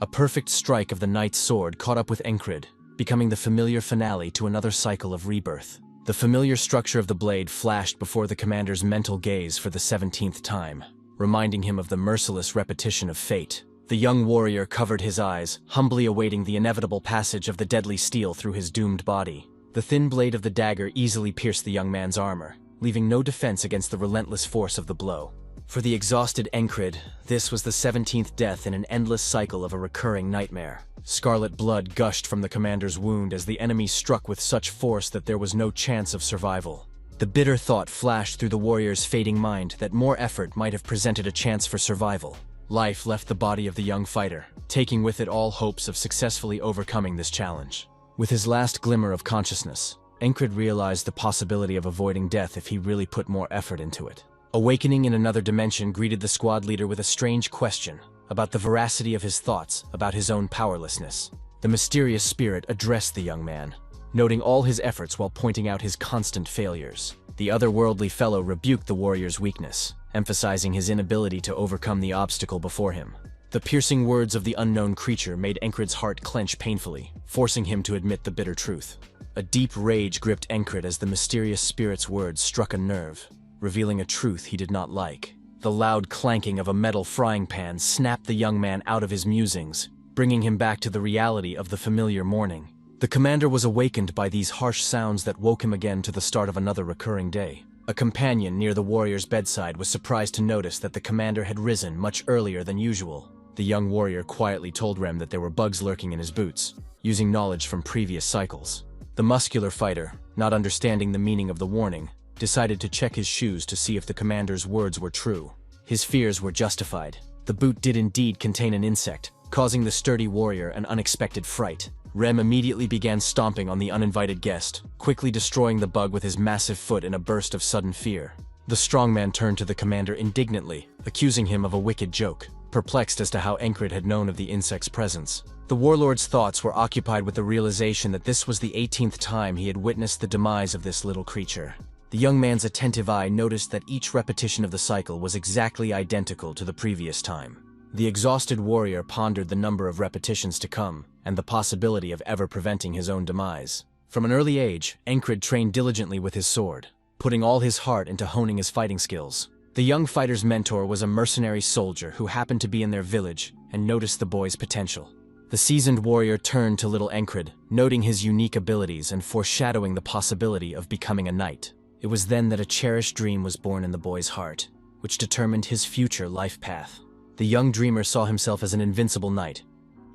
A perfect strike of the knight's sword caught up with Encred, becoming the familiar finale to another cycle of rebirth. The familiar structure of the blade flashed before the commander's mental gaze for the 17th time, reminding him of the merciless repetition of fate. The young warrior covered his eyes, humbly awaiting the inevitable passage of the deadly steel through his doomed body. The thin blade of the dagger easily pierced the young man's armor, leaving no defense against the relentless force of the blow. For the exhausted Encred, this was the 17th death in an endless cycle of a recurring nightmare. Scarlet blood gushed from the commander's wound as the enemy struck with such force that there was no chance of survival. The bitter thought flashed through the warrior's fading mind that more effort might have presented a chance for survival. Life left the body of the young fighter, taking with it all hopes of successfully overcoming this challenge. With his last glimmer of consciousness, Encred realized the possibility of avoiding death if he really put more effort into it. Awakening in another dimension greeted the squad leader with a strange question about the veracity of his thoughts about his own powerlessness. The mysterious spirit addressed the young man, noting all his efforts while pointing out his constant failures. The otherworldly fellow rebuked the warrior's weakness, emphasizing his inability to overcome the obstacle before him. The piercing words of the unknown creature made Encred's heart clench painfully, forcing him to admit the bitter truth. A deep rage gripped Encred as the mysterious spirit's words struck a nerve, revealing a truth he did not like. The loud clanking of a metal frying pan snapped the young man out of his musings, bringing him back to the reality of the familiar morning. The commander was awakened by these harsh sounds that woke him again to the start of another recurring day. A companion near the warrior's bedside was surprised to notice that the commander had risen much earlier than usual. The young warrior quietly told Rem that there were bugs lurking in his boots, using knowledge from previous cycles. The muscular fighter, not understanding the meaning of the warning, decided to check his shoes to see if the commander's words were true. His fears were justified. The boot did indeed contain an insect, causing the sturdy warrior an unexpected fright. Rem immediately began stomping on the uninvited guest, quickly destroying the bug with his massive foot in a burst of sudden fear. The strongman turned to the commander indignantly, accusing him of a wicked joke, perplexed as to how Encred had known of the insect's presence. The warlord's thoughts were occupied with the realization that this was the 18th time he had witnessed the demise of this little creature. The young man's attentive eye noticed that each repetition of the cycle was exactly identical to the previous time. The exhausted warrior pondered the number of repetitions to come, and the possibility of ever preventing his own demise. From an early age, Encred trained diligently with his sword, putting all his heart into honing his fighting skills. The young fighter's mentor was a mercenary soldier who happened to be in their village and noticed the boy's potential. The seasoned warrior turned to little Encred, noting his unique abilities and foreshadowing the possibility of becoming a knight. It was then that a cherished dream was born in the boy's heart, which determined his future life path. The young dreamer saw himself as an invincible knight,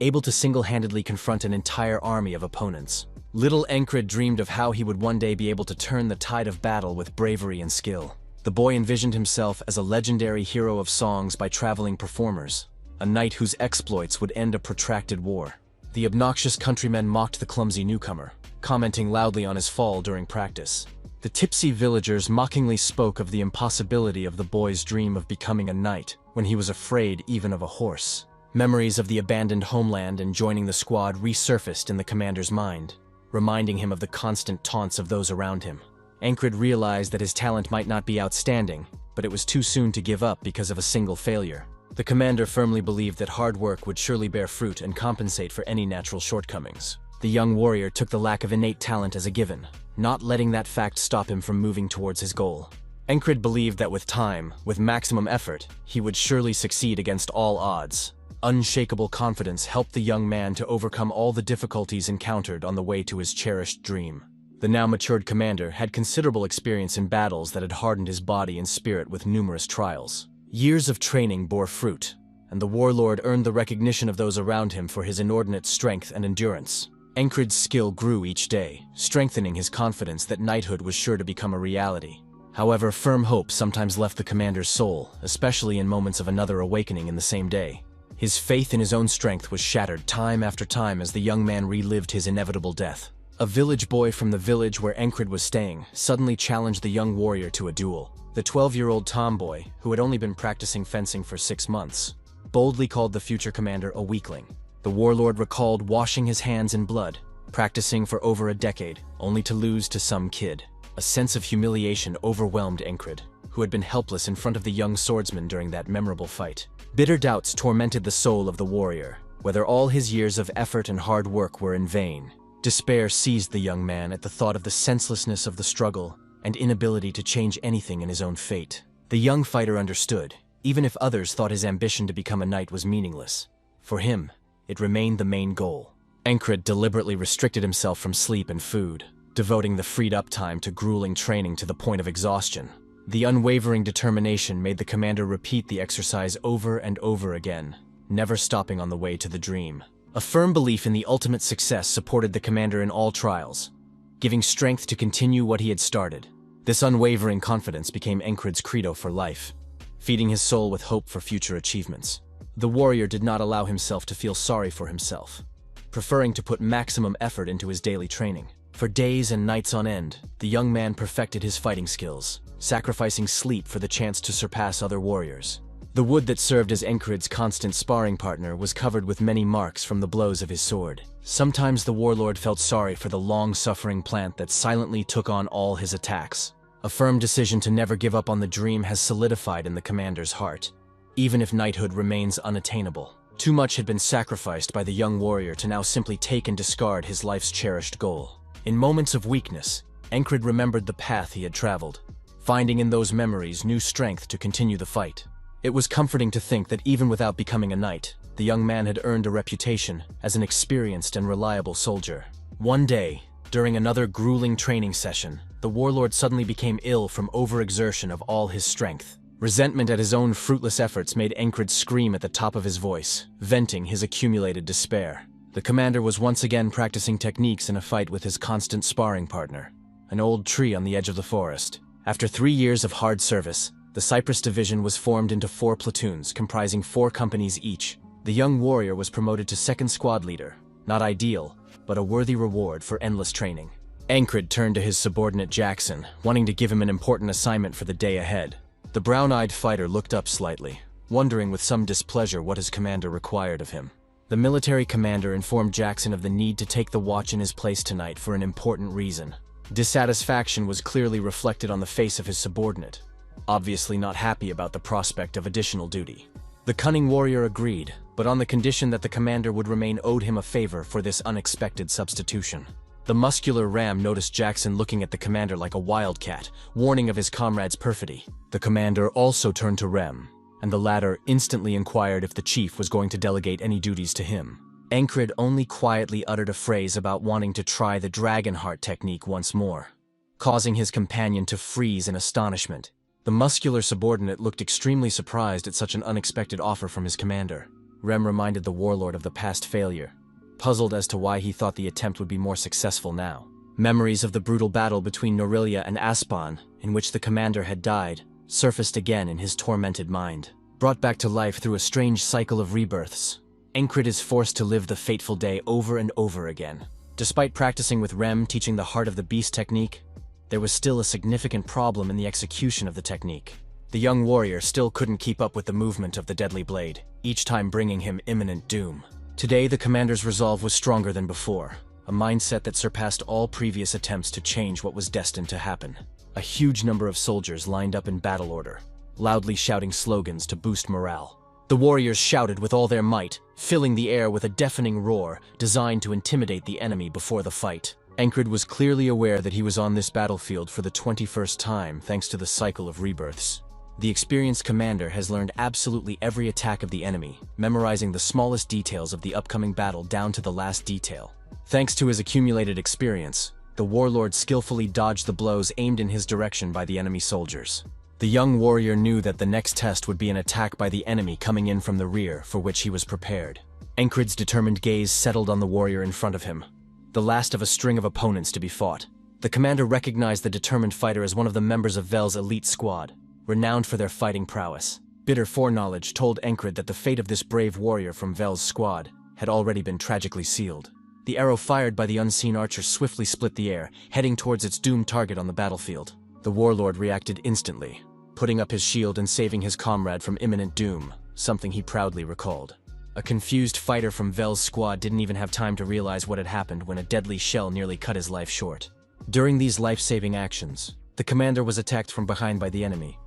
able to single-handedly confront an entire army of opponents. Little Encred dreamed of how he would one day be able to turn the tide of battle with bravery and skill. The boy envisioned himself as a legendary hero of songs by traveling performers, a knight whose exploits would end a protracted war. The obnoxious countrymen mocked the clumsy newcomer, commenting loudly on his fall during practice. The tipsy villagers mockingly spoke of the impossibility of the boy's dream of becoming a knight when he was afraid even of a horse. Memories of the abandoned homeland and joining the squad resurfaced in the commander's mind, reminding him of the constant taunts of those around him. Encred realized that his talent might not be outstanding, but it was too soon to give up because of a single failure. The commander firmly believed that hard work would surely bear fruit and compensate for any natural shortcomings. The young warrior took the lack of innate talent as a given, not letting that fact stop him from moving towards his goal. Encred believed that with time, with maximum effort, he would surely succeed against all odds. Unshakable confidence helped the young man to overcome all the difficulties encountered on the way to his cherished dream. The now matured commander had considerable experience in battles that had hardened his body and spirit with numerous trials. Years of training bore fruit, and the warlord earned the recognition of those around him for his inordinate strength and endurance. Encred's skill grew each day, strengthening his confidence that knighthood was sure to become a reality. However, firm hope sometimes left the commander's soul, especially in moments of another awakening in the same day. His faith in his own strength was shattered time after time as the young man relived his inevitable death. A village boy from the village where Encred was staying suddenly challenged the young warrior to a duel. The 12-year-old tomboy, who had only been practicing fencing for 6 months, boldly called the future commander a weakling. The warlord recalled washing his hands in blood, practicing for over a decade, only to lose to some kid. A sense of humiliation overwhelmed Encred, who had been helpless in front of the young swordsman during that memorable fight. Bitter doubts tormented the soul of the warrior, whether all his years of effort and hard work were in vain. Despair seized the young man at the thought of the senselessness of the struggle and inability to change anything in his own fate. The young fighter understood, even if others thought his ambition to become a knight was meaningless. For him, it remained the main goal. Encred deliberately restricted himself from sleep and food, devoting the freed-up time to grueling training to the point of exhaustion. The unwavering determination made the commander repeat the exercise over and over again, never stopping on the way to the dream. A firm belief in the ultimate success supported the commander in all trials, giving strength to continue what he had started. This unwavering confidence became Encred's credo for life, feeding his soul with hope for future achievements. The warrior did not allow himself to feel sorry for himself, preferring to put maximum effort into his daily training. For days and nights on end, the young man perfected his fighting skills, sacrificing sleep for the chance to surpass other warriors. The wood that served as Encred's constant sparring partner was covered with many marks from the blows of his sword. Sometimes the warlord felt sorry for the long-suffering plant that silently took on all his attacks. A firm decision to never give up on the dream has solidified in the commander's heart, even if knighthood remains unattainable. Too much had been sacrificed by the young warrior to now simply take and discard his life's cherished goal. In moments of weakness, Encred remembered the path he had traveled, finding in those memories new strength to continue the fight. It was comforting to think that even without becoming a knight, the young man had earned a reputation as an experienced and reliable soldier. One day, during another grueling training session, the warlord suddenly became ill from overexertion of all his strength. Resentment at his own fruitless efforts made Encred scream at the top of his voice, venting his accumulated despair. The commander was once again practicing techniques in a fight with his constant sparring partner, an old tree on the edge of the forest. After 3 years of hard service, the Cypress Division was formed into 4 platoons, comprising 4 companies each. The young warrior was promoted to second squad leader, not ideal, but a worthy reward for endless training. Encred turned to his subordinate Jackson, wanting to give him an important assignment for the day ahead. The brown-eyed fighter looked up slightly, wondering with some displeasure what his commander required of him. The military commander informed Jackson of the need to take the watch in his place tonight for an important reason. Dissatisfaction was clearly reflected on the face of his subordinate, obviously not happy about the prospect of additional duty. The cunning warrior agreed, but on the condition that the commander would remain owed him a favor for this unexpected substitution. The muscular ram noticed Jackson looking at the commander like a wildcat, warning of his comrade's perfidy. The commander also turned to Rem, and the latter instantly inquired if the chief was going to delegate any duties to him. Encred only quietly uttered a phrase about wanting to try the dragon heart technique once more, causing his companion to freeze in astonishment. The muscular subordinate looked extremely surprised at such an unexpected offer from his commander. Rem reminded the warlord of the past failure, puzzled as to why he thought the attempt would be more successful now. Memories of the brutal battle between Norilia and Aspan, in which the commander had died, surfaced again in his tormented mind. Brought back to life through a strange cycle of rebirths, Encred is forced to live the fateful day over and over again. Despite practicing with Rem teaching the Heart of the Beast technique, there was still a significant problem in the execution of the technique. The young warrior still couldn't keep up with the movement of the deadly blade, each time bringing him imminent doom. Today, the commander's resolve was stronger than before, a mindset that surpassed all previous attempts to change what was destined to happen. A huge number of soldiers lined up in battle order, loudly shouting slogans to boost morale. The warriors shouted with all their might, filling the air with a deafening roar designed to intimidate the enemy before the fight. Encred was clearly aware that he was on this battlefield for the 21st time thanks to the cycle of rebirths. The experienced commander has learned absolutely every attack of the enemy, memorizing the smallest details of the upcoming battle down to the last detail. Thanks to his accumulated experience, the warlord skillfully dodged the blows aimed in his direction by the enemy soldiers. The young warrior knew that the next test would be an attack by the enemy coming in from the rear, for which he was prepared. Encred's determined gaze settled on the warrior in front of him, the last of a string of opponents to be fought. The commander recognized the determined fighter as one of the members of Vel's elite squad, renowned for their fighting prowess. Bitter foreknowledge told Encred that the fate of this brave warrior from Vel's squad had already been tragically sealed. The arrow fired by the unseen archer swiftly split the air, heading towards its doomed target on the battlefield. The warlord reacted instantly, putting up his shield and saving his comrade from imminent doom, something he proudly recalled. A confused fighter from Vel's squad didn't even have time to realize what had happened when a deadly shell nearly cut his life short. During these life-saving actions, the commander was attacked from behind by the enemy,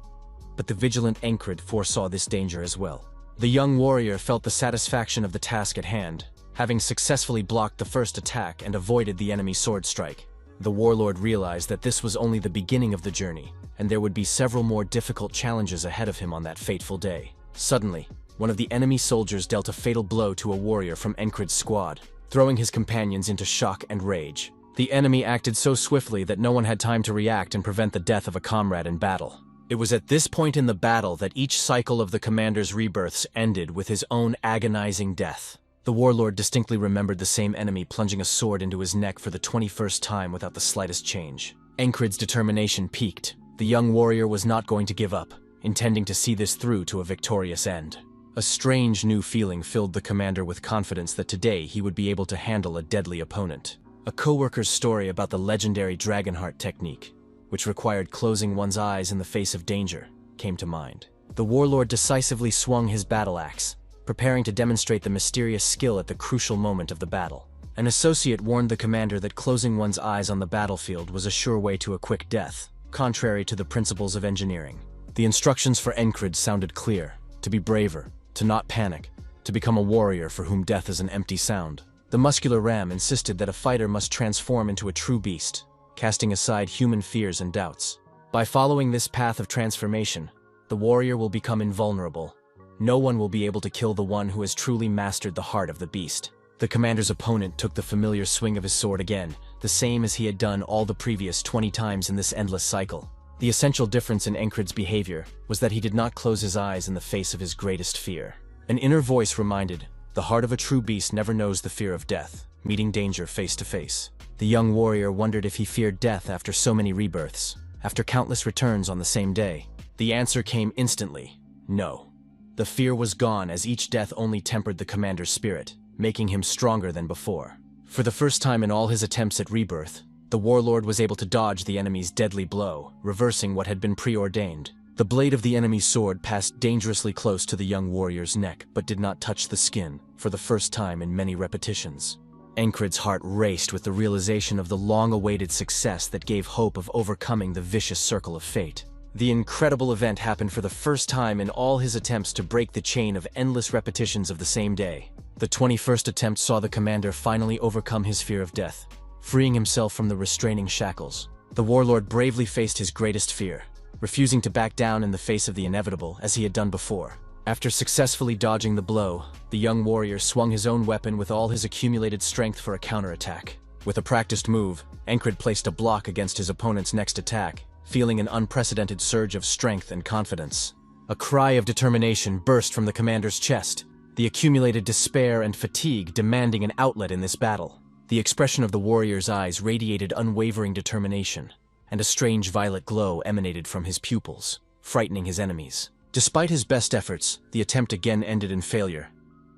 but the vigilant Encred foresaw this danger as well. The young warrior felt the satisfaction of the task at hand, having successfully blocked the first attack and avoided the enemy's sword strike. The warlord realized that this was only the beginning of the journey, and there would be several more difficult challenges ahead of him on that fateful day. Suddenly, one of the enemy soldiers dealt a fatal blow to a warrior from Encred's squad, throwing his companions into shock and rage. The enemy acted so swiftly that no one had time to react and prevent the death of a comrade in battle. It was at this point in the battle that each cycle of the commander's rebirths ended with his own agonizing death. The warlord distinctly remembered the same enemy plunging a sword into his neck for the 21st time without the slightest change. Encred's determination peaked. The young warrior was not going to give up, intending to see this through to a victorious end. A strange new feeling filled the commander with confidence that today he would be able to handle a deadly opponent. A co-worker's story about the legendary Dragonheart technique, which required closing one's eyes in the face of danger, came to mind. The warlord decisively swung his battle axe, preparing to demonstrate the mysterious skill at the crucial moment of the battle. An associate warned the commander that closing one's eyes on the battlefield was a sure way to a quick death, contrary to the principles of engineering. The instructions for Encred sounded clear: to be braver, to not panic, to become a warrior for whom death is an empty sound. The muscular ram insisted that a fighter must transform into a true beast, casting aside human fears and doubts. By following this path of transformation, the warrior will become invulnerable. No one will be able to kill the one who has truly mastered the heart of the beast. The commander's opponent took the familiar swing of his sword again, the same as he had done all the previous 20 times in this endless cycle. The essential difference in Encred's behavior was that he did not close his eyes in the face of his greatest fear. An inner voice reminded, "The heart of a true beast never knows the fear of death, meeting danger face to face." The young warrior wondered if he feared death after so many rebirths, after countless returns on the same day. The answer came instantly: no. The fear was gone, as each death only tempered the commander's spirit, making him stronger than before. For the first time in all his attempts at rebirth, the warlord was able to dodge the enemy's deadly blow, reversing what had been preordained. The blade of the enemy's sword passed dangerously close to the young warrior's neck, but did not touch the skin, for the first time in many repetitions. Encred's heart raced with the realization of the long-awaited success that gave hope of overcoming the vicious circle of fate. The incredible event happened for the first time in all his attempts to break the chain of endless repetitions of the same day. The 21st attempt saw the commander finally overcome his fear of death, freeing himself from the restraining shackles. The warlord bravely faced his greatest fear, refusing to back down in the face of the inevitable as he had done before. After successfully dodging the blow, the young warrior swung his own weapon with all his accumulated strength for a counterattack. With a practiced move, Encred placed a block against his opponent's next attack, feeling an unprecedented surge of strength and confidence. A cry of determination burst from the commander's chest, the accumulated despair and fatigue demanding an outlet in this battle. The expression of the warrior's eyes radiated unwavering determination, and a strange violet glow emanated from his pupils, frightening his enemies. Despite his best efforts, the attempt again ended in failure,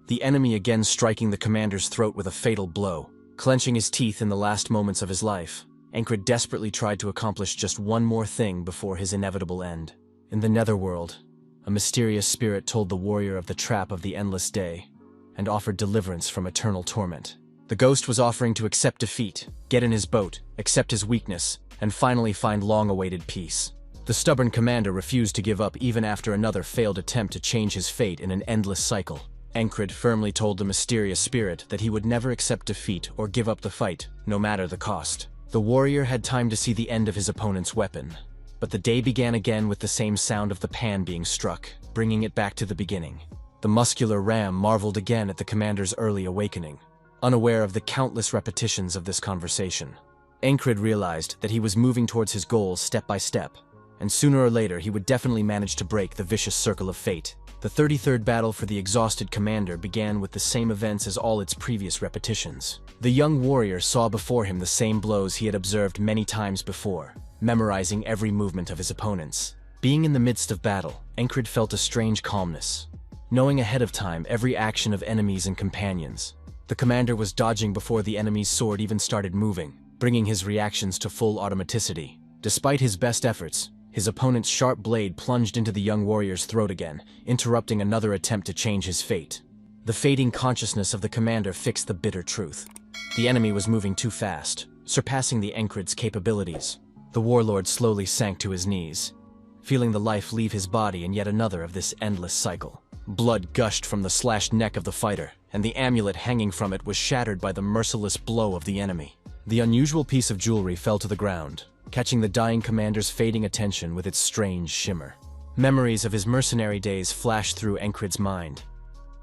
the enemy again striking the commander's throat with a fatal blow. Clenching his teeth in the last moments of his life, Encred desperately tried to accomplish just one more thing before his inevitable end. In the netherworld, a mysterious spirit told the warrior of the trap of the endless day, and offered deliverance from eternal torment. The ghost was offering to accept defeat, get in his boat, accept his weakness, and finally find long-awaited peace. The stubborn commander refused to give up even after another failed attempt to change his fate in an endless cycle. Encred firmly told the mysterious spirit that he would never accept defeat or give up the fight, no matter the cost. The warrior had time to see the end of his opponent's weapon, but the day began again with the same sound of the pan being struck, bringing it back to the beginning. The muscular ram marveled again at the commander's early awakening, unaware of the countless repetitions of this conversation. Encred realized that he was moving towards his goals step by step, and sooner or later he would definitely manage to break the vicious circle of fate. The 33rd battle for the exhausted commander began with the same events as all its previous repetitions. The young warrior saw before him the same blows he had observed many times before, memorizing every movement of his opponents. Being in the midst of battle, Encred felt a strange calmness, knowing ahead of time every action of enemies and companions. The commander was dodging before the enemy's sword even started moving, bringing his reactions to full automaticity. Despite his best efforts, his opponent's sharp blade plunged into the young warrior's throat again, interrupting another attempt to change his fate. The fading consciousness of the commander fixed the bitter truth. The enemy was moving too fast, surpassing the Encred's capabilities. The warlord slowly sank to his knees, feeling the life leave his body in yet another of this endless cycle. Blood gushed from the slashed neck of the fighter, and the amulet hanging from it was shattered by the merciless blow of the enemy. The unusual piece of jewelry fell to the ground, catching the dying commander's fading attention with its strange shimmer. Memories of his mercenary days flashed through Encred's mind.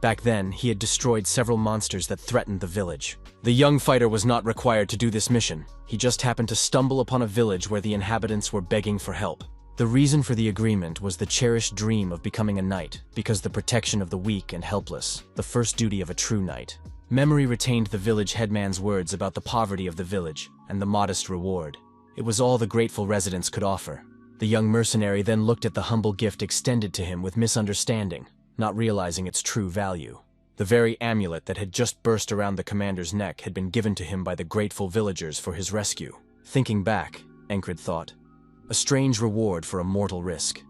Back then, he had destroyed several monsters that threatened the village. The young fighter was not required to do this mission. He just happened to stumble upon a village where the inhabitants were begging for help. The reason for the agreement was the cherished dream of becoming a knight, because the protection of the weak and helpless, the first duty of a true knight. Memory retained the village headman's words about the poverty of the village and the modest reward. It was all the grateful residents could offer. The young mercenary then looked at the humble gift extended to him with misunderstanding, not realizing its true value. The very amulet that had just burst around the commander's neck had been given to him by the grateful villagers for his rescue. Thinking back, Encred thought, a strange reward for a mortal risk.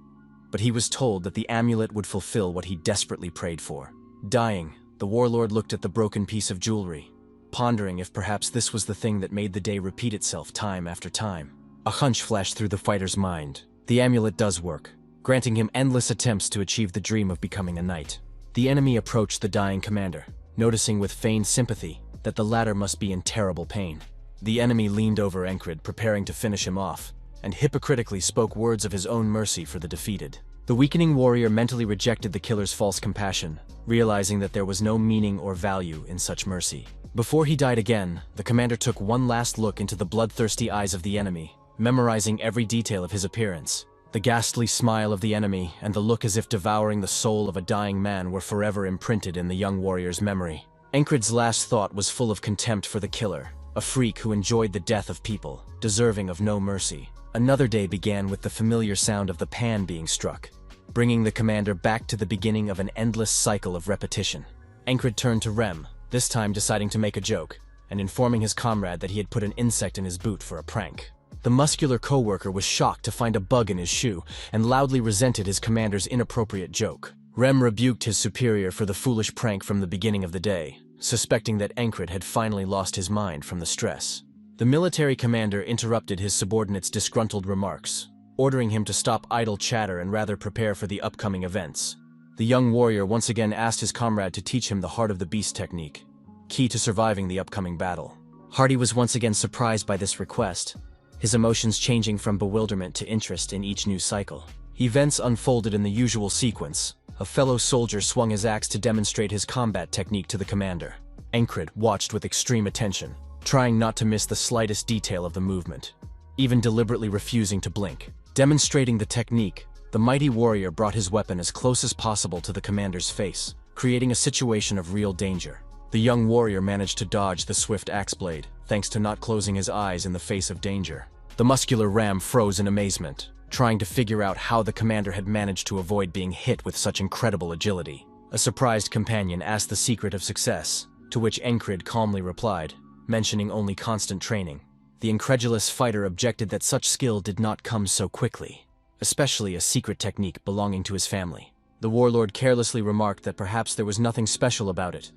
But he was told that the amulet would fulfill what he desperately prayed for. Dying, the warlord looked at the broken piece of jewelry, pondering if perhaps this was the thing that made the day repeat itself time after time. A hunch flashed through the fighter's mind. The amulet does work, granting him endless attempts to achieve the dream of becoming a knight. The enemy approached the dying commander, noticing with feigned sympathy that the latter must be in terrible pain. The enemy leaned over Encred, preparing to finish him off, and hypocritically spoke words of his own mercy for the defeated. The weakening warrior mentally rejected the killer's false compassion, realizing that there was no meaning or value in such mercy. Before he died again, the commander took one last look into the bloodthirsty eyes of the enemy, memorizing every detail of his appearance. The ghastly smile of the enemy and the look as if devouring the soul of a dying man were forever imprinted in the young warrior's memory. Encred's last thought was full of contempt for the killer, a freak who enjoyed the death of people, deserving of no mercy. Another day began with the familiar sound of the pan being struck, bringing the commander back to the beginning of an endless cycle of repetition. Encred turned to Rem, this time deciding to make a joke, and informing his comrade that he had put an insect in his boot for a prank. The muscular co-worker was shocked to find a bug in his shoe and loudly resented his commander's inappropriate joke. Rem rebuked his superior for the foolish prank from the beginning of the day, suspecting that Encred had finally lost his mind from the stress. The military commander interrupted his subordinate's disgruntled remarks, ordering him to stop idle chatter and rather prepare for the upcoming events. The young warrior once again asked his comrade to teach him the heart of the beast technique, key to surviving the upcoming battle. Hardy was once again surprised by this request, his emotions changing from bewilderment to interest in each new cycle. Events unfolded in the usual sequence. A fellow soldier swung his axe to demonstrate his combat technique to the commander. Encred watched with extreme attention, trying not to miss the slightest detail of the movement, even deliberately refusing to blink. Demonstrating the technique, the mighty warrior brought his weapon as close as possible to the commander's face, creating a situation of real danger. The young warrior managed to dodge the swift axe blade, thanks to not closing his eyes in the face of danger. The muscular ram froze in amazement, trying to figure out how the commander had managed to avoid being hit with such incredible agility. A surprised companion asked the secret of success, to which Encred calmly replied, mentioning only constant training. The incredulous fighter objected that such skill did not come so quickly, especially a secret technique belonging to his family. The warlord carelessly remarked that perhaps there was nothing special about it,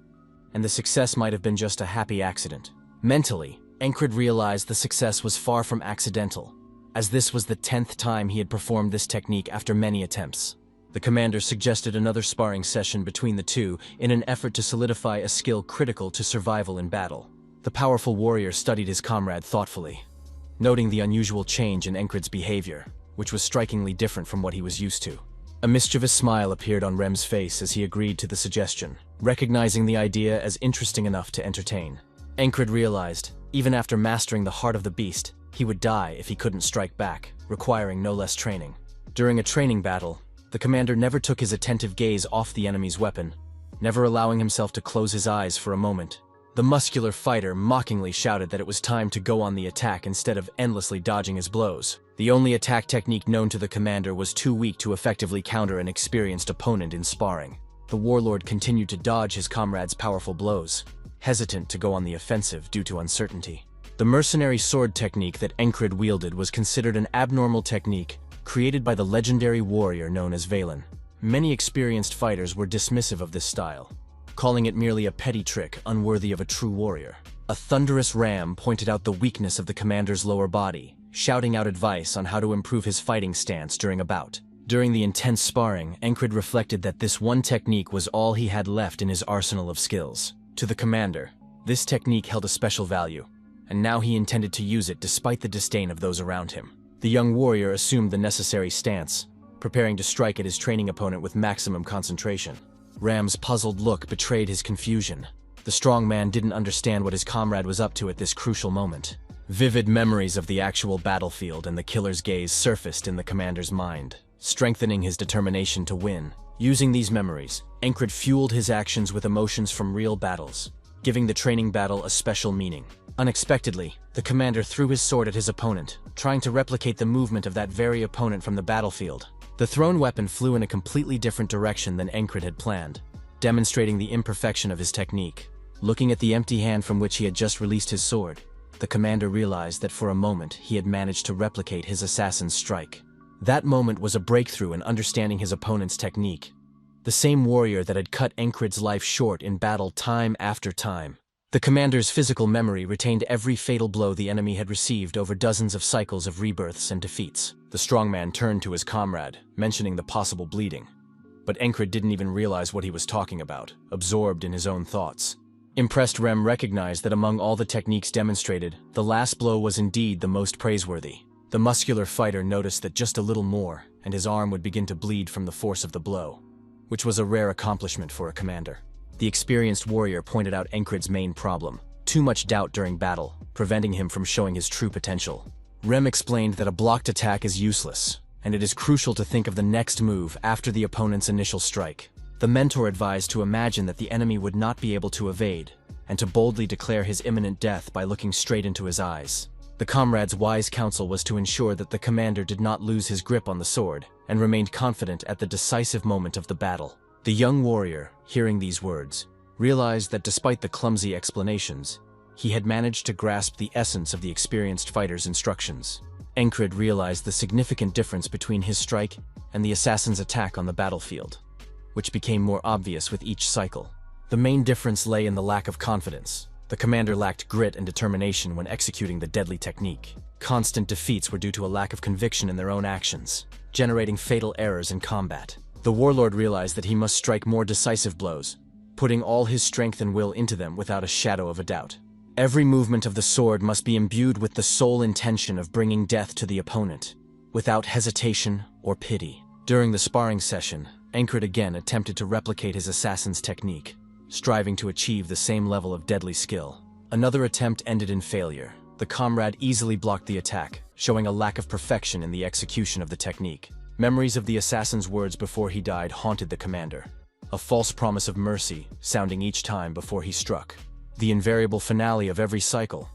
and the success might have been just a happy accident. Mentally, Encred realized the success was far from accidental, as this was the 10th time he had performed this technique after many attempts. The commander suggested another sparring session between the two in an effort to solidify a skill critical to survival in battle. The powerful warrior studied his comrade thoughtfully, noting the unusual change in Encred's behavior, which was strikingly different from what he was used to. A mischievous smile appeared on Rem's face as he agreed to the suggestion, recognizing the idea as interesting enough to entertain. Encred realized, even after mastering the heart of the beast, he would die if he couldn't strike back, requiring no less training. During a training battle, the commander never took his attentive gaze off the enemy's weapon, never allowing himself to close his eyes for a moment. The muscular fighter mockingly shouted that it was time to go on the attack instead of endlessly dodging his blows. The only attack technique known to the commander was too weak to effectively counter an experienced opponent in sparring. The warlord continued to dodge his comrade's powerful blows, hesitant to go on the offensive due to uncertainty. The mercenary sword technique that Encred wielded was considered an abnormal technique created by the legendary warrior known as Valen. Many experienced fighters were dismissive of this style, calling it merely a petty trick unworthy of a true warrior. A thunderous ram pointed out the weakness of the commander's lower body, shouting out advice on how to improve his fighting stance during a bout. During the intense sparring, Encred reflected that this one technique was all he had left in his arsenal of skills. To the commander, this technique held a special value, and now he intended to use it despite the disdain of those around him. The young warrior assumed the necessary stance, preparing to strike at his training opponent with maximum concentration. Ram's puzzled look betrayed his confusion. The strong man didn't understand what his comrade was up to at this crucial moment. Vivid memories of the actual battlefield and the killer's gaze surfaced in the commander's mind, strengthening his determination to win. Using these memories, Encred fueled his actions with emotions from real battles, giving the training battle a special meaning. Unexpectedly, the commander threw his sword at his opponent, trying to replicate the movement of that very opponent from the battlefield. The thrown weapon flew in a completely different direction than Encred had planned, demonstrating the imperfection of his technique. Looking at the empty hand from which he had just released his sword, the commander realized that for a moment he had managed to replicate his assassin's strike. That moment was a breakthrough in understanding his opponent's technique. The same warrior that had cut Encred's life short in battle time after time. The commander's physical memory retained every fatal blow the enemy had received over dozens of cycles of rebirths and defeats. The strongman turned to his comrade, mentioning the possible bleeding. But Encred didn't even realize what he was talking about, absorbed in his own thoughts. Impressed, Rem recognized that among all the techniques demonstrated, the last blow was indeed the most praiseworthy. The muscular fighter noticed that just a little more, and his arm would begin to bleed from the force of the blow, which was a rare accomplishment for a commander. The experienced warrior pointed out Encred's main problem: too much doubt during battle, preventing him from showing his true potential. Rem explained that a blocked attack is useless, and it is crucial to think of the next move after the opponent's initial strike. The mentor advised to imagine that the enemy would not be able to evade, and to boldly declare his imminent death by looking straight into his eyes. The comrade's wise counsel was to ensure that the commander did not lose his grip on the sword, and remained confident at the decisive moment of the battle. The young warrior, hearing these words, realized that despite the clumsy explanations, he had managed to grasp the essence of the experienced fighter's instructions. Encred realized the significant difference between his strike and the assassin's attack on the battlefield, which became more obvious with each cycle. The main difference lay in the lack of confidence. The commander lacked grit and determination when executing the deadly technique. Constant defeats were due to a lack of conviction in their own actions, generating fatal errors in combat. The warlord realized that he must strike more decisive blows, putting all his strength and will into them without a shadow of a doubt. Every movement of the sword must be imbued with the sole intention of bringing death to the opponent, without hesitation or pity. During the sparring session, Encred again attempted to replicate his assassin's technique, striving to achieve the same level of deadly skill. Another attempt ended in failure. The comrade easily blocked the attack, showing a lack of perfection in the execution of the technique. Memories of the assassin's words before he died haunted the commander, a false promise of mercy sounding each time before he struck. The invariable finale of every cycle,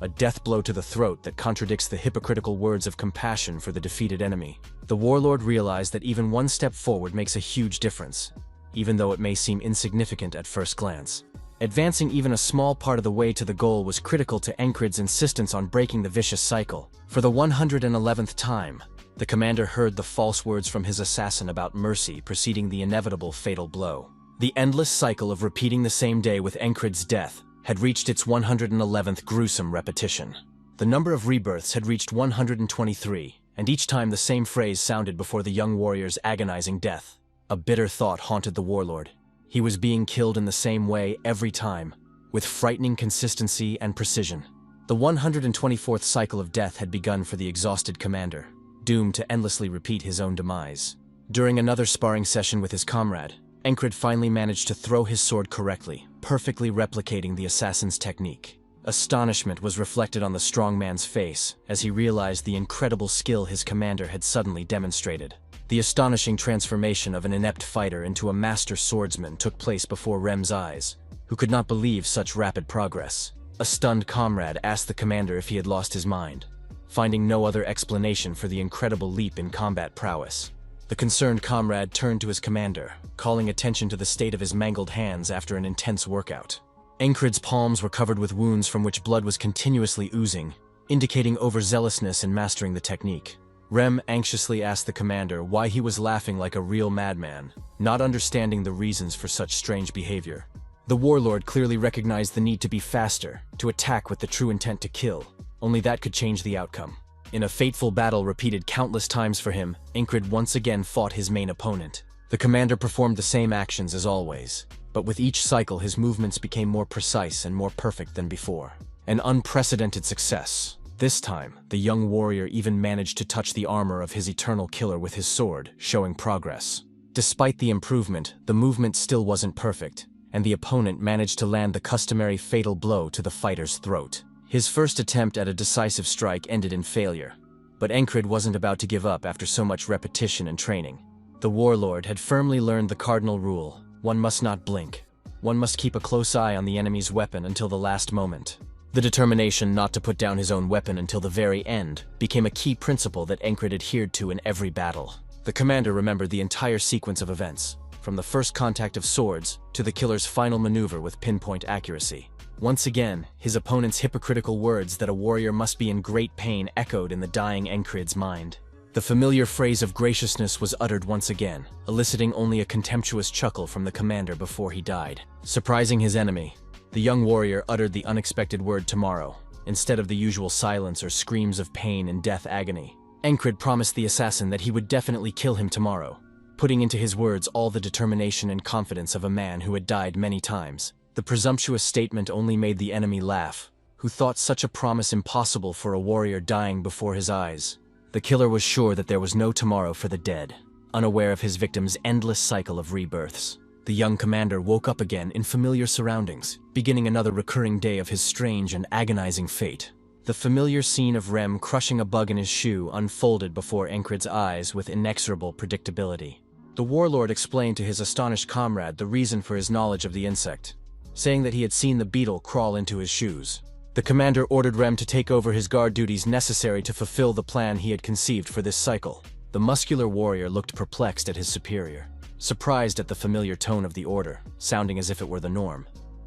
a death blow to the throat that contradicts the hypocritical words of compassion for the defeated enemy. The warlord realized that even one step forward makes a huge difference, even though it may seem insignificant at first glance. Advancing even a small part of the way to the goal was critical to Encred's insistence on breaking the vicious cycle. For the 111th time, the commander heard the false words from his assassin about mercy preceding the inevitable fatal blow. The endless cycle of repeating the same day with Encred's death had reached its 111th gruesome repetition. The number of rebirths had reached 123, and each time the same phrase sounded before the young warrior's agonizing death. A bitter thought haunted the warlord. He was being killed in the same way every time, with frightening consistency and precision. The 124th cycle of death had begun for the exhausted commander, doomed to endlessly repeat his own demise. During another sparring session with his comrade, Encred finally managed to throw his sword correctly, perfectly replicating the assassin's technique. Astonishment was reflected on the strong man's face as he realized the incredible skill his commander had suddenly demonstrated. The astonishing transformation of an inept fighter into a master swordsman took place before Rem's eyes, who could not believe such rapid progress. A stunned comrade asked the commander if he had lost his mind, finding no other explanation for the incredible leap in combat prowess. The concerned comrade turned to his commander, calling attention to the state of his mangled hands after an intense workout. Encred's palms were covered with wounds from which blood was continuously oozing, indicating overzealousness in mastering the technique. Rem anxiously asked the commander why he was laughing like a real madman, not understanding the reasons for such strange behavior. The warlord clearly recognized the need to be faster, to attack with the true intent to kill. Only that could change the outcome. In a fateful battle repeated countless times for him, Incrid once again fought his main opponent. The commander performed the same actions as always, but with each cycle his movements became more precise and more perfect than before. An unprecedented success. This time, the young warrior even managed to touch the armor of his eternal killer with his sword, showing progress. Despite the improvement, the movement still wasn't perfect, and the opponent managed to land the customary fatal blow to the fighter's throat. His first attempt at a decisive strike ended in failure, but Incrid wasn't about to give up after so much repetition and training. The warlord had firmly learned the cardinal rule: one must not blink. One must keep a close eye on the enemy's weapon until the last moment. The determination not to put down his own weapon until the very end became a key principle that Incrid adhered to in every battle. The commander remembered the entire sequence of events, from the first contact of swords to the killer's final maneuver with pinpoint accuracy. Once again, his opponent's hypocritical words that a warrior must be in great pain echoed in the dying Incrid's mind. The familiar phrase of graciousness was uttered once again, eliciting only a contemptuous chuckle from the commander before he died. Surprising his enemy, the young warrior uttered the unexpected word tomorrow, instead of the usual silence or screams of pain and death agony. Incrid promised the assassin that he would definitely kill him tomorrow, putting into his words all the determination and confidence of a man who had died many times. The presumptuous statement only made the enemy laugh, who thought such a promise impossible for a warrior dying before his eyes. The killer was sure that there was no tomorrow for the dead, unaware of his victim's endless cycle of rebirths. The young commander woke up again in familiar surroundings, beginning another recurring day of his strange and agonizing fate. The familiar scene of Rem crushing a bug in his shoe unfolded before Incrid's eyes with inexorable predictability. The warlord explained to his astonished comrade the reason for his knowledge of the insect, saying that he had seen the beetle crawl into his shoes. The commander ordered Rem to take over his guard duties necessary to fulfill the plan he had conceived for this cycle. The muscular warrior looked perplexed at his superior, surprised at the familiar tone of the order, sounding as if it were the norm.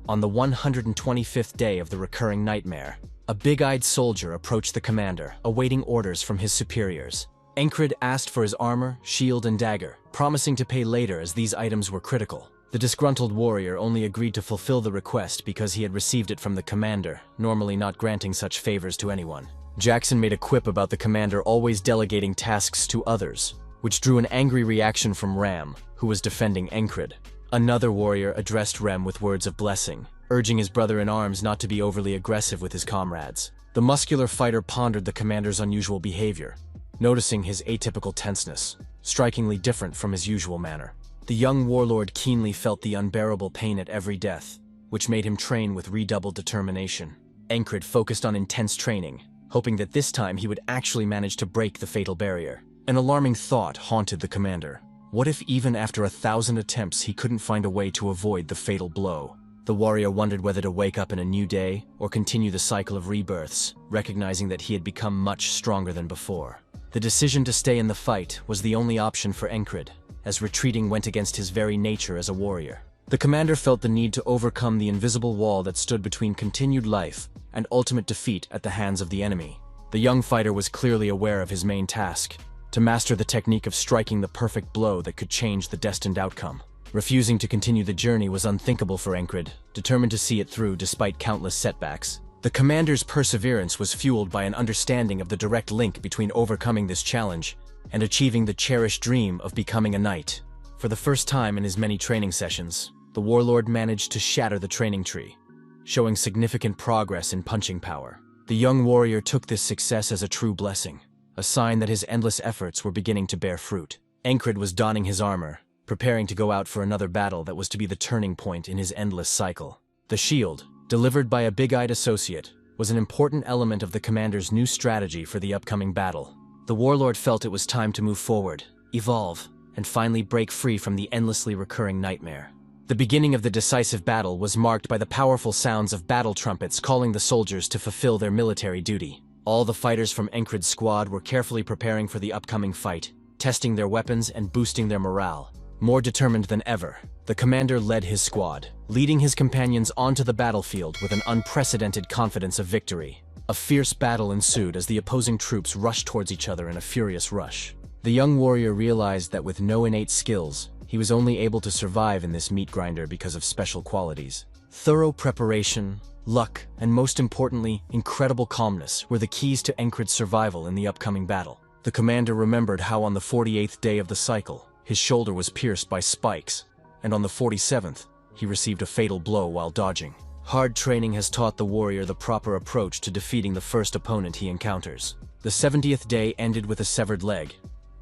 On the 125th day of the recurring nightmare, a big-eyed soldier approached the commander, awaiting orders from his superiors. Incrid asked for his armor, shield, and dagger, promising to pay later as these items were critical. The disgruntled warrior only agreed to fulfill the request because he had received it from the commander, normally not granting such favors to anyone. Jackson made a quip about the commander always delegating tasks to others, which drew an angry reaction from Ram, who was defending Incrid. Another warrior addressed Rem with words of blessing, urging his brother-in-arms not to be overly aggressive with his comrades. The muscular fighter pondered the commander's unusual behavior, noticing his atypical tenseness, strikingly different from his usual manner. The young warlord keenly felt the unbearable pain at every death, which made him train with redoubled determination. Incrid focused on intense training, hoping that this time he would actually manage to break the fatal barrier. An alarming thought haunted the commander. What if even after 1,000 attempts he couldn't find a way to avoid the fatal blow? The warrior wondered whether to wake up in a new day or continue the cycle of rebirths, recognizing that he had become much stronger than before. The decision to stay in the fight was the only option for Incrid, as retreating went against his very nature as a warrior. The commander felt the need to overcome the invisible wall that stood between continued life and ultimate defeat at the hands of the enemy. The young fighter was clearly aware of his main task: to master the technique of striking the perfect blow that could change the destined outcome. Refusing to continue the journey was unthinkable for Incrid, determined to see it through despite countless setbacks. The commander's perseverance was fueled by an understanding of the direct link between overcoming this challenge and achieving the cherished dream of becoming a knight. For the first time in his many training sessions, the warlord managed to shatter the training tree, showing significant progress in punching power. The young warrior took this success as a true blessing, a sign that his endless efforts were beginning to bear fruit. Incrid was donning his armor, preparing to go out for another battle that was to be the turning point in his endless cycle. The shield, delivered by a big-eyed associate, was an important element of the commander's new strategy for the upcoming battle. The warlord felt it was time to move forward, evolve, and finally break free from the endlessly recurring nightmare. The beginning of the decisive battle was marked by the powerful sounds of battle trumpets calling the soldiers to fulfill their military duty. All the fighters from Incrid's squad were carefully preparing for the upcoming fight, testing their weapons and boosting their morale. More determined than ever, the commander led his squad, leading his companions onto the battlefield with an unprecedented confidence of victory. A fierce battle ensued as the opposing troops rushed towards each other in a furious rush. The young warrior realized that with no innate skills, he was only able to survive in this meat grinder because of special qualities. Thorough preparation, luck, and most importantly, incredible calmness were the keys to Encred's survival in the upcoming battle. The commander remembered how on the 48th day of the cycle, his shoulder was pierced by spikes, and on the 47th, he received a fatal blow while dodging. Hard training has taught the warrior the proper approach to defeating the first opponent he encounters. The 70th day ended with a severed leg,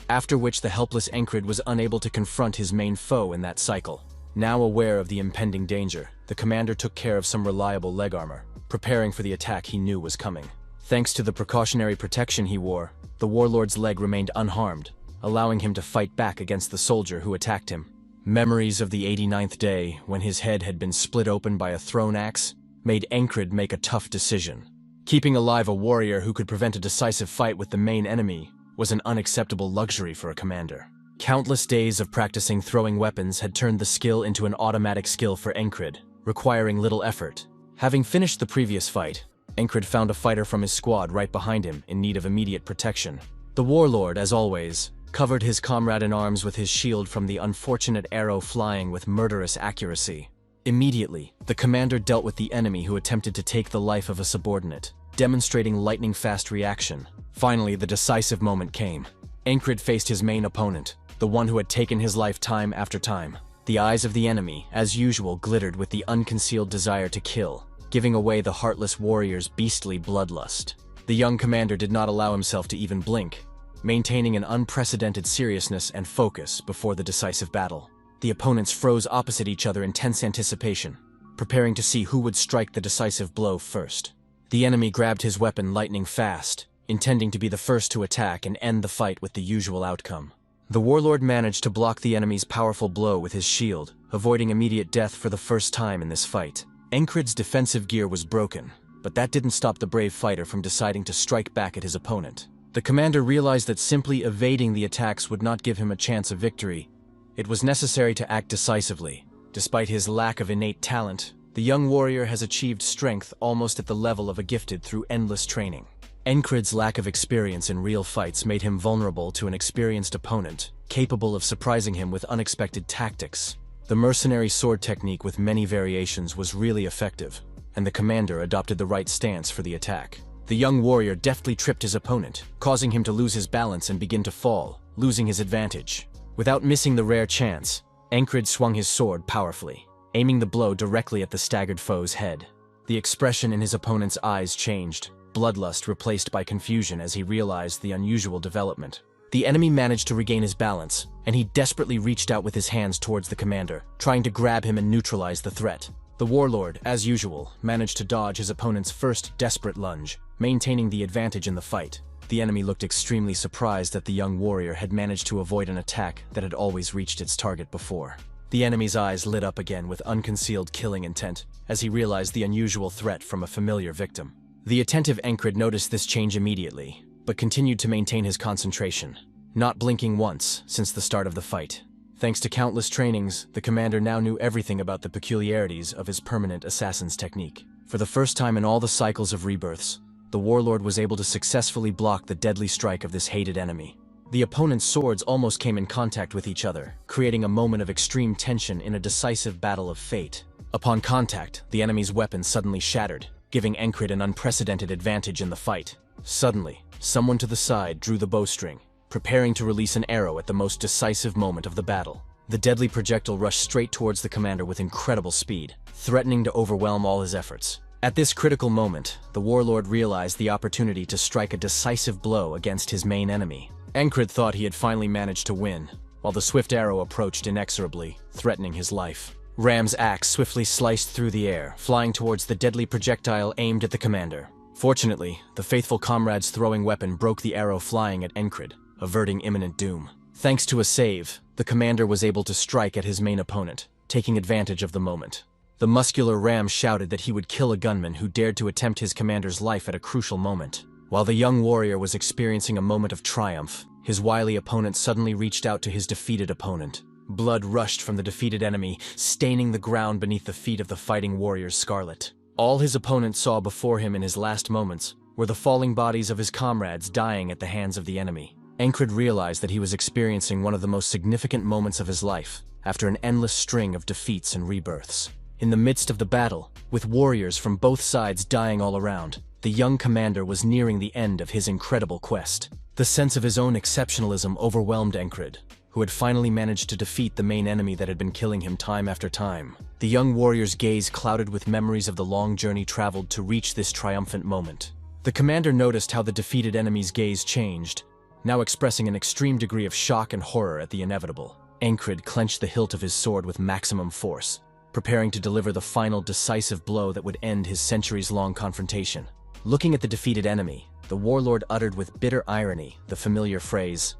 after which the helpless Encred was unable to confront his main foe in that cycle. Now aware of the impending danger, the commander took care of some reliable leg armor, preparing for the attack he knew was coming. Thanks to the precautionary protection he wore, the warlord's leg remained unharmed, allowing him to fight back against the soldier who attacked him. Memories of the 89th day, when his head had been split open by a thrown axe, made Encred make a tough decision. Keeping alive a warrior who could prevent a decisive fight with the main enemy was an unacceptable luxury for a commander. Countless days of practicing throwing weapons had turned the skill into an automatic skill for Encred, requiring little effort. Having finished the previous fight, Encred found a fighter from his squad right behind him in need of immediate protection. The warlord, as always, covered his comrade in arms with his shield from the unfortunate arrow flying with murderous accuracy. Immediately, the commander dealt with the enemy who attempted to take the life of a subordinate, demonstrating lightning-fast reaction. Finally, the decisive moment came. Encred faced his main opponent, the one who had taken his life time after time. The eyes of the enemy, as usual, glittered with the unconcealed desire to kill, giving away the heartless warrior's beastly bloodlust. The young commander did not allow himself to even blink, maintaining an unprecedented seriousness and focus before the decisive battle. The opponents froze opposite each other in tense anticipation, preparing to see who would strike the decisive blow first. The enemy grabbed his weapon lightning fast, intending to be the first to attack and end the fight with the usual outcome. The warlord managed to block the enemy's powerful blow with his shield, avoiding immediate death for the first time in this fight. Encred's defensive gear was broken, but that didn't stop the brave fighter from deciding to strike back at his opponent. The commander realized that simply evading the attacks would not give him a chance of victory. It was necessary to act decisively. Despite his lack of innate talent, the young warrior has achieved strength almost at the level of a gifted through endless training. Encred's lack of experience in real fights made him vulnerable to an experienced opponent, capable of surprising him with unexpected tactics. The mercenary sword technique with many variations was really effective, and the commander adopted the right stance for the attack. The young warrior deftly tripped his opponent, causing him to lose his balance and begin to fall, losing his advantage. Without missing the rare chance, Encred swung his sword powerfully, aiming the blow directly at the staggered foe's head. The expression in his opponent's eyes changed, bloodlust replaced by confusion as he realized the unusual development. The enemy managed to regain his balance, and he desperately reached out with his hands towards the commander, trying to grab him and neutralize the threat. The warlord, as usual, managed to dodge his opponent's first desperate lunge, maintaining the advantage in the fight. The enemy looked extremely surprised that the young warrior had managed to avoid an attack that had always reached its target before. The enemy's eyes lit up again with unconcealed killing intent, as he realized the unusual threat from a familiar victim. The attentive Encred noticed this change immediately, but continued to maintain his concentration, not blinking once since the start of the fight. Thanks to countless trainings, the commander now knew everything about the peculiarities of his permanent assassin's technique. For the first time in all the cycles of rebirths, the warlord was able to successfully block the deadly strike of this hated enemy. The opponent's swords almost came in contact with each other, creating a moment of extreme tension in a decisive battle of fate. Upon contact, the enemy's weapon suddenly shattered, giving Encred an unprecedented advantage in the fight. Suddenly, someone to the side drew the bowstring, preparing to release an arrow at the most decisive moment of the battle. The deadly projectile rushed straight towards the commander with incredible speed, threatening to overwhelm all his efforts. At this critical moment, the warlord realized the opportunity to strike a decisive blow against his main enemy. Encred thought he had finally managed to win, while the swift arrow approached inexorably, threatening his life. Ram's axe swiftly sliced through the air, flying towards the deadly projectile aimed at the commander. Fortunately, the faithful comrade's throwing weapon broke the arrow flying at Encred, averting imminent doom. Thanks to a save, the commander was able to strike at his main opponent, taking advantage of the moment. The muscular Ram shouted that he would kill a gunman who dared to attempt his commander's life at a crucial moment. While the young warrior was experiencing a moment of triumph, his wily opponent suddenly reached out to his defeated opponent. Blood rushed from the defeated enemy, staining the ground beneath the feet of the fighting warrior's scarlet. All his opponent saw before him in his last moments were the falling bodies of his comrades dying at the hands of the enemy. Encred realized that he was experiencing one of the most significant moments of his life, after an endless string of defeats and rebirths. In the midst of the battle, with warriors from both sides dying all around, the young commander was nearing the end of his incredible quest. The sense of his own exceptionalism overwhelmed Encred, who had finally managed to defeat the main enemy that had been killing him time after time. The young warrior's gaze clouded with memories of the long journey traveled to reach this triumphant moment. The commander noticed how the defeated enemy's gaze changed, now expressing an extreme degree of shock and horror at the inevitable. Encred clenched the hilt of his sword with maximum force, preparing to deliver the final decisive blow that would end his centuries-long confrontation. Looking at the defeated enemy, the warlord uttered with bitter irony the familiar phrase,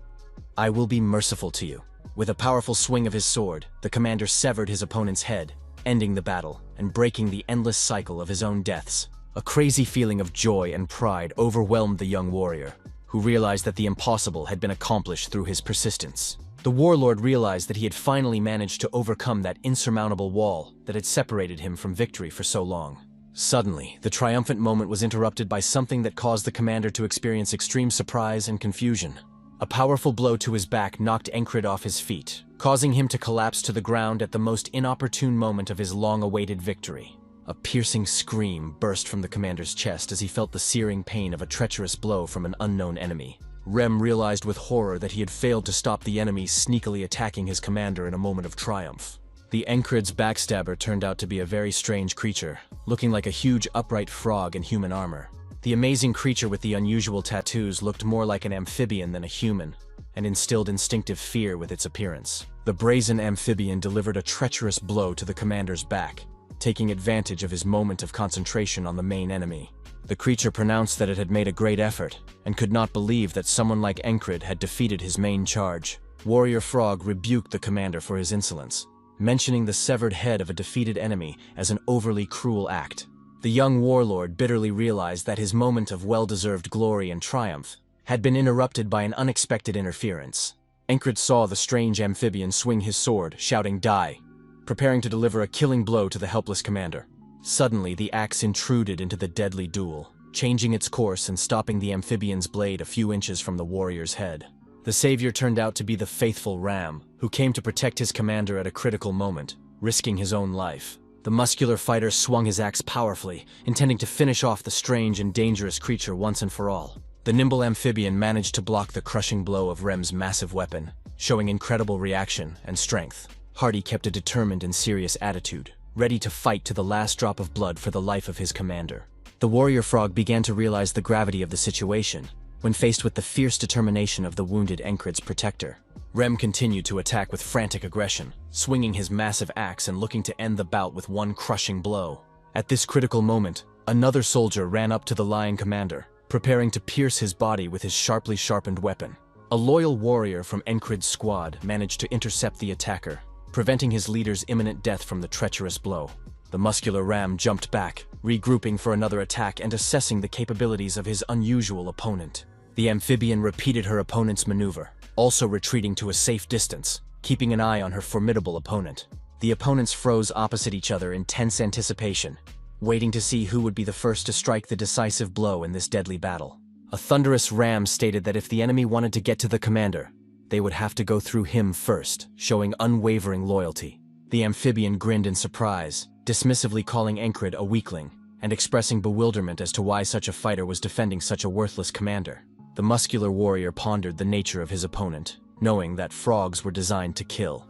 "I will be merciful to you." With a powerful swing of his sword, the commander severed his opponent's head, ending the battle and breaking the endless cycle of his own deaths. A crazy feeling of joy and pride overwhelmed the young warrior, who realized that the impossible had been accomplished through his persistence. The warlord realized that he had finally managed to overcome that insurmountable wall that had separated him from victory for so long. Suddenly, the triumphant moment was interrupted by something that caused the commander to experience extreme surprise and confusion. A powerful blow to his back knocked Encred off his feet, causing him to collapse to the ground at the most inopportune moment of his long-awaited victory. A piercing scream burst from the commander's chest as he felt the searing pain of a treacherous blow from an unknown enemy. Rem realized with horror that he had failed to stop the enemy sneakily attacking his commander in a moment of triumph. The Encred's backstabber turned out to be a very strange creature, looking like a huge upright frog in human armor. The amazing creature with the unusual tattoos looked more like an amphibian than a human, and instilled instinctive fear with its appearance. The brazen amphibian delivered a treacherous blow to the commander's back, taking advantage of his moment of concentration on the main enemy. The creature pronounced that it had made a great effort, and could not believe that someone like Encred had defeated his main charge. Warrior Frog rebuked the commander for his insolence, mentioning the severed head of a defeated enemy as an overly cruel act. The young warlord bitterly realized that his moment of well-deserved glory and triumph had been interrupted by an unexpected interference. Encred saw the strange amphibian swing his sword, shouting "Die," preparing to deliver a killing blow to the helpless commander. Suddenly, the axe intruded into the deadly duel, changing its course and stopping the amphibian's blade a few inches from the warrior's head. The savior turned out to be the faithful Ram, who came to protect his commander at a critical moment, risking his own life. The muscular fighter swung his axe powerfully, intending to finish off the strange and dangerous creature once and for all. The nimble amphibian managed to block the crushing blow of Rem's massive weapon, showing incredible reaction and strength. Hardy kept a determined and serious attitude, ready to fight to the last drop of blood for the life of his commander. The warrior frog began to realize the gravity of the situation when faced with the fierce determination of the wounded Encred's protector. Rem continued to attack with frantic aggression, swinging his massive axe and looking to end the bout with one crushing blow. At this critical moment, another soldier ran up to the lying commander, preparing to pierce his body with his sharply sharpened weapon. A loyal warrior from Encred's squad managed to intercept the attacker, preventing his leader's imminent death from the treacherous blow. The muscular Ram jumped back, regrouping for another attack and assessing the capabilities of his unusual opponent. The amphibian repeated her opponent's maneuver, also retreating to a safe distance, keeping an eye on her formidable opponent. The opponents froze opposite each other in tense anticipation, waiting to see who would be the first to strike the decisive blow in this deadly battle. A thunderous Ram stated that if the enemy wanted to get to the commander, they would have to go through him first, showing unwavering loyalty. The amphibian grinned in surprise, dismissively calling Encred a weakling, and expressing bewilderment as to why such a fighter was defending such a worthless commander. The muscular warrior pondered the nature of his opponent, knowing that frogs were designed to kill,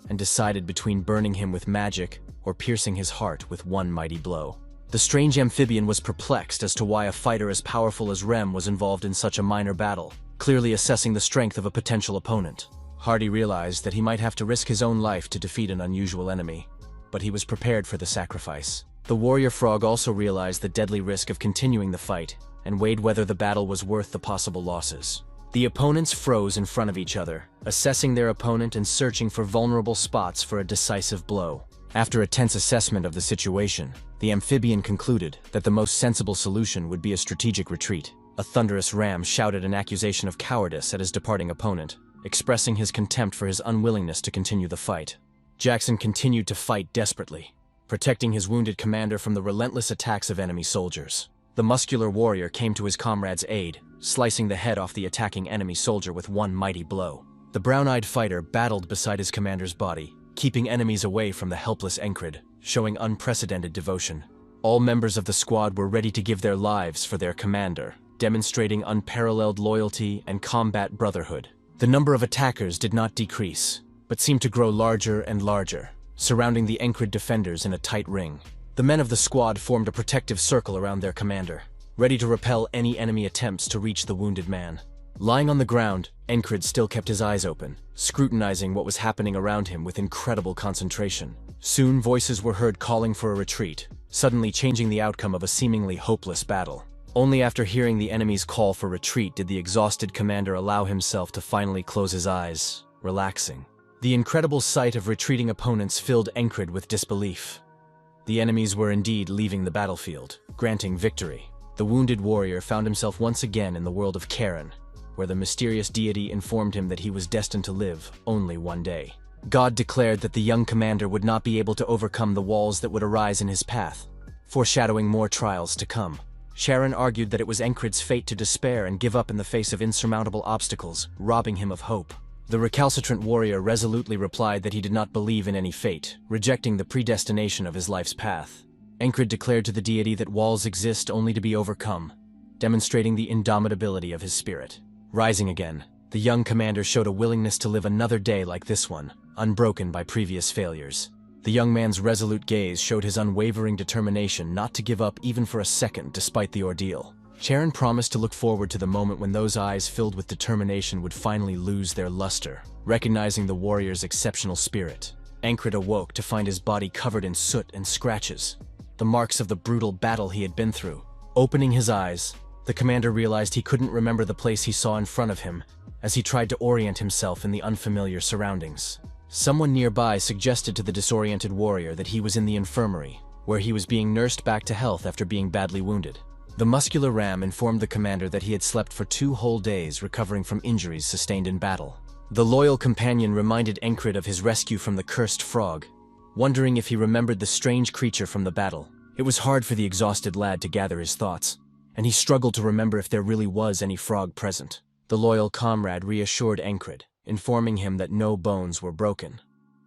and decided between burning him with magic or piercing his heart with one mighty blow. The strange amphibian was perplexed as to why a fighter as powerful as Rem was involved in such a minor battle, clearly assessing the strength of a potential opponent. Hardy realized that he might have to risk his own life to defeat an unusual enemy, but he was prepared for the sacrifice. The warrior frog also realized the deadly risk of continuing the fight, and weighed whether the battle was worth the possible losses. The opponents froze in front of each other, assessing their opponent and searching for vulnerable spots for a decisive blow. After a tense assessment of the situation, the amphibian concluded that the most sensible solution would be a strategic retreat. A thunderous Ram shouted an accusation of cowardice at his departing opponent, expressing his contempt for his unwillingness to continue the fight. Jackson continued to fight desperately, protecting his wounded commander from the relentless attacks of enemy soldiers. The muscular warrior came to his comrade's aid, slicing the head off the attacking enemy soldier with one mighty blow. The brown-eyed fighter battled beside his commander's body, keeping enemies away from the helpless Encred, showing unprecedented devotion. All members of the squad were ready to give their lives for their commander, demonstrating unparalleled loyalty and combat brotherhood. The number of attackers did not decrease, but seemed to grow larger and larger, surrounding the Encred defenders in a tight ring. The men of the squad formed a protective circle around their commander, ready to repel any enemy attempts to reach the wounded man. Lying on the ground, Encred still kept his eyes open, scrutinizing what was happening around him with incredible concentration. Soon voices were heard calling for a retreat, suddenly changing the outcome of a seemingly hopeless battle. Only after hearing the enemy's call for retreat did the exhausted commander allow himself to finally close his eyes, relaxing. The incredible sight of retreating opponents filled Encred with disbelief. The enemies were indeed leaving the battlefield, granting victory. The wounded warrior found himself once again in the world of Karen, where the mysterious deity informed him that he was destined to live only one day. God declared that the young commander would not be able to overcome the walls that would arise in his path, foreshadowing more trials to come. Sharon argued that it was Encred's fate to despair and give up in the face of insurmountable obstacles, robbing him of hope. The recalcitrant warrior resolutely replied that he did not believe in any fate, rejecting the predestination of his life's path. Encred declared to the deity that walls exist only to be overcome, demonstrating the indomitability of his spirit. Rising again, the young commander showed a willingness to live another day like this one, unbroken by previous failures. The young man's resolute gaze showed his unwavering determination not to give up even for a second despite the ordeal. Sharon promised to look forward to the moment when those eyes filled with determination would finally lose their luster, recognizing the warrior's exceptional spirit. Encred awoke to find his body covered in soot and scratches, the marks of the brutal battle he had been through. Opening his eyes, the commander realized he couldn't remember the place he saw in front of him as he tried to orient himself in the unfamiliar surroundings. Someone nearby suggested to the disoriented warrior that he was in the infirmary, where he was being nursed back to health after being badly wounded. The muscular ram informed the commander that he had slept for 2 whole days recovering from injuries sustained in battle. The loyal companion reminded Encred of his rescue from the cursed frog, wondering if he remembered the strange creature from the battle. It was hard for the exhausted lad to gather his thoughts, and he struggled to remember if there really was any frog present. The loyal comrade reassured Encred, informing him that no bones were broken,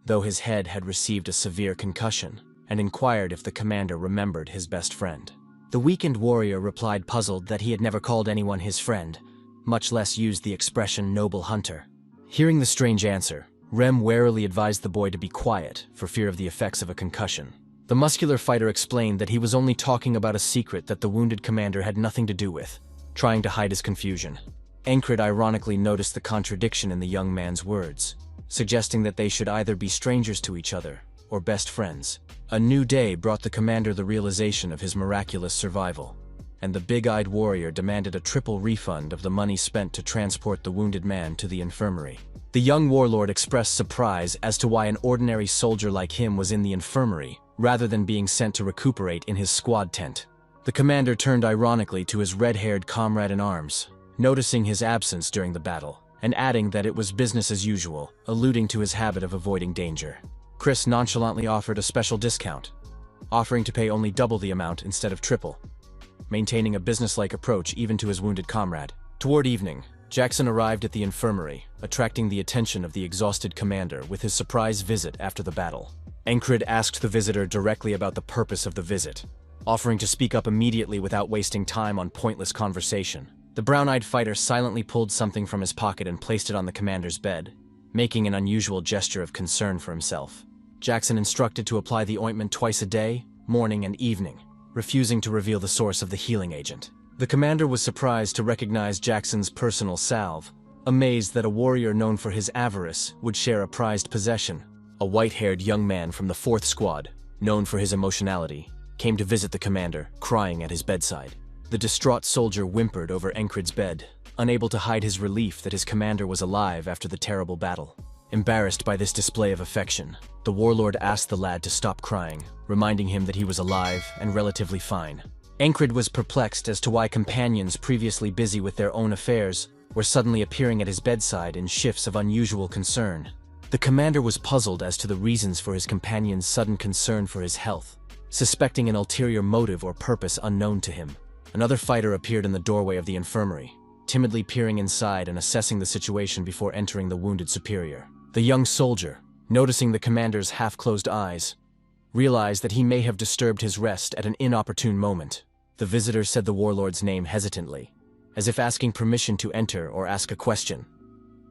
though his head had received a severe concussion, and inquired if the commander remembered his best friend. The weakened warrior replied puzzled that he had never called anyone his friend, much less used the expression noble hunter. Hearing the strange answer, Rem warily advised the boy to be quiet for fear of the effects of a concussion. The muscular fighter explained that he was only talking about a secret that the wounded commander had nothing to do with, trying to hide his confusion. Encred ironically noticed the contradiction in the young man's words, suggesting that they should either be strangers to each other or best friends. A new day brought the commander the realization of his miraculous survival, and the big-eyed warrior demanded a triple refund of the money spent to transport the wounded man to the infirmary. The young warlord expressed surprise as to why an ordinary soldier like him was in the infirmary, rather than being sent to recuperate in his squad tent. The commander turned ironically to his red-haired comrade-in-arms, noticing his absence during the battle, and adding that it was business as usual, alluding to his habit of avoiding danger. Chris nonchalantly offered a special discount, offering to pay only double the amount instead of triple, maintaining a businesslike approach even to his wounded comrade. Toward evening, Jackson arrived at the infirmary, attracting the attention of the exhausted commander with his surprise visit after the battle. Encred asked the visitor directly about the purpose of the visit, offering to speak up immediately without wasting time on pointless conversation. The brown-eyed fighter silently pulled something from his pocket and placed it on the commander's bed, making an unusual gesture of concern for himself. Jackson instructed to apply the ointment twice a day, morning and evening, refusing to reveal the source of the healing agent. The commander was surprised to recognize Jackson's personal salve, amazed that a warrior known for his avarice would share a prized possession. A white-haired young man from the 4th Squad, known for his emotionality, came to visit the commander, crying at his bedside. The distraught soldier whimpered over Encred's bed, unable to hide his relief that his commander was alive after the terrible battle. Embarrassed by this display of affection, the warlord asked the lad to stop crying, reminding him that he was alive and relatively fine. Encred was perplexed as to why companions previously busy with their own affairs were suddenly appearing at his bedside in shifts of unusual concern. The commander was puzzled as to the reasons for his companion's sudden concern for his health, suspecting an ulterior motive or purpose unknown to him. Another fighter appeared in the doorway of the infirmary, timidly peering inside and assessing the situation before entering the wounded superior. The young soldier, noticing the commander's half-closed eyes, realized that he may have disturbed his rest at an inopportune moment. The visitor said the warlord's name hesitantly, as if asking permission to enter or ask a question,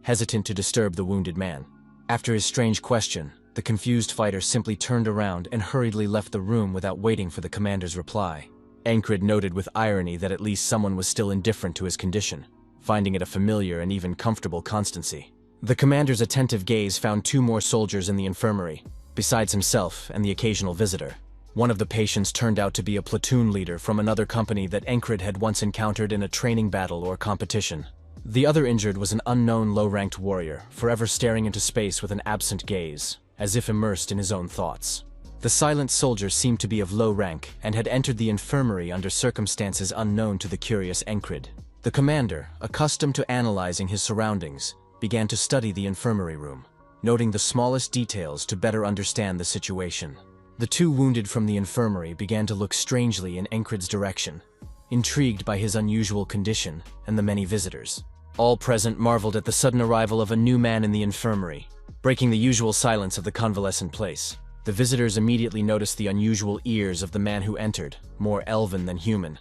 hesitant to disturb the wounded man. After his strange question, the confused fighter simply turned around and hurriedly left the room without waiting for the commander's reply. Encred noted with irony that at least someone was still indifferent to his condition, finding it a familiar and even comfortable constancy. The commander's attentive gaze found 2 more soldiers in the infirmary, besides himself and the occasional visitor. One of the patients turned out to be a platoon leader from another company that Encred had once encountered in a training battle or competition. The other injured was an unknown low-ranked warrior, forever staring into space with an absent gaze, as if immersed in his own thoughts. The silent soldier seemed to be of low rank and had entered the infirmary under circumstances unknown to the curious Encred. The commander, accustomed to analyzing his surroundings, began to study the infirmary room, noting the smallest details to better understand the situation. The 2 wounded from the infirmary began to look strangely in Encred's direction, intrigued by his unusual condition and the many visitors. All present marveled at the sudden arrival of a new man in the infirmary, breaking the usual silence of the convalescent place. The visitors immediately noticed the unusual ears of the man who entered, more elven than human,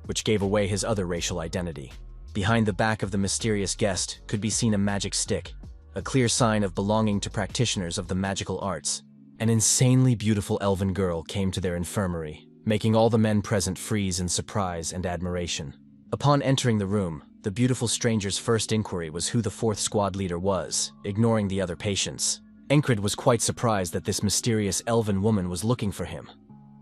which gave away his other racial identity. Behind the back of the mysterious guest could be seen a magic stick, a clear sign of belonging to practitioners of the magical arts. An insanely beautiful elven girl came to their infirmary, making all the men present freeze in surprise and admiration. Upon entering the room, the beautiful stranger's first inquiry was who the 4th squad leader was, ignoring the other patients. Encred was quite surprised that this mysterious elven woman was looking for him,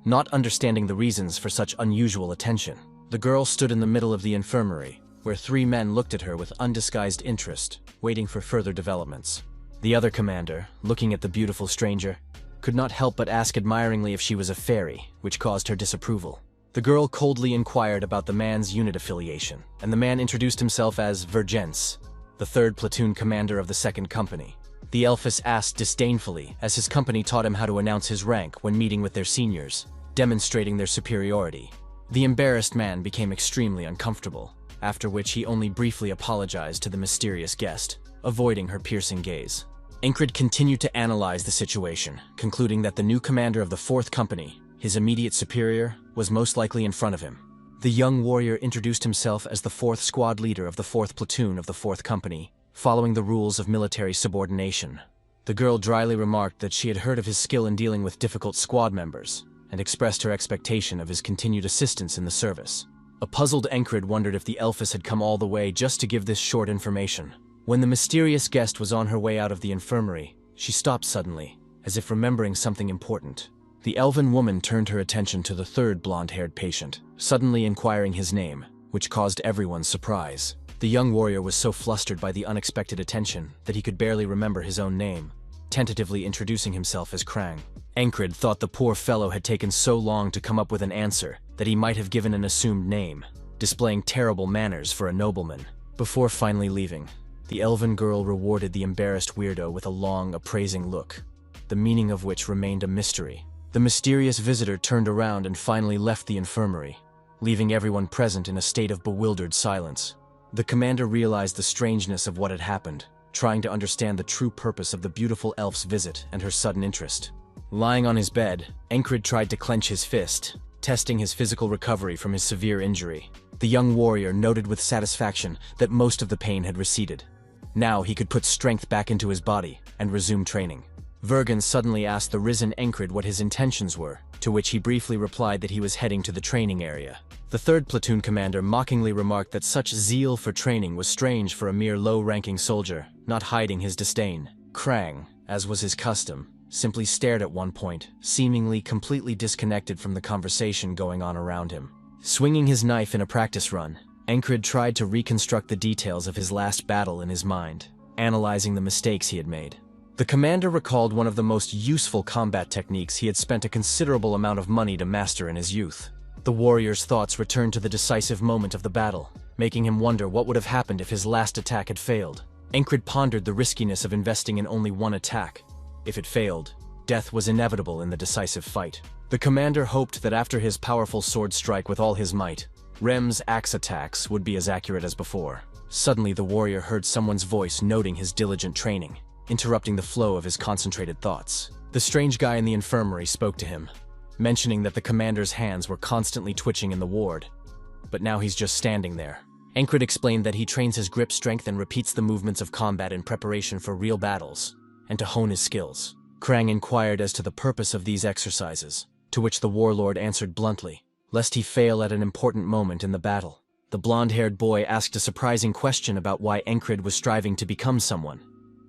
not understanding the reasons for such unusual attention. The girl stood in the middle of the infirmary, where 3 men looked at her with undisguised interest, waiting for further developments. The other commander, looking at the beautiful stranger, could not help but ask admiringly if she was a fairy, which caused her disapproval. The girl coldly inquired about the man's unit affiliation, and the man introduced himself as Vergence, the 3rd platoon commander of the 2nd company. The elfess asked disdainfully, as his company taught him how to announce his rank when meeting with their seniors, demonstrating their superiority. The embarrassed man became extremely uncomfortable, after which he only briefly apologized to the mysterious guest, avoiding her piercing gaze. Encred continued to analyze the situation, concluding that the new commander of the 4th company, his immediate superior, was most likely in front of him. The young warrior introduced himself as the 4th squad leader of the 4th platoon of the 4th company, following the rules of military subordination. The girl dryly remarked that she had heard of his skill in dealing with difficult squad members, and expressed her expectation of his continued assistance in the service. A puzzled Encred wondered if the elfess had come all the way just to give this short information. When the mysterious guest was on her way out of the infirmary, she stopped suddenly, as if remembering something important. The elven woman turned her attention to the 3rd blonde-haired patient, suddenly inquiring his name, which caused everyone's surprise. The young warrior was so flustered by the unexpected attention that he could barely remember his own name, tentatively introducing himself as Krang. Encred thought the poor fellow had taken so long to come up with an answer that he might have given an assumed name, displaying terrible manners for a nobleman. Before finally leaving, the elven girl rewarded the embarrassed weirdo with a long, appraising look, the meaning of which remained a mystery. The mysterious visitor turned around and finally left the infirmary, leaving everyone present in a state of bewildered silence. The commander realized the strangeness of what had happened, trying to understand the true purpose of the beautiful elf's visit and her sudden interest. Lying on his bed, Encred tried to clench his fist, testing his physical recovery from his severe injury. The young warrior noted with satisfaction that most of the pain had receded. Now he could put strength back into his body and resume training. Vergen suddenly asked the risen Encred what his intentions were, to which he briefly replied that he was heading to the training area. The 3rd platoon commander mockingly remarked that such zeal for training was strange for a mere low-ranking soldier, not hiding his disdain. Krang, as was his custom, simply stared at one point, seemingly completely disconnected from the conversation going on around him. Swinging his knife in a practice run, Encred tried to reconstruct the details of his last battle in his mind, analyzing the mistakes he had made. The commander recalled one of the most useful combat techniques he had spent a considerable amount of money to master in his youth. The warrior's thoughts returned to the decisive moment of the battle, making him wonder what would have happened if his last attack had failed. Encred pondered the riskiness of investing in only one attack. If it failed, death was inevitable in the decisive fight. The commander hoped that after his powerful sword strike with all his might, Rem's axe attacks would be as accurate as before. Suddenly the warrior heard someone's voice noting his diligent training, interrupting the flow of his concentrated thoughts. The strange guy in the infirmary spoke to him, mentioning that the commander's hands were constantly twitching in the ward, but now he's just standing there. Encred explained that he trains his grip strength and repeats the movements of combat in preparation for real battles, and to hone his skills. Krang inquired as to the purpose of these exercises, to which the warlord answered bluntly, lest he fail at an important moment in the battle. The blonde-haired boy asked a surprising question about why Encred was striving to become someone,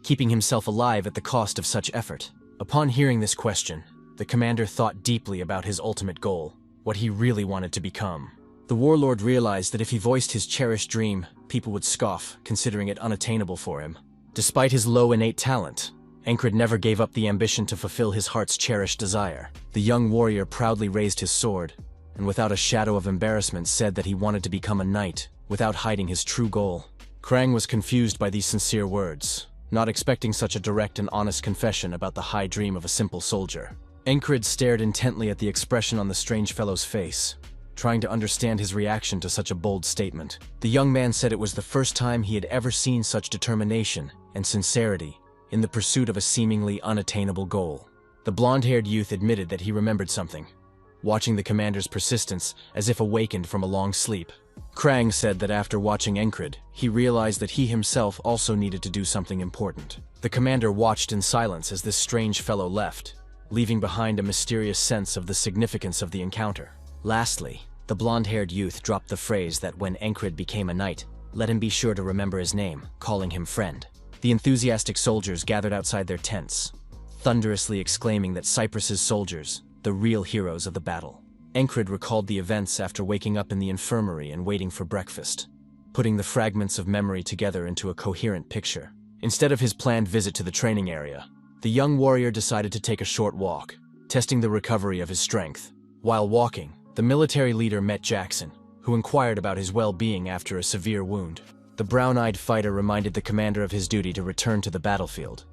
keeping himself alive at the cost of such effort. Upon hearing this question, the commander thought deeply about his ultimate goal, what he really wanted to become. The warlord realized that if he voiced his cherished dream, people would scoff, considering it unattainable for him. Despite his low innate talent, Encred never gave up the ambition to fulfill his heart's cherished desire. The young warrior proudly raised his sword, and without a shadow of embarrassment said that he wanted to become a knight, without hiding his true goal. Krang was confused by these sincere words, not expecting such a direct and honest confession about the high dream of a simple soldier. Encred stared intently at the expression on the strange fellow's face, trying to understand his reaction to such a bold statement. The young man said it was the first time he had ever seen such determination and sincerity in the pursuit of a seemingly unattainable goal. The blonde-haired youth admitted that he remembered something, watching the commander's persistence as if awakened from a long sleep. Krang said that after watching Encred, he realized that he himself also needed to do something important. The commander watched in silence as this strange fellow left, leaving behind a mysterious sense of the significance of the encounter. Lastly, the blonde-haired youth dropped the phrase that when Encred became a knight, let him be sure to remember his name, calling him friend. The enthusiastic soldiers gathered outside their tents, thunderously exclaiming that Cyprus's soldiers, the real heroes of the battle. Encred recalled the events after waking up in the infirmary and waiting for breakfast, putting the fragments of memory together into a coherent picture. Instead of his planned visit to the training area, the young warrior decided to take a short walk, testing the recovery of his strength. While walking, the military leader met Jackson, who inquired about his well-being after a severe wound. The brown-eyed fighter reminded the commander of his duty to return to the battlefield,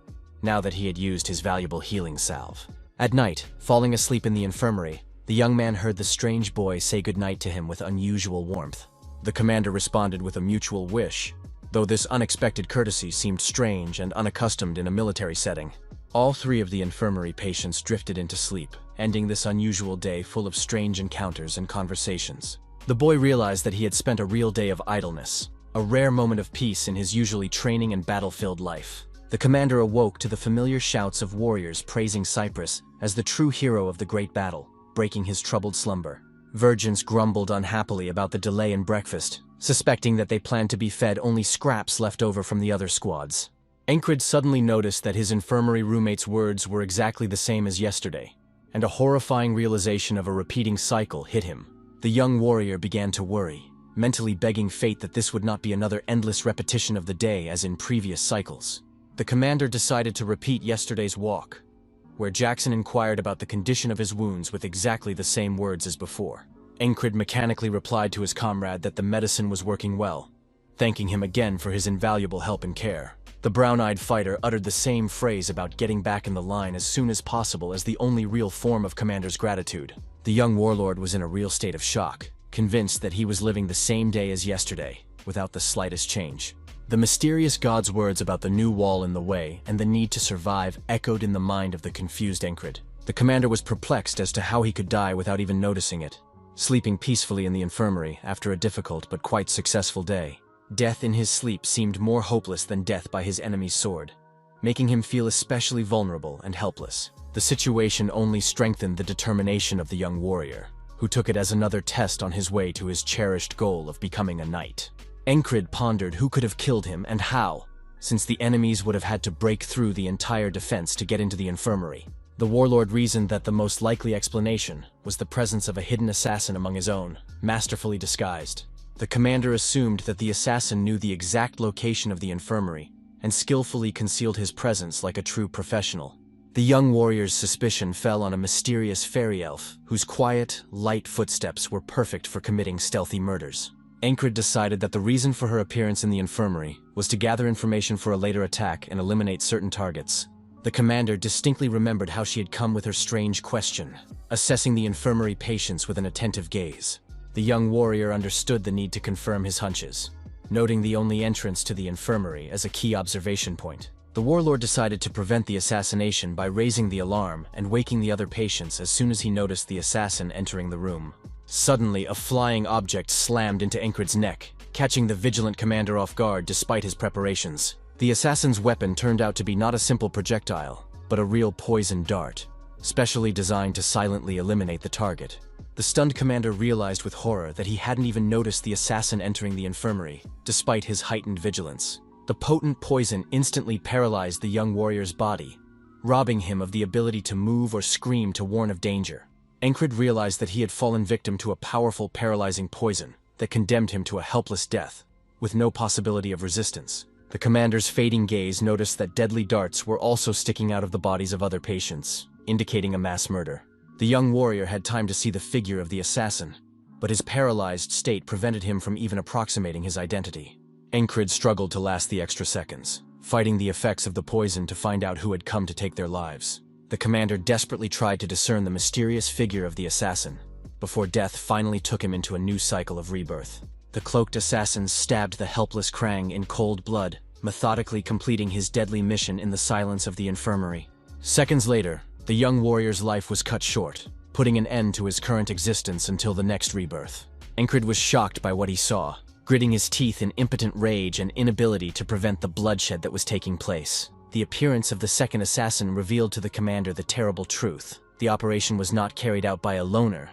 now that he had used his valuable healing salve. At night, falling asleep in the infirmary, the young man heard the strange boy say goodnight to him with unusual warmth. The commander responded with a mutual wish, though this unexpected courtesy seemed strange and unaccustomed in a military setting. All three of the infirmary patients drifted into sleep, ending this unusual day full of strange encounters and conversations. The boy realized that he had spent a real day of idleness, a rare moment of peace in his usually training and battle-filled life. The commander awoke to the familiar shouts of warriors praising Cyprus as the true hero of the great battle, breaking his troubled slumber. Virgins grumbled unhappily about the delay in breakfast, suspecting that they planned to be fed only scraps left over from the other squads. Encred suddenly noticed that his infirmary roommate's words were exactly the same as yesterday, and a horrifying realization of a repeating cycle hit him. The young warrior began to worry, mentally begging fate that this would not be another endless repetition of the day as in previous cycles. The commander decided to repeat yesterday's walk, where Jackson inquired about the condition of his wounds with exactly the same words as before. Encred mechanically replied to his comrade that the medicine was working well, thanking him again for his invaluable help and care. The brown-eyed fighter uttered the same phrase about getting back in the line as soon as possible as the only real form of commander's gratitude. The young warlord was in a real state of shock, convinced that he was living the same day as yesterday, without the slightest change. The mysterious god's words about the new wall in the way and the need to survive echoed in the mind of the confused Encred. The commander was perplexed as to how he could die without even noticing it, sleeping peacefully in the infirmary after a difficult but quite successful day. Death in his sleep seemed more hopeless than death by his enemy's sword, making him feel especially vulnerable and helpless. The situation only strengthened the determination of the young warrior, who took it as another test on his way to his cherished goal of becoming a knight. Encred pondered who could have killed him and how, since the enemies would have had to break through the entire defense to get into the infirmary. The warlord reasoned that the most likely explanation was the presence of a hidden assassin among his own, masterfully disguised. The commander assumed that the assassin knew the exact location of the infirmary and skillfully concealed his presence like a true professional. The young warrior's suspicion fell on a mysterious fairy elf whose quiet, light footsteps were perfect for committing stealthy murders. Encred decided that the reason for her appearance in the infirmary was to gather information for a later attack and eliminate certain targets. The commander distinctly remembered how she had come with her strange question, assessing the infirmary patients with an attentive gaze. The young warrior understood the need to confirm his hunches, noting the only entrance to the infirmary as a key observation point. The warlord decided to prevent the assassination by raising the alarm and waking the other patients as soon as he noticed the assassin entering the room. Suddenly, a flying object slammed into Encred's neck, catching the vigilant commander off guard despite his preparations. The assassin's weapon turned out to be not a simple projectile, but a real poison dart, specially designed to silently eliminate the target. The stunned commander realized with horror that he hadn't even noticed the assassin entering the infirmary, despite his heightened vigilance. The potent poison instantly paralyzed the young warrior's body, robbing him of the ability to move or scream to warn of danger. Encred realized that he had fallen victim to a powerful paralyzing poison that condemned him to a helpless death, with no possibility of resistance. The commander's fading gaze noticed that deadly darts were also sticking out of the bodies of other patients, indicating a mass murder. The young warrior had time to see the figure of the assassin, but his paralyzed state prevented him from even approximating his identity. Encred struggled to last the extra seconds, fighting the effects of the poison to find out who had come to take their lives. The commander desperately tried to discern the mysterious figure of the assassin, before death finally took him into a new cycle of rebirth. The cloaked assassin stabbed the helpless Krang in cold blood, methodically completing his deadly mission in the silence of the infirmary. Seconds later, the young warrior's life was cut short, putting an end to his current existence until the next rebirth. Encred was shocked by what he saw, gritting his teeth in impotent rage and inability to prevent the bloodshed that was taking place. The appearance of the second assassin revealed to the commander the terrible truth. The operation was not carried out by a loner,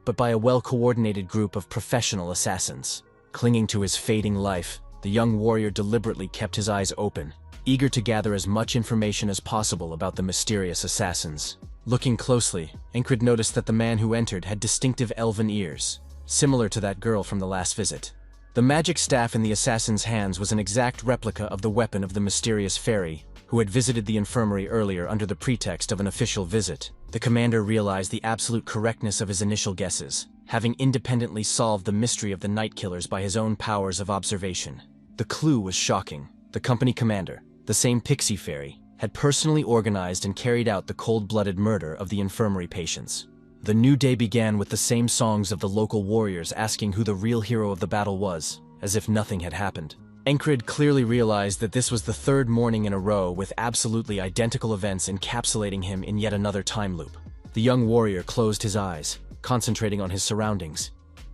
but by a well-coordinated group of professional assassins. Clinging to his fading life, the young warrior deliberately kept his eyes open, eager to gather as much information as possible about the mysterious assassins. Looking closely, Encred noticed that the man who entered had distinctive elven ears, similar to that girl from the last visit. The magic staff in the assassin's hands was an exact replica of the weapon of the mysterious fairy, who had visited the infirmary earlier under the pretext of an official visit. The commander realized the absolute correctness of his initial guesses, having independently solved the mystery of the night killers by his own powers of observation. The clue was shocking. The company commander, the same pixie fairy, had personally organized and carried out the cold-blooded murder of the infirmary patients. The new day began with the same songs of the local warriors asking who the real hero of the battle was, as if nothing had happened. Encred clearly realized that this was the third morning in a row with absolutely identical events encapsulating him in yet another time loop. The young warrior closed his eyes, concentrating on his surroundings,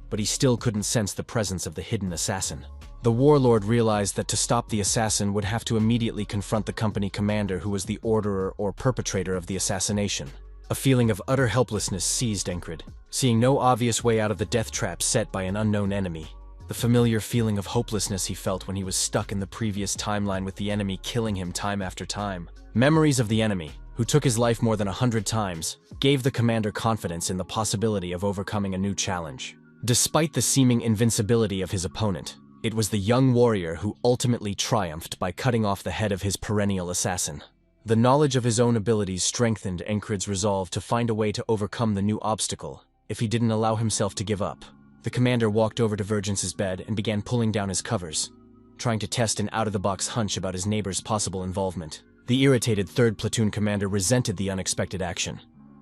but he still couldn't sense the presence of the hidden assassin. The warlord realized that to stop the assassin would have to immediately confront the company commander who was the orderer or perpetrator of the assassination. A feeling of utter helplessness seized Encred, seeing no obvious way out of the death trap set by an unknown enemy. The familiar feeling of hopelessness he felt when he was stuck in the previous timeline with the enemy killing him time after time. Memories of the enemy, who took his life more than 100 times, gave the commander confidence in the possibility of overcoming a new challenge. Despite the seeming invincibility of his opponent, it was the young warrior who ultimately triumphed by cutting off the head of his perennial assassin. The knowledge of his own abilities strengthened Encred's resolve to find a way to overcome the new obstacle, if he didn't allow himself to give up. The commander walked over to Vergence's bed and began pulling down his covers, trying to test an out-of-the-box hunch about his neighbor's possible involvement. The irritated 3rd Platoon commander resented the unexpected action,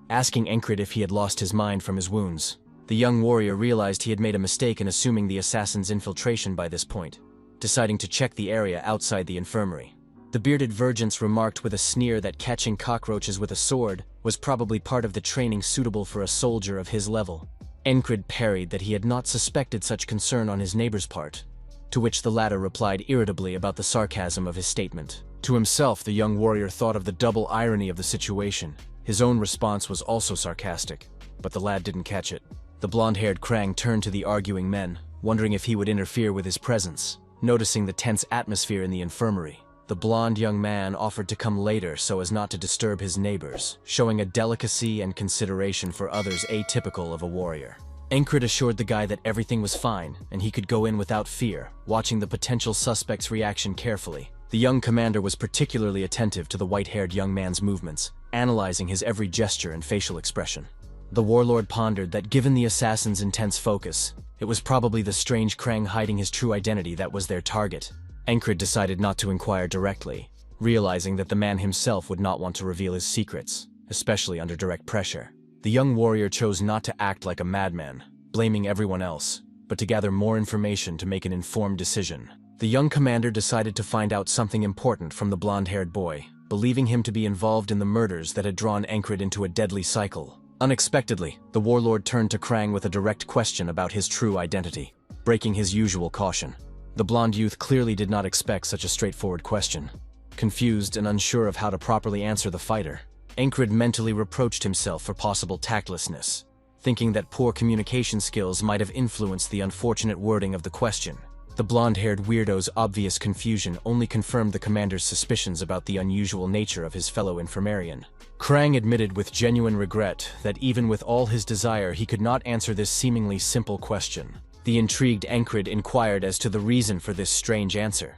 asking Encred if he had lost his mind from his wounds. The young warrior realized he had made a mistake in assuming the assassin's infiltration by this point, deciding to check the area outside the infirmary. The bearded Vergence remarked with a sneer that catching cockroaches with a sword was probably part of the training suitable for a soldier of his level. Encred parried that he had not suspected such concern on his neighbor's part, to which the latter replied irritably about the sarcasm of his statement. To himself, the young warrior thought of the double irony of the situation. His own response was also sarcastic, but the lad didn't catch it. The blonde-haired Krang turned to the arguing men, wondering if he would interfere with his presence. Noticing the tense atmosphere in the infirmary, the blonde young man offered to come later so as not to disturb his neighbors, showing a delicacy and consideration for others atypical of a warrior. Encred assured the guy that everything was fine and he could go in without fear, watching the potential suspect's reaction carefully. The young commander was particularly attentive to the white-haired young man's movements, analyzing his every gesture and facial expression. The warlord pondered that given the assassin's intense focus, it was probably the strange Krang hiding his true identity that was their target. Encred decided not to inquire directly, realizing that the man himself would not want to reveal his secrets, especially under direct pressure. The young warrior chose not to act like a madman, blaming everyone else, but to gather more information to make an informed decision. The young commander decided to find out something important from the blonde-haired boy, believing him to be involved in the murders that had drawn Encred into a deadly cycle. Unexpectedly, the warlord turned to Krang with a direct question about his true identity, breaking his usual caution. The blonde youth clearly did not expect such a straightforward question. Confused and unsure of how to properly answer the fighter, Encred mentally reproached himself for possible tactlessness, thinking that poor communication skills might have influenced the unfortunate wording of the question. The blonde-haired weirdo's obvious confusion only confirmed the commander's suspicions about the unusual nature of his fellow infirmarian. Krang admitted with genuine regret that even with all his desire he could not answer this seemingly simple question. The intrigued Encred inquired as to the reason for this strange answer,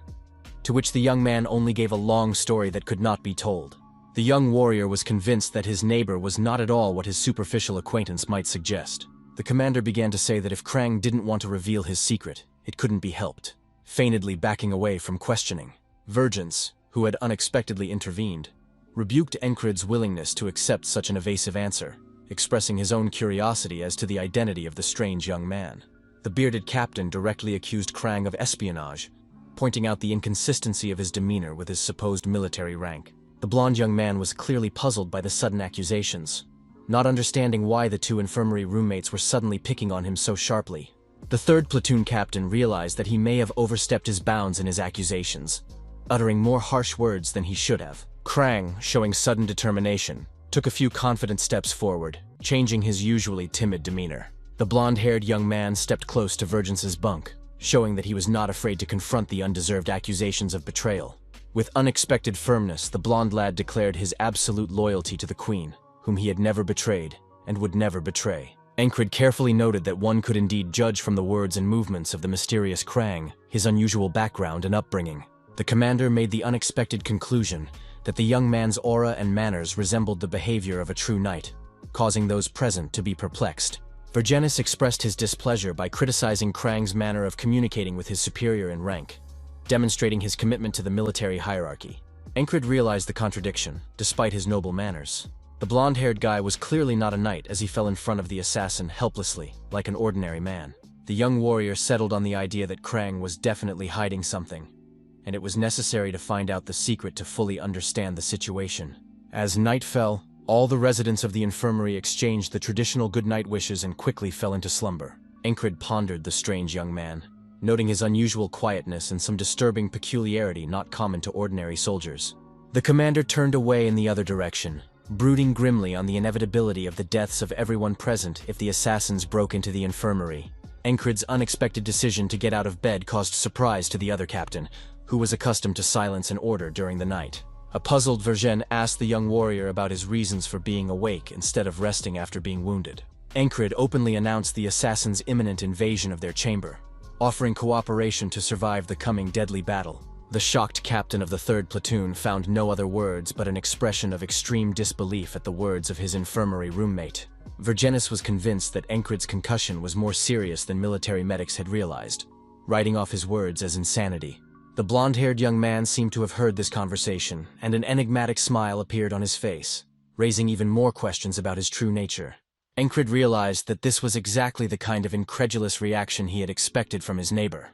to which the young man only gave a long story that could not be told. The young warrior was convinced that his neighbor was not at all what his superficial acquaintance might suggest. The commander began to say that if Krang didn't want to reveal his secret, it couldn't be helped, feignedly backing away from questioning. Vergence, who had unexpectedly intervened, rebuked Encred's willingness to accept such an evasive answer, expressing his own curiosity as to the identity of the strange young man. The bearded captain directly accused Krang of espionage, pointing out the inconsistency of his demeanor with his supposed military rank. The blonde young man was clearly puzzled by the sudden accusations, not understanding why the two infirmary roommates were suddenly picking on him so sharply. The third platoon captain realized that he may have overstepped his bounds in his accusations, uttering more harsh words than he should have. Krang, showing sudden determination, took a few confident steps forward, changing his usually timid demeanor. The blonde-haired young man stepped close to Vergence's bunk, showing that he was not afraid to confront the undeserved accusations of betrayal. With unexpected firmness, the blonde lad declared his absolute loyalty to the queen, whom he had never betrayed and would never betray. Encred carefully noted that one could indeed judge from the words and movements of the mysterious Krang his unusual background and upbringing. The commander made the unexpected conclusion that the young man's aura and manners resembled the behavior of a true knight, causing those present to be perplexed. Vergennes expressed his displeasure by criticizing Krang's manner of communicating with his superior in rank, demonstrating his commitment to the military hierarchy. Encred realized the contradiction, despite his noble manners. The blonde-haired guy was clearly not a knight as he fell in front of the assassin helplessly, like an ordinary man. The young warrior settled on the idea that Krang was definitely hiding something, and it was necessary to find out the secret to fully understand the situation. As night fell, all the residents of the infirmary exchanged the traditional good-night wishes and quickly fell into slumber. Encred pondered the strange young man, noting his unusual quietness and some disturbing peculiarity not common to ordinary soldiers. The commander turned away in the other direction, brooding grimly on the inevitability of the deaths of everyone present if the assassins broke into the infirmary. Encred's unexpected decision to get out of bed caused surprise to the other captain, who was accustomed to silence and order during the night. A puzzled Vergennes asked the young warrior about his reasons for being awake instead of resting after being wounded. Encred openly announced the assassins' imminent invasion of their chamber, offering cooperation to survive the coming deadly battle. The shocked captain of the 3rd platoon found no other words but an expression of extreme disbelief at the words of his infirmary roommate. Vergennes was convinced that Encred's concussion was more serious than military medics had realized, writing off his words as insanity. The blonde-haired young man seemed to have heard this conversation, and an enigmatic smile appeared on his face, raising even more questions about his true nature. Encred realized that this was exactly the kind of incredulous reaction he had expected from his neighbor.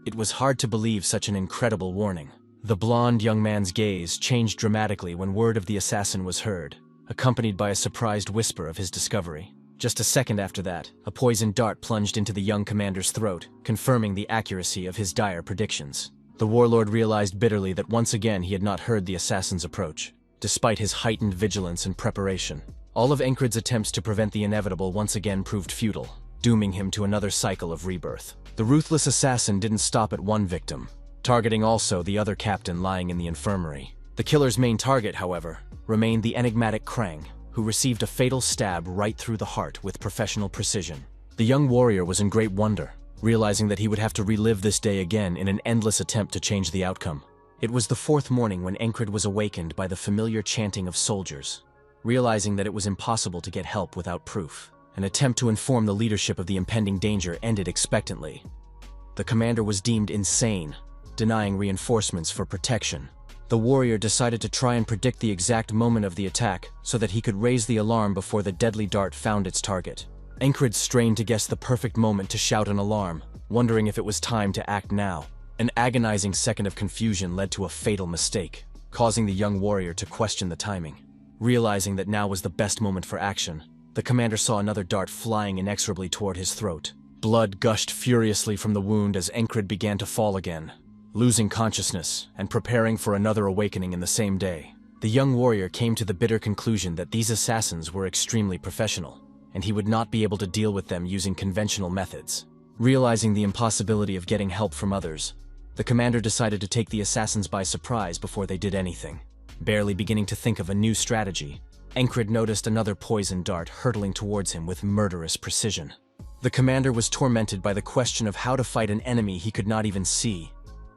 It was hard to believe such an incredible warning. The blonde young man's gaze changed dramatically when word of the assassin was heard, accompanied by a surprised whisper of his discovery. Just a second after that, a poisoned dart plunged into the young commander's throat, confirming the accuracy of his dire predictions. The warlord realized bitterly that once again he had not heard the assassin's approach, despite his heightened vigilance and preparation. All of Encred's attempts to prevent the inevitable once again proved futile, dooming him to another cycle of rebirth. The ruthless assassin didn't stop at one victim, targeting also the other captain lying in the infirmary. The killer's main target, however, remained the enigmatic Krang, who received a fatal stab right through the heart with professional precision. The young warrior was in great wonder, realizing that he would have to relive this day again in an endless attempt to change the outcome. It was the 4th morning when Encred was awakened by the familiar chanting of soldiers. Realizing that it was impossible to get help without proof, an attempt to inform the leadership of the impending danger ended expectantly. The commander was deemed insane, denying reinforcements for protection. The warrior decided to try and predict the exact moment of the attack so that he could raise the alarm before the deadly dart found its target. Encred strained to guess the perfect moment to shout an alarm, wondering if it was time to act now. An agonizing second of confusion led to a fatal mistake, causing the young warrior to question the timing. Realizing that now was the best moment for action, the commander saw another dart flying inexorably toward his throat. Blood gushed furiously from the wound as Encred began to fall again, losing consciousness and preparing for another awakening in the same day. The young warrior came to the bitter conclusion that these assassins were extremely professional, and he would not be able to deal with them using conventional methods. Realizing the impossibility of getting help from others, the commander decided to take the assassins by surprise before they did anything. Barely beginning to think of a new strategy, Encred noticed another poison dart hurtling towards him with murderous precision. The commander was tormented by the question of how to fight an enemy he could not even see.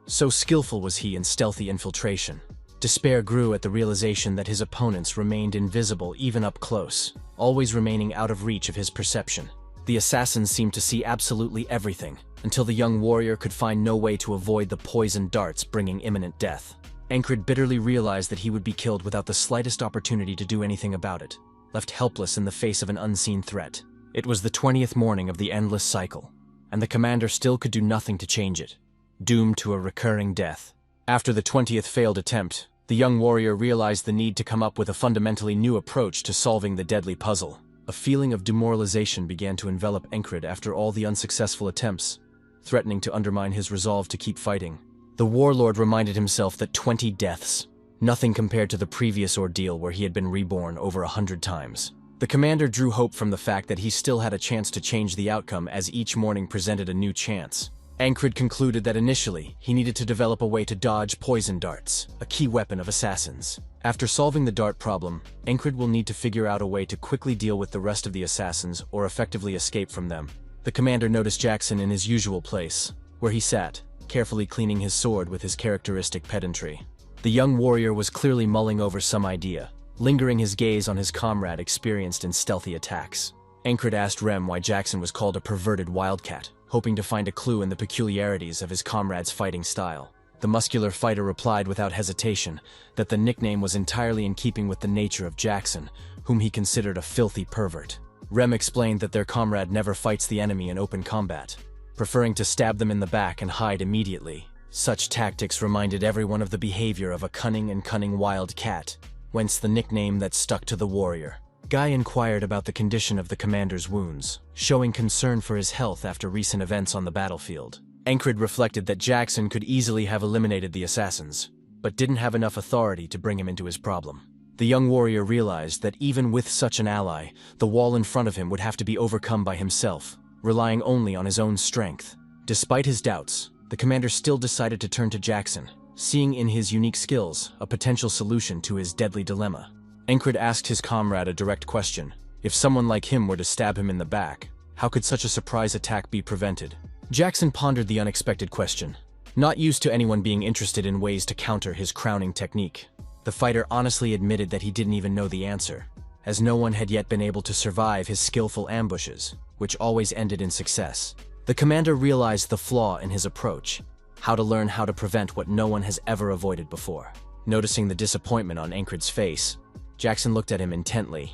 So skillful was he in stealthy infiltration. Despair grew at the realization that his opponents remained invisible even up close, always remaining out of reach of his perception. The assassins seemed to see absolutely everything, until the young warrior could find no way to avoid the poisoned darts bringing imminent death. Encred bitterly realized that he would be killed without the slightest opportunity to do anything about it, left helpless in the face of an unseen threat. It was the 20th morning of the endless cycle, and the commander still could do nothing to change it, doomed to a recurring death. After the 20th failed attempt, the young warrior realized the need to come up with a fundamentally new approach to solving the deadly puzzle. A feeling of demoralization began to envelop Encred after all the unsuccessful attempts, threatening to undermine his resolve to keep fighting. The warlord reminded himself that 20 deaths, nothing compared to the previous ordeal where he had been reborn over 100 times. The commander drew hope from the fact that he still had a chance to change the outcome as each morning presented a new chance. Encred concluded that initially, he needed to develop a way to dodge poison darts, a key weapon of assassins. After solving the dart problem, Encred will need to figure out a way to quickly deal with the rest of the assassins or effectively escape from them. The commander noticed Jackson in his usual place, where he sat, carefully cleaning his sword with his characteristic pedantry. The young warrior was clearly mulling over some idea, lingering his gaze on his comrade experienced in stealthy attacks. Encred asked Rem why Jackson was called a perverted wildcat, hoping to find a clue in the peculiarities of his comrade's fighting style. The muscular fighter replied without hesitation that the nickname was entirely in keeping with the nature of Jackson, whom he considered a filthy pervert. Rem explained that their comrade never fights the enemy in open combat, preferring to stab them in the back and hide immediately. Such tactics reminded everyone of the behavior of a cunning wild cat, whence the nickname that stuck to the warrior. Guy inquired about the condition of the commander's wounds, showing concern for his health after recent events on the battlefield. Encred reflected that Jackson could easily have eliminated the assassins, but didn't have enough authority to bring him into his problem. The young warrior realized that even with such an ally, the wall in front of him would have to be overcome by himself, relying only on his own strength. Despite his doubts, the commander still decided to turn to Jackson, seeing in his unique skills a potential solution to his deadly dilemma. Encred asked his comrade a direct question. If someone like him were to stab him in the back, how could such a surprise attack be prevented? Jackson pondered the unexpected question, not used to anyone being interested in ways to counter his crowning technique. The fighter honestly admitted that he didn't even know the answer, as no one had yet been able to survive his skillful ambushes, which always ended in success. The commander realized the flaw in his approach, how to learn how to prevent what no one has ever avoided before. Noticing the disappointment on Encred's face, Jackson looked at him intently,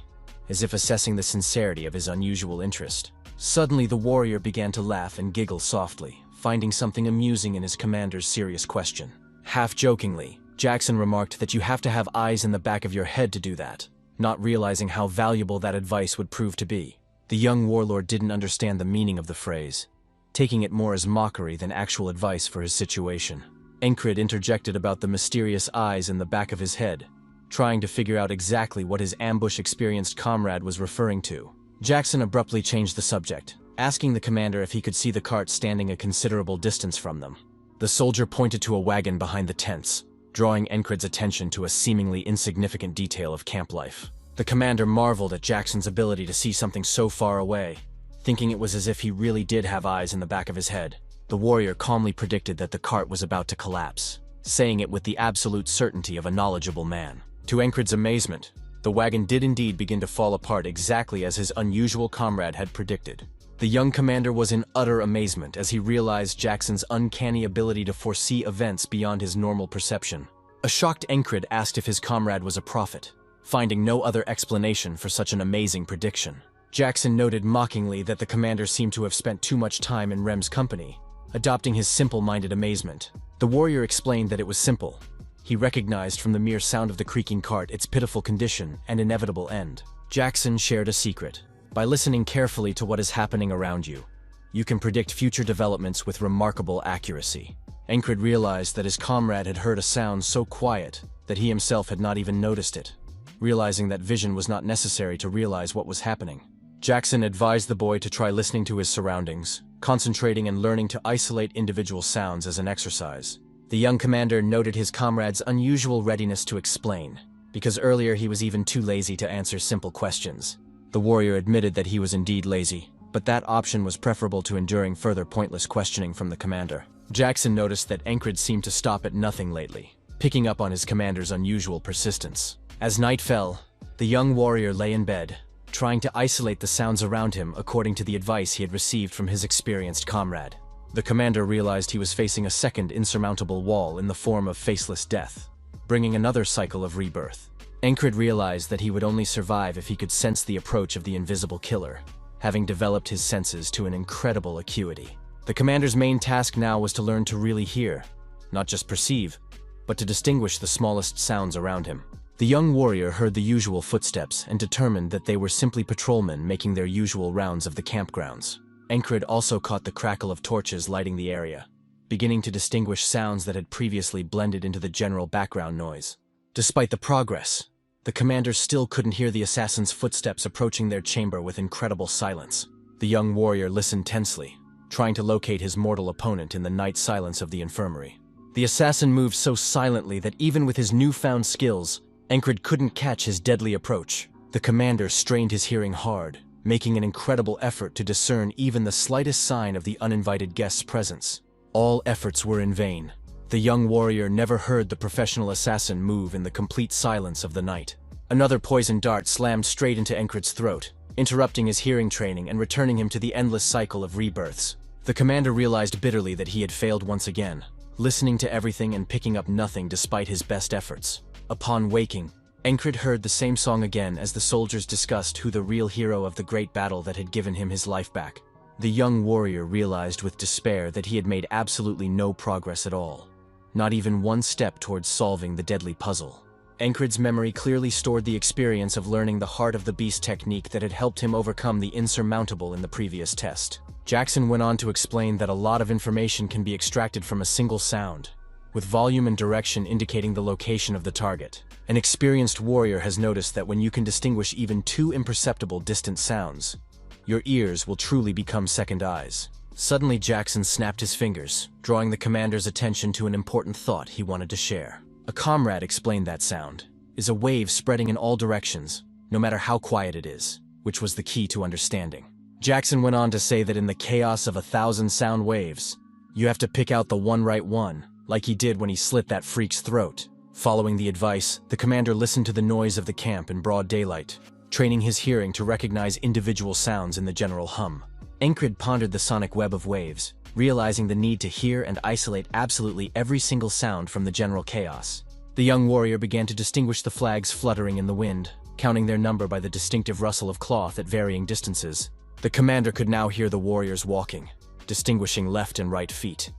as if assessing the sincerity of his unusual interest. Suddenly, the warrior began to laugh and giggle softly, finding something amusing in his commander's serious question. Half-jokingly, Jackson remarked that you have to have eyes in the back of your head to do that, not realizing how valuable that advice would prove to be. The young warlord didn't understand the meaning of the phrase, taking it more as mockery than actual advice for his situation. Encred interjected about the mysterious eyes in the back of his head, trying to figure out exactly what his ambush-experienced comrade was referring to. Jackson abruptly changed the subject, asking the commander if he could see the cart standing a considerable distance from them. The soldier pointed to a wagon behind the tents, drawing Encred's attention to a seemingly insignificant detail of camp life. The commander marveled at Jackson's ability to see something so far away, thinking it was as if he really did have eyes in the back of his head. The warrior calmly predicted that the cart was about to collapse, saying it with the absolute certainty of a knowledgeable man. To Encred's amazement, the wagon did indeed begin to fall apart exactly as his unusual comrade had predicted. The young commander was in utter amazement as he realized Jackson's uncanny ability to foresee events beyond his normal perception. A shocked Encred asked if his comrade was a prophet, finding no other explanation for such an amazing prediction. Jackson noted mockingly that the commander seemed to have spent too much time in Rem's company, adopting his simple-minded amazement. The warrior explained that it was simple. He recognized from the mere sound of the creaking cart its pitiful condition and inevitable end. Jackson shared a secret. By listening carefully to what is happening around you, you can predict future developments with remarkable accuracy. Encred realized that his comrade had heard a sound so quiet that he himself had not even noticed it. Realizing that vision was not necessary to realize what was happening, Jackson advised the boy to try listening to his surroundings, concentrating and learning to isolate individual sounds as an exercise. The young commander noted his comrade's unusual readiness to explain, because earlier he was even too lazy to answer simple questions. The warrior admitted that he was indeed lazy, but that option was preferable to enduring further pointless questioning from the commander. Jackson noticed that Encred seemed to stop at nothing lately, picking up on his commander's unusual persistence. As night fell, the young warrior lay in bed, trying to isolate the sounds around him according to the advice he had received from his experienced comrade. The commander realized he was facing a second insurmountable wall in the form of faceless death, bringing another cycle of rebirth. Encred realized that he would only survive if he could sense the approach of the invisible killer, having developed his senses to an incredible acuity. The commander's main task now was to learn to really hear, not just perceive, but to distinguish the smallest sounds around him. The young warrior heard the usual footsteps and determined that they were simply patrolmen making their usual rounds of the campgrounds. Encred also caught the crackle of torches lighting the area, beginning to distinguish sounds that had previously blended into the general background noise. Despite the progress, the commander still couldn't hear the assassin's footsteps approaching their chamber with incredible silence. The young warrior listened tensely, trying to locate his mortal opponent in the night silence of the infirmary. The assassin moved so silently that even with his newfound skills, Encred couldn't catch his deadly approach. The commander strained his hearing hard, making an incredible effort to discern even the slightest sign of the uninvited guest's presence. All efforts were in vain. The young warrior never heard the professional assassin move in the complete silence of the night. Another poison dart slammed straight into Encred's throat, interrupting his hearing training and returning him to the endless cycle of rebirths. The commander realized bitterly that he had failed once again, listening to everything and picking up nothing despite his best efforts. Upon waking, Encred heard the same song again as the soldiers discussed who the real hero of the great battle that had given him his life back. The young warrior realized with despair that he had made absolutely no progress at all, not even one step towards solving the deadly puzzle. Encred's memory clearly stored the experience of learning the Heart of the Beast technique that had helped him overcome the insurmountable in the previous test. Jackson went on to explain that a lot of information can be extracted from a single sound, with volume and direction indicating the location of the target. An experienced warrior has noticed that when you can distinguish even two imperceptible distant sounds, your ears will truly become second eyes. Suddenly Jackson snapped his fingers, drawing the commander's attention to an important thought he wanted to share. A comrade explained that sound is a wave spreading in all directions, no matter how quiet it is, which was the key to understanding. Jackson went on to say that in the chaos of 1,000 sound waves, you have to pick out the one right one, like he did when he slit that freak's throat. Following the advice, the commander listened to the noise of the camp in broad daylight, training his hearing to recognize individual sounds in the general hum. Encred pondered the sonic web of waves, realizing the need to hear and isolate absolutely every single sound from the general chaos. The young warrior began to distinguish the flags fluttering in the wind, counting their number by the distinctive rustle of cloth at varying distances. The commander could now hear the warriors walking, distinguishing left and right feet,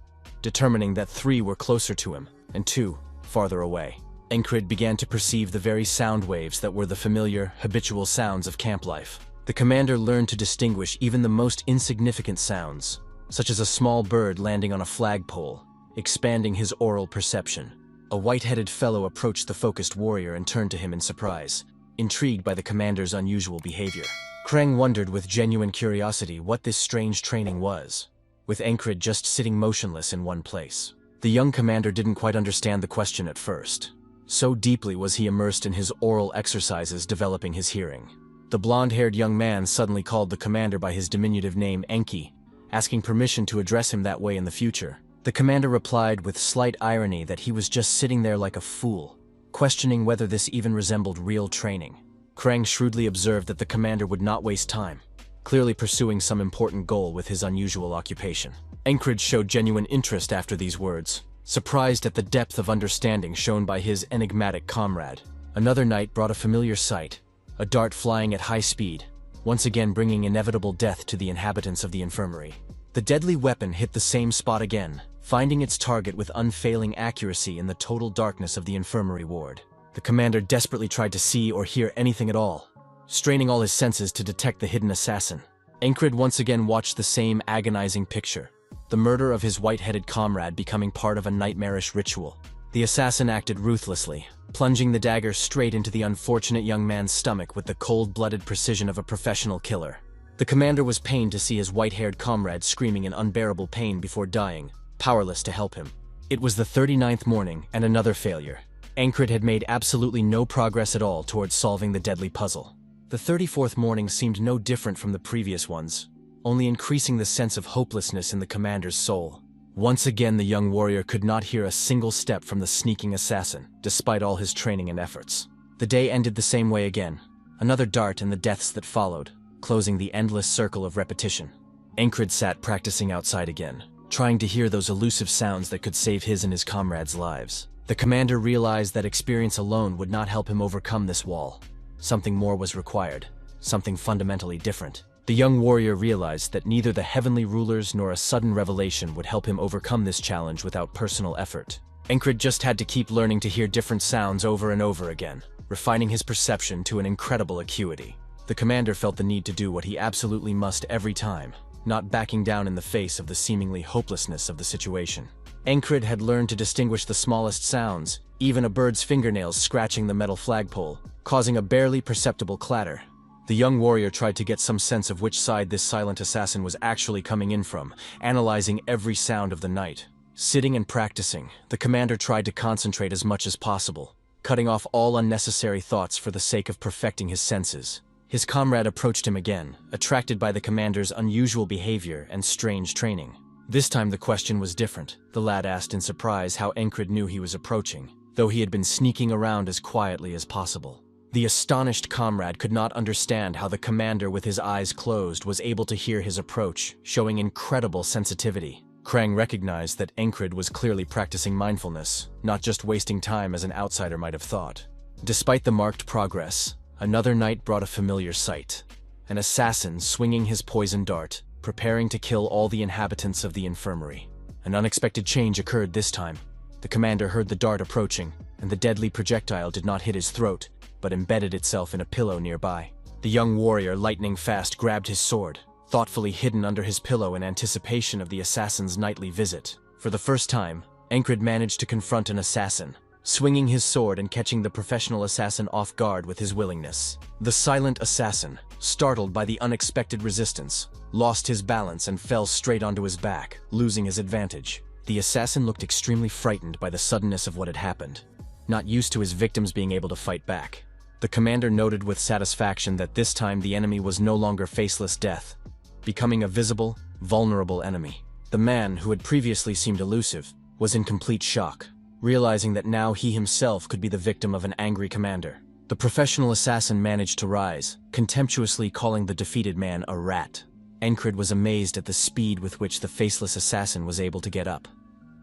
determining that 3 were closer to him and 2 farther away. Encred began to perceive the very sound waves that were the familiar, habitual sounds of camp life. The commander learned to distinguish even the most insignificant sounds, such as a small bird landing on a flagpole, expanding his aural perception. A white-headed fellow approached the focused warrior and turned to him in surprise, intrigued by the commander's unusual behavior. Krang wondered with genuine curiosity what this strange training was, with Encred just sitting motionless in one place. The young commander didn't quite understand the question at first. So deeply was he immersed in his oral exercises developing his hearing. The blonde-haired young man suddenly called the commander by his diminutive name Enki, asking permission to address him that way in the future. The commander replied with slight irony that he was just sitting there like a fool, questioning whether this even resembled real training. Krang shrewdly observed that the commander would not waste time, clearly pursuing some important goal with his unusual occupation. Encred showed genuine interest after these words, surprised at the depth of understanding shown by his enigmatic comrade. Another night brought a familiar sight, a dart flying at high speed, once again bringing inevitable death to the inhabitants of the infirmary. The deadly weapon hit the same spot again, finding its target with unfailing accuracy in the total darkness of the infirmary ward. The commander desperately tried to see or hear anything at all, straining all his senses to detect the hidden assassin. Encred once again watched the same agonizing picture, the murder of his white-headed comrade becoming part of a nightmarish ritual. The assassin acted ruthlessly, plunging the dagger straight into the unfortunate young man's stomach with the cold-blooded precision of a professional killer. The commander was pained to see his white-haired comrade screaming in unbearable pain before dying, powerless to help him. It was the 39th morning, and another failure. Encred had made absolutely no progress at all towards solving the deadly puzzle. The 34th morning seemed no different from the previous ones, only increasing the sense of hopelessness in the commander's soul. Once again, the young warrior could not hear a single step from the sneaking assassin, despite all his training and efforts. The day ended the same way again, another dart and the deaths that followed, closing the endless circle of repetition. Encred sat practicing outside again, trying to hear those elusive sounds that could save his and his comrades' lives. The commander realized that experience alone would not help him overcome this wall. Something more was required, something fundamentally different. The young warrior realized that neither the heavenly rulers nor a sudden revelation would help him overcome this challenge without personal effort. Encred just had to keep learning to hear different sounds over and over again, refining his perception to an incredible acuity. The commander felt the need to do what he absolutely must every time, not backing down in the face of the seemingly hopelessness of the situation. Encred had learned to distinguish the smallest sounds, even a bird's fingernails scratching the metal flagpole, causing a barely perceptible clatter. The young warrior tried to get some sense of which side this silent assassin was actually coming in from, analyzing every sound of the night. Sitting and practicing, the commander tried to concentrate as much as possible, cutting off all unnecessary thoughts for the sake of perfecting his senses. His comrade approached him again, attracted by the commander's unusual behavior and strange training. This time the question was different. The lad asked in surprise how Encred knew he was approaching, though he had been sneaking around as quietly as possible. The astonished comrade could not understand how the commander with his eyes closed was able to hear his approach, showing incredible sensitivity. Krang recognized that Encred was clearly practicing mindfulness, not just wasting time as an outsider might have thought. Despite the marked progress, another night brought a familiar sight. An assassin swinging his poison dart, preparing to kill all the inhabitants of the infirmary. An unexpected change occurred this time. The commander heard the dart approaching, and the deadly projectile did not hit his throat, but embedded itself in a pillow nearby. The young warrior, lightning fast, grabbed his sword, thoughtfully hidden under his pillow in anticipation of the assassin's nightly visit. For the first time, Encred managed to confront an assassin, swinging his sword and catching the professional assassin off guard with his willingness. The silent assassin, startled by the unexpected resistance, lost his balance and fell straight onto his back, losing his advantage. The assassin looked extremely frightened by the suddenness of what had happened, not used to his victims being able to fight back. The commander noted with satisfaction that this time the enemy was no longer faceless death, becoming a visible, vulnerable enemy. The man, who had previously seemed elusive, was in complete shock, realizing that now he himself could be the victim of an angry commander. The professional assassin managed to rise, contemptuously calling the defeated man a rat. Encred was amazed at the speed with which the faceless assassin was able to get up,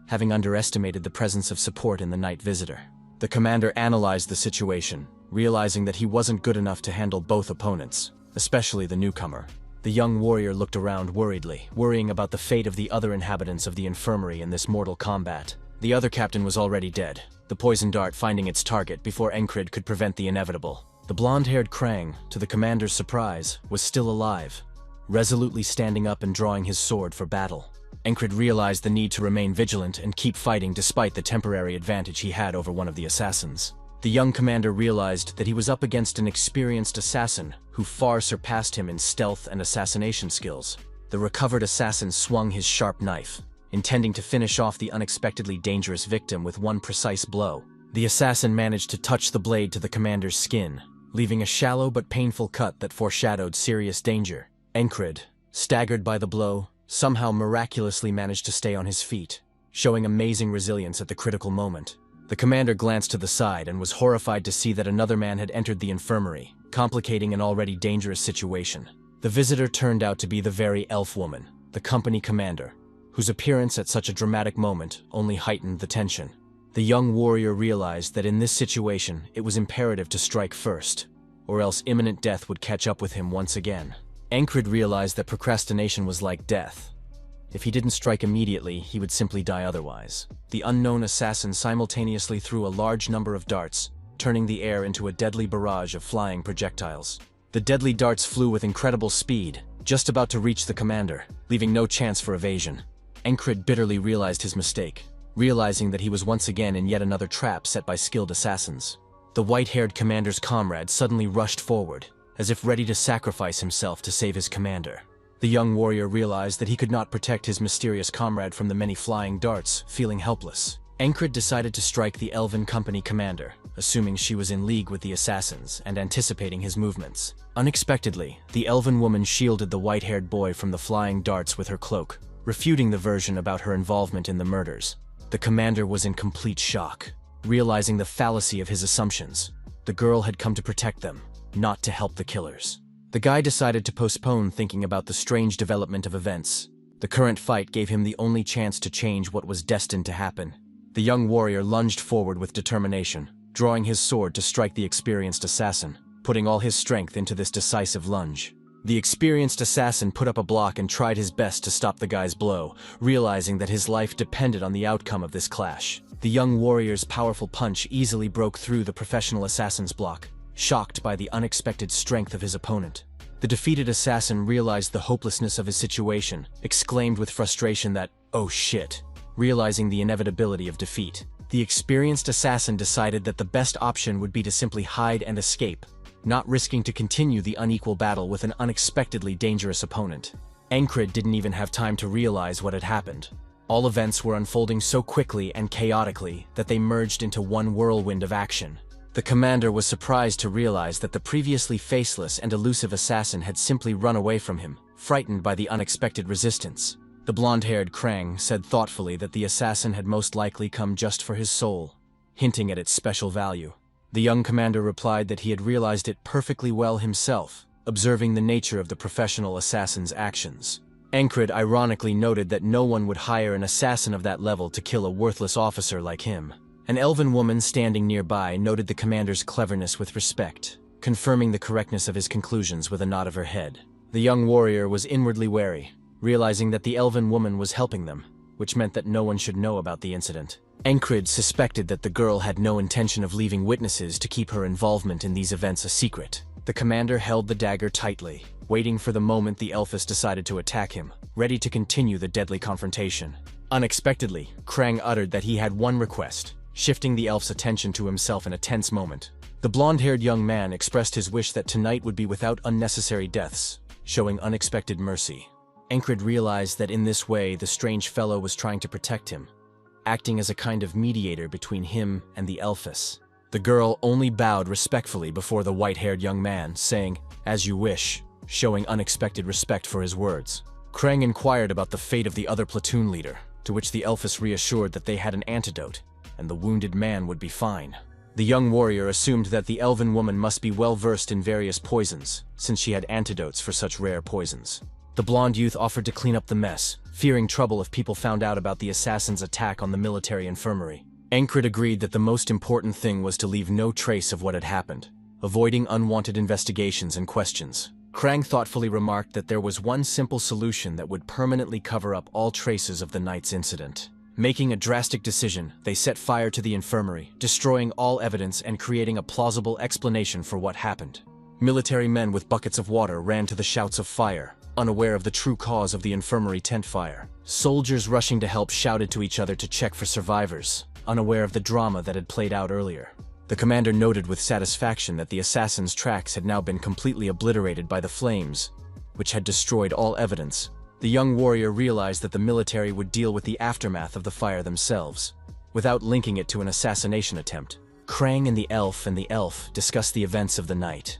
having underestimated the presence of support in the night visitor. The commander analyzed the situation, realizing that he wasn't good enough to handle both opponents, especially the newcomer. The young warrior looked around worriedly, worrying about the fate of the other inhabitants of the infirmary in this mortal combat. The other captain was already dead, the poison dart finding its target before Encred could prevent the inevitable. The blonde-haired Krang, to the commander's surprise, was still alive, resolutely standing up and drawing his sword for battle. Encred realized the need to remain vigilant and keep fighting despite the temporary advantage he had over one of the assassins. The young commander realized that he was up against an experienced assassin who far surpassed him in stealth and assassination skills. The recovered assassin swung his sharp knife, intending to finish off the unexpectedly dangerous victim with one precise blow. The assassin managed to touch the blade to the commander's skin, leaving a shallow but painful cut that foreshadowed serious danger. Encred, staggered by the blow, somehow miraculously managed to stay on his feet, showing amazing resilience at the critical moment. The commander glanced to the side and was horrified to see that another man had entered the infirmary, complicating an already dangerous situation. The visitor turned out to be the very elf woman, the company commander, whose appearance at such a dramatic moment only heightened the tension. The young warrior realized that in this situation it was imperative to strike first, or else imminent death would catch up with him once again. Encred realized that procrastination was like death. If he didn't strike immediately, he would simply die otherwise. The unknown assassin simultaneously threw a large number of darts, turning the air into a deadly barrage of flying projectiles. The deadly darts flew with incredible speed, just about to reach the commander, leaving no chance for evasion. Encred bitterly realized his mistake, realizing that he was once again in yet another trap set by skilled assassins. The white-haired commander's comrade suddenly rushed forward, as if ready to sacrifice himself to save his commander. The young warrior realized that he could not protect his mysterious comrade from the many flying darts, feeling helpless. Encred decided to strike the elven company commander, assuming she was in league with the assassins and anticipating his movements. Unexpectedly, the elven woman shielded the white-haired boy from the flying darts with her cloak, refuting the version about her involvement in the murders. The commander was in complete shock, realizing the fallacy of his assumptions. The girl had come to protect them, not to help the killers. The guy decided to postpone thinking about the strange development of events. The current fight gave him the only chance to change what was destined to happen. The young warrior lunged forward with determination, drawing his sword to strike the experienced assassin, putting all his strength into this decisive lunge. The experienced assassin put up a block and tried his best to stop the guy's blow, realizing that his life depended on the outcome of this clash. The young warrior's powerful punch easily broke through the professional assassin's block, shocked by the unexpected strength of his opponent. The defeated assassin realized the hopelessness of his situation, exclaimed with frustration that, "Oh shit," realizing the inevitability of defeat. The experienced assassin decided that the best option would be to simply hide and escape, not risking to continue the unequal battle with an unexpectedly dangerous opponent. Encred didn't even have time to realize what had happened. All events were unfolding so quickly and chaotically that they merged into one whirlwind of action. The commander was surprised to realize that the previously faceless and elusive assassin had simply run away from him, frightened by the unexpected resistance. The blonde-haired Krang said thoughtfully that the assassin had most likely come just for his soul, hinting at its special value. The young commander replied that he had realized it perfectly well himself, observing the nature of the professional assassin's actions. Encred ironically noted that no one would hire an assassin of that level to kill a worthless officer like him. An elven woman standing nearby noted the commander's cleverness with respect, confirming the correctness of his conclusions with a nod of her head. The young warrior was inwardly wary, realizing that the elven woman was helping them, which meant that no one should know about the incident. Encred suspected that the girl had no intention of leaving witnesses to keep her involvement in these events a secret. The commander held the dagger tightly, waiting for the moment the elfess decided to attack him, ready to continue the deadly confrontation. Unexpectedly, Krang uttered that he had one request, shifting the elf's attention to himself in a tense moment. The blonde-haired young man expressed his wish that tonight would be without unnecessary deaths, showing unexpected mercy. Encred realized that in this way the strange fellow was trying to protect him, acting as a kind of mediator between him and the elfess. The girl only bowed respectfully before the white-haired young man, saying, "As you wish," showing unexpected respect for his words. Krang inquired about the fate of the other platoon leader, to which the elfess reassured that they had an antidote, and the wounded man would be fine. The young warrior assumed that the elven woman must be well versed in various poisons, since she had antidotes for such rare poisons. The blonde youth offered to clean up the mess, fearing trouble if people found out about the assassin's attack on the military infirmary. Encred agreed that the most important thing was to leave no trace of what had happened, avoiding unwanted investigations and questions. Krang thoughtfully remarked that there was one simple solution that would permanently cover up all traces of the night's incident. Making a drastic decision, they set fire to the infirmary, destroying all evidence and creating a plausible explanation for what happened. Military men with buckets of water ran to the shouts of fire, unaware of the true cause of the infirmary tent fire. Soldiers rushing to help shouted to each other to check for survivors, unaware of the drama that had played out earlier. The commander noted with satisfaction that the assassin's tracks had now been completely obliterated by the flames, which had destroyed all evidence. The young warrior realized that the military would deal with the aftermath of the fire themselves, without linking it to an assassination attempt. Krang and the elf discussed the events of the night.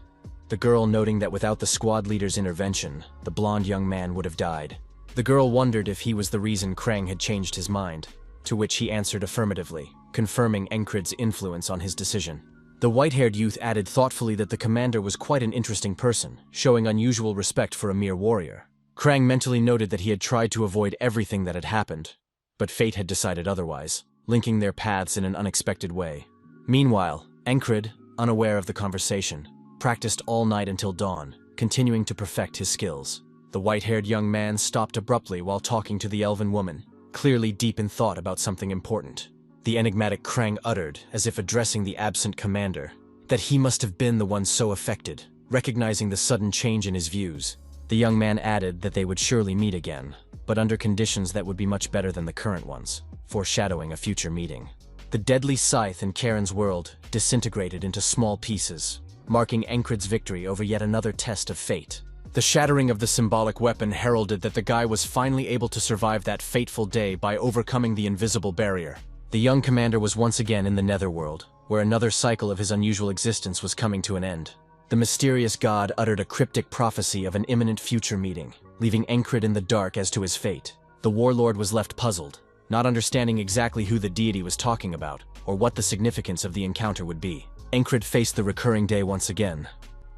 The girl noting that without the squad leader's intervention, the blonde young man would have died. The girl wondered if he was the reason Krang had changed his mind, to which he answered affirmatively, confirming Encred's influence on his decision. The white-haired youth added thoughtfully that the commander was quite an interesting person, showing unusual respect for a mere warrior. Krang mentally noted that he had tried to avoid everything that had happened, but fate had decided otherwise, linking their paths in an unexpected way. Meanwhile, Encred, unaware of the conversation, practiced all night until dawn, continuing to perfect his skills. The white-haired young man stopped abruptly while talking to the elven woman, clearly deep in thought about something important. The enigmatic Krang uttered, as if addressing the absent commander, that he must have been the one so affected, recognizing the sudden change in his views. The young man added that they would surely meet again, but under conditions that would be much better than the current ones, foreshadowing a future meeting. The deadly scythe in Karen's world disintegrated into small pieces, marking Encred's victory over yet another test of fate. The shattering of the symbolic weapon heralded that the guy was finally able to survive that fateful day by overcoming the invisible barrier. The young commander was once again in the netherworld, where another cycle of his unusual existence was coming to an end. The mysterious god uttered a cryptic prophecy of an imminent future meeting, leaving Encred in the dark as to his fate. The warlord was left puzzled, not understanding exactly who the deity was talking about, or what the significance of the encounter would be. Encred faced the recurring day once again,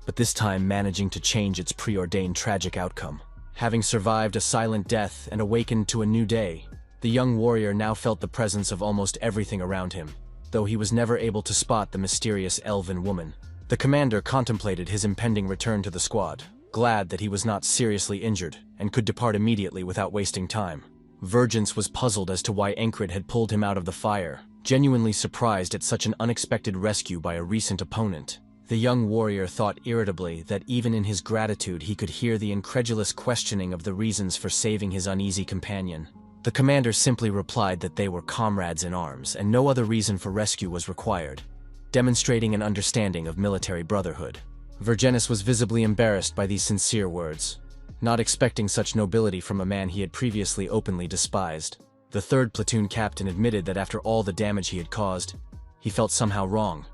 but this time managing to change its preordained tragic outcome. Having survived a silent death and awakened to a new day, the young warrior now felt the presence of almost everything around him, though he was never able to spot the mysterious elven woman. The commander contemplated his impending return to the squad, glad that he was not seriously injured and could depart immediately without wasting time. Vergence was puzzled as to why Encred had pulled him out of the fire, genuinely surprised at such an unexpected rescue by a recent opponent. The young warrior thought irritably that even in his gratitude he could hear the incredulous questioning of the reasons for saving his uneasy companion. The commander simply replied that they were comrades in arms and no other reason for rescue was required, demonstrating an understanding of military brotherhood. Vergennes was visibly embarrassed by these sincere words, not expecting such nobility from a man he had previously openly despised. The third platoon captain admitted that after all the damage he had caused, he felt somehow wrong,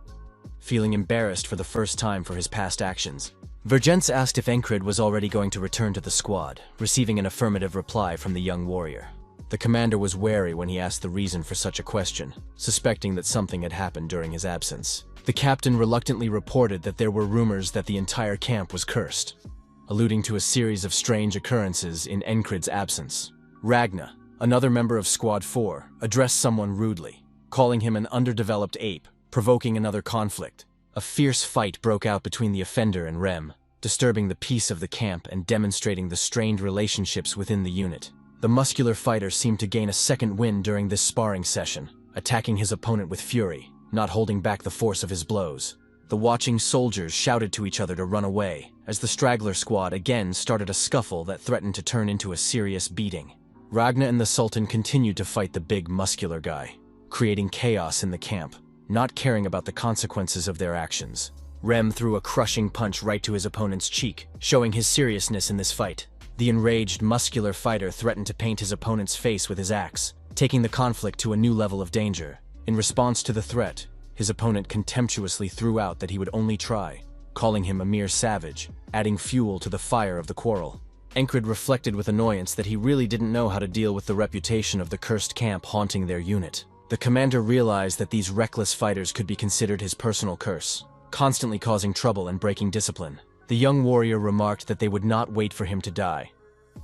feeling embarrassed for the first time for his past actions. Vergennes asked if Encred was already going to return to the squad, receiving an affirmative reply from the young warrior. The commander was wary when he asked the reason for such a question, suspecting that something had happened during his absence. The captain reluctantly reported that there were rumors that the entire camp was cursed, alluding to a series of strange occurrences in Encred's absence. Ragna, another member of Squad 4, addressed someone rudely, calling him an underdeveloped ape, provoking another conflict. A fierce fight broke out between the offender and Rem, disturbing the peace of the camp and demonstrating the strained relationships within the unit. The muscular fighter seemed to gain a second wind during this sparring session, attacking his opponent with fury, not holding back the force of his blows. The watching soldiers shouted to each other to run away, as the straggler squad again started a scuffle that threatened to turn into a serious beating. Ragna and the Sultan continued to fight the big muscular guy, creating chaos in the camp, not caring about the consequences of their actions. Rem threw a crushing punch right to his opponent's cheek, showing his seriousness in this fight. The enraged, muscular fighter threatened to paint his opponent's face with his axe, taking the conflict to a new level of danger. In response to the threat, his opponent contemptuously threw out that he would only try, calling him a mere savage, adding fuel to the fire of the quarrel. Encred reflected with annoyance that he really didn't know how to deal with the reputation of the cursed camp haunting their unit. The commander realized that these reckless fighters could be considered his personal curse, constantly causing trouble and breaking discipline. The young warrior remarked that they would not wait for him to die,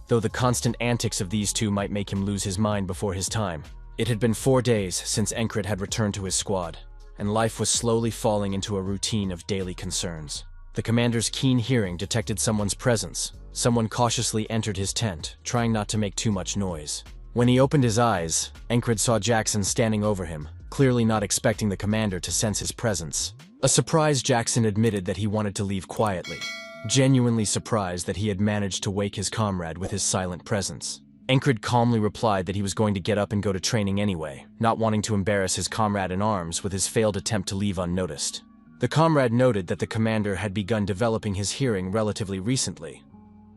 though the constant antics of these two might make him lose his mind before his time. It had been 4 days since Encred had returned to his squad, and life was slowly falling into a routine of daily concerns. The commander's keen hearing detected someone's presence. Someone cautiously entered his tent, trying not to make too much noise. When he opened his eyes, Encred saw Jackson standing over him, clearly not expecting the commander to sense his presence. A surprised Jackson admitted that he wanted to leave quietly, genuinely surprised that he had managed to wake his comrade with his silent presence. Encred calmly replied that he was going to get up and go to training anyway, not wanting to embarrass his comrade in arms with his failed attempt to leave unnoticed. The comrade noted that the commander had begun developing his hearing relatively recently,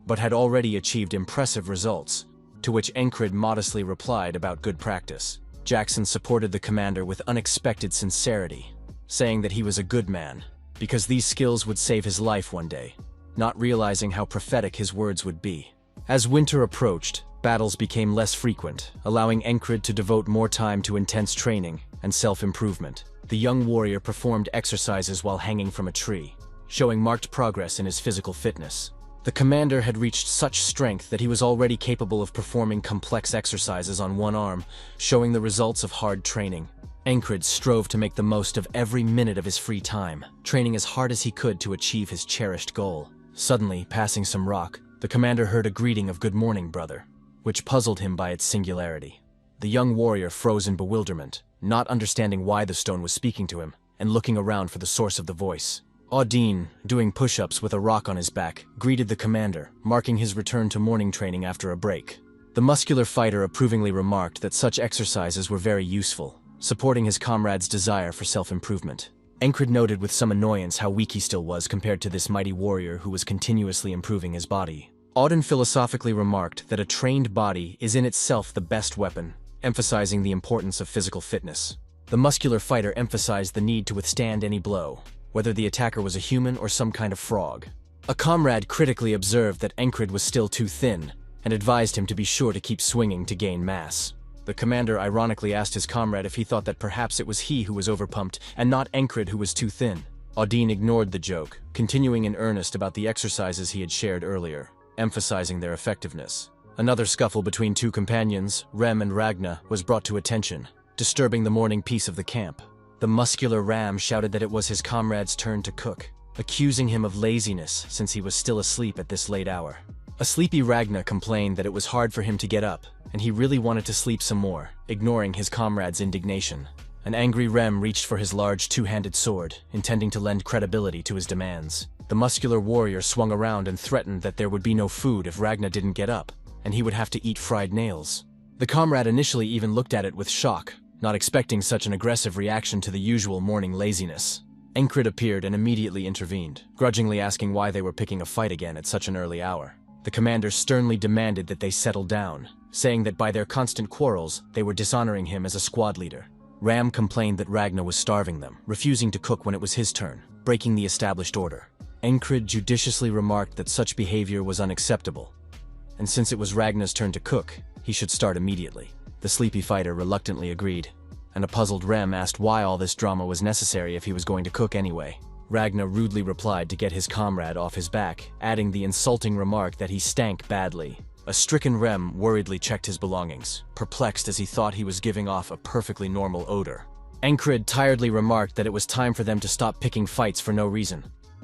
but had already achieved impressive results, to which Encred modestly replied about good practice. Jackson supported the commander with unexpected sincerity, saying that he was a good man, because these skills would save his life one day, not realizing how prophetic his words would be. As winter approached, battles became less frequent, allowing Encred to devote more time to intense training and self-improvement. The young warrior performed exercises while hanging from a tree, showing marked progress in his physical fitness. The commander had reached such strength that he was already capable of performing complex exercises on one arm, showing the results of hard training. Encred strove to make the most of every minute of his free time, training as hard as he could to achieve his cherished goal. Suddenly, passing some rock, The commander heard a greeting of "Good morning, brother," which puzzled him by its singularity. The young warrior froze in bewilderment, not understanding why the stone was speaking to him, and looking around for the source of the voice. Audine, doing push-ups with a rock on his back, greeted the commander, marking his return to morning training after a break. The muscular fighter approvingly remarked that such exercises were very useful, supporting his comrade's desire for self-improvement. Encred noted with some annoyance how weak he still was compared to this mighty warrior who was continuously improving his body. Audin philosophically remarked that a trained body is in itself the best weapon, emphasizing the importance of physical fitness. The muscular fighter emphasized the need to withstand any blow, whether the attacker was a human or some kind of frog. A comrade critically observed that Encred was still too thin, and advised him to be sure to keep swinging to gain mass. The commander ironically asked his comrade if he thought that perhaps it was he who was overpumped and not Encred who was too thin. Audine ignored the joke, continuing in earnest about the exercises he had shared earlier, emphasizing their effectiveness. Another scuffle between two companions, Rem and Ragna, was brought to attention, disturbing the morning peace of the camp. The muscular Ram shouted that it was his comrade's turn to cook, accusing him of laziness since he was still asleep at this late hour. A sleepy Ragna complained that it was hard for him to get up, and he really wanted to sleep some more, ignoring his comrade's indignation. An angry Rem reached for his large two-handed sword, intending to lend credibility to his demands. The muscular warrior swung around and threatened that there would be no food if Ragna didn't get up, and he would have to eat fried nails. The comrade initially even looked at it with shock, not expecting such an aggressive reaction to the usual morning laziness. Encred appeared and immediately intervened, grudgingly asking why they were picking a fight again at such an early hour. The commander sternly demanded that they settle down, saying that by their constant quarrels, they were dishonoring him as a squad leader. Ram complained that Ragna was starving them, refusing to cook when it was his turn, breaking the established order. Encred judiciously remarked that such behavior was unacceptable, and since it was Ragna's turn to cook, he should start immediately. The sleepy fighter reluctantly agreed, and a puzzled Rem asked why all this drama was necessary if he was going to cook anyway. Ragna rudely replied to get his comrade off his back, adding the insulting remark that he stank badly. A stricken Rem worriedly checked his belongings, perplexed as he thought he was giving off a perfectly normal odor. Encred tiredly remarked that it was time for them to stop picking fights for no reason,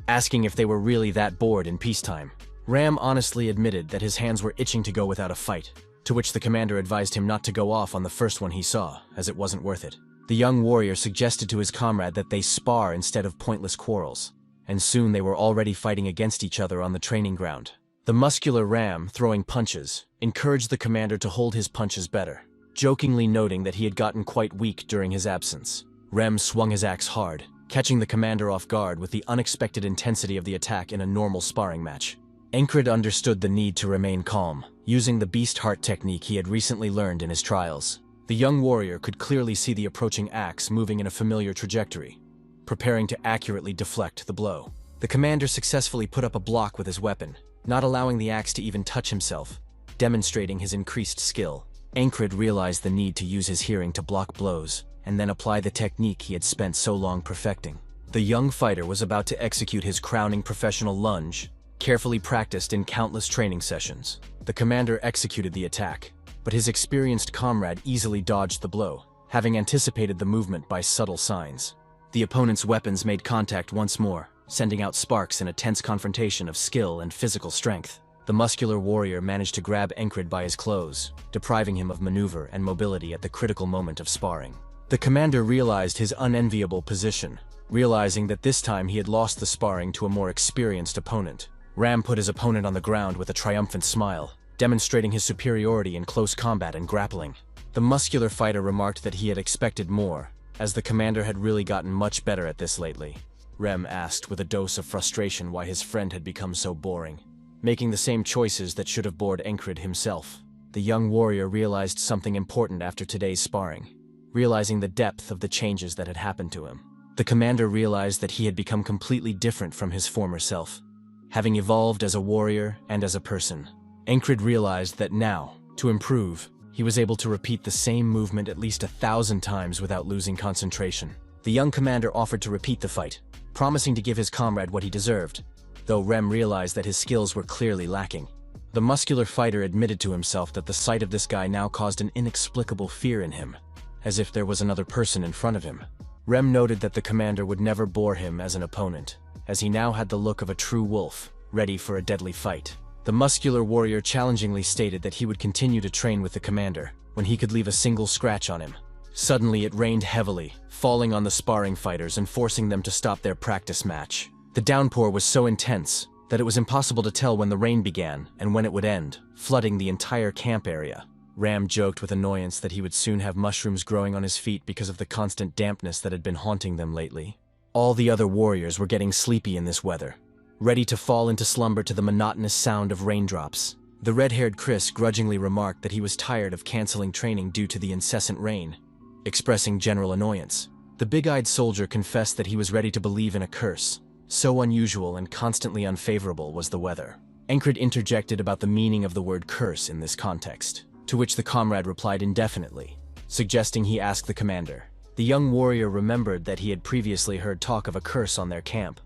asking if they were really that bored in peacetime. Ram honestly admitted that his hands were itching to go without a fight, to which the commander advised him not to go off on the first one he saw, as it wasn't worth it. The young warrior suggested to his comrade that they spar instead of pointless quarrels, and soon they were already fighting against each other on the training ground. The muscular Ram, throwing punches, encouraged the commander to hold his punches better, jokingly noting that he had gotten quite weak during his absence. Rem swung his axe hard, catching the commander off guard with the unexpected intensity of the attack in a normal sparring match. Encred understood the need to remain calm, using the beast heart technique he had recently learned in his trials. The young warrior could clearly see the approaching axe moving in a familiar trajectory, preparing to accurately deflect the blow. The commander successfully put up a block with his weapon, not allowing the axe to even touch himself, demonstrating his increased skill. Encred realized the need to use his hearing to block blows, and then apply the technique he had spent so long perfecting. The young fighter was about to execute his crowning professional lunge, carefully practiced in countless training sessions. The commander executed the attack, but his experienced comrade easily dodged the blow, having anticipated the movement by subtle signs. The opponent's weapons made contact once more, sending out sparks in a tense confrontation of skill and physical strength. The muscular warrior managed to grab Encred by his clothes, depriving him of maneuver and mobility at the critical moment of sparring. The commander realized his unenviable position, realizing that this time he had lost the sparring to a more experienced opponent. Ram put his opponent on the ground with a triumphant smile, demonstrating his superiority in close combat and grappling. The muscular fighter remarked that he had expected more, as the commander had really gotten much better at this lately. Rem asked with a dose of frustration why his friend had become so boring, making the same choices that should have bored Encred himself. The young warrior realized something important after today's sparring, realizing the depth of the changes that had happened to him. The commander realized that he had become completely different from his former self, having evolved as a warrior and as a person. Encred realized that now, to improve, he was able to repeat the same movement at least 1,000 times without losing concentration. The young commander offered to repeat the fight, promising to give his comrade what he deserved, though Rem realized that his skills were clearly lacking. The muscular fighter admitted to himself that the sight of this guy now caused an inexplicable fear in him, as if there was another person in front of him. Rem noted that the commander would never bore him as an opponent, as he now had the look of a true wolf, ready for a deadly fight. The muscular warrior challengingly stated that he would continue to train with the commander when he could leave a single scratch on him. Suddenly it rained heavily, falling on the sparring fighters and forcing them to stop their practice match. The downpour was so intense that it was impossible to tell when the rain began and when it would end, flooding the entire camp area. Ram joked with annoyance that he would soon have mushrooms growing on his feet because of the constant dampness that had been haunting them lately. All the other warriors were getting sleepy in this weather, ready to fall into slumber to the monotonous sound of raindrops. The red-haired Chris grudgingly remarked that he was tired of canceling training due to the incessant rain, expressing general annoyance. The big-eyed soldier confessed that he was ready to believe in a curse. So unusual and constantly unfavorable was the weather. Encred interjected about the meaning of the word curse in this context, to which the comrade replied indefinitely, suggesting he ask the commander. The young warrior remembered that he had previously heard talk of a curse on their camp,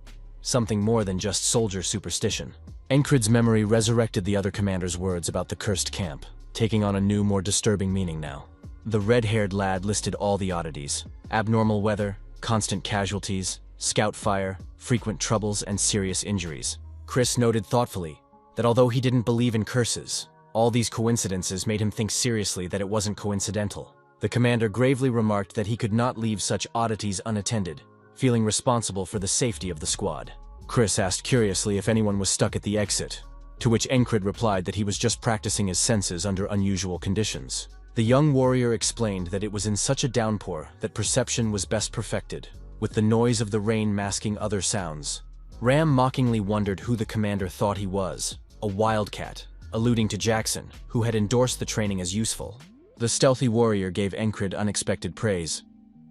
something more than just soldier superstition. Encred's memory resurrected the other commander's words about the cursed camp, taking on a new, more disturbing meaning now. The red-haired lad listed all the oddities: abnormal weather, constant casualties, scout fire, frequent troubles, and serious injuries. Chris noted thoughtfully that although he didn't believe in curses, all these coincidences made him think seriously that it wasn't coincidental. The commander gravely remarked that he could not leave such oddities unattended, feeling responsible for the safety of the squad. Chris asked curiously if anyone was stuck at the exit, to which Encred replied that he was just practicing his senses under unusual conditions. The young warrior explained that it was in such a downpour that perception was best perfected, with the noise of the rain masking other sounds. Ram mockingly wondered who the commander thought he was, a wildcat, alluding to Jackson, who had endorsed the training as useful. The stealthy warrior gave Encred unexpected praise,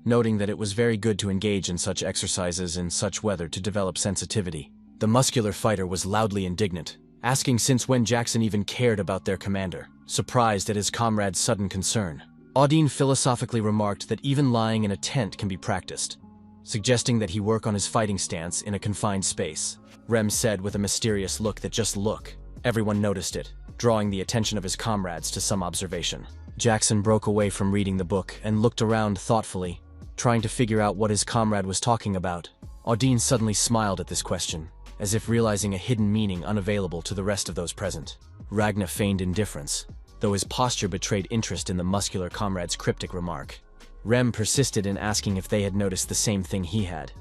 noting that it was very good to engage in such exercises in such weather to develop sensitivity. The muscular fighter was loudly indignant, asking since when Jackson even cared about their commander, surprised at his comrade's sudden concern. Audine philosophically remarked that even lying in a tent can be practiced, suggesting that he work on his fighting stance in a confined space. Rem said with a mysterious look that just look. Everyone noticed it, drawing the attention of his comrades to some observation. Jackson broke away from reading the book and looked around thoughtfully, trying to figure out what his comrade was talking about. Audine suddenly smiled at this question, as if realizing a hidden meaning unavailable to the rest of those present. Ragna feigned indifference, though his posture betrayed interest in the muscular comrade's cryptic remark. Rem persisted in asking if they had noticed the same thing he had,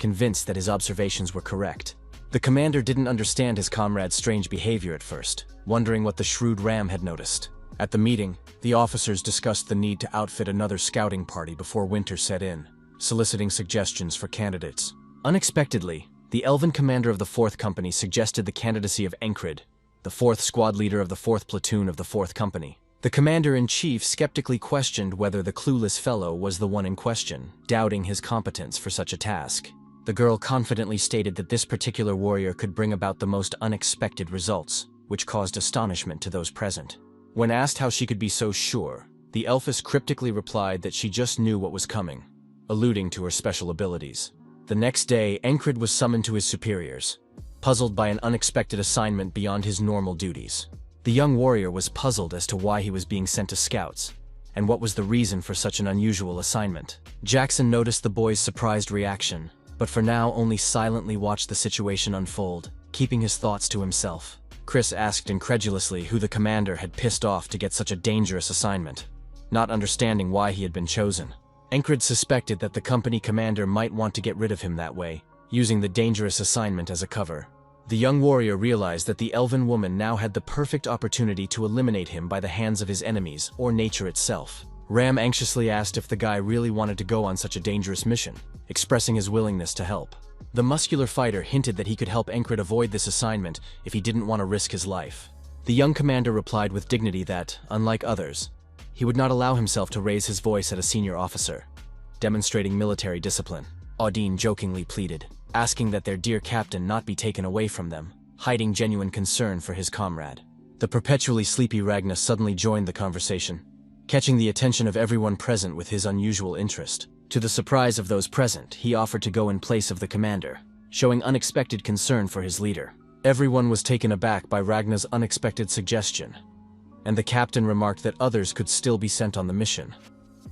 convinced that his observations were correct. The commander didn't understand his comrade's strange behavior at first, wondering what the shrewd Ram had noticed. At the meeting, the officers discussed the need to outfit another scouting party before winter set in, soliciting suggestions for candidates. Unexpectedly, the elven commander of the 4th Company suggested the candidacy of Encred, the 4th squad leader of the 4th platoon of the 4th Company. The commander-in-chief skeptically questioned whether the clueless fellow was the one in question, doubting his competence for such a task. The girl confidently stated that this particular warrior could bring about the most unexpected results, which caused astonishment to those present. When asked how she could be so sure, the elfess cryptically replied that she just knew what was coming, alluding to her special abilities. The next day, Encred was summoned to his superiors, puzzled by an unexpected assignment beyond his normal duties. The young warrior was puzzled as to why he was being sent to scouts, and what was the reason for such an unusual assignment. Jackson noticed the boy's surprised reaction, but for now only silently watched the situation unfold, keeping his thoughts to himself. Chris asked incredulously who the commander had pissed off to get such a dangerous assignment, not understanding why he had been chosen. Encred suspected that the company commander might want to get rid of him that way, using the dangerous assignment as a cover. The young warrior realized that the elven woman now had the perfect opportunity to eliminate him by the hands of his enemies or nature itself. Ram anxiously asked if the guy really wanted to go on such a dangerous mission, expressing his willingness to help. The muscular fighter hinted that he could help Encred avoid this assignment if he didn't want to risk his life. The young commander replied with dignity that, unlike others, he would not allow himself to raise his voice at a senior officer, demonstrating military discipline. Audine jokingly pleaded, asking that their dear captain not be taken away from them, hiding genuine concern for his comrade. The perpetually sleepy Ragna suddenly joined the conversation, catching the attention of everyone present with his unusual interest. To the surprise of those present, he offered to go in place of the commander, showing unexpected concern for his leader. Everyone was taken aback by Ragna's unexpected suggestion, and the captain remarked that others could still be sent on the mission,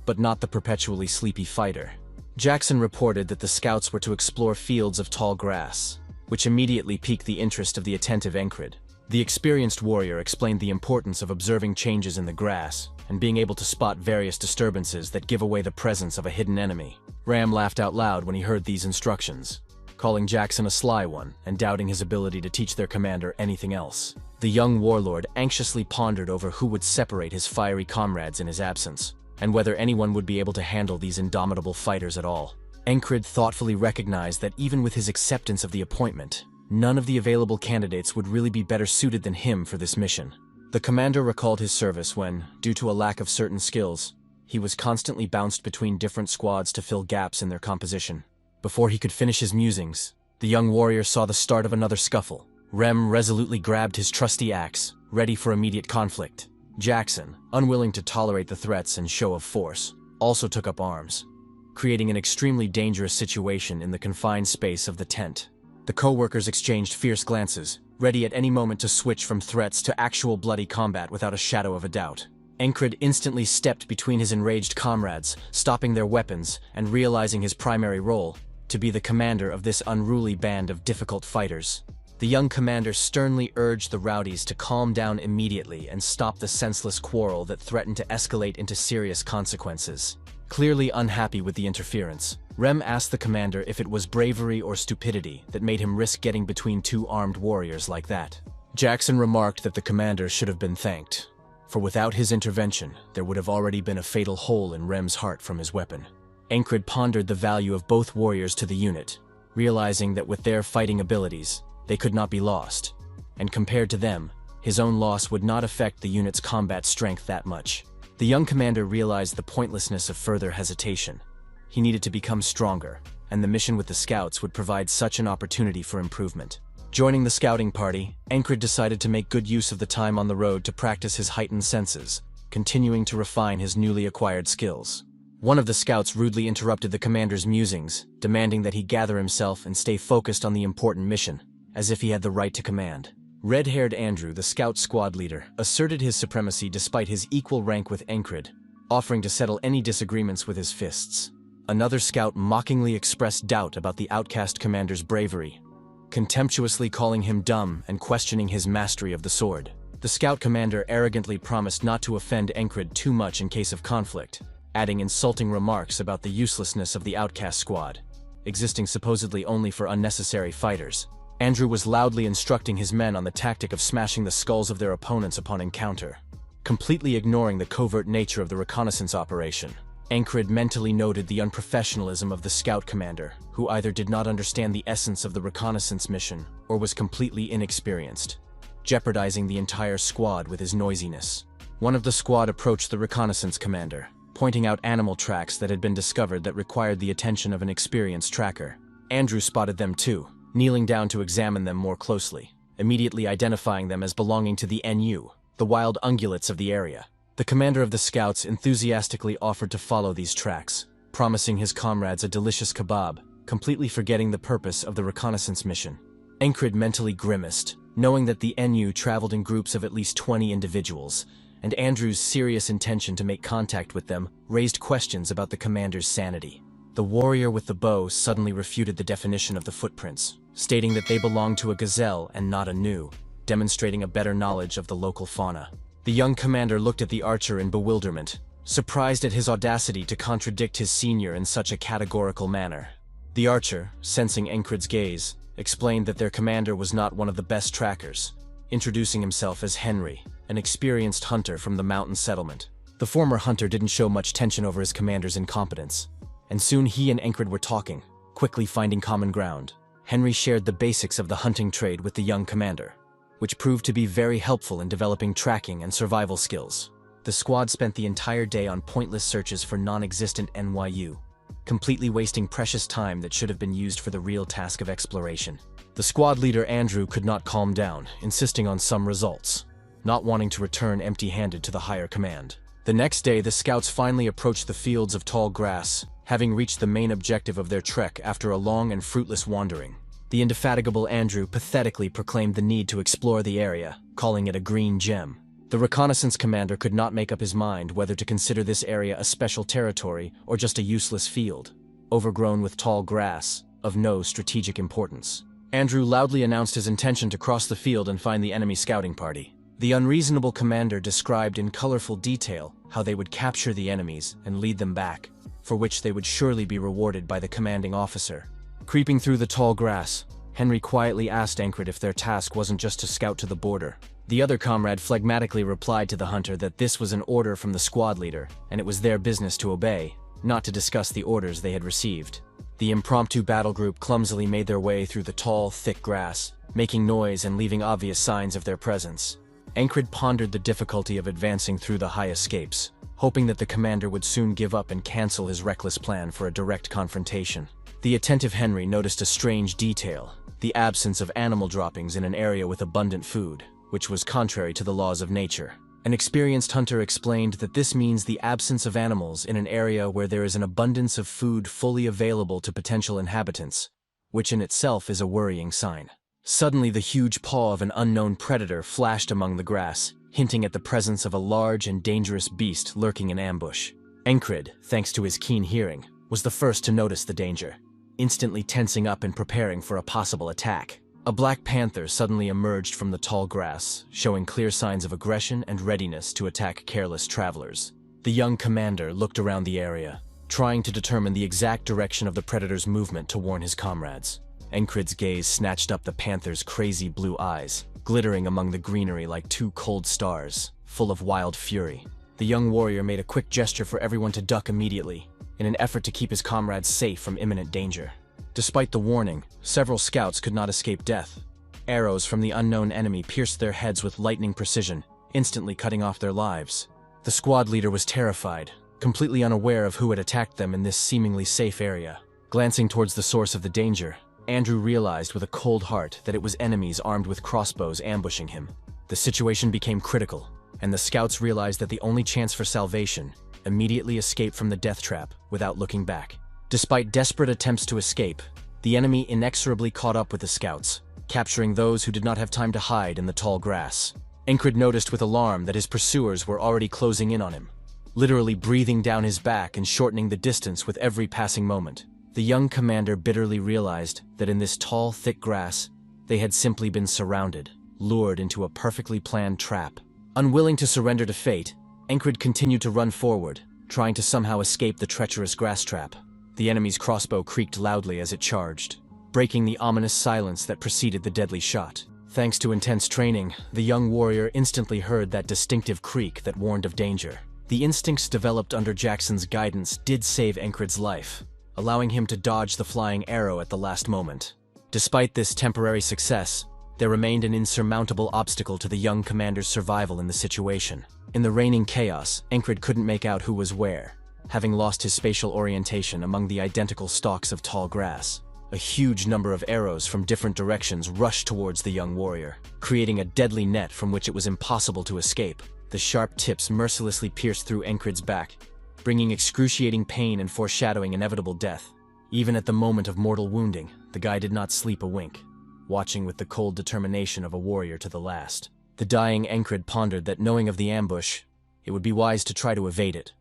but not the perpetually sleepy fighter. Jackson reported that the scouts were to explore fields of tall grass, which immediately piqued the interest of the attentive Encred. The experienced warrior explained the importance of observing changes in the grass and being able to spot various disturbances that give away the presence of a hidden enemy. Ram laughed out loud when he heard these instructions, calling Jackson a sly one and doubting his ability to teach their commander anything else. The young warlord anxiously pondered over who would separate his fiery comrades in his absence, and whether anyone would be able to handle these indomitable fighters at all. Encred thoughtfully recognized that even with his acceptance of the appointment, none of the available candidates would really be better suited than him for this mission. The commander recalled his service when, due to a lack of certain skills, he was constantly bounced between different squads to fill gaps in their composition. Before he could finish his musings, the young warrior saw the start of another scuffle. Rem resolutely grabbed his trusty axe, ready for immediate conflict. Jackson, unwilling to tolerate the threats and show of force, also took up arms, creating an extremely dangerous situation in the confined space of the tent. The co-workers exchanged fierce glances, ready at any moment to switch from threats to actual bloody combat without a shadow of a doubt. Encred instantly stepped between his enraged comrades, stopping their weapons and realizing his primary role, to be the commander of this unruly band of difficult fighters. The young commander sternly urged the rowdies to calm down immediately and stop the senseless quarrel that threatened to escalate into serious consequences. Clearly unhappy with the interference, Rem asked the commander if it was bravery or stupidity that made him risk getting between two armed warriors like that. Jackson remarked that the commander should have been thanked, for without his intervention, there would have already been a fatal hole in Rem's heart from his weapon. Encred pondered the value of both warriors to the unit, realizing that with their fighting abilities, they could not be lost, and compared to them, his own loss would not affect the unit's combat strength that much. The young commander realized the pointlessness of further hesitation. He needed to become stronger, and the mission with the scouts would provide such an opportunity for improvement. Joining the scouting party, Encred decided to make good use of the time on the road to practice his heightened senses, continuing to refine his newly acquired skills. One of the scouts rudely interrupted the commander's musings, demanding that he gather himself and stay focused on the important mission, as if he had the right to command. Red-haired Andrew, the scout squad leader, asserted his supremacy despite his equal rank with Encred, offering to settle any disagreements with his fists. Another scout mockingly expressed doubt about the outcast commander's bravery, contemptuously calling him dumb and questioning his mastery of the sword. The scout commander arrogantly promised not to offend Encred too much in case of conflict, adding insulting remarks about the uselessness of the outcast squad, existing supposedly only for unnecessary fighters. Andrew was loudly instructing his men on the tactic of smashing the skulls of their opponents upon encounter, completely ignoring the covert nature of the reconnaissance operation. Encred mentally noted the unprofessionalism of the scout commander, who either did not understand the essence of the reconnaissance mission or was completely inexperienced, jeopardizing the entire squad with his noisiness. One of the squad approached the reconnaissance commander, pointing out animal tracks that had been discovered that required the attention of an experienced tracker. Andrew spotted them too, kneeling down to examine them more closely, immediately identifying them as belonging to the NU, the wild ungulates of the area. The commander of the scouts enthusiastically offered to follow these tracks, promising his comrades a delicious kebab, completely forgetting the purpose of the reconnaissance mission. Encred mentally grimaced, knowing that the NU traveled in groups of at least 20 individuals, and Andrew's serious intention to make contact with them raised questions about the commander's sanity. The warrior with the bow suddenly refuted the definition of the footprints, stating that they belonged to a gazelle and not a gnu, demonstrating a better knowledge of the local fauna. The young commander looked at the archer in bewilderment, surprised at his audacity to contradict his senior in such a categorical manner. The archer, sensing Encred's gaze, explained that their commander was not one of the best trackers, introducing himself as Henry, an experienced hunter from the mountain settlement. The former hunter didn't show much tension over his commander's incompetence, and soon he and Encred were talking, quickly finding common ground. Henry shared the basics of the hunting trade with the young commander, which proved to be very helpful in developing tracking and survival skills. The squad spent the entire day on pointless searches for non-existent NYU, completely wasting precious time that should have been used for the real task of exploration. The squad leader Andrew could not calm down, insisting on some results, not wanting to return empty-handed to the higher command. The next day, the scouts finally approached the fields of tall grass, having reached the main objective of their trek after a long and fruitless wandering. The indefatigable Andrew pathetically proclaimed the need to explore the area, calling it a green gem. The reconnaissance commander could not make up his mind whether to consider this area a special territory or just a useless field, overgrown with tall grass, of no strategic importance. Andrew loudly announced his intention to cross the field and find the enemy scouting party. The unreasonable commander described in colorful detail how they would capture the enemies and lead them back, for which they would surely be rewarded by the commanding officer. Creeping through the tall grass, Henry quietly asked Encred if their task wasn't just to scout to the border. The other comrade phlegmatically replied to the hunter that this was an order from the squad leader, and it was their business to obey, not to discuss the orders they had received. The impromptu battle group clumsily made their way through the tall, thick grass, making noise and leaving obvious signs of their presence. Encred pondered the difficulty of advancing through the high escapes, hoping that the commander would soon give up and cancel his reckless plan for a direct confrontation. The attentive Henry noticed a strange detail: the absence of animal droppings in an area with abundant food, which was contrary to the laws of nature. An experienced hunter explained that this means the absence of animals in an area where there is an abundance of food fully available to potential inhabitants, which in itself is a worrying sign. Suddenly, the huge paw of an unknown predator flashed among the grass, hinting at the presence of a large and dangerous beast lurking in ambush. Encred, thanks to his keen hearing, was the first to notice the danger, instantly tensing up and preparing for a possible attack. A black panther suddenly emerged from the tall grass, showing clear signs of aggression and readiness to attack careless travelers. The young commander looked around the area, trying to determine the exact direction of the predator's movement to warn his comrades. Encred's gaze snatched up the panther's crazy blue eyes, glittering among the greenery like two cold stars, full of wild fury. The young warrior made a quick gesture for everyone to duck immediately, in an effort to keep his comrades safe from imminent danger. Despite the warning, several scouts could not escape death. Arrows from the unknown enemy pierced their heads with lightning precision, instantly cutting off their lives. The squad leader was terrified, completely unaware of who had attacked them in this seemingly safe area. Glancing towards the source of the danger, Andrew realized with a cold heart that it was enemies armed with crossbows ambushing him. The situation became critical, and the scouts realized that the only chance for salvation: immediately escape from the death trap without looking back. Despite desperate attempts to escape, the enemy inexorably caught up with the scouts, capturing those who did not have time to hide in the tall grass. Encred noticed with alarm that his pursuers were already closing in on him, literally breathing down his back and shortening the distance with every passing moment. The young commander bitterly realized that in this tall, thick grass, they had simply been surrounded, lured into a perfectly planned trap. Unwilling to surrender to fate, Encred continued to run forward, trying to somehow escape the treacherous grass trap. The enemy's crossbow creaked loudly as it charged, breaking the ominous silence that preceded the deadly shot. Thanks to intense training, the young warrior instantly heard that distinctive creak that warned of danger. The instincts developed under Jackson's guidance did save Encred's life, allowing him to dodge the flying arrow at the last moment. Despite this temporary success, there remained an insurmountable obstacle to the young commander's survival in the situation. In the reigning chaos, Encred couldn't make out who was where, having lost his spatial orientation among the identical stalks of tall grass. A huge number of arrows from different directions rushed towards the young warrior, creating a deadly net from which it was impossible to escape. The sharp tips mercilessly pierced through Encred's back, bringing excruciating pain and foreshadowing inevitable death. Even at the moment of mortal wounding, the guy did not sleep a wink, watching with the cold determination of a warrior to the last. The dying Encred pondered that, knowing of the ambush, it would be wise to try to evade it,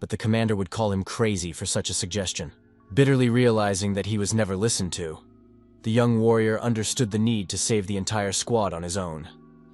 but the commander would call him crazy for such a suggestion. Bitterly realizing that he was never listened to, the young warrior understood the need to save the entire squad on his own.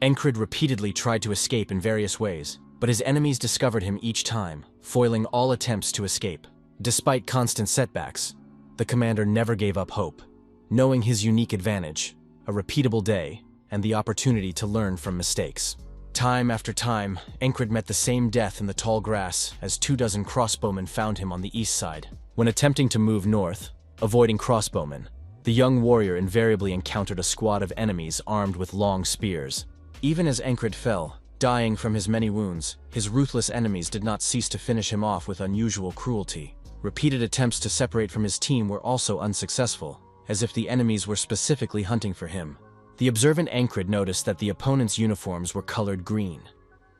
Encred repeatedly tried to escape in various ways, but his enemies discovered him each time, foiling all attempts to escape. Despite constant setbacks, the commander never gave up hope, knowing his unique advantage: a repeatable day and the opportunity to learn from mistakes. Time after time, Encred met the same death in the tall grass as 24 crossbowmen found him on the east side. When attempting to move north, avoiding crossbowmen, the young warrior invariably encountered a squad of enemies armed with long spears. Even as Encred fell, dying from his many wounds, his ruthless enemies did not cease to finish him off with unusual cruelty. Repeated attempts to separate from his team were also unsuccessful, as if the enemies were specifically hunting for him. The observant Encred noticed that the opponent's uniforms were colored green,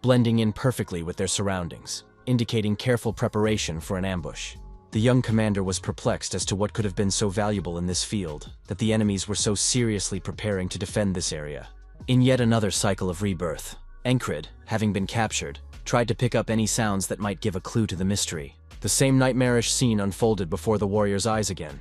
blending in perfectly with their surroundings, indicating careful preparation for an ambush. The young commander was perplexed as to what could have been so valuable in this field, that the enemies were so seriously preparing to defend this area. In yet another cycle of rebirth, Encred, having been captured, tried to pick up any sounds that might give a clue to the mystery. The same nightmarish scene unfolded before the warrior's eyes again.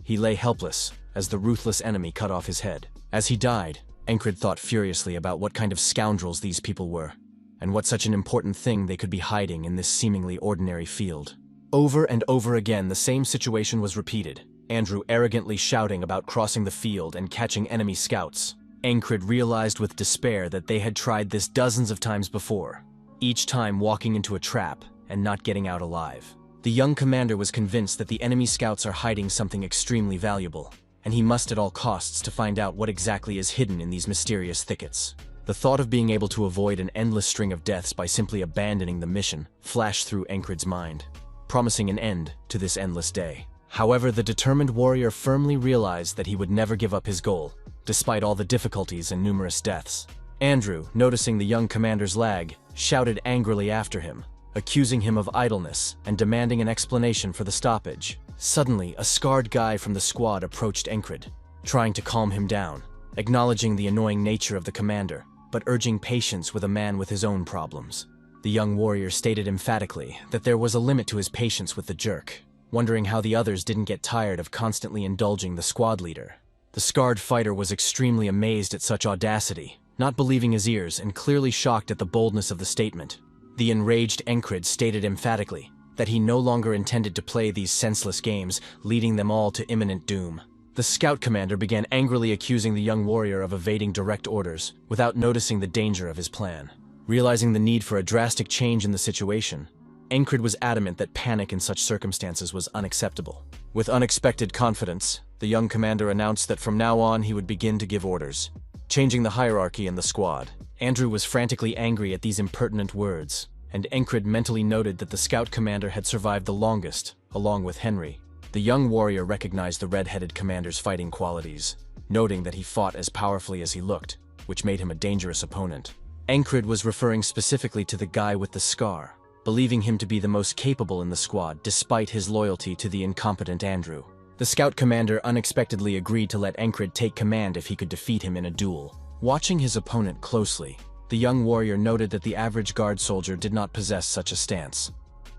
He lay helpless as the ruthless enemy cut off his head. As he died, Encred thought furiously about what kind of scoundrels these people were, and what such an important thing they could be hiding in this seemingly ordinary field. Over and over again, the same situation was repeated. Andrew arrogantly shouting about crossing the field and catching enemy scouts. Encred realized with despair that they had tried this dozens of times before, each time walking into a trap and not getting out alive. The young commander was convinced that the enemy scouts are hiding something extremely valuable, and he must at all costs to find out what exactly is hidden in these mysterious thickets. The thought of being able to avoid an endless string of deaths by simply abandoning the mission flashed through Encred's mind, promising an end to this endless day. However, the determined warrior firmly realized that he would never give up his goal, despite all the difficulties and numerous deaths. Andrew, noticing the young commander's lag, shouted angrily after him, accusing him of idleness and demanding an explanation for the stoppage. Suddenly, a scarred guy from the squad approached Encred, trying to calm him down, acknowledging the annoying nature of the commander, but urging patience with a man with his own problems. The young warrior stated emphatically that there was a limit to his patience with the jerk, wondering how the others didn't get tired of constantly indulging the squad leader. The scarred fighter was extremely amazed at such audacity, not believing his ears and clearly shocked at the boldness of the statement. The enraged Encred stated emphatically that he no longer intended to play these senseless games, leading them all to imminent doom. The scout commander began angrily accusing the young warrior of evading direct orders, without noticing the danger of his plan. Realizing the need for a drastic change in the situation, Encred was adamant that panic in such circumstances was unacceptable. With unexpected confidence, the young commander announced that from now on he would begin to give orders, changing the hierarchy in the squad. Andrew was frantically angry at these impertinent words, and Encred mentally noted that the scout commander had survived the longest, along with Henry. The young warrior recognized the red-headed commander's fighting qualities, noting that he fought as powerfully as he looked, which made him a dangerous opponent. Encred was referring specifically to the guy with the scar, believing him to be the most capable in the squad despite his loyalty to the incompetent Andrew. The scout commander unexpectedly agreed to let Encred take command if he could defeat him in a duel. Watching his opponent closely, the young warrior noted that the average guard soldier did not possess such a stance,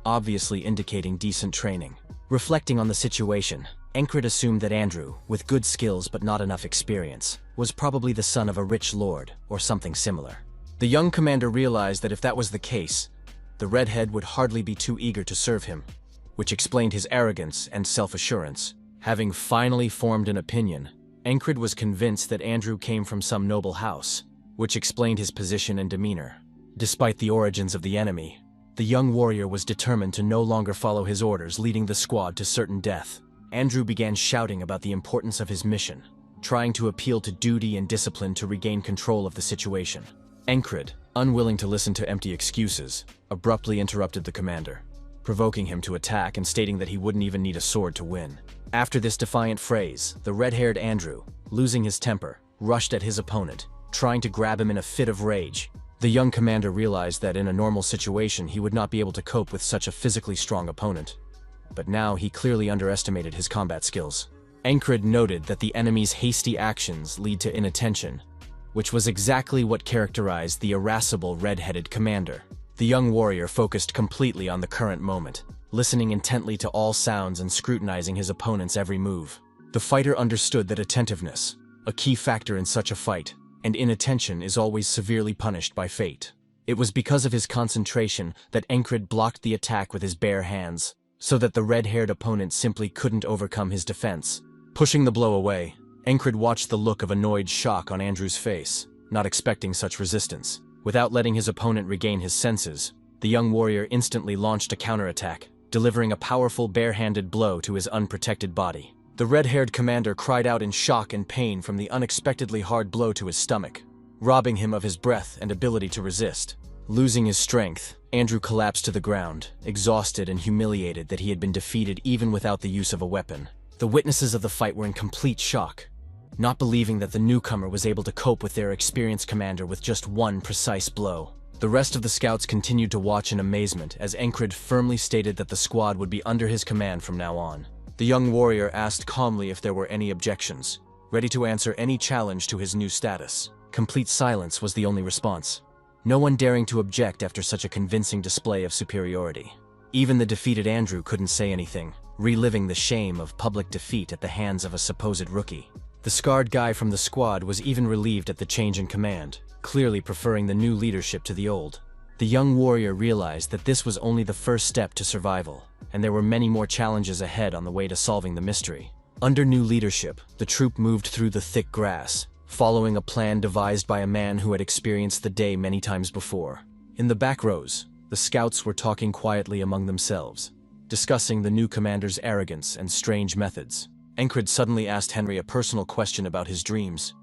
obviously indicating decent training. Reflecting on the situation, Encred assumed that Andrew, with good skills but not enough experience, was probably the son of a rich lord or something similar. The young commander realized that if that was the case, the redhead would hardly be too eager to serve him, which explained his arrogance and self-assurance. Having finally formed an opinion, Encred was convinced that Andrew came from some noble house, which explained his position and demeanor. Despite the origins of the enemy, the young warrior was determined to no longer follow his orders, leading the squad to certain death. Andrew began shouting about the importance of his mission, trying to appeal to duty and discipline to regain control of the situation. Encred, unwilling to listen to empty excuses, abruptly interrupted the commander, provoking him to attack and stating that he wouldn't even need a sword to win. After this defiant phrase, the red-haired Andrew, losing his temper, rushed at his opponent, trying to grab him in a fit of rage. The young commander realized that in a normal situation he would not be able to cope with such a physically strong opponent. But now he clearly underestimated his combat skills. Encred noted that the enemy's hasty actions lead to inattention, which was exactly what characterized the irascible red-headed commander. The young warrior focused completely on the current moment, listening intently to all sounds and scrutinizing his opponent's every move. The fighter understood that attentiveness, a key factor in such a fight, and inattention is always severely punished by fate. It was because of his concentration that Encred blocked the attack with his bare hands, so that the red-haired opponent simply couldn't overcome his defense. Pushing the blow away, Encred watched the look of annoyed shock on Andrew's face, not expecting such resistance. Without letting his opponent regain his senses, the young warrior instantly launched a counterattack, delivering a powerful bare-handed blow to his unprotected body. The red-haired commander cried out in shock and pain from the unexpectedly hard blow to his stomach, robbing him of his breath and ability to resist. Losing his strength, Andrew collapsed to the ground, exhausted and humiliated that he had been defeated even without the use of a weapon. The witnesses of the fight were in complete shock, not believing that the newcomer was able to cope with their experienced commander with just one precise blow. The rest of the scouts continued to watch in amazement as Encred firmly stated that the squad would be under his command from now on. The young warrior asked calmly if there were any objections, ready to answer any challenge to his new status. Complete silence was the only response, no one daring to object after such a convincing display of superiority. Even the defeated Andrew couldn't say anything, reliving the shame of public defeat at the hands of a supposed rookie. The scarred guy from the squad was even relieved at the change in command, clearly preferring the new leadership to the old. The young warrior realized that this was only the first step to survival, and there were many more challenges ahead on the way to solving the mystery. Under new leadership, the troop moved through the thick grass, following a plan devised by a man who had experienced the day many times before. In the back rows, the scouts were talking quietly among themselves, discussing the new commander's arrogance and strange methods. Encred suddenly asked Henry a personal question about his dreams,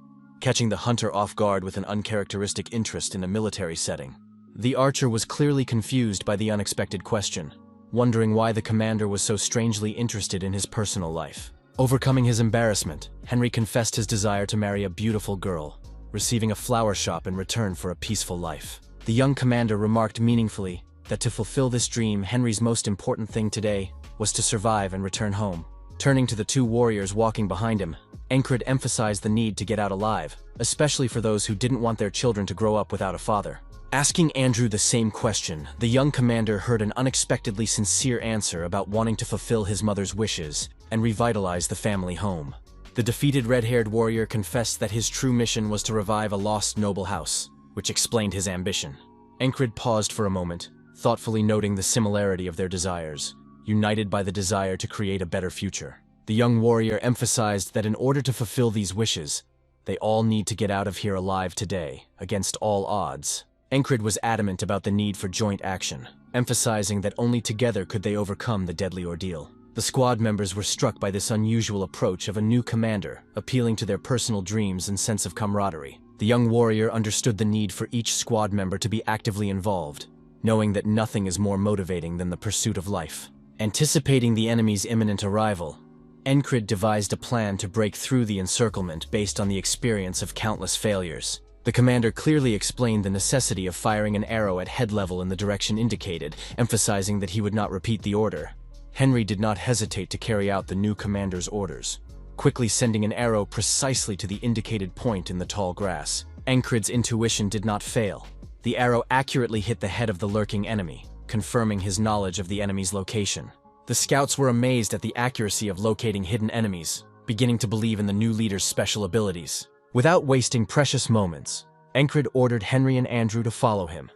catching the hunter off guard with an uncharacteristic interest in a military setting. The archer was clearly confused by the unexpected question, wondering why the commander was so strangely interested in his personal life. Overcoming his embarrassment, Henry confessed his desire to marry a beautiful girl, receiving a flower shop in return for a peaceful life. The young commander remarked meaningfully that to fulfill this dream, Henry's most important thing today was to survive and return home. Turning to the two warriors walking behind him, Encred emphasized the need to get out alive, especially for those who didn't want their children to grow up without a father. Asking Andrew the same question, the young commander heard an unexpectedly sincere answer about wanting to fulfill his mother's wishes and revitalize the family home. The defeated red-haired warrior confessed that his true mission was to revive a lost noble house, which explained his ambition. Encred paused for a moment, thoughtfully noting the similarity of their desires, united by the desire to create a better future. The young warrior emphasized that in order to fulfill these wishes, they all need to get out of here alive today, against all odds. Encred was adamant about the need for joint action, emphasizing that only together could they overcome the deadly ordeal. The squad members were struck by this unusual approach of a new commander, appealing to their personal dreams and sense of camaraderie. The young warrior understood the need for each squad member to be actively involved, knowing that nothing is more motivating than the pursuit of life. Anticipating the enemy's imminent arrival, Encred devised a plan to break through the encirclement based on the experience of countless failures. The commander clearly explained the necessity of firing an arrow at head level in the direction indicated, emphasizing that he would not repeat the order. Henry did not hesitate to carry out the new commander's orders, quickly sending an arrow precisely to the indicated point in the tall grass. Encred's intuition did not fail. The arrow accurately hit the head of the lurking enemy, confirming his knowledge of the enemy's location. The scouts were amazed at the accuracy of locating hidden enemies, beginning to believe in the new leader's special abilities. Without wasting precious moments, Encred ordered Henry and Andrew to follow him,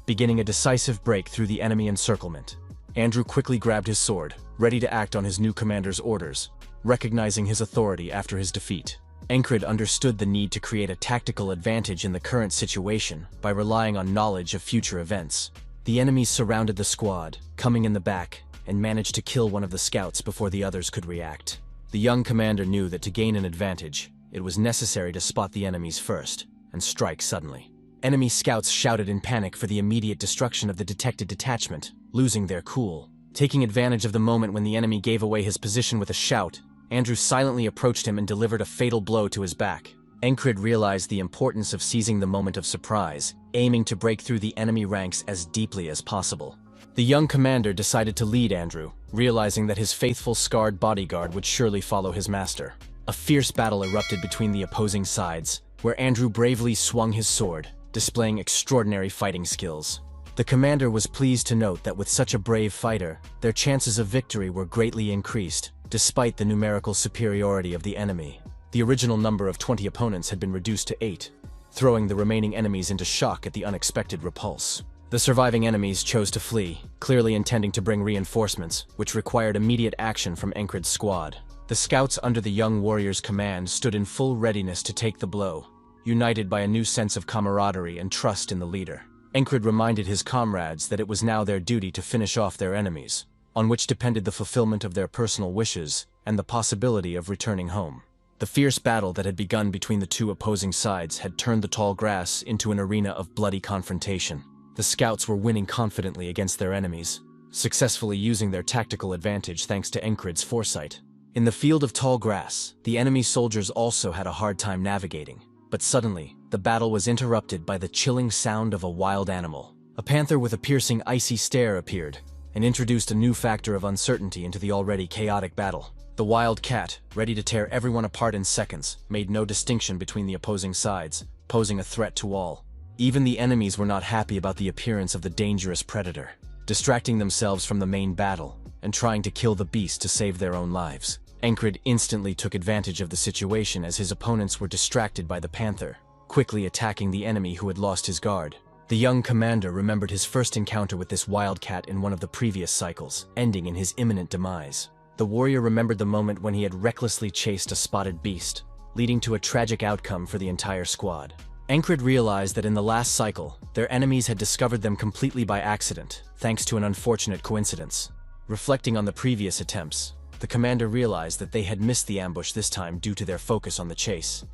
beginning a decisive break through the enemy encirclement. Andrew quickly grabbed his sword, ready to act on his new commander's orders, recognizing his authority after his defeat. Encred understood the need to create a tactical advantage in the current situation by relying on knowledge of future events. The enemies surrounded the squad, coming in the back, and managed to kill one of the scouts before the others could react. The young commander knew that to gain an advantage, it was necessary to spot the enemies first, and strike suddenly. Enemy scouts shouted in panic for the immediate destruction of the detected detachment, losing their cool. Taking advantage of the moment when the enemy gave away his position with a shout, Andrew silently approached him and delivered a fatal blow to his back. Encred realized the importance of seizing the moment of surprise, aiming to break through the enemy ranks as deeply as possible. The young commander decided to lead Andrew, realizing that his faithful scarred bodyguard would surely follow his master. A fierce battle erupted between the opposing sides, where Andrew bravely swung his sword, displaying extraordinary fighting skills. The commander was pleased to note that with such a brave fighter, their chances of victory were greatly increased, despite the numerical superiority of the enemy. The original number of 20 opponents had been reduced to 8, throwing the remaining enemies into shock at the unexpected repulse. The surviving enemies chose to flee, clearly intending to bring reinforcements, which required immediate action from Encred's squad. The scouts under the young warrior's command stood in full readiness to take the blow, united by a new sense of camaraderie and trust in the leader. Encred reminded his comrades that it was now their duty to finish off their enemies, on which depended the fulfillment of their personal wishes and the possibility of returning home. The fierce battle that had begun between the two opposing sides had turned the tall grass into an arena of bloody confrontation. The scouts were winning confidently against their enemies, successfully using their tactical advantage thanks to Encred's foresight. In the field of tall grass, the enemy soldiers also had a hard time navigating. But suddenly, the battle was interrupted by the chilling sound of a wild animal. A panther with a piercing, icy stare appeared, and introduced a new factor of uncertainty into the already chaotic battle. The wild cat, ready to tear everyone apart in seconds, made no distinction between the opposing sides, posing a threat to all. Even the enemies were not happy about the appearance of the dangerous predator. Distracting themselves from the main battle, and trying to kill the beast to save their own lives. Encred instantly took advantage of the situation as his opponents were distracted by the Panther, quickly attacking the enemy who had lost his guard. The young commander remembered his first encounter with this wildcat in one of the previous cycles, ending in his imminent demise. The warrior remembered the moment when he had recklessly chased a spotted beast, leading to a tragic outcome for the entire squad. Encred realized that in the last cycle, their enemies had discovered them completely by accident, thanks to an unfortunate coincidence. Reflecting on the previous attempts, the commander realized that they had missed the ambush this time due to their focus on the chase,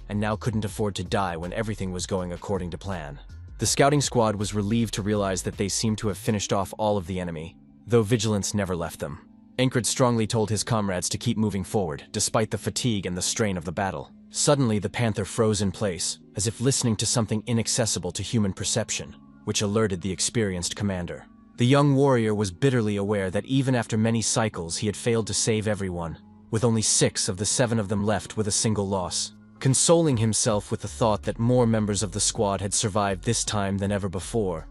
and now couldn't afford to die when everything was going according to plan. The scouting squad was relieved to realize that they seemed to have finished off all of the enemy, though vigilance never left them. Encred strongly told his comrades to keep moving forward, despite the fatigue and the strain of the battle. Suddenly, the Panther froze in place, as if listening to something inaccessible to human perception, which alerted the experienced commander. The young warrior was bitterly aware that even after many cycles he had failed to save everyone, with only 6 of the 7 of them left with a single loss. Consoling himself with the thought that more members of the squad had survived this time than ever before,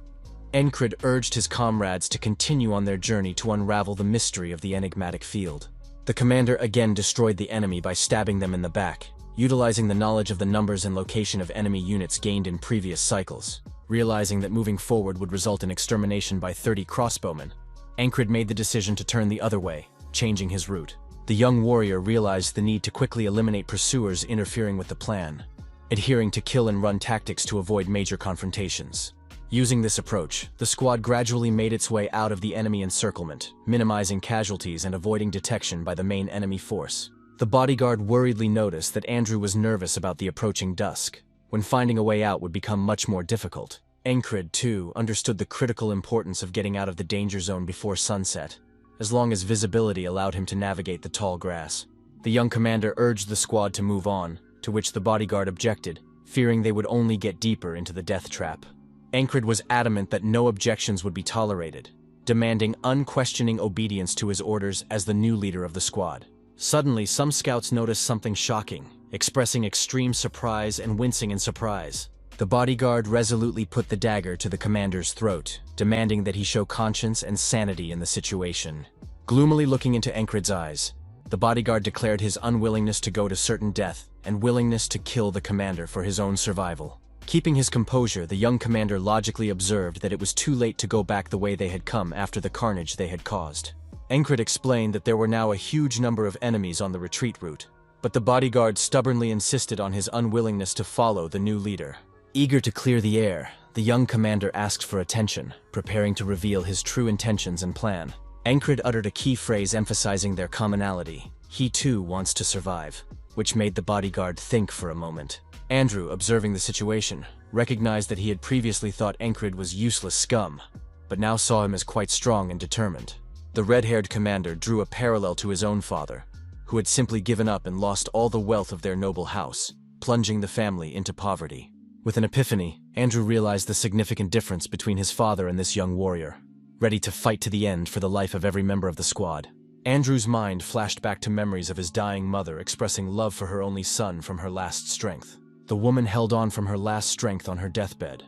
Encred urged his comrades to continue on their journey to unravel the mystery of the enigmatic field. The commander again destroyed the enemy by stabbing them in the back, utilizing the knowledge of the numbers and location of enemy units gained in previous cycles. Realizing that moving forward would result in extermination by 30 crossbowmen, Encred made the decision to turn the other way, changing his route. The young warrior realized the need to quickly eliminate pursuers interfering with the plan, adhering to kill-and-run tactics to avoid major confrontations. Using this approach, the squad gradually made its way out of the enemy encirclement, minimizing casualties and avoiding detection by the main enemy force. The bodyguard worriedly noticed that Andrew was nervous about the approaching dusk, when finding a way out would become much more difficult. Encred, too, understood the critical importance of getting out of the danger zone before sunset, as long as visibility allowed him to navigate the tall grass. The young commander urged the squad to move on, to which the bodyguard objected, fearing they would only get deeper into the death trap. Encred was adamant that no objections would be tolerated, demanding unquestioning obedience to his orders as the new leader of the squad. Suddenly, some scouts noticed something shocking, expressing extreme surprise and wincing in surprise. The bodyguard resolutely put the dagger to the commander's throat, demanding that he show conscience and sanity in the situation. Gloomily looking into Encred's eyes, the bodyguard declared his unwillingness to go to certain death and willingness to kill the commander for his own survival. Keeping his composure, the young commander logically observed that it was too late to go back the way they had come after the carnage they had caused. Encred explained that there were now a huge number of enemies on the retreat route, but the bodyguard stubbornly insisted on his unwillingness to follow the new leader. Eager to clear the air, the young commander asked for attention, preparing to reveal his true intentions and plan. Encred uttered a key phrase emphasizing their commonality. He too wants to survive, which made the bodyguard think for a moment. Andrew, observing the situation, recognized that he had previously thought Encred was useless scum, but now saw him as quite strong and determined. The red-haired commander drew a parallel to his own father, who had simply given up and lost all the wealth of their noble house, plunging the family into poverty. With an epiphany, Andrew realized the significant difference between his father and this young warrior, ready to fight to the end for the life of every member of the squad. Andrew's mind flashed back to memories of his dying mother expressing love for her only son from her last strength. The woman held on from her last strength on her deathbed,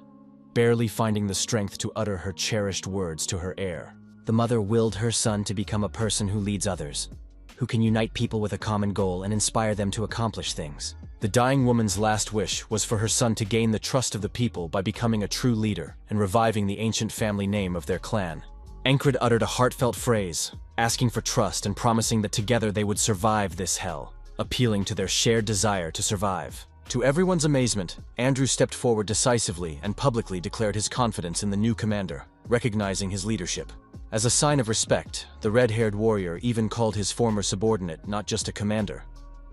barely finding the strength to utter her cherished words to her heir. The mother willed her son to become a person who leads others, who can unite people with a common goal and inspire them to accomplish things. The dying woman's last wish was for her son to gain the trust of the people by becoming a true leader and reviving the ancient family name of their clan. Encred uttered a heartfelt phrase, asking for trust and promising that together they would survive this hell, appealing to their shared desire to survive. To everyone's amazement, Andrew stepped forward decisively and publicly declared his confidence in the new commander, recognizing his leadership. As a sign of respect, the red-haired warrior even called his former subordinate not just a commander,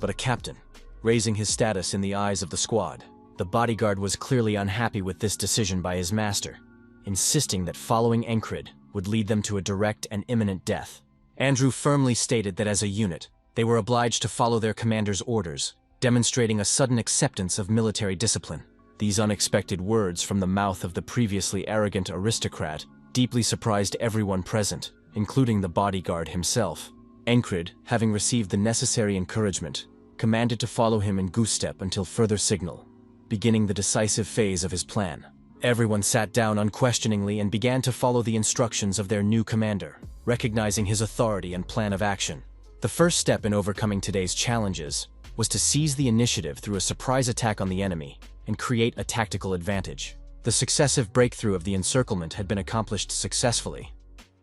but a captain, raising his status in the eyes of the squad. The bodyguard was clearly unhappy with this decision by his master, insisting that following Encred would lead them to a direct and imminent death. Andrew firmly stated that as a unit, they were obliged to follow their commander's orders, demonstrating a sudden acceptance of military discipline. These unexpected words from the mouth of the previously arrogant aristocrat deeply surprised everyone present, including the bodyguard himself. Encred, having received the necessary encouragement, commanded to follow him in goose step until further signal, beginning the decisive phase of his plan. Everyone sat down unquestioningly and began to follow the instructions of their new commander, recognizing his authority and plan of action. The first step in overcoming today's challenges was to seize the initiative through a surprise attack on the enemy and create a tactical advantage. The successive breakthrough of the encirclement had been accomplished successfully,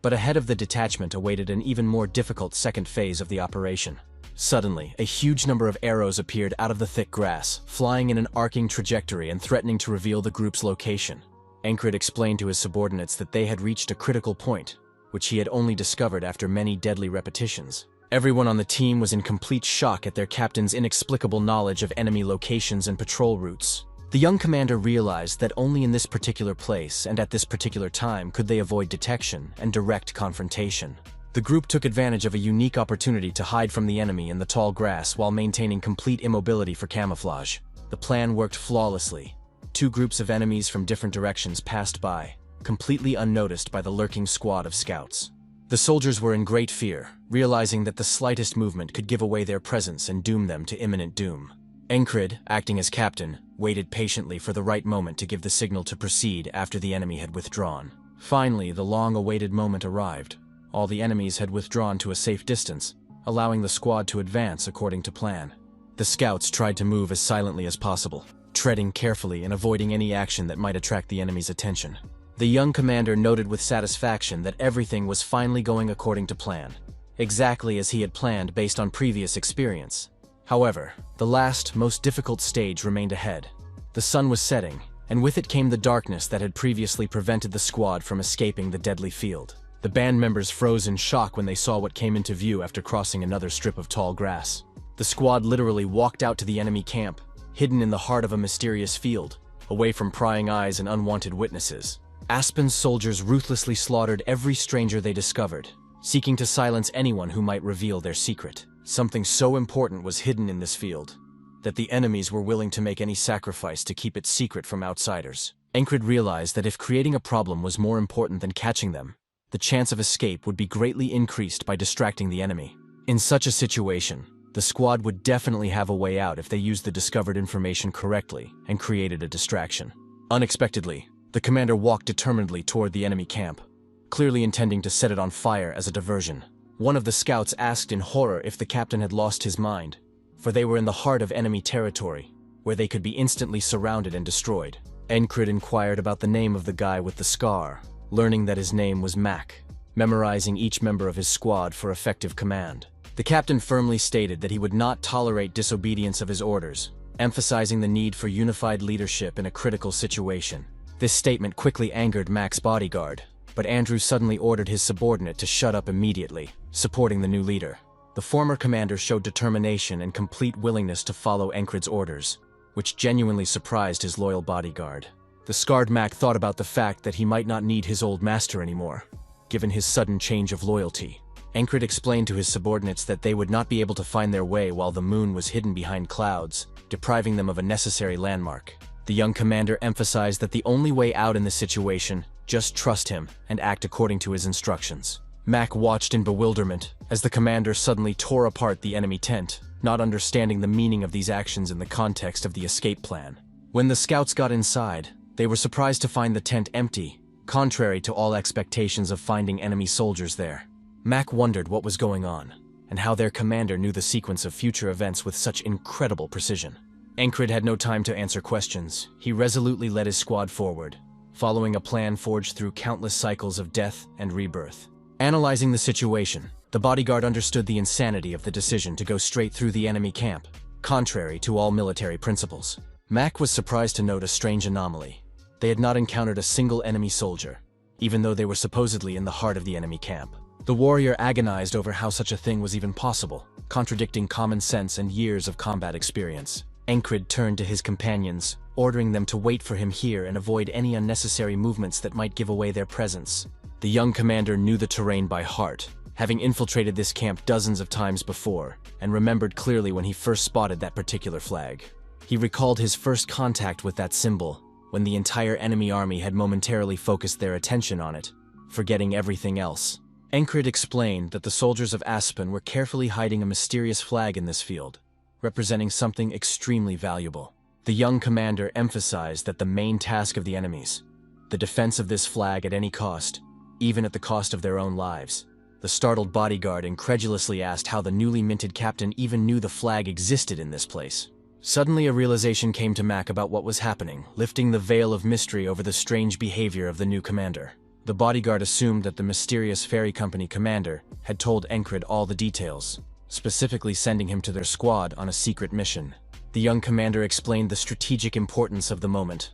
but ahead of the detachment awaited an even more difficult second phase of the operation. Suddenly, a huge number of arrows appeared out of the thick grass, flying in an arcing trajectory and threatening to reveal the group's location. Encred explained to his subordinates that they had reached a critical point, which he had only discovered after many deadly repetitions. Everyone on the team was in complete shock at their captain's inexplicable knowledge of enemy locations and patrol routes. The young commander realized that only in this particular place and at this particular time could they avoid detection and direct confrontation. The group took advantage of a unique opportunity to hide from the enemy in the tall grass while maintaining complete immobility for camouflage. The plan worked flawlessly. Two groups of enemies from different directions passed by, completely unnoticed by the lurking squad of scouts. The soldiers were in great fear, realizing that the slightest movement could give away their presence and doom them to imminent doom. Encred, acting as captain, waited patiently for the right moment to give the signal to proceed after the enemy had withdrawn. Finally, the long-awaited moment arrived. All the enemies had withdrawn to a safe distance, allowing the squad to advance according to plan. The scouts tried to move as silently as possible, treading carefully and avoiding any action that might attract the enemy's attention. The young commander noted with satisfaction that everything was finally going according to plan, exactly as he had planned based on previous experience. However, the last, most difficult stage remained ahead. The sun was setting, and with it came the darkness that had previously prevented the squad from escaping the deadly field. The band members froze in shock when they saw what came into view after crossing another strip of tall grass. The squad literally walked out to the enemy camp, hidden in the heart of a mysterious field, away from prying eyes and unwanted witnesses. Aspen's soldiers ruthlessly slaughtered every stranger they discovered, seeking to silence anyone who might reveal their secret. Something so important was hidden in this field, that the enemies were willing to make any sacrifice to keep it secret from outsiders. Encred realized that if creating a problem was more important than catching them, the chance of escape would be greatly increased by distracting the enemy. In such a situation, the squad would definitely have a way out if they used the discovered information correctly and created a distraction. Unexpectedly, the commander walked determinedly toward the enemy camp, clearly intending to set it on fire as a diversion. One of the scouts asked in horror if the captain had lost his mind, for they were in the heart of enemy territory, where they could be instantly surrounded and destroyed. Encred inquired about the name of the guy with the scar, learning that his name was Mac, memorizing each member of his squad for effective command. The captain firmly stated that he would not tolerate disobedience of his orders, emphasizing the need for unified leadership in a critical situation. This statement quickly angered Mac's bodyguard, but Andrew suddenly ordered his subordinate to shut up immediately, supporting the new leader. The former commander showed determination and complete willingness to follow Encred's orders, which genuinely surprised his loyal bodyguard. The scarred Mac thought about the fact that he might not need his old master anymore, given his sudden change of loyalty. Encred explained to his subordinates that they would not be able to find their way while the moon was hidden behind clouds, depriving them of a necessary landmark. The young commander emphasized that the only way out in this situation, just trust him and act according to his instructions. Mac watched in bewilderment as the commander suddenly tore apart the enemy tent, not understanding the meaning of these actions in the context of the escape plan. When the scouts got inside, they were surprised to find the tent empty, contrary to all expectations of finding enemy soldiers there. Mac wondered what was going on, and how their commander knew the sequence of future events with such incredible precision. Encred had no time to answer questions. He resolutely led his squad forward, following a plan forged through countless cycles of death and rebirth. Analyzing the situation, the bodyguard understood the insanity of the decision to go straight through the enemy camp, contrary to all military principles. Mac was surprised to note a strange anomaly. They had not encountered a single enemy soldier, even though they were supposedly in the heart of the enemy camp. The warrior agonized over how such a thing was even possible, contradicting common sense and years of combat experience. Encred turned to his companions, ordering them to wait for him here and avoid any unnecessary movements that might give away their presence. The young commander knew the terrain by heart, having infiltrated this camp dozens of times before, and remembered clearly when he first spotted that particular flag. He recalled his first contact with that symbol, when the entire enemy army had momentarily focused their attention on it, forgetting everything else. Encred explained that the soldiers of Aspen were carefully hiding a mysterious flag in this field, representing something extremely valuable. The young commander emphasized that the main task of the enemies, the defense of this flag at any cost, even at the cost of their own lives, The startled bodyguard incredulously asked how the newly minted captain even knew the flag existed in this place. Suddenly a realization came to Mac about what was happening, lifting the veil of mystery over the strange behavior of the new commander. The bodyguard assumed that the mysterious ferry company commander had told Encred all the details, specifically sending him to their squad on a secret mission. The young commander explained the strategic importance of the moment.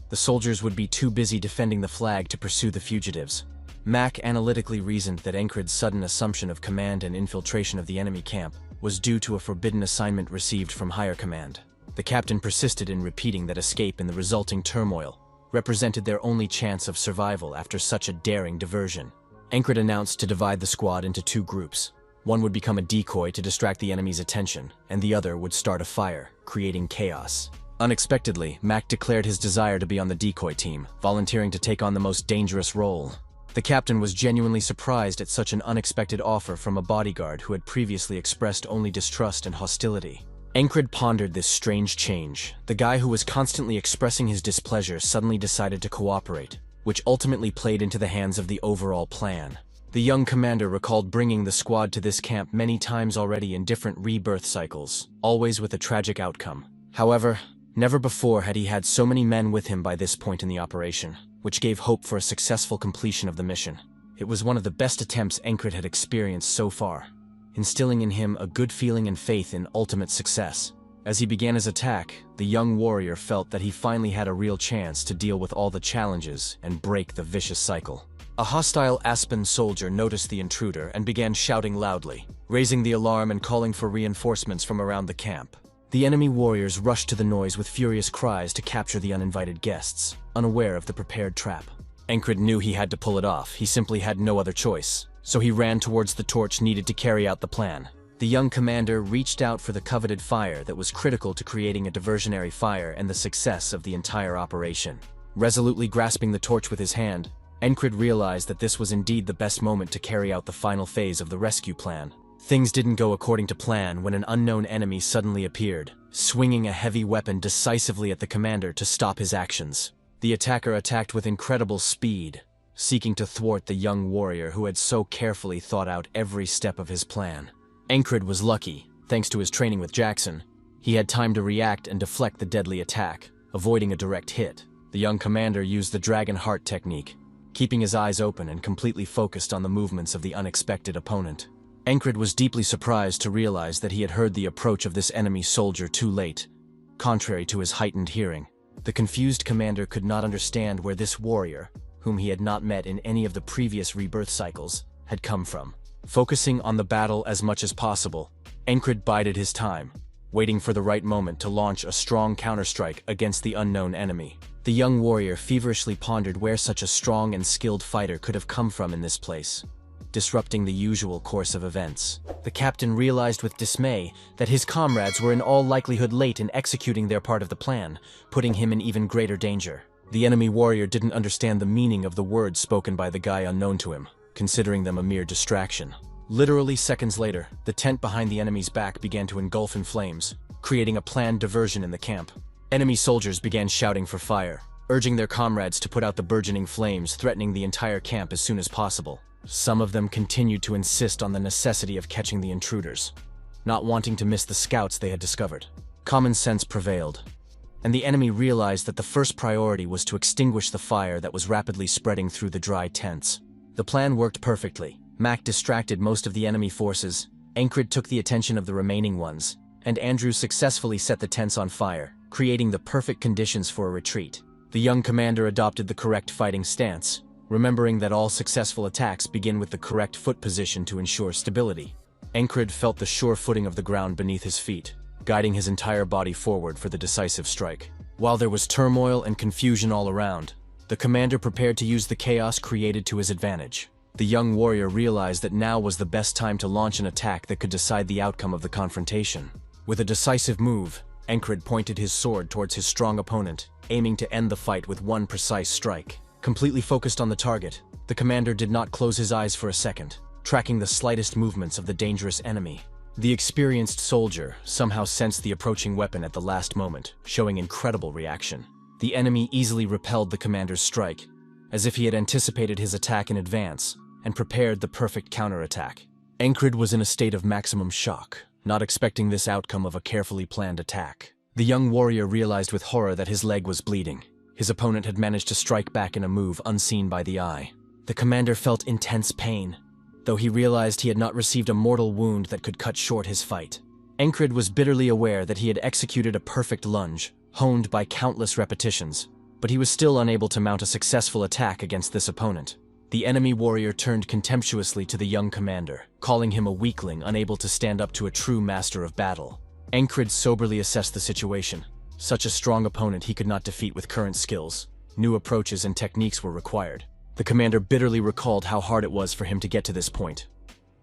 The soldiers would be too busy defending the flag to pursue the fugitives. Mac analytically reasoned that Encred's sudden assumption of command and infiltration of the enemy camp was due to a forbidden assignment received from higher command. The captain persisted in repeating that escape in the resulting turmoil represented their only chance of survival after such a daring diversion. Encred announced to divide the squad into two groups. One would become a decoy to distract the enemy's attention, and the other would start a fire, creating chaos. Unexpectedly, Mac declared his desire to be on the decoy team, volunteering to take on the most dangerous role. The captain was genuinely surprised at such an unexpected offer from a bodyguard who had previously expressed only distrust and hostility. Encred pondered this strange change. The guy who was constantly expressing his displeasure suddenly decided to cooperate, which ultimately played into the hands of the overall plan. The young commander recalled bringing the squad to this camp many times already in different rebirth cycles, always with a tragic outcome. However, never before had he had so many men with him by this point in the operation, which gave hope for a successful completion of the mission. It was one of the best attempts Encred had experienced so far, instilling in him a good feeling and faith in ultimate success. As he began his attack, the young warrior felt that he finally had a real chance to deal with all the challenges and break the vicious cycle. A hostile Aspen soldier noticed the intruder and began shouting loudly, raising the alarm and calling for reinforcements from around the camp. The enemy warriors rushed to the noise with furious cries to capture the uninvited guests, unaware of the prepared trap. Encred knew he had to pull it off. He simply had no other choice, so he ran towards the torch needed to carry out the plan. The young commander reached out for the coveted fire that was critical to creating a diversionary fire and the success of the entire operation. Resolutely grasping the torch with his hand, Encred realized that this was indeed the best moment to carry out the final phase of the rescue plan. Things didn't go according to plan when an unknown enemy suddenly appeared, swinging a heavy weapon decisively at the commander to stop his actions. The attacker attacked with incredible speed, seeking to thwart the young warrior who had so carefully thought out every step of his plan. Encred was lucky. Thanks to his training with Jackson, he had time to react and deflect the deadly attack, avoiding a direct hit. The young commander used the dragon heart technique, keeping his eyes open and completely focused on the movements of the unexpected opponent. Encred was deeply surprised to realize that he had heard the approach of this enemy soldier too late, contrary to his heightened hearing. The confused commander could not understand where this warrior, whom he had not met in any of the previous rebirth cycles, had come from. Focusing on the battle as much as possible, Encred bided his time, waiting for the right moment to launch a strong counterstrike against the unknown enemy. The young warrior feverishly pondered where such a strong and skilled fighter could have come from in this place, disrupting the usual course of events. The captain realized with dismay that his comrades were in all likelihood late in executing their part of the plan, putting him in even greater danger. The enemy warrior didn't understand the meaning of the words spoken by the guy unknown to him, considering them a mere distraction. Literally seconds later, the tent behind the enemy's back began to engulf in flames, creating a planned diversion in the camp. Enemy soldiers began shouting for fire, urging their comrades to put out the burgeoning flames, threatening the entire camp as soon as possible. Some of them continued to insist on the necessity of catching the intruders, not wanting to miss the scouts they had discovered. Common sense prevailed, and the enemy realized that the first priority was to extinguish the fire that was rapidly spreading through the dry tents. The plan worked perfectly. Mac distracted most of the enemy forces, Encred took the attention of the remaining ones, and Andrew successfully set the tents on fire, creating the perfect conditions for a retreat. The young commander adopted the correct fighting stance, remembering that all successful attacks begin with the correct foot position to ensure stability. Encred felt the sure footing of the ground beneath his feet, guiding his entire body forward for the decisive strike. While there was turmoil and confusion all around, the commander prepared to use the chaos created to his advantage. The young warrior realized that now was the best time to launch an attack that could decide the outcome of the confrontation. With a decisive move, Encred pointed his sword towards his strong opponent, aiming to end the fight with one precise strike. Completely focused on the target, the commander did not close his eyes for a second, tracking the slightest movements of the dangerous enemy. The experienced soldier somehow sensed the approaching weapon at the last moment, showing incredible reaction. The enemy easily repelled the commander's strike, as if he had anticipated his attack in advance, and prepared the perfect counterattack. Encred was in a state of maximum shock, not expecting this outcome of a carefully planned attack. The young warrior realized with horror that his leg was bleeding. His opponent had managed to strike back in a move unseen by the eye. The commander felt intense pain, though he realized he had not received a mortal wound that could cut short his fight. Encred was bitterly aware that he had executed a perfect lunge, honed by countless repetitions, but he was still unable to mount a successful attack against this opponent. The enemy warrior turned contemptuously to the young commander, calling him a weakling unable to stand up to a true master of battle. Encred soberly assessed the situation. Such a strong opponent he could not defeat with current skills. New approaches and techniques were required. The commander bitterly recalled how hard it was for him to get to this point,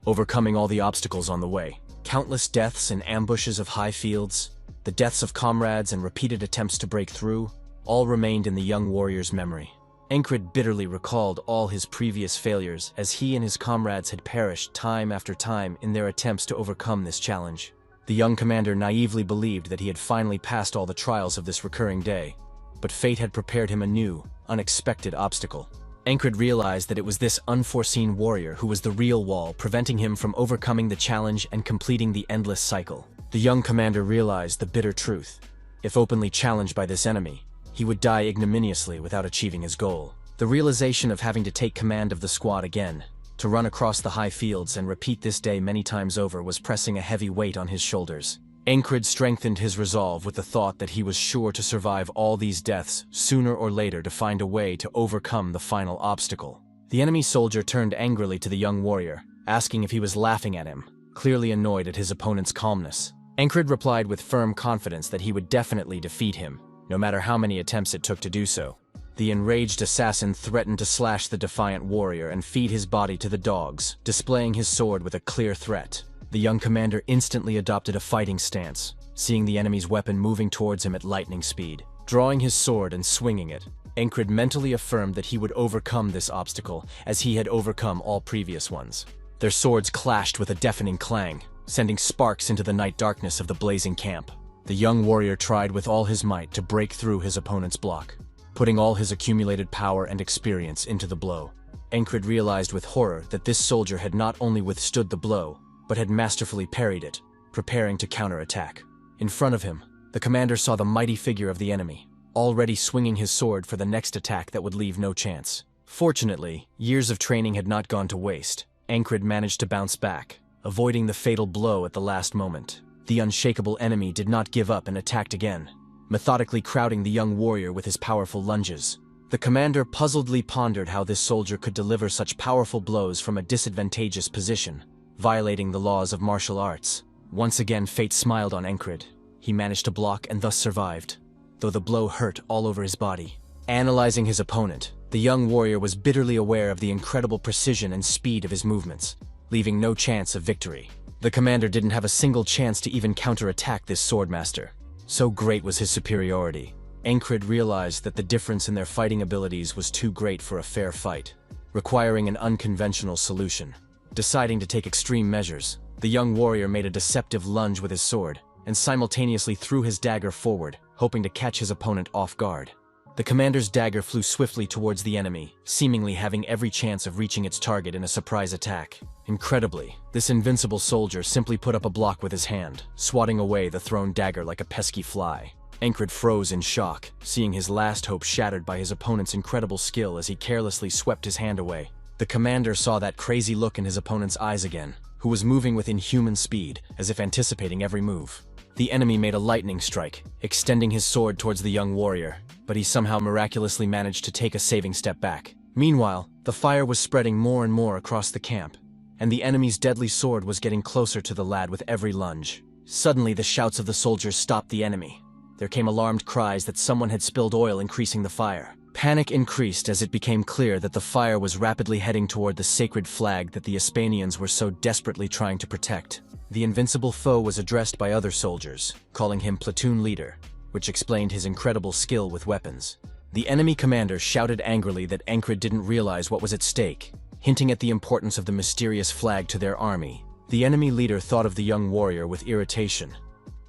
overcoming all the obstacles on the way. Countless deaths in ambushes of high fields, the deaths of comrades and repeated attempts to break through, all remained in the young warrior's memory. Encred bitterly recalled all his previous failures as he and his comrades had perished time after time in their attempts to overcome this challenge. The young commander naively believed that he had finally passed all the trials of this recurring day, but fate had prepared him a new, unexpected obstacle. Encred realized that it was this unforeseen warrior who was the real wall, preventing him from overcoming the challenge and completing the endless cycle. The young commander realized the bitter truth. If openly challenged by this enemy, he would die ignominiously without achieving his goal. The realization of having to take command of the squad again, to run across the high fields and repeat this day many times over, was pressing a heavy weight on his shoulders. Encred strengthened his resolve with the thought that he was sure to survive all these deaths sooner or later to find a way to overcome the final obstacle. The enemy soldier turned angrily to the young warrior, asking if he was laughing at him, clearly annoyed at his opponent's calmness. Encred replied with firm confidence that he would definitely defeat him, no matter how many attempts it took to do so. The enraged assassin threatened to slash the defiant warrior and feed his body to the dogs, displaying his sword with a clear threat. The young commander instantly adopted a fighting stance, seeing the enemy's weapon moving towards him at lightning speed. Drawing his sword and swinging it, Encred mentally affirmed that he would overcome this obstacle as he had overcome all previous ones. Their swords clashed with a deafening clang, sending sparks into the night darkness of the blazing camp. The young warrior tried with all his might to break through his opponent's block, putting all his accumulated power and experience into the blow. Encred realized with horror that this soldier had not only withstood the blow, but had masterfully parried it, preparing to counterattack. In front of him, the commander saw the mighty figure of the enemy, already swinging his sword for the next attack that would leave no chance. Fortunately, years of training had not gone to waste. Encred managed to bounce back, avoiding the fatal blow at the last moment. The unshakable enemy did not give up and attacked again, methodically crowding the young warrior with his powerful lunges. The commander puzzledly pondered how this soldier could deliver such powerful blows from a disadvantageous position, violating the laws of martial arts. Once again, fate smiled on Encred. He managed to block and thus survived, though the blow hurt all over his body. Analyzing his opponent, the young warrior was bitterly aware of the incredible precision and speed of his movements, leaving no chance of victory. The commander didn't have a single chance to even counterattack this swordmaster. So great was his superiority. Encred realized that the difference in their fighting abilities was too great for a fair fight, requiring an unconventional solution. Deciding to take extreme measures, the young warrior made a deceptive lunge with his sword, and simultaneously threw his dagger forward, hoping to catch his opponent off guard. The commander's dagger flew swiftly towards the enemy, seemingly having every chance of reaching its target in a surprise attack. Incredibly, this invincible soldier simply put up a block with his hand, swatting away the thrown dagger like a pesky fly. Encred froze in shock, seeing his last hope shattered by his opponent's incredible skill as he carelessly swept his hand away. The commander saw that crazy look in his opponent's eyes again, who was moving with inhuman speed, as if anticipating every move. The enemy made a lightning strike, extending his sword towards the young warrior, but he somehow miraculously managed to take a saving step back. Meanwhile, the fire was spreading more and more across the camp, and the enemy's deadly sword was getting closer to the lad with every lunge. Suddenly, the shouts of the soldiers stopped the enemy. There came alarmed cries that someone had spilled oil, increasing the fire. Panic increased as it became clear that the fire was rapidly heading toward the sacred flag that the Hispanians were so desperately trying to protect. The invincible foe was addressed by other soldiers, calling him platoon leader, which explained his incredible skill with weapons. The enemy commander shouted angrily that Encred didn't realize what was at stake, hinting at the importance of the mysterious flag to their army. The enemy leader thought of the young warrior with irritation,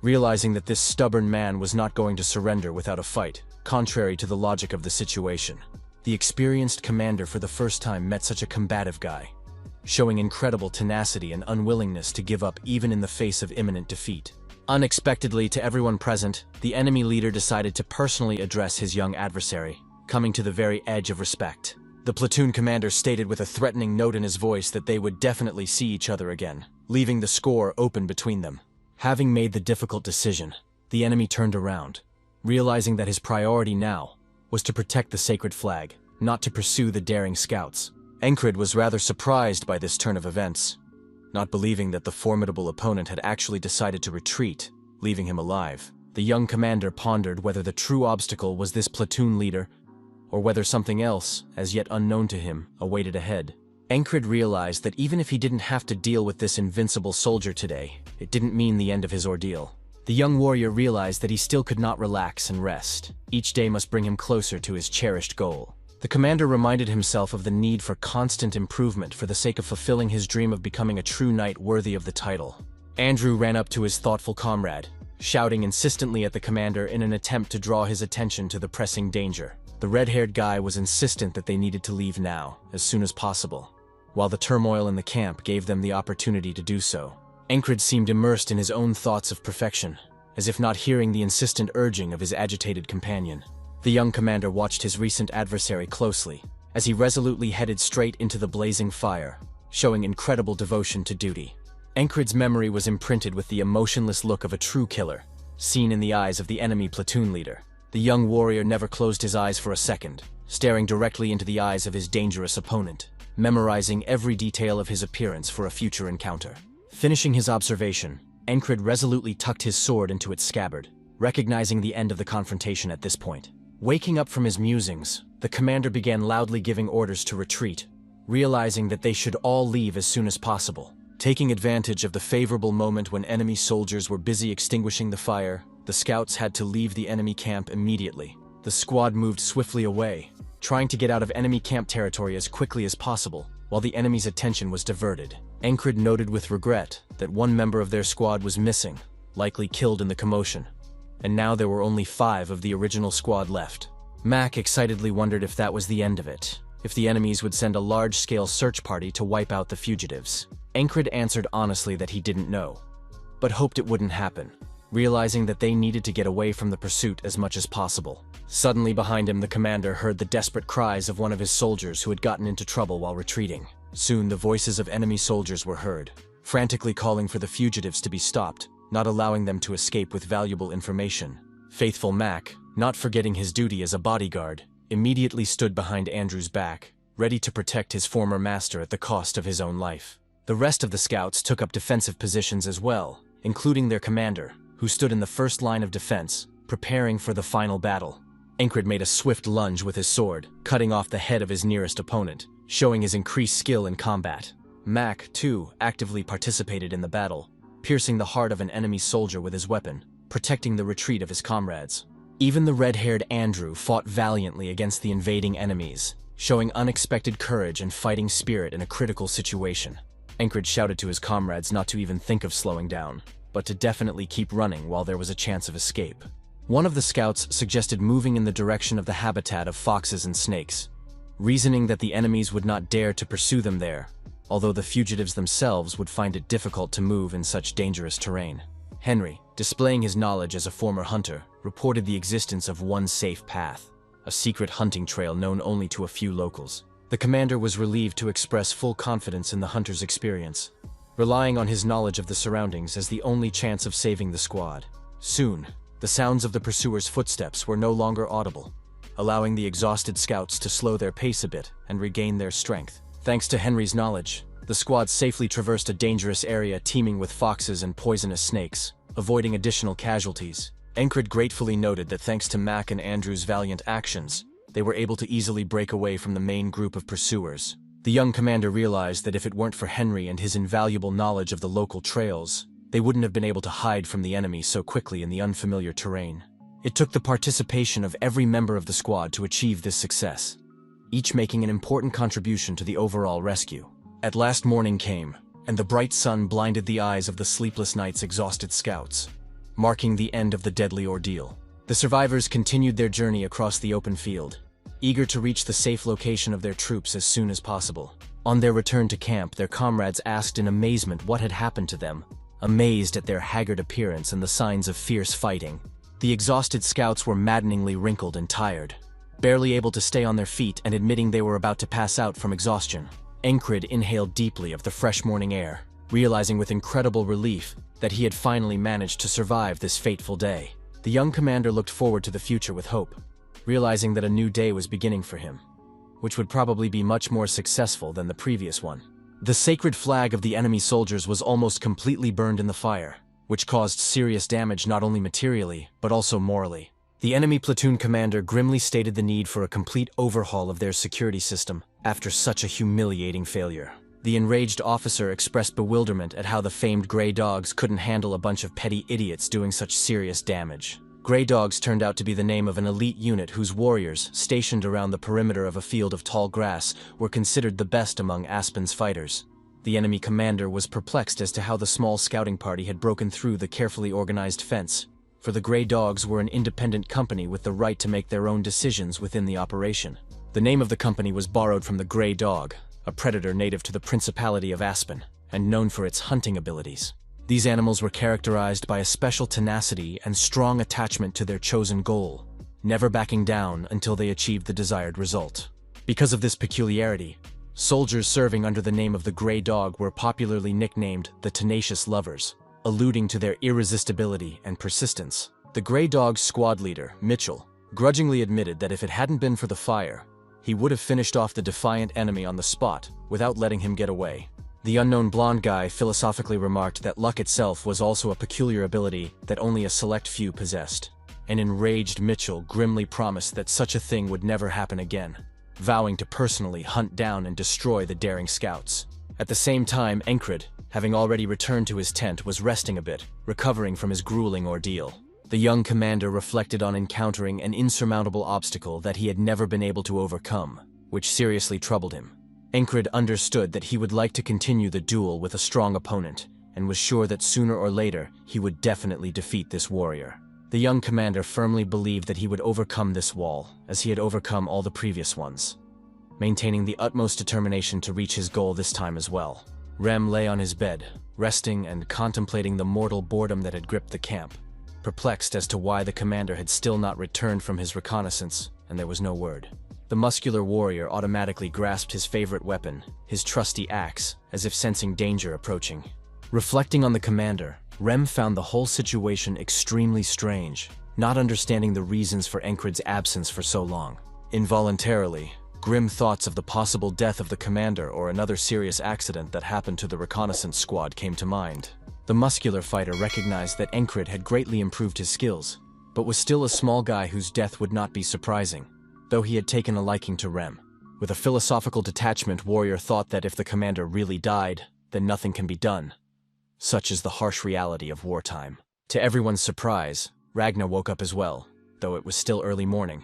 realizing that this stubborn man was not going to surrender without a fight, contrary to the logic of the situation. The experienced commander for the first time met such a combative guy. showing incredible tenacity and unwillingness to give up even in the face of imminent defeat. Unexpectedly to everyone present, the enemy leader decided to personally address his young adversary, coming to the very edge of respect. The platoon commander stated with a threatening note in his voice that they would definitely see each other again, leaving the score open between them. Having made the difficult decision, the enemy turned around, realizing that his priority now was to protect the sacred flag, not to pursue the daring scouts. Encred was rather surprised by this turn of events, not believing that the formidable opponent had actually decided to retreat, leaving him alive. The young commander pondered whether the true obstacle was this platoon leader, or whether something else, as yet unknown to him, awaited ahead. Encred realized that even if he didn't have to deal with this invincible soldier today, it didn't mean the end of his ordeal. The young warrior realized that he still could not relax and rest. Each day must bring him closer to his cherished goal. The commander reminded himself of the need for constant improvement for the sake of fulfilling his dream of becoming a true knight worthy of the title. Andrew ran up to his thoughtful comrade, shouting insistently at the commander in an attempt to draw his attention to the pressing danger. The red-haired guy was insistent that they needed to leave now, as soon as possible, while the turmoil in the camp gave them the opportunity to do so. Encred seemed immersed in his own thoughts of perfection, as if not hearing the insistent urging of his agitated companion. The young commander watched his recent adversary closely, as he resolutely headed straight into the blazing fire, showing incredible devotion to duty. Encred's memory was imprinted with the emotionless look of a true killer, seen in the eyes of the enemy platoon leader. The young warrior never closed his eyes for a second, staring directly into the eyes of his dangerous opponent, memorizing every detail of his appearance for a future encounter. Finishing his observation, Encred resolutely tucked his sword into its scabbard, recognizing the end of the confrontation at this point. Waking up from his musings, the commander began loudly giving orders to retreat, realizing that they should all leave as soon as possible. Taking advantage of the favorable moment when enemy soldiers were busy extinguishing the fire, the scouts had to leave the enemy camp immediately. The squad moved swiftly away, trying to get out of enemy camp territory as quickly as possible, while the enemy's attention was diverted. Encred noted with regret that one member of their squad was missing, likely killed in the commotion, and now there were only 5 of the original squad left. Mac excitedly wondered if that was the end of it, if the enemies would send a large-scale search party to wipe out the fugitives. Encred answered honestly that he didn't know, but hoped it wouldn't happen, realizing that they needed to get away from the pursuit as much as possible. Suddenly behind him, the commander heard the desperate cries of one of his soldiers who had gotten into trouble while retreating. Soon the voices of enemy soldiers were heard, frantically calling for the fugitives to be stopped, not allowing them to escape with valuable information. Faithful Mac, not forgetting his duty as a bodyguard, immediately stood behind Andrew's back, ready to protect his former master at the cost of his own life. The rest of the scouts took up defensive positions as well, including their commander, who stood in the first line of defense, preparing for the final battle. Encred made a swift lunge with his sword, cutting off the head of his nearest opponent, showing his increased skill in combat. Mac, too, actively participated in the battle, piercing the heart of an enemy soldier with his weapon, protecting the retreat of his comrades. Even the red-haired Andrew fought valiantly against the invading enemies, showing unexpected courage and fighting spirit in a critical situation. Encred shouted to his comrades not to even think of slowing down, but to definitely keep running while there was a chance of escape. One of the scouts suggested moving in the direction of the habitat of foxes and snakes, reasoning that the enemies would not dare to pursue them there, although the fugitives themselves would find it difficult to move in such dangerous terrain. Henry, displaying his knowledge as a former hunter, reported the existence of one safe path, a secret hunting trail known only to a few locals. The commander was relieved to express full confidence in the hunter's experience, relying on his knowledge of the surroundings as the only chance of saving the squad. Soon, the sounds of the pursuers' footsteps were no longer audible, allowing the exhausted scouts to slow their pace a bit and regain their strength. Thanks to Henry's knowledge, the squad safely traversed a dangerous area teeming with foxes and poisonous snakes, avoiding additional casualties. Encred gratefully noted that thanks to Mac and Andrew's valiant actions, they were able to easily break away from the main group of pursuers. The young commander realized that if it weren't for Henry and his invaluable knowledge of the local trails, they wouldn't have been able to hide from the enemy so quickly in the unfamiliar terrain. It took the participation of every member of the squad to achieve this success, each making an important contribution to the overall rescue. At last morning came, and the bright sun blinded the eyes of the sleepless night's exhausted scouts, marking the end of the deadly ordeal. The survivors continued their journey across the open field, eager to reach the safe location of their troops as soon as possible. On their return to camp, their comrades asked in amazement what had happened to them, amazed at their haggard appearance and the signs of fierce fighting. The exhausted scouts were maddeningly wrinkled and tired, barely able to stay on their feet and admitting they were about to pass out from exhaustion. Encred inhaled deeply of the fresh morning air, realizing with incredible relief that he had finally managed to survive this fateful day. The young commander looked forward to the future with hope, realizing that a new day was beginning for him, which would probably be much more successful than the previous one. The sacred flag of the enemy soldiers was almost completely burned in the fire, which caused serious damage not only materially, but also morally. The enemy platoon commander grimly stated the need for a complete overhaul of their security system after such a humiliating failure. The enraged officer expressed bewilderment at how the famed Grey Dogs couldn't handle a bunch of petty idiots doing such serious damage. Grey Dogs turned out to be the name of an elite unit whose warriors, stationed around the perimeter of a field of tall grass, were considered the best among Aspen's fighters. The enemy commander was perplexed as to how the small scouting party had broken through the carefully organized fence, for the Grey Dogs were an independent company with the right to make their own decisions within the operation. The name of the company was borrowed from the Grey Dog, a predator native to the Principality of Aspen, and known for its hunting abilities. These animals were characterized by a special tenacity and strong attachment to their chosen goal, never backing down until they achieved the desired result. Because of this peculiarity, soldiers serving under the name of the Grey Dog were popularly nicknamed the Tenacious Lovers, alluding to their irresistibility and persistence. The Grey Dog's squad leader, Mitchell, grudgingly admitted that if it hadn't been for the fire, he would have finished off the defiant enemy on the spot without letting him get away. The unknown blonde guy philosophically remarked that luck itself was also a peculiar ability that only a select few possessed. An enraged Mitchell grimly promised that such a thing would never happen again, vowing to personally hunt down and destroy the daring scouts. At the same time, Encred, having already returned to his tent, was resting a bit, recovering from his grueling ordeal. The young commander reflected on encountering an insurmountable obstacle that he had never been able to overcome, which seriously troubled him. Encred understood that he would like to continue the duel with a strong opponent, and was sure that sooner or later he would definitely defeat this warrior. The young commander firmly believed that he would overcome this wall, as he had overcome all the previous ones, maintaining the utmost determination to reach his goal this time as well. Rem lay on his bed, resting and contemplating the mortal boredom that had gripped the camp, perplexed as to why the commander had still not returned from his reconnaissance, and there was no word. The muscular warrior automatically grasped his favorite weapon, his trusty axe, as if sensing danger approaching. Reflecting on the commander, Rem found the whole situation extremely strange, not understanding the reasons for Encred's absence for so long. Involuntarily, grim thoughts of the possible death of the commander or another serious accident that happened to the reconnaissance squad came to mind. The muscular fighter recognized that Encred had greatly improved his skills, but was still a small guy whose death would not be surprising, though he had taken a liking to Rem. With a philosophical detachment, Warrior thought that if the commander really died, then nothing can be done. Such is the harsh reality of wartime. To everyone's surprise, Ragna woke up as well, though it was still early morning,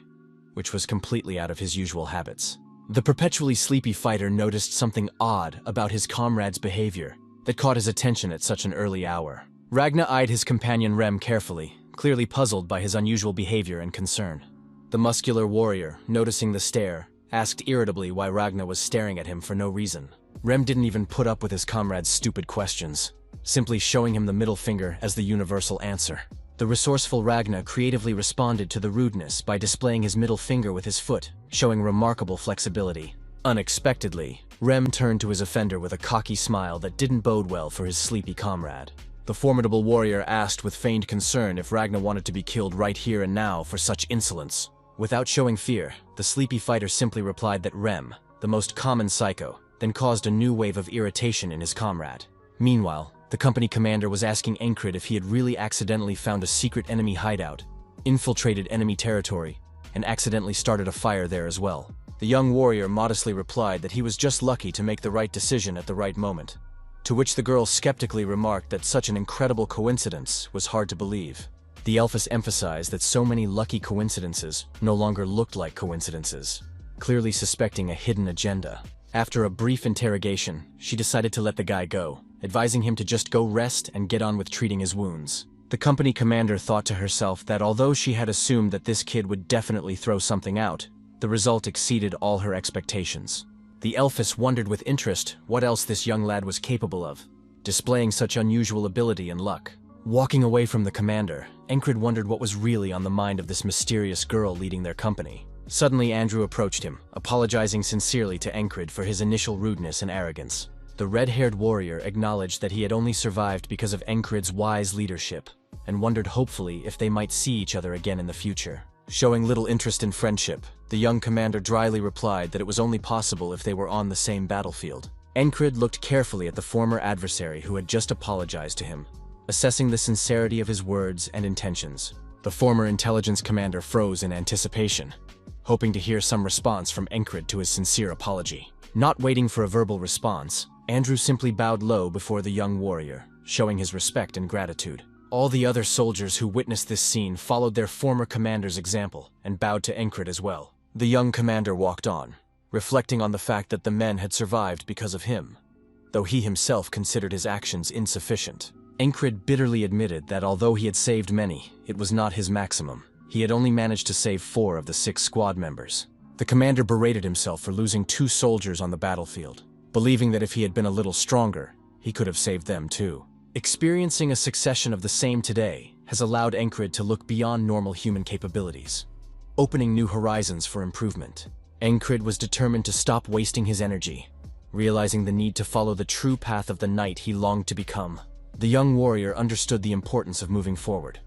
which was completely out of his usual habits. The perpetually sleepy fighter noticed something odd about his comrade's behavior that caught his attention at such an early hour. Ragna eyed his companion Rem carefully, clearly puzzled by his unusual behavior and concern. The muscular warrior, noticing the stare, asked irritably why Ragna was staring at him for no reason. Rem didn't even put up with his comrade's stupid questions, simply showing him the middle finger as the universal answer. The resourceful Ragna creatively responded to the rudeness by displaying his middle finger with his foot, showing remarkable flexibility. Unexpectedly, Rem turned to his offender with a cocky smile that didn't bode well for his sleepy comrade. The formidable warrior asked with feigned concern if Ragna wanted to be killed right here and now for such insolence. Without showing fear, the sleepy fighter simply replied that Rem, the most common psycho, then caused a new wave of irritation in his comrade. Meanwhile, the company commander was asking Encred if he had really accidentally found a secret enemy hideout, infiltrated enemy territory, and accidentally started a fire there as well. The young warrior modestly replied that he was just lucky to make the right decision at the right moment, to which the girl skeptically remarked that such an incredible coincidence was hard to believe. The elfess emphasized that so many lucky coincidences no longer looked like coincidences, clearly suspecting a hidden agenda. After a brief interrogation, she decided to let the guy go, advising him to just go rest and get on with treating his wounds. The company commander thought to herself that although she had assumed that this kid would definitely throw something out, The result exceeded all her expectations. The elfess wondered with interest what else this young lad was capable of, displaying such unusual ability and luck. Walking away from the commander, Encred wondered what was really on the mind of this mysterious girl leading their company. Suddenly Andrew approached him, apologizing sincerely to Encred for his initial rudeness and arrogance. The red-haired warrior acknowledged that he had only survived because of Encred's wise leadership, and wondered hopefully if they might see each other again in the future. Showing little interest in friendship, the young commander dryly replied that it was only possible if they were on the same battlefield. Encred looked carefully at the former adversary who had just apologized to him, assessing the sincerity of his words and intentions. The former intelligence commander froze in anticipation, hoping to hear some response from Encred to his sincere apology. Not waiting for a verbal response, Andrew simply bowed low before the young warrior, showing his respect and gratitude. All the other soldiers who witnessed this scene followed their former commander's example and bowed to Encred as well. The young commander walked on, reflecting on the fact that the men had survived because of him, though he himself considered his actions insufficient. Encred bitterly admitted that although he had saved many, it was not his maximum. He had only managed to save 4 of the 6 squad members. The commander berated himself for losing 2 soldiers on the battlefield, believing that if he had been a little stronger, he could have saved them too. Experiencing a succession of the same today has allowed Encred to look beyond normal human capabilities, opening new horizons for improvement. Encred was determined to stop wasting his energy, realizing the need to follow the true path of the knight he longed to become. The young warrior understood the importance of moving forward,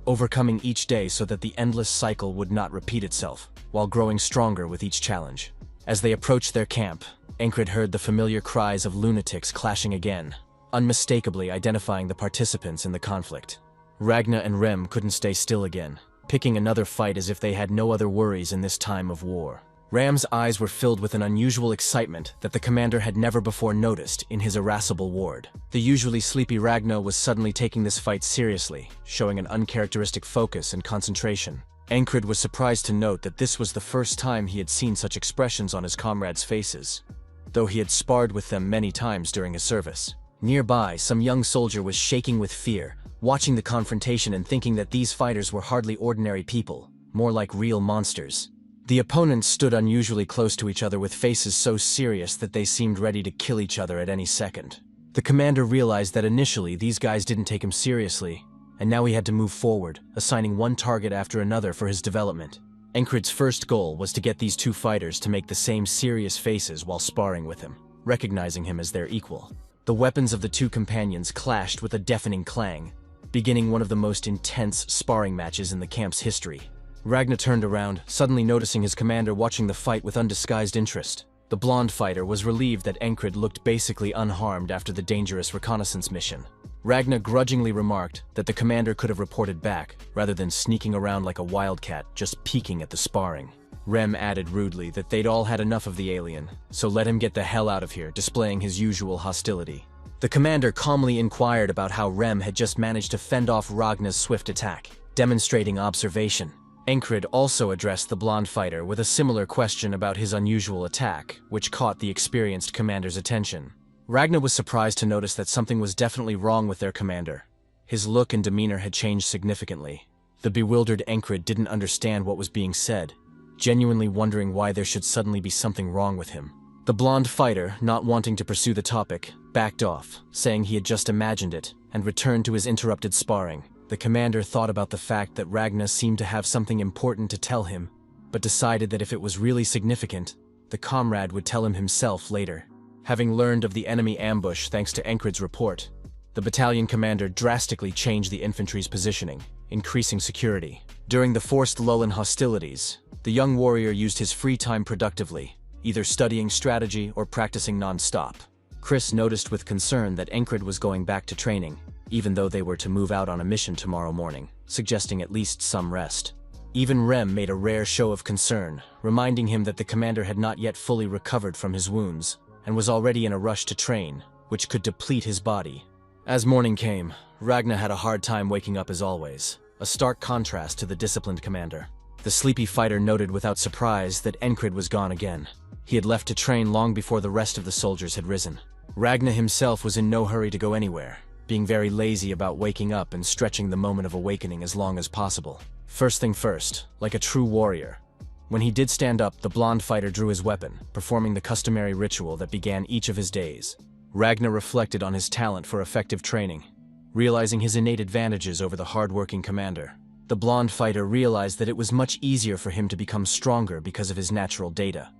overcoming each day so that the endless cycle would not repeat itself, while growing stronger with each challenge. As they approached their camp, Encred heard the familiar cries of lunatics clashing again, unmistakably identifying the participants in the conflict. Ragna and Rem couldn't stay still again, picking another fight as if they had no other worries in this time of war. Ram's eyes were filled with an unusual excitement that the commander had never before noticed in his irascible ward. The usually sleepy Ragna was suddenly taking this fight seriously, showing an uncharacteristic focus and concentration. Encred was surprised to note that this was the first time he had seen such expressions on his comrades' faces, though he had sparred with them many times during his service. Nearby, some young soldier was shaking with fear, watching the confrontation and thinking that these fighters were hardly ordinary people, more like real monsters. The opponents stood unusually close to each other with faces so serious that they seemed ready to kill each other at any second. The commander realized that initially these guys didn't take him seriously, and now he had to move forward, assigning one target after another for his development. Encred's first goal was to get these 2 fighters to make the same serious faces while sparring with him, recognizing him as their equal. The weapons of the 2 companions clashed with a deafening clang, beginning one of the most intense sparring matches in the camp's history. Ragna turned around, suddenly noticing his commander watching the fight with undisguised interest. The blonde fighter was relieved that Encred looked basically unharmed after the dangerous reconnaissance mission. Ragna grudgingly remarked that the commander could have reported back, rather than sneaking around like a wildcat just peeking at the sparring. Rem added rudely that they'd all had enough of the alien, so let him get the hell out of here, displaying his usual hostility. The commander calmly inquired about how Rem had just managed to fend off Ragna's swift attack, demonstrating observation. Encred also addressed the blonde fighter with a similar question about his unusual attack, which caught the experienced commander's attention. Ragna was surprised to notice that something was definitely wrong with their commander. His look and demeanor had changed significantly. The bewildered Encred didn't understand what was being said, genuinely wondering why there should suddenly be something wrong with him. The blonde fighter, not wanting to pursue the topic, backed off, saying he had just imagined it, and returned to his interrupted sparring. The commander thought about the fact that Ragna seemed to have something important to tell him, but decided that if it was really significant, the comrade would tell him himself later. Having learned of the enemy ambush thanks to Encred's report, the battalion commander drastically changed the infantry's positioning, increasing security. During the forced lull in hostilities, the young warrior used his free time productively, either studying strategy or practicing non-stop. Chris noticed with concern that Encred was going back to training, even though they were to move out on a mission tomorrow morning, suggesting at least some rest. Even Rem made a rare show of concern, reminding him that the commander had not yet fully recovered from his wounds, and was already in a rush to train, which could deplete his body. As morning came, Ragna had a hard time waking up as always, a stark contrast to the disciplined commander. The sleepy fighter noted without surprise that Encred was gone again. He had left to train long before the rest of the soldiers had risen. Ragna himself was in no hurry to go anywhere, being very lazy about waking up and stretching the moment of awakening as long as possible. First thing first, like a true warrior, When he did stand up, the blonde fighter drew his weapon, performing the customary ritual that began each of his days. Ragna reflected on his talent for effective training, realizing his innate advantages over the hard-working commander. The blonde fighter realized that it was much easier for him to become stronger because of his natural data,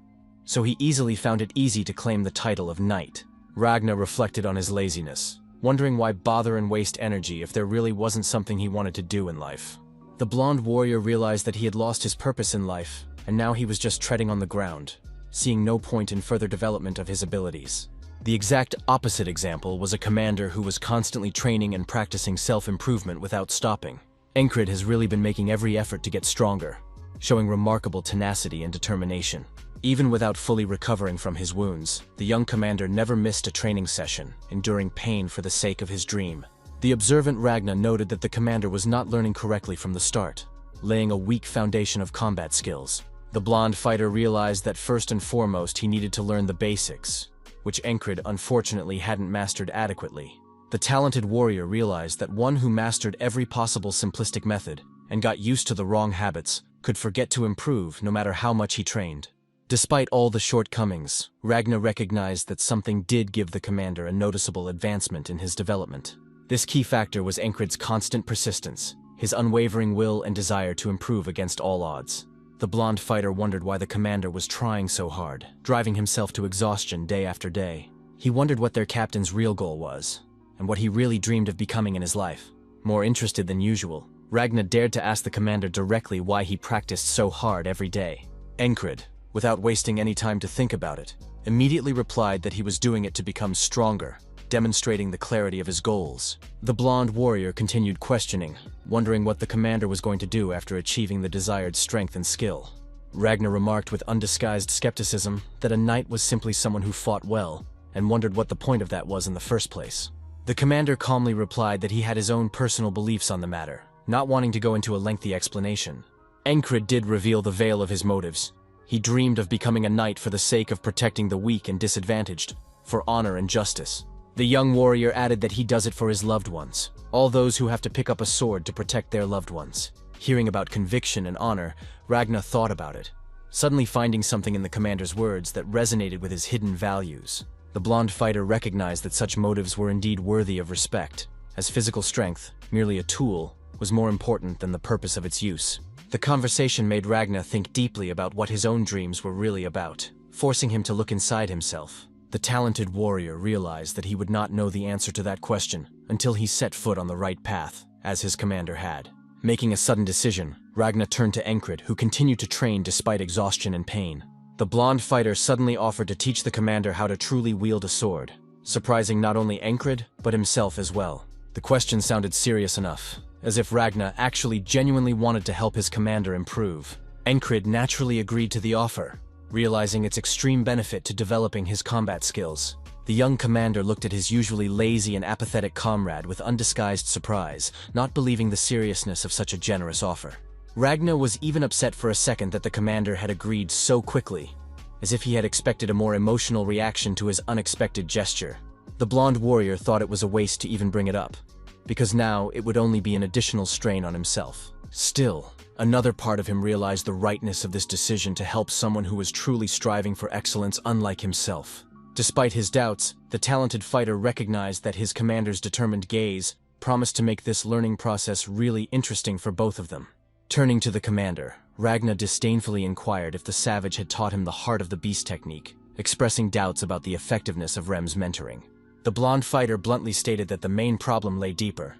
so he easily found it easy to claim the title of knight. Ragna reflected on his laziness, wondering why bother and waste energy if there really wasn't something he wanted to do in life. The blonde warrior realized that he had lost his purpose in life, and now he was just treading on the ground, seeing no point in further development of his abilities. The exact opposite example was a commander who was constantly training and practicing self-improvement without stopping. Encred has really been making every effort to get stronger, showing remarkable tenacity and determination. Even without fully recovering from his wounds, the young commander never missed a training session, enduring pain for the sake of his dream. The observant Ragna noted that the commander was not learning correctly from the start, laying a weak foundation of combat skills. The blonde fighter realized that first and foremost he needed to learn the basics, which Encred unfortunately hadn't mastered adequately. The talented warrior realized that one who mastered every possible simplistic method and got used to the wrong habits could forget to improve no matter how much he trained. Despite all the shortcomings, Ragna recognized that something did give the commander a noticeable advancement in his development. This key factor was Encred's constant persistence, his unwavering will and desire to improve against all odds. The blonde fighter wondered why the commander was trying so hard, driving himself to exhaustion day after day. He wondered what their captain's real goal was, and what he really dreamed of becoming in his life. More interested than usual, Ragna dared to ask the commander directly why he practiced so hard every day. Encred, without wasting any time to think about it, immediately replied that he was doing it to become stronger, demonstrating the clarity of his goals. The blonde warrior continued questioning, wondering what the commander was going to do after achieving the desired strength and skill. Ragna remarked with undisguised skepticism that a knight was simply someone who fought well, and wondered what the point of that was in the first place. The commander calmly replied that he had his own personal beliefs on the matter, not wanting to go into a lengthy explanation. Encred did reveal the veil of his motives. He dreamed of becoming a knight for the sake of protecting the weak and disadvantaged, for honor and justice. The young warrior added that he does it for his loved ones, all those who have to pick up a sword to protect their loved ones. Hearing about conviction and honor, Ragna thought about it, suddenly finding something in the commander's words that resonated with his hidden values. The blonde fighter recognized that such motives were indeed worthy of respect, as physical strength, merely a tool, was more important than the purpose of its use. The conversation made Ragna think deeply about what his own dreams were really about, forcing him to look inside himself. The talented warrior realized that he would not know the answer to that question until he set foot on the right path, as his commander had. Making a sudden decision, Ragna turned to Encred, who continued to train despite exhaustion and pain. The blonde fighter suddenly offered to teach the commander how to truly wield a sword, surprising not only Encred, but himself as well. The question sounded serious enough, as if Ragna actually genuinely wanted to help his commander improve. Encred naturally agreed to the offer, realizing its extreme benefit to developing his combat skills. The young commander looked at his usually lazy and apathetic comrade with undisguised surprise, not believing the seriousness of such a generous offer. Ragna was even upset for a second that the commander had agreed so quickly, as if he had expected a more emotional reaction to his unexpected gesture. The blonde warrior thought it was a waste to even bring it up, because now it would only be an additional strain on himself. Still, another part of him realized the rightness of this decision to help someone who was truly striving for excellence unlike himself. Despite his doubts, the talented fighter recognized that his commander's determined gaze promised to make this learning process really interesting for both of them. Turning to the commander, Ragna disdainfully inquired if the savage had taught him the heart of the beast technique, expressing doubts about the effectiveness of Rem's mentoring. The blonde fighter bluntly stated that the main problem lay deeper.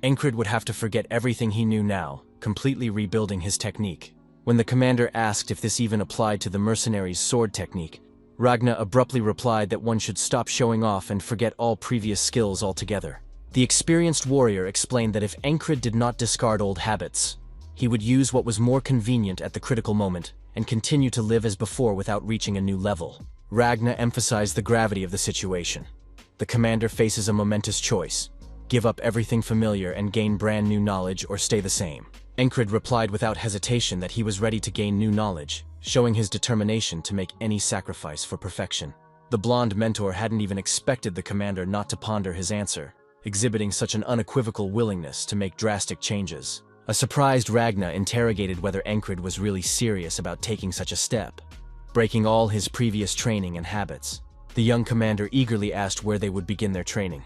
Encred would have to forget everything he knew now, completely rebuilding his technique. When the commander asked if this even applied to the mercenary's sword technique, Ragna abruptly replied that one should stop showing off and forget all previous skills altogether. The experienced warrior explained that if Encred did not discard old habits, he would use what was more convenient at the critical moment and continue to live as before without reaching a new level. Ragna emphasized the gravity of the situation. The commander faces a momentous choice: give up everything familiar and gain brand new knowledge, or stay the same. Encred replied without hesitation that he was ready to gain new knowledge, showing his determination to make any sacrifice for perfection. The blonde mentor hadn't even expected the commander not to ponder his answer, exhibiting such an unequivocal willingness to make drastic changes. A surprised Ragna interrogated whether Encred was really serious about taking such a step, breaking all his previous training and habits. The young commander eagerly asked where they would begin their training,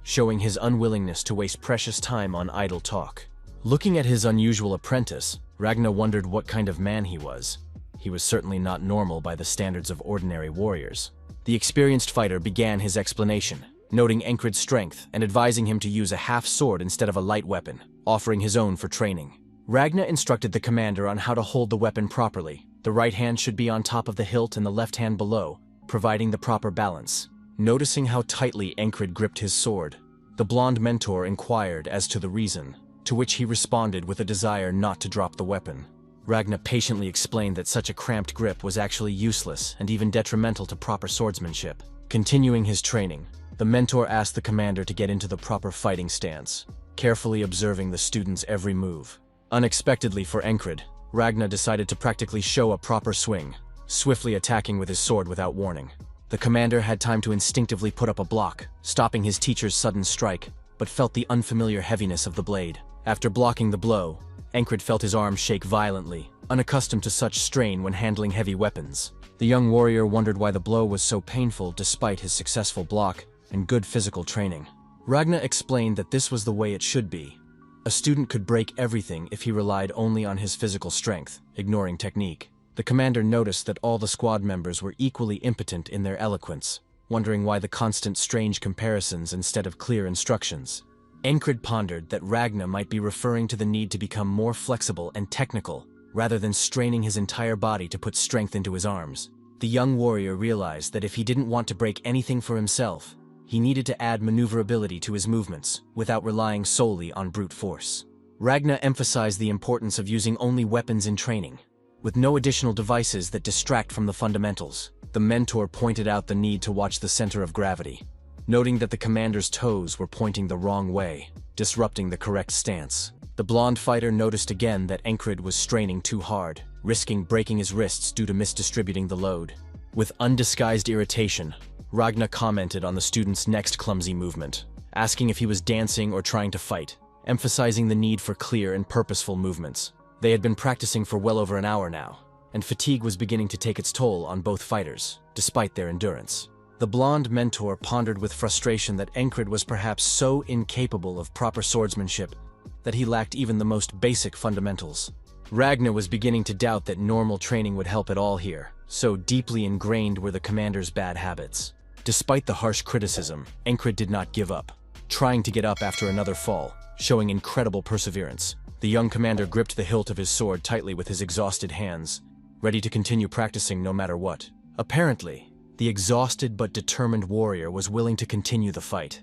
showing his unwillingness to waste precious time on idle talk. Looking at his unusual apprentice, Ragna wondered what kind of man he was. He was certainly not normal by the standards of ordinary warriors. The experienced fighter began his explanation, noting Encred's strength and advising him to use a half-sword instead of a light weapon, offering his own for training. Ragna instructed the commander on how to hold the weapon properly. The right hand should be on top of the hilt and the left hand below, providing the proper balance. Noticing how tightly Encred gripped his sword, the blonde mentor inquired as to the reason, to which he responded with a desire not to drop the weapon. Ragna patiently explained that such a cramped grip was actually useless and even detrimental to proper swordsmanship. Continuing his training, the mentor asked the commander to get into the proper fighting stance, carefully observing the student's every move. Unexpectedly for Encred, Ragna decided to practically show a proper swing, swiftly attacking with his sword without warning. The commander had time to instinctively put up a block, stopping his teacher's sudden strike, but felt the unfamiliar heaviness of the blade. After blocking the blow, Encred felt his arm shake violently, unaccustomed to such strain when handling heavy weapons. The young warrior wondered why the blow was so painful despite his successful block and good physical training. Ragna explained that this was the way it should be. A student could break everything if he relied only on his physical strength, ignoring technique. The commander noticed that all the squad members were equally impotent in their eloquence, wondering why the constant strange comparisons instead of clear instructions. Encred pondered that Ragna might be referring to the need to become more flexible and technical, rather than straining his entire body to put strength into his arms. The young warrior realized that if he didn't want to break anything for himself, he needed to add maneuverability to his movements, without relying solely on brute force. Ragna emphasized the importance of using only weapons in training, with no additional devices that distract from the fundamentals. The mentor pointed out the need to watch the center of gravity, noting that the commander's toes were pointing the wrong way, disrupting the correct stance. The blonde fighter noticed again that Encred was straining too hard, risking breaking his wrists due to misdistributing the load. With undisguised irritation, Ragna commented on the student's next clumsy movement, asking if he was dancing or trying to fight, emphasizing the need for clear and purposeful movements. They had been practicing for well over an hour now, and fatigue was beginning to take its toll on both fighters, despite their endurance. The blonde mentor pondered with frustration that Encred was perhaps so incapable of proper swordsmanship that he lacked even the most basic fundamentals. Ragna was beginning to doubt that normal training would help at all here, so deeply ingrained were the commander's bad habits. Despite the harsh criticism, Encred did not give up, trying to get up after another fall, showing incredible perseverance. The young commander gripped the hilt of his sword tightly with his exhausted hands, ready to continue practicing no matter what. Apparently, the exhausted but determined warrior was willing to continue the fight,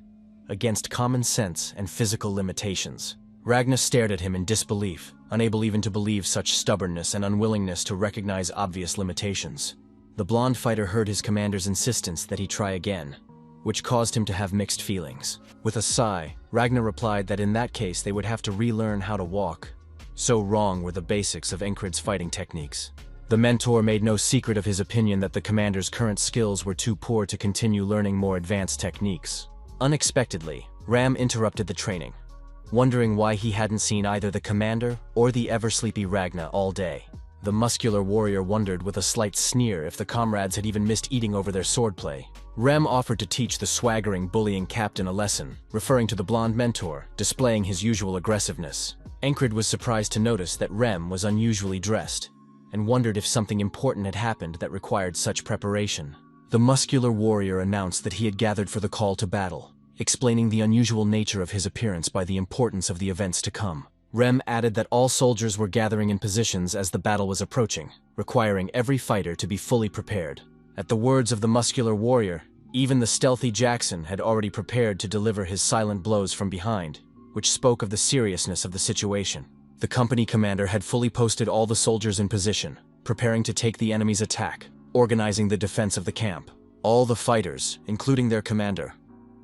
against common sense and physical limitations. Ragna stared at him in disbelief, unable even to believe such stubbornness and unwillingness to recognize obvious limitations. The blonde fighter heard his commander's insistence that he try again, which caused him to have mixed feelings. With a sigh, Ragna replied that in that case they would have to relearn how to walk. So wrong were the basics of Encred's fighting techniques. The mentor made no secret of his opinion that the commander's current skills were too poor to continue learning more advanced techniques. Unexpectedly, Ram interrupted the training, wondering why he hadn't seen either the commander or the ever-sleepy Ragna all day. The muscular warrior wondered with a slight sneer if the comrades had even missed eating over their swordplay. Rem offered to teach the swaggering, bullying captain a lesson, referring to the blonde mentor, displaying his usual aggressiveness. Encred was surprised to notice that Rem was unusually dressed, and wondered if something important had happened that required such preparation. The muscular warrior announced that he had gathered for the call to battle, explaining the unusual nature of his appearance by the importance of the events to come. Rem added that all soldiers were gathering in positions as the battle was approaching, requiring every fighter to be fully prepared. At the words of the muscular warrior, even the stealthy Jackson had already prepared to deliver his silent blows from behind, which spoke of the seriousness of the situation. The company commander had fully posted all the soldiers in position, preparing to take the enemy's attack, organizing the defense of the camp. All the fighters, including their commander,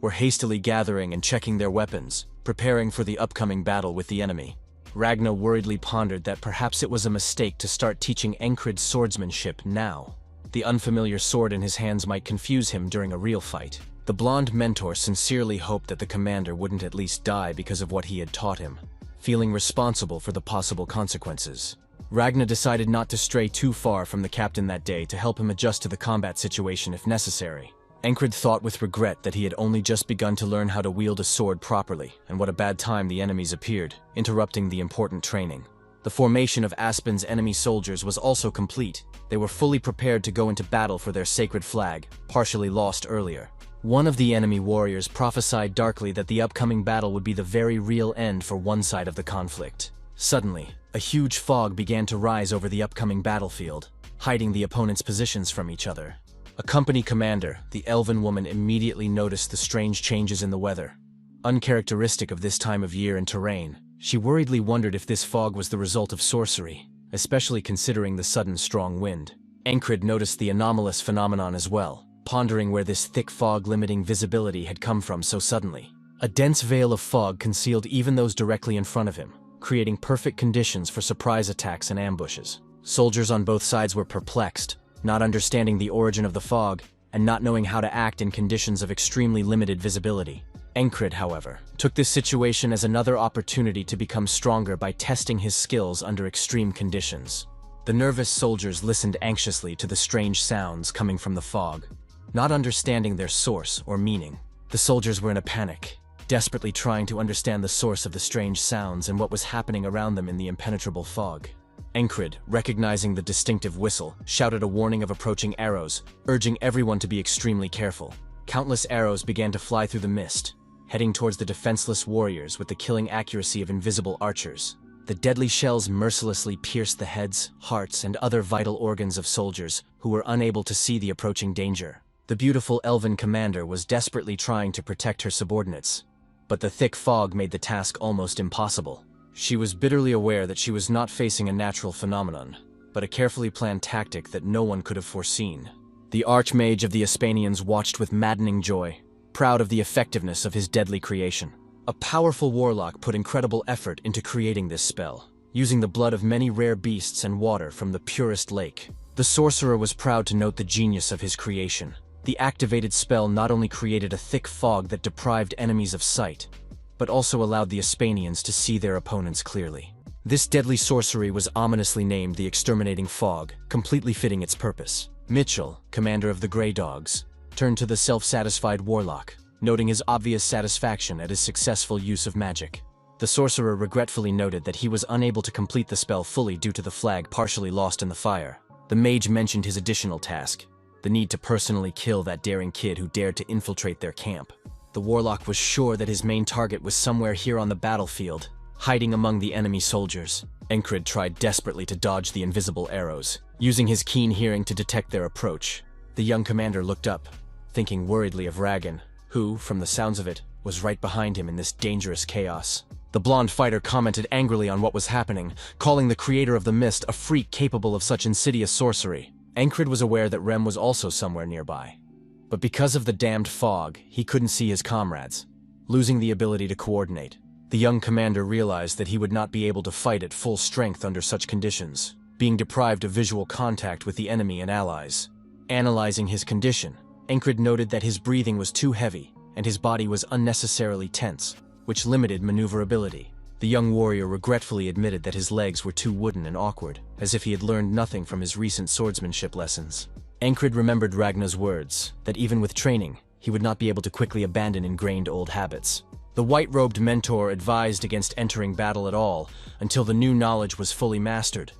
were hastily gathering and checking their weapons, preparing for the upcoming battle with the enemy. Ragna worriedly pondered that perhaps it was a mistake to start teaching Encred swordsmanship now. The unfamiliar sword in his hands might confuse him during a real fight. The blonde mentor sincerely hoped that the commander wouldn't at least die because of what he had taught him. feeling responsible for the possible consequences. Ragna decided not to stray too far from the captain that day to help him adjust to the combat situation if necessary. Encred thought with regret that he had only just begun to learn how to wield a sword properly, and what a bad time the enemies appeared, interrupting the important training. The formation of Aspen's enemy soldiers was also complete. They were fully prepared to go into battle for their sacred flag, partially lost earlier. One of the enemy warriors prophesied darkly that the upcoming battle would be the very real end for one side of the conflict. Suddenly, a huge fog began to rise over the upcoming battlefield, hiding the opponent's positions from each other. A company commander, the elven woman, immediately noticed the strange changes in the weather. Uncharacteristic of this time of year and terrain, she worriedly wondered if this fog was the result of sorcery, especially considering the sudden strong wind. Encred noticed the anomalous phenomenon as well, pondering where this thick fog limiting visibility had come from so suddenly. A dense veil of fog concealed even those directly in front of him, creating perfect conditions for surprise attacks and ambushes. Soldiers on both sides were perplexed, not understanding the origin of the fog, and not knowing how to act in conditions of extremely limited visibility. Encred, however, took this situation as another opportunity to become stronger by testing his skills under extreme conditions. The nervous soldiers listened anxiously to the strange sounds coming from the fog, not understanding their source or meaning. The soldiers were in a panic, desperately trying to understand the source of the strange sounds and what was happening around them in the impenetrable fog. Encred, recognizing the distinctive whistle, shouted a warning of approaching arrows, urging everyone to be extremely careful. Countless arrows began to fly through the mist, heading towards the defenseless warriors with the killing accuracy of invisible archers. The deadly shells mercilessly pierced the heads, hearts, and other vital organs of soldiers who were unable to see the approaching danger. The beautiful elven commander was desperately trying to protect her subordinates, but the thick fog made the task almost impossible. She was bitterly aware that she was not facing a natural phenomenon, but a carefully planned tactic that no one could have foreseen. The archmage of the Hispanians watched with maddening joy, proud of the effectiveness of his deadly creation. A powerful warlock put incredible effort into creating this spell, using the blood of many rare beasts and water from the purest lake. The sorcerer was proud to note the genius of his creation. The activated spell not only created a thick fog that deprived enemies of sight, but also allowed the Hispanians to see their opponents clearly. This deadly sorcery was ominously named the Exterminating Fog, completely fitting its purpose. Mitchell, commander of the Grey Dogs, turned to the self-satisfied warlock, noting his obvious satisfaction at his successful use of magic. The sorcerer regretfully noted that he was unable to complete the spell fully due to the flag partially lost in the fire. The mage mentioned his additional task, the need to personally kill that daring kid who dared to infiltrate their camp. The warlock was sure that his main target was somewhere here on the battlefield, hiding among the enemy soldiers. Encred tried desperately to dodge the invisible arrows, using his keen hearing to detect their approach. The young commander looked up, thinking worriedly of Ragna, who, from the sounds of it, was right behind him in this dangerous chaos. The blonde fighter commented angrily on what was happening, calling the creator of the mist a freak capable of such insidious sorcery. Encred was aware that Rem was also somewhere nearby, but because of the damned fog, he couldn't see his comrades, losing the ability to coordinate. The young commander realized that he would not be able to fight at full strength under such conditions, being deprived of visual contact with the enemy and allies. Analyzing his condition, Encred noted that his breathing was too heavy and his body was unnecessarily tense, which limited maneuverability. The young warrior regretfully admitted that his legs were too wooden and awkward, as if he had learned nothing from his recent swordsmanship lessons. Encred remembered Ragna's words, that even with training, he would not be able to quickly abandon ingrained old habits. The white-robed mentor advised against entering battle at all until the new knowledge was fully mastered,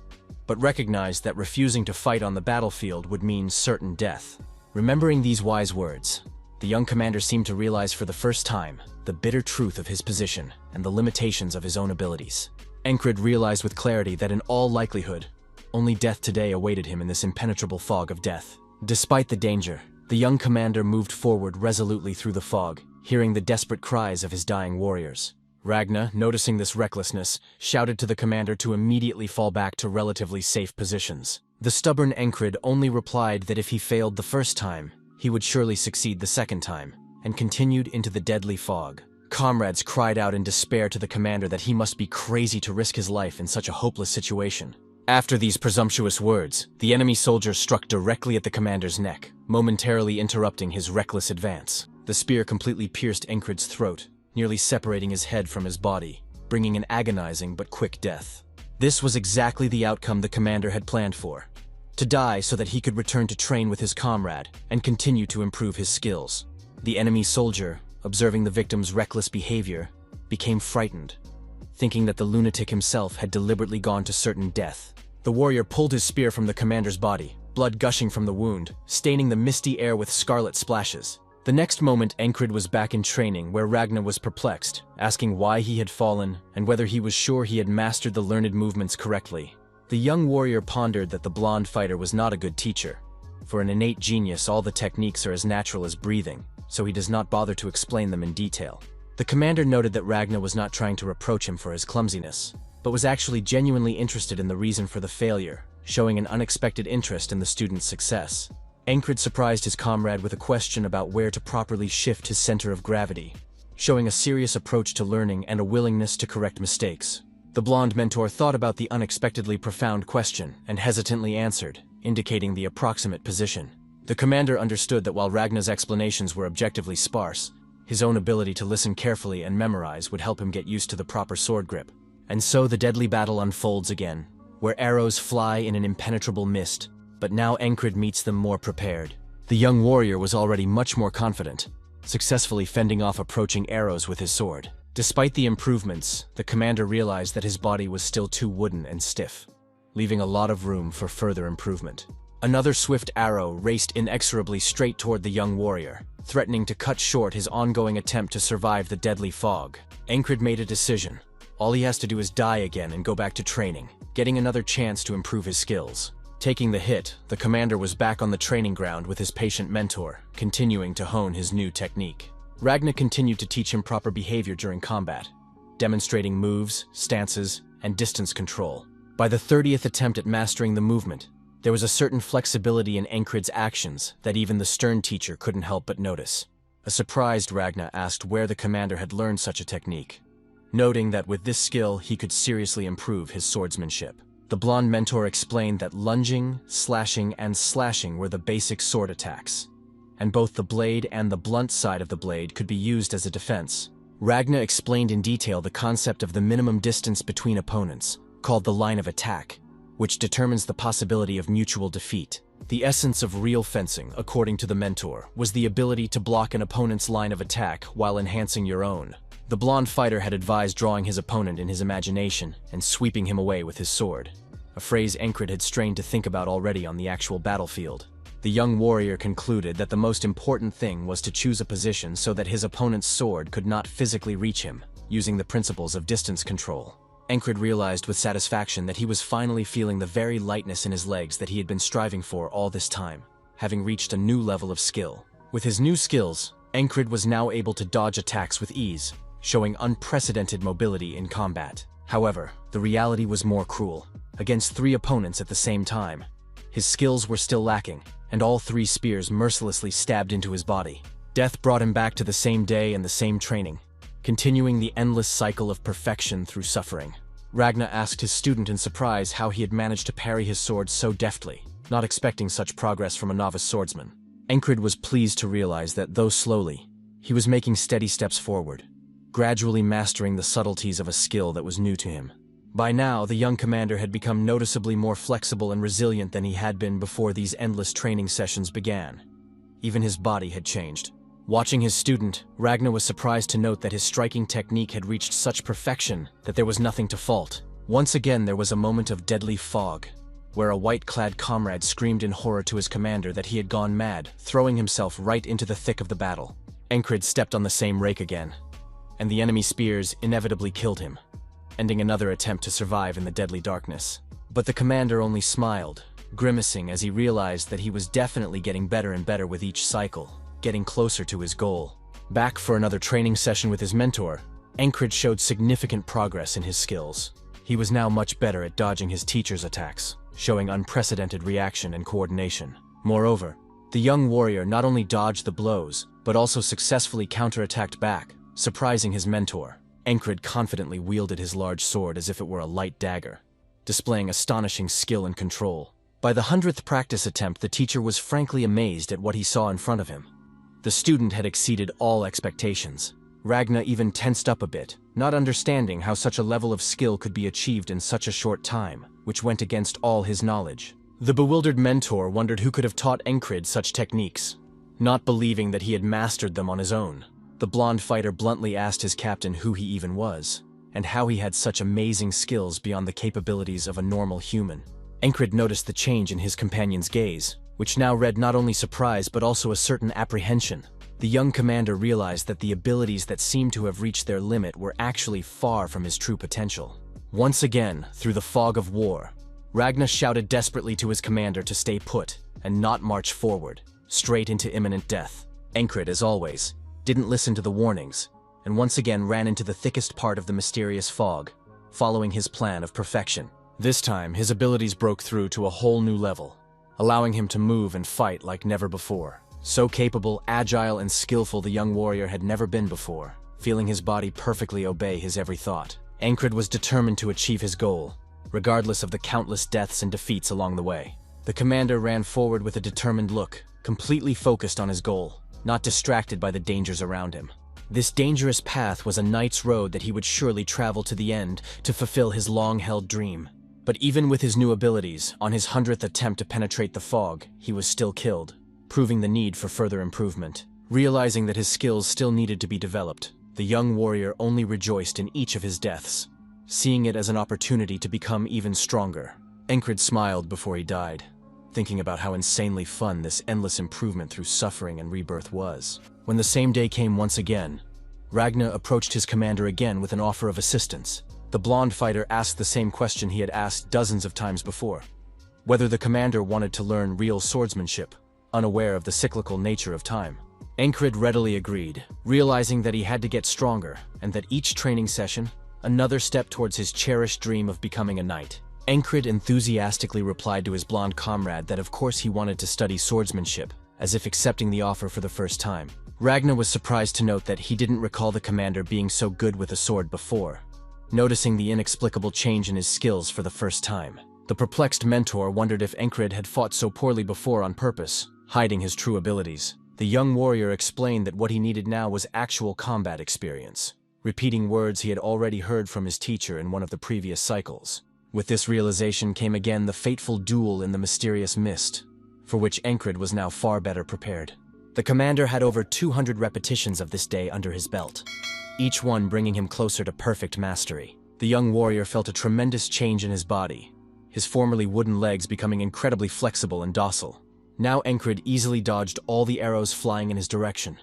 but recognized that refusing to fight on the battlefield would mean certain death. Remembering these wise words, the young commander seemed to realize for the first time the bitter truth of his position and the limitations of his own abilities. Encred realized with clarity that in all likelihood, only death today awaited him in this impenetrable fog of death. Despite the danger, the young commander moved forward resolutely through the fog, hearing the desperate cries of his dying warriors. Ragna, noticing this recklessness, shouted to the commander to immediately fall back to relatively safe positions. The stubborn Encred only replied that if he failed the first time, he would surely succeed the second time, and continued into the deadly fog. Comrades cried out in despair to the commander that he must be crazy to risk his life in such a hopeless situation. After these presumptuous words, the enemy soldier struck directly at the commander's neck, momentarily interrupting his reckless advance. The spear completely pierced Encred's throat, nearly separating his head from his body. bringing an agonizing but quick death. This was exactly the outcome the commander had planned for: to die so that he could return to train with his comrade and continue to improve his skills. The enemy soldier, observing the victim's reckless behavior, became frightened, thinking that the lunatic himself had deliberately gone to certain death. The warrior pulled his spear from the commander's body, blood gushing from the wound, staining the misty air with scarlet splashes. The next moment, Encred was back in training, where Ragna was perplexed, asking why he had fallen and whether he was sure he had mastered the learned movements correctly. The young warrior pondered that the blonde fighter was not a good teacher. For an innate genius, all the techniques are as natural as breathing, so he does not bother to explain them in detail. The commander noted that Ragna was not trying to reproach him for his clumsiness, but was actually genuinely interested in the reason for the failure, showing an unexpected interest in the student's success. Encred surprised his comrade with a question about where to properly shift his center of gravity, showing a serious approach to learning and a willingness to correct mistakes. The blonde mentor thought about the unexpectedly profound question and hesitantly answered, indicating the approximate position. The commander understood that while Ragna's explanations were objectively sparse, his own ability to listen carefully and memorize would help him get used to the proper sword grip. And so the deadly battle unfolds again, where arrows fly in an impenetrable mist, but now Encred meets them more prepared. The young warrior was already much more confident, successfully fending off approaching arrows with his sword. Despite the improvements, the commander realized that his body was still too wooden and stiff, leaving a lot of room for further improvement. Another swift arrow raced inexorably straight toward the young warrior, threatening to cut short his ongoing attempt to survive the deadly fog. Encred made a decision. All he has to do is die again and go back to training, getting another chance to improve his skills. Taking the hit, the commander was back on the training ground with his patient mentor, continuing to hone his new technique. Ragna continued to teach him proper behavior during combat, demonstrating moves, stances, and distance control. By the 30th attempt at mastering the movement, there was a certain flexibility in Encred's actions that even the stern teacher couldn't help but notice. A surprised Ragna asked where the commander had learned such a technique, noting that with this skill he could seriously improve his swordsmanship. The blonde mentor explained that lunging, slashing, and slashing were the basic sword attacks, and both the blade and the blunt side of the blade could be used as a defense. Ragna explained in detail the concept of the minimum distance between opponents, called the line of attack, which determines the possibility of mutual defeat. The essence of real fencing, according to the mentor, was the ability to block an opponent's line of attack while enhancing your own. The blonde fighter had advised drawing his opponent in his imagination and sweeping him away with his sword, a phrase Encred had strained to think about already on the actual battlefield. The young warrior concluded that the most important thing was to choose a position so that his opponent's sword could not physically reach him, using the principles of distance control. Encred realized with satisfaction that he was finally feeling the very lightness in his legs that he had been striving for all this time, having reached a new level of skill. With his new skills, Encred was now able to dodge attacks with ease, showing unprecedented mobility in combat. However, the reality was more cruel. Against 3 opponents at the same time, his skills were still lacking, and all 3 spears mercilessly stabbed into his body. Death brought him back to the same day and the same training, continuing the endless cycle of perfection through suffering. Ragna asked his student in surprise how he had managed to parry his sword so deftly, not expecting such progress from a novice swordsman. Encred was pleased to realize that, though slowly, he was making steady steps forward, gradually mastering the subtleties of a skill that was new to him. By now, the young commander had become noticeably more flexible and resilient than he had been before these endless training sessions began. Even his body had changed. Watching his student, Ragna was surprised to note that his striking technique had reached such perfection that there was nothing to fault. Once again, there was a moment of deadly fog, where a white-clad comrade screamed in horror to his commander that he had gone mad, throwing himself right into the thick of the battle. Encred stepped on the same rake again, and the enemy spears inevitably killed him, ending another attempt to survive in the deadly darkness. But the commander only smiled, grimacing as he realized that he was definitely getting better and better with each cycle, getting closer to his goal. Back for another training session with his mentor, Encred showed significant progress in his skills. He was now much better at dodging his teacher's attacks, showing unprecedented reaction and coordination. Moreover, the young warrior not only dodged the blows, but also successfully counterattacked back, surprising his mentor. Encred confidently wielded his large sword as if it were a light dagger, displaying astonishing skill and control. By the 100th practice attempt, the teacher was frankly amazed at what he saw in front of him. The student had exceeded all expectations, Ragna even tensed up a bit, not understanding how such a level of skill could be achieved in such a short time, which went against all his knowledge. The bewildered mentor wondered who could have taught Encred such techniques, not believing that he had mastered them on his own. The blonde fighter bluntly asked his captain who he even was, and how he had such amazing skills beyond the capabilities of a normal human. Encred noticed the change in his companion's gaze, which now read not only surprise but also a certain apprehension. The young commander realized that the abilities that seemed to have reached their limit were actually far from his true potential. Once again, through the fog of war, Ragna shouted desperately to his commander to stay put and not march forward, straight into imminent death. Encred, as always, didn't listen to the warnings, and once again ran into the thickest part of the mysterious fog, following his plan of perfection. This time, his abilities broke through to a whole new level, allowing him to move and fight like never before. So capable, agile, and skillful the young warrior had never been before, feeling his body perfectly obey his every thought. Encred was determined to achieve his goal, regardless of the countless deaths and defeats along the way. The commander ran forward with a determined look, completely focused on his goal, not distracted by the dangers around him. This dangerous path was a knight's road that he would surely travel to the end to fulfill his long-held dream. But even with his new abilities, on his 100th attempt to penetrate the fog, he was still killed, proving the need for further improvement. Realizing that his skills still needed to be developed, the young warrior only rejoiced in each of his deaths, seeing it as an opportunity to become even stronger. Encred smiled before he died, thinking about how insanely fun this endless improvement through suffering and rebirth was. When the same day came once again, Ragna approached his commander again with an offer of assistance. The blonde fighter asked the same question he had asked dozens of times before: whether the commander wanted to learn real swordsmanship, unaware of the cyclical nature of time. Encred readily agreed, realizing that he had to get stronger, and that each training session, another step towards his cherished dream of becoming a knight. Encred enthusiastically replied to his blonde comrade that of course he wanted to study swordsmanship, as if accepting the offer for the first time. Ragna was surprised to note that he didn't recall the commander being so good with a sword before, noticing the inexplicable change in his skills for the first time. The perplexed mentor wondered if Encred had fought so poorly before on purpose, hiding his true abilities. The young warrior explained that what he needed now was actual combat experience, repeating words he had already heard from his teacher in one of the previous cycles. With this realization came again the fateful duel in the mysterious mist, for which Encred was now far better prepared. The commander had over 200 repetitions of this day under his belt, each one bringing him closer to perfect mastery. The young warrior felt a tremendous change in his body, his formerly wooden legs becoming incredibly flexible and docile. Now Encred easily dodged all the arrows flying in his direction,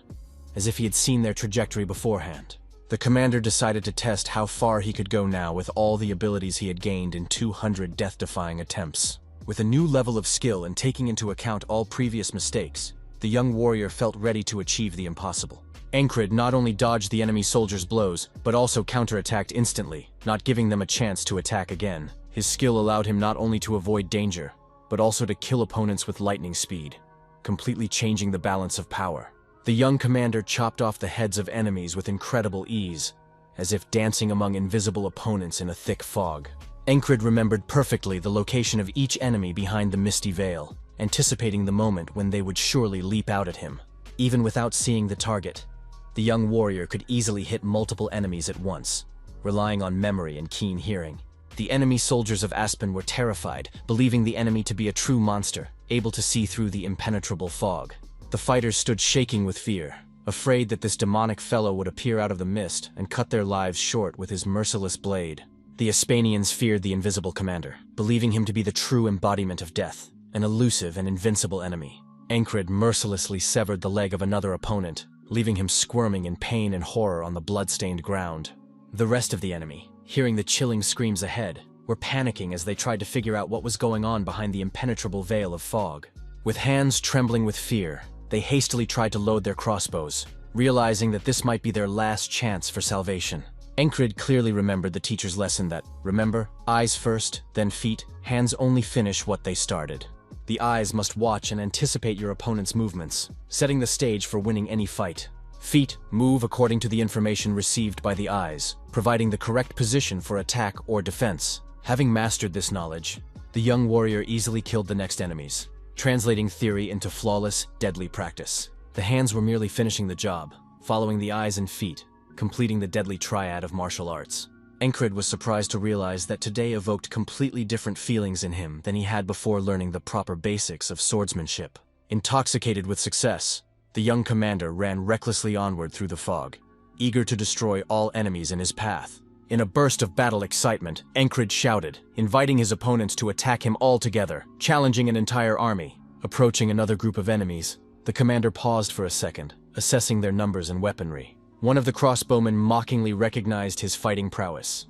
as if he had seen their trajectory beforehand. The commander decided to test how far he could go now with all the abilities he had gained in 200 death-defying attempts. With a new level of skill and taking into account all previous mistakes, the young warrior felt ready to achieve the impossible. Encred not only dodged the enemy soldiers' blows, but also counterattacked instantly, not giving them a chance to attack again. His skill allowed him not only to avoid danger, but also to kill opponents with lightning speed, completely changing the balance of power. The young commander chopped off the heads of enemies with incredible ease, as if dancing among invisible opponents in a thick fog. Encred remembered perfectly the location of each enemy behind the misty veil, anticipating the moment when they would surely leap out at him. Even without seeing the target, the young warrior could easily hit multiple enemies at once, relying on memory and keen hearing. The enemy soldiers of Aspen were terrified, believing the enemy to be a true monster, able to see through the impenetrable fog. The fighters stood shaking with fear, afraid that this demonic fellow would appear out of the mist and cut their lives short with his merciless blade. The Aspanians feared the invisible commander, believing him to be the true embodiment of death, an elusive and invincible enemy. Encred mercilessly severed the leg of another opponent, leaving him squirming in pain and horror on the blood-stained ground. The rest of the enemy, hearing the chilling screams ahead, were panicking as they tried to figure out what was going on behind the impenetrable veil of fog. With hands trembling with fear, they hastily tried to load their crossbows, realizing that this might be their last chance for salvation. Encred clearly remembered the teacher's lesson that, remember, eyes first, then feet, hands only finish what they started. The eyes must watch and anticipate your opponent's movements, setting the stage for winning any fight. Feet move according to the information received by the eyes, providing the correct position for attack or defense. Having mastered this knowledge, the young warrior easily killed the next enemies, translating theory into flawless, deadly practice. The hands were merely finishing the job, following the eyes and feet, completing the deadly triad of martial arts. Encred was surprised to realize that today evoked completely different feelings in him than he had before learning the proper basics of swordsmanship. Intoxicated with success, the young commander ran recklessly onward through the fog, eager to destroy all enemies in his path. In a burst of battle excitement, Encred shouted, inviting his opponents to attack him all together, challenging an entire army. Approaching another group of enemies, the commander paused for a second, assessing their numbers and weaponry. One of the crossbowmen mockingly recognized his fighting prowess,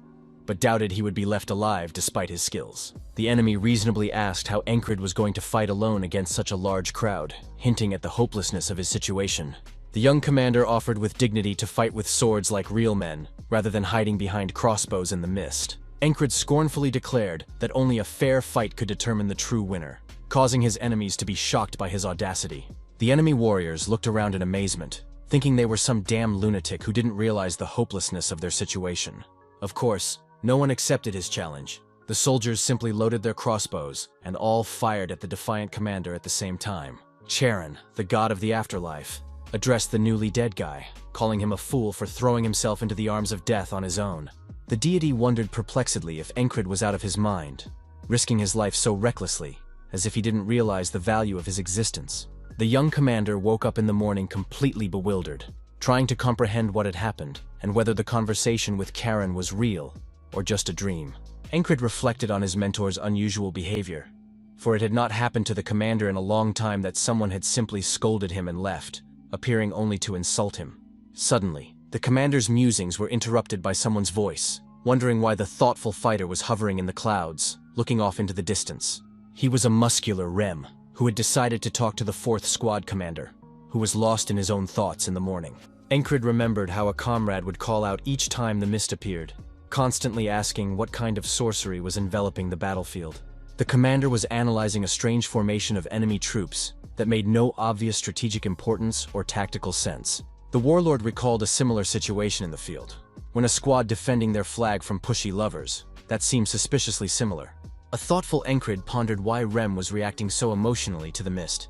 but doubted he would be left alive despite his skills. The enemy reasonably asked how Encred was going to fight alone against such a large crowd, hinting at the hopelessness of his situation. The young commander offered with dignity to fight with swords like real men, rather than hiding behind crossbows in the mist. Encred scornfully declared that only a fair fight could determine the true winner, causing his enemies to be shocked by his audacity. The enemy warriors looked around in amazement, thinking they were some damn lunatic who didn't realize the hopelessness of their situation. Of course, no one accepted his challenge. The soldiers simply loaded their crossbows, and all fired at the defiant commander at the same time. Charon, the god of the afterlife, addressed the newly dead guy, calling him a fool for throwing himself into the arms of death on his own. The deity wondered perplexedly if Encred was out of his mind, risking his life so recklessly, as if he didn't realize the value of his existence. The young commander woke up in the morning completely bewildered, trying to comprehend what had happened, and whether the conversation with Charon was real or just a dream. Encred reflected on his mentor's unusual behavior, for it had not happened to the commander in a long time that someone had simply scolded him and left, appearing only to insult him. Suddenly, the commander's musings were interrupted by someone's voice, wondering why the thoughtful fighter was hovering in the clouds, looking off into the distance. He was a muscular Rem, who had decided to talk to the 4th Squad commander, who was lost in his own thoughts in the morning. Encred remembered how a comrade would call out each time the mist appeared, constantly asking what kind of sorcery was enveloping the battlefield. The commander was analyzing a strange formation of enemy troops that made no obvious strategic importance or tactical sense. The warlord recalled a similar situation in the field, when a squad defending their flag from pushy lovers, that seemed suspiciously similar. A thoughtful Encred pondered why Rem was reacting so emotionally to the mist,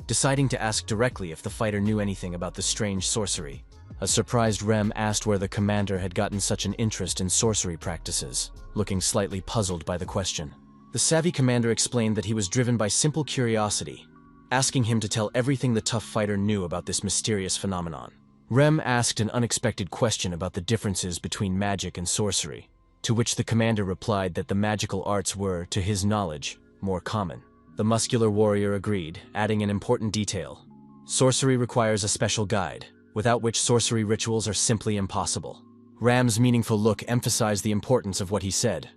deciding to ask directly if the fighter knew anything about the strange sorcery. A surprised Rem asked where the commander had gotten such an interest in sorcery practices, looking slightly puzzled by the question. The savvy commander explained that he was driven by simple curiosity, asking him to tell everything the tough fighter knew about this mysterious phenomenon. Rem asked an unexpected question about the differences between magic and sorcery, to which the commander replied that the magical arts were, to his knowledge, more common. The muscular warrior agreed, adding an important detail. Sorcery requires a special guide, without which sorcery rituals are simply impossible. Ram's meaningful look emphasized the importance of what he said.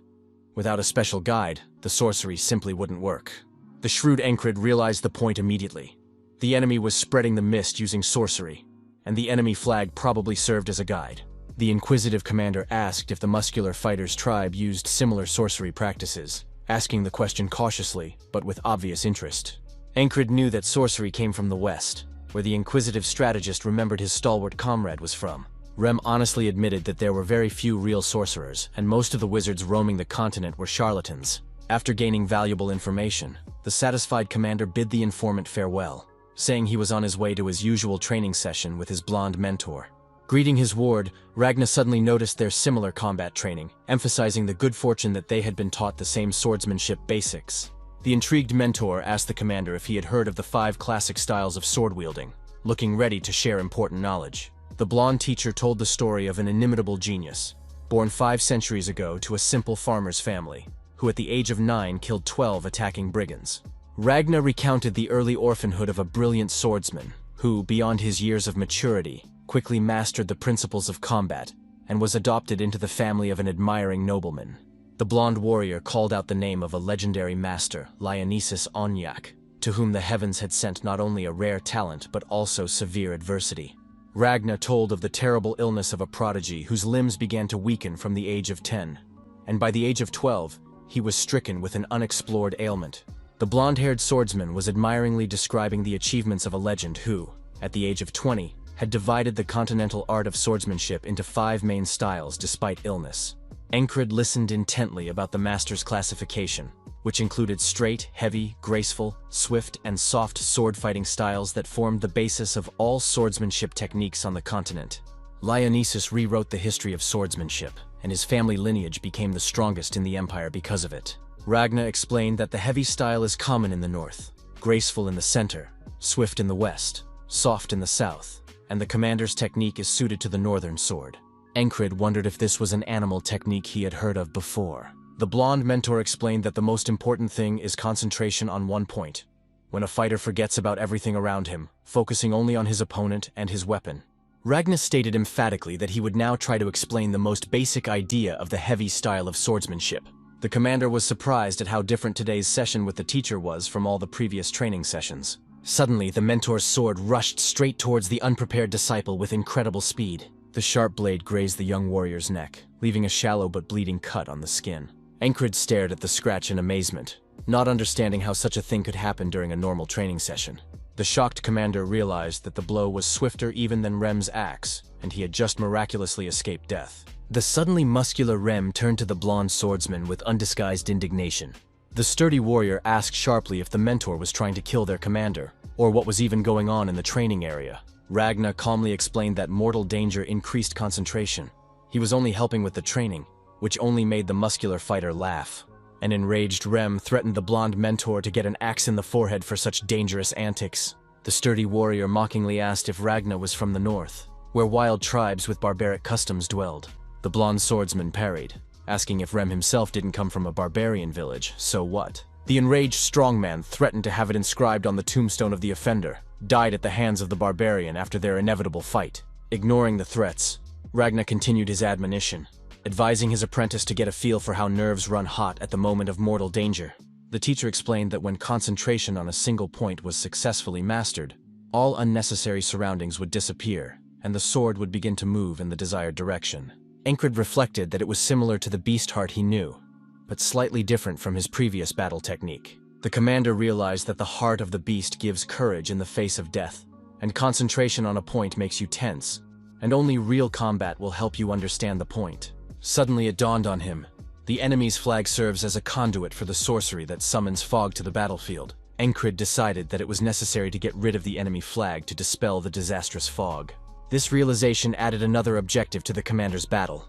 Without a special guide, the sorcery simply wouldn't work. The shrewd Encred realized the point immediately. The enemy was spreading the mist using sorcery, and the enemy flag probably served as a guide. The inquisitive commander asked if the muscular fighter's tribe used similar sorcery practices, asking the question cautiously, but with obvious interest. Encred knew that sorcery came from the west, where the inquisitive strategist remembered his stalwart comrade was from. Rem honestly admitted that there were very few real sorcerers, and most of the wizards roaming the continent were charlatans. After gaining valuable information, the satisfied commander bid the informant farewell, saying he was on his way to his usual training session with his blonde mentor. Greeting his ward, Ragna suddenly noticed their similar combat training, emphasizing the good fortune that they had been taught the same swordsmanship basics. The intrigued mentor asked the commander if he had heard of the 5 classic styles of sword-wielding, looking ready to share important knowledge. The blonde teacher told the story of an inimitable genius, born 5 centuries ago to a simple farmer's family, who at the age of 9 killed 12 attacking brigands. Ragna recounted the early orphanhood of a brilliant swordsman, who, beyond his years of maturity, quickly mastered the principles of combat and was adopted into the family of an admiring nobleman. The blonde warrior called out the name of a legendary master, Dionysus Onyak, to whom the heavens had sent not only a rare talent but also severe adversity. Ragna told of the terrible illness of a prodigy whose limbs began to weaken from the age of 10, and by the age of 12, he was stricken with an unexplored ailment. The blonde-haired swordsman was admiringly describing the achievements of a legend who, at the age of 20, had divided the continental art of swordsmanship into 5 main styles despite illness. Encred listened intently about the master's classification, which included straight, heavy, graceful, swift, and soft sword-fighting styles that formed the basis of all swordsmanship techniques on the continent. Dionysus rewrote the history of swordsmanship, and his family lineage became the strongest in the empire because of it. Ragna explained that the heavy style is common in the north, graceful in the center, swift in the west, soft in the south, and the commander's technique is suited to the northern sword. Encred wondered if this was an animal technique he had heard of before. The blonde mentor explained that the most important thing is concentration on one point. When a fighter forgets about everything around him, focusing only on his opponent and his weapon. Ragna stated emphatically that he would now try to explain the most basic idea of the heavy style of swordsmanship. The commander was surprised at how different today's session with the teacher was from all the previous training sessions. Suddenly, the mentor's sword rushed straight towards the unprepared disciple with incredible speed. The sharp blade grazed the young warrior's neck, leaving a shallow but bleeding cut on the skin. Encred stared at the scratch in amazement, not understanding how such a thing could happen during a normal training session. The shocked commander realized that the blow was swifter even than Rem's axe, and he had just miraculously escaped death. The suddenly muscular Rem turned to the blonde swordsman with undisguised indignation. The sturdy warrior asked sharply if the mentor was trying to kill their commander, or what was even going on in the training area. Ragna calmly explained that mortal danger increased concentration. He was only helping with the training, which only made the muscular fighter laugh. An enraged Rem threatened the blonde mentor to get an axe in the forehead for such dangerous antics. The sturdy warrior mockingly asked if Ragna was from the north, where wild tribes with barbaric customs dwelled. The blonde swordsman parried, asking if Rem himself didn't come from a barbarian village, so what? The enraged strongman threatened to have it inscribed on the tombstone of the offender, died at the hands of the barbarian after their inevitable fight. Ignoring the threats, Ragna continued his admonition, advising his apprentice to get a feel for how nerves run hot at the moment of mortal danger. The teacher explained that when concentration on a single point was successfully mastered, all unnecessary surroundings would disappear, and the sword would begin to move in the desired direction. Encred reflected that it was similar to the beast heart he knew, but slightly different from his previous battle technique. The commander realized that the heart of the beast gives courage in the face of death, and concentration on a point makes you tense, and only real combat will help you understand the point. Suddenly it dawned on him. The enemy's flag serves as a conduit for the sorcery that summons fog to the battlefield. Encred decided that it was necessary to get rid of the enemy flag to dispel the disastrous fog. This realization added another objective to the commander's battle.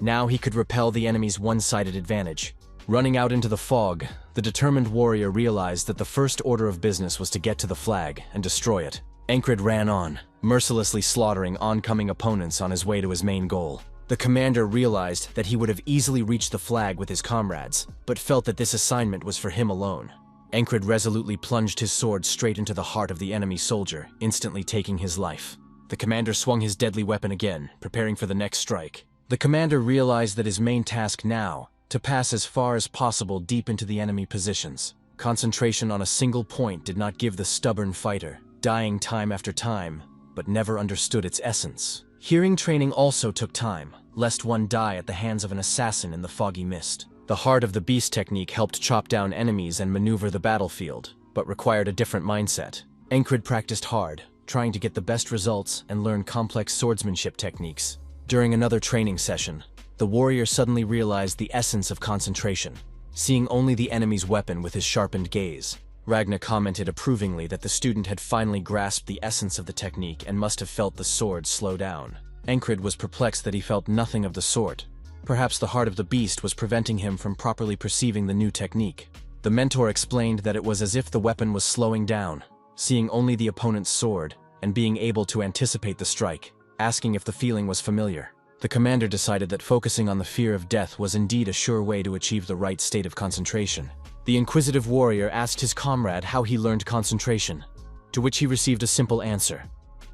Now he could repel the enemy's one-sided advantage. Running out into the fog, the determined warrior realized that the first order of business was to get to the flag and destroy it. Encred ran on, mercilessly slaughtering oncoming opponents on his way to his main goal. The commander realized that he would have easily reached the flag with his comrades, but felt that this assignment was for him alone. Encred resolutely plunged his sword straight into the heart of the enemy soldier, instantly taking his life. The commander swung his deadly weapon again, preparing for the next strike. The commander realized that his main task now, to pass as far as possible deep into the enemy positions. Concentration on a single point did not give the stubborn fighter, dying time after time, but never understood its essence. Hearing training also took time, lest one die at the hands of an assassin in the foggy mist. The heart of the beast technique helped chop down enemies and maneuver the battlefield, but required a different mindset. Encred practiced hard, trying to get the best results and learn complex swordsmanship techniques. During another training session, the warrior suddenly realized the essence of concentration, seeing only the enemy's weapon with his sharpened gaze. Ragna commented approvingly that the student had finally grasped the essence of the technique and must have felt the sword slow down. Encred was perplexed that he felt nothing of the sort. Perhaps the heart of the beast was preventing him from properly perceiving the new technique. The mentor explained that it was as if the weapon was slowing down, seeing only the opponent's sword, and being able to anticipate the strike, asking if the feeling was familiar. The commander decided that focusing on the fear of death was indeed a sure way to achieve the right state of concentration. The inquisitive warrior asked his comrade how he learned concentration, to which he received a simple answer.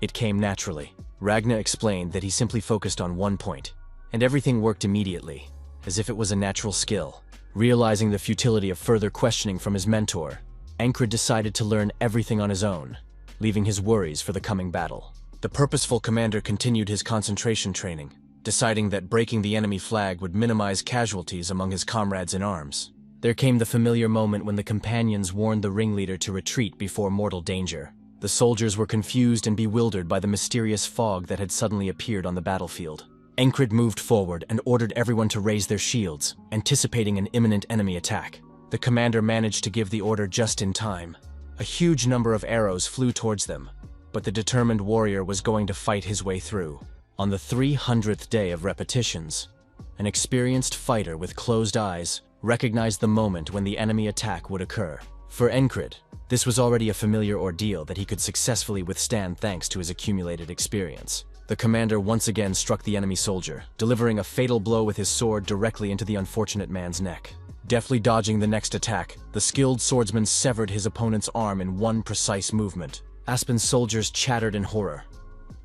It came naturally. Ragna explained that he simply focused on one point, and everything worked immediately, as if it was a natural skill. Realizing the futility of further questioning from his mentor, Encred decided to learn everything on his own, leaving his worries for the coming battle. The purposeful commander continued his concentration training, deciding that breaking the enemy flag would minimize casualties among his comrades in arms. There came the familiar moment when the companions warned the ringleader to retreat before mortal danger. The soldiers were confused and bewildered by the mysterious fog that had suddenly appeared on the battlefield. Encred moved forward and ordered everyone to raise their shields, anticipating an imminent enemy attack. The commander managed to give the order just in time. A huge number of arrows flew towards them, but the determined warrior was going to fight his way through. On the 300th day of repetitions, an experienced fighter with closed eyes recognized the moment when the enemy attack would occur. For Encred, this was already a familiar ordeal that he could successfully withstand thanks to his accumulated experience. The commander once again struck the enemy soldier, delivering a fatal blow with his sword directly into the unfortunate man's neck. Deftly dodging the next attack, the skilled swordsman severed his opponent's arm in one precise movement. Aspen's soldiers chattered in horror,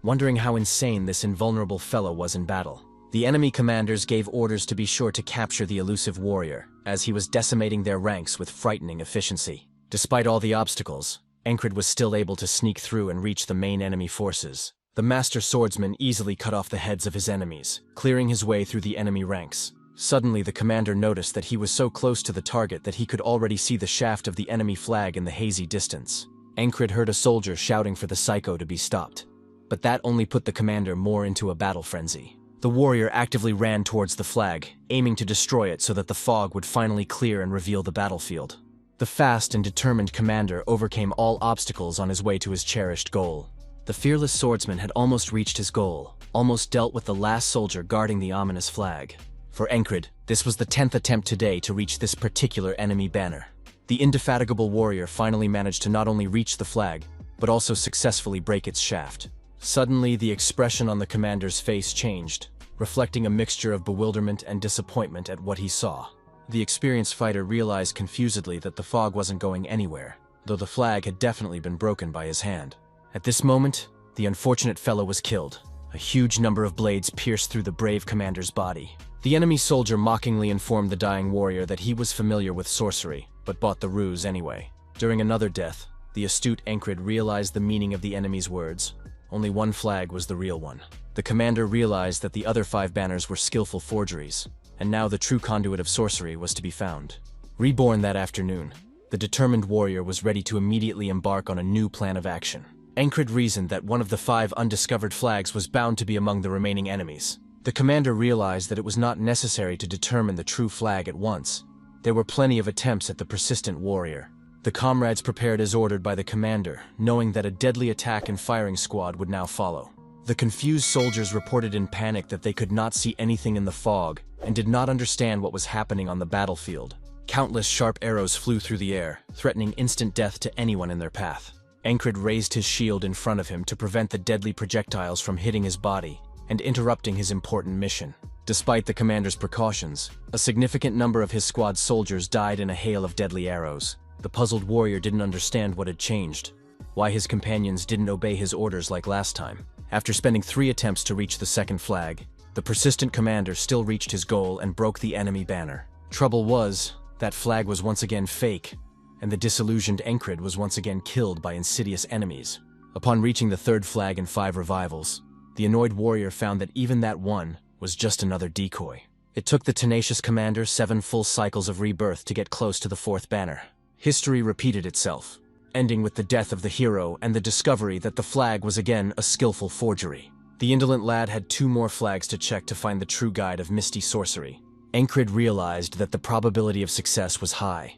wondering how insane this invulnerable fellow was in battle. The enemy commanders gave orders to be sure to capture the elusive warrior, as he was decimating their ranks with frightening efficiency. Despite all the obstacles, Encred was still able to sneak through and reach the main enemy forces. The master swordsman easily cut off the heads of his enemies, clearing his way through the enemy ranks. Suddenly, the commander noticed that he was so close to the target that he could already see the shaft of the enemy flag in the hazy distance. Encred heard a soldier shouting for the psycho to be stopped, but that only put the commander more into a battle frenzy. The warrior actively ran towards the flag, aiming to destroy it so that the fog would finally clear and reveal the battlefield. The fast and determined commander overcame all obstacles on his way to his cherished goal. The fearless swordsman had almost reached his goal, almost dealt with the last soldier guarding the ominous flag. For Encred, this was the 10th attempt today to reach this particular enemy banner. The indefatigable warrior finally managed to not only reach the flag, but also successfully break its shaft. Suddenly, the expression on the commander's face changed, reflecting a mixture of bewilderment and disappointment at what he saw. The experienced fighter realized confusedly that the fog wasn't going anywhere, though the flag had definitely been broken by his hand. At this moment, the unfortunate fellow was killed. A huge number of blades pierced through the brave commander's body. The enemy soldier mockingly informed the dying warrior that he was familiar with sorcery, but bought the ruse anyway. During another death, the astute Encred realized the meaning of the enemy's words. Only one flag was the real one. The commander realized that the other 5 banners were skillful forgeries, and now the true conduit of sorcery was to be found. Reborn that afternoon, the determined warrior was ready to immediately embark on a new plan of action. Encred reasoned that one of the 5 undiscovered flags was bound to be among the remaining enemies. The commander realized that it was not necessary to determine the true flag at once. There were plenty of attempts at the persistent warrior. The comrades prepared as ordered by the commander, knowing that a deadly attack and firing squad would now follow. The confused soldiers reported in panic that they could not see anything in the fog and did not understand what was happening on the battlefield. Countless sharp arrows flew through the air, threatening instant death to anyone in their path. Encred raised his shield in front of him to prevent the deadly projectiles from hitting his body and interrupting his important mission. Despite the commander's precautions, a significant number of his squad's soldiers died in a hail of deadly arrows. The puzzled warrior didn't understand what had changed, why his companions didn't obey his orders like last time. After spending 3 attempts to reach the second flag, the persistent commander still reached his goal and broke the enemy banner. Trouble was, that flag was once again fake, and the disillusioned Encred was once again killed by insidious enemies. Upon reaching the 3rd flag and 5 revivals, the annoyed warrior found that even that one was just another decoy. It took the tenacious commander 7 full cycles of rebirth to get close to the 4th banner. History repeated itself, ending with the death of the hero and the discovery that the flag was again a skillful forgery. The indolent lad had 2 more flags to check to find the true guide of misty sorcery. Encred realized that the probability of success was high.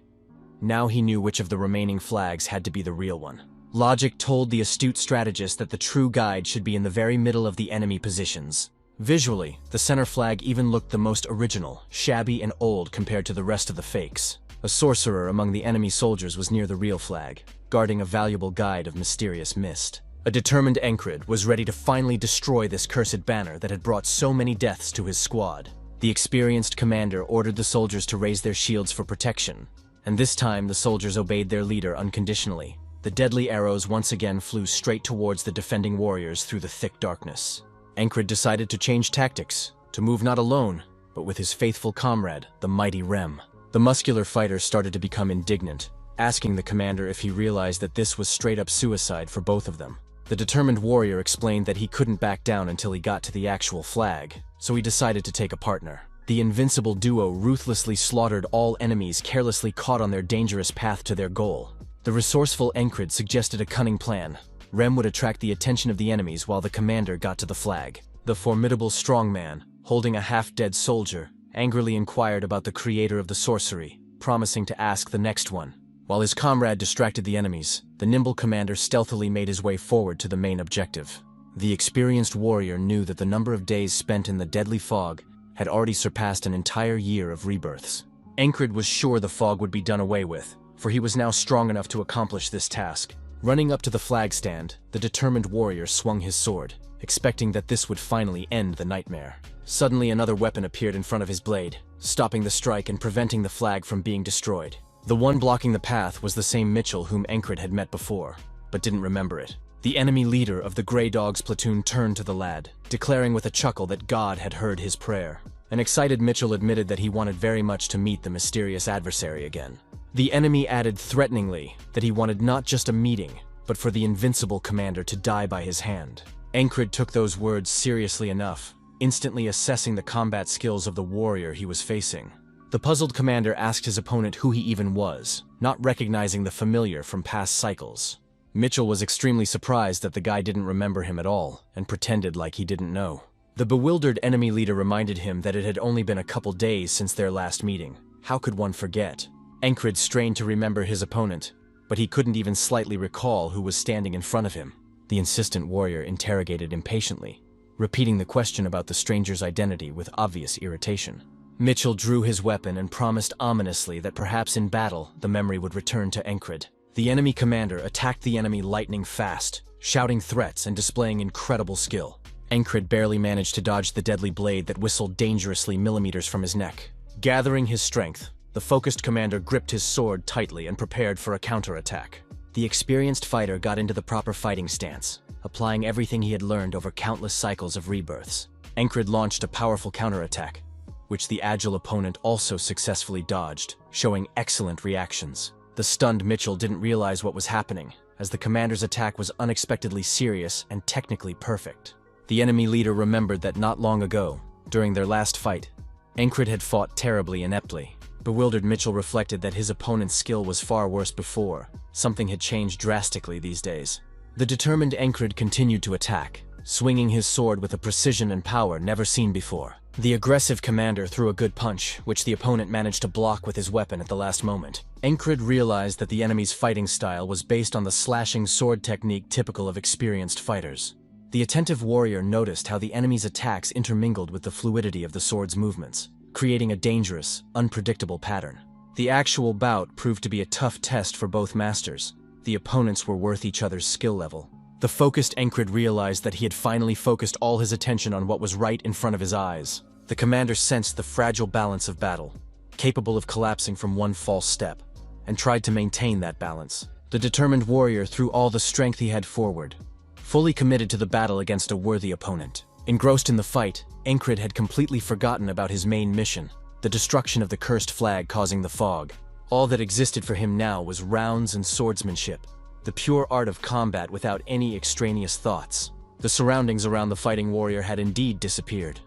Now he knew which of the remaining flags had to be the real one. Logic told the astute strategist that the true guide should be in the very middle of the enemy positions. Visually, the center flag even looked the most original, shabby and old compared to the rest of the fakes. A sorcerer among the enemy soldiers was near the real flag, guarding a valuable guide of mysterious mist. A determined Encred was ready to finally destroy this cursed banner that had brought so many deaths to his squad. The experienced commander ordered the soldiers to raise their shields for protection, and this time the soldiers obeyed their leader unconditionally. The deadly arrows once again flew straight towards the defending warriors through the thick darkness. Encred decided to change tactics, to move not alone, but with his faithful comrade, the mighty Rem. The muscular fighter started to become indignant, asking the commander if he realized that this was straight-up suicide for both of them. The determined warrior explained that he couldn't back down until he got to the actual flag, so he decided to take a partner. The invincible duo ruthlessly slaughtered all enemies carelessly caught on their dangerous path to their goal. The resourceful Encred suggested a cunning plan. Rem would attract the attention of the enemies while the commander got to the flag. The formidable strongman, holding a half-dead soldier, angrily inquired about the creator of the sorcery, promising to ask the next one. While his comrade distracted the enemies, the nimble commander stealthily made his way forward to the main objective. The experienced warrior knew that the number of days spent in the deadly fog had already surpassed an entire year of rebirths. Encred was sure the fog would be done away with, for he was now strong enough to accomplish this task. Running up to the flag stand, the determined warrior swung his sword, expecting that this would finally end the nightmare. Suddenly another weapon appeared in front of his blade, stopping the strike and preventing the flag from being destroyed. The one blocking the path was the same Mitchell whom Encred had met before, but didn't remember it. The enemy leader of the Grey Dogs platoon turned to the lad, declaring with a chuckle that God had heard his prayer. An excited Mitchell admitted that he wanted very much to meet the mysterious adversary again. The enemy added threateningly that he wanted not just a meeting, but for the invincible commander to die by his hand. Encred took those words seriously enough, instantly assessing the combat skills of the warrior he was facing. The puzzled commander asked his opponent who he even was, not recognizing the familiar from past cycles. Mitchell was extremely surprised that the guy didn't remember him at all, and pretended like he didn't know. The bewildered enemy leader reminded him that it had only been a couple days since their last meeting. How could one forget? Encred strained to remember his opponent, but he couldn't even slightly recall who was standing in front of him. The insistent warrior interrogated impatiently, repeating the question about the stranger's identity with obvious irritation. Mitchell drew his weapon and promised ominously that perhaps in battle the memory would return to Encred. The enemy commander attacked the enemy lightning fast, shouting threats and displaying incredible skill. Encred barely managed to dodge the deadly blade that whistled dangerously millimeters from his neck. Gathering his strength, the focused commander gripped his sword tightly and prepared for a counterattack. The experienced fighter got into the proper fighting stance, applying everything he had learned over countless cycles of rebirths. Encred launched a powerful counterattack, which the agile opponent also successfully dodged, showing excellent reactions. The stunned Mitchell didn't realize what was happening, as the commander's attack was unexpectedly serious and technically perfect. The enemy leader remembered that not long ago, during their last fight, Encred had fought terribly ineptly. Bewildered Mitchell reflected that his opponent's skill was far worse before. Something had changed drastically these days. The determined Encred continued to attack, swinging his sword with a precision and power never seen before. The aggressive commander threw a good punch, which the opponent managed to block with his weapon at the last moment. Encred realized that the enemy's fighting style was based on the slashing sword technique typical of experienced fighters. The attentive warrior noticed how the enemy's attacks intermingled with the fluidity of the sword's movements, creating a dangerous, unpredictable pattern. The actual bout proved to be a tough test for both masters. The opponents were worth each other's skill level. The focused Encred realized that he had finally focused all his attention on what was right in front of his eyes. The commander sensed the fragile balance of battle, capable of collapsing from one false step, and tried to maintain that balance. The determined warrior threw all the strength he had forward, fully committed to the battle against a worthy opponent. Engrossed in the fight, Encred had completely forgotten about his main mission, the destruction of the cursed flag causing the fog. All that existed for him now was rounds and swordsmanship, the pure art of combat without any extraneous thoughts. The surroundings around the fighting warrior had indeed disappeared,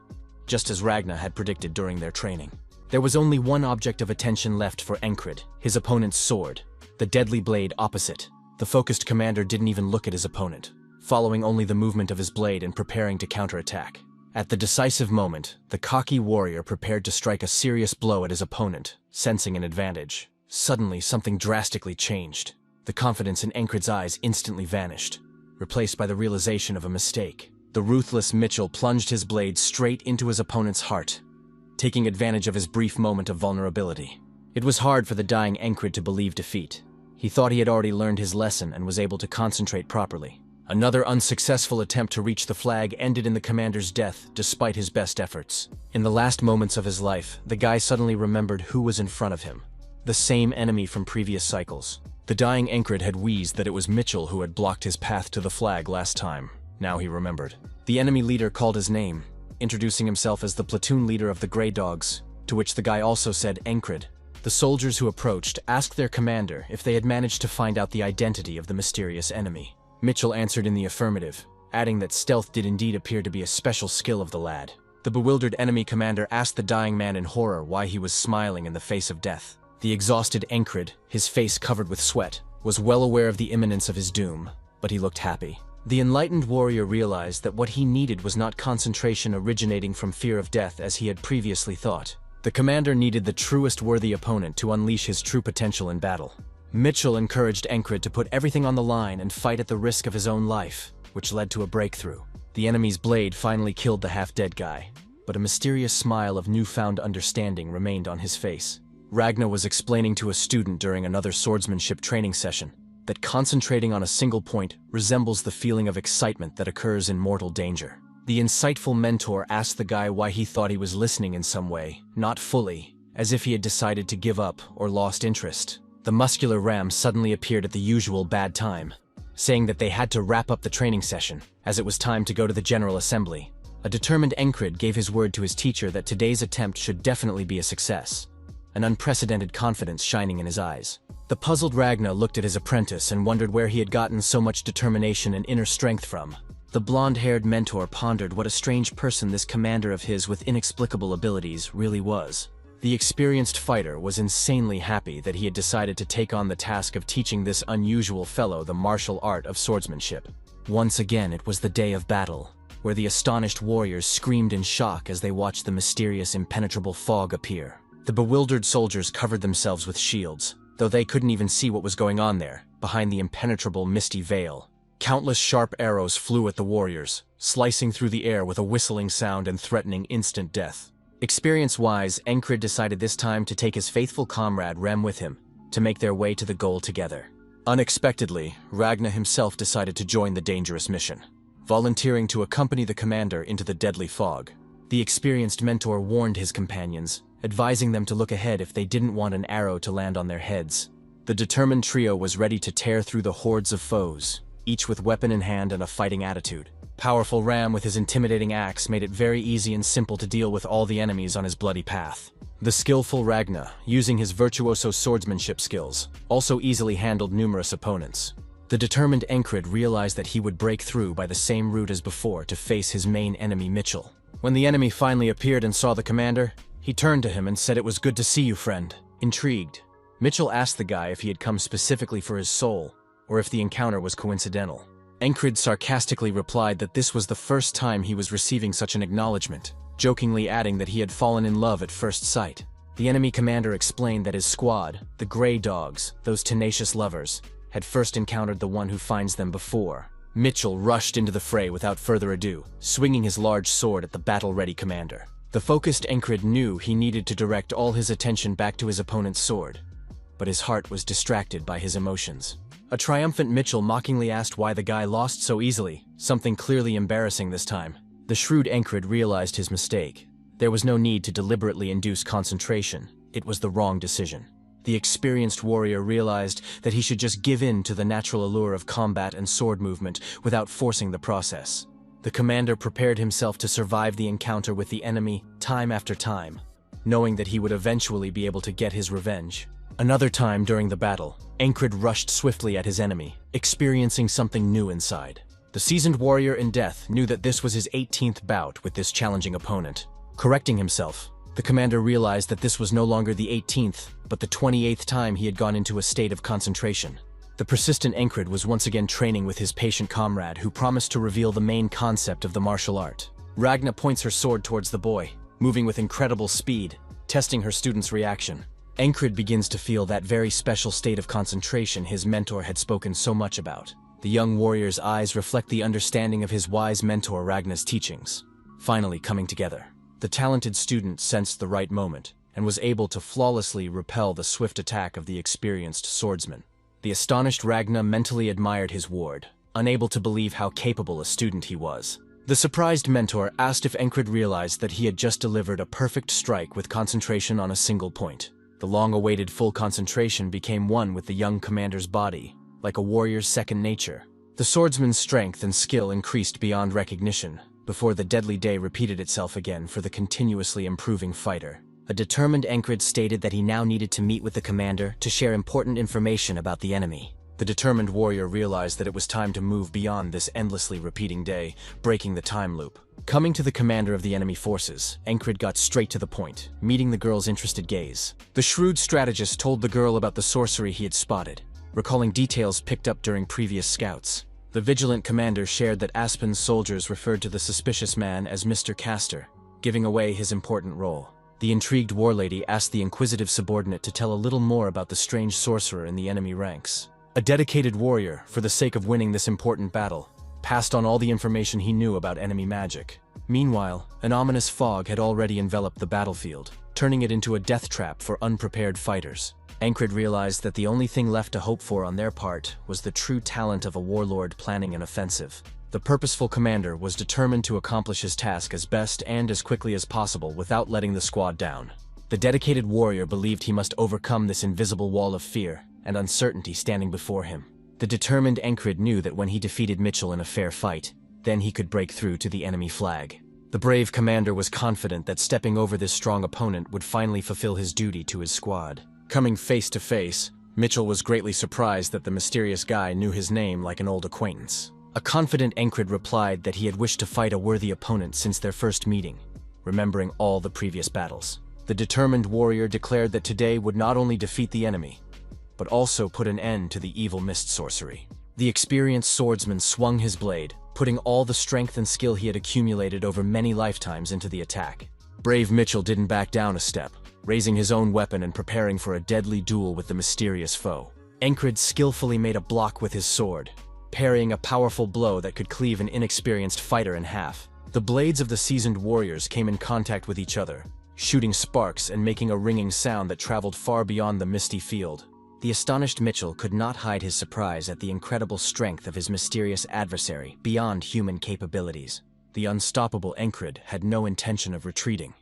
just as Ragna had predicted during their training. There was only one object of attention left for Encred, his opponent's sword, the deadly blade opposite. The focused commander didn't even look at his opponent, following only the movement of his blade and preparing to counterattack. At the decisive moment, the cocky warrior prepared to strike a serious blow at his opponent, sensing an advantage. Suddenly, something drastically changed. The confidence in Encred's eyes instantly vanished, replaced by the realization of a mistake. The ruthless Mitchell plunged his blade straight into his opponent's heart, taking advantage of his brief moment of vulnerability. It was hard for the dying Encred to believe defeat. He thought he had already learned his lesson and was able to concentrate properly. Another unsuccessful attempt to reach the flag ended in the commander's death despite his best efforts. In the last moments of his life, the guy suddenly remembered who was in front of him. The same enemy from previous cycles. The dying Encred had wheezed that it was Mitchell who had blocked his path to the flag last time. Now he remembered. The enemy leader called his name, introducing himself as the platoon leader of the Grey Dogs, to which the guy also said Encred. The soldiers who approached asked their commander if they had managed to find out the identity of the mysterious enemy. Mitchell answered in the affirmative, adding that stealth did indeed appear to be a special skill of the lad. The bewildered enemy commander asked the dying man in horror why he was smiling in the face of death. The exhausted Encred, his face covered with sweat, was well aware of the imminence of his doom, but he looked happy. The enlightened warrior realized that what he needed was not concentration originating from fear of death as he had previously thought. The commander needed the truest worthy opponent to unleash his true potential in battle. Mitchell encouraged Encred to put everything on the line and fight at the risk of his own life, which led to a breakthrough. The enemy's blade finally killed the half-dead guy, but a mysterious smile of newfound understanding remained on his face. Ragna was explaining to a student during another swordsmanship training session that concentrating on a single point resembles the feeling of excitement that occurs in mortal danger. The insightful mentor asked the guy why he thought he was listening in some way, not fully, as if he had decided to give up or lost interest. The muscular ram suddenly appeared at the usual bad time, saying that they had to wrap up the training session, as it was time to go to the General Assembly. A determined Encred gave his word to his teacher that today's attempt should definitely be a success, an unprecedented confidence shining in his eyes. The puzzled Ragna looked at his apprentice and wondered where he had gotten so much determination and inner strength from. The blonde-haired mentor pondered what a strange person this commander of his with inexplicable abilities really was. The experienced fighter was insanely happy that he had decided to take on the task of teaching this unusual fellow the martial art of swordsmanship. Once again, it was the day of battle, where the astonished warriors screamed in shock as they watched the mysterious impenetrable fog appear. The bewildered soldiers covered themselves with shields, though they couldn't even see what was going on there, behind the impenetrable misty veil. Countless sharp arrows flew at the warriors, slicing through the air with a whistling sound and threatening instant death. Experience-wise, Encred decided this time to take his faithful comrade Rem with him, to make their way to the goal together. Unexpectedly, Ragna himself decided to join the dangerous mission, volunteering to accompany the commander into the deadly fog. The experienced mentor warned his companions, advising them to look ahead if they didn't want an arrow to land on their heads. The determined trio was ready to tear through the hordes of foes, each with weapon in hand and a fighting attitude. Powerful Ram with his intimidating axe made it very easy and simple to deal with all the enemies on his bloody path. The skillful Ragna, using his virtuoso swordsmanship skills, also easily handled numerous opponents. The determined Encred realized that he would break through by the same route as before to face his main enemy Mitchell. When the enemy finally appeared and saw the commander, he turned to him and said, "It was good to see you, friend." Intrigued, Mitchell asked the guy if he had come specifically for his soul, or if the encounter was coincidental. Encred sarcastically replied that this was the first time he was receiving such an acknowledgement, jokingly adding that he had fallen in love at first sight. The enemy commander explained that his squad, the Grey Dogs, those tenacious lovers, had first encountered the one who finds them before. Mitchell rushed into the fray without further ado, swinging his large sword at the battle-ready commander. The focused Encred knew he needed to direct all his attention back to his opponent's sword, but his heart was distracted by his emotions. A triumphant Mitchell mockingly asked why the guy lost so easily, something clearly embarrassing this time. The shrewd Encred realized his mistake. There was no need to deliberately induce concentration. It was the wrong decision. The experienced warrior realized that he should just give in to the natural allure of combat and sword movement without forcing the process. The commander prepared himself to survive the encounter with the enemy time after time, knowing that he would eventually be able to get his revenge. Another time during the battle, Encred rushed swiftly at his enemy, experiencing something new inside. The seasoned warrior in death knew that this was his 18th bout with this challenging opponent. Correcting himself, the commander realized that this was no longer the 18th, but the 28th time he had gone into a state of concentration. The persistent Encred was once again training with his patient comrade who promised to reveal the main concept of the martial art. Ragna points her sword towards the boy, moving with incredible speed, testing her student's reaction. Encred begins to feel that very special state of concentration his mentor had spoken so much about. The young warrior's eyes reflect the understanding of his wise mentor Ragna's teachings, finally coming together. The talented student sensed the right moment and was able to flawlessly repel the swift attack of the experienced swordsman. The astonished Ragna mentally admired his ward, unable to believe how capable a student he was. The surprised mentor asked if Encred realized that he had just delivered a perfect strike with concentration on a single point. The long-awaited full concentration became one with the young commander's body, like a warrior's second nature. The swordsman's strength and skill increased beyond recognition, before the deadly day repeated itself again for the continuously improving fighter. A determined Encred stated that he now needed to meet with the commander to share important information about the enemy. The determined warrior realized that it was time to move beyond this endlessly repeating day, breaking the time loop. Coming to the commander of the enemy forces, Encred got straight to the point, meeting the girl's interested gaze. The shrewd strategist told the girl about the sorcery he had spotted, recalling details picked up during previous scouts. The vigilant commander shared that Aspen's soldiers referred to the suspicious man as Mr. Castor, giving away his important role. The intrigued warlady asked the inquisitive subordinate to tell a little more about the strange sorcerer in the enemy ranks. A dedicated warrior, for the sake of winning this important battle, passed on all the information he knew about enemy magic. Meanwhile, an ominous fog had already enveloped the battlefield, turning it into a death trap for unprepared fighters. Encred realized that the only thing left to hope for on their part was the true talent of a warlord planning an offensive. The purposeful commander was determined to accomplish his task as best and as quickly as possible without letting the squad down. The dedicated warrior believed he must overcome this invisible wall of fear and uncertainty standing before him. The determined Encred knew that when he defeated Mitchell in a fair fight, then he could break through to the enemy flag. The brave commander was confident that stepping over this strong opponent would finally fulfill his duty to his squad. Coming face to face, Mitchell was greatly surprised that the mysterious guy knew his name like an old acquaintance. A confident Encred replied that he had wished to fight a worthy opponent since their first meeting, remembering all the previous battles. The determined warrior declared that today would not only defeat the enemy, but also put an end to the evil mist sorcery. The experienced swordsman swung his blade, putting all the strength and skill he had accumulated over many lifetimes into the attack. Brave Mitchell didn't back down a step, raising his own weapon and preparing for a deadly duel with the mysterious foe. Encred skillfully made a block with his sword, parrying a powerful blow that could cleave an inexperienced fighter in half. The blades of the seasoned warriors came in contact with each other, shooting sparks and making a ringing sound that traveled far beyond the misty field. The astonished Mitchell could not hide his surprise at the incredible strength of his mysterious adversary beyond human capabilities. The unstoppable Encred had no intention of retreating,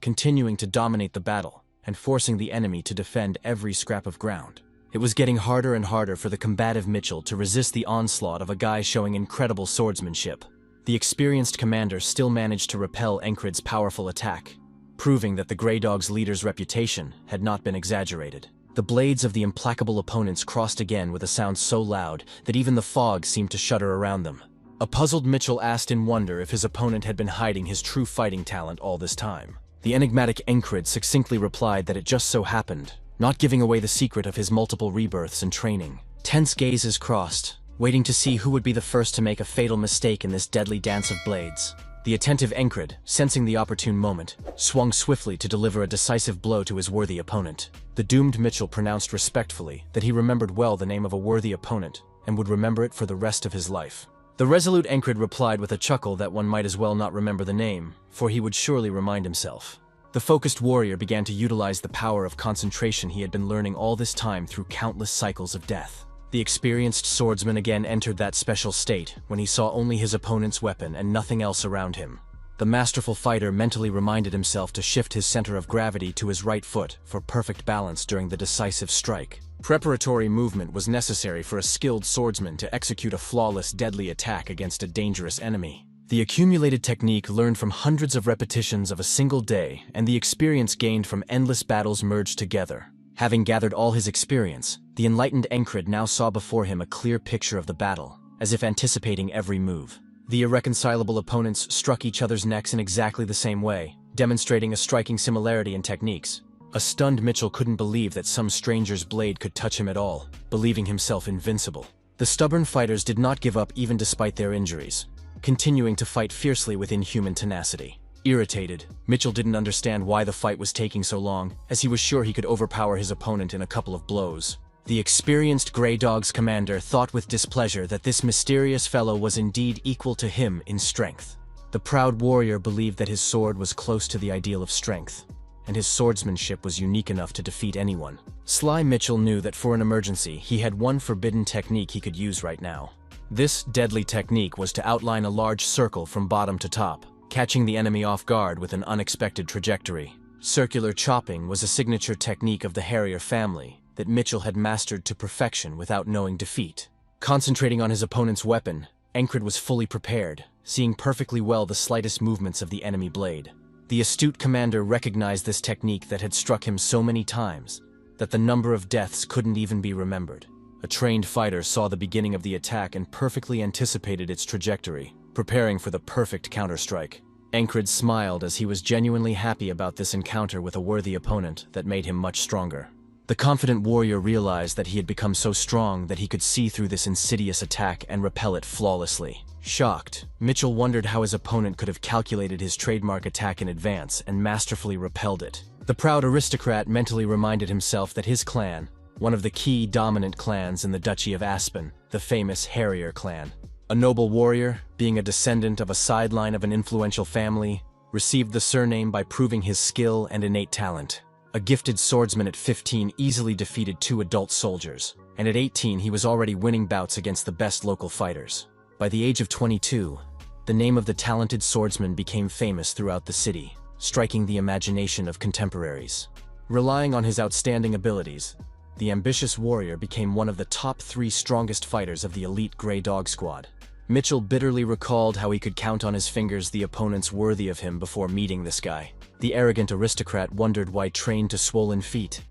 continuing to dominate the battle and forcing the enemy to defend every scrap of ground. It was getting harder and harder for the combative Mitchell to resist the onslaught of a guy showing incredible swordsmanship. The experienced commander still managed to repel Encred's powerful attack, proving that the Grey Dog's leader's reputation had not been exaggerated. The blades of the implacable opponents crossed again with a sound so loud that even the fog seemed to shudder around them. A puzzled Mitchell asked in wonder if his opponent had been hiding his true fighting talent all this time. The enigmatic Encred succinctly replied that it just so happened, not giving away the secret of his multiple rebirths and training. Tense gazes crossed, waiting to see who would be the first to make a fatal mistake in this deadly dance of blades. The attentive Encred, sensing the opportune moment, swung swiftly to deliver a decisive blow to his worthy opponent. The doomed Mitchell pronounced respectfully that he remembered well the name of a worthy opponent and would remember it for the rest of his life. The resolute Encred replied with a chuckle that one might as well not remember the name, for he would surely remind himself. The focused warrior began to utilize the power of concentration he had been learning all this time through countless cycles of death. The experienced swordsman again entered that special state when he saw only his opponent's weapon and nothing else around him. The masterful fighter mentally reminded himself to shift his center of gravity to his right foot for perfect balance during the decisive strike. Preparatory movement was necessary for a skilled swordsman to execute a flawless, deadly attack against a dangerous enemy. The accumulated technique learned from hundreds of repetitions of a single day and the experience gained from endless battles merged together. Having gathered all his experience, the enlightened Encred now saw before him a clear picture of the battle, as if anticipating every move. The irreconcilable opponents struck each other's necks in exactly the same way, demonstrating a striking similarity in techniques. A stunned Mitchell couldn't believe that some stranger's blade could touch him at all, believing himself invincible. The stubborn fighters did not give up even despite their injuries, continuing to fight fiercely with inhuman tenacity. Irritated, Mitchell didn't understand why the fight was taking so long, as he was sure he could overpower his opponent in a couple of blows. The experienced Grey Dog's commander thought with displeasure that this mysterious fellow was indeed equal to him in strength. The proud warrior believed that his sword was close to the ideal of strength, and his swordsmanship was unique enough to defeat anyone. Sly Mitchell knew that for an emergency, he had one forbidden technique he could use right now. This deadly technique was to outline a large circle from bottom to top, catching the enemy off guard with an unexpected trajectory. Circular chopping was a signature technique of the Harrier family that Mitchell had mastered to perfection without knowing defeat. Concentrating on his opponent's weapon, Encred was fully prepared, seeing perfectly well the slightest movements of the enemy blade. The astute commander recognized this technique that had struck him so many times that the number of deaths couldn't even be remembered. A trained fighter saw the beginning of the attack and perfectly anticipated its trajectory, preparing for the perfect counterstrike. Encred smiled as he was genuinely happy about this encounter with a worthy opponent that made him much stronger. The confident warrior realized that he had become so strong that he could see through this insidious attack and repel it flawlessly. Shocked, Mitchell wondered how his opponent could have calculated his trademark attack in advance and masterfully repelled it. The proud aristocrat mentally reminded himself that his clan, one of the key dominant clans in the Duchy of Aspen, the famous Harrier clan, A noble warrior, being a descendant of a sideline of an influential family, received the surname by proving his skill and innate talent. A gifted swordsman at 15 easily defeated 2 adult soldiers, and at 18 he was already winning bouts against the best local fighters. By the age of 22, the name of the talented swordsman became famous throughout the city, striking the imagination of contemporaries. Relying on his outstanding abilities, the ambitious warrior became one of the top 3 strongest fighters of the elite Grey Dog Squad. Mitchell bitterly recalled how he could count on his fingers the opponents worthy of him before meeting this guy. The arrogant aristocrat wondered why train to swollen feet,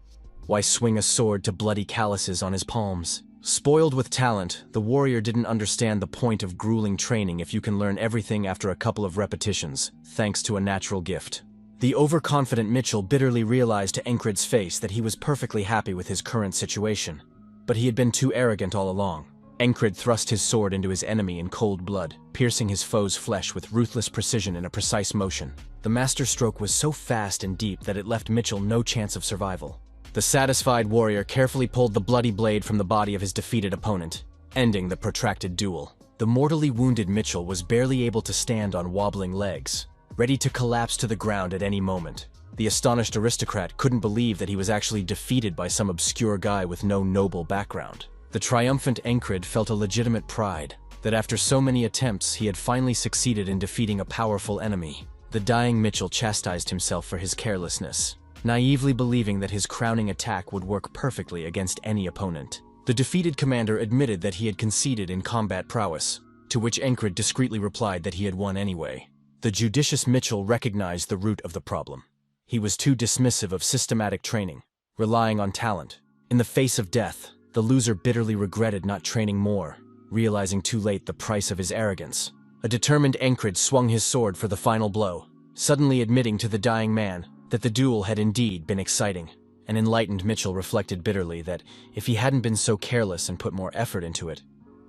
why swing a sword to bloody calluses on his palms. Spoiled with talent, the warrior didn't understand the point of grueling training if you can learn everything after a couple of repetitions, thanks to a natural gift. The overconfident Mitchell bitterly realized to Encred's face that he was perfectly happy with his current situation, but he had been too arrogant all along. Encred thrust his sword into his enemy in cold blood, piercing his foe's flesh with ruthless precision in a precise motion. The master stroke was so fast and deep that it left Mitchell no chance of survival. The satisfied warrior carefully pulled the bloody blade from the body of his defeated opponent, ending the protracted duel. The mortally wounded Mitchell was barely able to stand on wobbling legs, ready to collapse to the ground at any moment. The astonished aristocrat couldn't believe that he was actually defeated by some obscure guy with no noble background. The triumphant Encred felt a legitimate pride that after so many attempts he had finally succeeded in defeating a powerful enemy. The dying Mitchell chastised himself for his carelessness, naively believing that his crowning attack would work perfectly against any opponent. The defeated commander admitted that he had conceded in combat prowess, to which Encred discreetly replied that he had won anyway. The judicious Mitchell recognized the root of the problem. He was too dismissive of systematic training, relying on talent. In the face of death, the loser bitterly regretted not training more, realizing too late the price of his arrogance. A determined Encred swung his sword for the final blow, suddenly admitting to the dying man that the duel had indeed been exciting. An enlightened Mitchell reflected bitterly that if he hadn't been so careless and put more effort into it,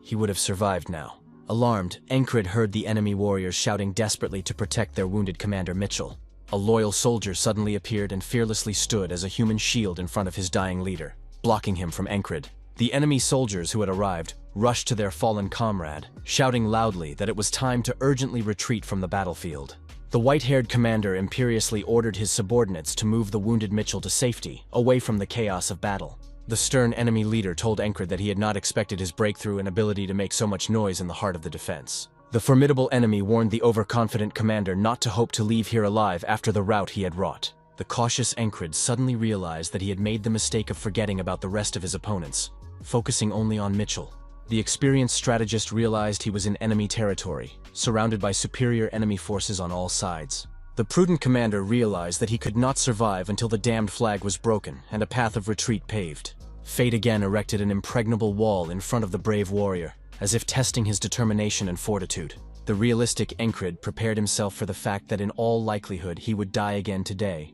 he would have survived now. Alarmed, Encred heard the enemy warriors shouting desperately to protect their wounded commander Mitchell. A loyal soldier suddenly appeared and fearlessly stood as a human shield in front of his dying leader, blocking him from Encred. The enemy soldiers who had arrived rushed to their fallen comrade, shouting loudly that it was time to urgently retreat from the battlefield. The white-haired commander imperiously ordered his subordinates to move the wounded Mitchell to safety, away from the chaos of battle. The stern enemy leader told Encred that he had not expected his breakthrough and ability to make so much noise in the heart of the defense. The formidable enemy warned the overconfident commander not to hope to leave here alive after the rout he had wrought. The cautious Encred suddenly realized that he had made the mistake of forgetting about the rest of his opponents, focusing only on Mitchell. The experienced strategist realized he was in enemy territory, surrounded by superior enemy forces on all sides. The prudent commander realized that he could not survive until the damned flag was broken and a path of retreat paved. Fate again erected an impregnable wall in front of the brave warrior, as if testing his determination and fortitude. The realistic Encred prepared himself for the fact that in all likelihood he would die again today,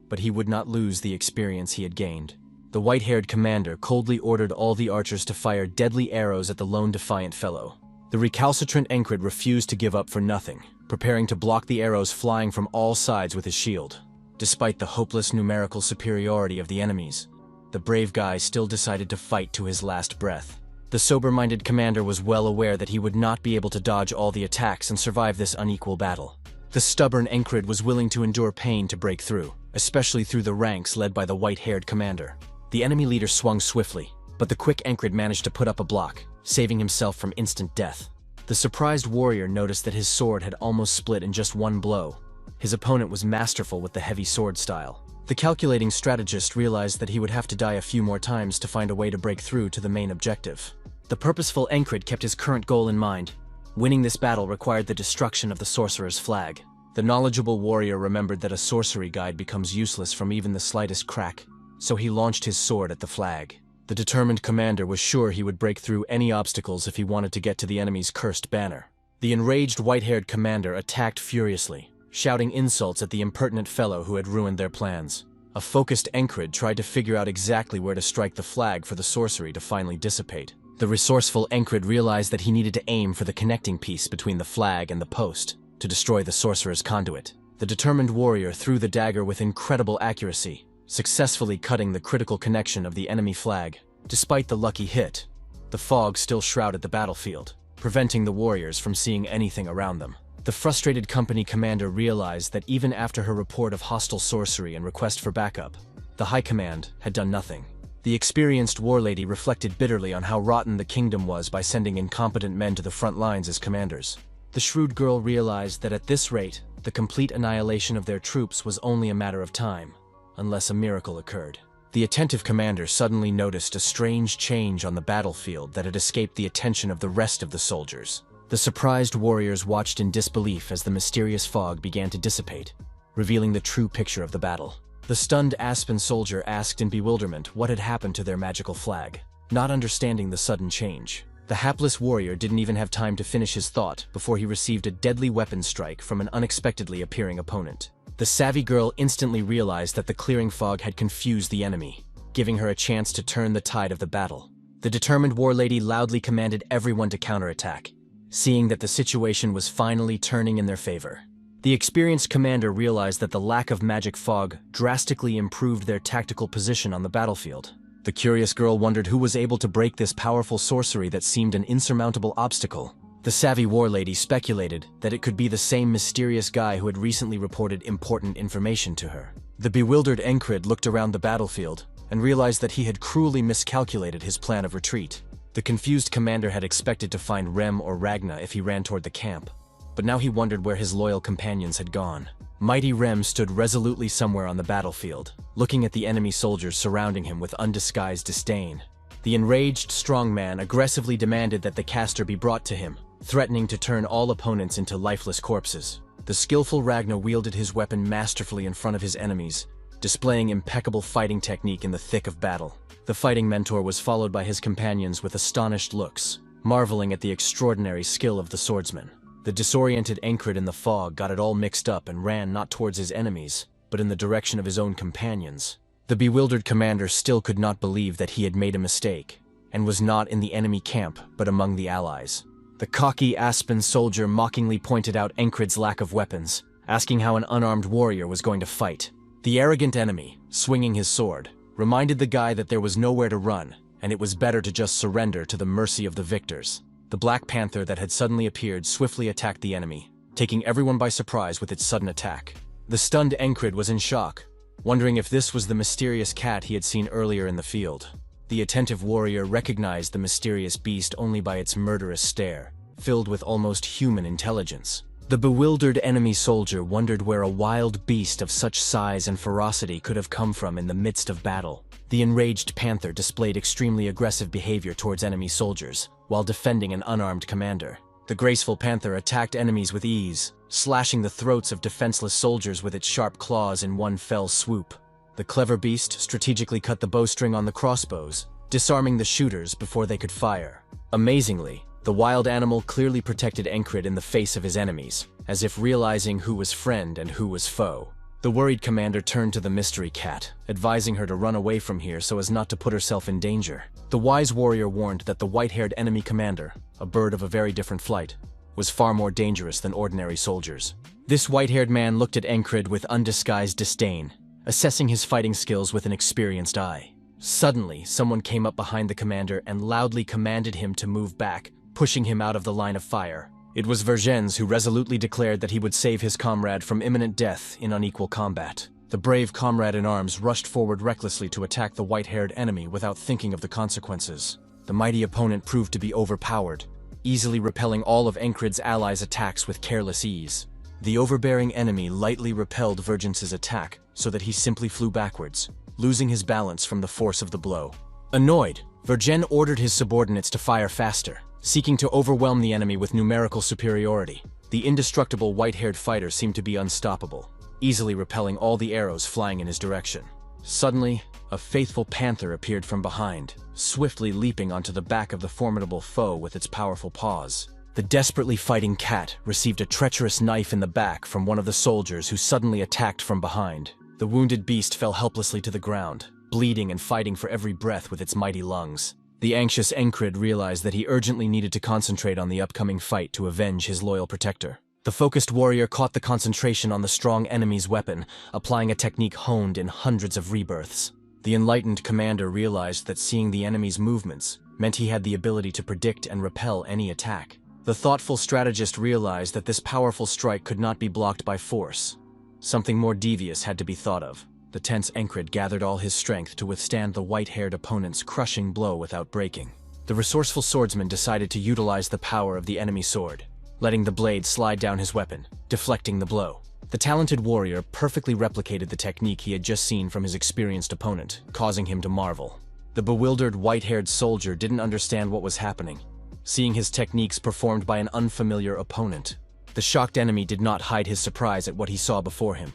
but he would not lose the experience he had gained. The white-haired commander coldly ordered all the archers to fire deadly arrows at the lone defiant fellow. The recalcitrant Encred refused to give up for nothing, preparing to block the arrows flying from all sides with his shield. Despite the hopeless numerical superiority of the enemies, the brave guy still decided to fight to his last breath. The sober-minded commander was well aware that he would not be able to dodge all the attacks and survive this unequal battle. The stubborn Encred was willing to endure pain to break through, especially through the ranks led by the white-haired commander. The enemy leader swung swiftly, but the quick Encred managed to put up a block, saving himself from instant death. The surprised warrior noticed that his sword had almost split in just one blow. His opponent was masterful with the heavy sword style. The calculating strategist realized that he would have to die a few more times to find a way to break through to the main objective. The purposeful Encred kept his current goal in mind. Winning this battle required the destruction of the sorcerer's flag. The knowledgeable warrior remembered that a sorcery guide becomes useless from even the slightest crack, so he launched his sword at the flag. The determined commander was sure he would break through any obstacles if he wanted to get to the enemy's cursed banner. The enraged white-haired commander attacked furiously, shouting insults at the impertinent fellow who had ruined their plans. A focused Encred tried to figure out exactly where to strike the flag for the sorcery to finally dissipate. The resourceful Encred realized that he needed to aim for the connecting piece between the flag and the post to destroy the sorcerer's conduit. The determined warrior threw the dagger with incredible accuracy, successfully cutting the critical connection of the enemy flag. Despite the lucky hit, the fog still shrouded the battlefield. preventing the warriors from seeing anything around them. The frustrated company commander realized that even after her report of hostile sorcery and request for backup, the High Command had done nothing. The experienced war lady reflected bitterly on how rotten the kingdom was by sending incompetent men to the front lines as commanders. The shrewd girl realized that at this rate, the complete annihilation of their troops was only a matter of time, unless a miracle occurred. The attentive commander suddenly noticed a strange change on the battlefield that had escaped the attention of the rest of the soldiers. The surprised warriors watched in disbelief as the mysterious fog began to dissipate, revealing the true picture of the battle. The stunned Aspen soldier asked in bewilderment what had happened to their magical flag, not understanding the sudden change. The hapless warrior didn't even have time to finish his thought before he received a deadly weapon strike from an unexpectedly appearing opponent. The savvy girl instantly realized that the clearing fog had confused the enemy, giving her a chance to turn the tide of the battle. The determined war lady loudly commanded everyone to counterattack, seeing that the situation was finally turning in their favor. The experienced commander realized that the lack of magic fog drastically improved their tactical position on the battlefield. The curious girl wondered who was able to break this powerful sorcery that seemed an insurmountable obstacle. The savvy war lady speculated that it could be the same mysterious guy who had recently reported important information to her. The bewildered Encred looked around the battlefield and realized that he had cruelly miscalculated his plan of retreat. The confused commander had expected to find Rem or Ragna if he ran toward the camp, but now he wondered where his loyal companions had gone. Mighty Rem stood resolutely somewhere on the battlefield, looking at the enemy soldiers surrounding him with undisguised disdain. The enraged strongman aggressively demanded that the caster be brought to him, threatening to turn all opponents into lifeless corpses. The skillful Ragna wielded his weapon masterfully in front of his enemies, displaying impeccable fighting technique in the thick of battle. The fighting mentor was followed by his companions with astonished looks, marveling at the extraordinary skill of the swordsman. The disoriented Encred in the fog got it all mixed up and ran not towards his enemies, but in the direction of his own companions. The bewildered commander still could not believe that he had made a mistake, and was not in the enemy camp, but among the allies. The cocky Aspen soldier mockingly pointed out Encred's lack of weapons, asking how an unarmed warrior was going to fight. The arrogant enemy, swinging his sword, reminded the guy that there was nowhere to run, and it was better to just surrender to the mercy of the victors. The Black Panther that had suddenly appeared swiftly attacked the enemy, taking everyone by surprise with its sudden attack. The stunned Encred was in shock, wondering if this was the mysterious cat he had seen earlier in the field. The attentive warrior recognized the mysterious beast only by its murderous stare, filled with almost human intelligence. The bewildered enemy soldier wondered where a wild beast of such size and ferocity could have come from in the midst of battle. The enraged Panther displayed extremely aggressive behavior towards enemy soldiers, while defending an unarmed commander. The graceful Panther attacked enemies with ease, slashing the throats of defenseless soldiers with its sharp claws in one fell swoop. The clever beast strategically cut the bowstring on the crossbows, disarming the shooters before they could fire. Amazingly, the wild animal clearly protected Encred in the face of his enemies, as if realizing who was friend and who was foe. The worried commander turned to the mystery cat, advising her to run away from here so as not to put herself in danger. The wise warrior warned that the white-haired enemy commander, a bird of a very different flight, was far more dangerous than ordinary soldiers. This white-haired man looked at Encred with undisguised disdain, assessing his fighting skills with an experienced eye. Suddenly, someone came up behind the commander and loudly commanded him to move back, pushing him out of the line of fire. It was Vergennes who resolutely declared that he would save his comrade from imminent death in unequal combat. The brave comrade-in-arms rushed forward recklessly to attack the white-haired enemy without thinking of the consequences. The mighty opponent proved to be overpowered, easily repelling all of Encred's allies' attacks with careless ease. The overbearing enemy lightly repelled Vergennes' attack so that he simply flew backwards, losing his balance from the force of the blow. Annoyed, Vergennes ordered his subordinates to fire faster, seeking to overwhelm the enemy with numerical superiority. The indestructible white-haired fighter seemed to be unstoppable, easily repelling all the arrows flying in his direction. Suddenly, a faithful panther appeared from behind, swiftly leaping onto the back of the formidable foe with its powerful paws. The desperately fighting cat received a treacherous knife in the back from one of the soldiers who suddenly attacked from behind. The wounded beast fell helplessly to the ground, bleeding and fighting for every breath with its mighty lungs. The anxious Encred realized that he urgently needed to concentrate on the upcoming fight to avenge his loyal protector. The focused warrior caught the concentration on the strong enemy's weapon, applying a technique honed in hundreds of rebirths. The enlightened commander realized that seeing the enemy's movements meant he had the ability to predict and repel any attack. The thoughtful strategist realized that this powerful strike could not be blocked by force. Something more devious had to be thought of. The tense Encred gathered all his strength to withstand the white-haired opponent's crushing blow without breaking. The resourceful swordsman decided to utilize the power of the enemy sword, letting the blade slide down his weapon, deflecting the blow. The talented warrior perfectly replicated the technique he had just seen from his experienced opponent, causing him to marvel. The bewildered white-haired soldier didn't understand what was happening, seeing his techniques performed by an unfamiliar opponent. The shocked enemy did not hide his surprise at what he saw before him.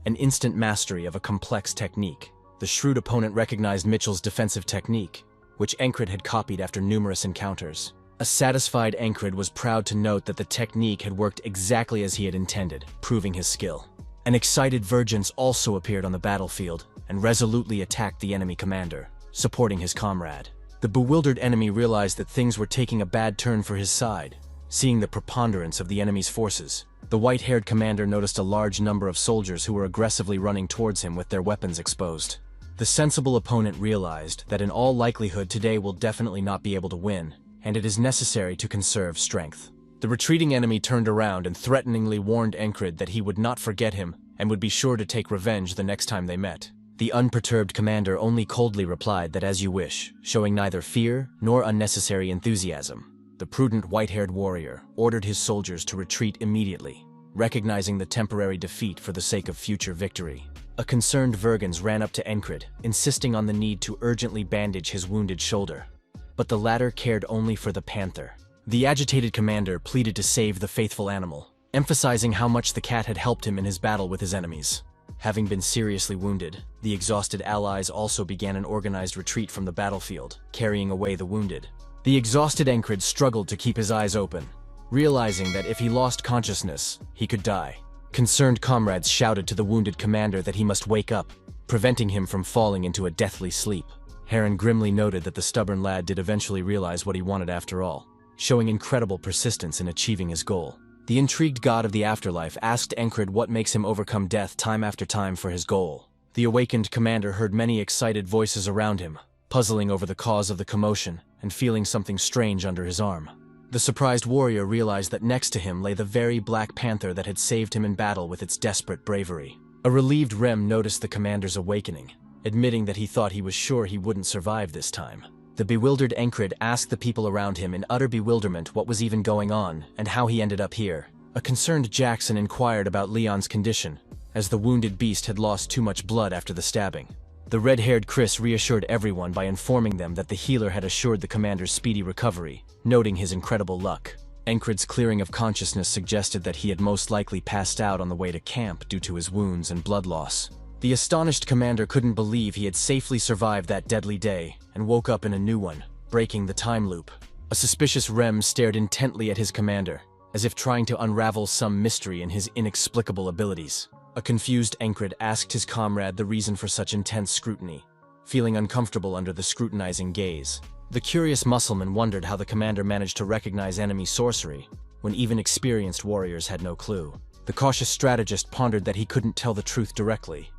An instant mastery of a complex technique. The shrewd opponent recognized Mitchell's defensive technique, which Encred had copied after numerous encounters. A satisfied Encred was proud to note that the technique had worked exactly as he had intended, proving his skill. An excited Virgins also appeared on the battlefield and resolutely attacked the enemy commander, supporting his comrade. The bewildered enemy realized that things were taking a bad turn for his side. Seeing the preponderance of the enemy's forces, the white-haired commander noticed a large number of soldiers who were aggressively running towards him with their weapons exposed. The sensible opponent realized that in all likelihood today will definitely not be able to win, and it is necessary to conserve strength. The retreating enemy turned around and threateningly warned Encred that he would not forget him and would be sure to take revenge the next time they met. The unperturbed commander only coldly replied that as you wish, showing neither fear nor unnecessary enthusiasm. The prudent white-haired warrior ordered his soldiers to retreat immediately, recognizing the temporary defeat for the sake of future victory. A concerned Virgins ran up to Encred, insisting on the need to urgently bandage his wounded shoulder. But the latter cared only for the Panther. The agitated commander pleaded to save the faithful animal, emphasizing how much the cat had helped him in his battle with his enemies. Having been seriously wounded, the exhausted allies also began an organized retreat from the battlefield, carrying away the wounded. The exhausted Encred struggled to keep his eyes open, realizing that if he lost consciousness, he could die. Concerned comrades shouted to the wounded commander that he must wake up, preventing him from falling into a deathly sleep. Heron grimly noted that the stubborn lad did eventually realize what he wanted after all, showing incredible persistence in achieving his goal. The intrigued god of the afterlife asked Encred what makes him overcome death time after time for his goal. The awakened commander heard many excited voices around him, puzzling over the cause of the commotion and feeling something strange under his arm. The surprised warrior realized that next to him lay the very Black Panther that had saved him in battle with its desperate bravery. A relieved Rem noticed the commander's awakening, admitting that he thought he was sure he wouldn't survive this time. The bewildered Encred asked the people around him in utter bewilderment what was even going on and how he ended up here. A concerned Jackson inquired about Leon's condition, as the wounded beast had lost too much blood after the stabbing. The red-haired Chris reassured everyone by informing them that the healer had assured the commander's speedy recovery, noting his incredible luck. Encred's clearing of consciousness suggested that he had most likely passed out on the way to camp due to his wounds and blood loss. The astonished commander couldn't believe he had safely survived that deadly day and woke up in a new one, breaking the time loop. A suspicious Rem stared intently at his commander, as if trying to unravel some mystery in his inexplicable abilities. A confused Encred asked his comrade the reason for such intense scrutiny, feeling uncomfortable under the scrutinizing gaze. The curious muscleman wondered how the commander managed to recognize enemy sorcery, when even experienced warriors had no clue. The cautious strategist pondered that he couldn't tell the truth directly,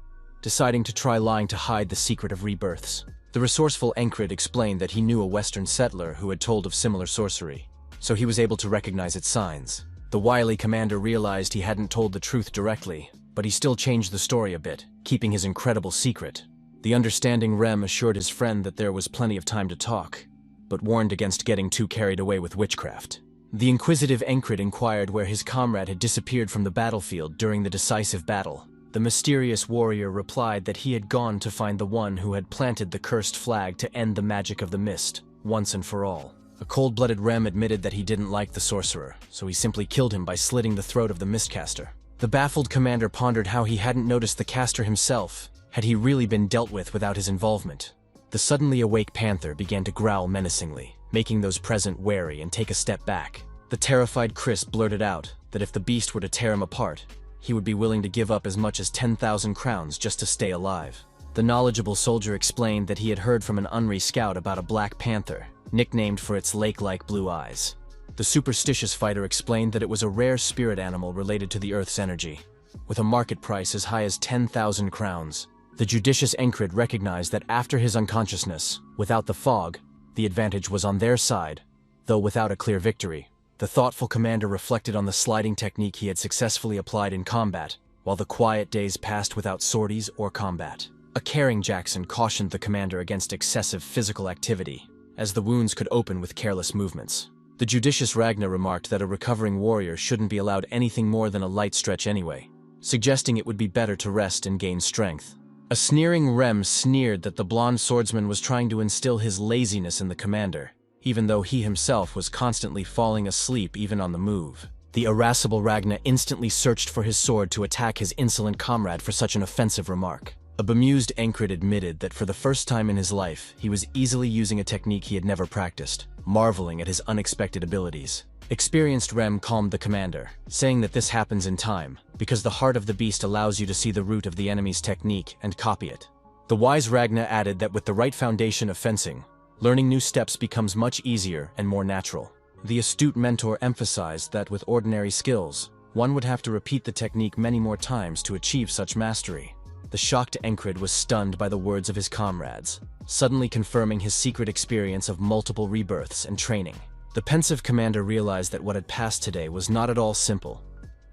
deciding to try lying to hide the secret of rebirths. The resourceful Encred explained that he knew a Western settler who had told of similar sorcery, so he was able to recognize its signs. The wily commander realized he hadn't told the truth directly, but he still changed the story a bit, keeping his incredible secret. The understanding Rem assured his friend that there was plenty of time to talk, but warned against getting too carried away with witchcraft. The inquisitive Encred inquired where his comrade had disappeared from the battlefield during the decisive battle. The mysterious warrior replied that he had gone to find the one who had planted the cursed flag to end the magic of the mist, once and for all. A cold-blooded Rem admitted that he didn't like the sorcerer, so he simply killed him by slitting the throat of the mistcaster. The baffled commander pondered how he hadn't noticed the caster himself, had he really been dealt with without his involvement. The suddenly awake Panther began to growl menacingly, making those present wary and take a step back. The terrified Chris blurted out that if the beast were to tear him apart, he would be willing to give up as much as 10,000 crowns just to stay alive. The knowledgeable soldier explained that he had heard from an Unri scout about a Black Panther, nicknamed for its lake-like blue eyes. The superstitious fighter explained that it was a rare spirit animal related to the Earth's energy, with a market price as high as 10,000 crowns. The judicious Encred recognized that after his unconsciousness, without the fog, the advantage was on their side, though without a clear victory. The thoughtful commander reflected on the sliding technique he had successfully applied in combat, while the quiet days passed without sorties or combat. A caring Jackson cautioned the commander against excessive physical activity, as the wounds could open with careless movements. The judicious Ragna remarked that a recovering warrior shouldn't be allowed anything more than a light stretch anyway, suggesting it would be better to rest and gain strength. A sneering Rem sneered that the blonde swordsman was trying to instill his laziness in the commander, even though he himself was constantly falling asleep even on the move. The irascible Ragna instantly searched for his sword to attack his insolent comrade for such an offensive remark. A bemused Encred admitted that for the first time in his life, he was easily using a technique he had never practiced, marveling at his unexpected abilities. Experienced Rem calmed the commander, saying that this happens in time, because the heart of the beast allows you to see the root of the enemy's technique and copy it. The wise Ragna added that with the right foundation of fencing, learning new steps becomes much easier and more natural. The astute mentor emphasized that with ordinary skills, one would have to repeat the technique many more times to achieve such mastery. The shocked Encred was stunned by the words of his comrades, suddenly confirming his secret experience of multiple rebirths and training. The pensive commander realized that what had passed today was not at all simple.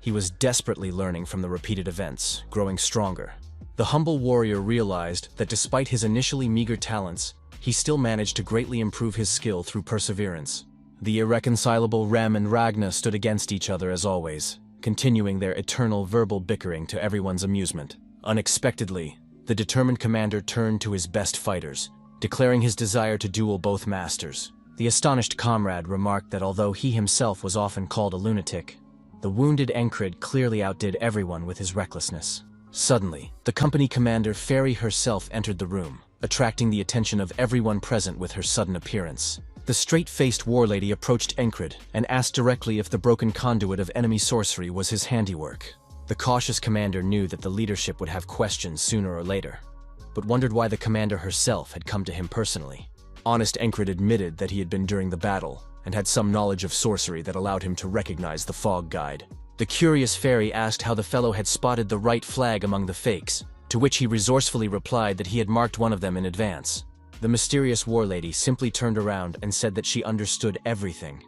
He was desperately learning from the repeated events, growing stronger. The humble warrior realized that despite his initially meager talents, he still managed to greatly improve his skill through perseverance. The irreconcilable Rem and Ragna stood against each other as always, continuing their eternal verbal bickering to everyone's amusement. Unexpectedly, the determined commander turned to his best fighters, declaring his desire to duel both masters. The astonished comrade remarked that although he himself was often called a lunatic, the wounded Encred clearly outdid everyone with his recklessness. Suddenly, the company commander Fairy herself entered the room, attracting the attention of everyone present with her sudden appearance. The straight-faced warlady approached Encred and asked directly if the broken conduit of enemy sorcery was his handiwork. The cautious commander knew that the leadership would have questions sooner or later, but wondered why the commander herself had come to him personally. Honest Encred admitted that he had been during the battle and had some knowledge of sorcery that allowed him to recognize the fog guide. The curious fairy asked how the fellow had spotted the right flag among the fakes, to which he resourcefully replied that he had marked one of them in advance. The mysterious warlady simply turned around and said that she understood everything,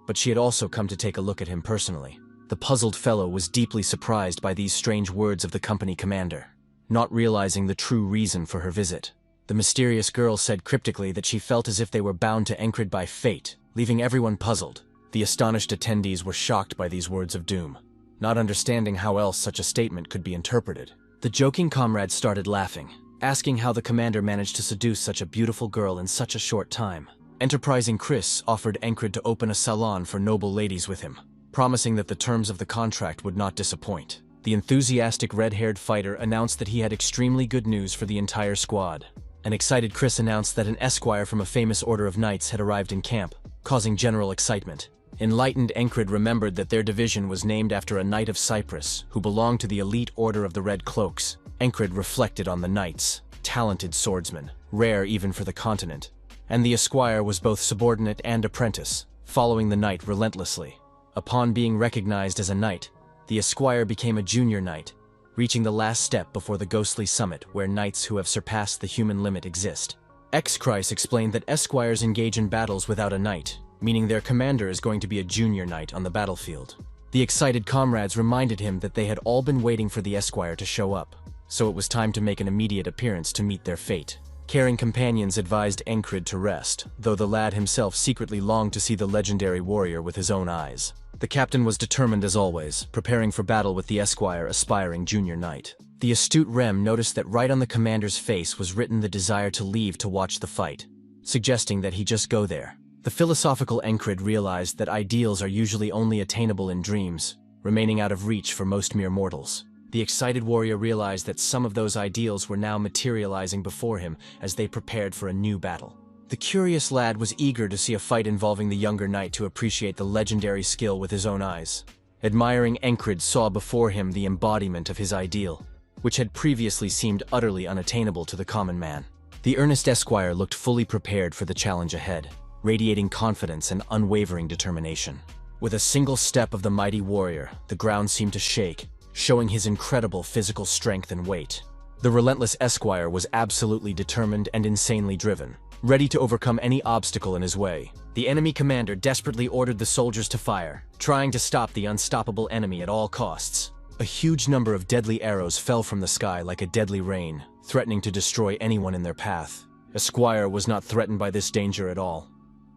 but she had also come to take a look at him personally. The puzzled fellow was deeply surprised by these strange words of the company commander, not realizing the true reason for her visit. The mysterious girl said cryptically that she felt as if they were bound to Encred by fate, leaving everyone puzzled. The astonished attendees were shocked by these words of doom, not understanding how else such a statement could be interpreted. The joking comrade started laughing, asking how the commander managed to seduce such a beautiful girl in such a short time. Enterprising Chris offered Encred to open a salon for noble ladies with him, promising that the terms of the contract would not disappoint. The enthusiastic red-haired fighter announced that he had extremely good news for the entire squad. An excited Chris announced that an esquire from a famous order of knights had arrived in camp, causing general excitement. Enlightened Encred remembered that their division was named after a knight of Cyprus who belonged to the elite order of the Red Cloaks. Encred reflected on the knights, talented swordsmen, rare even for the continent, and the esquire was both subordinate and apprentice, following the knight relentlessly. Upon being recognized as a knight, the esquire became a junior knight, reaching the last step before the ghostly summit where knights who have surpassed the human limit exist. X-Christ explained that esquires engage in battles without a knight, meaning their commander is going to be a junior knight on the battlefield. The excited comrades reminded him that they had all been waiting for the esquire to show up, so it was time to make an immediate appearance to meet their fate. Caring companions advised Encred to rest, though the lad himself secretly longed to see the legendary warrior with his own eyes. The captain was determined as always, preparing for battle with the esquire aspiring junior knight. The astute Rem noticed that right on the commander's face was written the desire to leave to watch the fight, suggesting that he just go there. The philosophical Encred realized that ideals are usually only attainable in dreams, remaining out of reach for most mere mortals. The excited warrior realized that some of those ideals were now materializing before him as they prepared for a new battle. The curious lad was eager to see a fight involving the younger knight to appreciate the legendary skill with his own eyes. Admiring Encred saw before him the embodiment of his ideal, which had previously seemed utterly unattainable to the common man. The earnest esquire looked fully prepared for the challenge ahead, radiating confidence and unwavering determination. With a single step of the mighty warrior, the ground seemed to shake, showing his incredible physical strength and weight. The relentless esquire was absolutely determined and insanely driven, ready to overcome any obstacle in his way. The enemy commander desperately ordered the soldiers to fire, trying to stop the unstoppable enemy at all costs. A huge number of deadly arrows fell from the sky like a deadly rain, threatening to destroy anyone in their path. Esquire was not threatened by this danger at all.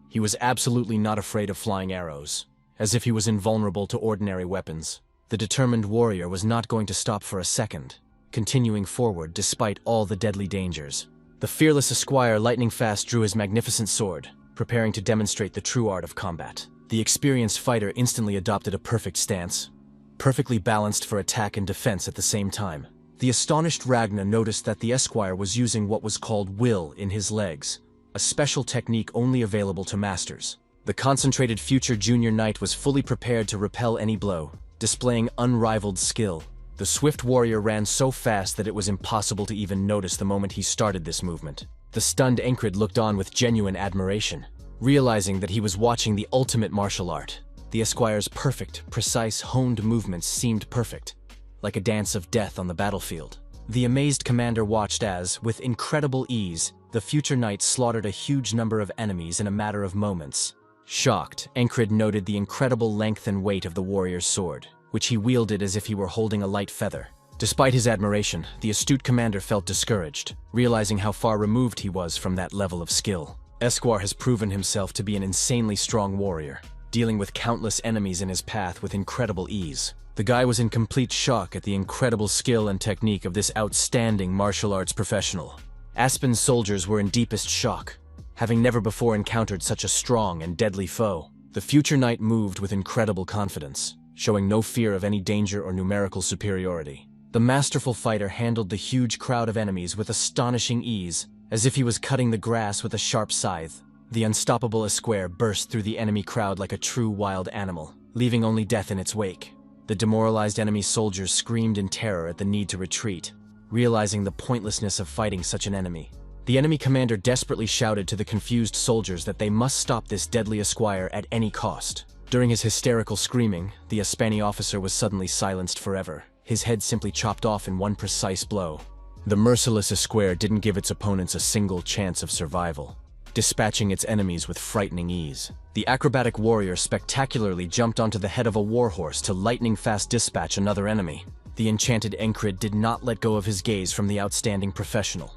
He was absolutely not afraid of flying arrows, as if he was invulnerable to ordinary weapons. The determined warrior was not going to stop for a second, continuing forward despite all the deadly dangers. The fearless Esquire lightning fast drew his magnificent sword, preparing to demonstrate the true art of combat. The experienced fighter instantly adopted a perfect stance, perfectly balanced for attack and defense at the same time. The astonished Ragna noticed that the Esquire was using what was called will in his legs, a special technique only available to masters. The concentrated future junior knight was fully prepared to repel any blow, displaying unrivaled skill. The swift warrior ran so fast that it was impossible to even notice the moment he started this movement. The stunned Encred looked on with genuine admiration, realizing that he was watching the ultimate martial art. The Esquire's perfect, precise, honed movements seemed perfect, like a dance of death on the battlefield. The amazed commander watched as, with incredible ease, the future knight slaughtered a huge number of enemies in a matter of moments. Shocked, Encred noted the incredible length and weight of the warrior's sword, which he wielded as if he were holding a light feather. Despite his admiration, the astute commander felt discouraged, realizing how far removed he was from that level of skill. Esquire has proven himself to be an insanely strong warrior, dealing with countless enemies in his path with incredible ease. The guy was in complete shock at the incredible skill and technique of this outstanding martial arts professional. Aspen's soldiers were in deepest shock, having never before encountered such a strong and deadly foe. The future knight moved with incredible confidence, showing no fear of any danger or numerical superiority. The masterful fighter handled the huge crowd of enemies with astonishing ease, as if he was cutting the grass with a sharp scythe. The unstoppable Esquire burst through the enemy crowd like a true wild animal, leaving only death in its wake. The demoralized enemy soldiers screamed in terror at the need to retreat, realizing the pointlessness of fighting such an enemy. The enemy commander desperately shouted to the confused soldiers that they must stop this deadly Esquire at any cost. During his hysterical screaming, the Aspani officer was suddenly silenced forever, his head simply chopped off in one precise blow. The merciless Esquire didn't give its opponents a single chance of survival, dispatching its enemies with frightening ease. The acrobatic warrior spectacularly jumped onto the head of a warhorse to lightning-fast dispatch another enemy. The enchanted Encred did not let go of his gaze from the outstanding professional,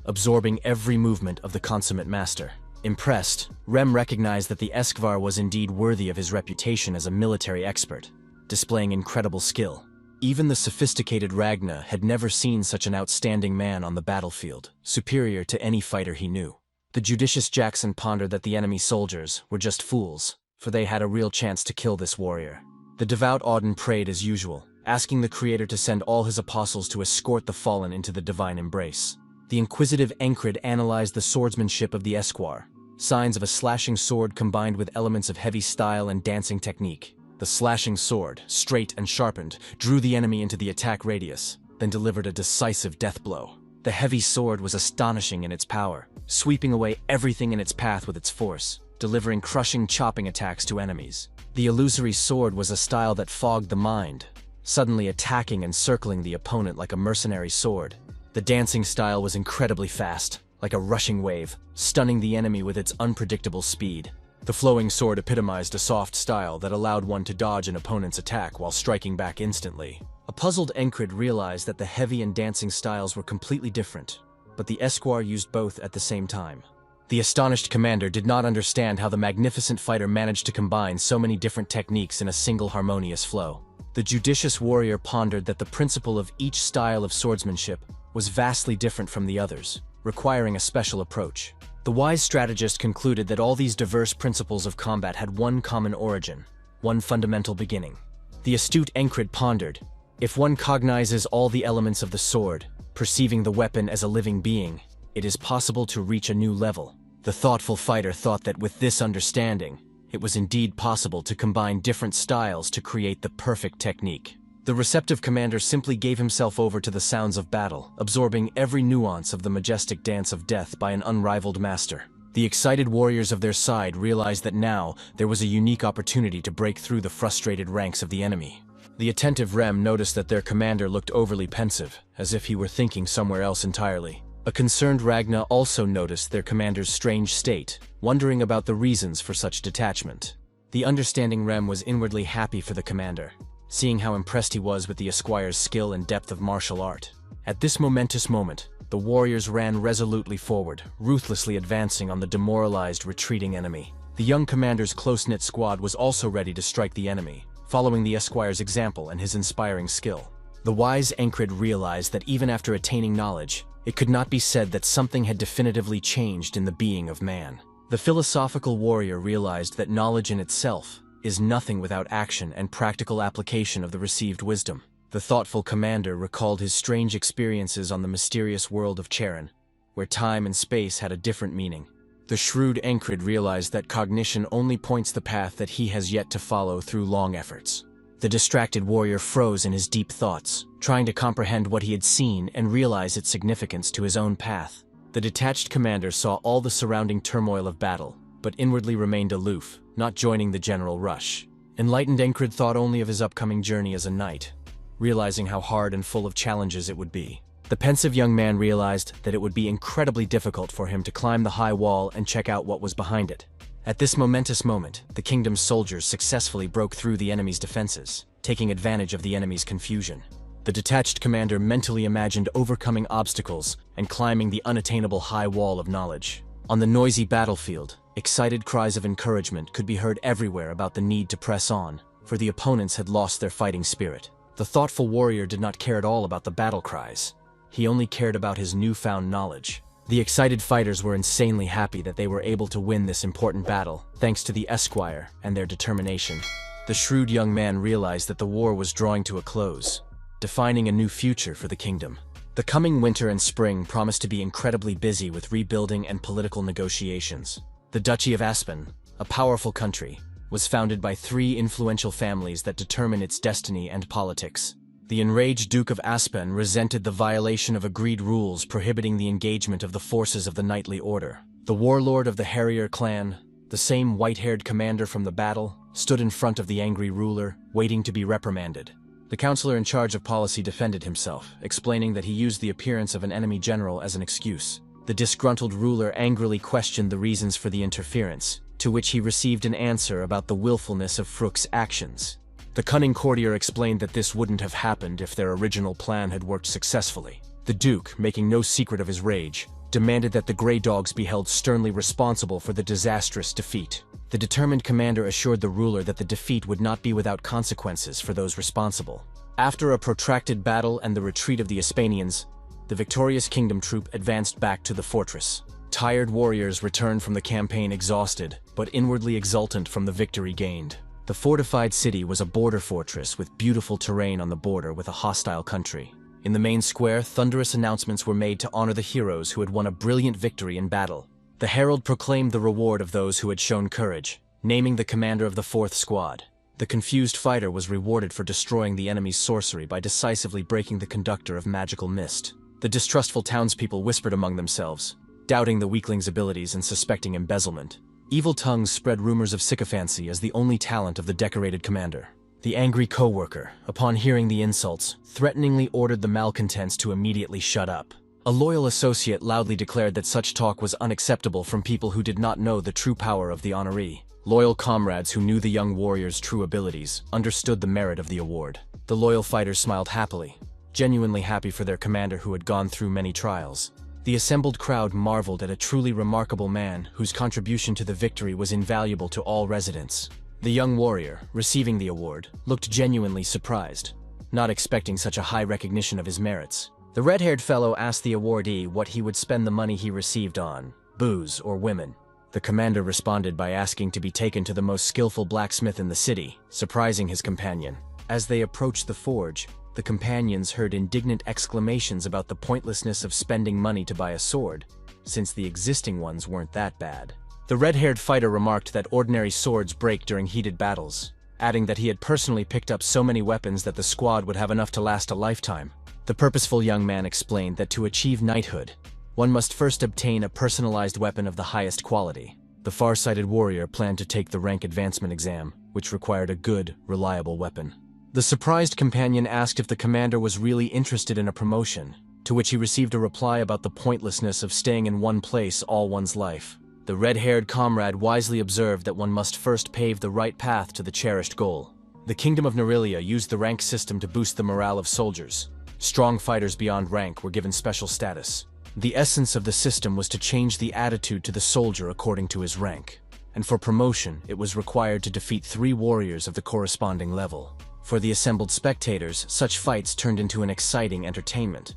absorbing every movement of the consummate master. Impressed, Rem recognized that the Esquire was indeed worthy of his reputation as a military expert, displaying incredible skill. Even the sophisticated Ragna had never seen such an outstanding man on the battlefield, superior to any fighter he knew. The judicious Jackson pondered that the enemy soldiers were just fools, for they had a real chance to kill this warrior. The devout Auden prayed as usual, asking the Creator to send all his apostles to escort the fallen into the divine embrace. The inquisitive Encred analyzed the swordsmanship of the Esquire, signs of a slashing sword combined with elements of heavy style and dancing technique. The slashing sword, straight and sharpened, drew the enemy into the attack radius, then delivered a decisive death blow. The heavy sword was astonishing in its power, sweeping away everything in its path with its force, delivering crushing chopping attacks to enemies. The illusory sword was a style that fogged the mind, suddenly attacking and circling the opponent like a mercenary sword. The dancing style was incredibly fast, like a rushing wave, stunning the enemy with its unpredictable speed. The flowing sword epitomized a soft style that allowed one to dodge an opponent's attack while striking back instantly. A puzzled Encred realized that the heavy and dancing styles were completely different, but the Esquire used both at the same time. The astonished commander did not understand how the magnificent fighter managed to combine so many different techniques in a single harmonious flow. The judicious warrior pondered that the principle of each style of swordsmanship was vastly different from the others, requiring a special approach. The wise strategist concluded that all these diverse principles of combat had one common origin, one fundamental beginning. The astute Encred pondered, if one cognizes all the elements of the sword, perceiving the weapon as a living being, it is possible to reach a new level. The thoughtful fighter thought that with this understanding, it was indeed possible to combine different styles to create the perfect technique. The receptive commander simply gave himself over to the sounds of battle, absorbing every nuance of the majestic dance of death by an unrivaled master. The excited warriors of their side realized that now there was a unique opportunity to break through the frustrated ranks of the enemy. The attentive Rem noticed that their commander looked overly pensive, as if he were thinking somewhere else entirely. A concerned Ragna also noticed their commander's strange state, wondering about the reasons for such detachment. The understanding Rem was inwardly happy for the commander, seeing how impressed he was with the esquire's skill and depth of martial art. At this momentous moment, the warriors ran resolutely forward, ruthlessly advancing on the demoralized, retreating enemy. The young commander's close-knit squad was also ready to strike the enemy, following the esquire's example and his inspiring skill. The wise Encred realized that even after attaining knowledge, it could not be said that something had definitively changed in the being of man. The philosophical warrior realized that knowledge in itself is nothing without action and practical application of the received wisdom. The thoughtful commander recalled his strange experiences on the mysterious world of Charon, where time and space had a different meaning. The shrewd Encred realized that cognition only points the path that he has yet to follow through long efforts. The distracted warrior froze in his deep thoughts, trying to comprehend what he had seen and realize its significance to his own path. The detached commander saw all the surrounding turmoil of battle, but inwardly remained aloof, not joining the general rush. Enlightened Encred thought only of his upcoming journey as a knight, realizing how hard and full of challenges it would be. The pensive young man realized that it would be incredibly difficult for him to climb the high wall and check out what was behind it. At this momentous moment, the kingdom's soldiers successfully broke through the enemy's defenses, taking advantage of the enemy's confusion. The detached commander mentally imagined overcoming obstacles and climbing the unattainable high wall of knowledge. On the noisy battlefield, excited cries of encouragement could be heard everywhere about the need to press on, for the opponents had lost their fighting spirit. The thoughtful warrior did not care at all about the battle cries. He only cared about his newfound knowledge. The excited fighters were insanely happy that they were able to win this important battle, thanks to the esquire and their determination. The shrewd young man realized that the war was drawing to a close, defining a new future for the kingdom. The coming winter and spring promised to be incredibly busy with rebuilding and political negotiations. The Duchy of Aspen, a powerful country, was founded by 3 influential families that determine its destiny and politics. The enraged Duke of Aspen resented the violation of agreed rules prohibiting the engagement of the forces of the knightly order. The warlord of the Harrier clan, the same white-haired commander from the battle, stood in front of the angry ruler, waiting to be reprimanded. The counselor in charge of policy defended himself, explaining that he used the appearance of an enemy general as an excuse. The disgruntled ruler angrily questioned the reasons for the interference, to which he received an answer about the willfulness of Fruk's actions. The cunning courtier explained that this wouldn't have happened if their original plan had worked successfully. The duke, making no secret of his rage, demanded that the Grey Dogs be held sternly responsible for the disastrous defeat. The determined commander assured the ruler that the defeat would not be without consequences for those responsible. After a protracted battle and the retreat of the Hispanians, the victorious kingdom troop advanced back to the fortress. Tired warriors returned from the campaign exhausted, but inwardly exultant from the victory gained. The fortified city was a border fortress with beautiful terrain on the border with a hostile country. In the main square, thunderous announcements were made to honor the heroes who had won a brilliant victory in battle. The herald proclaimed the reward of those who had shown courage, naming the commander of the 4th squad. The confused fighter was rewarded for destroying the enemy's sorcery by decisively breaking the conductor of magical mist. The distrustful townspeople whispered among themselves, doubting the weakling's abilities and suspecting embezzlement. Evil tongues spread rumors of sycophancy as the only talent of the decorated commander. The angry co-worker, upon hearing the insults, threateningly ordered the malcontents to immediately shut up. A loyal associate loudly declared that such talk was unacceptable from people who did not know the true power of the honoree. Loyal comrades who knew the young warrior's true abilities understood the merit of the award. The loyal fighters smiled happily, genuinely happy for their commander who had gone through many trials. The assembled crowd marveled at a truly remarkable man whose contribution to the victory was invaluable to all residents. The young warrior, receiving the award, looked genuinely surprised, not expecting such a high recognition of his merits. The red-haired fellow asked the awardee what he would spend the money he received on, booze or women. The commander responded by asking to be taken to the most skillful blacksmith in the city, surprising his companion. As they approached the forge, the companions heard indignant exclamations about the pointlessness of spending money to buy a sword, since the existing ones weren't that bad. The red-haired fighter remarked that ordinary swords break during heated battles, adding that he had personally picked up so many weapons that the squad would have enough to last a lifetime. The purposeful young man explained that to achieve knighthood, one must first obtain a personalized weapon of the highest quality. The far-sighted warrior planned to take the rank advancement exam, which required a good, reliable weapon. The surprised companion asked if the commander was really interested in a promotion, to which he received a reply about the pointlessness of staying in one place all one's life. The red-haired comrade wisely observed that one must first pave the right path to the cherished goal. The Kingdom of Nerelia used the rank system to boost the morale of soldiers. Strong fighters beyond rank were given special status. The essence of the system was to change the attitude to the soldier according to his rank. And for promotion, it was required to defeat 3 warriors of the corresponding level. For the assembled spectators, such fights turned into an exciting entertainment,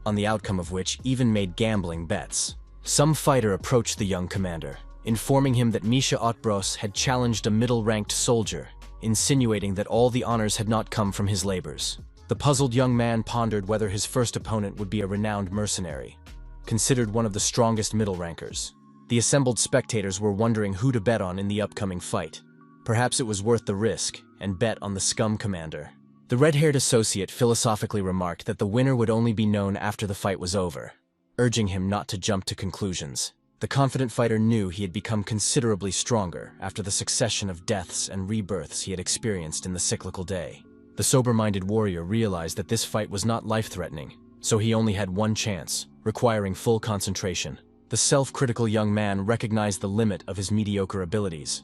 on the outcome of which even made gambling bets. Some fighter approached the young commander, informing him that Misha Otbros had challenged a middle-ranked soldier, insinuating that all the honors had not come from his labors. The puzzled young man pondered whether his first opponent would be a renowned mercenary, considered one of the strongest middle rankers. The assembled spectators were wondering who to bet on in the upcoming fight. Perhaps it was worth the risk, and bet on the scum commander. The red-haired associate philosophically remarked that the winner would only be known after the fight was over, urging him not to jump to conclusions. The confident fighter knew he had become considerably stronger after the succession of deaths and rebirths he had experienced in the cyclical day. The sober-minded warrior realized that this fight was not life-threatening, so he only had one chance, requiring full concentration. The self-critical young man recognized the limit of his mediocre abilities,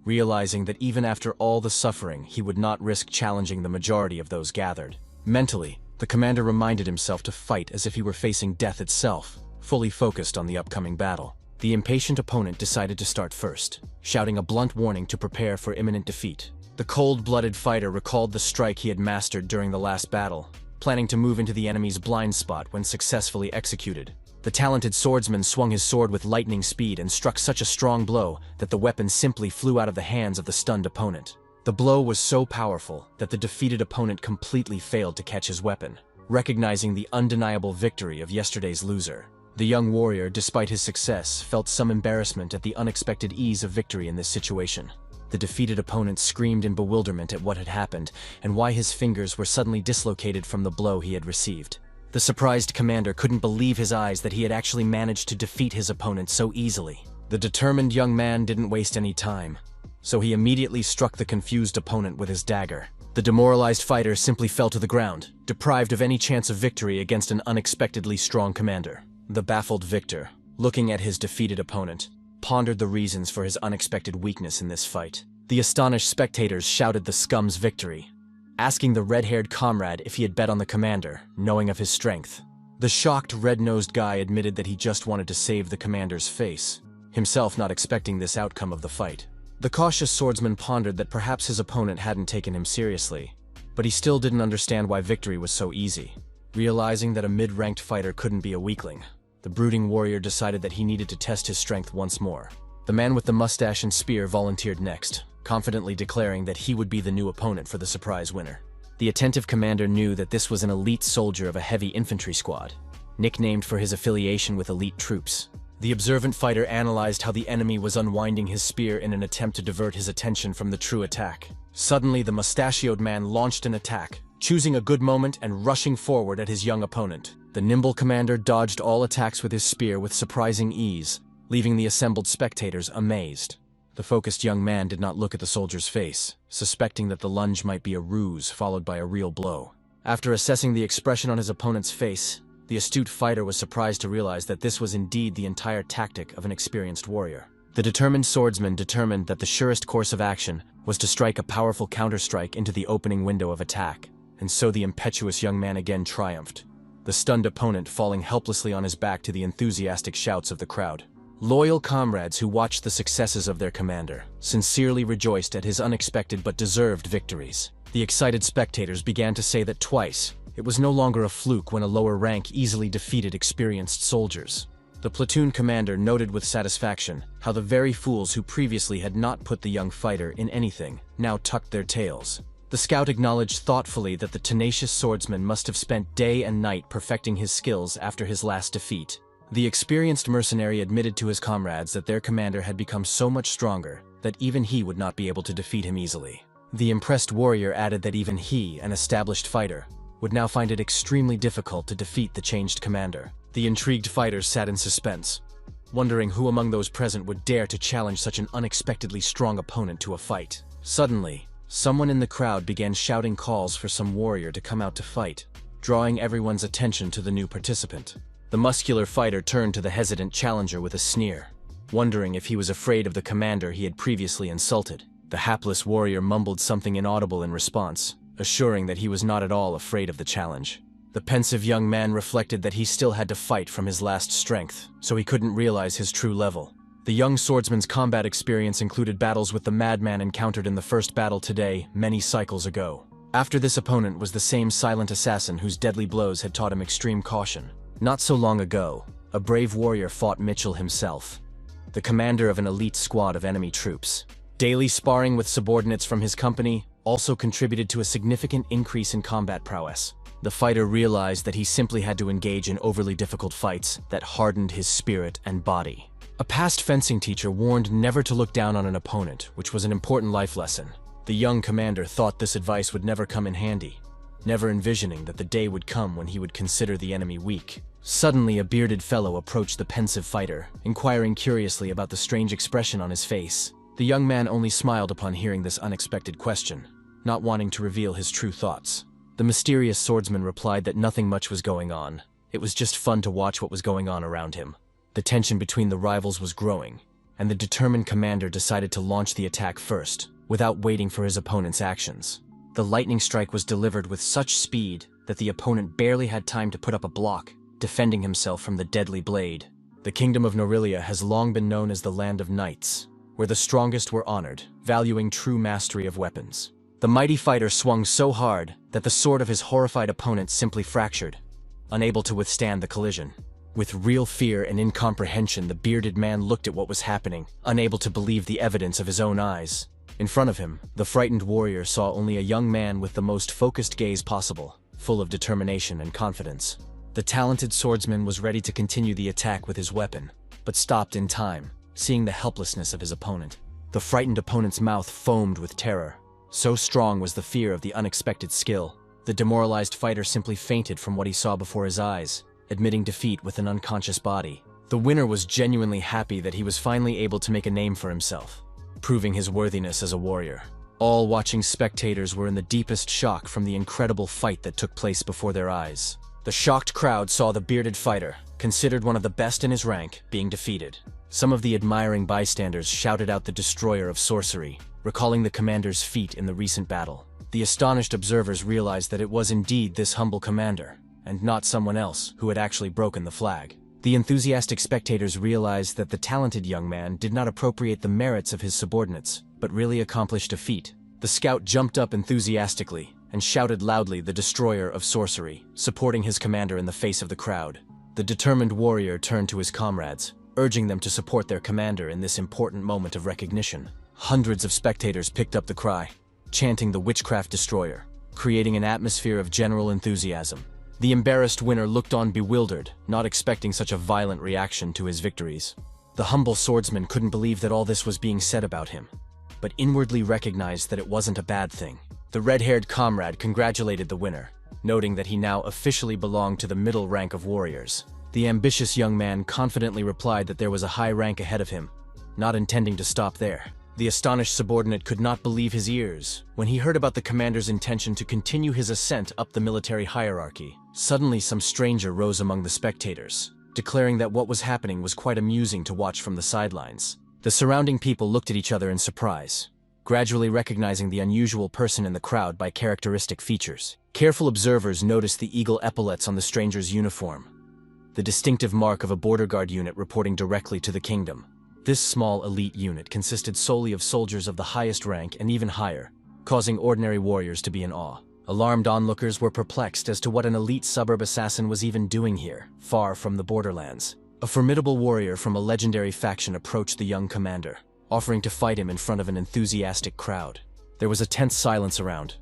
realizing that even after all the suffering, he would not risk challenging the majority of those gathered. Mentally, the commander reminded himself to fight as if he were facing death itself, fully focused on the upcoming battle. The impatient opponent decided to start first, shouting a blunt warning to prepare for imminent defeat. The cold-blooded fighter recalled the strike he had mastered during the last battle, planning to move into the enemy's blind spot when successfully executed. The talented swordsman swung his sword with lightning speed and struck such a strong blow that the weapon simply flew out of the hands of the stunned opponent. The blow was so powerful that the defeated opponent completely failed to catch his weapon, recognizing the undeniable victory of yesterday's loser. The young warrior, despite his success, felt some embarrassment at the unexpected ease of victory in this situation. The defeated opponent screamed in bewilderment at what had happened and why his fingers were suddenly dislocated from the blow he had received. The surprised commander couldn't believe his eyes that he had actually managed to defeat his opponent so easily. The determined young man didn't waste any time, so he immediately struck the confused opponent with his dagger. The demoralized fighter simply fell to the ground, deprived of any chance of victory against an unexpectedly strong commander. The baffled victor, looking at his defeated opponent, pondered the reasons for his unexpected weakness in this fight. The astonished spectators shouted the scum's victory, asking the red-haired comrade if he had bet on the commander, knowing of his strength. The shocked, red-nosed guy admitted that he just wanted to save the commander's face, himself not expecting this outcome of the fight. The cautious swordsman pondered that perhaps his opponent hadn't taken him seriously, but he still didn't understand why victory was so easy. Realizing that a mid-ranked fighter couldn't be a weakling, the brooding warrior decided that he needed to test his strength once more. The man with the mustache and spear volunteered next, confidently declaring that he would be the new opponent for the surprise winner. The attentive commander knew that this was an elite soldier of a heavy infantry squad, nicknamed for his affiliation with elite troops. The observant fighter analyzed how the enemy was unwinding his spear in an attempt to divert his attention from the true attack. Suddenly, the mustachioed man launched an attack, choosing a good moment and rushing forward at his young opponent. The nimble commander dodged all attacks with his spear with surprising ease, leaving the assembled spectators amazed. The focused young man did not look at the soldier's face, suspecting that the lunge might be a ruse followed by a real blow. After assessing the expression on his opponent's face, the astute fighter was surprised to realize that this was indeed the entire tactic of an experienced warrior. The determined swordsman determined that the surest course of action was to strike a powerful counterstrike into the opening window of attack, and so the impetuous young man again triumphed, the stunned opponent falling helplessly on his back to the enthusiastic shouts of the crowd. Loyal comrades who watched the successes of their commander sincerely rejoiced at his unexpected but deserved victories. The excited spectators began to say that twice, it was no longer a fluke when a lower rank easily defeated experienced soldiers. The platoon commander noted with satisfaction how the very fools who previously had not put the young fighter in anything now tucked their tails. The scout acknowledged thoughtfully that the tenacious swordsman must have spent day and night perfecting his skills after his last defeat. The experienced mercenary admitted to his comrades that their commander had become so much stronger that even he would not be able to defeat him easily. The impressed warrior added that even he, an established fighter, would now find it extremely difficult to defeat the changed commander. The intrigued fighters sat in suspense, wondering who among those present would dare to challenge such an unexpectedly strong opponent to a fight. Suddenly, someone in the crowd began shouting calls for some warrior to come out to fight. drawing everyone's attention to the new participant. The muscular fighter turned to the hesitant challenger with a sneer, wondering if he was afraid of the commander he had previously insulted. The hapless warrior mumbled something inaudible in response, assuring that he was not at all afraid of the challenge. The pensive young man reflected that he still had to fight from his last strength, so he couldn't realize his true level. The young swordsman's combat experience included battles with the madman encountered in the first battle today, many cycles ago. After this opponent was the same silent assassin whose deadly blows had taught him extreme caution. Not so long ago, a brave warrior fought Mitchell himself, the commander of an elite squad of enemy troops. Daily sparring with subordinates from his company also contributed to a significant increase in combat prowess. The fighter realized that he simply had to engage in overly difficult fights that hardened his spirit and body. A past fencing teacher warned never to look down on an opponent, which was an important life lesson. The young commander thought this advice would never come in handy, never envisioning that the day would come when he would consider the enemy weak. Suddenly, a bearded fellow approached the pensive fighter, inquiring curiously about the strange expression on his face. The young man only smiled upon hearing this unexpected question, not wanting to reveal his true thoughts. The mysterious swordsman replied that nothing much was going on. It was just fun to watch what was going on around him. The tension between the rivals was growing, and the determined commander decided to launch the attack first, without waiting for his opponent's actions. The lightning strike was delivered with such speed that the opponent barely had time to put up a block, defending himself from the deadly blade. The kingdom of Norilia has long been known as the land of knights, where the strongest were honored, valuing true mastery of weapons. The mighty fighter swung so hard that the sword of his horrified opponent simply fractured, unable to withstand the collision. With real fear and incomprehension, the bearded man looked at what was happening, unable to believe the evidence of his own eyes. In front of him, the frightened warrior saw only a young man with the most focused gaze possible, full of determination and confidence. The talented swordsman was ready to continue the attack with his weapon, but stopped in time, seeing the helplessness of his opponent. The frightened opponent's mouth foamed with terror. So strong was the fear of the unexpected skill. The demoralized fighter simply fainted from what he saw before his eyes, admitting defeat with an unconscious body. The winner was genuinely happy that he was finally able to make a name for himself, proving his worthiness as a warrior. All watching spectators were in the deepest shock from the incredible fight that took place before their eyes. The shocked crowd saw the bearded fighter, considered one of the best in his rank, being defeated. Some of the admiring bystanders shouted out the destroyer of sorcery, recalling the commander's feat in the recent battle. The astonished observers realized that it was indeed this humble commander, and not someone else, who had actually broken the flag. The enthusiastic spectators realized that the talented young man did not appropriate the merits of his subordinates, but really accomplished a feat. The scout jumped up enthusiastically and shouted loudly the destroyer of sorcery, supporting his commander in the face of the crowd. The determined warrior turned to his comrades, urging them to support their commander in this important moment of recognition. Hundreds of spectators picked up the cry, chanting the witchcraft destroyer, creating an atmosphere of general enthusiasm. The embarrassed winner looked on bewildered, not expecting such a violent reaction to his victories. The humble swordsman couldn't believe that all this was being said about him, but inwardly recognized that it wasn't a bad thing. The red-haired comrade congratulated the winner, noting that he now officially belonged to the middle rank of warriors. The ambitious young man confidently replied that there was a high rank ahead of him, not intending to stop there. The astonished subordinate could not believe his ears when he heard about the commander's intention to continue his ascent up the military hierarchy. Suddenly, some stranger rose among the spectators, declaring that what was happening was quite amusing to watch from the sidelines. The surrounding people looked at each other in surprise, gradually recognizing the unusual person in the crowd by characteristic features. Careful observers noticed the eagle epaulets on the stranger's uniform, the distinctive mark of a border guard unit reporting directly to the kingdom. This small elite unit consisted solely of soldiers of the highest rank and even higher, causing ordinary warriors to be in awe. Alarmed onlookers were perplexed as to what an elite suburb assassin was even doing here, far from the borderlands. A formidable warrior from a legendary faction approached the young commander, offering to fight him in front of an enthusiastic crowd. There was a tense silence around.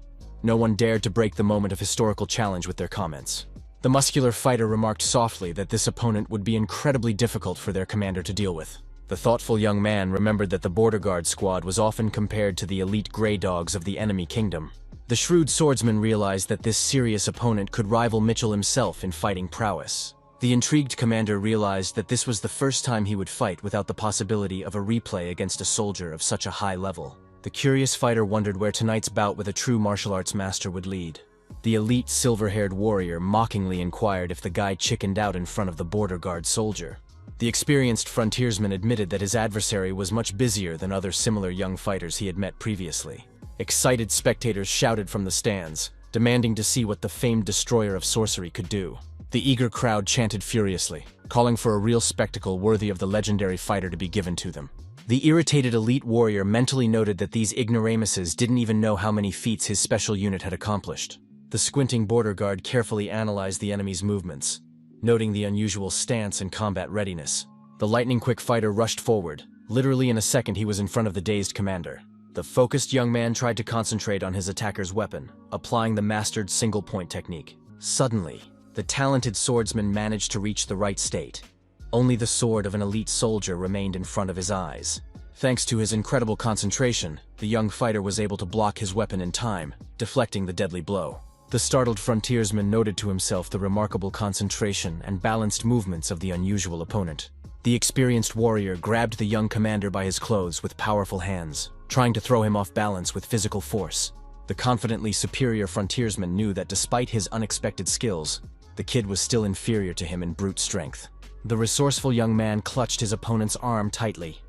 No one dared to break the moment of historical challenge with their comments. The muscular fighter remarked softly that this opponent would be incredibly difficult for their commander to deal with. The thoughtful young man remembered that the border guard squad was often compared to the elite grey dogs of the enemy kingdom. The shrewd swordsman realized that this serious opponent could rival Mitchell himself in fighting prowess. The intrigued commander realized that this was the first time he would fight without the possibility of a replay against a soldier of such a high level. The curious fighter wondered where tonight's bout with a true martial arts master would lead. The elite silver-haired warrior mockingly inquired if the guy chickened out in front of the border guard soldier. The experienced frontiersman admitted that his adversary was much busier than other similar young fighters he had met previously. Excited spectators shouted from the stands, demanding to see what the famed destroyer of sorcery could do. The eager crowd chanted furiously, calling for a real spectacle worthy of the legendary fighter to be given to them. The irritated elite warrior mentally noted that these ignoramuses didn't even know how many feats his special unit had accomplished. The squinting border guard carefully analyzed the enemy's movements, noting the unusual stance and combat readiness. The lightning-quick fighter rushed forward. Literally in a second he was in front of the dazed commander. The focused young man tried to concentrate on his attacker's weapon, applying the mastered single-point technique. Suddenly, the talented swordsman managed to reach the right state. Only the sword of an elite soldier remained in front of his eyes. Thanks to his incredible concentration, the young fighter was able to block his weapon in time, deflecting the deadly blow. The startled frontiersman noted to himself the remarkable concentration and balanced movements of the unusual opponent. The experienced warrior grabbed the young commander by his clothes with powerful hands, trying to throw him off balance with physical force. The confidently superior frontiersman knew that despite his unexpected skills, the kid was still inferior to him in brute strength. The resourceful young man clutched his opponent's arm tightly,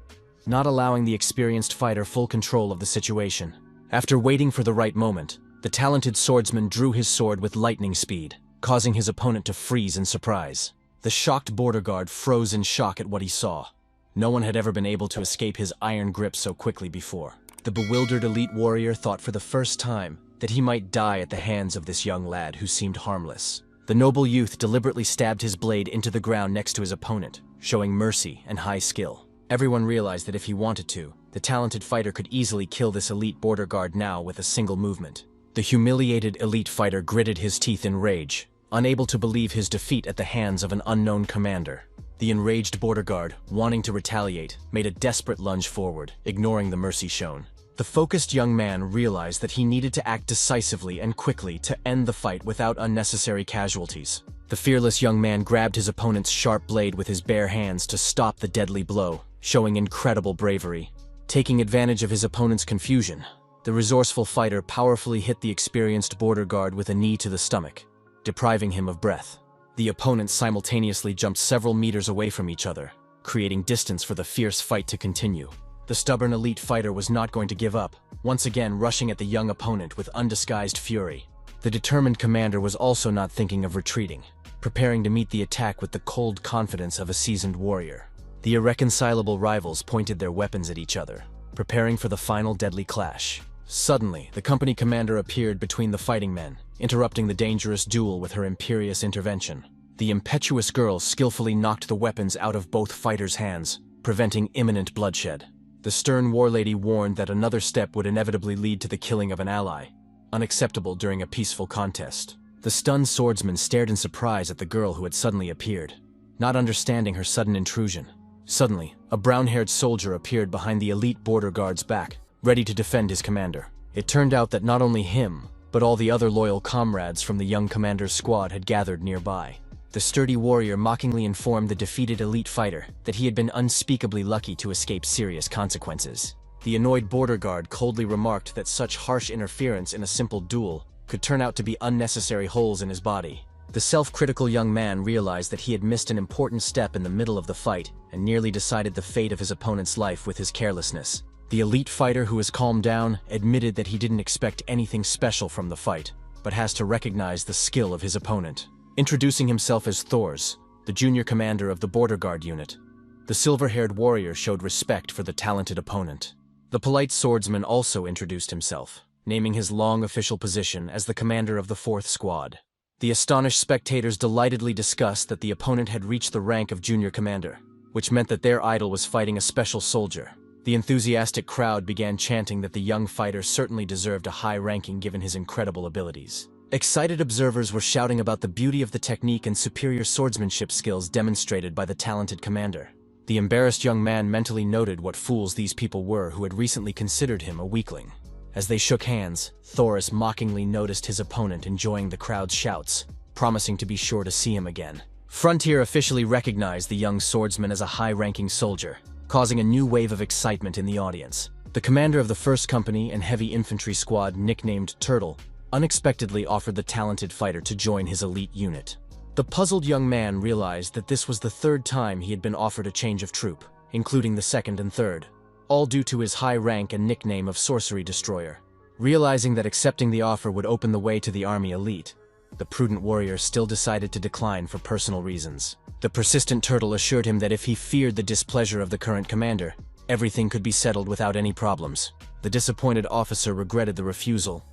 not allowing the experienced fighter full control of the situation. After waiting for the right moment, the talented swordsman drew his sword with lightning speed, causing his opponent to freeze in surprise. The shocked border guard froze in shock at what he saw. No one had ever been able to escape his iron grip so quickly before. The bewildered elite warrior thought for the first time that he might die at the hands of this young lad who seemed harmless. The noble youth deliberately stabbed his blade into the ground next to his opponent, showing mercy and high skill. Everyone realized that if he wanted to, the talented fighter could easily kill this elite border guard now with a single movement. The humiliated elite fighter gritted his teeth in rage, unable to believe his defeat at the hands of an unknown commander. The enraged border guard, wanting to retaliate, made a desperate lunge forward, ignoring the mercy shown. The focused young man realized that he needed to act decisively and quickly to end the fight without unnecessary casualties. The fearless young man grabbed his opponent's sharp blade with his bare hands to stop the deadly blow, showing incredible bravery. Taking advantage of his opponent's confusion, the resourceful fighter powerfully hit the experienced border guard with a knee to the stomach, depriving him of breath. The opponents simultaneously jumped several meters away from each other, creating distance for the fierce fight to continue. The stubborn elite fighter was not going to give up, once again rushing at the young opponent with undisguised fury. The determined commander was also not thinking of retreating, preparing to meet the attack with the cold confidence of a seasoned warrior. The irreconcilable rivals pointed their weapons at each other, preparing for the final deadly clash. Suddenly, the company commander appeared between the fighting men, interrupting the dangerous duel with her imperious intervention. The impetuous girl skillfully knocked the weapons out of both fighters' hands, preventing imminent bloodshed. The stern warlady warned that another step would inevitably lead to the killing of an ally, unacceptable during a peaceful contest. The stunned swordsman stared in surprise at the girl who had suddenly appeared, not understanding her sudden intrusion. Suddenly, a brown-haired soldier appeared behind the elite border guard's back, ready to defend his commander. It turned out that not only him, but all the other loyal comrades from the young commander's squad had gathered nearby. The sturdy warrior mockingly informed the defeated elite fighter that he had been unspeakably lucky to escape serious consequences. The annoyed border guard coldly remarked that such harsh interference in a simple duel could turn out to be unnecessary holes in his body. The self-critical young man realized that he had missed an important step in the middle of the fight and nearly decided the fate of his opponent's life with his carelessness. The elite fighter, who was calmed down, admitted that he didn't expect anything special from the fight, but has to recognize the skill of his opponent. Introducing himself as Thors, the junior commander of the border guard unit, the silver-haired warrior showed respect for the talented opponent. The polite swordsman also introduced himself, naming his long official position as the commander of the 4th Squad. The astonished spectators delightedly discussed that the opponent had reached the rank of junior commander, which meant that their idol was fighting a special soldier. The enthusiastic crowd began chanting that the young fighter certainly deserved a high ranking given his incredible abilities. Excited observers were shouting about the beauty of the technique and superior swordsmanship skills demonstrated by the talented commander. The embarrassed young man mentally noted what fools these people were who had recently considered him a weakling. As they shook hands, Thoris mockingly noticed his opponent enjoying the crowd's shouts, promising to be sure to see him again. Frontier officially recognized the young swordsman as a high-ranking soldier, causing a new wave of excitement in the audience. The commander of the 1st Company and Heavy Infantry Squad, nicknamed Turtle, unexpectedly offered the talented fighter to join his elite unit. The puzzled young man realized that this was the third time he had been offered a change of troop, including the second and third, all due to his high rank and nickname of Sorcery Destroyer. Realizing that accepting the offer would open the way to the army elite, the prudent warrior still decided to decline for personal reasons. The persistent turtle assured him that if he feared the displeasure of the current commander, everything could be settled without any problems. The disappointed officer regretted the refusal,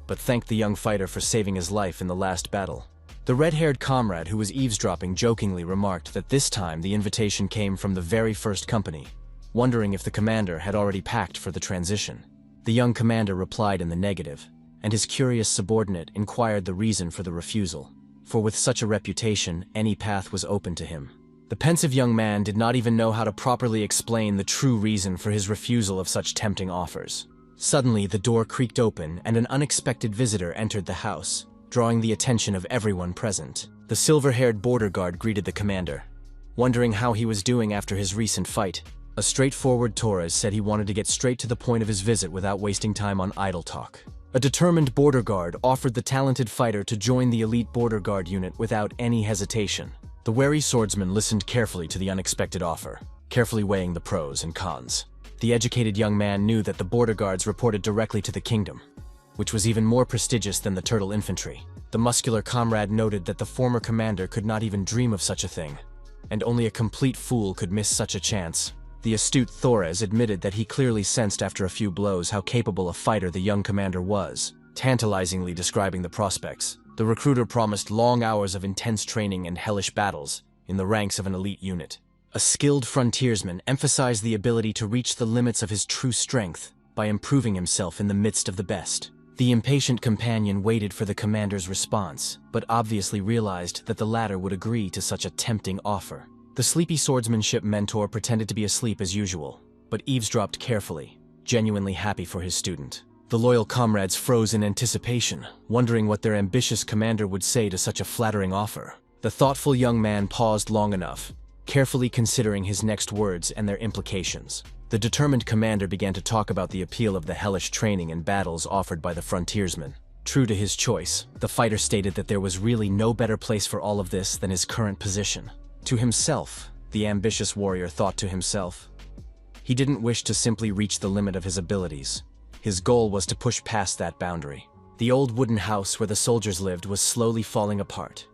but thanked the young fighter for saving his life in the last battle. The red-haired comrade who was eavesdropping jokingly remarked that this time the invitation came from the very first company, wondering if the commander had already packed for the transition. The young commander replied in the negative, and his curious subordinate inquired the reason for the refusal, for with such a reputation, any path was open to him. The pensive young man did not even know how to properly explain the true reason for his refusal of such tempting offers. Suddenly, the door creaked open and an unexpected visitor entered the house, drawing the attention of everyone present. The silver-haired border guard greeted the commander, wondering how he was doing after his recent fight. A straightforward Torres said he wanted to get straight to the point of his visit without wasting time on idle talk. A determined border guard offered the talented fighter to join the elite border guard unit without any hesitation. The wary swordsman listened carefully to the unexpected offer, carefully weighing the pros and cons. The educated young man knew that the border guards reported directly to the kingdom, which was even more prestigious than the turtle infantry. The muscular comrade noted that the former commander could not even dream of such a thing, and only a complete fool could miss such a chance. The astute Torres admitted that he clearly sensed after a few blows how capable a fighter the young commander was, tantalizingly describing the prospects. The recruiter promised long hours of intense training and hellish battles in the ranks of an elite unit. A skilled frontiersman emphasized the ability to reach the limits of his true strength by improving himself in the midst of the best. The impatient companion waited for the commander's response, but obviously realized that the latter would agree to such a tempting offer. The sleepy swordsmanship mentor pretended to be asleep as usual, but eavesdropped carefully, genuinely happy for his student. The loyal comrades froze in anticipation, wondering what their ambitious commander would say to such a flattering offer. The thoughtful young man paused long enough, carefully considering his next words and their implications. The determined commander began to talk about the appeal of the hellish training and battles offered by the frontiersmen. True to his choice, the fighter stated that there was really no better place for all of this than his current position. To himself, the ambitious warrior thought to himself, he didn't wish to simply reach the limit of his abilities. His goal was to push past that boundary. The old wooden house where the soldiers lived was slowly falling apart,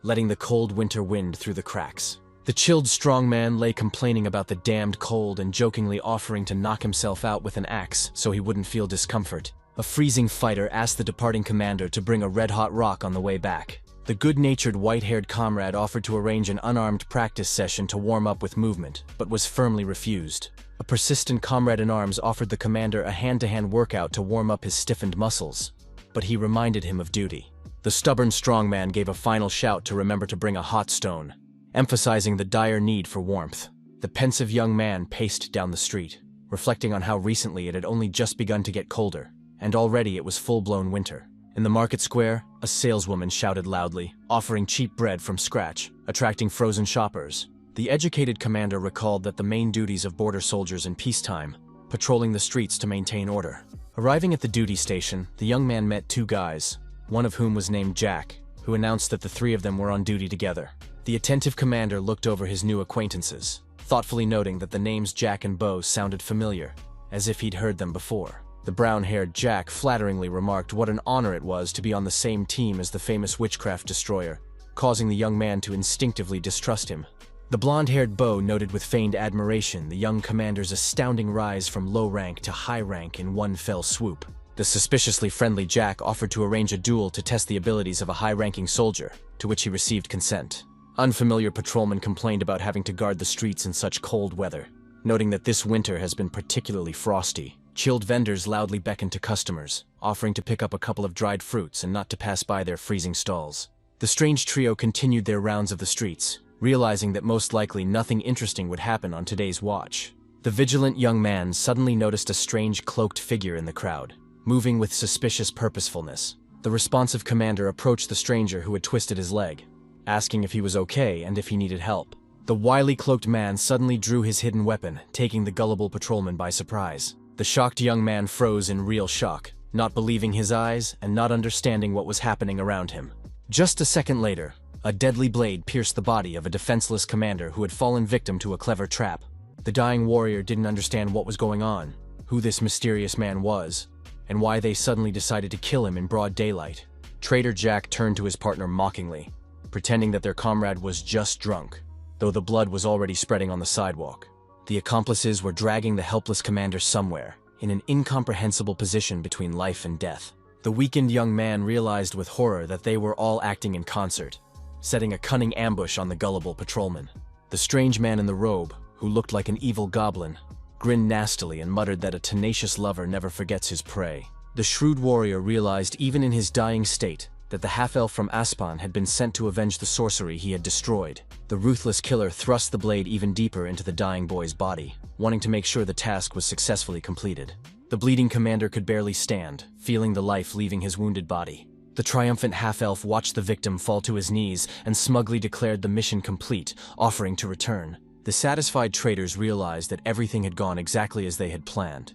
letting the cold winter wind through the cracks. The chilled strong man lay complaining about the damned cold and jokingly offering to knock himself out with an axe so he wouldn't feel discomfort. A freezing fighter asked the departing commander to bring a red-hot rock on the way back. The good-natured white-haired comrade offered to arrange an unarmed practice session to warm up with movement, but was firmly refused. A persistent comrade-in-arms offered the commander a hand-to-hand workout to warm up his stiffened muscles, but he reminded him of duty. The stubborn strong man gave a final shout to remember to bring a hot stone, emphasizing the dire need for warmth. The pensive young man paced down the street, reflecting on how recently it had only just begun to get colder, and already it was full-blown winter. In the market square, a saleswoman shouted loudly, offering cheap bread from scratch, attracting frozen shoppers. The educated commander recalled that the main duties of border soldiers in peacetime, patrolling the streets to maintain order. Arriving at the duty station, the young man met two guys, one of whom was named Jack, who announced that the three of them were on duty together. The attentive commander looked over his new acquaintances, thoughtfully noting that the names Jack and Bo sounded familiar, as if he'd heard them before. The brown-haired Jack flatteringly remarked what an honor it was to be on the same team as the famous witchcraft destroyer, causing the young man to instinctively distrust him. The blonde-haired Bo noted with feigned admiration the young commander's astounding rise from low rank to high rank in one fell swoop. The suspiciously friendly Jack offered to arrange a duel to test the abilities of a high-ranking soldier, to which he received consent. Unfamiliar patrolmen complained about having to guard the streets in such cold weather, noting that this winter has been particularly frosty. Chilled vendors loudly beckoned to customers, offering to pick up a couple of dried fruits and not to pass by their freezing stalls. The strange trio continued their rounds of the streets, realizing that most likely nothing interesting would happen on today's watch. The vigilant young man suddenly noticed a strange cloaked figure in the crowd, moving with suspicious purposefulness. The responsive commander approached the stranger who had twisted his leg, asking if he was okay and if he needed help. The wily cloaked man suddenly drew his hidden weapon, taking the gullible patrolman by surprise. The shocked young man froze in real shock, not believing his eyes and not understanding what was happening around him. Just a second later, a deadly blade pierced the body of a defenseless commander who had fallen victim to a clever trap. The dying warrior didn't understand what was going on, who this mysterious man was, and why they suddenly decided to kill him in broad daylight. Traitor Jack turned to his partner mockingly, pretending that their comrade was just drunk, though the blood was already spreading on the sidewalk. The accomplices were dragging the helpless commander somewhere, in an incomprehensible position between life and death. The weakened young man realized with horror that they were all acting in concert, setting a cunning ambush on the gullible patrolman. The strange man in the robe, who looked like an evil goblin, grinned nastily and muttered that a tenacious lover never forgets his prey. The shrewd warrior realized even in his dying state that the half-elf from Aspan had been sent to avenge the sorcery he had destroyed. The ruthless killer thrust the blade even deeper into the dying boy's body, wanting to make sure the task was successfully completed. The bleeding commander could barely stand, feeling the life leaving his wounded body. The triumphant half-elf watched the victim fall to his knees and smugly declared the mission complete, offering to return. The satisfied traitors realized that everything had gone exactly as they had planned,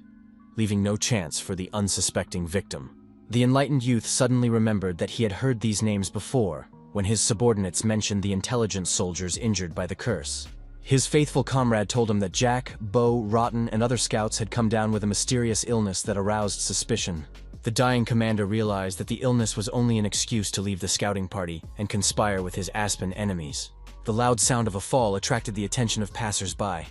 leaving no chance for the unsuspecting victim. The enlightened youth suddenly remembered that he had heard these names before, when his subordinates mentioned the intelligence soldiers injured by the curse. His faithful comrade told him that Jack, Bo, Rotten, and other scouts had come down with a mysterious illness that aroused suspicion. The dying commander realized that the illness was only an excuse to leave the scouting party and conspire with his Aspen enemies. The loud sound of a fall attracted the attention of passers-by.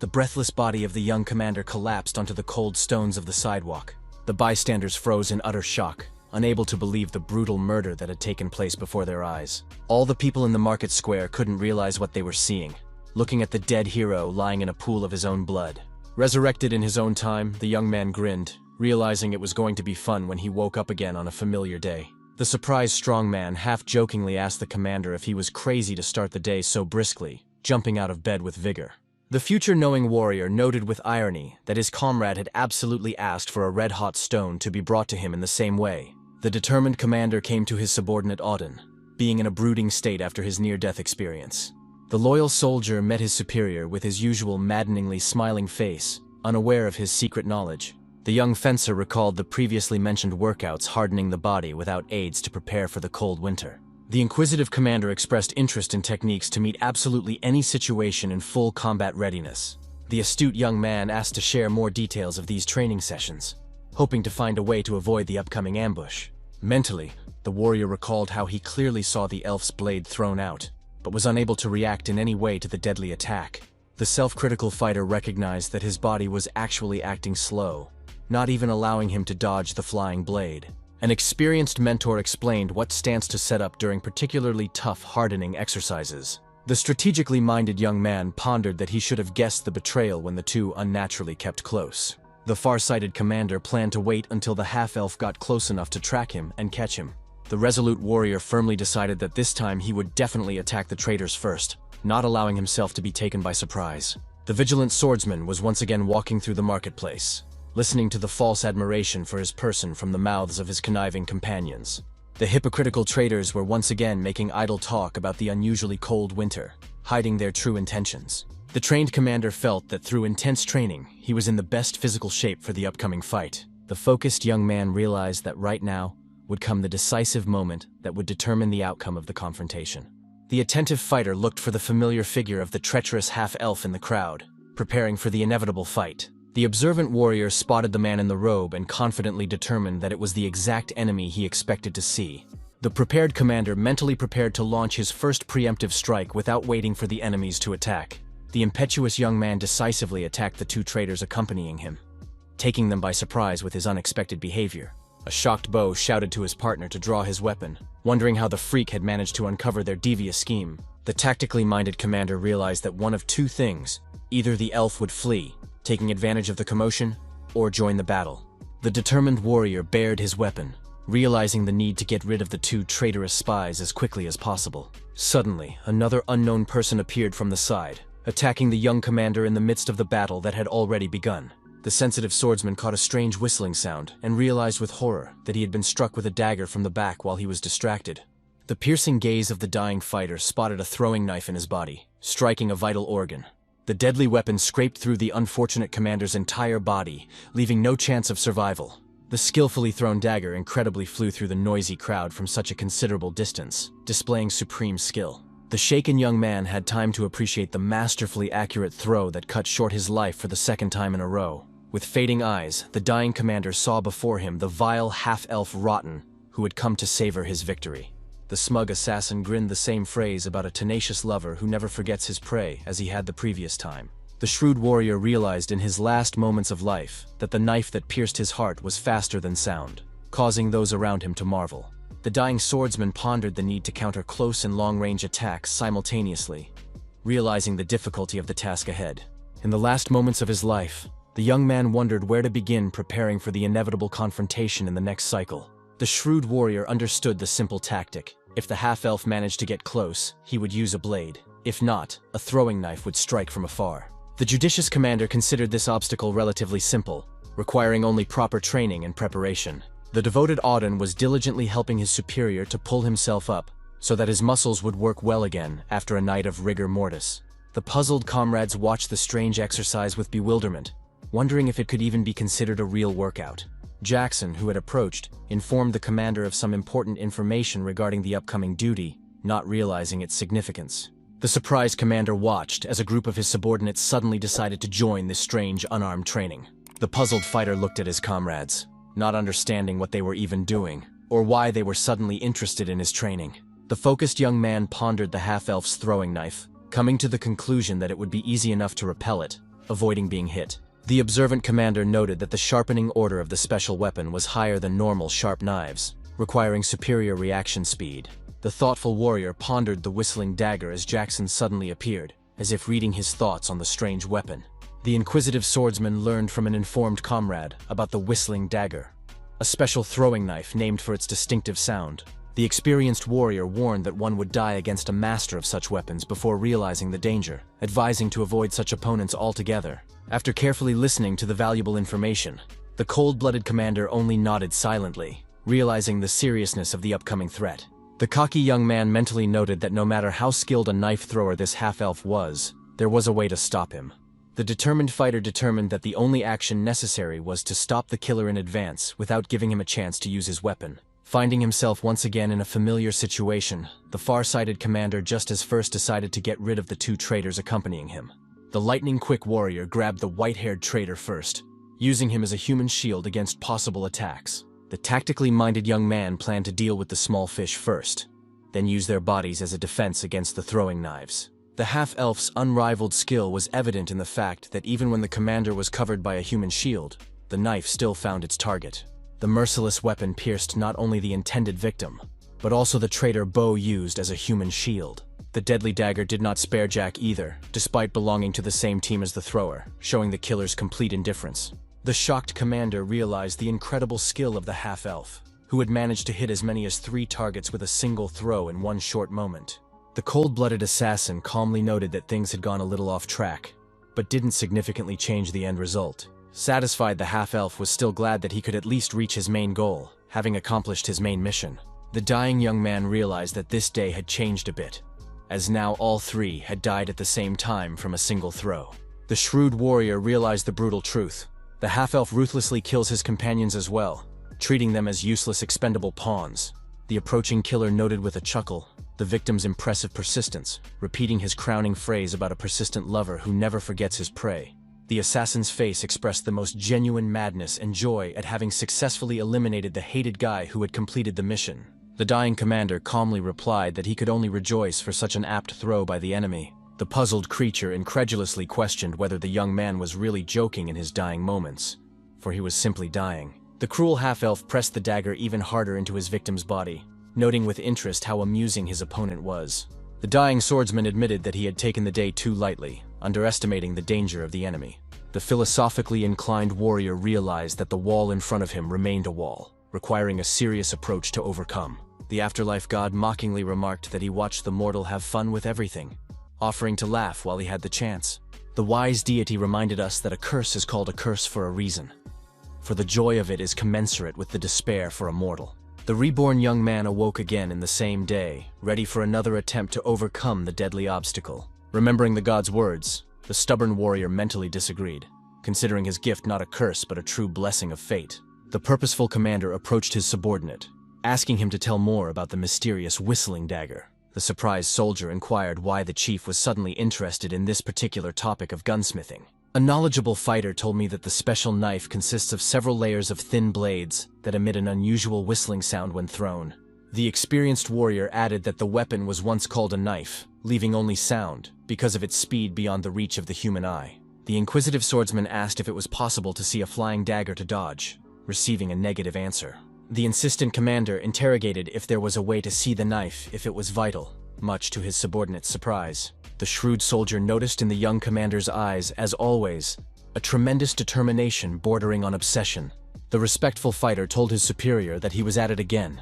The breathless body of the young commander collapsed onto the cold stones of the sidewalk. The bystanders froze in utter shock, unable to believe the brutal murder that had taken place before their eyes. All the people in the market square couldn't realize what they were seeing, looking at the dead hero lying in a pool of his own blood. Resurrected in his own time, the young man grinned, realizing it was going to be fun when he woke up again on a familiar day. The surprised strong man half-jokingly asked the commander if he was crazy to start the day so briskly, jumping out of bed with vigor. The future-knowing warrior noted with irony that his comrade had absolutely asked for a red-hot stone to be brought to him in the same way. The determined commander came to his subordinate Auden, being in a brooding state after his near-death experience. The loyal soldier met his superior with his usual maddeningly smiling face, unaware of his secret knowledge. The young fencer recalled the previously mentioned workouts hardening the body without aids to prepare for the cold winter. The inquisitive commander expressed interest in techniques to meet absolutely any situation in full combat readiness. The astute young man asked to share more details of these training sessions, hoping to find a way to avoid the upcoming ambush. Mentally, the warrior recalled how he clearly saw the elf's blade thrown out, but was unable to react in any way to the deadly attack. The self-critical fighter recognized that his body was actually acting slow, not even allowing him to dodge the flying blade. An experienced mentor explained what stance to set up during particularly tough hardening exercises. The strategically minded young man pondered that he should have guessed the betrayal when the two unnaturally kept close. The far-sighted commander planned to wait until the half-elf got close enough to track him and catch him. The resolute warrior firmly decided that this time he would definitely attack the traitors first, not allowing himself to be taken by surprise. The vigilant swordsman was once again walking through the marketplace, listening to the false admiration for his person from the mouths of his conniving companions. The hypocritical traitors were once again making idle talk about the unusually cold winter, hiding their true intentions. The trained commander felt that through intense training, he was in the best physical shape for the upcoming fight. The focused young man realized that right now would come the decisive moment that would determine the outcome of the confrontation. The attentive fighter looked for the familiar figure of the treacherous half-elf in the crowd, preparing for the inevitable fight. The observant warrior spotted the man in the robe and confidently determined that it was the exact enemy he expected to see. The prepared commander mentally prepared to launch his first preemptive strike without waiting for the enemies to attack. The impetuous young man decisively attacked the two traitors accompanying him, taking them by surprise with his unexpected behavior. A shocked Bo shouted to his partner to draw his weapon, wondering how the freak had managed to uncover their devious scheme. The tactically minded commander realized that one of two things: either the elf would flee, taking advantage of the commotion, or join the battle. The determined warrior bared his weapon, realizing the need to get rid of the two traitorous spies as quickly as possible. Suddenly, another unknown person appeared from the side, attacking the young commander in the midst of the battle that had already begun. The sensitive swordsman caught a strange whistling sound and realized with horror that he had been struck with a dagger from the back while he was distracted. The piercing gaze of the dying fighter spotted a throwing knife in his body, striking a vital organ. The deadly weapon scraped through the unfortunate commander's entire body, leaving no chance of survival. The skillfully thrown dagger incredibly flew through the noisy crowd from such a considerable distance, displaying supreme skill. The shaken young man had time to appreciate the masterfully accurate throw that cut short his life for the second time in a row. With fading eyes, the dying commander saw before him the vile half-elf Rotten who had come to savor his victory. The smug assassin grinned the same phrase about a tenacious lover who never forgets his prey as he had the previous time. The shrewd warrior realized in his last moments of life that the knife that pierced his heart was faster than sound, causing those around him to marvel. The dying swordsman pondered the need to counter close and long-range attacks simultaneously, realizing the difficulty of the task ahead. In the last moments of his life, the young man wondered where to begin preparing for the inevitable confrontation in the next cycle. The shrewd warrior understood the simple tactic. If the half-elf managed to get close, he would use a blade. If not, a throwing knife would strike from afar. The judicious commander considered this obstacle relatively simple, requiring only proper training and preparation. The devoted Auden was diligently helping his superior to pull himself up, so that his muscles would work well again after a night of rigor mortis. The puzzled comrades watched the strange exercise with bewilderment, wondering if it could even be considered a real workout. Jackson, who had approached, informed the commander of some important information regarding the upcoming duty, not realizing its significance. The surprised commander watched as a group of his subordinates suddenly decided to join this strange, unarmed training. The puzzled fighter looked at his comrades, not understanding what they were even doing, or why they were suddenly interested in his training. The focused young man pondered the half-elf's throwing knife, coming to the conclusion that it would be easy enough to repel it, avoiding being hit. The observant commander noted that the sharpening order of the special weapon was higher than normal sharp knives, requiring superior reaction speed. The thoughtful warrior pondered the whistling dagger as Jackson suddenly appeared, as if reading his thoughts on the strange weapon. The inquisitive swordsman learned from an informed comrade about the whistling dagger, a special throwing knife named for its distinctive sound. The experienced warrior warned that one would die against a master of such weapons before realizing the danger, advising to avoid such opponents altogether. After carefully listening to the valuable information, the cold-blooded commander only nodded silently, realizing the seriousness of the upcoming threat. The cocky young man mentally noted that no matter how skilled a knife thrower this half-elf was, there was a way to stop him. The determined fighter determined that the only action necessary was to stop the killer in advance without giving him a chance to use his weapon. Finding himself once again in a familiar situation, the far-sighted commander just as first decided to get rid of the two traitors accompanying him. The lightning-quick warrior grabbed the white-haired traitor first, using him as a human shield against possible attacks. The tactically minded young man planned to deal with the small fish first, then use their bodies as a defense against the throwing knives. The half-elf's unrivaled skill was evident in the fact that even when the commander was covered by a human shield, the knife still found its target. The merciless weapon pierced not only the intended victim, but also the traitor Bo used as a human shield. The deadly dagger did not spare Jack either, despite belonging to the same team as the thrower, showing the killer's complete indifference. The shocked commander realized the incredible skill of the half-elf, who had managed to hit as many as 3 targets with a single throw in one short moment. The cold-blooded assassin calmly noted that things had gone a little off track, but didn't significantly change the end result. Satisfied, the half-elf was still glad that he could at least reach his main goal, having accomplished his main mission. The dying young man realized that this day had changed a bit, as now all 3 had died at the same time from a single throw. The shrewd warrior realized the brutal truth. The half-elf ruthlessly kills his companions as well, treating them as useless expendable pawns. The approaching killer noted with a chuckle the victim's impressive persistence, repeating his crowning phrase about a persistent lover who never forgets his prey. The assassin's face expressed the most genuine madness and joy at having successfully eliminated the hated guy who had completed the mission. The dying commander calmly replied that he could only rejoice for such an apt throw by the enemy. The puzzled creature incredulously questioned whether the young man was really joking in his dying moments, for he was simply dying. The cruel half-elf pressed the dagger even harder into his victim's body, noting with interest how amusing his opponent was. The dying swordsman admitted that he had taken the day too lightly, underestimating the danger of the enemy. The philosophically inclined warrior realized that the wall in front of him remained a wall, requiring a serious approach to overcome. The afterlife god mockingly remarked that he watched the mortal have fun with everything, offering to laugh while he had the chance. The wise deity reminded us that a curse is called a curse for a reason, for the joy of it is commensurate with the despair for a mortal. The reborn young man awoke again in the same day, ready for another attempt to overcome the deadly obstacle. Remembering the god's words, the stubborn warrior mentally disagreed, considering his gift not a curse but a true blessing of fate. The purposeful commander approached his subordinate, asking him to tell more about the mysterious whistling dagger. The surprised soldier inquired why the chief was suddenly interested in this particular topic of gunsmithing. A knowledgeable fighter told me that the special knife consists of several layers of thin blades that emit an unusual whistling sound when thrown. The experienced warrior added that the weapon was once called a knife, leaving only sound, because of its speed beyond the reach of the human eye. The inquisitive swordsman asked if it was possible to see a flying dagger to dodge, receiving a negative answer. The insistent commander interrogated if there was a way to see the knife if it was vital, much to his subordinate's surprise. The shrewd soldier noticed in the young commander's eyes, as always, a tremendous determination bordering on obsession. The respectful fighter told his superior that he was at it again,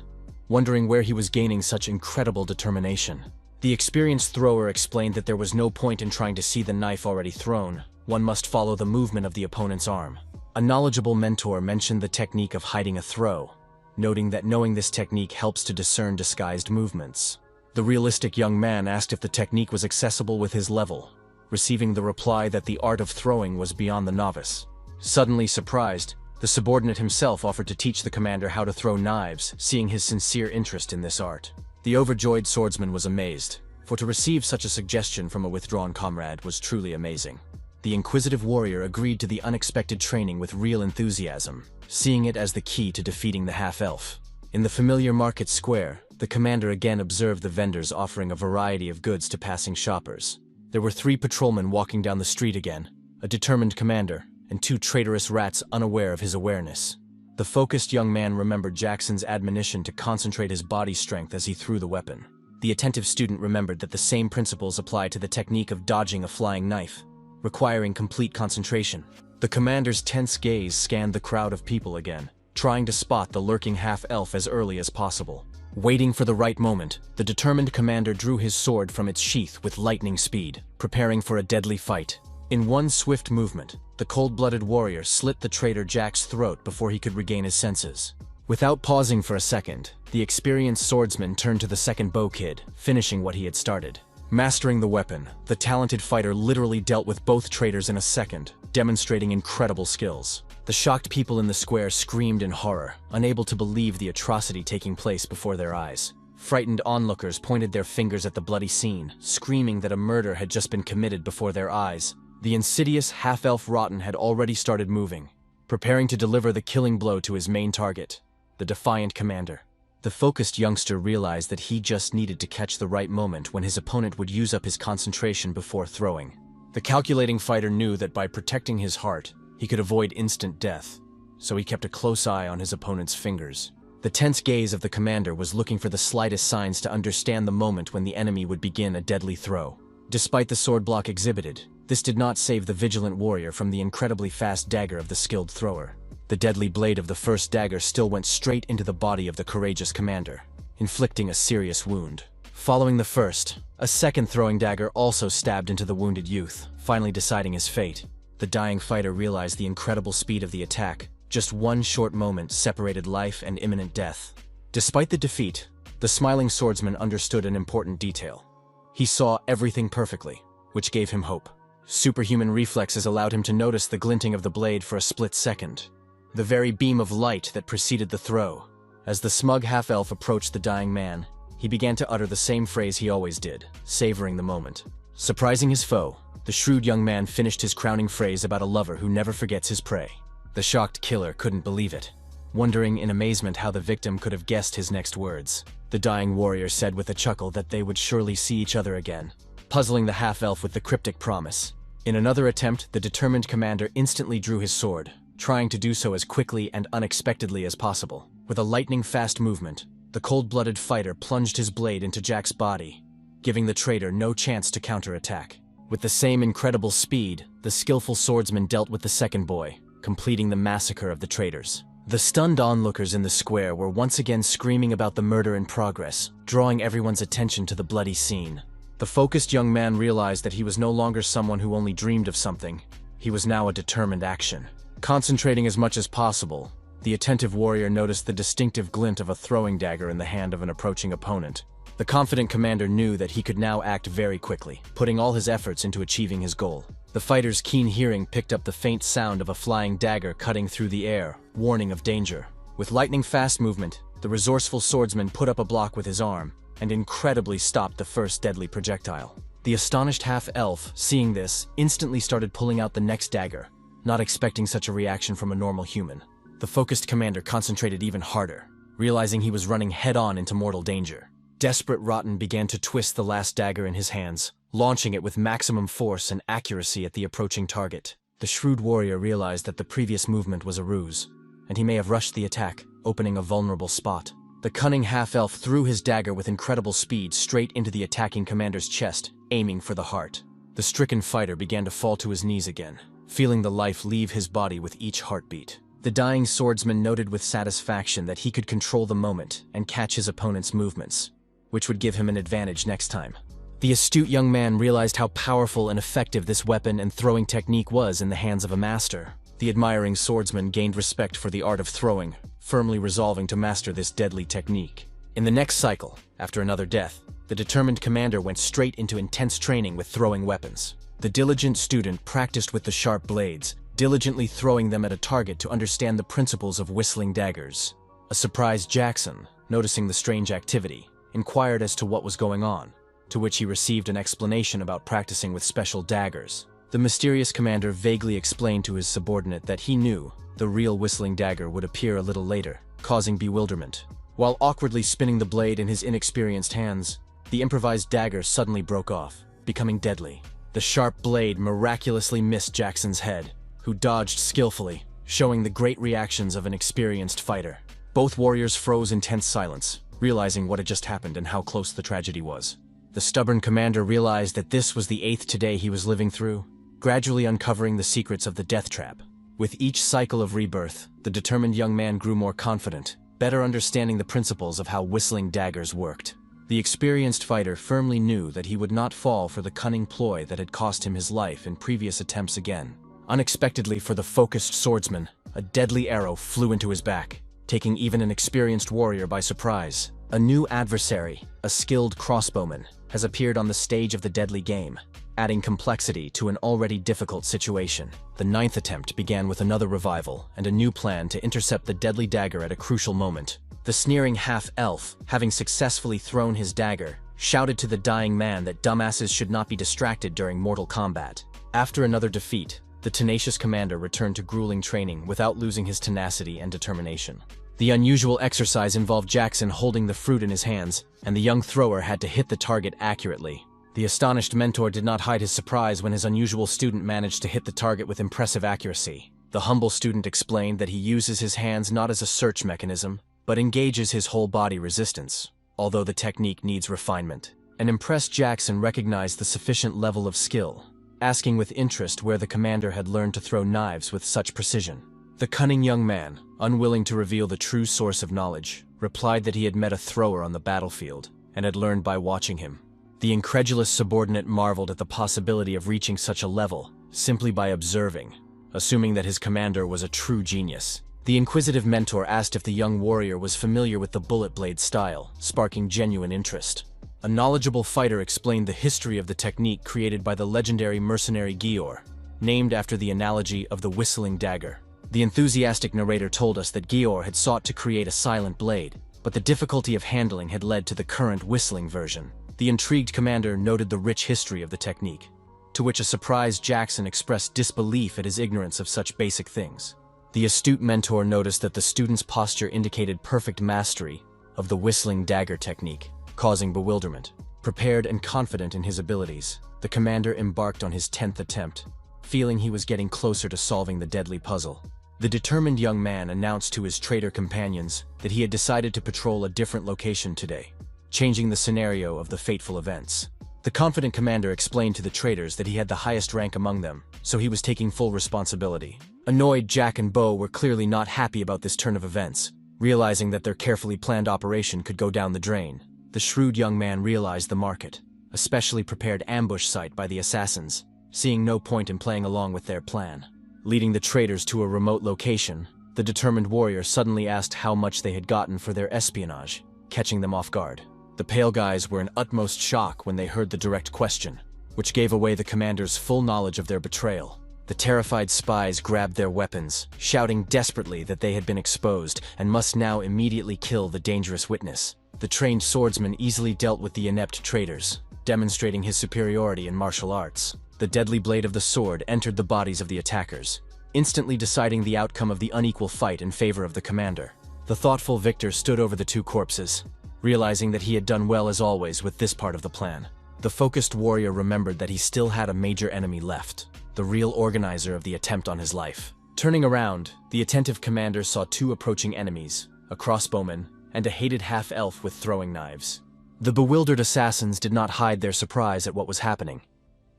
wondering where he was gaining such incredible determination. The experienced thrower explained that there was no point in trying to see the knife already thrown. One must follow the movement of the opponent's arm. A knowledgeable mentor mentioned the technique of hiding a throw, noting that knowing this technique helps to discern disguised movements. The realistic young man asked if the technique was accessible with his level, receiving the reply that the art of throwing was beyond the novice. Suddenly surprised, the subordinate himself offered to teach the commander how to throw knives, seeing his sincere interest in this art. The overjoyed swordsman was amazed, for to receive such a suggestion from a withdrawn comrade was truly amazing. The inquisitive warrior agreed to the unexpected training with real enthusiasm, seeing it as the key to defeating the half-elf. In the familiar market square, the commander again observed the vendors offering a variety of goods to passing shoppers. There were 3 patrolmen walking down the street again, a determined commander, and 2 traitorous rats unaware of his awareness. The focused young man remembered Jackson's admonition to concentrate his body strength as he threw the weapon. The attentive student remembered that the same principles apply to the technique of dodging a flying knife, requiring complete concentration. The commander's tense gaze scanned the crowd of people again, trying to spot the lurking half-elf as early as possible. Waiting for the right moment, the determined commander drew his sword from its sheath with lightning speed, preparing for a deadly fight. In one swift movement, the cold-blooded warrior slit the traitor Jack's throat before he could regain his senses. Without pausing for a second, the experienced swordsman turned to the second bow kid, finishing what he had started. Mastering the weapon, the talented fighter literally dealt with both traitors in a second, demonstrating incredible skills. The shocked people in the square screamed in horror, unable to believe the atrocity taking place before their eyes. Frightened onlookers pointed their fingers at the bloody scene, screaming that a murder had just been committed before their eyes. The insidious half-elf Rotten had already started moving, preparing to deliver the killing blow to his main target, the defiant commander. The focused youngster realized that he just needed to catch the right moment when his opponent would use up his concentration before throwing. The calculating fighter knew that by protecting his heart, he could avoid instant death, so he kept a close eye on his opponent's fingers. The tense gaze of the commander was looking for the slightest signs to understand the moment when the enemy would begin a deadly throw. Despite the sword block exhibited, this did not save the vigilant warrior from the incredibly fast dagger of the skilled thrower. The deadly blade of the first dagger still went straight into the body of the courageous commander, inflicting a serious wound. Following the first, a second throwing dagger also stabbed into the wounded youth, finally deciding his fate. The dying fighter realized the incredible speed of the attack. Just one short moment separated life and imminent death. Despite the defeat, the smiling swordsman understood an important detail. He saw everything perfectly, which gave him hope. Superhuman reflexes allowed him to notice the glinting of the blade for a split second, the very beam of light that preceded the throw. As the smug half-elf approached the dying man, he began to utter the same phrase he always did, savoring the moment. Surprising his foe, the shrewd young man finished his crowning phrase about a lover who never forgets his prey. The shocked killer couldn't believe it, wondering in amazement how the victim could have guessed his next words. The dying warrior said with a chuckle that they would surely see each other again, puzzling the half-elf with the cryptic promise. In another attempt, the determined commander instantly drew his sword, trying to do so as quickly and unexpectedly as possible. With a lightning-fast movement, the cold-blooded fighter plunged his blade into Jack's body, giving the traitor no chance to counterattack. With the same incredible speed, the skillful swordsman dealt with the second boy, completing the massacre of the traitors. The stunned onlookers in the square were once again screaming about the murder in progress, drawing everyone's attention to the bloody scene. The focused young man realized that he was no longer someone who only dreamed of something. He was now a determined action. Concentrating as much as possible, the attentive warrior noticed the distinctive glint of a throwing dagger in the hand of an approaching opponent. The confident commander knew that he could now act very quickly, putting all his efforts into achieving his goal. The fighter's keen hearing picked up the faint sound of a flying dagger cutting through the air, warning of danger. With lightning-fast movement, the resourceful swordsman put up a block with his arm, and incredibly stopped the first deadly projectile. The astonished half-elf, seeing this, instantly started pulling out the next dagger, not expecting such a reaction from a normal human. The focused commander concentrated even harder, realizing he was running head-on into mortal danger. Desperate Rotten began to twist the last dagger in his hands, launching it with maximum force and accuracy at the approaching target. The shrewd warrior realized that the previous movement was a ruse, and he may have rushed the attack, opening a vulnerable spot. The cunning half-elf threw his dagger with incredible speed straight into the attacking commander's chest, aiming for the heart. The stricken fighter began to fall to his knees again, feeling the life leave his body with each heartbeat. The dying swordsman noted with satisfaction that he could control the moment and catch his opponent's movements, which would give him an advantage next time. The astute young man realized how powerful and effective this weapon and throwing technique was in the hands of a master. The admiring swordsman gained respect for the art of throwing, firmly resolving to master this deadly technique. In the next cycle, after another death, the determined commander went straight into intense training with throwing weapons. The diligent student practiced with the sharp blades, diligently throwing them at a target to understand the principles of whistling daggers. A surprised Jackson, noticing the strange activity, inquired as to what was going on, to which he received an explanation about practicing with special daggers. The mysterious commander vaguely explained to his subordinate that he knew the real whistling dagger would appear a little later, causing bewilderment. While awkwardly spinning the blade in his inexperienced hands, the improvised dagger suddenly broke off, becoming deadly. The sharp blade miraculously missed Jackson's head, who dodged skillfully, showing the great reactions of an experienced fighter. Both warriors froze in tense silence, realizing what had just happened and how close the tragedy was. The stubborn commander realized that this was the 8th today he was living through, gradually uncovering the secrets of the death trap. With each cycle of rebirth, the determined young man grew more confident, better understanding the principles of how whistling daggers worked. The experienced fighter firmly knew that he would not fall for the cunning ploy that had cost him his life in previous attempts again. Unexpectedly for the focused swordsman, a deadly arrow flew into his back, taking even an experienced warrior by surprise. A new adversary, a skilled crossbowman, has appeared on the stage of the deadly game, adding complexity to an already difficult situation. The 9th attempt began with another revival and a new plan to intercept the deadly dagger at a crucial moment. The sneering half-elf, having successfully thrown his dagger, shouted to the dying man that dumbasses should not be distracted during mortal combat. After another defeat, the tenacious commander returned to grueling training without losing his tenacity and determination. The unusual exercise involved Jackson holding the fruit in his hands, and the young thrower had to hit the target accurately. The astonished mentor did not hide his surprise when his unusual student managed to hit the target with impressive accuracy. The humble student explained that he uses his hands not as a search mechanism, but engages his whole body resistance, although the technique needs refinement. An impressed Jackson recognized the sufficient level of skill, asking with interest where the commander had learned to throw knives with such precision. The cunning young man, unwilling to reveal the true source of knowledge, replied that he had met a thrower on the battlefield and had learned by watching him. The incredulous subordinate marveled at the possibility of reaching such a level simply by observing, assuming that his commander was a true genius. The inquisitive mentor asked if the young warrior was familiar with the bullet blade style, sparking genuine interest. A knowledgeable fighter explained the history of the technique created by the legendary mercenary Gior, named after the analogy of the whistling dagger. The enthusiastic narrator told us that Gior had sought to create a silent blade, but the difficulty of handling had led to the current whistling version. The intrigued commander noted the rich history of the technique, to which a surprised Jackson expressed disbelief at his ignorance of such basic things. The astute mentor noticed that the student's posture indicated perfect mastery of the whistling dagger technique, causing bewilderment. Prepared and confident in his abilities, the commander embarked on his 10th attempt, feeling he was getting closer to solving the deadly puzzle. The determined young man announced to his traitor companions that he had decided to patrol a different location today, changing the scenario of the fateful events. The confident commander explained to the traitors that he had the highest rank among them, so he was taking full responsibility. Annoyed Jack and Bo were clearly not happy about this turn of events, realizing that their carefully planned operation could go down the drain. The shrewd young man realized the market, a specially prepared ambush site by the assassins, seeing no point in playing along with their plan. Leading the traitors to a remote location, the determined warrior suddenly asked how much they had gotten for their espionage, catching them off guard. The pale guys were in utmost shock when they heard the direct question, which gave away the commander's full knowledge of their betrayal. The terrified spies grabbed their weapons, shouting desperately that they had been exposed and must now immediately kill the dangerous witness. The trained swordsman easily dealt with the inept traitors, demonstrating his superiority in martial arts. The deadly blade of the sword entered the bodies of the attackers, instantly deciding the outcome of the unequal fight in favor of the commander. The thoughtful victor stood over the two corpses, realizing that he had done well as always with this part of the plan. The focused warrior remembered that he still had a major enemy left, the real organizer of the attempt on his life. Turning around, the attentive commander saw two approaching enemies, a crossbowman and a hated half-elf with throwing knives. The bewildered assassins did not hide their surprise at what was happening,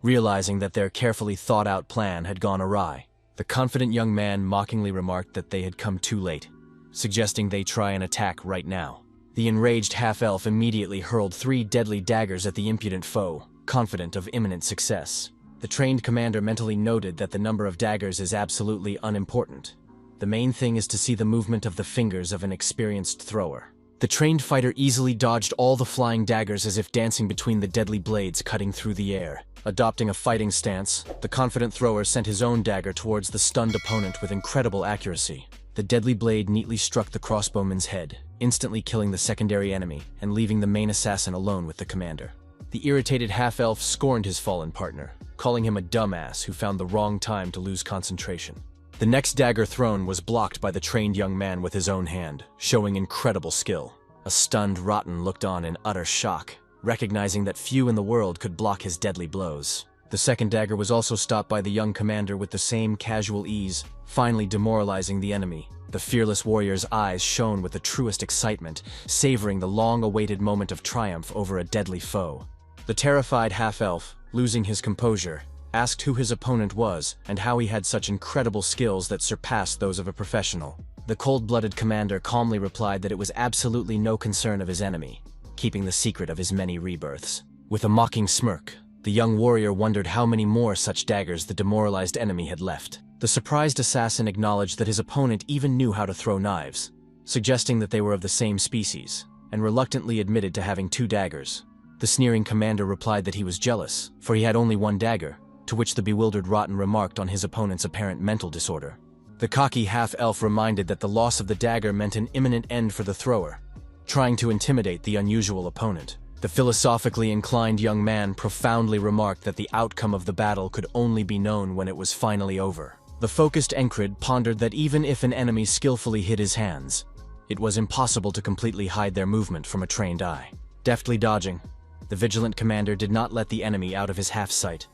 realizing that their carefully thought-out plan had gone awry. The confident young man mockingly remarked that they had come too late, suggesting they try an attack right now. The enraged half-elf immediately hurled 3 deadly daggers at the impudent foe, confident of imminent success. The trained commander mentally noted that the number of daggers is absolutely unimportant. The main thing is to see the movement of the fingers of an experienced thrower. The trained fighter easily dodged all the flying daggers as if dancing between the deadly blades cutting through the air. Adopting a fighting stance, the confident thrower sent his own dagger towards the stunned opponent with incredible accuracy. The deadly blade neatly struck the crossbowman's head, instantly killing the secondary enemy and leaving the main assassin alone with the commander. The irritated half-elf scorned his fallen partner, calling him a dumbass who found the wrong time to lose concentration. The next dagger thrown was blocked by the trained young man with his own hand, showing incredible skill. A stunned Rotten looked on in utter shock, recognizing that few in the world could block his deadly blows. The second dagger was also stopped by the young commander with the same casual ease, finally demoralizing the enemy. The fearless warrior's eyes shone with the truest excitement, savoring the long-awaited moment of triumph over a deadly foe. The terrified half-elf, losing his composure, asked who his opponent was and how he had such incredible skills that surpassed those of a professional. The cold-blooded commander calmly replied that it was absolutely no concern of his enemy, keeping the secret of his many rebirths. With a mocking smirk, the young warrior wondered how many more such daggers the demoralized enemy had left. The surprised assassin acknowledged that his opponent even knew how to throw knives, suggesting that they were of the same species, and reluctantly admitted to having 2 daggers. The sneering commander replied that he was jealous, for he had only 1 dagger, to which the bewildered Rotten remarked on his opponent's apparent mental disorder. The cocky half-elf reminded that the loss of the dagger meant an imminent end for the thrower, trying to intimidate the unusual opponent. The philosophically inclined young man profoundly remarked that the outcome of the battle could only be known when it was finally over. The focused Encred pondered that even if an enemy skillfully hid his hands, it was impossible to completely hide their movement from a trained eye. Deftly dodging, the vigilant commander did not let the enemy out of his half-sight,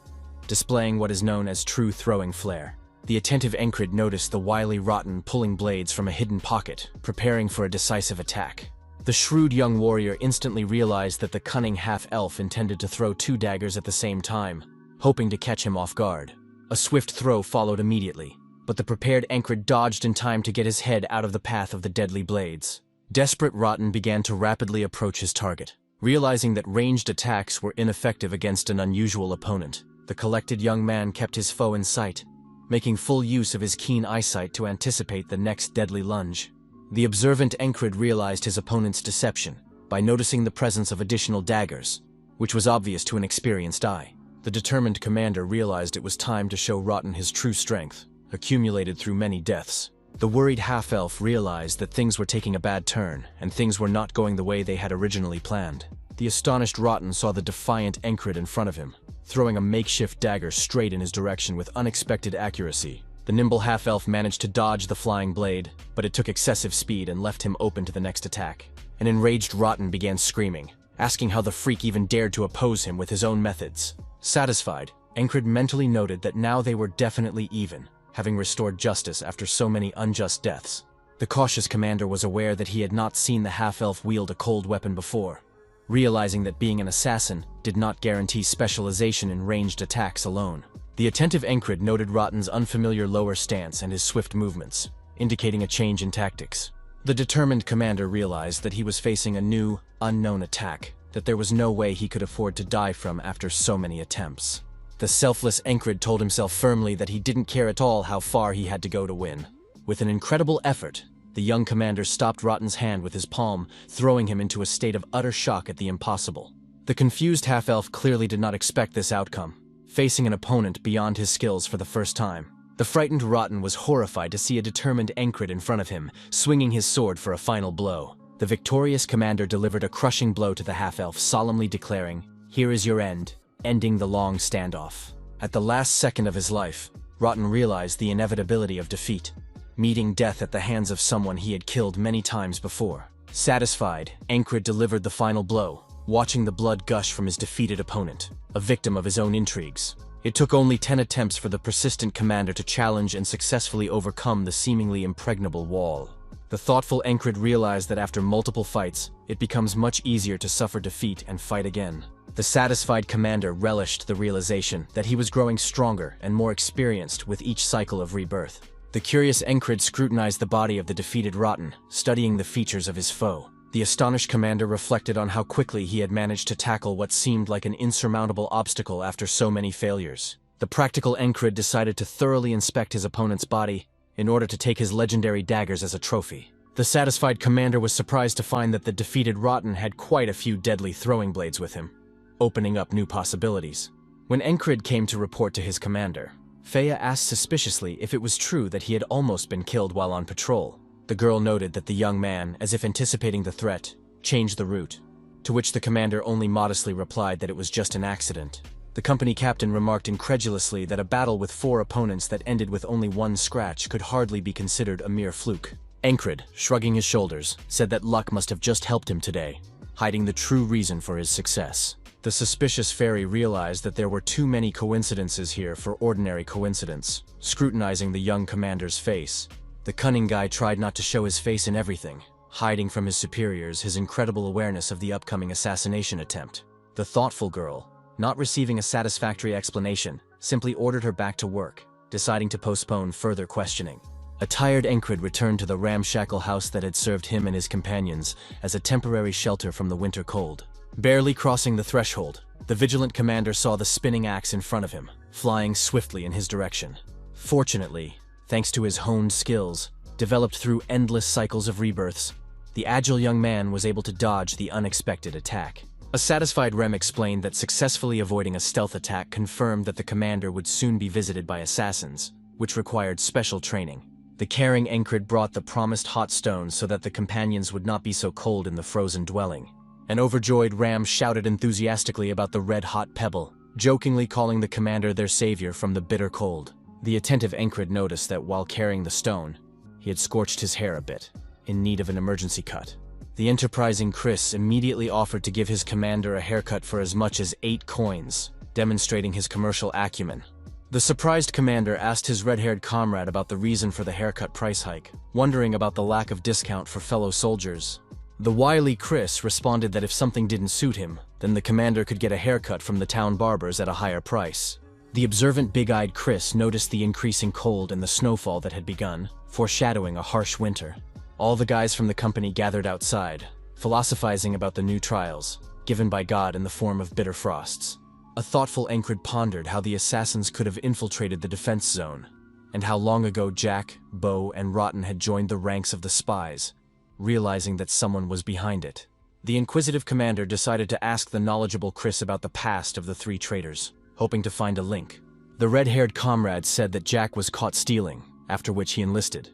displaying what is known as true throwing flair. The attentive Encred noticed the wily Rotten pulling blades from a hidden pocket, preparing for a decisive attack. The shrewd young warrior instantly realized that the cunning half-elf intended to throw 2 daggers at the same time, hoping to catch him off guard. A swift throw followed immediately, but the prepared Encred dodged in time to get his head out of the path of the deadly blades. Desperate Rotten began to rapidly approach his target. Realizing that ranged attacks were ineffective against an unusual opponent, the collected young man kept his foe in sight, making full use of his keen eyesight to anticipate the next deadly lunge. The observant Encred realized his opponent's deception by noticing the presence of additional daggers, which was obvious to an experienced eye. The determined commander realized it was time to show Rotten his true strength, accumulated through many deaths. The worried half-elf realized that things were taking a bad turn, and things were not going the way they had originally planned. The astonished Rotten saw the defiant Encred in front of him, throwing a makeshift dagger straight in his direction with unexpected accuracy. The nimble half-elf managed to dodge the flying blade, but it took excessive speed and left him open to the next attack. An enraged Rotten began screaming, asking how the freak even dared to oppose him with his own methods. Satisfied, Encred mentally noted that now they were definitely even, having restored justice after so many unjust deaths. The cautious commander was aware that he had not seen the half-elf wield a cold weapon before, realizing that being an assassin did not guarantee specialization in ranged attacks alone. The attentive Encred noted Rotten's unfamiliar lower stance and his swift movements, indicating a change in tactics. The determined commander realized that he was facing a new, unknown attack that there was no way he could afford to die from after so many attempts. The selfless Encred told himself firmly that he didn't care at all how far he had to go to win. With an incredible effort, The young commander stopped Rotten's hand with his palm, throwing him into a state of utter shock at the impossible. The confused half-elf clearly did not expect this outcome, facing an opponent beyond his skills for the first time. The frightened Rotten was horrified to see a determined Encred in front of him, swinging his sword for a final blow. The victorious commander delivered a crushing blow to the half-elf, solemnly declaring, "Here is your end," ending the long standoff. At the last second of his life, Rotten realized the inevitability of defeat, meeting death at the hands of someone he had killed many times before. Satisfied, Encred delivered the final blow, watching the blood gush from his defeated opponent, a victim of his own intrigues. It took only 10 attempts for the persistent commander to challenge and successfully overcome the seemingly impregnable wall. The thoughtful Encred realized that after multiple fights, it becomes much easier to suffer defeat and fight again. The satisfied commander relished the realization that he was growing stronger and more experienced with each cycle of rebirth. The curious Encred scrutinized the body of the defeated Rotten, studying the features of his foe. The astonished commander reflected on how quickly he had managed to tackle what seemed like an insurmountable obstacle after so many failures. The practical Encred decided to thoroughly inspect his opponent's body in order to take his legendary daggers as a trophy. The satisfied commander was surprised to find that the defeated Rotten had quite a few deadly throwing blades with him, opening up new possibilities. When Encred came to report to his commander, Feya asked suspiciously if it was true that he had almost been killed while on patrol. The girl noted that the young man, as if anticipating the threat, changed the route, to which the commander only modestly replied that it was just an accident. The company captain remarked incredulously that a battle with 4 opponents that ended with only 1 scratch could hardly be considered a mere fluke. Encred, shrugging his shoulders, said that luck must have just helped him today, hiding the true reason for his success. The suspicious fairy realized that there were too many coincidences here for ordinary coincidence. Scrutinizing the young commander's face, the cunning guy tried not to show his face in everything, hiding from his superiors his incredible awareness of the upcoming assassination attempt. The thoughtful girl, not receiving a satisfactory explanation, simply ordered her back to work, deciding to postpone further questioning. A tired Encred returned to the ramshackle house that had served him and his companions as a temporary shelter from the winter cold. Barely crossing the threshold, the vigilant commander saw the spinning axe in front of him, flying swiftly in his direction. Fortunately, thanks to his honed skills, developed through endless cycles of rebirths, the agile young man was able to dodge the unexpected attack. A satisfied Rem explained that successfully avoiding a stealth attack confirmed that the commander would soon be visited by assassins, which required special training. The caring Encred brought the promised hot stones so that the companions would not be so cold in the frozen dwelling. An overjoyed Ram shouted enthusiastically about the red-hot pebble, jokingly calling the commander their savior from the bitter cold. The attentive Encred noticed that while carrying the stone, he had scorched his hair a bit, in need of an emergency cut. The enterprising Chris immediately offered to give his commander a haircut for as much as 8 coins, demonstrating his commercial acumen. The surprised commander asked his red-haired comrade about the reason for the haircut price hike, wondering about the lack of discount for fellow soldiers. The wily Chris responded that if something didn't suit him, then the commander could get a haircut from the town barbers at a higher price. The observant big-eyed Chris noticed the increasing cold and the snowfall that had begun, foreshadowing a harsh winter. All the guys from the company gathered outside, philosophizing about the new trials, given by God in the form of bitter frosts. A thoughtful Encred pondered how the assassins could have infiltrated the defense zone, and how long ago Jack, Bo, and Rotten had joined the ranks of the spies, realizing that someone was behind it. The inquisitive commander decided to ask the knowledgeable Chris about the past of the 3 traitors, hoping to find a link. The red-haired comrade said that Jack was caught stealing, after which he enlisted,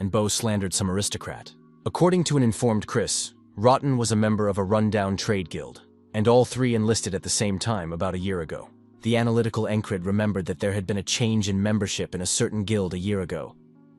and Bo slandered some aristocrat. According to an informed Chris, Rotten was a member of a rundown trade guild, and all 3 enlisted at the same time about a year ago. The analytical Encred remembered that there had been a change in membership in a certain guild a year ago,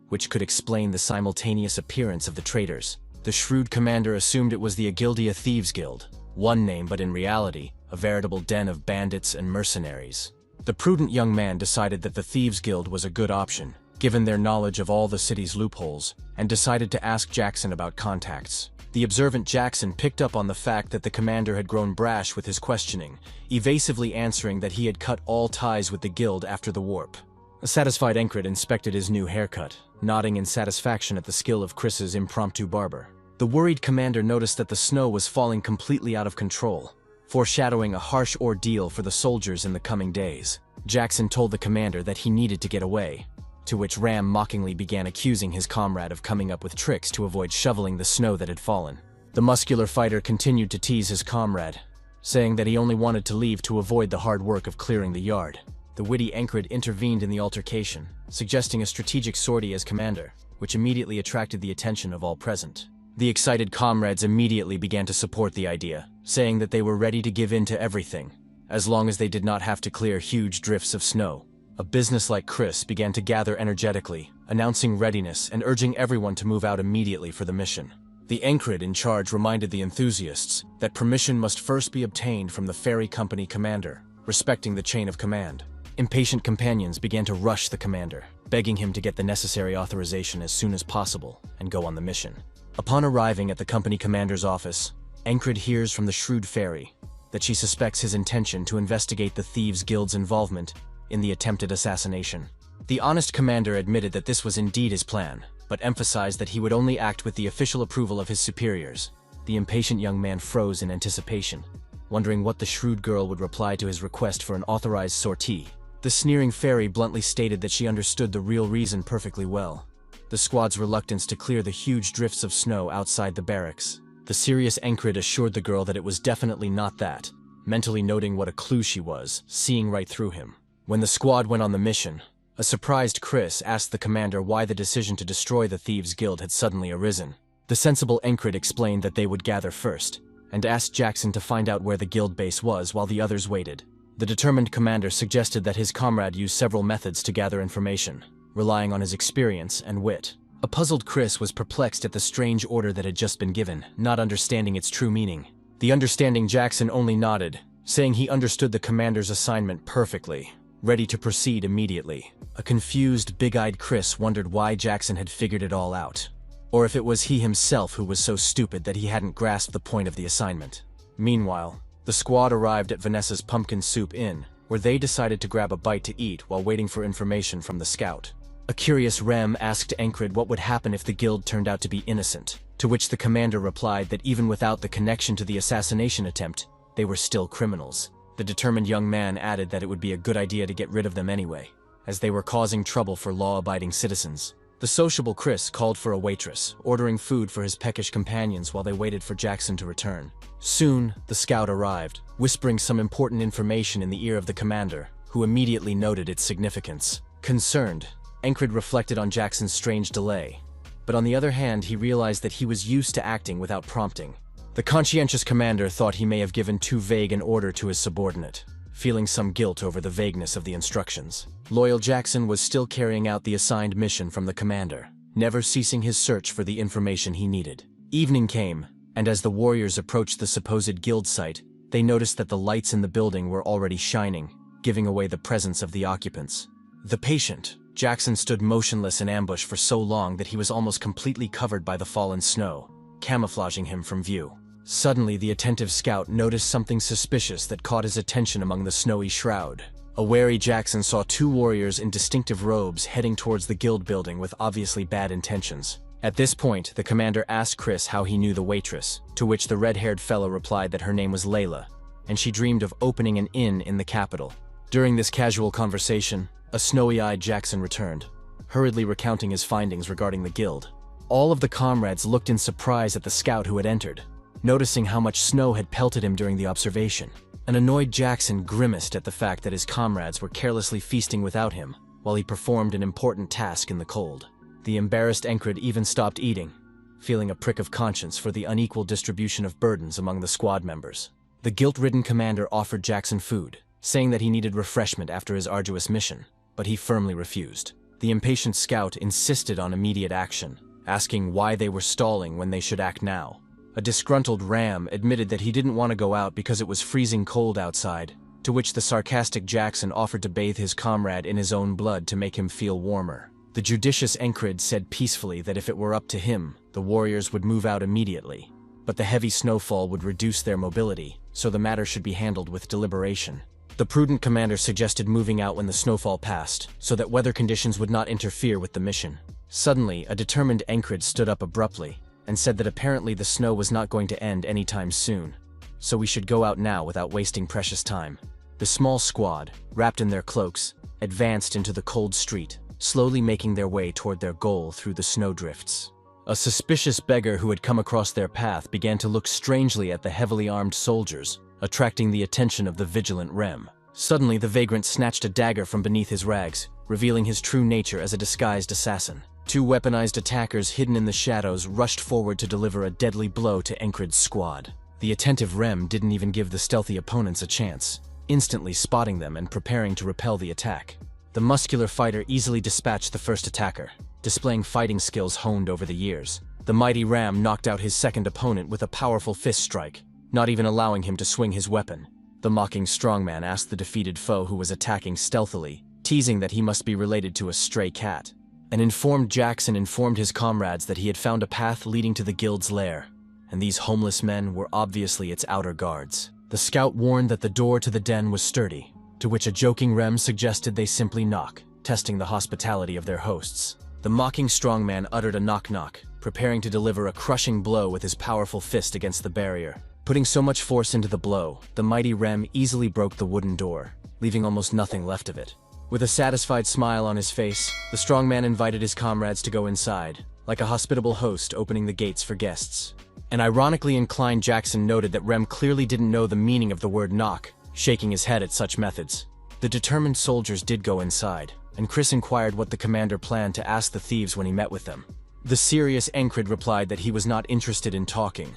which could explain the simultaneous appearance of the traitors. The shrewd commander assumed it was the Agildia Thieves Guild, one name but in reality, a veritable den of bandits and mercenaries. The prudent young man decided that the Thieves Guild was a good option, given their knowledge of all the city's loopholes, and decided to ask Jackson about contacts. The observant Jackson picked up on the fact that the commander had grown brash with his questioning, evasively answering that he had cut all ties with the guild after the warp. A satisfied Encred inspected his new haircut, nodding in satisfaction at the skill of Chris's impromptu barber. The worried commander noticed that the snow was falling completely out of control, foreshadowing a harsh ordeal for the soldiers in the coming days. Jackson told the commander that he needed to get away, to which Ram mockingly began accusing his comrade of coming up with tricks to avoid shoveling the snow that had fallen. The muscular fighter continued to tease his comrade, saying that he only wanted to leave to avoid the hard work of clearing the yard. The witty Encred intervened in the altercation, suggesting a strategic sortie as commander, which immediately attracted the attention of all present. The excited comrades immediately began to support the idea, saying that they were ready to give in to everything, as long as they did not have to clear huge drifts of snow. A businesslike Chris began to gather energetically, announcing readiness and urging everyone to move out immediately for the mission. The Encred in charge reminded the enthusiasts that permission must first be obtained from the ferry company commander, respecting the chain of command. Impatient companions began to rush the commander, begging him to get the necessary authorization as soon as possible and go on the mission. Upon arriving at the company commander's office, Encred hears from the shrewd fairy that she suspects his intention to investigate the Thieves' Guild's involvement in the attempted assassination. The honest commander admitted that this was indeed his plan, but emphasized that he would only act with the official approval of his superiors. The impatient young man froze in anticipation, wondering what the shrewd girl would reply to his request for an authorized sortie. The sneering fairy bluntly stated that she understood the real reason perfectly well: the squad's reluctance to clear the huge drifts of snow outside the barracks. The serious Encred assured the girl that it was definitely not that, mentally noting what a clue she was, seeing right through him. When the squad went on the mission, a surprised Chris asked the commander why the decision to destroy the Thieves' Guild had suddenly arisen. The sensible Encred explained that they would gather first, and asked Jackson to find out where the guild base was while the others waited. The determined commander suggested that his comrade use several methods to gather information, relying on his experience and wit. A puzzled Chris was perplexed at the strange order that had just been given, not understanding its true meaning. The understanding Jackson only nodded, saying he understood the commander's assignment perfectly, ready to proceed immediately. A confused, big-eyed Chris wondered why Jackson had figured it all out, or if it was he himself who was so stupid that he hadn't grasped the point of the assignment. Meanwhile, the squad arrived at Vanessa's Pumpkin Soup Inn, where they decided to grab a bite to eat while waiting for information from the scout. A curious Rem asked Encred what would happen if the guild turned out to be innocent, to which the commander replied that even without the connection to the assassination attempt, they were still criminals. The determined young man added that it would be a good idea to get rid of them anyway, as they were causing trouble for law-abiding citizens. The sociable Chris called for a waitress, ordering food for his peckish companions while they waited for Jackson to return. Soon, the scout arrived, whispering some important information in the ear of the commander, who immediately noted its significance. Concerned, Encred reflected on Jackson's strange delay, but on the other hand he realized that he was used to acting without prompting. The conscientious commander thought he may have given too vague an order to his subordinate, feeling some guilt over the vagueness of the instructions. Loyal Jackson was still carrying out the assigned mission from the commander, never ceasing his search for the information he needed. Evening came, and as the warriors approached the supposed guild site, they noticed that the lights in the building were already shining, giving away the presence of the occupants. The patient, Jackson, stood motionless in ambush for so long that he was almost completely covered by the fallen snow, camouflaging him from view. Suddenly, the attentive scout noticed something suspicious that caught his attention among the snowy shroud. A wary Jackson saw two warriors in distinctive robes heading towards the guild building with obviously bad intentions. At this point, the commander asked Chris how he knew the waitress, to which the red-haired fellow replied that her name was Layla, and she dreamed of opening an inn in the capital. During this casual conversation, a snowy-eyed Jackson returned, hurriedly recounting his findings regarding the guild. All of the comrades looked in surprise at the scout who had entered, noticing how much snow had pelted him during the observation. An annoyed Jackson grimaced at the fact that his comrades were carelessly feasting without him while he performed an important task in the cold. The embarrassed Encred even stopped eating, feeling a prick of conscience for the unequal distribution of burdens among the squad members. The guilt-ridden commander offered Jackson food, saying that he needed refreshment after his arduous mission, but he firmly refused. The impatient scout insisted on immediate action, asking why they were stalling when they should act now. A disgruntled Ram admitted that he didn't want to go out because it was freezing cold outside, to which the sarcastic Jackson offered to bathe his comrade in his own blood to make him feel warmer. The judicious Encred said peacefully that if it were up to him, the warriors would move out immediately, but the heavy snowfall would reduce their mobility, so the matter should be handled with deliberation. The prudent commander suggested moving out when the snowfall passed, so that weather conditions would not interfere with the mission. Suddenly, a determined Encred stood up abruptly, and said that apparently the snow was not going to end anytime soon, so we should go out now without wasting precious time. The small squad, wrapped in their cloaks, advanced into the cold street, slowly making their way toward their goal through the snowdrifts. A suspicious beggar who had come across their path began to look strangely at the heavily armed soldiers, attracting the attention of the vigilant Rem. Suddenly, the vagrant snatched a dagger from beneath his rags, revealing his true nature as a disguised assassin. Two weaponized attackers hidden in the shadows rushed forward to deliver a deadly blow to Encred's squad. The attentive Rem didn't even give the stealthy opponents a chance, instantly spotting them and preparing to repel the attack. The muscular fighter easily dispatched the first attacker, displaying fighting skills honed over the years. The mighty Ram knocked out his second opponent with a powerful fist strike, not even allowing him to swing his weapon. The mocking strongman asked the defeated foe who was attacking stealthily, teasing that he must be related to a stray cat. An informed Jackson informed his comrades that he had found a path leading to the guild's lair, and these homeless men were obviously its outer guards. The scout warned that the door to the den was sturdy, to which a joking Rem suggested they simply knock, testing the hospitality of their hosts. The mocking strongman uttered a knock-knock, preparing to deliver a crushing blow with his powerful fist against the barrier. Putting so much force into the blow, the mighty Rem easily broke the wooden door, leaving almost nothing left of it. With a satisfied smile on his face, the strongman invited his comrades to go inside, like a hospitable host opening the gates for guests. An ironically inclined Jackson noted that Rem clearly didn't know the meaning of the word knock, shaking his head at such methods. The determined soldiers did go inside, and Chris inquired what the commander planned to ask the thieves when he met with them. The serious Encred replied that he was not interested in talking.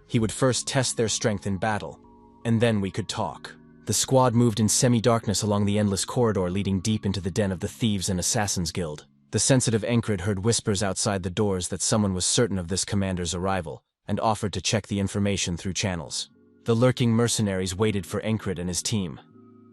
He would first test their strength in battle, and then we could talk. The squad moved in semi-darkness along the endless corridor leading deep into the den of the Thieves and Assassins Guild. The sensitive Encred heard whispers outside the doors that someone was certain of this commander's arrival, and offered to check the information through channels. The lurking mercenaries waited for Encred and his team,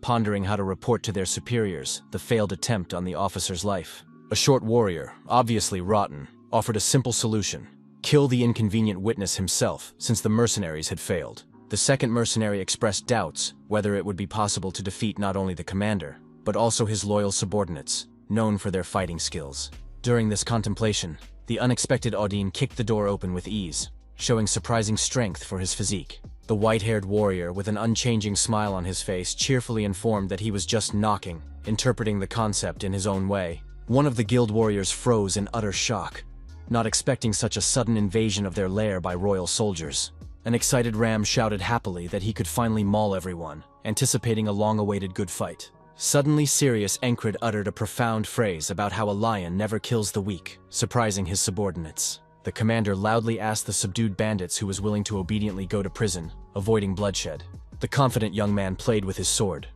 pondering how to report to their superiors the failed attempt on the officer's life. A short warrior, obviously rotten, offered a simple solution: kill the inconvenient witness himself, since the mercenaries had failed. The second mercenary expressed doubts whether it would be possible to defeat not only the commander, but also his loyal subordinates, known for their fighting skills. During this contemplation, the unexpected Audine kicked the door open with ease, showing surprising strength for his physique. The white-haired warrior, with an unchanging smile on his face, cheerfully informed that he was just knocking, interpreting the concept in his own way. One of the guild warriors froze in utter shock, not expecting such a sudden invasion of their lair by royal soldiers. An excited Ram shouted happily that he could finally maul everyone, anticipating a long-awaited good fight. Suddenly serious Encred uttered a profound phrase about how a lion never kills the weak, surprising his subordinates. The commander loudly asked the subdued bandits who was willing to obediently go to prison, avoiding bloodshed. The confident young man played with his sword,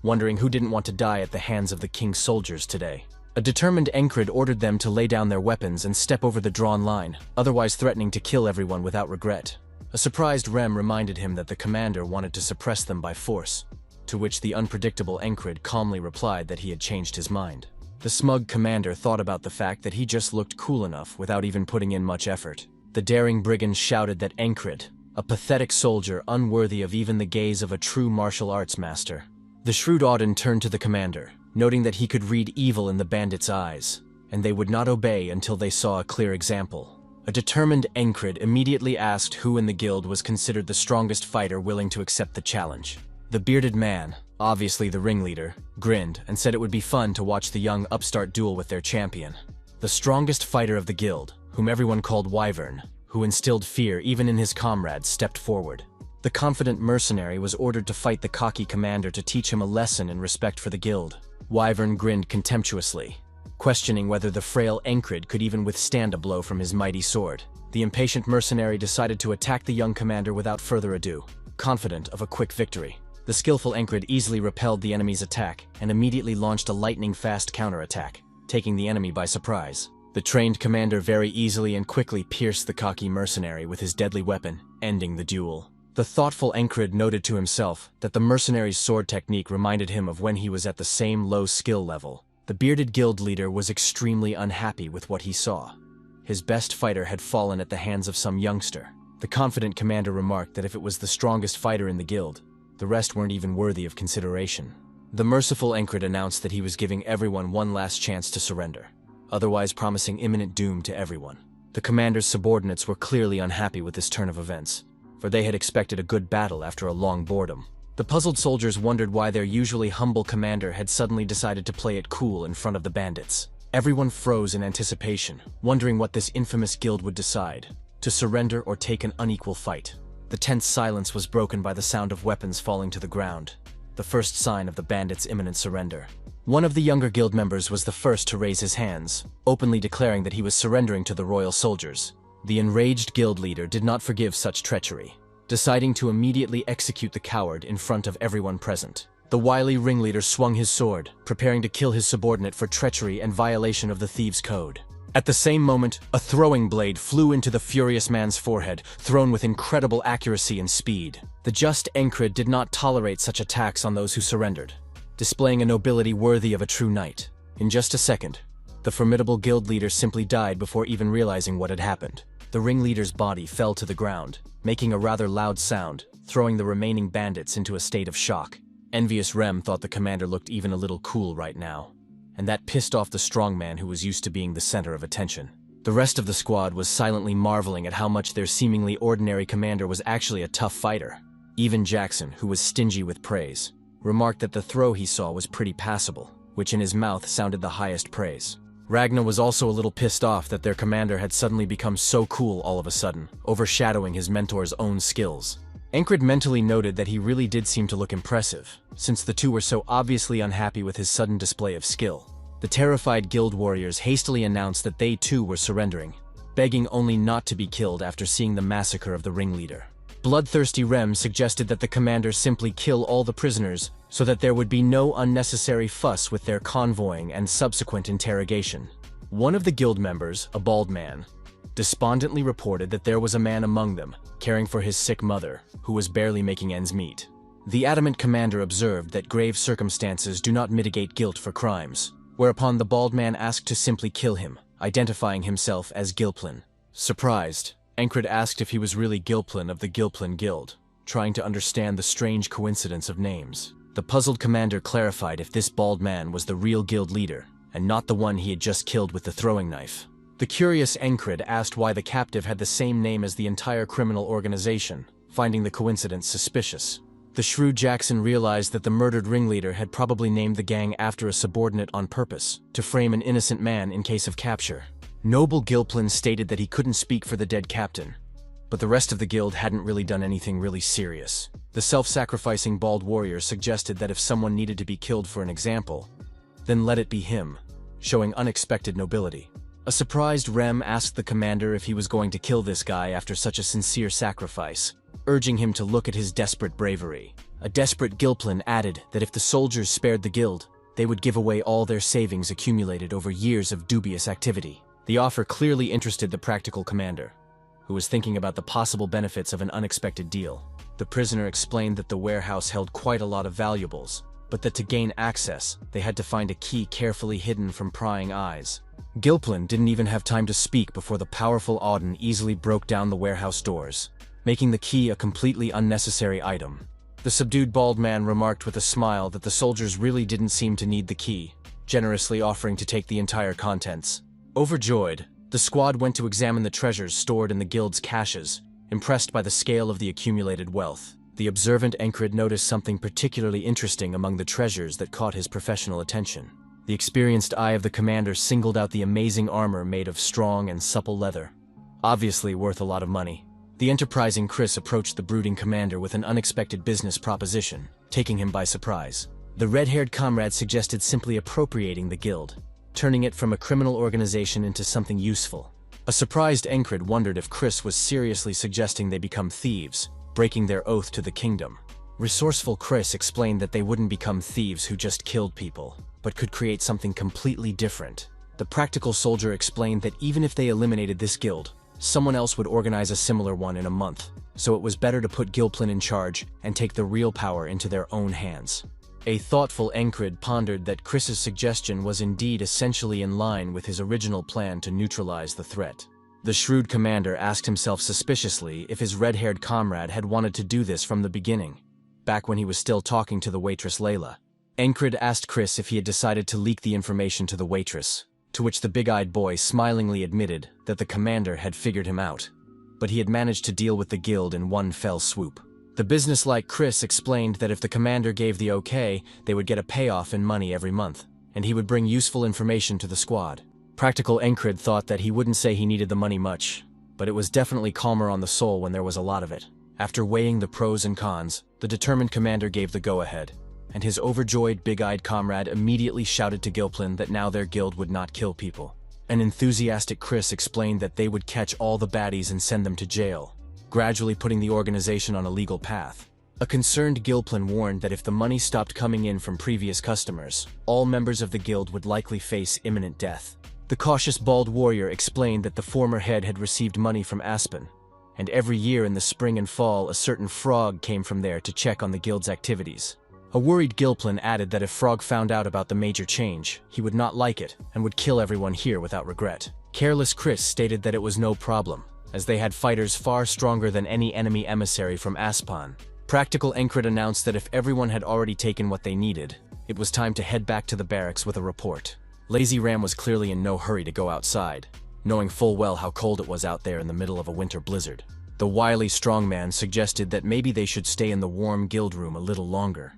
wondering who didn't want to die at the hands of the king's soldiers today. A determined Encred ordered them to lay down their weapons and step over the drawn line, otherwise threatening to kill everyone without regret. A surprised Rem reminded him that the commander wanted to suppress them by force, to which the unpredictable Encred calmly replied that he had changed his mind. The smug commander thought about the fact that he just looked cool enough without even putting in much effort. The daring brigand shouted that Encred, a pathetic soldier unworthy of even the gaze of a true martial arts master. The shrewd Audin turned to the commander, noting that he could read evil in the bandits' eyes, and they would not obey until they saw a clear example. A determined Encred immediately asked who in the guild was considered the strongest fighter willing to accept the challenge. The bearded man, obviously the ringleader, grinned and said it would be fun to watch the young upstart duel with their champion. The strongest fighter of the guild, whom everyone called Wyvern, who instilled fear even in his comrades, stepped forward. The confident mercenary was ordered to fight the cocky commander to teach him a lesson in respect for the guild. Wyvern grinned contemptuously, questioning whether the frail Encred could even withstand a blow from his mighty sword. The impatient mercenary decided to attack the young commander without further ado, confident of a quick victory. The skillful Encred easily repelled the enemy's attack and immediately launched a lightning-fast counterattack, taking the enemy by surprise. The trained commander very easily and quickly pierced the cocky mercenary with his deadly weapon, ending the duel. The thoughtful Encred noted to himself that the mercenary's sword technique reminded him of when he was at the same low skill level. The bearded guild leader was extremely unhappy with what he saw. His best fighter had fallen at the hands of some youngster. The confident commander remarked that if it was the strongest fighter in the guild, the rest weren't even worthy of consideration. The merciful Encred announced that he was giving everyone one last chance to surrender, otherwise promising imminent doom to everyone. The commander's subordinates were clearly unhappy with this turn of events, for they had expected a good battle after a long boredom. The puzzled soldiers wondered why their usually humble commander had suddenly decided to play it cool in front of the bandits. Everyone froze in anticipation, wondering what this infamous guild would decide, to surrender or take an unequal fight. The tense silence was broken by the sound of weapons falling to the ground, the first sign of the bandits' imminent surrender. One of the younger guild members was the first to raise his hands, openly declaring that he was surrendering to the royal soldiers. The enraged guild leader did not forgive such treachery, deciding to immediately execute the coward in front of everyone present. The wily ringleader swung his sword, preparing to kill his subordinate for treachery and violation of the thieves' code. At the same moment, a throwing blade flew into the furious man's forehead, thrown with incredible accuracy and speed. The just Encred did not tolerate such attacks on those who surrendered, displaying a nobility worthy of a true knight. In just a second, the formidable guild leader simply died before even realizing what had happened. The ringleader's body fell to the ground, making a rather loud sound, throwing the remaining bandits into a state of shock. Envious Rem thought the commander looked even a little cool right now, and that pissed off the strongman who was used to being the center of attention. The rest of the squad was silently marveling at how much their seemingly ordinary commander was actually a tough fighter. Even Jackson, who was stingy with praise, remarked that the throw he saw was pretty passable, which in his mouth sounded the highest praise. Ragna was also a little pissed off that their commander had suddenly become so cool all of a sudden, overshadowing his mentor's own skills. Encred mentally noted that he really did seem to look impressive, since the two were so obviously unhappy with his sudden display of skill. The terrified guild warriors hastily announced that they too were surrendering, begging only not to be killed after seeing the massacre of the ringleader. Bloodthirsty Rem suggested that the commander simply kill all the prisoners so that there would be no unnecessary fuss with their convoying and subsequent interrogation. One of the guild members, a bald man, despondently reported that there was a man among them, caring for his sick mother, who was barely making ends meet. The adamant commander observed that grave circumstances do not mitigate guilt for crimes, whereupon the bald man asked to simply kill him, identifying himself as Gilplin. Surprised, Encred asked if he was really Gilplin of the Gilplin Guild, trying to understand the strange coincidence of names. The puzzled commander clarified if this bald man was the real guild leader, and not the one he had just killed with the throwing knife. The curious Encred asked why the captive had the same name as the entire criminal organization, finding the coincidence suspicious. The shrewd Jackson realized that the murdered ringleader had probably named the gang after a subordinate on purpose, to frame an innocent man in case of capture. Noble Gilplin stated that he couldn't speak for the dead captain, but the rest of the guild hadn't really done anything really serious. The self-sacrificing bald warrior suggested that if someone needed to be killed for an example, then let it be him, showing unexpected nobility. A surprised Rem asked the commander if he was going to kill this guy after such a sincere sacrifice, urging him to look at his desperate bravery. A desperate Gilplin added that if the soldiers spared the guild, they would give away all their savings accumulated over years of dubious activity. The offer clearly interested the practical commander, who was thinking about the possible benefits of an unexpected deal. The prisoner explained that the warehouse held quite a lot of valuables, but that to gain access, they had to find a key carefully hidden from prying eyes. Gilplin didn't even have time to speak before the powerful Auden easily broke down the warehouse doors, making the key a completely unnecessary item. The subdued bald man remarked with a smile that the soldiers really didn't seem to need the key, generously offering to take the entire contents. Overjoyed, the squad went to examine the treasures stored in the guild's caches, impressed by the scale of the accumulated wealth. The observant Encred noticed something particularly interesting among the treasures that caught his professional attention. The experienced eye of the commander singled out the amazing armor made of strong and supple leather, obviously worth a lot of money. The enterprising Chris approached the brooding commander with an unexpected business proposition, taking him by surprise. The red-haired comrade suggested simply appropriating the guild, turning it from a criminal organization into something useful. A surprised Encred wondered if Chris was seriously suggesting they become thieves, breaking their oath to the kingdom. Resourceful Chris explained that they wouldn't become thieves who just killed people, but could create something completely different. The practical soldier explained that even if they eliminated this guild, someone else would organize a similar one in a month, so it was better to put Gilplin in charge and take the real power into their own hands. A thoughtful Encred pondered that Chris's suggestion was indeed essentially in line with his original plan to neutralize the threat. The shrewd commander asked himself suspiciously if his red-haired comrade had wanted to do this from the beginning, back when he was still talking to the waitress Layla. Encred asked Chris if he had decided to leak the information to the waitress, to which the big-eyed boy smilingly admitted that the commander had figured him out, but he had managed to deal with the guild in one fell swoop. The businesslike Chris explained that if the commander gave the okay, they would get a payoff in money every month. and he would bring useful information to the squad. Practical Encred thought that he wouldn't say he needed the money much, but it was definitely calmer on the soul when there was a lot of it. After weighing the pros and cons, the determined commander gave the go-ahead, and his overjoyed, big-eyed comrade immediately shouted to Gilplin that now their guild would not kill people. An enthusiastic Chris explained that they would catch all the baddies and send them to jail, gradually putting the organization on a legal path. A concerned Gilplin warned that if the money stopped coming in from previous customers, all members of the guild would likely face imminent death. The cautious bald warrior explained that the former head had received money from Aspen, and every year in the spring and fall a certain Frog came from there to check on the guild's activities. A worried Gilplin added that if Frog found out about the major change, he would not like it and would kill everyone here without regret. Careless Chris stated that it was no problem, as they had fighters far stronger than any enemy emissary from Aspan. Practical Encred announced that if everyone had already taken what they needed, it was time to head back to the barracks with a report. Lazy Ram was clearly in no hurry to go outside, knowing full well how cold it was out there in the middle of a winter blizzard. The wily strongman suggested that maybe they should stay in the warm guild room a little longer,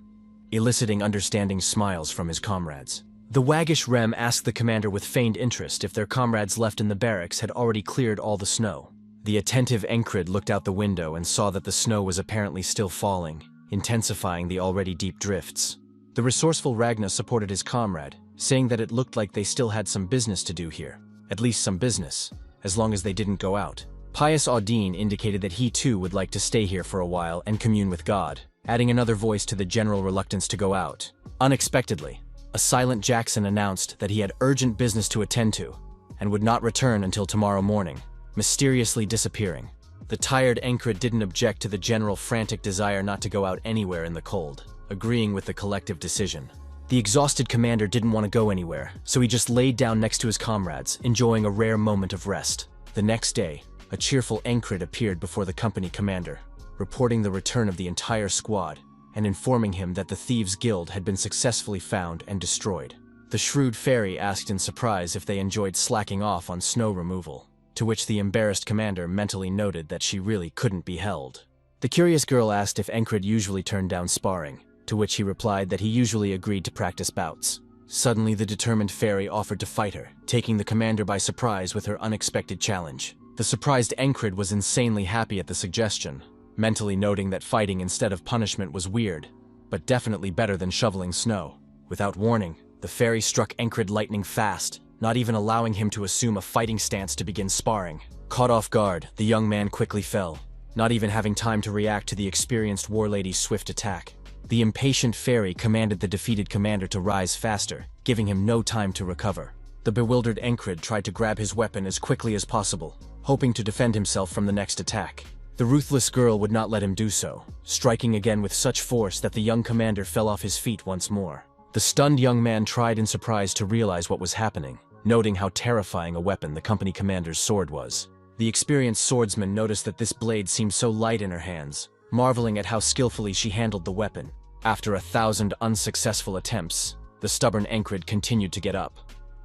eliciting understanding smiles from his comrades. The waggish Rem asked the commander with feigned interest if their comrades left in the barracks had already cleared all the snow. The attentive Encred looked out the window and saw that the snow was apparently still falling, intensifying the already deep drifts. The resourceful Ragna supported his comrade, saying that it looked like they still had some business to do here. At least some business, as long as they didn't go out. Pious Audine indicated that he too would like to stay here for a while and commune with God, adding another voice to the general reluctance to go out. Unexpectedly, a silent Jackson announced that he had urgent business to attend to, and would not return until tomorrow morning, mysteriously disappearing. The tired Encred didn't object to the general frantic desire not to go out anywhere in the cold, agreeing with the collective decision. The exhausted commander didn't want to go anywhere, so he just laid down next to his comrades, enjoying a rare moment of rest. The next day, a cheerful Encred appeared before the company commander, reporting the return of the entire squad, and informing him that the Thieves' Guild had been successfully found and destroyed. The shrewd fairy asked in surprise if they enjoyed slacking off on snow removal, to which the embarrassed commander mentally noted that she really couldn't be held. The curious girl asked if Encred usually turned down sparring, to which he replied that he usually agreed to practice bouts. Suddenly, the determined fairy offered to fight her, taking the commander by surprise with her unexpected challenge. The surprised Encred was insanely happy at the suggestion, mentally noting that fighting instead of punishment was weird, but definitely better than shoveling snow. Without warning, the fairy struck Encred lightning fast, not even allowing him to assume a fighting stance to begin sparring. Caught off guard, the young man quickly fell, not even having time to react to the experienced war lady's swift attack. The impatient fairy commanded the defeated commander to rise faster, giving him no time to recover. The bewildered Encred tried to grab his weapon as quickly as possible, hoping to defend himself from the next attack. The ruthless girl would not let him do so, striking again with such force that the young commander fell off his feet once more. The stunned young man tried in surprise to realize what was happening, noting how terrifying a weapon the company commander's sword was. The experienced swordsman noticed that this blade seemed so light in her hands, marveling at how skillfully she handled the weapon. After 1,000 unsuccessful attempts, the stubborn Encred continued to get up,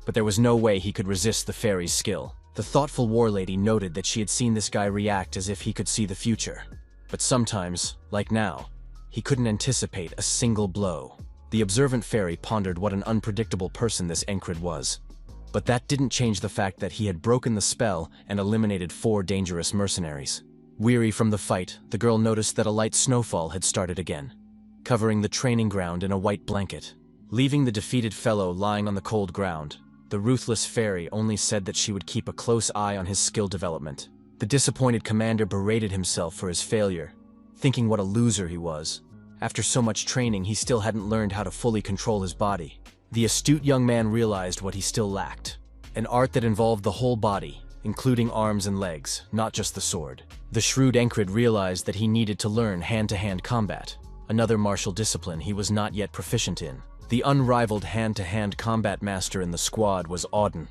but there was no way he could resist the fairy's skill. The thoughtful war lady noted that she had seen this guy react as if he could see the future, but sometimes, like now, he couldn't anticipate a single blow. The observant fairy pondered what an unpredictable person this Encred was, but that didn't change the fact that he had broken the spell and eliminated 4 dangerous mercenaries. Weary from the fight, the girl noticed that a light snowfall had started again, covering the training ground in a white blanket. Leaving the defeated fellow lying on the cold ground, the ruthless fairy only said that she would keep a close eye on his skill development. The disappointed commander berated himself for his failure, thinking what a loser he was. After so much training, he still hadn't learned how to fully control his body. The astute young man realized what he still lacked: an art that involved the whole body, including arms and legs, not just the sword. The shrewd Encred realized that he needed to learn hand-to-hand combat, another martial discipline he was not yet proficient in. The unrivaled hand-to-hand combat master in the squad was Auden,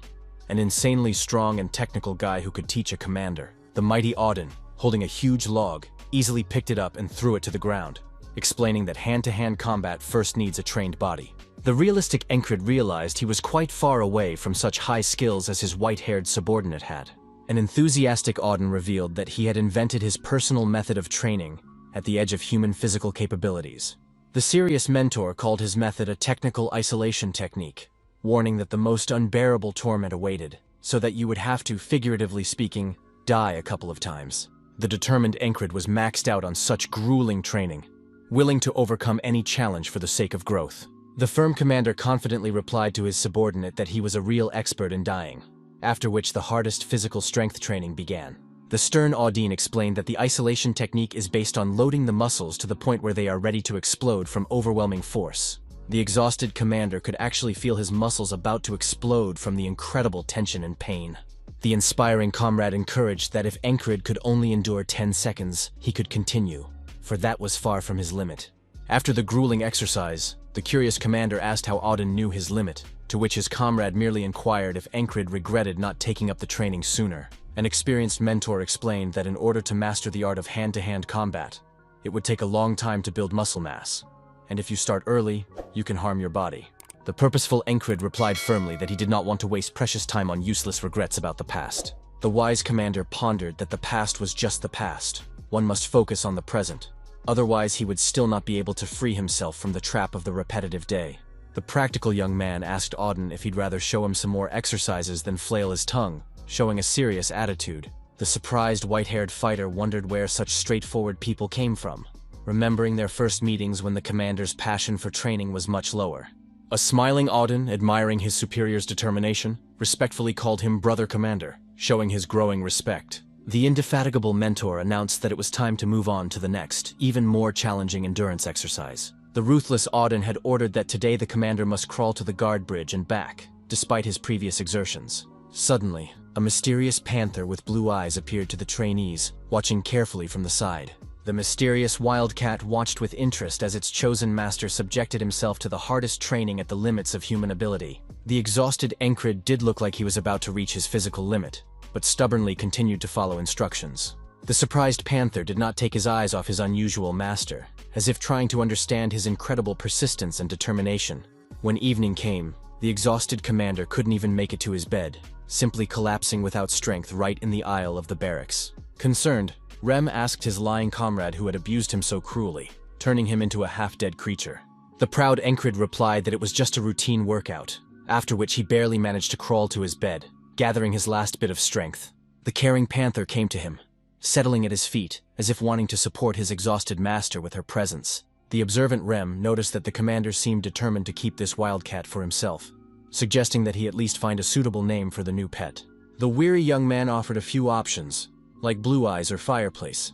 an insanely strong and technical guy who could teach a commander. The mighty Auden, holding a huge log, easily picked it up and threw it to the ground, explaining that hand-to-hand combat first needs a trained body. The realistic Encred realized he was quite far away from such high skills as his white-haired subordinate had. An enthusiastic Auden revealed that he had invented his personal method of training at the edge of human physical capabilities. The serious mentor called his method a technical isolation technique, warning that the most unbearable torment awaited, so that you would have to, figuratively speaking, die a couple of times. The determined Encred was maxed out on such grueling training, willing to overcome any challenge for the sake of growth. The firm commander confidently replied to his subordinate that he was a real expert in dying, after which the hardest physical strength training began. The stern Audine explained that the isolation technique is based on loading the muscles to the point where they are ready to explode from overwhelming force. The exhausted commander could actually feel his muscles about to explode from the incredible tension and pain. The inspiring comrade encouraged that if Encred could only endure 10 seconds, he could continue, for that was far from his limit. After the grueling exercise, the curious commander asked how Audine knew his limit, to which his comrade merely inquired if Encred regretted not taking up the training sooner. An experienced mentor explained that in order to master the art of hand-to-hand combat, it would take a long time to build muscle mass, and if you start early, you can harm your body. The purposeful Encred replied firmly that he did not want to waste precious time on useless regrets about the past. The wise commander pondered that the past was just the past. One must focus on the present. Otherwise, he would still not be able to free himself from the trap of the repetitive day. The practical young man asked Audine if he'd rather show him some more exercises than flail his tongue, showing a serious attitude. The surprised white-haired fighter wondered where such straightforward people came from, remembering their first meetings when the commander's passion for training was much lower. A smiling Audine, admiring his superior's determination, respectfully called him Brother Commander, showing his growing respect. The indefatigable mentor announced that it was time to move on to the next, even more challenging endurance exercise. The ruthless Audine had ordered that today the commander must crawl to the guard bridge and back, despite his previous exertions. Suddenly, a mysterious panther with blue eyes appeared to the trainees, watching carefully from the side. The mysterious wildcat watched with interest as its chosen master subjected himself to the hardest training at the limits of human ability. The exhausted Encred did look like he was about to reach his physical limit, but stubbornly continued to follow instructions. The surprised Panther did not take his eyes off his unusual master, as if trying to understand his incredible persistence and determination. When evening came, the exhausted commander couldn't even make it to his bed, simply collapsing without strength right in the aisle of the barracks. Concerned, Rem asked his lying comrade who had abused him so cruelly, turning him into a half-dead creature. The proud Encred replied that it was just a routine workout, after which he barely managed to crawl to his bed, gathering his last bit of strength. The caring Panther came to him, settling at his feet, as if wanting to support his exhausted master with her presence. The observant Rem noticed that the commander seemed determined to keep this wildcat for himself, suggesting that he at least find a suitable name for the new pet. The weary young man offered a few options, like Blue Eyes or Fireplace,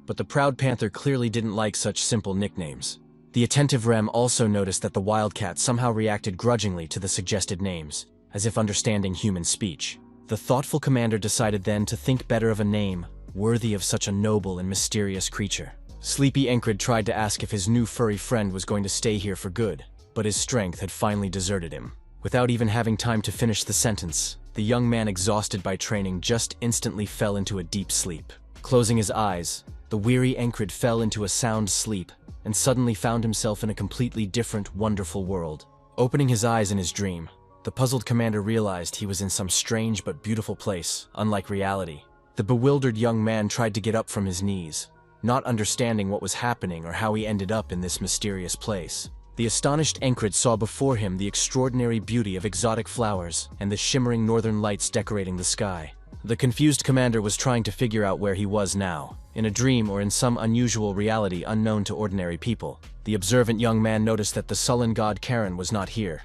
but the proud Panther clearly didn't like such simple nicknames. The attentive Rem also noticed that the wildcat somehow reacted grudgingly to the suggested names, as if understanding human speech. The thoughtful commander decided then to think better of a name worthy of such a noble and mysterious creature. Sleepy Encred tried to ask if his new furry friend was going to stay here for good, but his strength had finally deserted him. Without even having time to finish the sentence, the young man, exhausted by training, just instantly fell into a deep sleep. Closing his eyes, the weary Encred fell into a sound sleep and suddenly found himself in a completely different, wonderful world. Opening his eyes in his dream, the puzzled commander realized he was in some strange but beautiful place, unlike reality. The bewildered young man tried to get up from his knees, not understanding what was happening or how he ended up in this mysterious place. The astonished Encred saw before him the extraordinary beauty of exotic flowers and the shimmering northern lights decorating the sky. The confused commander was trying to figure out where he was now, in a dream or in some unusual reality unknown to ordinary people. The observant young man noticed that the sullen god Karen was not here,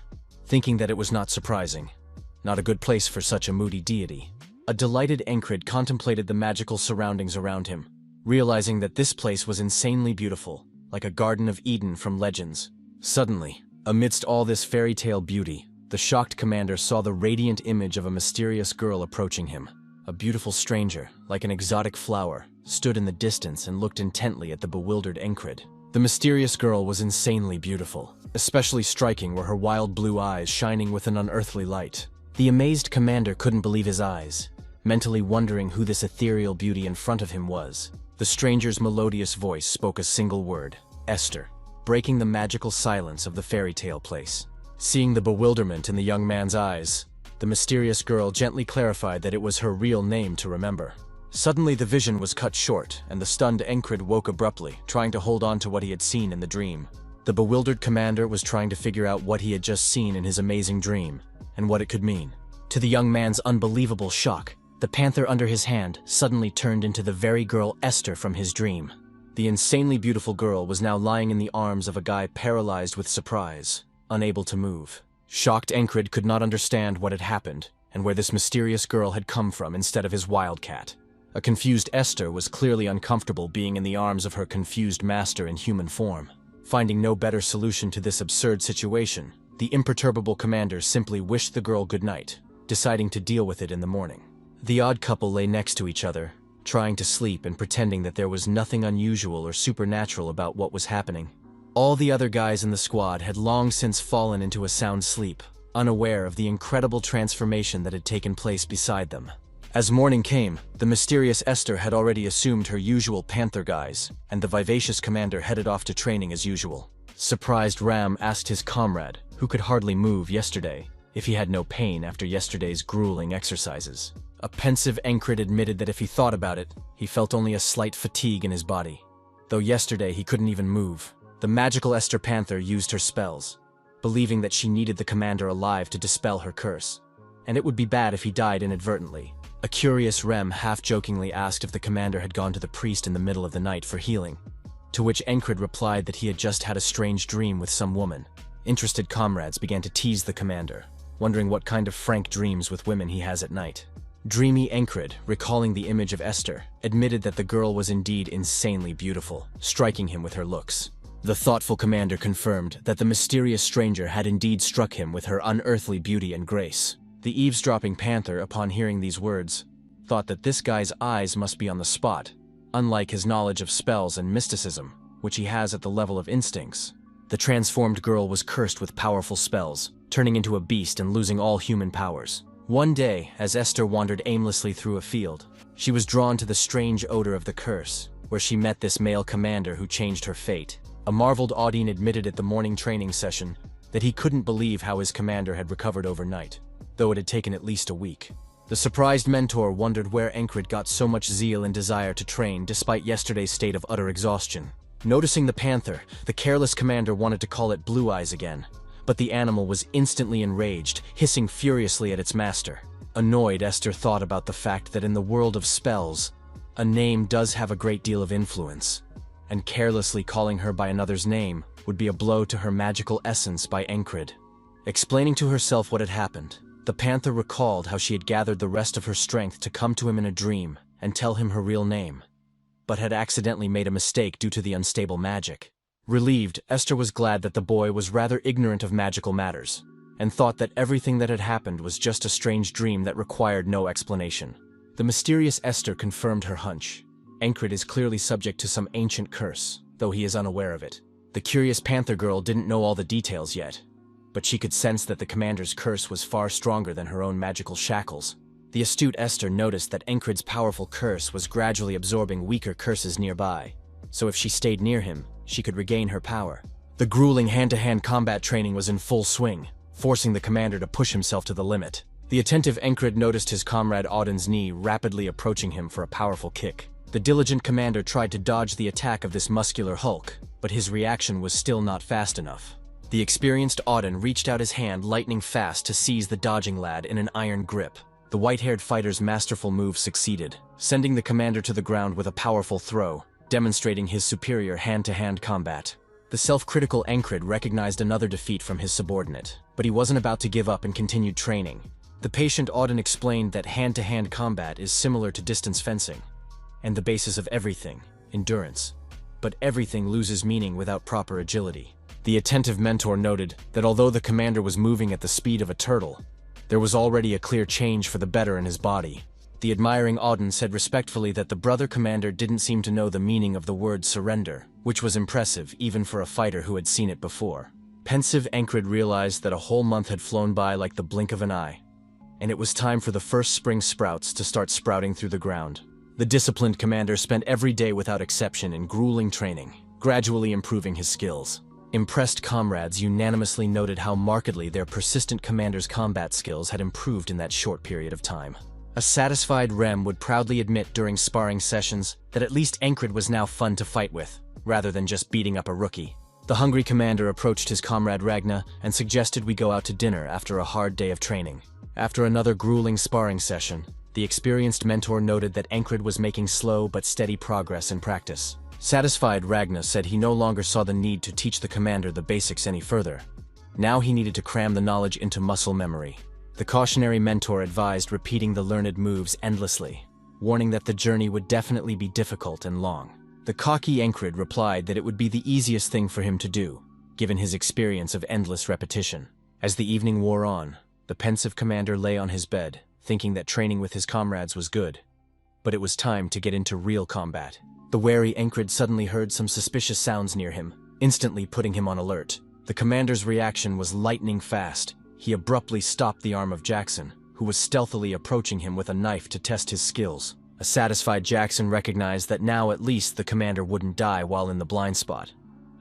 thinking that it was not surprising. Not a good place for such a moody deity. A delighted Encred contemplated the magical surroundings around him, realizing that this place was insanely beautiful, like a Garden of Eden from legends. Suddenly, amidst all this fairy tale beauty, the shocked commander saw the radiant image of a mysterious girl approaching him. A beautiful stranger, like an exotic flower, stood in the distance and looked intently at the bewildered Encred. The mysterious girl was insanely beautiful. Especially striking were her wild blue eyes shining with an unearthly light. The amazed commander couldn't believe his eyes, mentally wondering who this ethereal beauty in front of him was. The stranger's melodious voice spoke a single word: Esther, breaking the magical silence of the fairy tale place. Seeing the bewilderment in the young man's eyes, the mysterious girl gently clarified that it was her real name to remember. Suddenly the vision was cut short, and the stunned Encred woke abruptly, trying to hold on to what he had seen in the dream. The bewildered commander was trying to figure out what he had just seen in his amazing dream, and what it could mean. To the young man's unbelievable shock, the panther under his hand suddenly turned into the very girl Esther from his dream. The insanely beautiful girl was now lying in the arms of a guy paralyzed with surprise, unable to move. Shocked Encred could not understand what had happened, and where this mysterious girl had come from instead of his wildcat. A confused Esther was clearly uncomfortable being in the arms of her confused master in human form. Finding no better solution to this absurd situation, the imperturbable commander simply wished the girl good night, deciding to deal with it in the morning. The odd couple lay next to each other, trying to sleep and pretending that there was nothing unusual or supernatural about what was happening. All the other guys in the squad had long since fallen into a sound sleep, unaware of the incredible transformation that had taken place beside them. As morning came, the mysterious Esther had already assumed her usual panther guise, and the vivacious commander headed off to training as usual. Surprised Ram asked his comrade, who could hardly move yesterday, if he had no pain after yesterday's grueling exercises. A pensive Encred admitted that if he thought about it, he felt only a slight fatigue in his body. Though yesterday he couldn't even move, the magical Esther Panther used her spells, believing that she needed the commander alive to dispel her curse, and it would be bad if he died inadvertently. A curious Rem half-jokingly asked if the commander had gone to the priest in the middle of the night for healing, to which Encred replied that he had just had a strange dream with some woman. Interested comrades began to tease the commander, wondering what kind of frank dreams with women he has at night. Dreamy Encred, recalling the image of Esther, admitted that the girl was indeed insanely beautiful, striking him with her looks. The thoughtful commander confirmed that the mysterious stranger had indeed struck him with her unearthly beauty and grace. The eavesdropping panther, upon hearing these words, thought that this guy's eyes must be on the spot, unlike his knowledge of spells and mysticism, which he has at the level of instincts. The transformed girl was cursed with powerful spells, turning into a beast and losing all human powers. One day, as Esther wandered aimlessly through a field, she was drawn to the strange odor of the curse, where she met this male commander who changed her fate. A marveled Audine admitted at the morning training session that he couldn't believe how his commander had recovered overnight, though it had taken at least a week. The surprised mentor wondered where Encred got so much zeal and desire to train despite yesterday's state of utter exhaustion. Noticing the panther, the careless commander wanted to call it Blue Eyes again, but the animal was instantly enraged, hissing furiously at its master. Annoyed, Esther thought about the fact that in the world of spells, a name does have a great deal of influence, and carelessly calling her by another's name would be a blow to her magical essence by Encred. Explaining to herself what had happened, the panther recalled how she had gathered the rest of her strength to come to him in a dream and tell him her real name, but had accidentally made a mistake due to the unstable magic. Relieved, Esther was glad that the boy was rather ignorant of magical matters, and thought that everything that had happened was just a strange dream that required no explanation. The mysterious Esther confirmed her hunch. Encred is clearly subject to some ancient curse, though he is unaware of it. The curious panther girl didn't know all the details yet, but she could sense that the commander's curse was far stronger than her own magical shackles. The astute Esther noticed that Encred's powerful curse was gradually absorbing weaker curses nearby, so if she stayed near him, she could regain her power. The grueling hand-to-hand combat training was in full swing, forcing the commander to push himself to the limit. The attentive Encred noticed his comrade Auden's knee rapidly approaching him for a powerful kick. The diligent commander tried to dodge the attack of this muscular hulk, but his reaction was still not fast enough. The experienced Auden reached out his hand lightning fast to seize the dodging lad in an iron grip. The white-haired fighter's masterful move succeeded, sending the commander to the ground with a powerful throw, demonstrating his superior hand-to-hand combat. The self-critical Encred recognized another defeat from his subordinate, but he wasn't about to give up and continued training. The patient Auden explained that hand-to-hand combat is similar to distance fencing, and the basis of everything, endurance. But everything loses meaning without proper agility. The attentive mentor noted that although the commander was moving at the speed of a turtle, there was already a clear change for the better in his body. The admiring Auden said respectfully that the brother commander didn't seem to know the meaning of the word surrender, which was impressive even for a fighter who had seen it before. Pensive Encred realized that a whole month had flown by like the blink of an eye, and it was time for the first spring sprouts to start sprouting through the ground. The disciplined commander spent every day without exception in grueling training, gradually improving his skills. Impressed comrades unanimously noted how markedly their persistent commander's combat skills had improved in that short period of time. A satisfied Rem would proudly admit during sparring sessions that at least Encred was now fun to fight with, rather than just beating up a rookie. The hungry commander approached his comrade Ragna and suggested we go out to dinner after a hard day of training. After another grueling sparring session, the experienced mentor noted that Encred was making slow but steady progress in practice. Satisfied, Ragna said he no longer saw the need to teach the commander the basics any further. Now he needed to cram the knowledge into muscle memory. The cautionary mentor advised repeating the learned moves endlessly, warning that the journey would definitely be difficult and long. The cocky Encred replied that it would be the easiest thing for him to do, given his experience of endless repetition. As the evening wore on, the pensive commander lay on his bed, thinking that training with his comrades was good. But it was time to get into real combat. The wary Encred suddenly heard some suspicious sounds near him, instantly putting him on alert. The commander's reaction was lightning fast. He abruptly stopped the arm of Jackson, who was stealthily approaching him with a knife to test his skills. A satisfied Jackson recognized that now at least the commander wouldn't die while in the blind spot.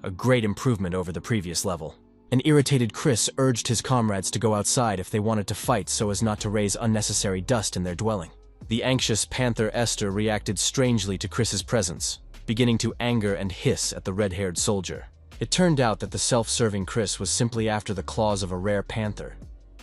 A great improvement over the previous level. An irritated Chris urged his comrades to go outside if they wanted to fight so as not to raise unnecessary dust in their dwelling. The anxious Panther Esther reacted strangely to Chris's presence, beginning to anger and hiss at the red-haired soldier. It turned out that the self-serving Chris was simply after the claws of a rare panther,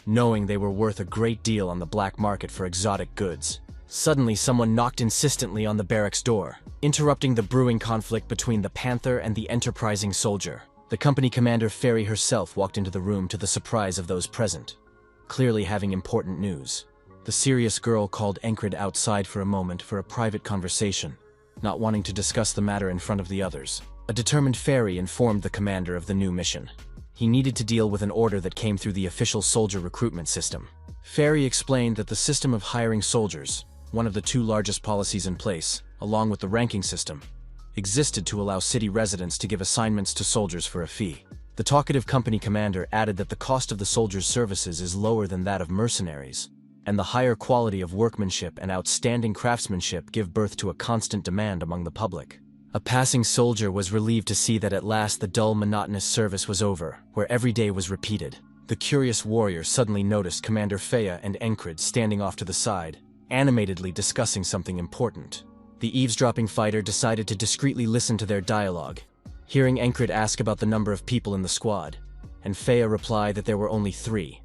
knowing they were worth a great deal on the black market for exotic goods. Suddenly, someone knocked insistently on the barracks door, interrupting the brewing conflict between the panther and the enterprising soldier. The company commander Fairy herself walked into the room to the surprise of those present, clearly having important news. The serious girl called Encred outside for a moment for a private conversation, not wanting to discuss the matter in front of the others. A determined Fairy informed the commander of the new mission. He needed to deal with an order that came through the official soldier recruitment system. Fairy explained that the system of hiring soldiers, one of the two largest policies in place, along with the ranking system, existed to allow city residents to give assignments to soldiers for a fee. The talkative company commander added that the cost of the soldiers' services is lower than that of mercenaries, and the higher quality of workmanship and outstanding craftsmanship give birth to a constant demand among the public. A passing soldier was relieved to see that at last the dull, monotonous service was over, where every day was repeated. The curious warrior suddenly noticed Commander Fea and Encred standing off to the side, animatedly discussing something important. The eavesdropping fighter decided to discreetly listen to their dialogue, hearing Encred ask about the number of people in the squad, and Fea reply that there were only 3,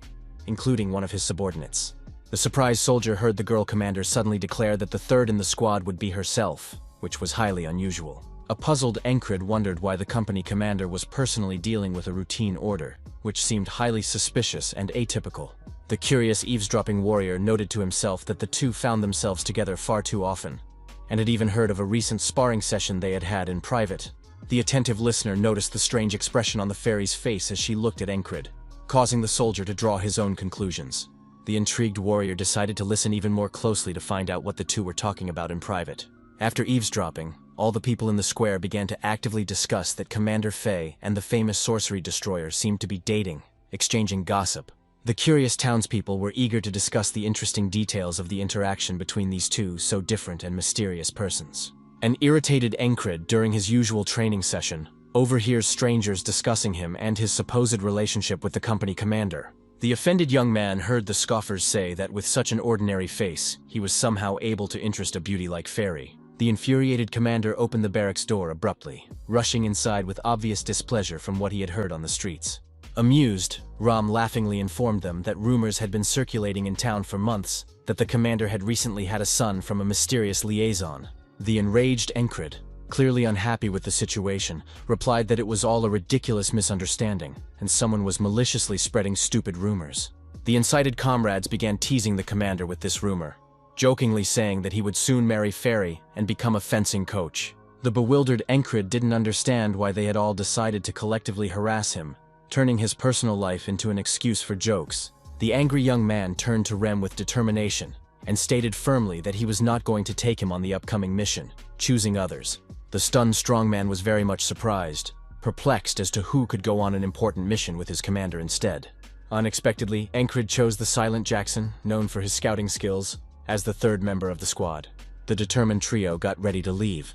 including one of his subordinates. The surprised soldier heard the girl commander suddenly declare that the third in the squad would be herself, which was highly unusual. A puzzled Encred wondered why the company commander was personally dealing with a routine order, which seemed highly suspicious and atypical. The curious eavesdropping warrior noted to himself that the two found themselves together far too often, and had even heard of a recent sparring session they had had in private. The attentive listener noticed the strange expression on the fairy's face as she looked at Encred, causing the soldier to draw his own conclusions. The intrigued warrior decided to listen even more closely to find out what the two were talking about in private. After eavesdropping, all the people in the square began to actively discuss that Commander Fey and the famous sorcery destroyer seemed to be dating, exchanging gossip. The curious townspeople were eager to discuss the interesting details of the interaction between these two so different and mysterious persons. An irritated Encred, during his usual training session, overhears strangers discussing him and his supposed relationship with the company commander. The offended young man heard the scoffers say that with such an ordinary face, he was somehow able to interest a beauty like Fairy. The infuriated commander opened the barracks door abruptly, rushing inside with obvious displeasure from what he had heard on the streets. Amused, Ram laughingly informed them that rumors had been circulating in town for months that the commander had recently had a son from a mysterious liaison. The enraged Encred, clearly unhappy with the situation, replied that it was all a ridiculous misunderstanding, and someone was maliciously spreading stupid rumors. The incited comrades began teasing the commander with this rumor, jokingly saying that he would soon marry Fairy and become a fencing coach. The bewildered Encred didn't understand why they had all decided to collectively harass him, turning his personal life into an excuse for jokes. The angry young man turned to Rem with determination, and stated firmly that he was not going to take him on the upcoming mission, choosing others. The stunned strongman was very much surprised, perplexed as to who could go on an important mission with his commander instead. Unexpectedly, Encred chose the silent Jackson, known for his scouting skills, as the third member of the squad. The determined trio got ready to leave,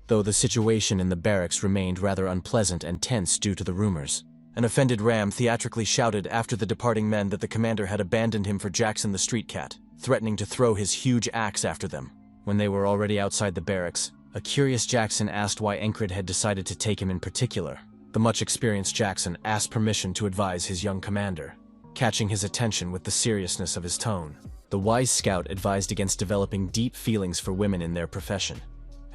though the situation in the barracks remained rather unpleasant and tense due to the rumors. An offended Ram theatrically shouted after the departing men that the commander had abandoned him for Jackson the street cat, threatening to throw his huge axe after them. When they were already outside the barracks, a curious Jackson asked why Encred had decided to take him in particular. The much-experienced Jackson asked permission to advise his young commander, catching his attention with the seriousness of his tone. The wise scout advised against developing deep feelings for women in their profession,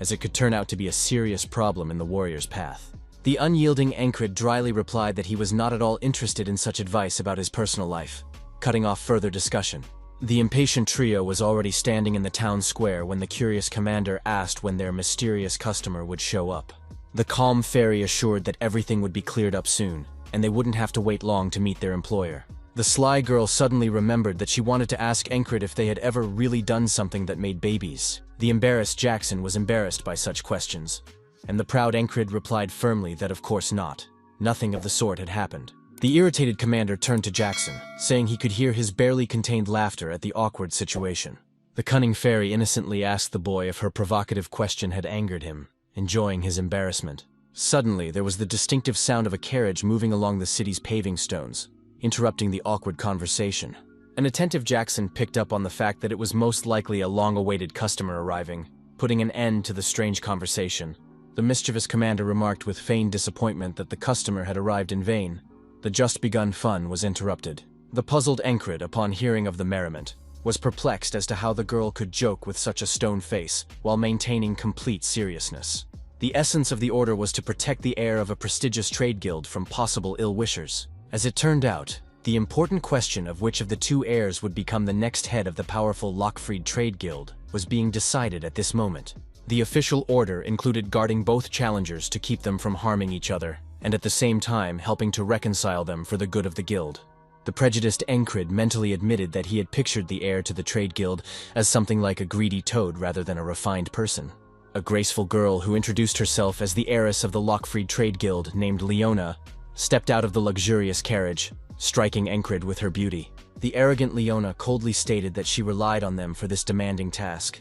as it could turn out to be a serious problem in the warrior's path. The unyielding Encred dryly replied that he was not at all interested in such advice about his personal life, cutting off further discussion. The impatient trio was already standing in the town square when the curious commander asked when their mysterious customer would show up. The calm fairy assured that everything would be cleared up soon, and they wouldn't have to wait long to meet their employer. The sly girl suddenly remembered that she wanted to ask Encred if they had ever really done something that made babies. The embarrassed Jackson was embarrassed by such questions, and the proud Encred replied firmly that of course not. Nothing of the sort had happened. The irritated commander turned to Jackson, saying he could hear his barely contained laughter at the awkward situation. The cunning fairy innocently asked the boy if her provocative question had angered him, enjoying his embarrassment. Suddenly, there was the distinctive sound of a carriage moving along the city's paving stones, interrupting the awkward conversation. An attentive Jackson picked up on the fact that it was most likely a long-awaited customer arriving, putting an end to the strange conversation. The mischievous commander remarked with feigned disappointment that the customer had arrived in vain. The just-begun fun was interrupted. The puzzled Encred, upon hearing of the merriment, was perplexed as to how the girl could joke with such a stone face while maintaining complete seriousness. The essence of the order was to protect the heir of a prestigious trade guild from possible ill-wishers. As it turned out, the important question of which of the two heirs would become the next head of the powerful Lockfried Trade Guild was being decided at this moment. The official order included guarding both challengers to keep them from harming each other, and at the same time helping to reconcile them for the good of the guild. The prejudiced Encred mentally admitted that he had pictured the heir to the trade guild as something like a greedy toad rather than a refined person. A graceful girl who introduced herself as the heiress of the Lockfried Trade Guild, named Leona, stepped out of the luxurious carriage, striking Encred with her beauty. The arrogant Leona coldly stated that she relied on them for this demanding task,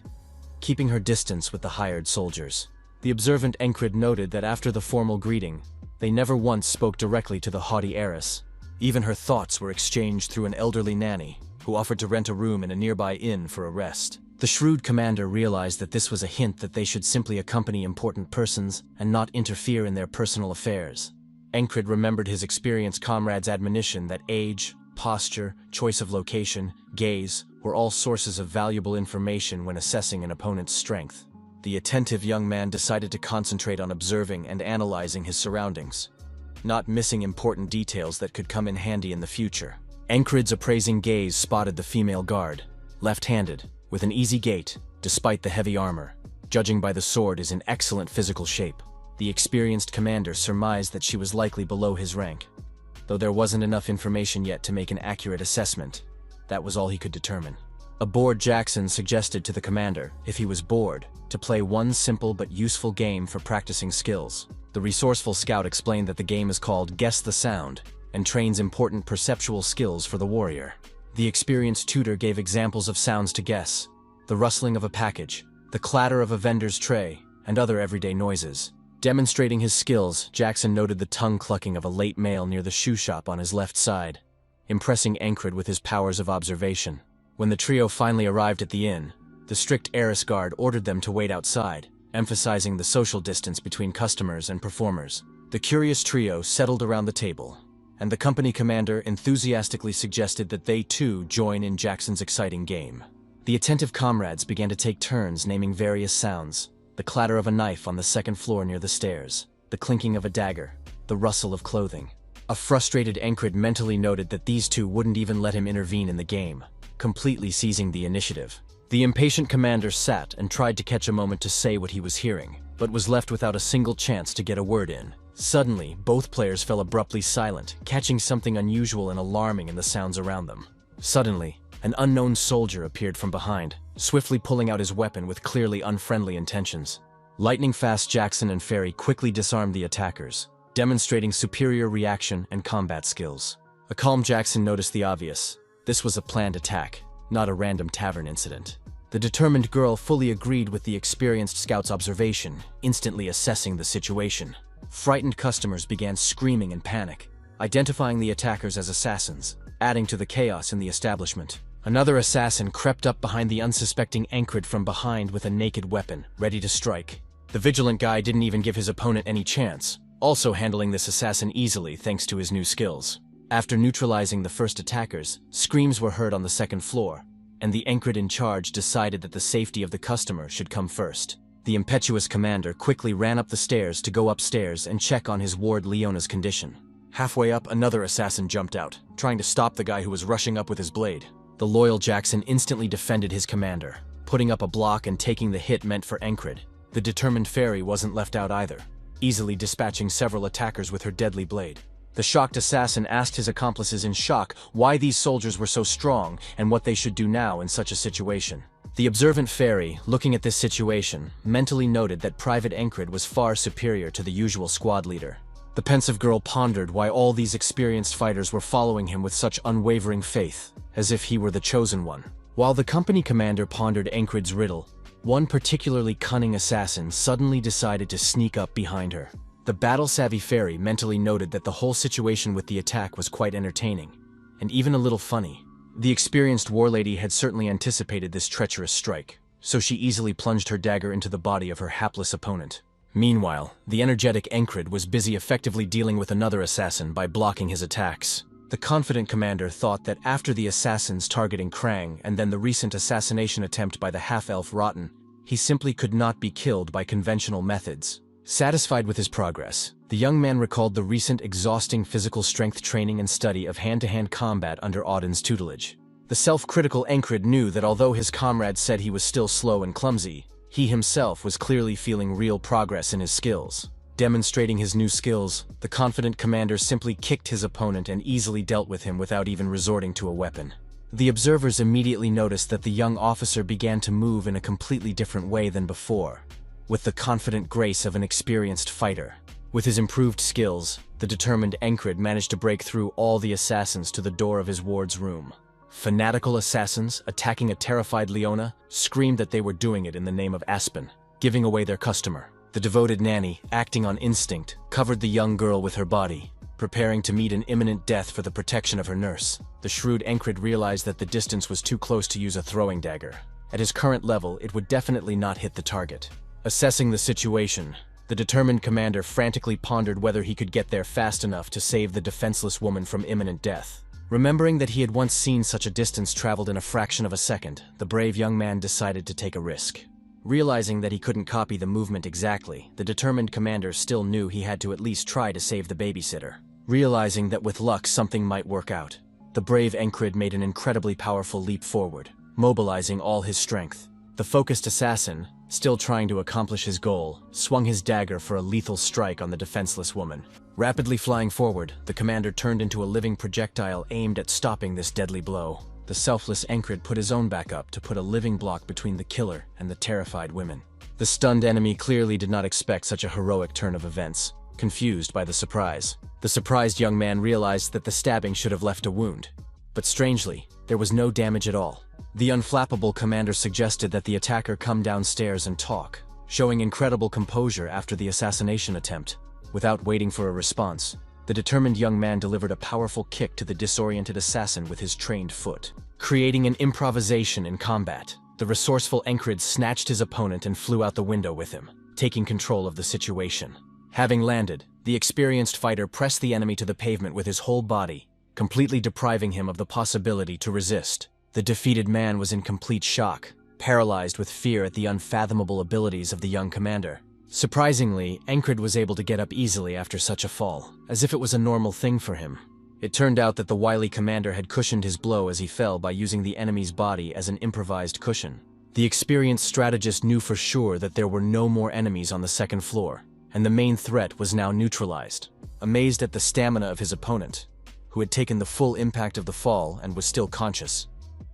keeping her distance with the hired soldiers. The observant Encred noted that after the formal greeting, they never once spoke directly to the haughty heiress. Even her thoughts were exchanged through an elderly nanny, who offered to rent a room in a nearby inn for a rest. The shrewd commander realized that this was a hint that they should simply accompany important persons and not interfere in their personal affairs. Encred remembered his experienced comrade's admonition that age, posture, choice of location, gaze were all sources of valuable information when assessing an opponent's strength. The attentive young man decided to concentrate on observing and analyzing his surroundings, not missing important details that could come in handy in the future. Encred's appraising gaze spotted the female guard, left-handed, with an easy gait, despite the heavy armor. Judging by the sword, is in excellent physical shape. The experienced commander surmised that she was likely below his rank. Though there wasn't enough information yet to make an accurate assessment, that was all he could determine. A bored Jackson suggested to the commander, if he was bored, to play one simple but useful game for practicing skills. The resourceful scout explained that the game is called Guess the Sound and trains important perceptual skills for the warrior. The experienced tutor gave examples of sounds to guess: the rustling of a package, the clatter of a vendor's tray, and other everyday noises. Demonstrating his skills, Jackson noted the tongue clucking of a late male near the shoe shop on his left side, impressing Encred with his powers of observation. When the trio finally arrived at the inn, the strict heiress guard ordered them to wait outside, emphasizing the social distance between customers and performers. The curious trio settled around the table, and the company commander enthusiastically suggested that they too join in Jackson's exciting game. The attentive comrades began to take turns naming various sounds: the clatter of a knife on the second floor near the stairs, the clinking of a dagger, the rustle of clothing. A frustrated Encred mentally noted that these two wouldn't even let him intervene in the game, completely seizing the initiative. The impatient commander sat and tried to catch a moment to say what he was hearing, but was left without a single chance to get a word in. Suddenly, both players fell abruptly silent, catching something unusual and alarming in the sounds around them. Suddenly, an unknown soldier appeared from behind, swiftly pulling out his weapon with clearly unfriendly intentions. Lightning-fast Jackson and Fairy quickly disarmed the attackers, demonstrating superior reaction and combat skills. A calm Jackson noticed the obvious: this was a planned attack, not a random tavern incident. The determined girl fully agreed with the experienced scout's observation, instantly assessing the situation. Frightened customers began screaming in panic, identifying the attackers as assassins, adding to the chaos in the establishment. Another assassin crept up behind the unsuspecting Encred from behind with a naked weapon, ready to strike. The vigilant guy didn't even give his opponent any chance, also handling this assassin easily thanks to his new skills. After neutralizing the first attackers, screams were heard on the second floor, and the Encred in charge decided that the safety of the customer should come first. The impetuous commander quickly ran up the stairs to go upstairs and check on his ward Leona's condition. Halfway up, another assassin jumped out, trying to stop the guy who was rushing up with his blade. The loyal Jackson instantly defended his commander, putting up a block and taking the hit meant for Encred. The determined fairy wasn't left out either, easily dispatching several attackers with her deadly blade. The shocked assassin asked his accomplices in shock why these soldiers were so strong and what they should do now in such a situation. The observant fairy, looking at this situation, mentally noted that Private Encred was far superior to the usual squad leader. The pensive girl pondered why all these experienced fighters were following him with such unwavering faith, as if he were the chosen one. While the company commander pondered Encred's riddle, one particularly cunning assassin suddenly decided to sneak up behind her. The battle-savvy fairy mentally noted that the whole situation with the attack was quite entertaining, and even a little funny. The experienced warlady had certainly anticipated this treacherous strike, so she easily plunged her dagger into the body of her hapless opponent. Meanwhile, the energetic Encred was busy effectively dealing with another assassin by blocking his attacks. The confident commander thought that after the assassins targeting Krang and then the recent assassination attempt by the half-elf Rotten, he simply could not be killed by conventional methods. Satisfied with his progress, the young man recalled the recent exhausting physical strength training and study of hand-to-hand combat under Auden's tutelage. The self-critical Encred knew that although his comrades said he was still slow and clumsy, he himself was clearly feeling real progress in his skills. Demonstrating his new skills, the confident commander simply kicked his opponent and easily dealt with him without even resorting to a weapon. The observers immediately noticed that the young officer began to move in a completely different way than before, with the confident grace of an experienced fighter. With his improved skills, the determined Encred managed to break through all the assassins to the door of his ward's room. Fanatical assassins, attacking a terrified Leona, screamed that they were doing it in the name of Aspen, giving away their customer. The devoted nanny, acting on instinct, covered the young girl with her body, preparing to meet an imminent death for the protection of her nurse. The shrewd Encred realized that the distance was too close to use a throwing dagger. At his current level, it would definitely not hit the target. Assessing the situation, the determined commander frantically pondered whether he could get there fast enough to save the defenseless woman from imminent death. Remembering that he had once seen such a distance traveled in a fraction of a second, the brave young man decided to take a risk. Realizing that he couldn't copy the movement exactly, the determined commander still knew he had to at least try to save the babysitter. Realizing that with luck something might work out, the brave Encred made an incredibly powerful leap forward, mobilizing all his strength. The focused assassin, still trying to accomplish his goal, swung his dagger for a lethal strike on the defenseless woman. Rapidly flying forward, the commander turned into a living projectile aimed at stopping this deadly blow. The selfless Encred put his own back up to put a living block between the killer and the terrified women. The stunned enemy clearly did not expect such a heroic turn of events, confused by the surprise. The surprised young man realized that the stabbing should have left a wound. But strangely, there was no damage at all. The unflappable commander suggested that the attacker come downstairs and talk, showing incredible composure after the assassination attempt. Without waiting for a response, the determined young man delivered a powerful kick to the disoriented assassin with his trained foot, creating an improvisation in combat. The resourceful Encred snatched his opponent and flew out the window with him, taking control of the situation. Having landed, the experienced fighter pressed the enemy to the pavement with his whole body, completely depriving him of the possibility to resist. The defeated man was in complete shock, paralyzed with fear at the unfathomable abilities of the young commander. Surprisingly, Encred was able to get up easily after such a fall, as if it was a normal thing for him. It turned out that the wily commander had cushioned his blow as he fell by using the enemy's body as an improvised cushion. The experienced strategist knew for sure that there were no more enemies on the second floor, and the main threat was now neutralized. Amazed at the stamina of his opponent, who had taken the full impact of the fall and was still conscious,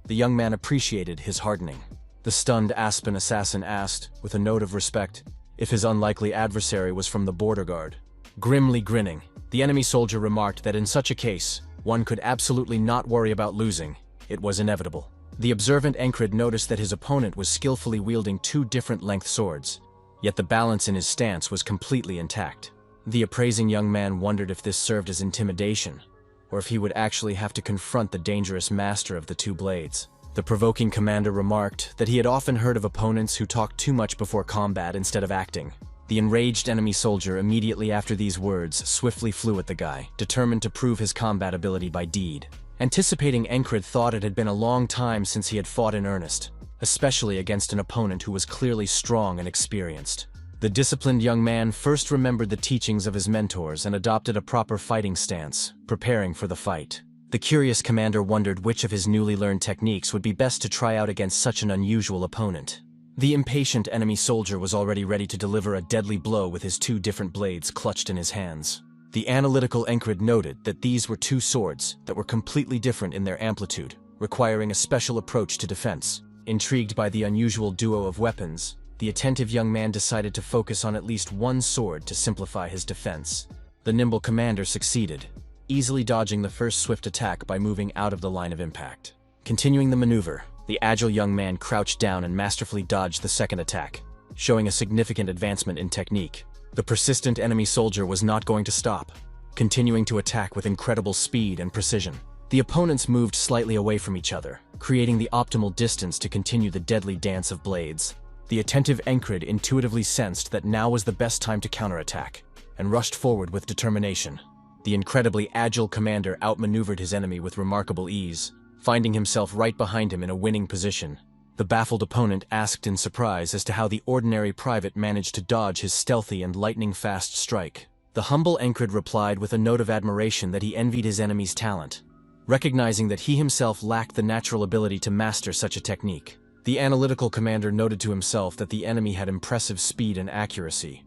the young man appreciated his hardening. The stunned Aspen assassin asked, with a note of respect, if his unlikely adversary was from the border guard. Grimly grinning, the enemy soldier remarked that in such a case, one could absolutely not worry about losing. It was inevitable. The observant Encred noticed that his opponent was skillfully wielding two different length swords, yet the balance in his stance was completely intact. The appraising young man wondered if this served as intimidation, or if he would actually have to confront the dangerous master of the two blades. The provoking commander remarked that he had often heard of opponents who talked too much before combat instead of acting. The enraged enemy soldier immediately after these words swiftly flew at the guy, determined to prove his combat ability by deed. Anticipating, Encred thought it had been a long time since he had fought in earnest, especially against an opponent who was clearly strong and experienced. The disciplined young man first remembered the teachings of his mentors and adopted a proper fighting stance, preparing for the fight. The curious commander wondered which of his newly learned techniques would be best to try out against such an unusual opponent. The impatient enemy soldier was already ready to deliver a deadly blow with his two different blades clutched in his hands. The analytical Encred noted that these were two swords that were completely different in their amplitude, requiring a special approach to defense. Intrigued by the unusual duo of weapons, the attentive young man decided to focus on at least one sword to simplify his defense. The nimble commander succeeded, easily dodging the first swift attack by moving out of the line of impact. Continuing the maneuver, the agile young man crouched down and masterfully dodged the second attack, showing a significant advancement in technique. The persistent enemy soldier was not going to stop, continuing to attack with incredible speed and precision. The opponents moved slightly away from each other, creating the optimal distance to continue the deadly dance of blades. The attentive Encred intuitively sensed that now was the best time to counterattack, and rushed forward with determination. The incredibly agile commander outmaneuvered his enemy with remarkable ease, finding himself right behind him in a winning position. The baffled opponent asked in surprise as to how the ordinary private managed to dodge his stealthy and lightning-fast strike. The humble Encred replied with a note of admiration that he envied his enemy's talent, recognizing that he himself lacked the natural ability to master such a technique. The analytical commander noted to himself that the enemy had impressive speed and accuracy.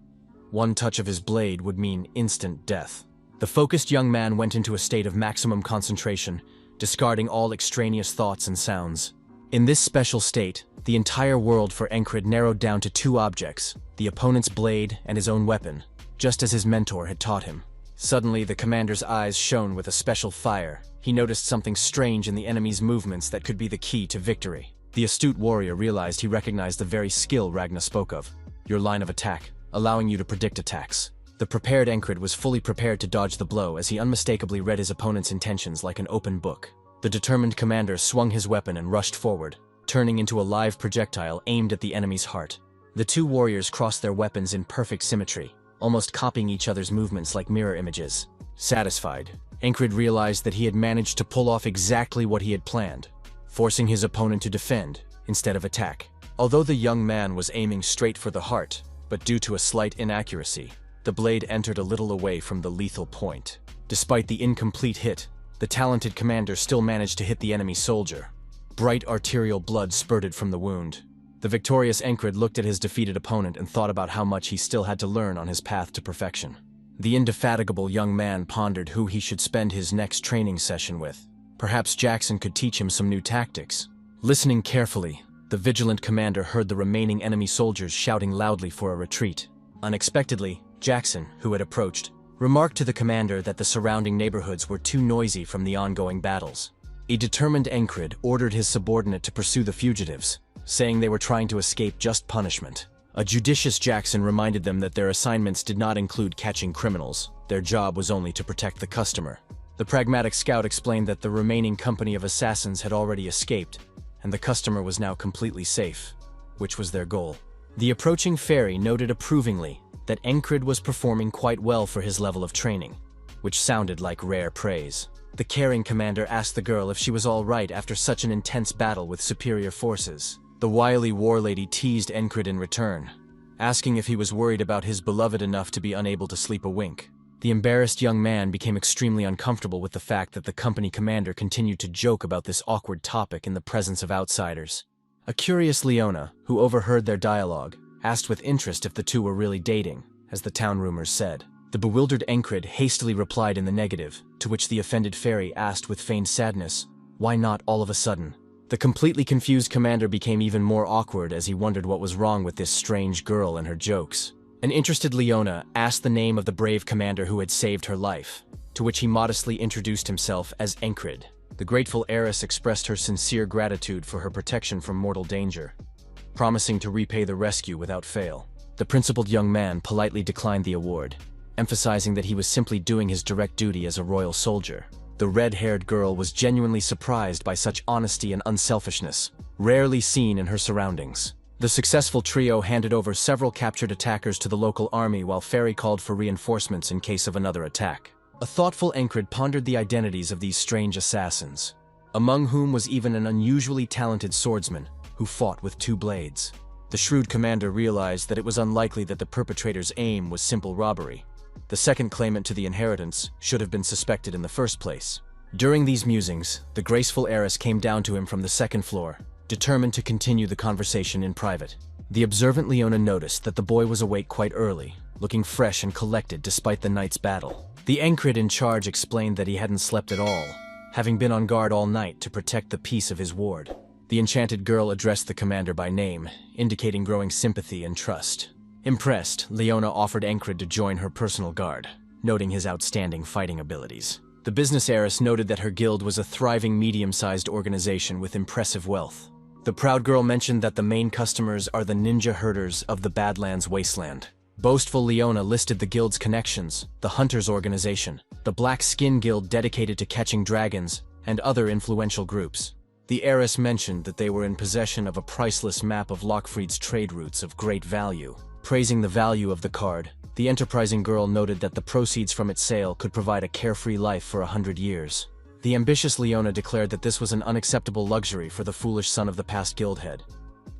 One touch of his blade would mean instant death. The focused young man went into a state of maximum concentration, discarding all extraneous thoughts and sounds. In this special state, the entire world for Encred narrowed down to two objects, the opponent's blade and his own weapon, just as his mentor had taught him. Suddenly, the commander's eyes shone with a special fire. He noticed something strange in the enemy's movements that could be the key to victory. The astute warrior realized he recognized the very skill Ragna spoke of, your line of attack, allowing you to predict attacks. The prepared Encred was fully prepared to dodge the blow as he unmistakably read his opponent's intentions like an open book. The determined commander swung his weapon and rushed forward, turning into a live projectile aimed at the enemy's heart. The two warriors crossed their weapons in perfect symmetry, almost copying each other's movements like mirror images. Satisfied, Encred realized that he had managed to pull off exactly what he had planned, forcing his opponent to defend instead of attack. Although the young man was aiming straight for the heart, but due to a slight inaccuracy, the blade entered a little away from the lethal point. Despite the incomplete hit, the talented commander still managed to hit the enemy soldier. Bright arterial blood spurted from the wound. The victorious Encred looked at his defeated opponent and thought about how much he still had to learn on his path to perfection. The indefatigable young man pondered who he should spend his next training session with. Perhaps Jackson could teach him some new tactics. Listening carefully, the vigilant commander heard the remaining enemy soldiers shouting loudly for a retreat. Unexpectedly, Jackson, who had approached, remarked to the commander that the surrounding neighborhoods were too noisy from the ongoing battles. A determined Encred ordered his subordinate to pursue the fugitives, saying they were trying to escape just punishment. A judicious Jackson reminded them that their assignments did not include catching criminals. Their job was only to protect the customer. The pragmatic scout explained that the remaining company of assassins had already escaped, and the customer was now completely safe, which was their goal. The approaching fairy noted approvingly that Encred was performing quite well for his level of training, which sounded like rare praise. The caring commander asked the girl if she was all right after such an intense battle with superior forces. The wily war lady teased Encred in return, asking if he was worried about his beloved enough to be unable to sleep a wink. The embarrassed young man became extremely uncomfortable with the fact that the company commander continued to joke about this awkward topic in the presence of outsiders. A curious Leona, who overheard their dialogue, asked with interest if the two were really dating, as the town rumors said. The bewildered Encred hastily replied in the negative, to which the offended fairy asked with feigned sadness, "Why not all of a sudden?" The completely confused commander became even more awkward as he wondered what was wrong with this strange girl and her jokes. An interested Leona asked the name of the brave commander who had saved her life, to which he modestly introduced himself as Encred. The grateful heiress expressed her sincere gratitude for her protection from mortal danger, promising to repay the rescue without fail. The principled young man politely declined the award, emphasizing that he was simply doing his direct duty as a royal soldier. The red-haired girl was genuinely surprised by such honesty and unselfishness, rarely seen in her surroundings. The successful trio handed over several captured attackers to the local army while Ferry called for reinforcements in case of another attack. A thoughtful Encred pondered the identities of these strange assassins, among whom was even an unusually talented swordsman who fought with 2 blades. The shrewd commander realized that it was unlikely that the perpetrator's aim was simple robbery. The second claimant to the inheritance should have been suspected in the first place. During these musings, the graceful heiress came down to him from the 2nd floor, determined to continue the conversation in private. The observant Leona noticed that the boy was awake quite early, looking fresh and collected despite the night's battle. The Encred in charge explained that he hadn't slept at all, having been on guard all night to protect the peace of his ward. The enchanted girl addressed the commander by name, indicating growing sympathy and trust. Impressed, Leona offered Encred to join her personal guard, noting his outstanding fighting abilities. The business heiress noted that her guild was a thriving medium-sized organization with impressive wealth. The proud girl mentioned that the main customers are the ninja herders of the Badlands wasteland. Boastful Leona listed the guild's connections, the Hunters Organization, the Black Skin Guild dedicated to catching dragons, and other influential groups. The heiress mentioned that they were in possession of a priceless map of Lockfried's trade routes of great value. Praising the value of the card, the enterprising girl noted that the proceeds from its sale could provide a carefree life for 100 years. The ambitious Leona declared that this was an unacceptable luxury for the foolish son of the past guild head,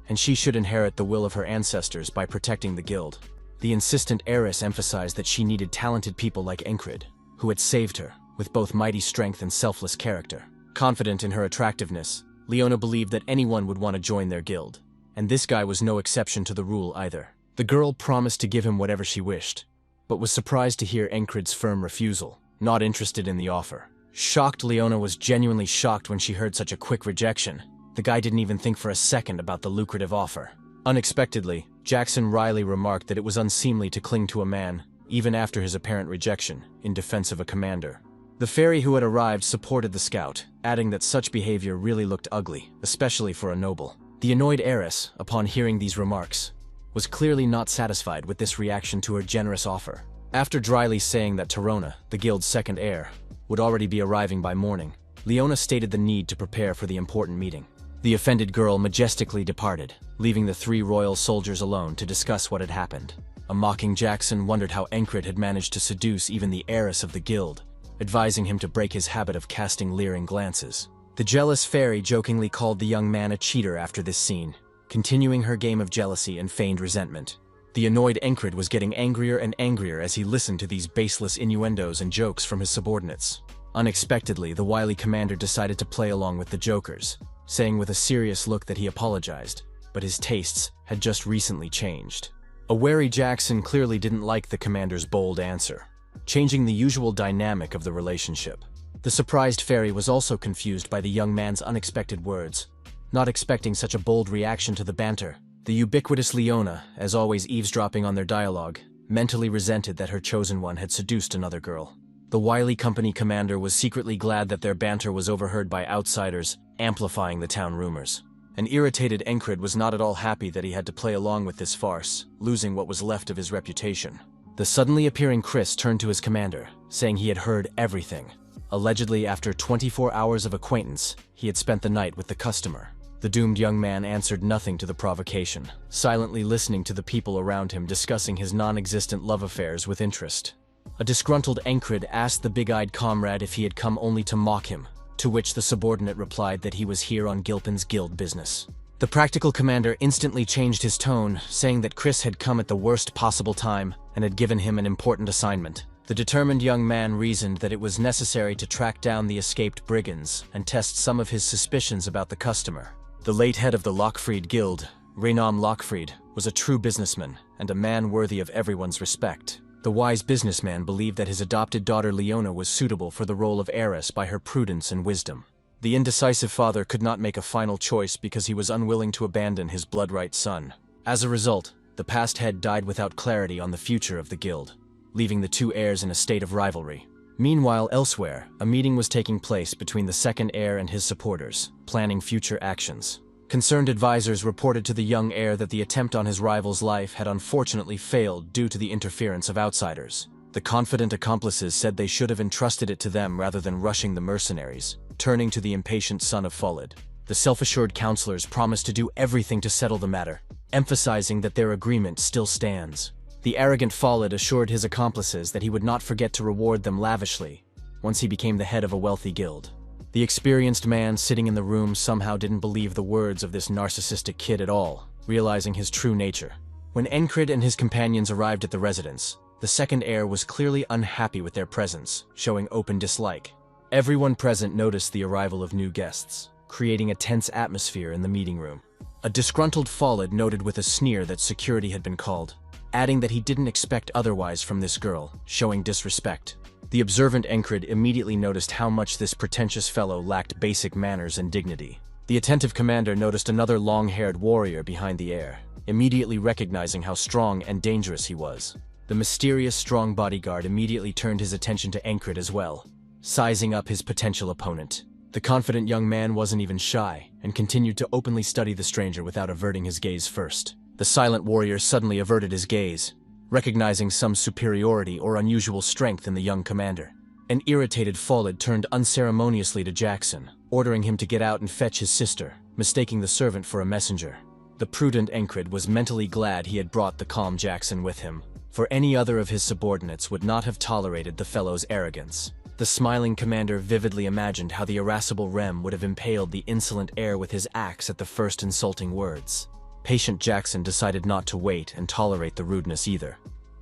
and she should inherit the will of her ancestors by protecting the guild. The insistent heiress emphasized that she needed talented people like Encred, who had saved her, with both mighty strength and selfless character. Confident in her attractiveness, Leona believed that anyone would want to join their guild, and this guy was no exception to the rule either. The girl promised to give him whatever she wished, but was surprised to hear Encred's firm refusal, not interested in the offer. Shocked, Leona was genuinely shocked when she heard such a quick rejection. The guy didn't even think for a second about the lucrative offer. Unexpectedly, Jackson Riley remarked that it was unseemly to cling to a man, even after his apparent rejection, in defense of a commander. The fairy who had arrived supported the scout, adding that such behavior really looked ugly, especially for a noble. The annoyed heiress, upon hearing these remarks, was clearly not satisfied with this reaction to her generous offer. After dryly saying that Torona, the guild's second heir, would already be arriving by morning, Leona stated the need to prepare for the important meeting. The offended girl majestically departed, leaving the 3 royal soldiers alone to discuss what had happened. A mocking Jackson wondered how Encred had managed to seduce even the heiress of the guild, advising him to break his habit of casting leering glances. The jealous fairy jokingly called the young man a cheater after this scene, continuing her game of jealousy and feigned resentment. The annoyed Encred was getting angrier and angrier as he listened to these baseless innuendos and jokes from his subordinates. Unexpectedly, the wily commander decided to play along with the jokers, saying with a serious look that he apologized, but his tastes had just recently changed. A wary Jackson clearly didn't like the commander's bold answer, changing the usual dynamic of the relationship. The surprised fairy was also confused by the young man's unexpected words, not expecting such a bold reaction to the banter. The ubiquitous Leona, as always eavesdropping on their dialogue, mentally resented that her chosen one had seduced another girl. The wily company commander was secretly glad that their banter was overheard by outsiders, amplifying the town rumors. An irritated Encred was not at all happy that he had to play along with this farce, losing what was left of his reputation. The suddenly appearing Chris turned to his commander, saying he had heard everything. Allegedly, after 24 hours of acquaintance, he had spent the night with the customer. The doomed young man answered nothing to the provocation, silently listening to the people around him discussing his non-existent love affairs with interest. A disgruntled Encred asked the big-eyed comrade if he had come only to mock him, to which the subordinate replied that he was here on Gilpin's guild business. The practical commander instantly changed his tone, saying that Chris had come at the worst possible time and had given him an important assignment. The determined young man reasoned that it was necessary to track down the escaped brigands and test some of his suspicions about the customer. The late head of the Lockfried Guild, Ragna Lockfried, was a true businessman and a man worthy of everyone's respect. The wise businessman believed that his adopted daughter Leona was suitable for the role of heiress by her prudence and wisdom. The indecisive father could not make a final choice because he was unwilling to abandon his blood-right son. As a result, the past head died without clarity on the future of the guild, leaving the 2 heirs in a state of rivalry. Meanwhile, elsewhere, a meeting was taking place between the second heir and his supporters, planning future actions. Concerned advisors reported to the young heir that the attempt on his rival's life had unfortunately failed due to the interference of outsiders. The confident accomplices said they should have entrusted it to them rather than rushing the mercenaries, turning to the impatient son of Fulid. The self-assured counselors promised to do everything to settle the matter, emphasizing that their agreement still stands. The arrogant Follett assured his accomplices that he would not forget to reward them lavishly once he became the head of a wealthy guild. The experienced man sitting in the room somehow didn't believe the words of this narcissistic kid at all, realizing his true nature. When Encred and his companions arrived at the residence, the second heir was clearly unhappy with their presence, showing open dislike. Everyone present noticed the arrival of new guests, creating a tense atmosphere in the meeting room. A disgruntled Follett noted with a sneer that security had been called, adding that he didn't expect otherwise from this girl, showing disrespect. The observant Encred immediately noticed how much this pretentious fellow lacked basic manners and dignity. The attentive commander noticed another long-haired warrior behind the heir, immediately recognizing how strong and dangerous he was. The mysterious strong bodyguard immediately turned his attention to Encred as well, sizing up his potential opponent. The confident young man wasn't even shy, and continued to openly study the stranger without averting his gaze first. The silent warrior suddenly averted his gaze, recognizing some superiority or unusual strength in the young commander. An irritated Follett turned unceremoniously to Jackson, ordering him to get out and fetch his sister, mistaking the servant for a messenger. The prudent Encred was mentally glad he had brought the calm Jackson with him, for any other of his subordinates would not have tolerated the fellow's arrogance. The smiling commander vividly imagined how the irascible Rem would have impaled the insolent heir with his axe at the first insulting words. Patient Jackson decided not to wait and tolerate the rudeness either.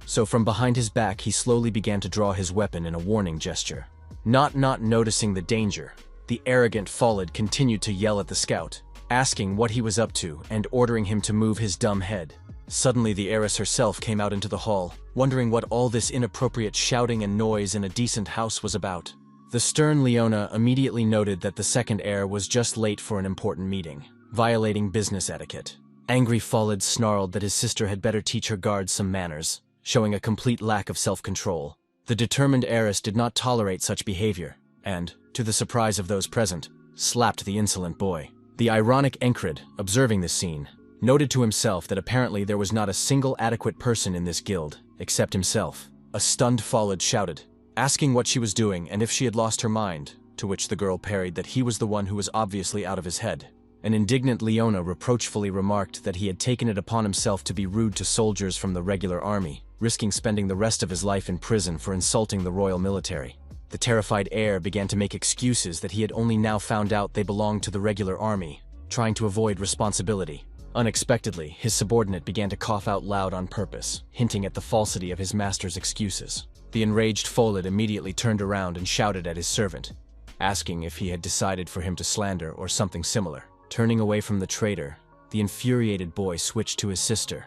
So from behind his back he slowly began to draw his weapon in a warning gesture. Not noticing the danger, the arrogant Follett continued to yell at the scout, asking what he was up to and ordering him to move his dumb head. Suddenly the heiress herself came out into the hall, wondering what all this inappropriate shouting and noise in a decent house was about. The stern Leona immediately noted that the second heir was just late for an important meeting, violating business etiquette. Angry Follett snarled that his sister had better teach her guards some manners, showing a complete lack of self-control. The determined heiress did not tolerate such behavior, and, to the surprise of those present, slapped the insolent boy. The ironic Encred, observing this scene, noted to himself that apparently there was not a single adequate person in this guild, except himself. A stunned Follett shouted, asking what she was doing and if she had lost her mind, to which the girl parried that he was the one who was obviously out of his head. An indignant Leona reproachfully remarked that he had taken it upon himself to be rude to soldiers from the regular army, risking spending the rest of his life in prison for insulting the royal military. The terrified heir began to make excuses that he had only now found out they belonged to the regular army, trying to avoid responsibility. Unexpectedly, his subordinate began to cough out loud on purpose, hinting at the falsity of his master's excuses. The enraged Follett immediately turned around and shouted at his servant, asking if he had decided for him to slander or something similar. Turning away from the traitor, the infuriated boy switched to his sister,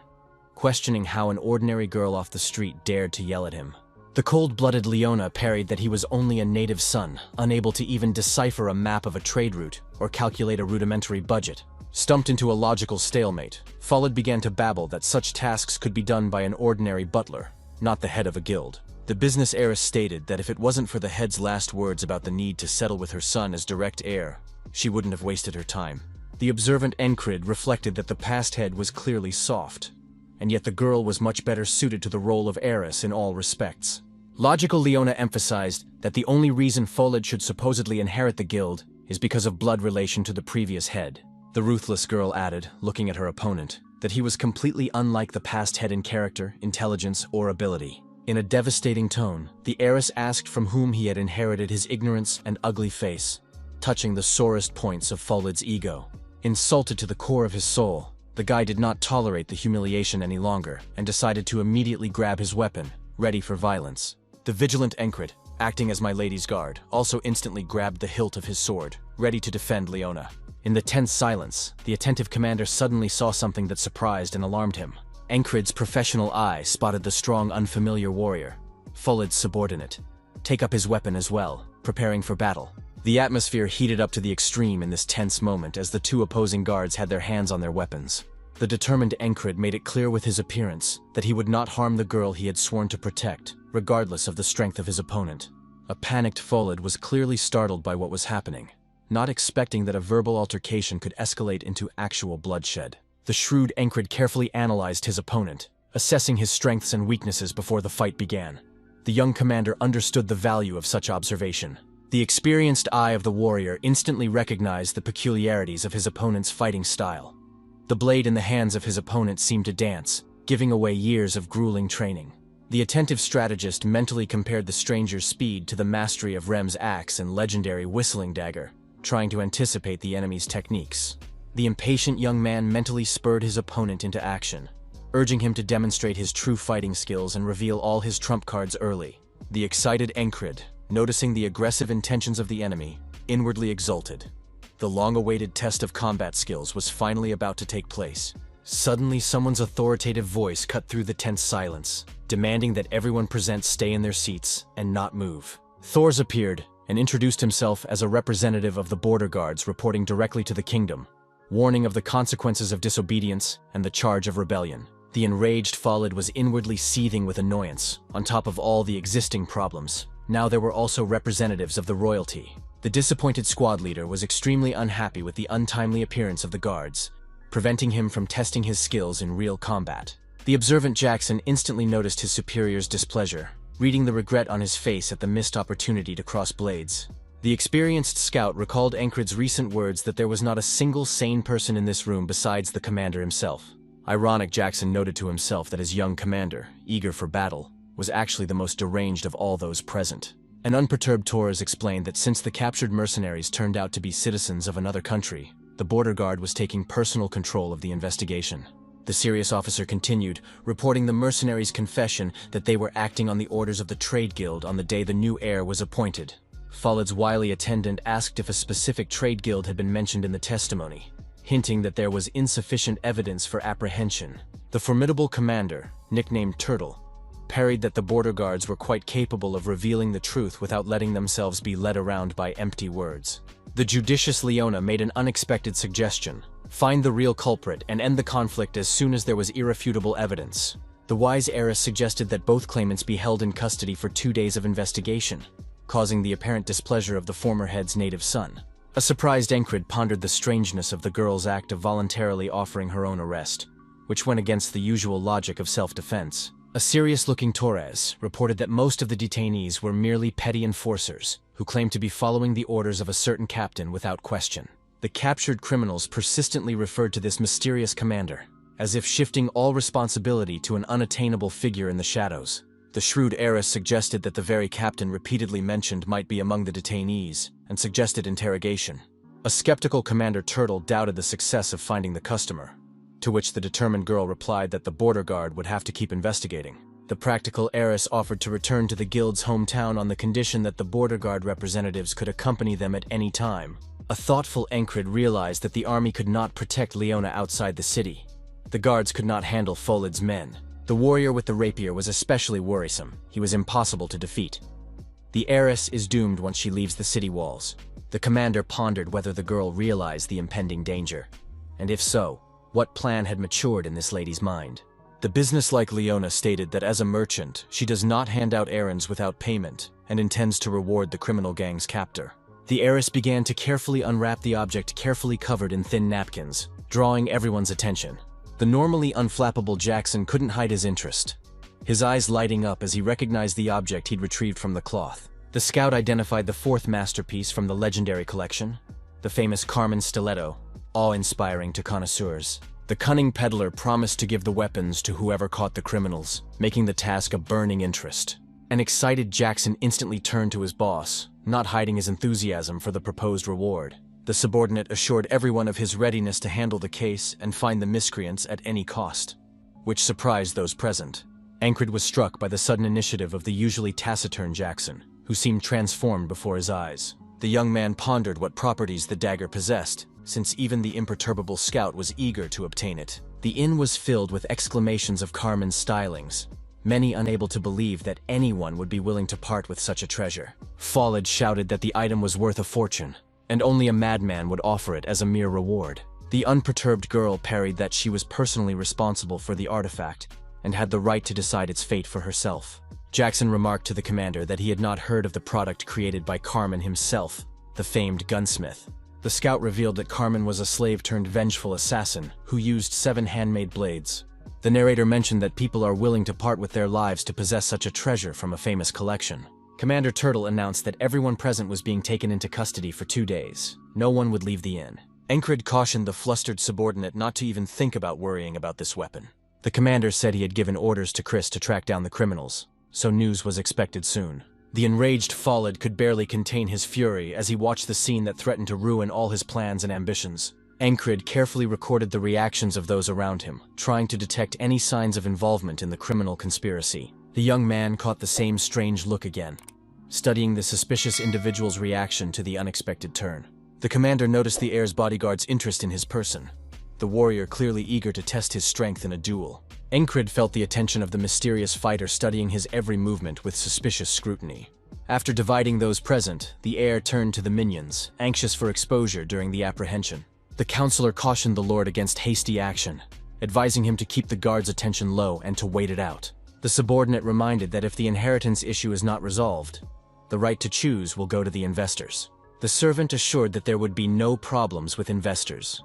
questioning how an ordinary girl off the street dared to yell at him. The cold-blooded Leona parried that he was only a native son, unable to even decipher a map of a trade route or calculate a rudimentary budget. Stumped into a logical stalemate, Follett began to babble that such tasks could be done by an ordinary butler, not the head of a guild. The business heiress stated that if it wasn't for the head's last words about the need to settle with her son as direct heir, she wouldn't have wasted her time. The observant Encred reflected that the past head was clearly soft, and yet the girl was much better suited to the role of heiress in all respects. Logical Leona emphasized that the only reason Follett should supposedly inherit the guild is because of blood relation to the previous head. The ruthless girl added, looking at her opponent, that he was completely unlike the past head in character, intelligence, or ability. In a devastating tone, the heiress asked from whom he had inherited his ignorance and ugly face, touching the sorest points of Follett's ego. Insulted to the core of his soul, the guy did not tolerate the humiliation any longer and decided to immediately grab his weapon, ready for violence. The vigilant Encred, acting as my lady's guard, also instantly grabbed the hilt of his sword, ready to defend Leona. In the tense silence, the attentive commander suddenly saw something that surprised and alarmed him. Encred's professional eye spotted the strong, unfamiliar warrior, Follett's subordinate, take up his weapon as well, preparing for battle. The atmosphere heated up to the extreme in this tense moment as the two opposing guards had their hands on their weapons. The determined Encred made it clear with his appearance that he would not harm the girl he had sworn to protect, regardless of the strength of his opponent. A panicked Follett was clearly startled by what was happening, not expecting that a verbal altercation could escalate into actual bloodshed. The shrewd Encred carefully analyzed his opponent, assessing his strengths and weaknesses before the fight began. The young commander understood the value of such observation. The experienced eye of the warrior instantly recognized the peculiarities of his opponent's fighting style. The blade in the hands of his opponent seemed to dance, giving away years of grueling training. The attentive strategist mentally compared the stranger's speed to the mastery of Rem's axe and legendary whistling dagger, trying to anticipate the enemy's techniques. The impatient young man mentally spurred his opponent into action, urging him to demonstrate his true fighting skills and reveal all his trump cards early. The excited Encred, noticing the aggressive intentions of the enemy, inwardly exulted. The long-awaited test of combat skills was finally about to take place. Suddenly, someone's authoritative voice cut through the tense silence, demanding that everyone present stay in their seats and not move. Thors appeared and introduced himself as a representative of the border guards reporting directly to the kingdom, warning of the consequences of disobedience and the charge of rebellion. The enraged Falid was inwardly seething with annoyance, on top of all the existing problems. Now there were also representatives of the royalty. The disappointed squad leader was extremely unhappy with the untimely appearance of the guards, preventing him from testing his skills in real combat. The observant Jackson instantly noticed his superior's displeasure, reading the regret on his face at the missed opportunity to cross blades. The experienced scout recalled Encred's recent words that there was not a single sane person in this room besides the commander himself. Ironic, Jackson noted to himself that his young commander, eager for battle, was actually the most deranged of all those present. An unperturbed Torres explained that since the captured mercenaries turned out to be citizens of another country, the border guard was taking personal control of the investigation. The serious officer continued, reporting the mercenaries' confession that they were acting on the orders of the trade guild on the day the new heir was appointed. Falid's wily attendant asked if a specific trade guild had been mentioned in the testimony, hinting that there was insufficient evidence for apprehension. The formidable commander, nicknamed Turtle, parried that the border guards were quite capable of revealing the truth without letting themselves be led around by empty words. The judicious Leona made an unexpected suggestion: find the real culprit and end the conflict as soon as there was irrefutable evidence. The wise heiress suggested that both claimants be held in custody for 2 days of investigation, causing the apparent displeasure of the former head's native son. A surprised Encred pondered the strangeness of the girl's act of voluntarily offering her own arrest, which went against the usual logic of self-defense. A serious-looking Torres reported that most of the detainees were merely petty enforcers who claimed to be following the orders of a certain captain without question. The captured criminals persistently referred to this mysterious commander, as if shifting all responsibility to an unattainable figure in the shadows. The shrewd heiress suggested that the very captain repeatedly mentioned might be among the detainees, and suggested interrogation. A skeptical Commander Turtle doubted the success of finding the customer, to which the determined girl replied that the border guard would have to keep investigating. The practical heiress offered to return to the guild's hometown on the condition that the border guard representatives could accompany them at any time. A thoughtful Encred realized that the army could not protect Leona outside the city. The guards could not handle Folid's men. The warrior with the rapier was especially worrisome. He was impossible to defeat. The heiress is doomed once she leaves the city walls. The commander pondered whether the girl realized the impending danger, and if so, what plan had matured in this lady's mind. The businesslike Leona stated that as a merchant, she does not hand out errands without payment and intends to reward the criminal gang's captor. The heiress began to carefully unwrap the object carefully covered in thin napkins, drawing everyone's attention. The normally unflappable Jackson couldn't hide his interest, his eyes lighting up as he recognized the object he'd retrieved from the cloth. The scout identified the fourth masterpiece from the legendary collection, the famous Carmen stiletto, awe-inspiring to connoisseurs. The cunning peddler promised to give the weapons to whoever caught the criminals, making the task a burning interest. An excited Jackson instantly turned to his boss, not hiding his enthusiasm for the proposed reward. The subordinate assured everyone of his readiness to handle the case and find the miscreants at any cost, which surprised those present. Encred was struck by the sudden initiative of the usually taciturn Jackson, who seemed transformed before his eyes. The young man pondered what properties the dagger possessed, since even the imperturbable scout was eager to obtain it. The inn was filled with exclamations of Carmen's stylings, many unable to believe that anyone would be willing to part with such a treasure. Falid shouted that the item was worth a fortune, and only a madman would offer it as a mere reward. The unperturbed girl parried that she was personally responsible for the artifact, and had the right to decide its fate for herself. Jackson remarked to the commander that he had not heard of the product created by Carmen himself, the famed gunsmith. The scout revealed that Carmen was a slave-turned-vengeful assassin who used 7 handmade blades. The narrator mentioned that people are willing to part with their lives to possess such a treasure from a famous collection. Commander Turtle announced that everyone present was being taken into custody for 2 days. No one would leave the inn. Encred cautioned the flustered subordinate not to even think about worrying about this weapon. The commander said he had given orders to Chris to track down the criminals, so news was expected soon. The enraged Follid could barely contain his fury as he watched the scene that threatened to ruin all his plans and ambitions. Encred carefully recorded the reactions of those around him, trying to detect any signs of involvement in the criminal conspiracy. The young man caught the same strange look again, studying the suspicious individual's reaction to the unexpected turn. The commander noticed the heir's bodyguard's interest in his person, the warrior clearly eager to test his strength in a duel. Encred felt the attention of the mysterious fighter studying his every movement with suspicious scrutiny. After dividing those present, the heir turned to the minions, anxious for exposure during the apprehension. The counselor cautioned the lord against hasty action, advising him to keep the guard's attention low and to wait it out. The subordinate reminded that if the inheritance issue is not resolved, the right to choose will go to the investors. The servant assured that there would be no problems with investors.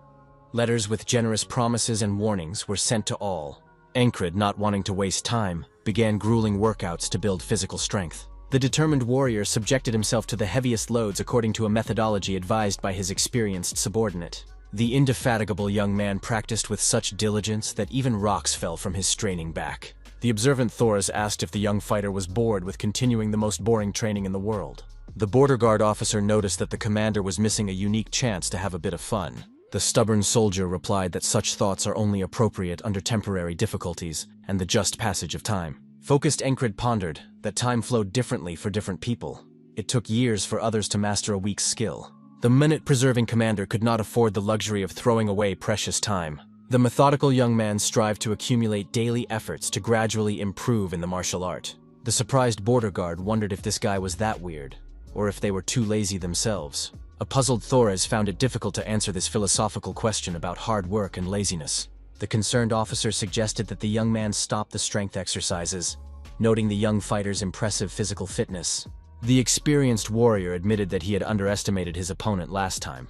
Letters with generous promises and warnings were sent to all. Encred, not wanting to waste time, began grueling workouts to build physical strength. The determined warrior subjected himself to the heaviest loads according to a methodology advised by his experienced subordinate. The indefatigable young man practiced with such diligence that even rocks fell from his straining back. The observant Thoras asked if the young fighter was bored with continuing the most boring training in the world. The border guard officer noticed that the commander was missing a unique chance to have a bit of fun. The stubborn soldier replied that such thoughts are only appropriate under temporary difficulties and the just passage of time. Focused Encred pondered that time flowed differently for different people. It took years for others to master a week's skill. The minute-preserving commander could not afford the luxury of throwing away precious time. The methodical young man strived to accumulate daily efforts to gradually improve in the martial art. The surprised border guard wondered if this guy was that weird, or if they were too lazy themselves. A puzzled Thoras found it difficult to answer this philosophical question about hard work and laziness. The concerned officer suggested that the young man stop the strength exercises, noting the young fighter's impressive physical fitness. The experienced warrior admitted that he had underestimated his opponent last time,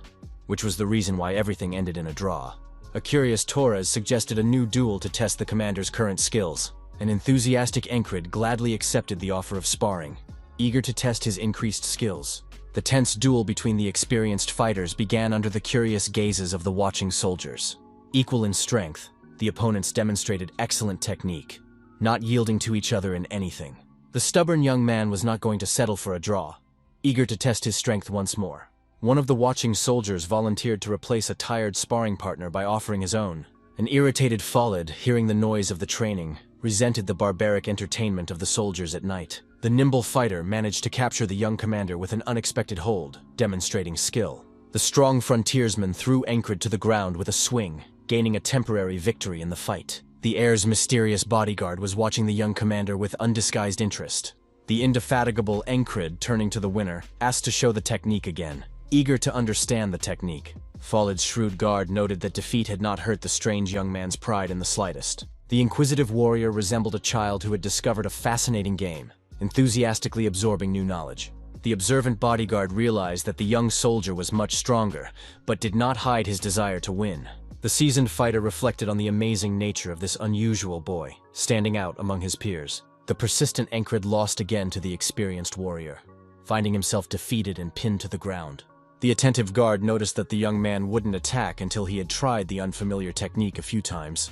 which was the reason why everything ended in a draw. A curious Thoras suggested a new duel to test the commander's current skills. An enthusiastic Encred gladly accepted the offer of sparring, eager to test his increased skills. The tense duel between the experienced fighters began under the curious gazes of the watching soldiers. Equal in strength, the opponents demonstrated excellent technique, not yielding to each other in anything. The stubborn young man was not going to settle for a draw, eager to test his strength once more. One of the watching soldiers volunteered to replace a tired sparring partner by offering his own. An irritated Follid, hearing the noise of the training, resented the barbaric entertainment of the soldiers at night. The nimble fighter managed to capture the young commander with an unexpected hold, demonstrating skill. The strong frontiersman threw Encred to the ground with a swing, gaining a temporary victory in the fight. The heir's mysterious bodyguard was watching the young commander with undisguised interest. The indefatigable Encred, turning to the winner, asked to show the technique again, eager to understand the technique. Follid's shrewd guard noted that defeat had not hurt the strange young man's pride in the slightest. The inquisitive warrior resembled a child who had discovered a fascinating game, enthusiastically absorbing new knowledge. The observant bodyguard realized that the young soldier was much stronger, but did not hide his desire to win. The seasoned fighter reflected on the amazing nature of this unusual boy, standing out among his peers. The persistent Encred lost again to the experienced warrior, finding himself defeated and pinned to the ground. The attentive guard noticed that the young man wouldn't attack until he had tried the unfamiliar technique a few times.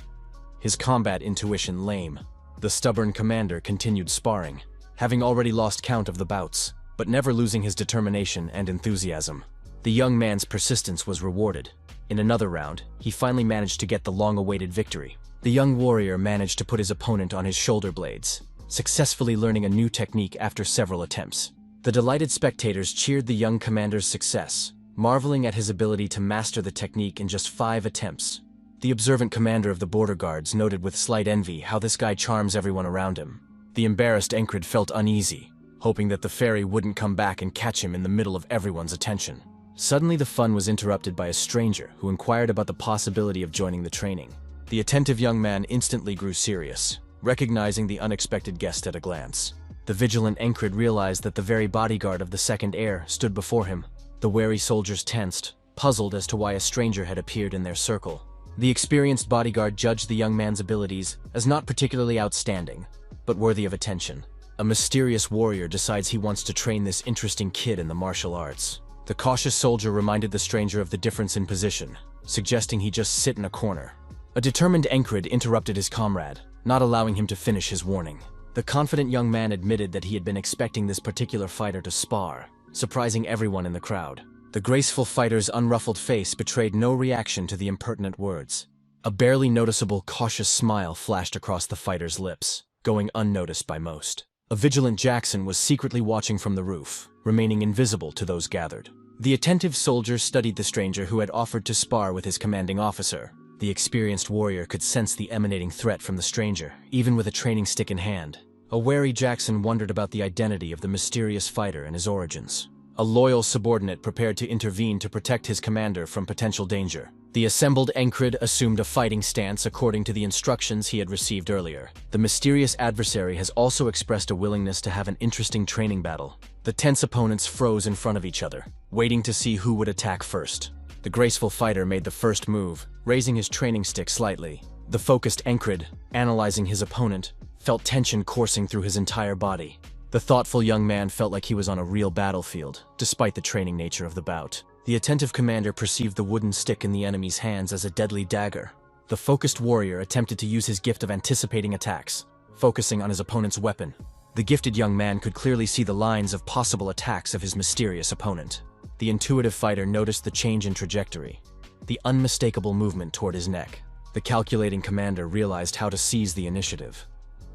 His combat intuition lame. The stubborn commander continued sparring, having already lost count of the bouts, but never losing his determination and enthusiasm. The young man's persistence was rewarded. In another round, he finally managed to get the long-awaited victory. The young warrior managed to put his opponent on his shoulder blades, successfully learning a new technique after several attempts. The delighted spectators cheered the young commander's success, marveling at his ability to master the technique in just 5 attempts. The observant commander of the border guards noted with slight envy how this guy charms everyone around him. The embarrassed Encred felt uneasy, hoping that the fairy wouldn't come back and catch him in the middle of everyone's attention. Suddenly the fun was interrupted by a stranger who inquired about the possibility of joining the training. The attentive young man instantly grew serious, recognizing the unexpected guest at a glance. The vigilant Encred realized that the very bodyguard of the second heir stood before him. The wary soldiers tensed, puzzled as to why a stranger had appeared in their circle. The experienced bodyguard judged the young man's abilities as not particularly outstanding, but worthy of attention. A mysterious warrior decides he wants to train this interesting kid in the martial arts. The cautious soldier reminded the stranger of the difference in position, suggesting he just sit in a corner. A determined Encred interrupted his comrade, not allowing him to finish his warning. The confident young man admitted that he had been expecting this particular fighter to spar, surprising everyone in the crowd. The graceful fighter's unruffled face betrayed no reaction to the impertinent words. A barely noticeable cautious smile flashed across the fighter's lips, going unnoticed by most. A vigilant Jackson was secretly watching from the roof, remaining invisible to those gathered. The attentive soldier studied the stranger who had offered to spar with his commanding officer. The experienced warrior could sense the emanating threat from the stranger, even with a training stick in hand. A wary Jackson wondered about the identity of the mysterious fighter and his origins. A loyal subordinate prepared to intervene to protect his commander from potential danger. The assembled Encred assumed a fighting stance according to the instructions he had received earlier. The mysterious adversary has also expressed a willingness to have an interesting training battle. The tense opponents froze in front of each other, waiting to see who would attack first. The graceful fighter made the first move, raising his training stick slightly. The focused Encred, analyzing his opponent, felt tension coursing through his entire body. The thoughtful young man felt like he was on a real battlefield, despite the training nature of the bout. The attentive commander perceived the wooden stick in the enemy's hands as a deadly dagger. The focused warrior attempted to use his gift of anticipating attacks, focusing on his opponent's weapon. The gifted young man could clearly see the lines of possible attacks of his mysterious opponent. The intuitive fighter noticed the change in trajectory, the unmistakable movement toward his neck. The calculating commander realized how to seize the initiative,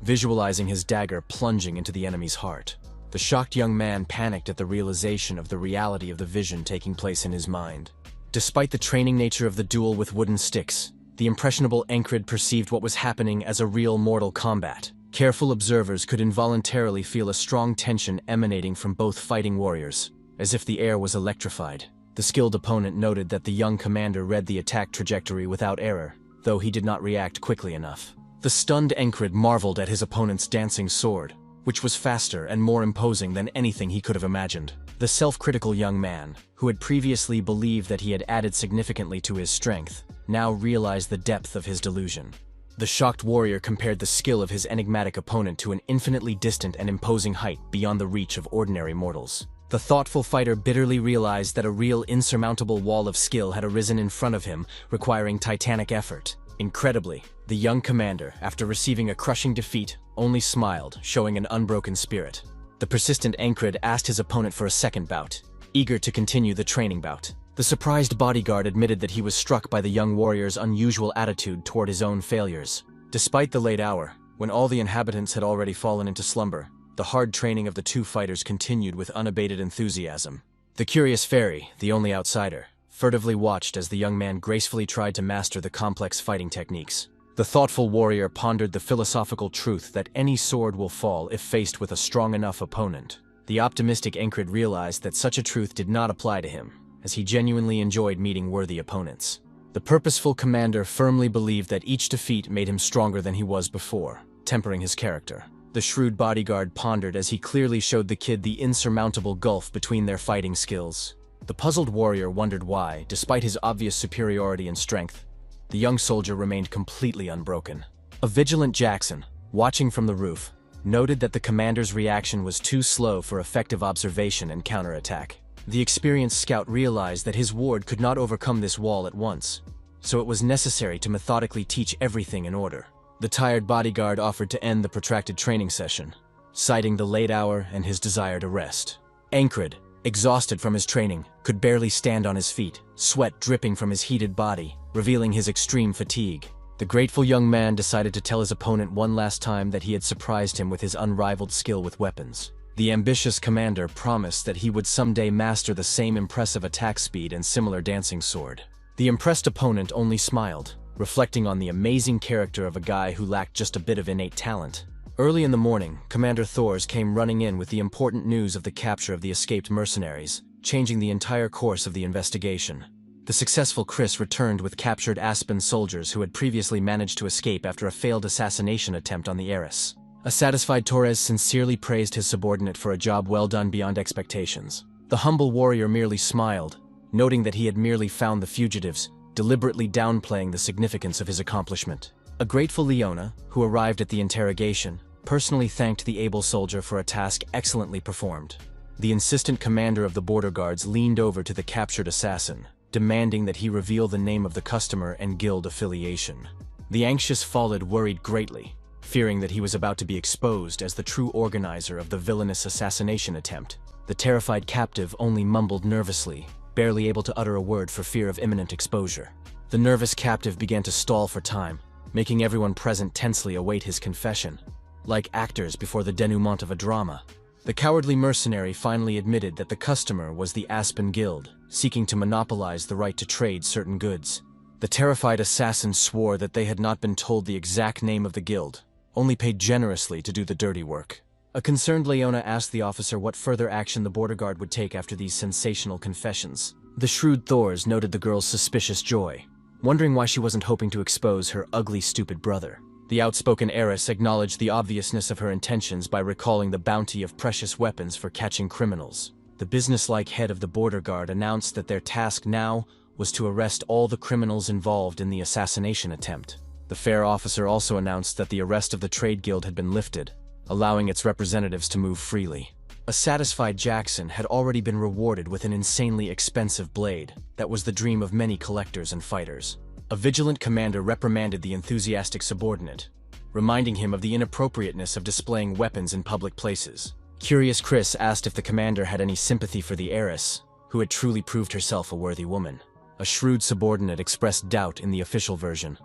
visualizing his dagger plunging into the enemy's heart. The shocked young man panicked at the realization of the reality of the vision taking place in his mind. Despite the training nature of the duel with wooden sticks, the impressionable Encred perceived what was happening as a real mortal combat. Careful observers could involuntarily feel a strong tension emanating from both fighting warriors, as if the air was electrified. The skilled opponent noted that the young commander read the attack trajectory without error, though he did not react quickly enough. The stunned Encred marveled at his opponent's dancing sword, which was faster and more imposing than anything he could have imagined. The self-critical young man, who had previously believed that he had added significantly to his strength, now realized the depth of his delusion. The shocked warrior compared the skill of his enigmatic opponent to an infinitely distant and imposing height beyond the reach of ordinary mortals. The thoughtful fighter bitterly realized that a real insurmountable wall of skill had arisen in front of him, requiring titanic effort. Incredibly, the young commander, after receiving a crushing defeat, only smiled, showing an unbroken spirit. The persistent Encred asked his opponent for a second bout, eager to continue the training bout. The surprised bodyguard admitted that he was struck by the young warrior's unusual attitude toward his own failures. Despite the late hour, when all the inhabitants had already fallen into slumber, the hard training of the two fighters continued with unabated enthusiasm. The curious fairy, the only outsider, furtively watched as the young man gracefully tried to master the complex fighting techniques. The thoughtful warrior pondered the philosophical truth that any sword will fall if faced with a strong enough opponent. The optimistic Encred realized that such a truth did not apply to him, as he genuinely enjoyed meeting worthy opponents. The purposeful commander firmly believed that each defeat made him stronger than he was before, tempering his character. The shrewd bodyguard pondered as he clearly showed the kid the insurmountable gulf between their fighting skills. The puzzled warrior wondered why, despite his obvious superiority in strength, the young soldier remained completely unbroken. A vigilant Jackson, watching from the roof, noted that the commander's reaction was too slow for effective observation and counterattack. The experienced scout realized that his ward could not overcome this wall at once, so it was necessary to methodically teach everything in order. The tired bodyguard offered to end the protracted training session, citing the late hour and his desire to rest. Encred, exhausted from his training, could barely stand on his feet, sweat dripping from his heated body, revealing his extreme fatigue. The grateful young man decided to tell his opponent one last time that he had surprised him with his unrivaled skill with weapons. The ambitious commander promised that he would someday master the same impressive attack speed and similar dancing sword. The impressed opponent only smiled, reflecting on the amazing character of a guy who lacked just a bit of innate talent. Early in the morning, Commander Thors came running in with the important news of the capture of the escaped mercenaries, changing the entire course of the investigation. The successful Chris returned with captured Aspen soldiers who had previously managed to escape after a failed assassination attempt on the heiress. A satisfied Torres sincerely praised his subordinate for a job well done beyond expectations. The humble warrior merely smiled, noting that he had merely found the fugitives, deliberately downplaying the significance of his accomplishment. A grateful Leona, who arrived at the interrogation, personally thanked the able soldier for a task excellently performed. The insistent commander of the border guards leaned over to the captured assassin, demanding that he reveal the name of the customer and guild affiliation. The anxious Follid worried greatly, fearing that he was about to be exposed as the true organizer of the villainous assassination attempt. The terrified captive only mumbled nervously, barely able to utter a word for fear of imminent exposure. The nervous captive began to stall for time, making everyone present tensely await his confession. Like actors before the denouement of a drama, the cowardly mercenary finally admitted that the customer was the Aspen Guild, seeking to monopolize the right to trade certain goods. The terrified assassin swore that they had not been told the exact name of the guild, only paid generously to do the dirty work. A concerned Leona asked the officer what further action the border guard would take after these sensational confessions. The shrewd Thors noted the girl's suspicious joy, wondering why she wasn't hoping to expose her ugly, stupid brother. The outspoken heiress acknowledged the obviousness of her intentions by recalling the bounty of precious weapons for catching criminals. The businesslike head of the border guard announced that their task now was to arrest all the criminals involved in the assassination attempt. The fair officer also announced that the arrest of the trade guild had been lifted, allowing its representatives to move freely. A satisfied Jackson had already been rewarded with an insanely expensive blade that was the dream of many collectors and fighters. A vigilant commander reprimanded the enthusiastic subordinate, reminding him of the inappropriateness of displaying weapons in public places. Curious Chris asked if the commander had any sympathy for the heiress, who had truly proved herself a worthy woman. A shrewd subordinate expressed doubt in the official version,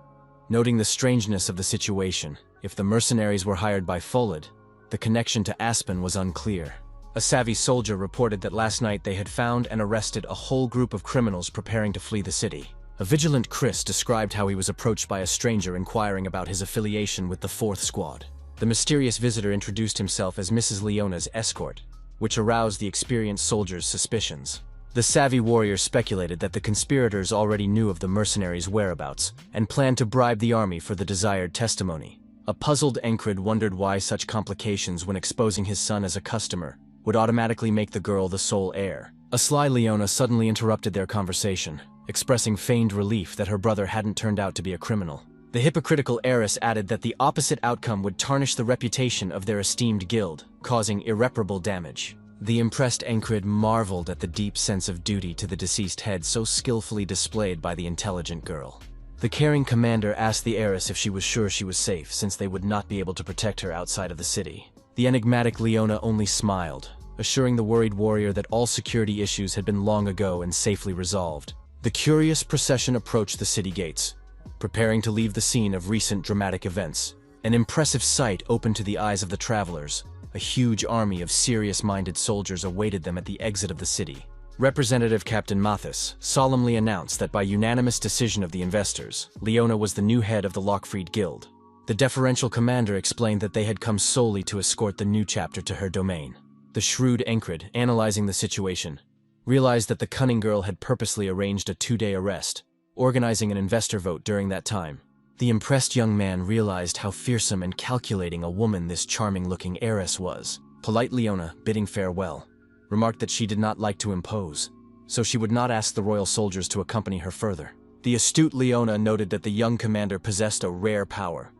noting the strangeness of the situation. If the mercenaries were hired by Follid, the connection to Aspen was unclear. A savvy soldier reported that last night they had found and arrested a whole group of criminals preparing to flee the city. A vigilant Chris described how he was approached by a stranger inquiring about his affiliation with the 4th Squad. The mysterious visitor introduced himself as Mrs. Leona's escort, which aroused the experienced soldier's suspicions. The savvy warrior speculated that the conspirators already knew of the mercenaries' whereabouts and planned to bribe the army for the desired testimony. A puzzled Encred wondered why such complications when exposing his son as a customer would automatically make the girl the sole heir. A sly Leona suddenly interrupted their conversation, expressing feigned relief that her brother hadn't turned out to be a criminal. The hypocritical heiress added that the opposite outcome would tarnish the reputation of their esteemed guild, causing irreparable damage. The impressed Encred marveled at the deep sense of duty to the deceased head so skillfully displayed by the intelligent girl. The caring commander asked the heiress if she was sure she was safe, since they would not be able to protect her outside of the city. The enigmatic Leona only smiled, assuring the worried warrior that all security issues had been long ago and safely resolved. The curious procession approached the city gates, preparing to leave the scene of recent dramatic events. An impressive sight opened to the eyes of the travelers. A huge army of serious-minded soldiers awaited them at the exit of the city. Representative Captain Mathis solemnly announced that by unanimous decision of the investors, Leona was the new head of the Lockfried Guild. The deferential commander explained that they had come solely to escort the new chapter to her domain. The shrewd Encred, analyzing the situation, realized that the cunning girl had purposely arranged a 2-day arrest, organizing an investor vote during that time. The impressed young man realized how fearsome and calculating a woman this charming-looking heiress was. Polite Leona, bidding farewell, remarked that she did not like to impose, so she would not ask the royal soldiers to accompany her further. The astute Leona noted that the young commander possessed a rare power,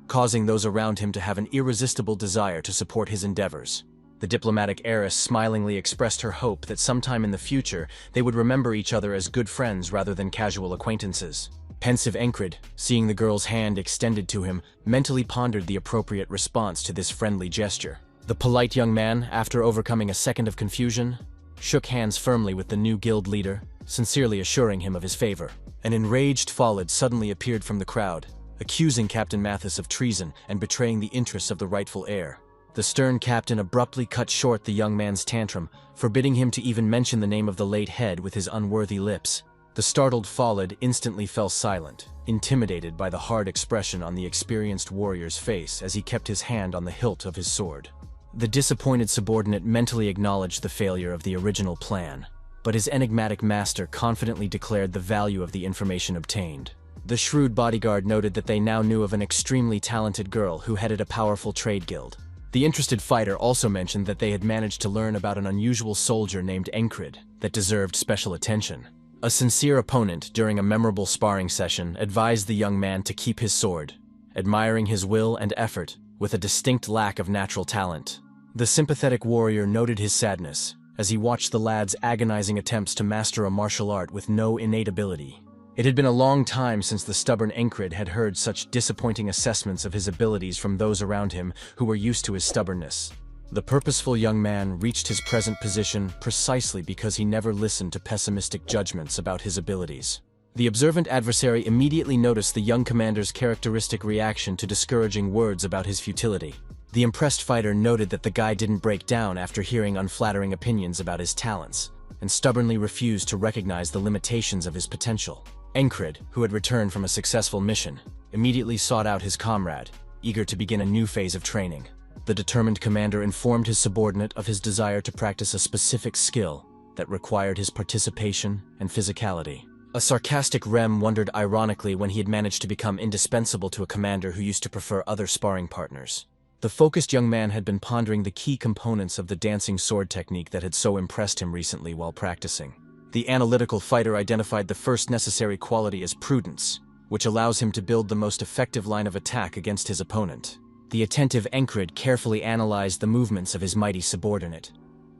causing those around him to have an irresistible desire to support his endeavors. The diplomatic heiress smilingly expressed her hope that sometime in the future they would remember each other as good friends rather than casual acquaintances. Pensive Encred, seeing the girl's hand extended to him, mentally pondered the appropriate response to this friendly gesture. The polite young man, after overcoming a second of confusion, shook hands firmly with the new guild leader, sincerely assuring him of his favor. An enraged Follid suddenly appeared from the crowd, accusing Captain Mathis of treason and betraying the interests of the rightful heir. The stern captain abruptly cut short the young man's tantrum, forbidding him to even mention the name of the late head with his unworthy lips. The startled Follid instantly fell silent, intimidated by the hard expression on the experienced warrior's face as he kept his hand on the hilt of his sword. The disappointed subordinate mentally acknowledged the failure of the original plan, but his enigmatic master confidently declared the value of the information obtained. The shrewd bodyguard noted that they now knew of an extremely talented girl who headed a powerful trade guild. The interested fighter also mentioned that they had managed to learn about an unusual soldier named Encred that deserved special attention. A sincere opponent during a memorable sparring session advised the young man to keep his sword, admiring his will and effort with a distinct lack of natural talent. The sympathetic warrior noted his sadness, as he watched the lad's agonizing attempts to master a martial art with no innate ability. It had been a long time since the stubborn Encred had heard such disappointing assessments of his abilities from those around him who were used to his stubbornness. The purposeful young man reached his present position precisely because he never listened to pessimistic judgments about his abilities. The observant adversary immediately noticed the young commander's characteristic reaction to discouraging words about his futility. The impressed fighter noted that the guy didn't break down after hearing unflattering opinions about his talents, and stubbornly refused to recognize the limitations of his potential. Encred, who had returned from a successful mission, immediately sought out his comrade, eager to begin a new phase of training. The determined commander informed his subordinate of his desire to practice a specific skill that required his participation and physicality. A sarcastic Rem wondered ironically when he had managed to become indispensable to a commander who used to prefer other sparring partners. The focused young man had been pondering the key components of the dancing sword technique that had so impressed him recently while practicing. The analytical fighter identified the first necessary quality as prudence, which allows him to build the most effective line of attack against his opponent. The attentive Encred carefully analyzed the movements of his mighty subordinate,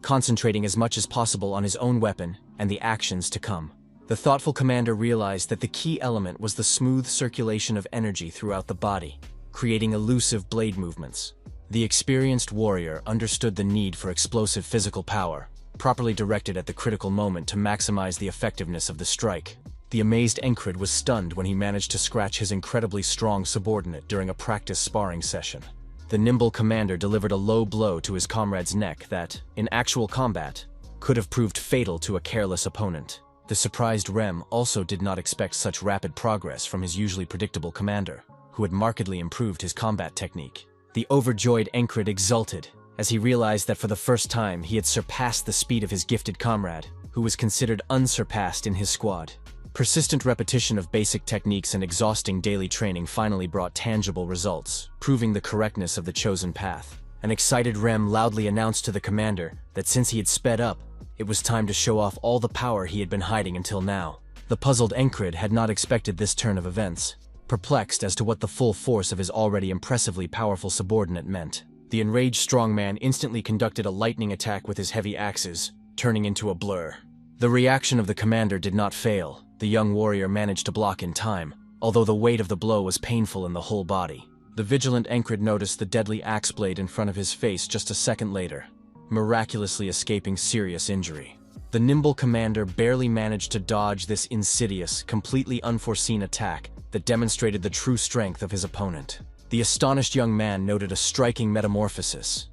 concentrating as much as possible on his own weapon and the actions to come. The thoughtful commander realized that the key element was the smooth circulation of energy throughout the body, creating elusive blade movements. The experienced warrior understood the need for explosive physical power, properly directed at the critical moment to maximize the effectiveness of the strike. The amazed Encred was stunned when he managed to scratch his incredibly strong subordinate during a practice sparring session. The nimble commander delivered a low blow to his comrade's neck that, in actual combat, could have proved fatal to a careless opponent. The surprised Rem also did not expect such rapid progress from his usually predictable commander, who had markedly improved his combat technique. The overjoyed Encred exulted as he realized that for the first time he had surpassed the speed of his gifted comrade, who was considered unsurpassed in his squad. Persistent repetition of basic techniques and exhausting daily training finally brought tangible results, proving the correctness of the chosen path. An excited Rem loudly announced to the commander that since he had sped up, it was time to show off all the power he had been hiding until now. The puzzled Encred had not expected this turn of events, perplexed as to what the full force of his already impressively powerful subordinate meant. The enraged strongman instantly conducted a lightning attack with his heavy axes, turning into a blur. The reaction of the commander did not fail. The young warrior managed to block in time, although the weight of the blow was painful in the whole body. The vigilant Encred noticed the deadly axe blade in front of his face just a second later, miraculously escaping serious injury. The nimble commander barely managed to dodge this insidious, completely unforeseen attack that demonstrated the true strength of his opponent. The astonished young man noted a striking metamorphosis.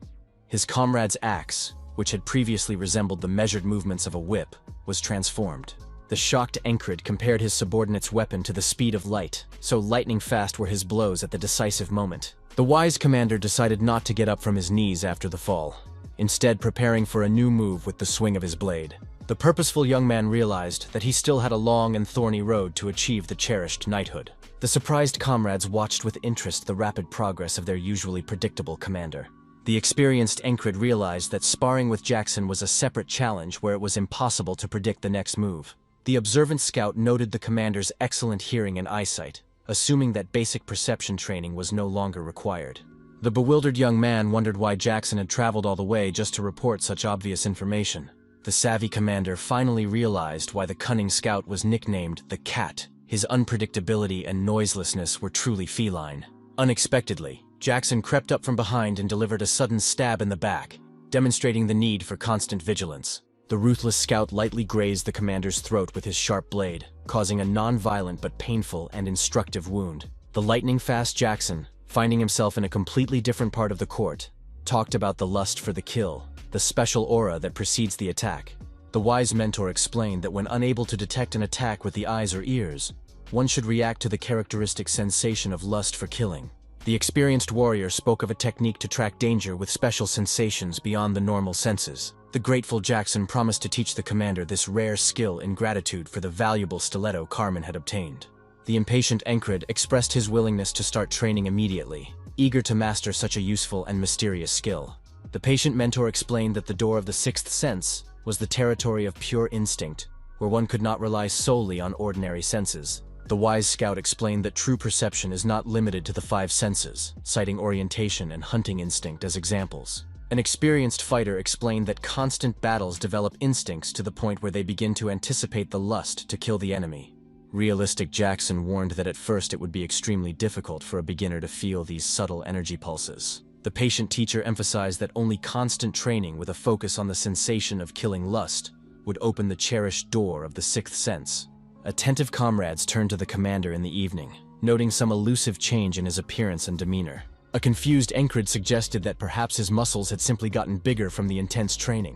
His comrade's axe, which had previously resembled the measured movements of a whip, was transformed. The shocked Encred compared his subordinate's weapon to the speed of light, so lightning fast were his blows at the decisive moment. The wise commander decided not to get up from his knees after the fall, instead preparing for a new move with the swing of his blade. The purposeful young man realized that he still had a long and thorny road to achieve the cherished knighthood. The surprised comrades watched with interest the rapid progress of their usually predictable commander. The experienced Encred realized that sparring with Jackson was a separate challenge where it was impossible to predict the next move. The observant scout noted the commander's excellent hearing and eyesight, assuming that basic perception training was no longer required. The bewildered young man wondered why Jackson had traveled all the way just to report such obvious information. The savvy commander finally realized why the cunning scout was nicknamed the Cat. His unpredictability and noiselessness were truly feline. Unexpectedly, Jackson crept up from behind and delivered a sudden stab in the back, demonstrating the need for constant vigilance. The ruthless scout lightly grazed the commander's throat with his sharp blade, causing a non-violent but painful and instructive wound. The lightning-fast Jackson, finding himself in a completely different part of the court, talked about the lust for the kill, the special aura that precedes the attack. The wise mentor explained that when unable to detect an attack with the eyes or ears, one should react to the characteristic sensation of lust for killing. The experienced warrior spoke of a technique to track danger with special sensations beyond the normal senses. The grateful Jackson promised to teach the commander this rare skill in gratitude for the valuable stiletto Carmen had obtained. The impatient Encred expressed his willingness to start training immediately, eager to master such a useful and mysterious skill. The patient mentor explained that the door of the sixth sense was the territory of pure instinct, where one could not rely solely on ordinary senses. The wise scout explained that true perception is not limited to the five senses, citing orientation and hunting instinct as examples. An experienced fighter explained that constant battles develop instincts to the point where they begin to anticipate the lust to kill the enemy. Realistic Jackson warned that at first it would be extremely difficult for a beginner to feel these subtle energy pulses. The patient teacher emphasized that only constant training with a focus on the sensation of killing lust would open the cherished door of the sixth sense. Attentive comrades turned to the commander in the evening, noting some elusive change in his appearance and demeanor. A confused Encred suggested that perhaps his muscles had simply gotten bigger from the intense training.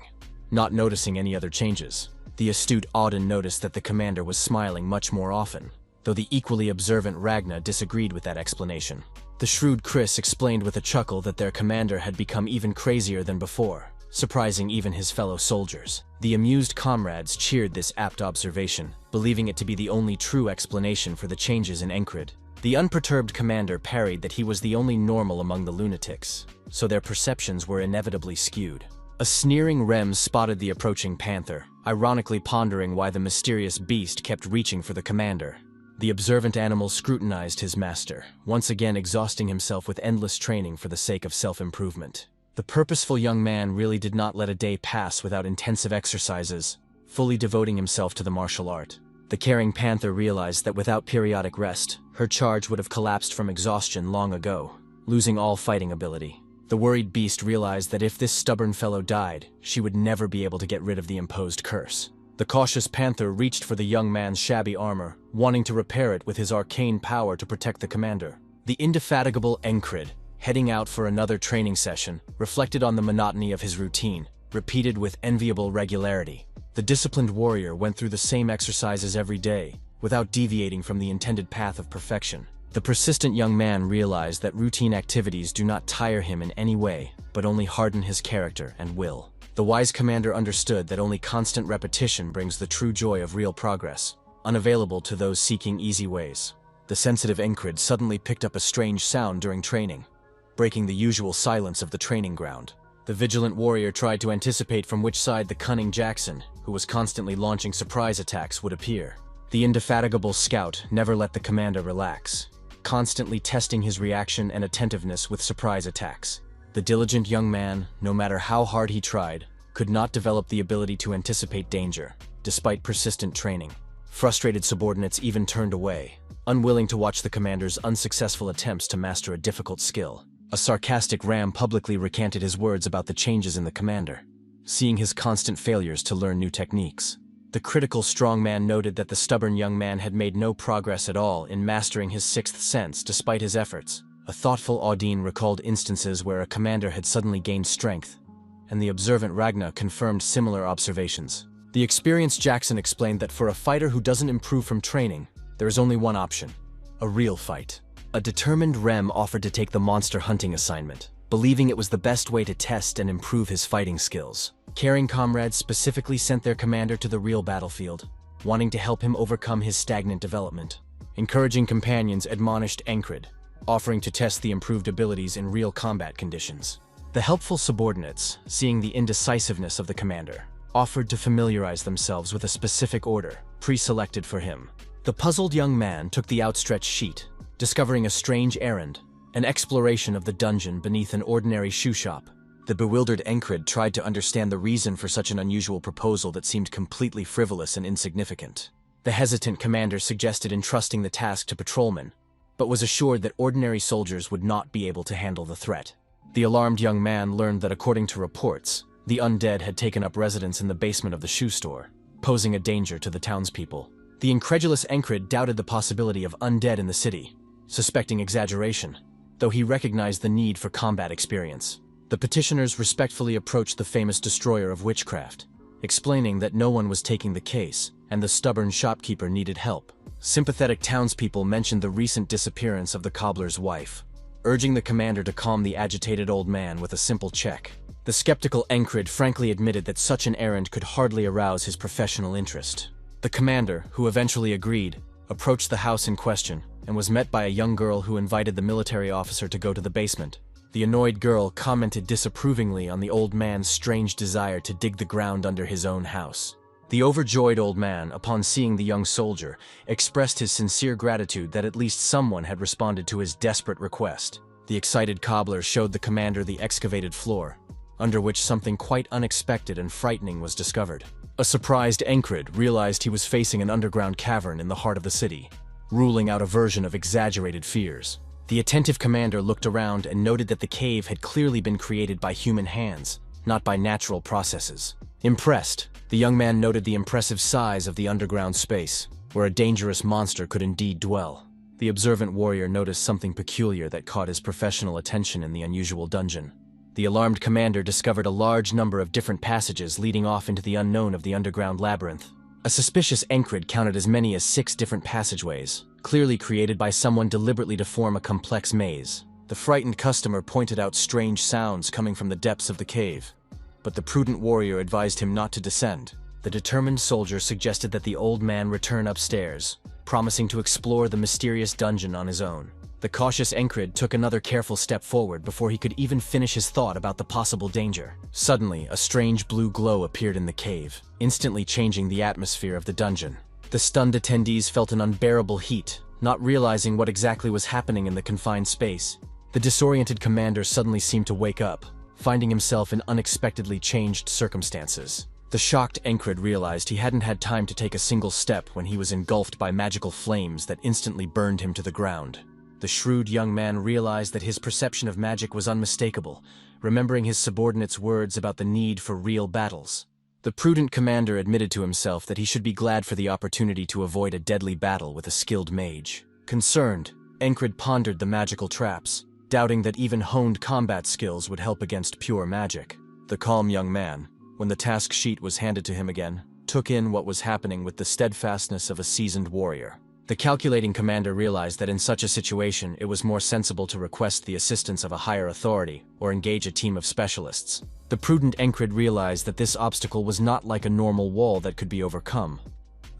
Not noticing any other changes, the astute Auden noticed that the commander was smiling much more often, though the equally observant Ragna disagreed with that explanation. The shrewd Chris explained with a chuckle that their commander had become even crazier than before, surprising even his fellow soldiers. The amused comrades cheered this apt observation, believing it to be the only true explanation for the changes in Encred. The unperturbed commander parried that he was the only normal among the lunatics, so their perceptions were inevitably skewed. A sneering Rem spotted the approaching Panther, ironically pondering why the mysterious beast kept reaching for the commander. The observant animal scrutinized his master, once again exhausting himself with endless training for the sake of self-improvement. The purposeful young man really did not let a day pass without intensive exercises, fully devoting himself to the martial art. The caring Panther realized that without periodic rest, her charge would have collapsed from exhaustion long ago, losing all fighting ability. The worried beast realized that if this stubborn fellow died, she would never be able to get rid of the imposed curse. The cautious Panther reached for the young man's shabby armor, wanting to repair it with his arcane power to protect the commander. The indefatigable Encred, heading out for another training session, reflected on the monotony of his routine, repeated with enviable regularity. The disciplined warrior went through the same exercises every day, without deviating from the intended path of perfection. The persistent young man realized that routine activities do not tire him in any way, but only harden his character and will. The wise commander understood that only constant repetition brings the true joy of real progress, unavailable to those seeking easy ways. The sensitive Encred suddenly picked up a strange sound during training, breaking the usual silence of the training ground. The vigilant warrior tried to anticipate from which side the cunning Jackson, who was constantly launching surprise attacks, would appear. The indefatigable scout never let the commander relax, constantly testing his reaction and attentiveness with surprise attacks. The diligent young man, no matter how hard he tried, could not develop the ability to anticipate danger, despite persistent training. Frustrated subordinates even turned away, unwilling to watch the commander's unsuccessful attempts to master a difficult skill. A sarcastic Ram publicly recanted his words about the changes in the commander, seeing his constant failures to learn new techniques. The critical strongman noted that the stubborn young man had made no progress at all in mastering his sixth sense despite his efforts. A thoughtful Auden recalled instances where a commander had suddenly gained strength, and the observant Ragna confirmed similar observations. The experienced Jackson explained that for a fighter who doesn't improve from training, there is only one option: a real fight. A determined Rem offered to take the monster hunting assignment, believing it was the best way to test and improve his fighting skills. Caring comrades specifically sent their commander to the real battlefield, wanting to help him overcome his stagnant development. Encouraging companions admonished Encred, offering to test the improved abilities in real combat conditions. The helpful subordinates, seeing the indecisiveness of the commander, offered to familiarize themselves with a specific order, pre-selected for him. The puzzled young man took the outstretched sheet, discovering a strange errand, an exploration of the dungeon beneath an ordinary shoe shop. The bewildered Encred tried to understand the reason for such an unusual proposal that seemed completely frivolous and insignificant. The hesitant commander suggested entrusting the task to patrolmen, but was assured that ordinary soldiers would not be able to handle the threat. The alarmed young man learned that according to reports, the undead had taken up residence in the basement of the shoe store, posing a danger to the townspeople. The incredulous Encred doubted the possibility of undead in the city, suspecting exaggeration, though he recognized the need for combat experience. The petitioners respectfully approached the famous destroyer of witchcraft, explaining that no one was taking the case, and the stubborn shopkeeper needed help. Sympathetic townspeople mentioned the recent disappearance of the cobbler's wife, urging the commander to calm the agitated old man with a simple check. The skeptical Encred frankly admitted that such an errand could hardly arouse his professional interest. The commander, who eventually agreed, approached the house in question and was met by a young girl who invited the military officer to go to the basement. The annoyed girl commented disapprovingly on the old man's strange desire to dig the ground under his own house. The overjoyed old man, upon seeing the young soldier, expressed his sincere gratitude that at least someone had responded to his desperate request. The excited cobbler showed the commander the excavated floor, under which something quite unexpected and frightening was discovered. A surprised Encred realized he was facing an underground cavern in the heart of the city, ruling out a version of exaggerated fears. The attentive commander looked around and noted that the cave had clearly been created by human hands, not by natural processes. Impressed, the young man noted the impressive size of the underground space, where a dangerous monster could indeed dwell. The observant warrior noticed something peculiar that caught his professional attention in the unusual dungeon. The alarmed commander discovered a large number of different passages leading off into the unknown of the underground labyrinth. A suspicious Encred counted as many as 6 different passageways, clearly created by someone deliberately to form a complex maze. The frightened customer pointed out strange sounds coming from the depths of the cave, but the prudent warrior advised him not to descend. The determined soldier suggested that the old man return upstairs, promising to explore the mysterious dungeon on his own. The cautious Encred took another careful step forward before he could even finish his thought about the possible danger. Suddenly, a strange blue glow appeared in the cave, instantly changing the atmosphere of the dungeon. The stunned attendees felt an unbearable heat, not realizing what exactly was happening in the confined space. The disoriented commander suddenly seemed to wake up, finding himself in unexpectedly changed circumstances. The shocked Encred realized he hadn't had time to take a single step when he was engulfed by magical flames that instantly burned him to the ground. The shrewd young man realized that his perception of magic was unmistakable, remembering his subordinate's words about the need for real battles. The prudent commander admitted to himself that he should be glad for the opportunity to avoid a deadly battle with a skilled mage. Concerned, Encred pondered the magical traps, doubting that even honed combat skills would help against pure magic. The calm young man, when the task sheet was handed to him again, took in what was happening with the steadfastness of a seasoned warrior. The calculating commander realized that in such a situation it was more sensible to request the assistance of a higher authority or engage a team of specialists. The prudent Encred realized that this obstacle was not like a normal wall that could be overcome,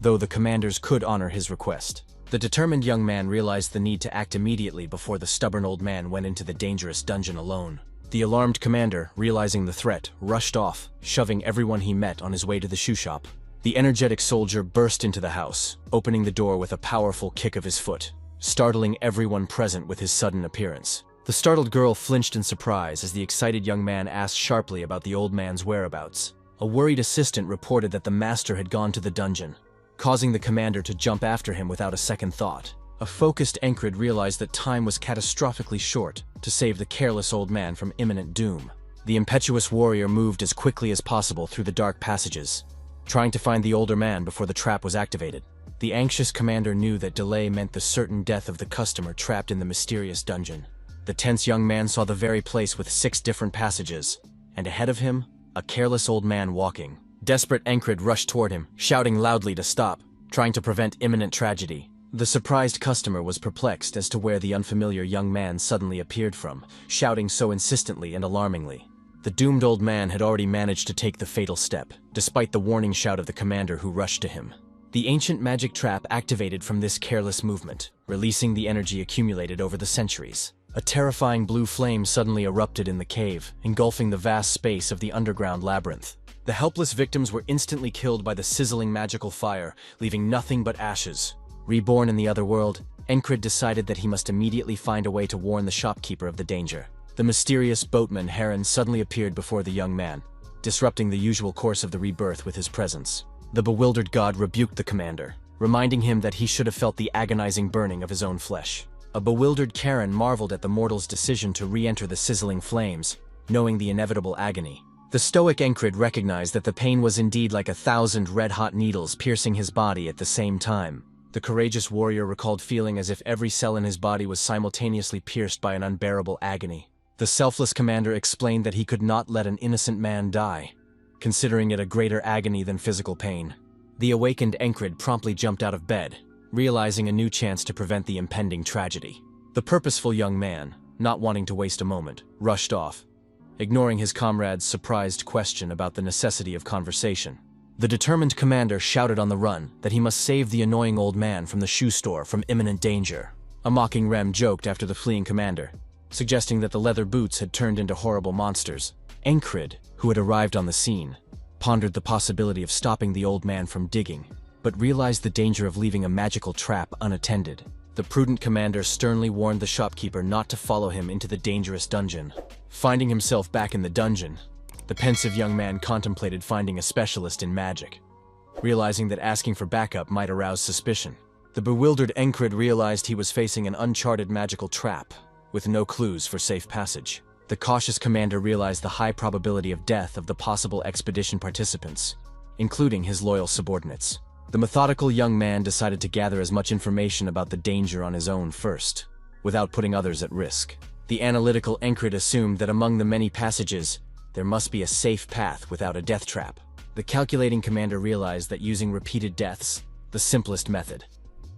though the commanders could honor his request. The determined young man realized the need to act immediately before the stubborn old man went into the dangerous dungeon alone. The alarmed commander, realizing the threat, rushed off, shoving everyone he met on his way to the shoe shop. The energetic soldier burst into the house, opening the door with a powerful kick of his foot, startling everyone present with his sudden appearance. The startled girl flinched in surprise as the excited young man asked sharply about the old man's whereabouts. A worried assistant reported that the master had gone to the dungeon, causing the commander to jump after him without a second thought. A focused Encred realized that time was catastrophically short to save the careless old man from imminent doom. The impetuous warrior moved as quickly as possible through the dark passages, trying to find the older man before the trap was activated. The anxious commander knew that delay meant the certain death of the customer trapped in the mysterious dungeon. The tense young man saw the very place with 6 different passages, and ahead of him, a careless old man walking. Desperate Encred rushed toward him, shouting loudly to stop, trying to prevent imminent tragedy. The surprised customer was perplexed as to where the unfamiliar young man suddenly appeared from, shouting so insistently and alarmingly. The doomed old man had already managed to take the fatal step, despite the warning shout of the commander who rushed to him. The ancient magic trap activated from this careless movement, releasing the energy accumulated over the centuries. A terrifying blue flame suddenly erupted in the cave, engulfing the vast space of the underground labyrinth. The helpless victims were instantly killed by the sizzling magical fire, leaving nothing but ashes. Reborn in the other world, Encred decided that he must immediately find a way to warn the shopkeeper of the danger. The mysterious boatman Heron suddenly appeared before the young man, disrupting the usual course of the rebirth with his presence. The bewildered god rebuked the commander, reminding him that he should have felt the agonizing burning of his own flesh. A bewildered Karen marveled at the mortal's decision to re-enter the sizzling flames, knowing the inevitable agony. The stoic Encred recognized that the pain was indeed like 1,000 red-hot needles piercing his body at the same time. The courageous warrior recalled feeling as if every cell in his body was simultaneously pierced by an unbearable agony. The selfless commander explained that he could not let an innocent man die, considering it a greater agony than physical pain. The awakened Encred promptly jumped out of bed, realizing a new chance to prevent the impending tragedy. The purposeful young man, not wanting to waste a moment, rushed off, ignoring his comrade's surprised question about the necessity of conversation. The determined commander shouted on the run that he must save the annoying old man from the shoe store from imminent danger. A mocking Rem joked after the fleeing commander, suggesting that the leather boots had turned into horrible monsters. Encred, who had arrived on the scene, pondered the possibility of stopping the old man from digging, but realized the danger of leaving a magical trap unattended. The prudent commander sternly warned the shopkeeper not to follow him into the dangerous dungeon. Finding himself back in the dungeon, The pensive young man contemplated finding a specialist in magic, realizing that asking for backup might arouse suspicion. The bewildered Encred realized he was facing an uncharted magical trap, with no clues for safe passage. The cautious commander realized the high probability of death of the possible expedition participants, including his loyal subordinates. The methodical young man decided to gather as much information about the danger on his own first, without putting others at risk. The analytical Encred assumed that among the many passages, there must be a safe path without a death trap. The calculating commander realized that using repeated deaths, the simplest method,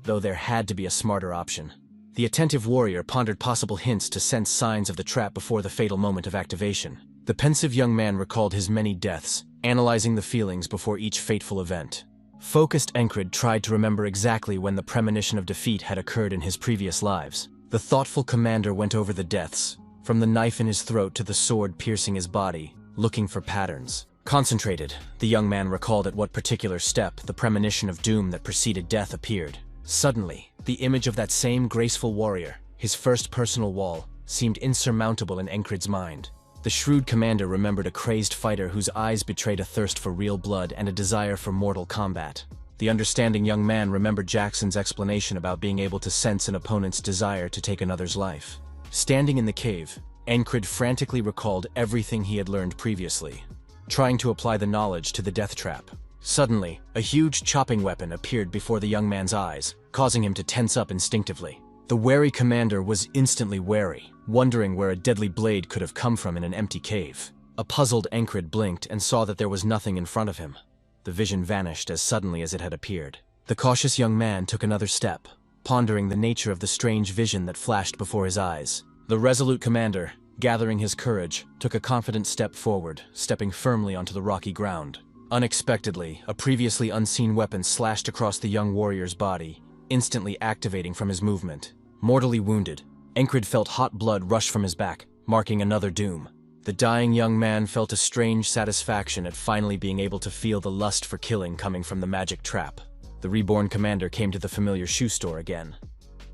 though there had to be a smarter option. The attentive warrior pondered possible hints to sense signs of the trap before the fatal moment of activation. The pensive young man recalled his many deaths, analyzing the feelings before each fateful event. Focused Encred tried to remember exactly when the premonition of defeat had occurred in his previous lives. The thoughtful commander went over the deaths, from the knife in his throat to the sword piercing his body, looking for patterns. Concentrated, the young man recalled at what particular step the premonition of doom that preceded death appeared. Suddenly, the image of that same graceful warrior, his first personal wall, seemed insurmountable in Encred's mind. The shrewd commander remembered a crazed fighter whose eyes betrayed a thirst for real blood and a desire for mortal combat. The understanding young man remembered Jackson's explanation about being able to sense an opponent's desire to take another's life. Standing in the cave, Encred frantically recalled everything he had learned previously, trying to apply the knowledge to the death trap. Suddenly, a huge chopping weapon appeared before the young man's eyes, causing him to tense up instinctively. The wary commander was instantly wary, wondering where a deadly blade could have come from in an empty cave. A puzzled Encred blinked and saw that there was nothing in front of him. The vision vanished as suddenly as it had appeared. The cautious young man took another step, pondering the nature of the strange vision that flashed before his eyes. The resolute commander, gathering his courage, took a confident step forward, stepping firmly onto the rocky ground. Unexpectedly, a previously unseen weapon slashed across the young warrior's body, instantly activating from his movement. Mortally wounded, Encred felt hot blood rush from his back, marking another doom. The dying young man felt a strange satisfaction at finally being able to feel the lust for killing coming from the magic trap. The reborn commander came to the familiar shoe store again,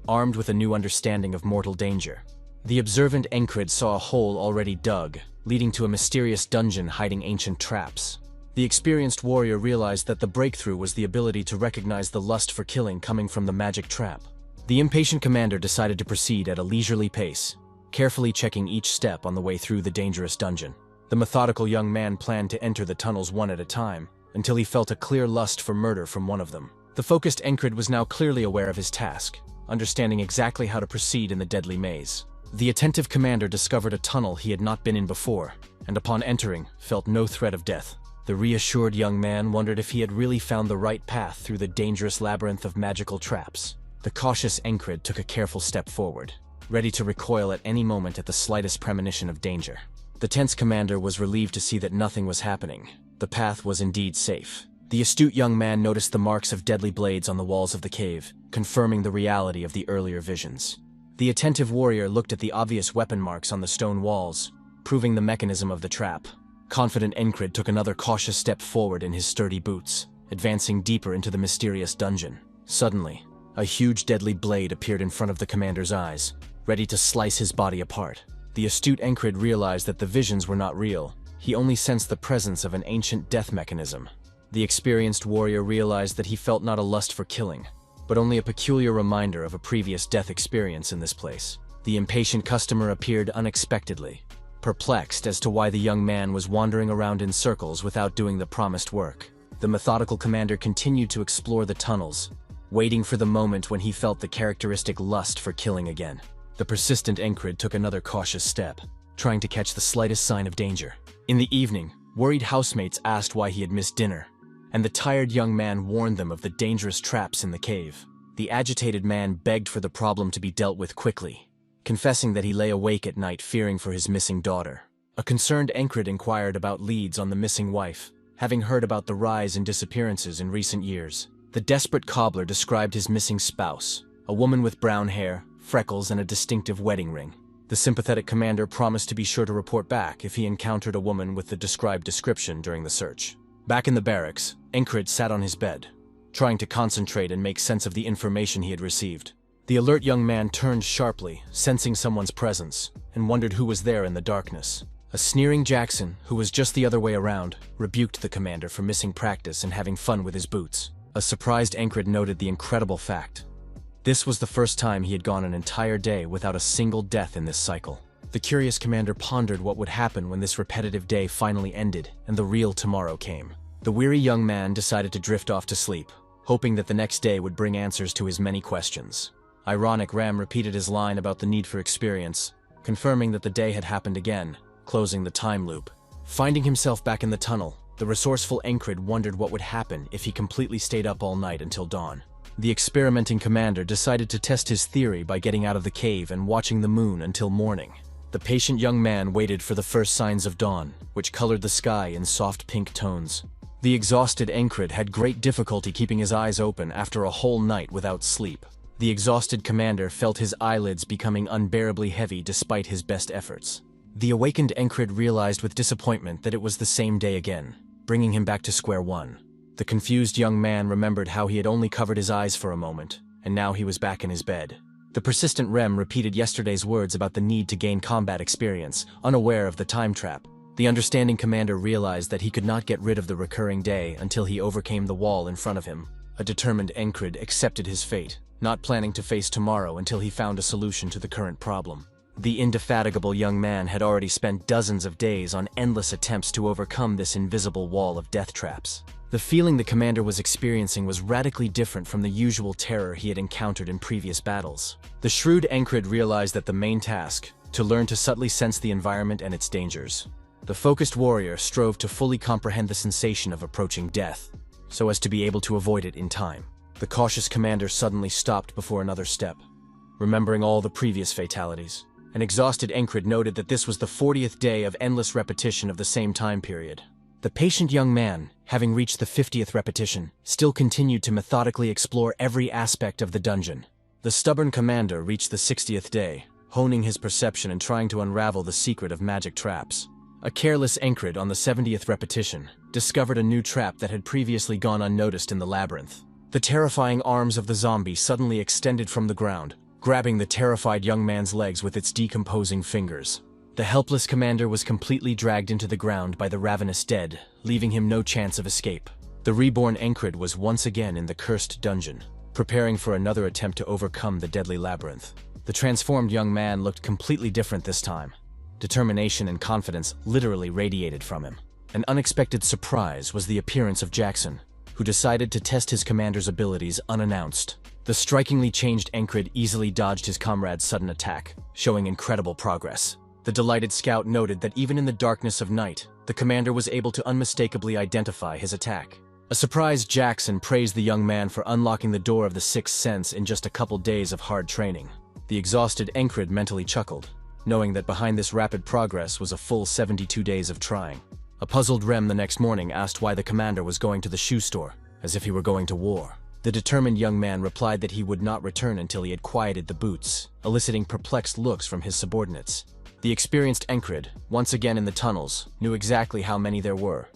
armed with a new understanding of mortal danger. The observant Encred saw a hole already dug, leading to a mysterious dungeon hiding ancient traps. The experienced warrior realized that the breakthrough was the ability to recognize the lust for killing coming from the magic trap. The impatient commander decided to proceed at a leisurely pace, carefully checking each step on the way through the dangerous dungeon. The methodical young man planned to enter the tunnels one at a time, until he felt a clear lust for murder from one of them. The focused Encred was now clearly aware of his task, understanding exactly how to proceed in the deadly maze. The attentive commander discovered a tunnel he had not been in before, and upon entering, felt no threat of death. The reassured young man wondered if he had really found the right path through the dangerous labyrinth of magical traps. The cautious Encred took a careful step forward, ready to recoil at any moment at the slightest premonition of danger. The tense commander was relieved to see that nothing was happening. The path was indeed safe. The astute young man noticed the marks of deadly blades on the walls of the cave, confirming the reality of the earlier visions. The attentive warrior looked at the obvious weapon marks on the stone walls, proving the mechanism of the trap. Confident Encred took another cautious step forward in his sturdy boots, advancing deeper into the mysterious dungeon. Suddenly, a huge deadly blade appeared in front of the commander's eyes, ready to slice his body apart. The astute Encred realized that the visions were not real. He only sensed the presence of an ancient death mechanism. The experienced warrior realized that he felt not a lust for killing, but only a peculiar reminder of a previous death experience in this place. The impatient customer appeared unexpectedly, perplexed as to why the young man was wandering around in circles without doing the promised work. The methodical commander continued to explore the tunnels, waiting for the moment when he felt the characteristic lust for killing again. The persistent Encred took another cautious step, trying to catch the slightest sign of danger. In the evening, worried housemates asked why he had missed dinner, and the tired young man warned them of the dangerous traps in the cave. The agitated man begged for the problem to be dealt with quickly, confessing that he lay awake at night fearing for his missing daughter. A concerned Encred inquired about leads on the missing wife, having heard about the rise in disappearances in recent years. The desperate cobbler described his missing spouse, a woman with brown hair, freckles, and a distinctive wedding ring. The sympathetic commander promised to be sure to report back if he encountered a woman with the described description during the search. Back in the barracks, Encred sat on his bed, trying to concentrate and make sense of the information he had received. The alert young man turned sharply, sensing someone's presence, and wondered who was there in the darkness. A sneering Jackson, who was just the other way around, rebuked the commander for missing practice and having fun with his boots. A surprised Encred noted the incredible fact. This was the first time he had gone an entire day without a single death in this cycle. The curious commander pondered what would happen when this repetitive day finally ended and the real tomorrow came. The weary young man decided to drift off to sleep, hoping that the next day would bring answers to his many questions. Ironic Ram repeated his line about the need for experience, confirming that the day had happened again, closing the time loop. Finding himself back in the tunnel, the resourceful Encred wondered what would happen if he completely stayed up all night until dawn. The experimenting commander decided to test his theory by getting out of the cave and watching the moon until morning. The patient young man waited for the first signs of dawn, which colored the sky in soft pink tones. The exhausted Encred had great difficulty keeping his eyes open after a whole night without sleep. The exhausted commander felt his eyelids becoming unbearably heavy despite his best efforts. The awakened Encred realized with disappointment that it was the same day again, bringing him back to square one. The confused young man remembered how he had only covered his eyes for a moment, and now he was back in his bed. The persistent Rem repeated yesterday's words about the need to gain combat experience, unaware of the time trap. The understanding commander realized that he could not get rid of the recurring day until he overcame the wall in front of him. A determined Encred accepted his fate, not planning to face tomorrow until he found a solution to the current problem. The indefatigable young man had already spent dozens of days on endless attempts to overcome this invisible wall of death traps. The feeling the commander was experiencing was radically different from the usual terror he had encountered in previous battles. The shrewd Encred realized that the main task, to learn to subtly sense the environment and its dangers. The focused warrior strove to fully comprehend the sensation of approaching death, so as to be able to avoid it in time. The cautious commander suddenly stopped before another step, remembering all the previous fatalities. An exhausted Encred noted that this was the 40th day of endless repetition of the same time period. The patient young man, having reached the 50th repetition, still continued to methodically explore every aspect of the dungeon. The stubborn commander reached the 60th day, honing his perception and trying to unravel the secret of magic traps. A careless Encred on the 70th repetition discovered a new trap that had previously gone unnoticed in the labyrinth. The terrifying arms of the zombie suddenly extended from the ground, grabbing the terrified young man's legs with its decomposing fingers. The helpless commander was completely dragged into the ground by the ravenous dead, leaving him no chance of escape. The reborn Encred was once again in the cursed dungeon, preparing for another attempt to overcome the deadly labyrinth. The transformed young man looked completely different this time. Determination and confidence literally radiated from him. An unexpected surprise was the appearance of Jackson, who decided to test his commander's abilities unannounced. The strikingly changed Encred easily dodged his comrade's sudden attack, showing incredible progress. The delighted scout noted that even in the darkness of night, the commander was able to unmistakably identify his attack. A surprised Jackson praised the young man for unlocking the door of the sixth sense in just a couple days of hard training. The exhausted Encred mentally chuckled, knowing that behind this rapid progress was a full 72 days of trying. A puzzled Rem the next morning asked why the commander was going to the shoe store, as if he were going to war. The determined young man replied that he would not return until he had quieted the boots, eliciting perplexed looks from his subordinates. The experienced Encred, once again in the tunnels, knew exactly how many there were.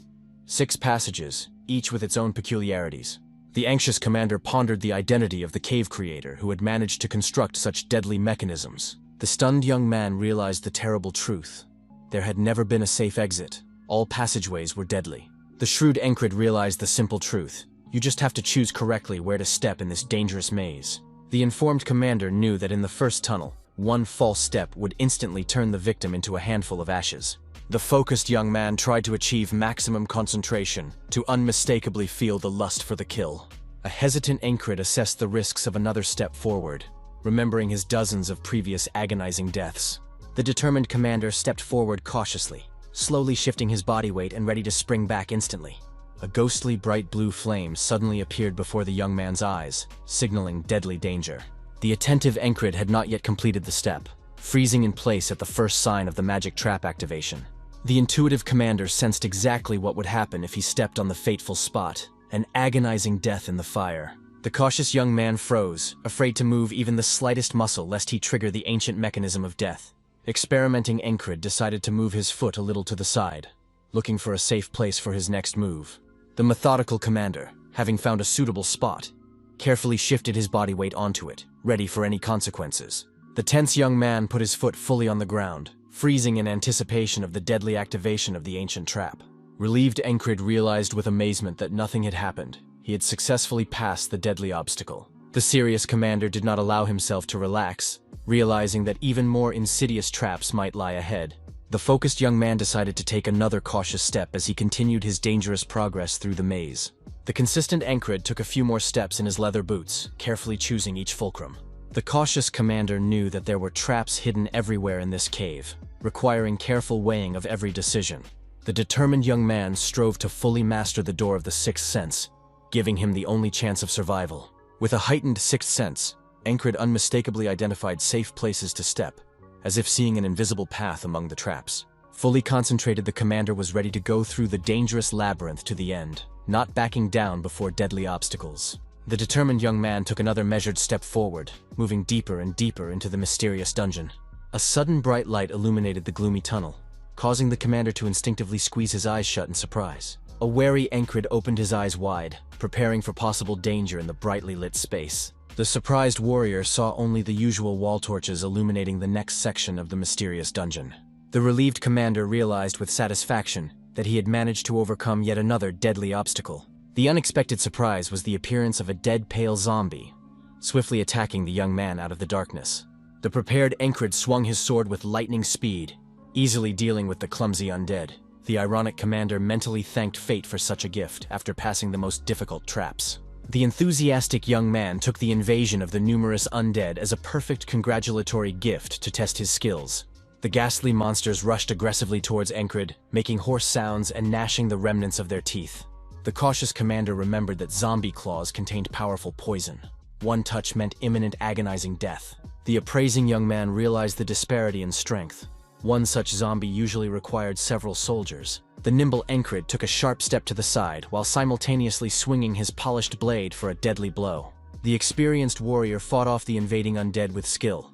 6 passages, each with its own peculiarities. The anxious commander pondered the identity of the cave creator who had managed to construct such deadly mechanisms. The stunned young man realized the terrible truth. There had never been a safe exit. All passageways were deadly. The shrewd Encred realized the simple truth. You just have to choose correctly where to step in this dangerous maze. The informed commander knew that in the first tunnel, one false step would instantly turn the victim into a handful of ashes. The focused young man tried to achieve maximum concentration, to unmistakably feel the lust for the kill. A hesitant Encred assessed the risks of another step forward, remembering his dozens of previous agonizing deaths. The determined commander stepped forward cautiously, slowly shifting his body weight and ready to spring back instantly. A ghostly bright blue flame suddenly appeared before the young man's eyes, signaling deadly danger. The attentive Encred had not yet completed the step, freezing in place at the first sign of the magic trap activation. The intuitive commander sensed exactly what would happen if he stepped on the fateful spot, an agonizing death in the fire. The cautious young man froze, afraid to move even the slightest muscle lest he trigger the ancient mechanism of death. Experimenting Encred decided to move his foot a little to the side, looking for a safe place for his next move. The methodical commander, having found a suitable spot, carefully shifted his body weight onto it, ready for any consequences. The tense young man put his foot fully on the ground, freezing in anticipation of the deadly activation of the ancient trap. Relieved, Encred realized with amazement that nothing had happened. He had successfully passed the deadly obstacle. The serious commander did not allow himself to relax, realizing that even more insidious traps might lie ahead. The focused young man decided to take another cautious step as he continued his dangerous progress through the maze. The consistent Encred took a few more steps in his leather boots, carefully choosing each fulcrum. The cautious commander knew that there were traps hidden everywhere in this cave, requiring careful weighing of every decision. The determined young man strove to fully master the door of the sixth sense, giving him the only chance of survival. With a heightened sixth sense, Encred unmistakably identified safe places to step, as if seeing an invisible path among the traps. Fully concentrated, the commander was ready to go through the dangerous labyrinth to the end, not backing down before deadly obstacles. The determined young man took another measured step forward, moving deeper and deeper into the mysterious dungeon. A sudden bright light illuminated the gloomy tunnel, causing the commander to instinctively squeeze his eyes shut in surprise. A wary Encred opened his eyes wide, preparing for possible danger in the brightly lit space. The surprised warrior saw only the usual wall torches illuminating the next section of the mysterious dungeon. The relieved commander realized with satisfaction that he had managed to overcome yet another deadly obstacle. The unexpected surprise was the appearance of a dead pale zombie, swiftly attacking the young man out of the darkness. The prepared Encred swung his sword with lightning speed, easily dealing with the clumsy undead. The ironic commander mentally thanked fate for such a gift after passing the most difficult traps. The enthusiastic young man took the invasion of the numerous undead as a perfect congratulatory gift to test his skills. The ghastly monsters rushed aggressively towards Encred, making hoarse sounds and gnashing the remnants of their teeth. The cautious commander remembered that zombie claws contained powerful poison. One touch meant imminent agonizing death. The appraising young man realized the disparity in strength. One such zombie usually required several soldiers. The nimble Encred took a sharp step to the side while simultaneously swinging his polished blade for a deadly blow. The experienced warrior fought off the invading undead with skill,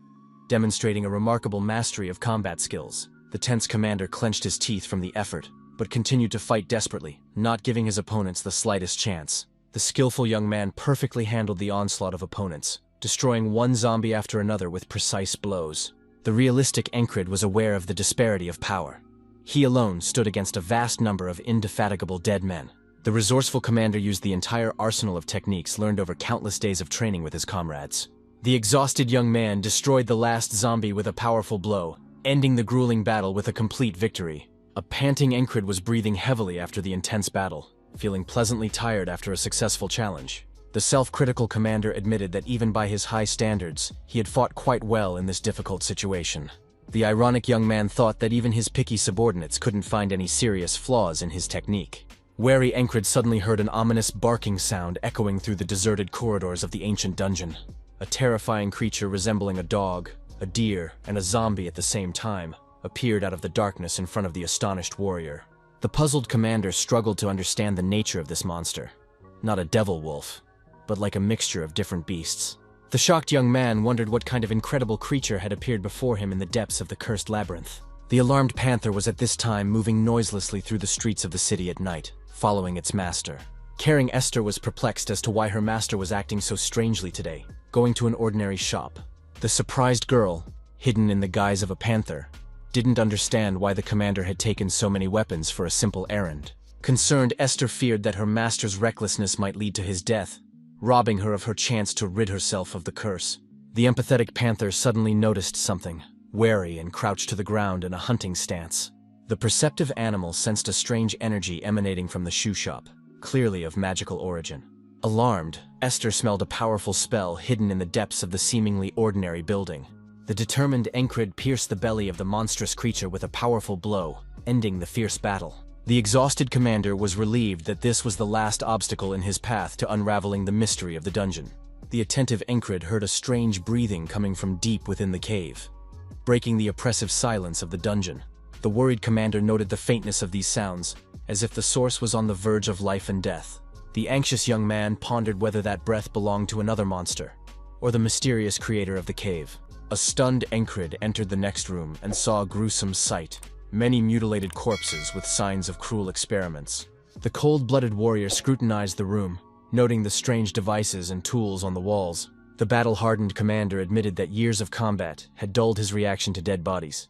demonstrating a remarkable mastery of combat skills. The tense commander clenched his teeth from the effort, but continued to fight desperately, not giving his opponents the slightest chance. The skillful young man perfectly handled the onslaught of opponents, destroying one zombie after another with precise blows. The realistic Encred was aware of the disparity of power. He alone stood against a vast number of indefatigable dead men. The resourceful commander used the entire arsenal of techniques learned over countless days of training with his comrades. The exhausted young man destroyed the last zombie with a powerful blow, ending the grueling battle with a complete victory. A panting Encred was breathing heavily after the intense battle, feeling pleasantly tired after a successful challenge. The self-critical commander admitted that even by his high standards, he had fought quite well in this difficult situation. The ironic young man thought that even his picky subordinates couldn't find any serious flaws in his technique. Wary Encred suddenly heard an ominous barking sound echoing through the deserted corridors of the ancient dungeon. A terrifying creature resembling a dog, a deer, and a zombie at the same time appeared out of the darkness in front of the astonished warrior. The puzzled commander struggled to understand the nature of this monster. Not a devil wolf, but like a mixture of different beasts. The shocked young man wondered what kind of incredible creature had appeared before him in the depths of the cursed labyrinth. The alarmed Panther was at this time moving noiselessly through the streets of the city at night, following its master. Caring Esther was perplexed as to why her master was acting so strangely today, going to an ordinary shop. The surprised girl, hidden in the guise of a panther, didn't understand why the commander had taken so many weapons for a simple errand. Concerned, Esther feared that her master's recklessness might lead to his death, robbing her of her chance to rid herself of the curse. The empathetic Panther suddenly noticed something, wary and crouched to the ground in a hunting stance. The perceptive animal sensed a strange energy emanating from the shoe shop, clearly of magical origin. Alarmed, Esther smelled a powerful spell hidden in the depths of the seemingly ordinary building. The determined Encred pierced the belly of the monstrous creature with a powerful blow, ending the fierce battle. The exhausted commander was relieved that this was the last obstacle in his path to unraveling the mystery of the dungeon. The attentive Encred heard a strange breathing coming from deep within the cave, breaking the oppressive silence of the dungeon. The worried commander noted the faintness of these sounds, as if the source was on the verge of life and death. The anxious young man pondered whether that breath belonged to another monster, or the mysterious creator of the cave. A stunned Encred entered the next room and saw a gruesome sight. Many mutilated corpses with signs of cruel experiments. The cold-blooded warrior scrutinized the room, noting the strange devices and tools on the walls. The battle-hardened commander admitted that years of combat had dulled his reaction to dead bodies.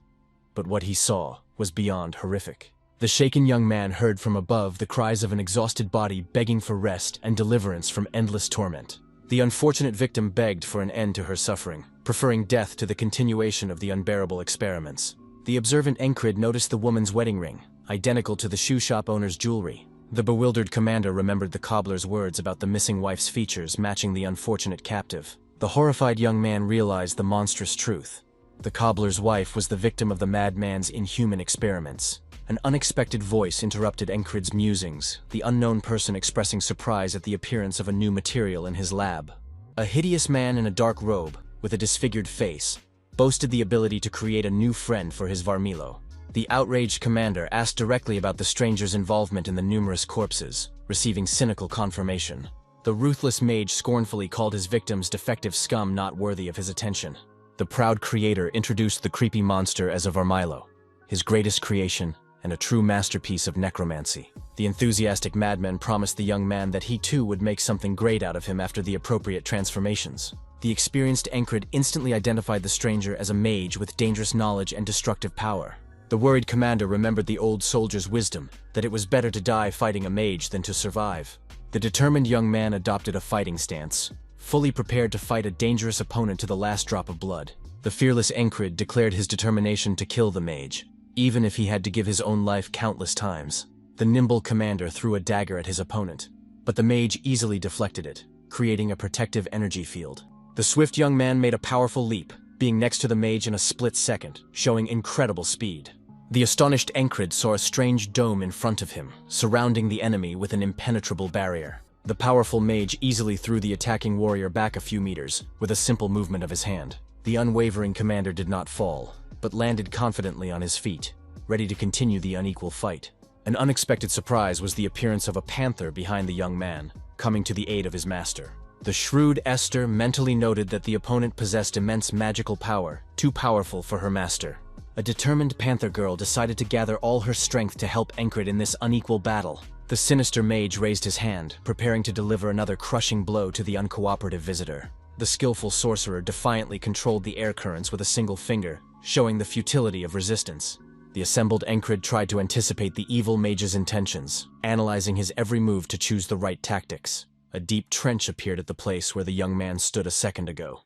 But what he saw was beyond horrific. The shaken young man heard from above the cries of an exhausted body begging for rest and deliverance from endless torment. The unfortunate victim begged for an end to her suffering, preferring death to the continuation of the unbearable experiments. The observant Encrid noticed the woman's wedding ring, identical to the shoe shop owner's jewelry. The bewildered commander remembered the cobbler's words about the missing wife's features matching the unfortunate captive. The horrified young man realized the monstrous truth. The cobbler's wife was the victim of the madman's inhuman experiments. An unexpected voice interrupted Encrid's musings, the unknown person expressing surprise at the appearance of a new material in his lab. A hideous man in a dark robe, with a disfigured face, boasted the ability to create a new friend for his Varmilo. The outraged commander asked directly about the stranger's involvement in the numerous corpses, receiving cynical confirmation. The ruthless mage scornfully called his victims defective scum not worthy of his attention. The proud creator introduced the creepy monster as a Varmilo, his greatest creation and a true masterpiece of necromancy. The enthusiastic madman promised the young man that he too would make something great out of him after the appropriate transformations. The experienced Encrid instantly identified the stranger as a mage with dangerous knowledge and destructive power. The worried commander remembered the old soldier's wisdom, that it was better to die fighting a mage than to survive. The determined young man adopted a fighting stance, fully prepared to fight a dangerous opponent to the last drop of blood. The fearless Encrid declared his determination to kill the mage, even if he had to give his own life countless times. The nimble commander threw a dagger at his opponent, but the mage easily deflected it, creating a protective energy field. The swift young man made a powerful leap, being next to the mage in a split second, showing incredible speed. The astonished Encrid saw a strange dome in front of him, surrounding the enemy with an impenetrable barrier. The powerful mage easily threw the attacking warrior back a few meters, with a simple movement of his hand. The unwavering commander did not fall, but landed confidently on his feet, ready to continue the unequal fight. An unexpected surprise was the appearance of a panther behind the young man, coming to the aid of his master. The shrewd Esther mentally noted that the opponent possessed immense magical power, too powerful for her master. A determined panther girl decided to gather all her strength to help Encrid in this unequal battle. The sinister mage raised his hand, preparing to deliver another crushing blow to the uncooperative visitor. The skillful sorcerer defiantly controlled the air currents with a single finger, showing the futility of resistance. The assembled Encrid tried to anticipate the evil mage's intentions, analyzing his every move to choose the right tactics. A deep trench appeared at the place where the young man stood a second ago,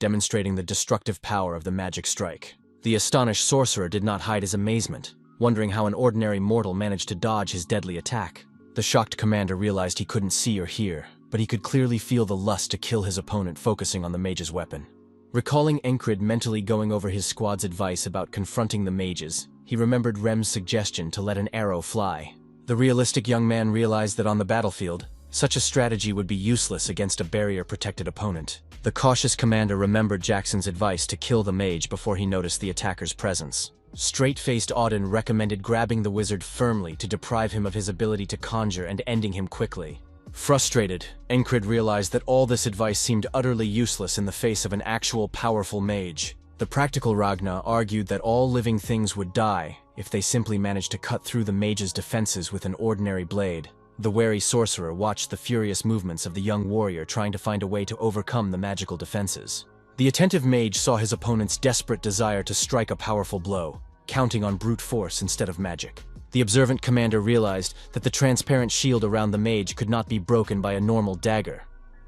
demonstrating the destructive power of the magic strike. The astonished sorcerer did not hide his amazement, wondering how an ordinary mortal managed to dodge his deadly attack. The shocked commander realized he couldn't see or hear, but he could clearly feel the lust to kill his opponent focusing on the mage's weapon. Recalling Encrid mentally going over his squad's advice about confronting the mages, he remembered Rem's suggestion to let an arrow fly. The realistic young man realized that on the battlefield, such a strategy would be useless against a barrier-protected opponent. The cautious commander remembered Jackson's advice to kill the mage before he noticed the attacker's presence. Straight-faced Auden recommended grabbing the wizard firmly to deprive him of his ability to conjure and ending him quickly. Frustrated, Encrid realized that all this advice seemed utterly useless in the face of an actual powerful mage. The practical Ragna argued that all living things would die if they simply managed to cut through the mage's defenses with an ordinary blade. The wary sorcerer watched the furious movements of the young warrior trying to find a way to overcome the magical defenses. The attentive mage saw his opponent's desperate desire to strike a powerful blow, counting on brute force instead of magic. The observant commander realized that the transparent shield around the mage could not be broken by a normal dagger,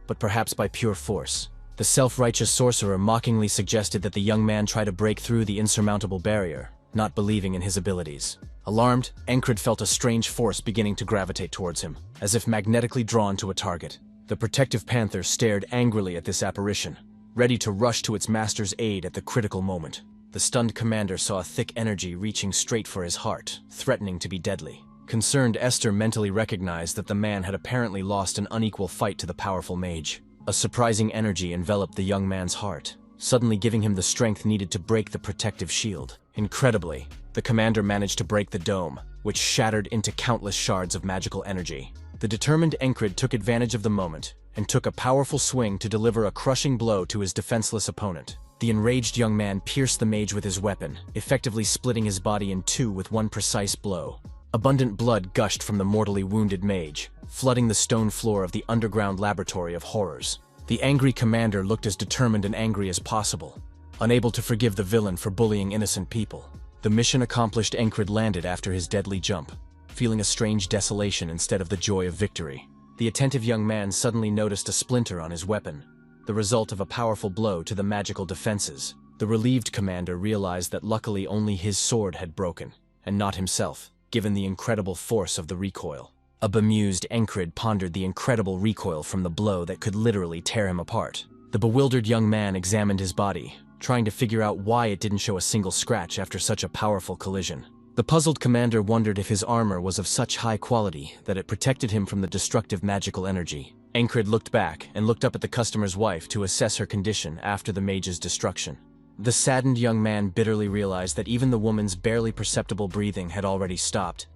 but perhaps by pure force. The self-righteous sorcerer mockingly suggested that the young man try to break through the insurmountable barrier, not believing in his abilities. Alarmed, Encrid felt a strange force beginning to gravitate towards him, as if magnetically drawn to a target. The protective panther stared angrily at this apparition, ready to rush to its master's aid at the critical moment. The stunned commander saw a thick energy reaching straight for his heart, threatening to be deadly. Concerned, Esther mentally recognized that the man had apparently lost an unequal fight to the powerful mage. A surprising energy enveloped the young man's heart, suddenly giving him the strength needed to break the protective shield. Incredibly, the commander managed to break the dome, which shattered into countless shards of magical energy. The determined Encrid took advantage of the moment and took a powerful swing to deliver a crushing blow to his defenseless opponent. The enraged young man pierced the mage with his weapon, effectively splitting his body in two with one precise blow. Abundant blood gushed from the mortally wounded mage, flooding the stone floor of the underground laboratory of horrors. The angry commander looked as determined and angry as possible, unable to forgive the villain for bullying innocent people. The mission accomplished, Encred landed after his deadly jump, feeling a strange desolation instead of the joy of victory. The attentive young man suddenly noticed a splinter on his weapon, the result of a powerful blow to the magical defenses. The relieved commander realized that luckily only his sword had broken, and not himself, given the incredible force of the recoil. A bemused Encred pondered the incredible recoil from the blow that could literally tear him apart. The bewildered young man examined his body, trying to figure out why it didn't show a single scratch after such a powerful collision. The puzzled commander wondered if his armor was of such high quality that it protected him from the destructive magical energy. Encred looked back and looked up at the customer's wife to assess her condition after the mage's destruction. The saddened young man bitterly realized that even the woman's barely perceptible breathing had already stopped.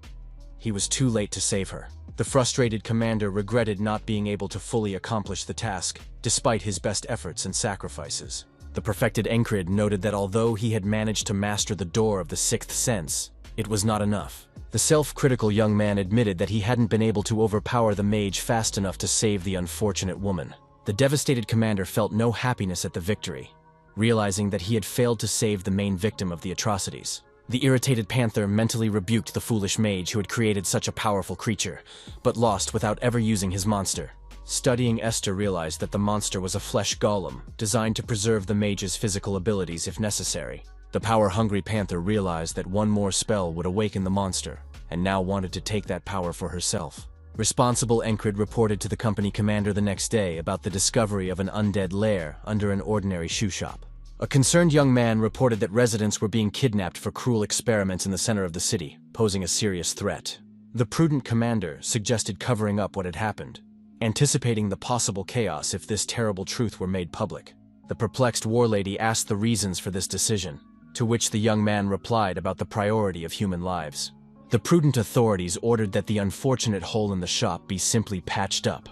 He was too late to save her. The frustrated commander regretted not being able to fully accomplish the task, despite his best efforts and sacrifices. The perfected Encred noted that although he had managed to master the door of the sixth sense, it was not enough. The self-critical young man admitted that he hadn't been able to overpower the mage fast enough to save the unfortunate woman. The devastated commander felt no happiness at the victory, realizing that he had failed to save the main victim of the atrocities. The irritated Panther mentally rebuked the foolish mage who had created such a powerful creature, but lost without ever using his monster. Studying Esther realized that the monster was a flesh golem, designed to preserve the mage's physical abilities if necessary. The power-hungry Panther realized that one more spell would awaken the monster, and now wanted to take that power for herself. Responsible Encred reported to the company commander the next day about the discovery of an undead lair under an ordinary shoe shop. A concerned young man reported that residents were being kidnapped for cruel experiments in the center of the city, posing a serious threat. The prudent commander suggested covering up what had happened, anticipating the possible chaos if this terrible truth were made public. The perplexed war lady asked the reasons for this decision, to which the young man replied about the priority of human lives. The prudent authorities ordered that the unfortunate hole in the shop be simply patched up,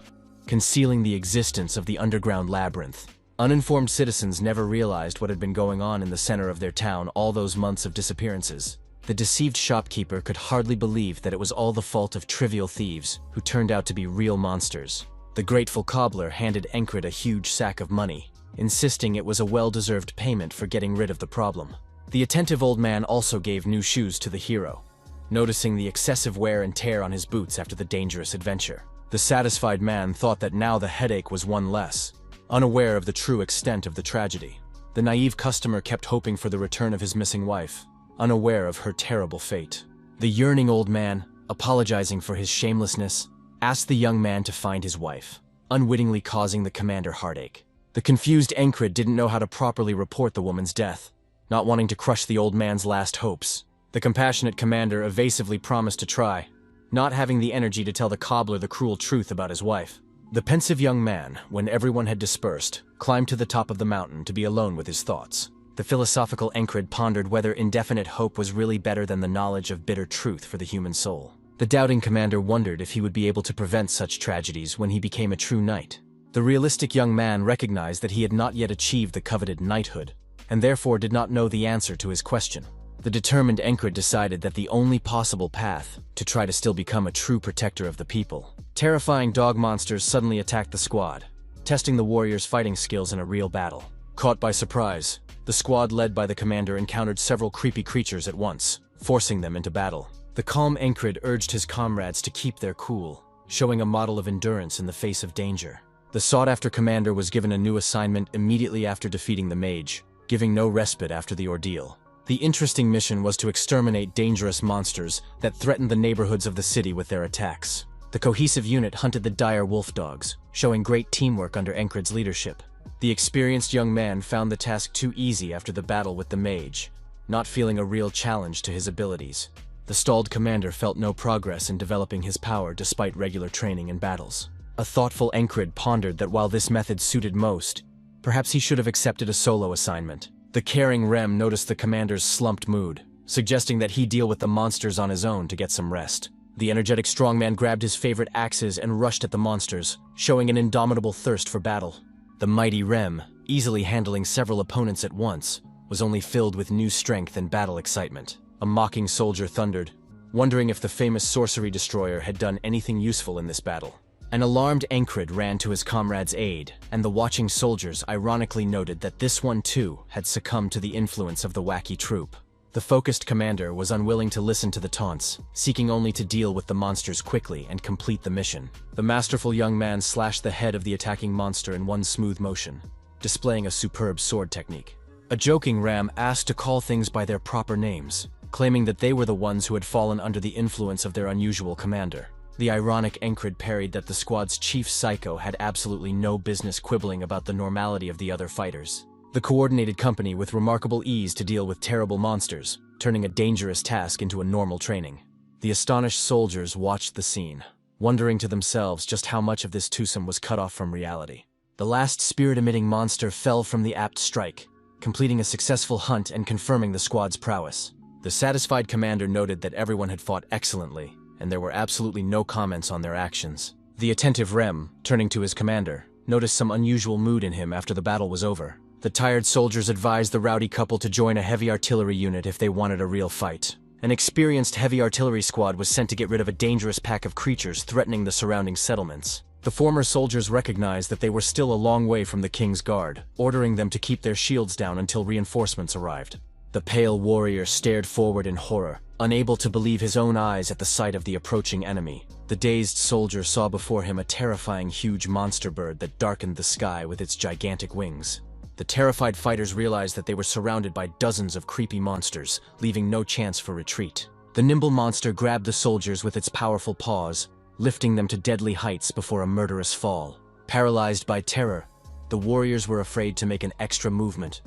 concealing the existence of the underground labyrinth. Uninformed citizens never realized what had been going on in the center of their town all those months of disappearances. The deceived shopkeeper could hardly believe that it was all the fault of trivial thieves who turned out to be real monsters. The grateful cobbler handed Encred a huge sack of money, insisting it was a well-deserved payment for getting rid of the problem. The attentive old man also gave new shoes to the hero, noticing the excessive wear and tear on his boots after the dangerous adventure. The satisfied man thought that now the headache was one less, unaware of the true extent of the tragedy. The naive customer kept hoping for the return of his missing wife, unaware of her terrible fate. The yearning old man, apologizing for his shamelessness, asked the young man to find his wife, unwittingly causing the commander heartache. The confused Encred didn't know how to properly report the woman's death, not wanting to crush the old man's last hopes. The compassionate commander evasively promised to try, not having the energy to tell the cobbler the cruel truth about his wife. The pensive young man, when everyone had dispersed, climbed to the top of the mountain to be alone with his thoughts. The philosophical Encred pondered whether indefinite hope was really better than the knowledge of bitter truth for the human soul. The doubting commander wondered if he would be able to prevent such tragedies when he became a true knight. The realistic young man recognized that he had not yet achieved the coveted knighthood, and therefore did not know the answer to his question. The determined Encred decided that the only possible path to try to still become a true protector of the people. Terrifying dog monsters suddenly attacked the squad, testing the warriors' fighting skills in a real battle. Caught by surprise, the squad led by the commander encountered several creepy creatures at once, forcing them into battle. The calm Encred urged his comrades to keep their cool, showing a model of endurance in the face of danger. The sought-after commander was given a new assignment immediately after defeating the mage, giving no respite after the ordeal. The interesting mission was to exterminate dangerous monsters that threatened the neighborhoods of the city with their attacks. The cohesive unit hunted the dire wolf dogs, showing great teamwork under Encred's leadership. The experienced young man found the task too easy after the battle with the mage, not feeling a real challenge to his abilities. The stalled commander felt no progress in developing his power despite regular training and battles. A thoughtful Encred pondered that while this method suited most, perhaps he should have accepted a solo assignment. The caring Rem noticed the commander's slumped mood, suggesting that he deal with the monsters on his own to get some rest. The energetic strongman grabbed his favorite axes and rushed at the monsters, showing an indomitable thirst for battle. The mighty Rem, easily handling several opponents at once, was only filled with new strength and battle excitement. A mocking soldier thundered, wondering if the famous sorcery destroyer had done anything useful in this battle. An alarmed Encred ran to his comrade's aid, and the watching soldiers ironically noted that this one too had succumbed to the influence of the wacky troop. The focused commander was unwilling to listen to the taunts, seeking only to deal with the monsters quickly and complete the mission. The masterful young man slashed the head of the attacking monster in one smooth motion, displaying a superb sword technique. A joking Ram asked to call things by their proper names, claiming that they were the ones who had fallen under the influence of their unusual commander. The ironic Encred parried that the squad's chief psycho had absolutely no business quibbling about the normality of the other fighters. The coordinated company with remarkable ease to deal with terrible monsters, turning a dangerous task into a normal training. The astonished soldiers watched the scene, wondering to themselves just how much of this twosome was cut off from reality. The last spirit-emitting monster fell from the apt strike, completing a successful hunt and confirming the squad's prowess. The satisfied commander noted that everyone had fought excellently, and there were absolutely no comments on their actions. The attentive Rem, turning to his commander, noticed some unusual mood in him after the battle was over. The tired soldiers advised the rowdy couple to join a heavy artillery unit if they wanted a real fight. An experienced heavy artillery squad was sent to get rid of a dangerous pack of creatures threatening the surrounding settlements. The former soldiers recognized that they were still a long way from the king's guard, ordering them to keep their shields down until reinforcements arrived. The pale warrior stared forward in horror, unable to believe his own eyes at the sight of the approaching enemy. The dazed soldier saw before him a terrifying huge monster bird that darkened the sky with its gigantic wings. The terrified fighters realized that they were surrounded by dozens of creepy monsters, leaving no chance for retreat. The nimble monster grabbed the soldiers with its powerful paws, lifting them to deadly heights before a murderous fall. Paralyzed by terror, the warriors were afraid to make an extra movement,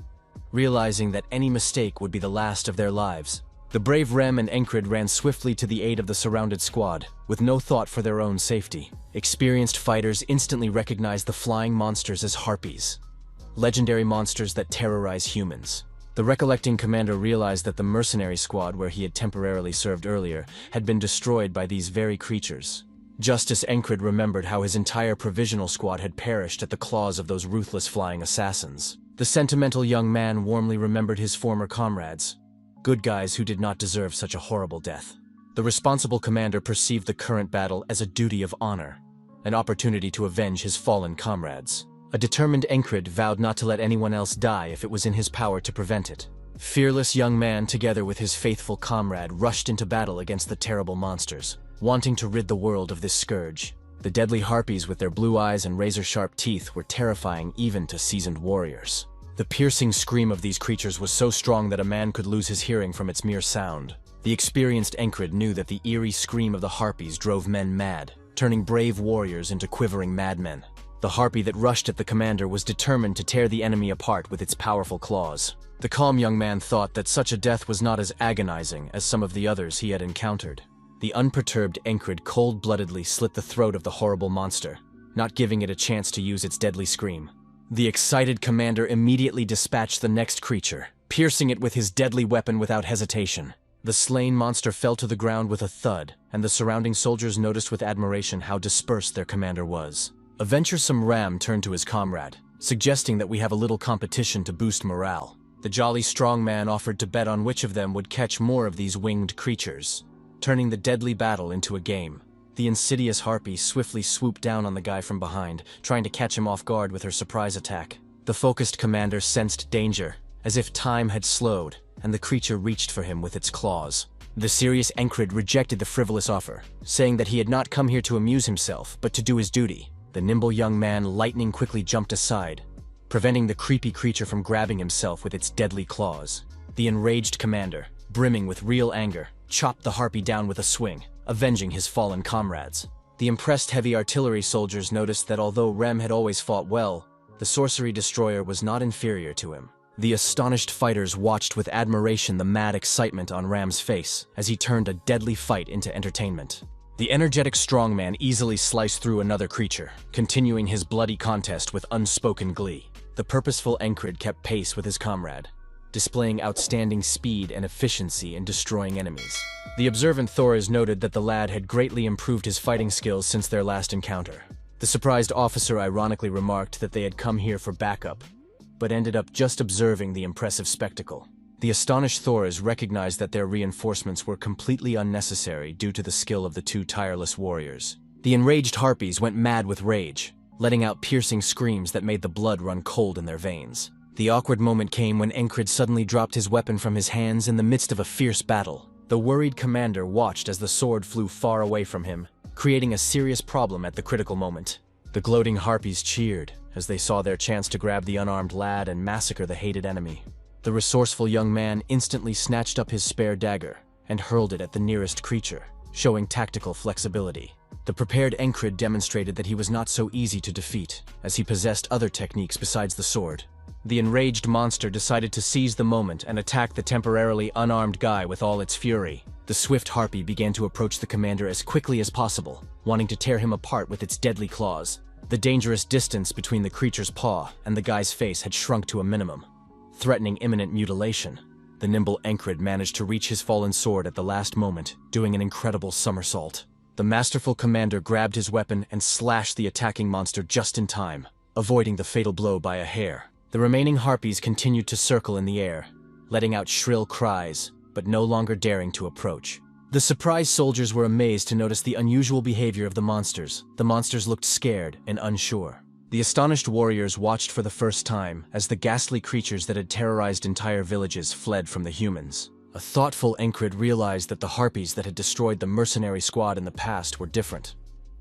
realizing that any mistake would be the last of their lives. The brave Rem and Encred ran swiftly to the aid of the surrounded squad, with no thought for their own safety. Experienced fighters instantly recognized the flying monsters as harpies, legendary monsters that terrorize humans. The recollecting commander realized that the mercenary squad where he had temporarily served earlier had been destroyed by these very creatures. Just as Encred remembered how his entire provisional squad had perished at the claws of those ruthless flying assassins. The sentimental young man warmly remembered his former comrades, good guys who did not deserve such a horrible death. The responsible commander perceived the current battle as a duty of honor, an opportunity to avenge his fallen comrades. A determined Encred vowed not to let anyone else die if it was in his power to prevent it. Fearless young man, together with his faithful comrade, rushed into battle against the terrible monsters, wanting to rid the world of this scourge. The deadly harpies with their blue eyes and razor-sharp teeth were terrifying even to seasoned warriors. The piercing scream of these creatures was so strong that a man could lose his hearing from its mere sound. The experienced Encred knew that the eerie scream of the harpies drove men mad, turning brave warriors into quivering madmen. The harpy that rushed at the commander was determined to tear the enemy apart with its powerful claws. The calm young man thought that such a death was not as agonizing as some of the others he had encountered. The unperturbed Encred cold-bloodedly slit the throat of the horrible monster, not giving it a chance to use its deadly scream. The excited commander immediately dispatched the next creature, piercing it with his deadly weapon without hesitation. The slain monster fell to the ground with a thud, and the surrounding soldiers noticed with admiration how dispersed their commander was. A venturesome Ram turned to his comrade, suggesting that we have a little competition to boost morale. The jolly strong man offered to bet on which of them would catch more of these winged creatures, turning the deadly battle into a game. The insidious harpy swiftly swooped down on the guy from behind, trying to catch him off guard with her surprise attack. The focused commander sensed danger, as if time had slowed, and the creature reached for him with its claws. The serious Encred rejected the frivolous offer, saying that he had not come here to amuse himself, but to do his duty. The nimble young man lightning quickly jumped aside, preventing the creepy creature from grabbing himself with its deadly claws. The enraged commander, brimming with real anger, chopped the harpy down with a swing, avenging his fallen comrades. The impressed heavy artillery soldiers noticed that although Rem had always fought well, the sorcery destroyer was not inferior to him. The astonished fighters watched with admiration the mad excitement on Ram's face as he turned a deadly fight into entertainment. The energetic strongman easily sliced through another creature, continuing his bloody contest with unspoken glee. The purposeful Encred kept pace with his comrade, displaying outstanding speed and efficiency in destroying enemies. The observant Thorez noted that the lad had greatly improved his fighting skills since their last encounter. The surprised officer ironically remarked that they had come here for backup, but ended up just observing the impressive spectacle. The astonished Thorez recognized that their reinforcements were completely unnecessary due to the skill of the two tireless warriors. The enraged harpies went mad with rage, letting out piercing screams that made the blood run cold in their veins. The awkward moment came when Encred suddenly dropped his weapon from his hands in the midst of a fierce battle. The worried commander watched as the sword flew far away from him, creating a serious problem at the critical moment. The gloating harpies cheered as they saw their chance to grab the unarmed lad and massacre the hated enemy. The resourceful young man instantly snatched up his spare dagger and hurled it at the nearest creature, showing tactical flexibility. The prepared Encred demonstrated that he was not so easy to defeat, as he possessed other techniques besides the sword. The enraged monster decided to seize the moment and attack the temporarily unarmed guy with all its fury. The swift harpy began to approach the commander as quickly as possible, wanting to tear him apart with its deadly claws. The dangerous distance between the creature's paw and the guy's face had shrunk to a minimum, threatening imminent mutilation. The nimble Encred managed to reach his fallen sword at the last moment, doing an incredible somersault. The masterful commander grabbed his weapon and slashed the attacking monster just in time, avoiding the fatal blow by a hair. The remaining harpies continued to circle in the air, letting out shrill cries, but no longer daring to approach. The surprised soldiers were amazed to notice the unusual behavior of the monsters. The monsters looked scared and unsure. The astonished warriors watched for the first time as the ghastly creatures that had terrorized entire villages fled from the humans. A thoughtful Encred realized that the harpies that had destroyed the mercenary squad in the past were different,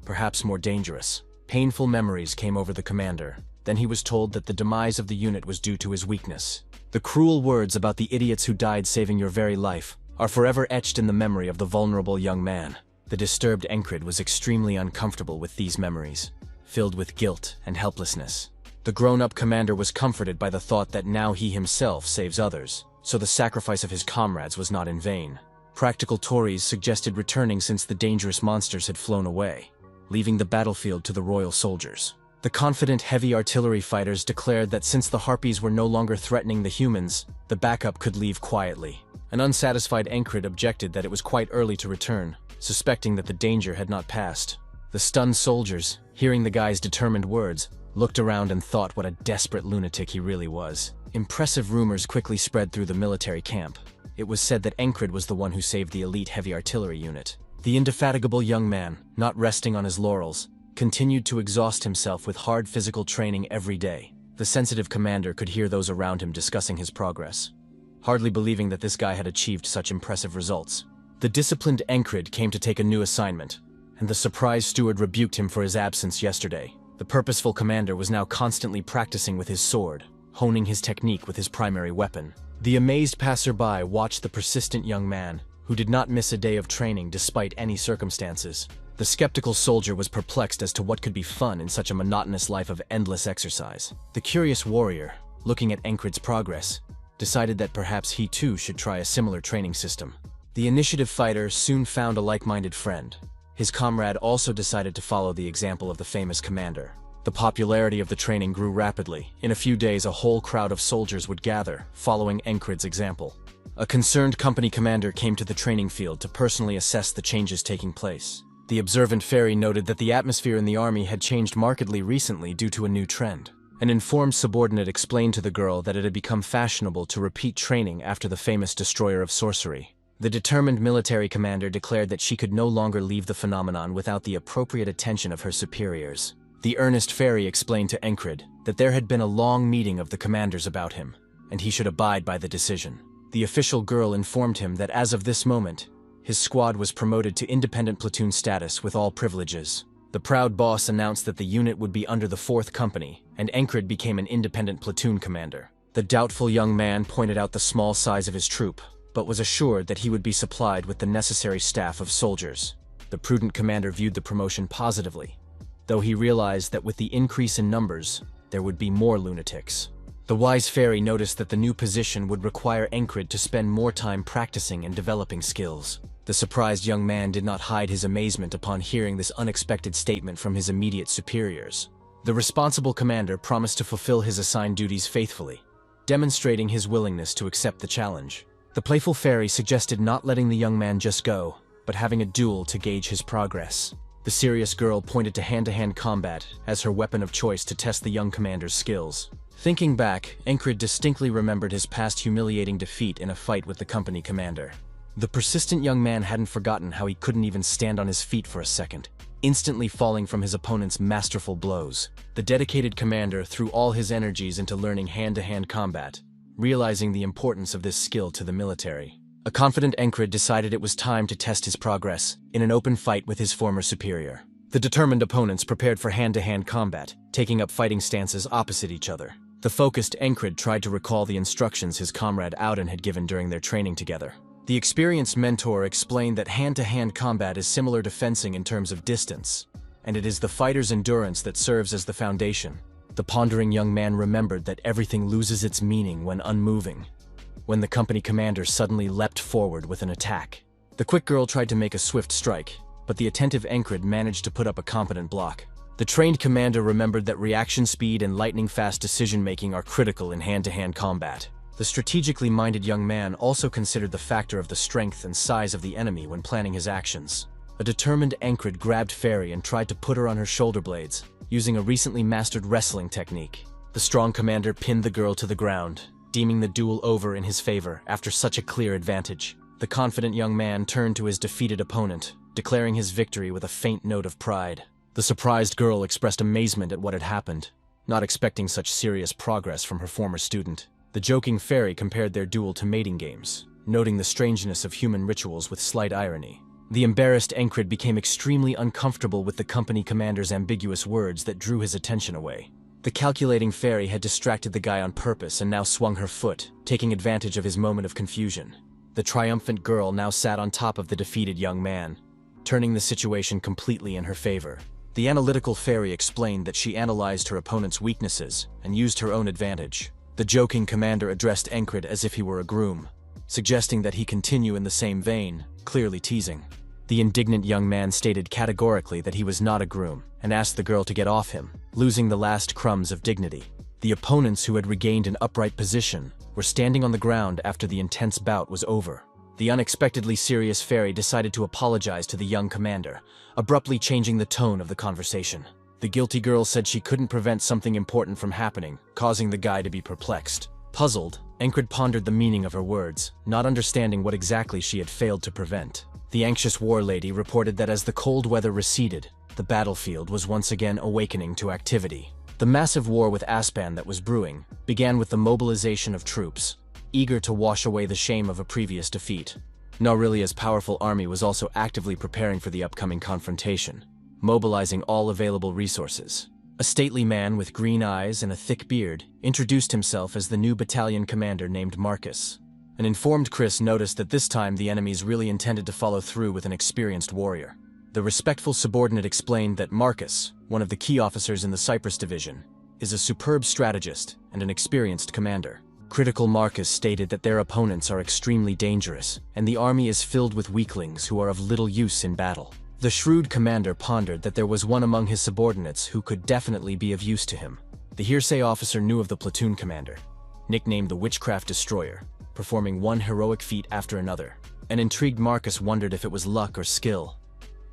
perhaps more dangerous. Painful memories came over the commander. Then he was told that the demise of the unit was due to his weakness. The cruel words about the idiots who died saving your very life are forever etched in the memory of the vulnerable young man. The disturbed Encred was extremely uncomfortable with these memories, filled with guilt and helplessness. The grown-up commander was comforted by the thought that now he himself saves others, so the sacrifice of his comrades was not in vain. Practical Tories suggested returning since the dangerous monsters had flown away, leaving the battlefield to the royal soldiers. The confident heavy artillery fighters declared that since the harpies were no longer threatening the humans, the backup could leave quietly. An unsatisfied Encred objected that it was quite early to return, suspecting that the danger had not passed. The stunned soldiers, hearing the guy's determined words, looked around and thought what a desperate lunatic he really was. Impressive rumors quickly spread through the military camp. It was said that Encred was the one who saved the elite heavy artillery unit. The indefatigable young man, not resting on his laurels, continued to exhaust himself with hard physical training every day. The sensitive commander could hear those around him discussing his progress, hardly believing that this guy had achieved such impressive results. The disciplined Encred came to take a new assignment, and the surprised steward rebuked him for his absence yesterday. The purposeful commander was now constantly practicing with his sword, honing his technique with his primary weapon. The amazed passerby watched the persistent young man, who did not miss a day of training despite any circumstances. The skeptical soldier was perplexed as to what could be fun in such a monotonous life of endless exercise. The curious warrior, looking at Encred's progress, decided that perhaps he too should try a similar training system. The initiative fighter soon found a like-minded friend. His comrade also decided to follow the example of the famous commander. The popularity of the training grew rapidly. In a few days, a whole crowd of soldiers would gather, following Encred's example. A concerned company commander came to the training field to personally assess the changes taking place. The observant fairy noted that the atmosphere in the army had changed markedly recently due to a new trend. An informed subordinate explained to the girl that it had become fashionable to repeat training after the famous destroyer of sorcery. The determined military commander declared that she could no longer leave the phenomenon without the appropriate attention of her superiors. The earnest fairy explained to Encred that there had been a long meeting of the commanders about him, and he should abide by the decision. The official girl informed him that as of this moment, his squad was promoted to independent platoon status with all privileges. The proud boss announced that the unit would be under the 4th Company, and Encred became an independent platoon commander. The doubtful young man pointed out the small size of his troop, but was assured that he would be supplied with the necessary staff of soldiers. The prudent commander viewed the promotion positively, though he realized that with the increase in numbers, there would be more lunatics. The wise fairy noticed that the new position would require Encred to spend more time practicing and developing skills. The surprised young man did not hide his amazement upon hearing this unexpected statement from his immediate superiors. The responsible commander promised to fulfill his assigned duties faithfully, demonstrating his willingness to accept the challenge. The playful fairy suggested not letting the young man just go, but having a duel to gauge his progress. The serious girl pointed to hand-to-hand combat as her weapon of choice to test the young commander's skills. Thinking back, Encred distinctly remembered his past humiliating defeat in a fight with the company commander. The persistent young man hadn't forgotten how he couldn't even stand on his feet for a second. instantly falling from his opponent's masterful blows. The dedicated commander threw all his energies into learning hand-to-hand combat, realizing the importance of this skill to the military. A confident Encred decided it was time to test his progress in an open fight with his former superior. The determined opponents prepared for hand-to-hand combat, taking up fighting stances opposite each other. The focused Encred tried to recall the instructions his comrade Auden had given during their training together. The experienced mentor explained that hand-to-hand combat is similar to fencing in terms of distance, and it is the fighter's endurance that serves as the foundation. The pondering young man remembered that everything loses its meaning when unmoving, when the company commander suddenly leapt forward with an attack. The quick girl tried to make a swift strike, but the attentive Encred managed to put up a competent block. The trained commander remembered that reaction speed and lightning-fast decision-making are critical in hand-to-hand combat. The strategically minded young man also considered the factor of the strength and size of the enemy when planning his actions. A determined Encred grabbed Fairy and tried to put her on her shoulder blades, using a recently mastered wrestling technique. The strong commander pinned the girl to the ground, deeming the duel over in his favor after such a clear advantage. The confident young man turned to his defeated opponent, declaring his victory with a faint note of pride. The surprised girl expressed amazement at what had happened, not expecting such serious progress from her former student. The joking Fairy compared their duel to mating games, noting the strangeness of human rituals with slight irony. The embarrassed Encred became extremely uncomfortable with the company commander's ambiguous words that drew his attention away. The calculating Fairy had distracted the guy on purpose and now swung her foot, taking advantage of his moment of confusion. The triumphant girl now sat on top of the defeated young man, turning the situation completely in her favor. The analytical Fairy explained that she analyzed her opponent's weaknesses and used her own advantage. The joking commander addressed Encred as if he were a groom, suggesting that he continue in the same vein, clearly teasing. The indignant young man stated categorically that he was not a groom and asked the girl to get off him, losing the last crumbs of dignity. The opponents, who had regained an upright position, were standing on the ground after the intense bout was over. The unexpectedly serious Fairy decided to apologize to the young commander, abruptly changing the tone of the conversation. The guilty girl said she couldn't prevent something important from happening, causing the guy to be perplexed. Puzzled, Encred pondered the meaning of her words, not understanding what exactly she had failed to prevent. The anxious war lady reported that as the cold weather receded, the battlefield was once again awakening to activity. The massive war with Aspan that was brewing began with the mobilization of troops, eager to wash away the shame of a previous defeat. Naurilia's powerful army was also actively preparing for the upcoming confrontation, mobilizing all available resources. A stately man with green eyes and a thick beard introduced himself as the new battalion commander named Marcus. An informed Chris noticed that this time the enemies really intended to follow through with an experienced warrior. The respectful subordinate explained that Marcus, one of the key officers in the Cyprus division, is a superb strategist and an experienced commander. Critical Marcus stated that their opponents are extremely dangerous, and the army is filled with weaklings who are of little use in battle. The shrewd commander pondered that there was one among his subordinates who could definitely be of use to him. The hearsay officer knew of the platoon commander, nicknamed the Witchcraft Destroyer, performing one heroic feat after another. An intrigued Marcus wondered if it was luck or skill,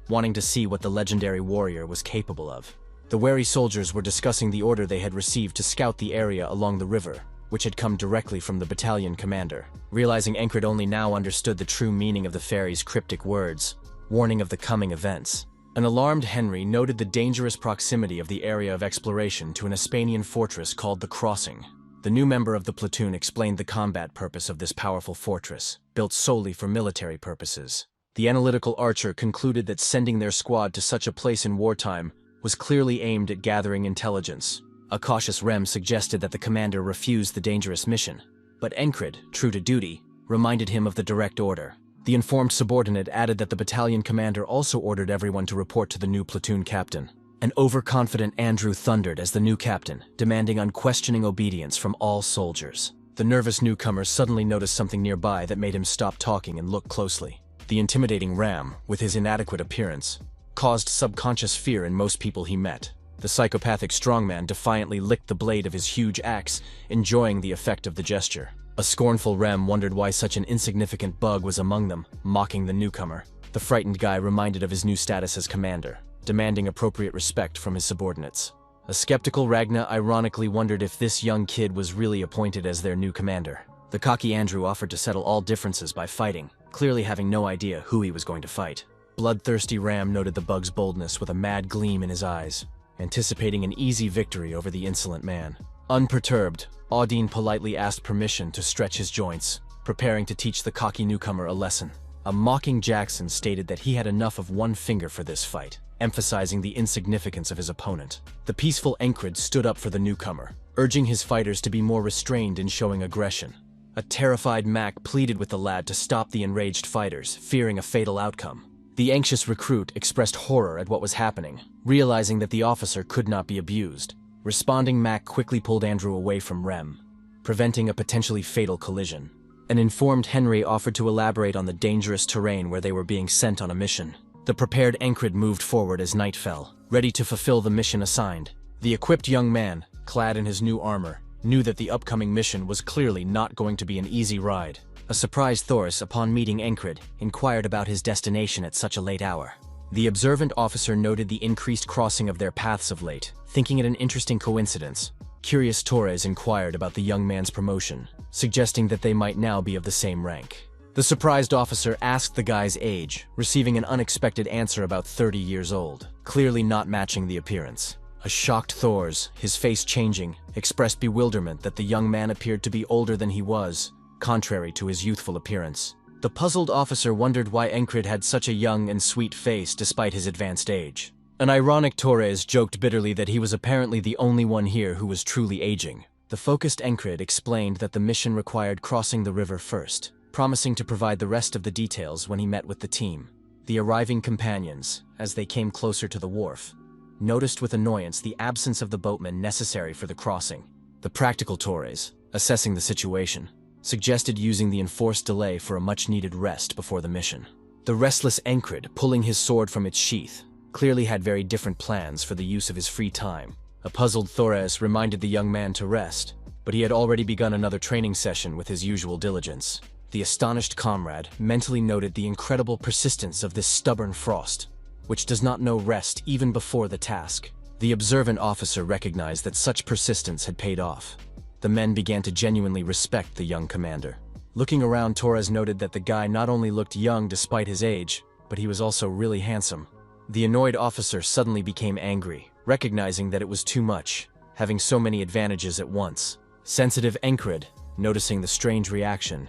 wanting to see what the legendary warrior was capable of. The wary soldiers were discussing the order they had received to scout the area along the river, which had come directly from the battalion commander. Realizing Encred only now understood the true meaning of the Fairy's cryptic words, warning of the coming events, an alarmed Henry noted the dangerous proximity of the area of exploration to an Hispanian fortress called the Crossing. The new member of the platoon explained the combat purpose of this powerful fortress, built solely for military purposes. The analytical archer concluded that sending their squad to such a place in wartime was clearly aimed at gathering intelligence. A cautious Rem suggested that the commander refuse the dangerous mission, but Encred, true to duty, reminded him of the direct order. The informed subordinate added that the battalion commander also ordered everyone to report to the new platoon captain. An overconfident Andrew thundered as the new captain, demanding unquestioning obedience from all soldiers. The nervous newcomer suddenly noticed something nearby that made him stop talking and look closely. The intimidating Ram, with his inadequate appearance, caused subconscious fear in most people he met. The psychopathic strongman defiantly licked the blade of his huge axe, enjoying the effect of the gesture. A scornful Rem wondered why such an insignificant bug was among them, mocking the newcomer. The frightened guy reminded of his new status as commander, demanding appropriate respect from his subordinates. A skeptical Ragna ironically wondered if this young kid was really appointed as their new commander. The cocky Andrew offered to settle all differences by fighting, clearly having no idea who he was going to fight. Bloodthirsty Ram noted the bug's boldness with a mad gleam in his eyes, anticipating an easy victory over the insolent man. Unperturbed, Audine politely asked permission to stretch his joints, preparing to teach the cocky newcomer a lesson. A mocking Jackson stated that he had enough of one finger for this fight, emphasizing the insignificance of his opponent. The peaceful Encred stood up for the newcomer, urging his fighters to be more restrained in showing aggression. A terrified Mac pleaded with the lad to stop the enraged fighters, fearing a fatal outcome. The anxious recruit expressed horror at what was happening, realizing that the officer could not be abused. Responding, Mac quickly pulled Andrew away from Rem, preventing a potentially fatal collision. An informed Henry offered to elaborate on the dangerous terrain where they were being sent on a mission. The prepared Encred moved forward as night fell, ready to fulfill the mission assigned. The equipped young man, clad in his new armor, knew that the upcoming mission was clearly not going to be an easy ride. A surprised Thoris, upon meeting Encred, inquired about his destination at such a late hour. The observant officer noted the increased crossing of their paths of late, thinking it an interesting coincidence. Curious Torres inquired about the young man's promotion, suggesting that they might now be of the same rank. The surprised officer asked the guy's age, receiving an unexpected answer about 30 years old, clearly not matching the appearance. A shocked Thors, his face changing, expressed bewilderment that the young man appeared to be older than he was, contrary to his youthful appearance. The puzzled officer wondered why Encred had such a young and sweet face despite his advanced age. An ironic Torres joked bitterly that he was apparently the only one here who was truly aging. The focused Encred explained that the mission required crossing the river first, promising to provide the rest of the details when he met with the team. The arriving companions, as they came closer to the wharf, noticed with annoyance the absence of the boatmen necessary for the crossing. The practical Torres, assessing the situation, suggested using the enforced delay for a much-needed rest before the mission. The restless Encred, pulling his sword from its sheath, clearly had very different plans for the use of his free time. A puzzled Thores reminded the young man to rest, but he had already begun another training session with his usual diligence. The astonished comrade mentally noted the incredible persistence of this stubborn Frost, which does not know rest even before the task. The observant officer recognized that such persistence had paid off. The men began to genuinely respect the young commander. Looking around, Torres noted that the guy not only looked young despite his age, but he was also really handsome. The annoyed officer suddenly became angry, recognizing that it was too much, having so many advantages at once. Sensitive Encred, noticing the strange reaction,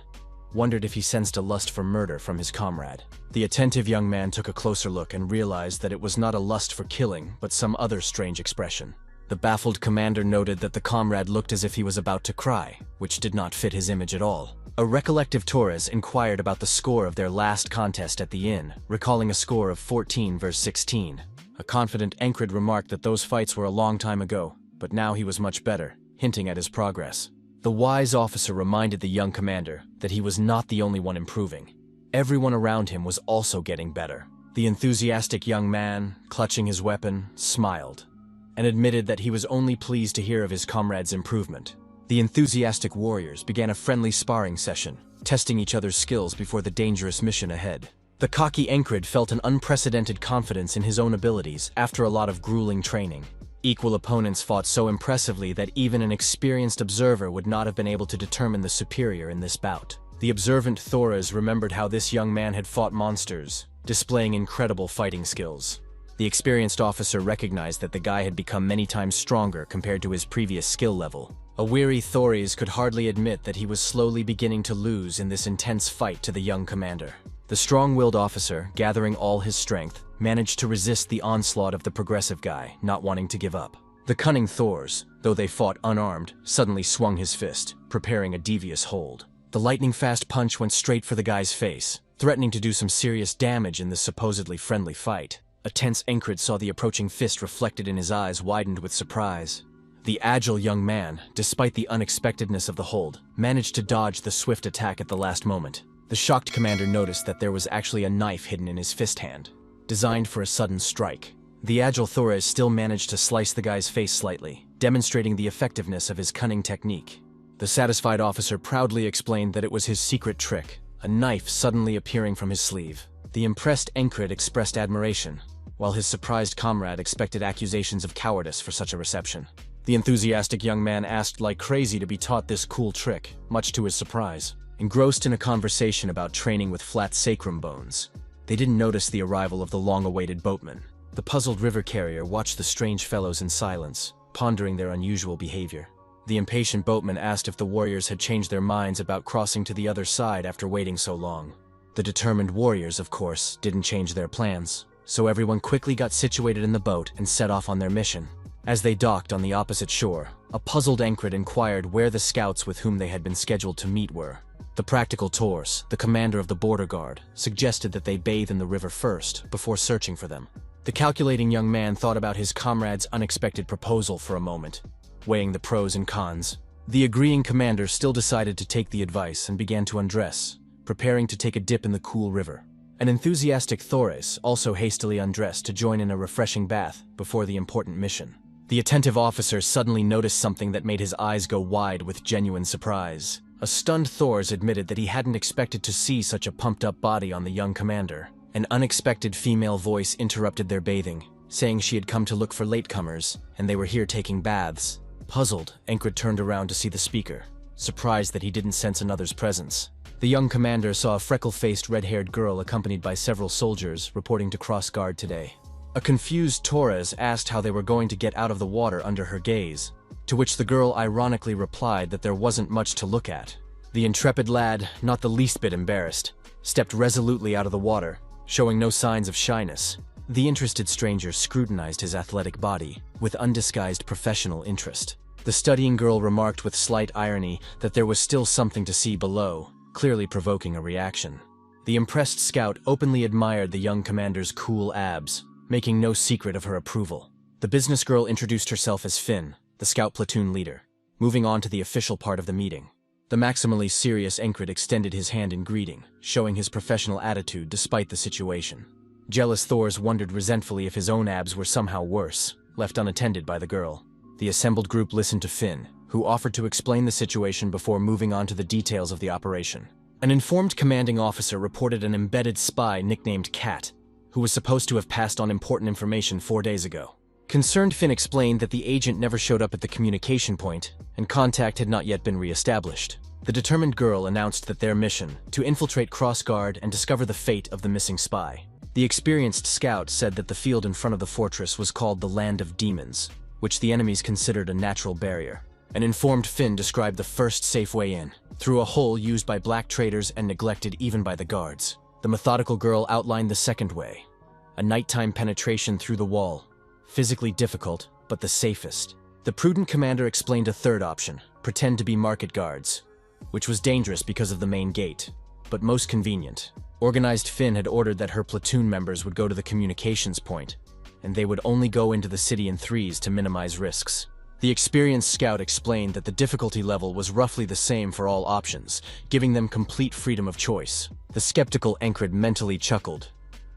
wondered if he sensed a lust for murder from his comrade. The attentive young man took a closer look and realized that it was not a lust for killing, but some other strange expression. The baffled commander noted that the comrade looked as if he was about to cry, which did not fit his image at all. A recollective Torres inquired about the score of their last contest at the inn, recalling a score of 14-16. A confident Encred remarked that those fights were a long time ago, but now he was much better, hinting at his progress. The wise officer reminded the young commander that he was not the only one improving. Everyone around him was also getting better. The enthusiastic young man, clutching his weapon, smiled, and admitted that he was only pleased to hear of his comrade's improvement. The enthusiastic warriors began a friendly sparring session, testing each other's skills before the dangerous mission ahead. The cocky Encred felt an unprecedented confidence in his own abilities after a lot of grueling training. Equal opponents fought so impressively that even an experienced observer would not have been able to determine the superior in this bout. The observant Thores remembered how this young man had fought monsters, displaying incredible fighting skills. The experienced officer recognized that the guy had become many times stronger compared to his previous skill level. A weary Thores could hardly admit that he was slowly beginning to lose in this intense fight to the young commander. The strong-willed officer, gathering all his strength, managed to resist the onslaught of the progressive guy, not wanting to give up. The cunning Thors, though they fought unarmed, suddenly swung his fist, preparing a devious hold. The lightning-fast punch went straight for the guy's face, threatening to do some serious damage in this supposedly friendly fight. A tense Encred saw the approaching fist reflected in his eyes widened with surprise. The agile young man, despite the unexpectedness of the hold, managed to dodge the swift attack at the last moment. The shocked commander noticed that there was actually a knife hidden in his fist hand, designed for a sudden strike. The agile Thores still managed to slice the guy's face slightly, demonstrating the effectiveness of his cunning technique. The satisfied officer proudly explained that it was his secret trick, a knife suddenly appearing from his sleeve. The impressed Encred expressed admiration, while his surprised comrade expected accusations of cowardice for such a reception. The enthusiastic young man asked like crazy to be taught this cool trick, much to his surprise. Engrossed in a conversation about training with flat sacrum bones, They didn't notice the arrival of the long-awaited boatman. The puzzled river carrier watched the strange fellows in silence, pondering their unusual behavior. The impatient boatman asked if the warriors had changed their minds about crossing to the other side after waiting so long. The determined warriors, of course, didn't change their plans, so everyone quickly got situated in the boat and set off on their mission. As they docked on the opposite shore, a puzzled Encred inquired where the scouts with whom they had been scheduled to meet were. The practical Tors, the commander of the border guard, suggested that they bathe in the river first, before searching for them. The calculating young man thought about his comrade's unexpected proposal for a moment, weighing the pros and cons. The agreeing commander still decided to take the advice and began to undress, preparing to take a dip in the cool river. An enthusiastic Thores also hastily undressed to join in a refreshing bath before the important mission. The attentive officer suddenly noticed something that made his eyes go wide with genuine surprise. A stunned Thors admitted that he hadn't expected to see such a pumped-up body on the young commander. An unexpected female voice interrupted their bathing, saying she had come to look for latecomers, and they were here taking baths. Puzzled, Encred turned around to see the speaker, surprised that he didn't sense another's presence. The young commander saw a freckle-faced, red-haired girl accompanied by several soldiers reporting to Crossguard today. A confused Torres asked how they were going to get out of the water under her gaze, to which the girl ironically replied that there wasn't much to look at. The intrepid lad, not the least bit embarrassed, stepped resolutely out of the water, showing no signs of shyness. The interested stranger scrutinized his athletic body with undisguised professional interest. The studying girl remarked with slight irony that there was still something to see below, clearly provoking a reaction. The impressed scout openly admired the young commander's cool abs, making no secret of her approval. The business girl introduced herself as Finn, the scout platoon leader, moving on to the official part of the meeting. The maximally serious Encred extended his hand in greeting, showing his professional attitude despite the situation. Jealous Thors wondered resentfully if his own abs were somehow worse, left unattended by the girl. The assembled group listened to Finn, who offered to explain the situation before moving on to the details of the operation. An informed commanding officer reported an embedded spy nicknamed Cat, who was supposed to have passed on important information 4 days ago. Concerned Finn explained that the agent never showed up at the communication point, and contact had not yet been re-established. The determined girl announced that their mission, to infiltrate Crossguard and discover the fate of the missing spy. The experienced scout said that the field in front of the fortress was called the Land of Demons, which the enemies considered a natural barrier. An informed Finn described the first safe way in, through a hole used by black traitors and neglected even by the guards. The methodical girl outlined the second way, a nighttime penetration through the wall, physically difficult, but the safest. The prudent commander explained a third option, pretend to be market guards, which was dangerous because of the main gate, but most convenient. Organized Finn had ordered that her platoon members would go to the communications point, and they would only go into the city in threes to minimize risks. The experienced scout explained that the difficulty level was roughly the same for all options, giving them complete freedom of choice. The skeptical Encred mentally chuckled.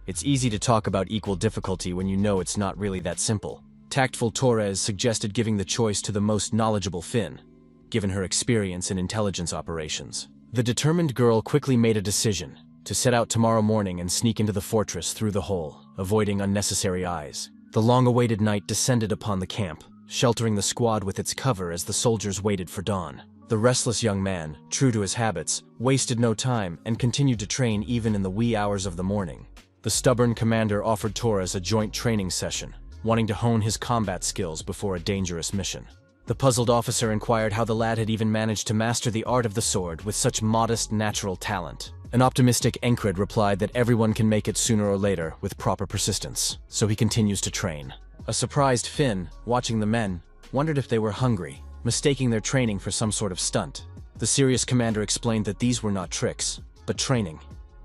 It's easy to talk about equal difficulty when you know it's not really that simple. Tactful Torres suggested giving the choice to the most knowledgeable Finn, given her experience in intelligence operations. The determined girl quickly made a decision, to set out tomorrow morning and sneak into the fortress through the hole, avoiding unnecessary eyes. The long-awaited night descended upon the camp, sheltering the squad with its cover as the soldiers waited for dawn. The restless young man, true to his habits, wasted no time and continued to train even in the wee hours of the morning. The stubborn commander offered Torres a joint training session, wanting to hone his combat skills before a dangerous mission. The puzzled officer inquired how the lad had even managed to master the art of the sword with such modest natural talent. An optimistic Encred replied that everyone can make it sooner or later with proper persistence, so he continues to train. A surprised Finn, watching the men, wondered if they were hungry, mistaking their training for some sort of stunt. The serious commander explained that these were not tricks, but training,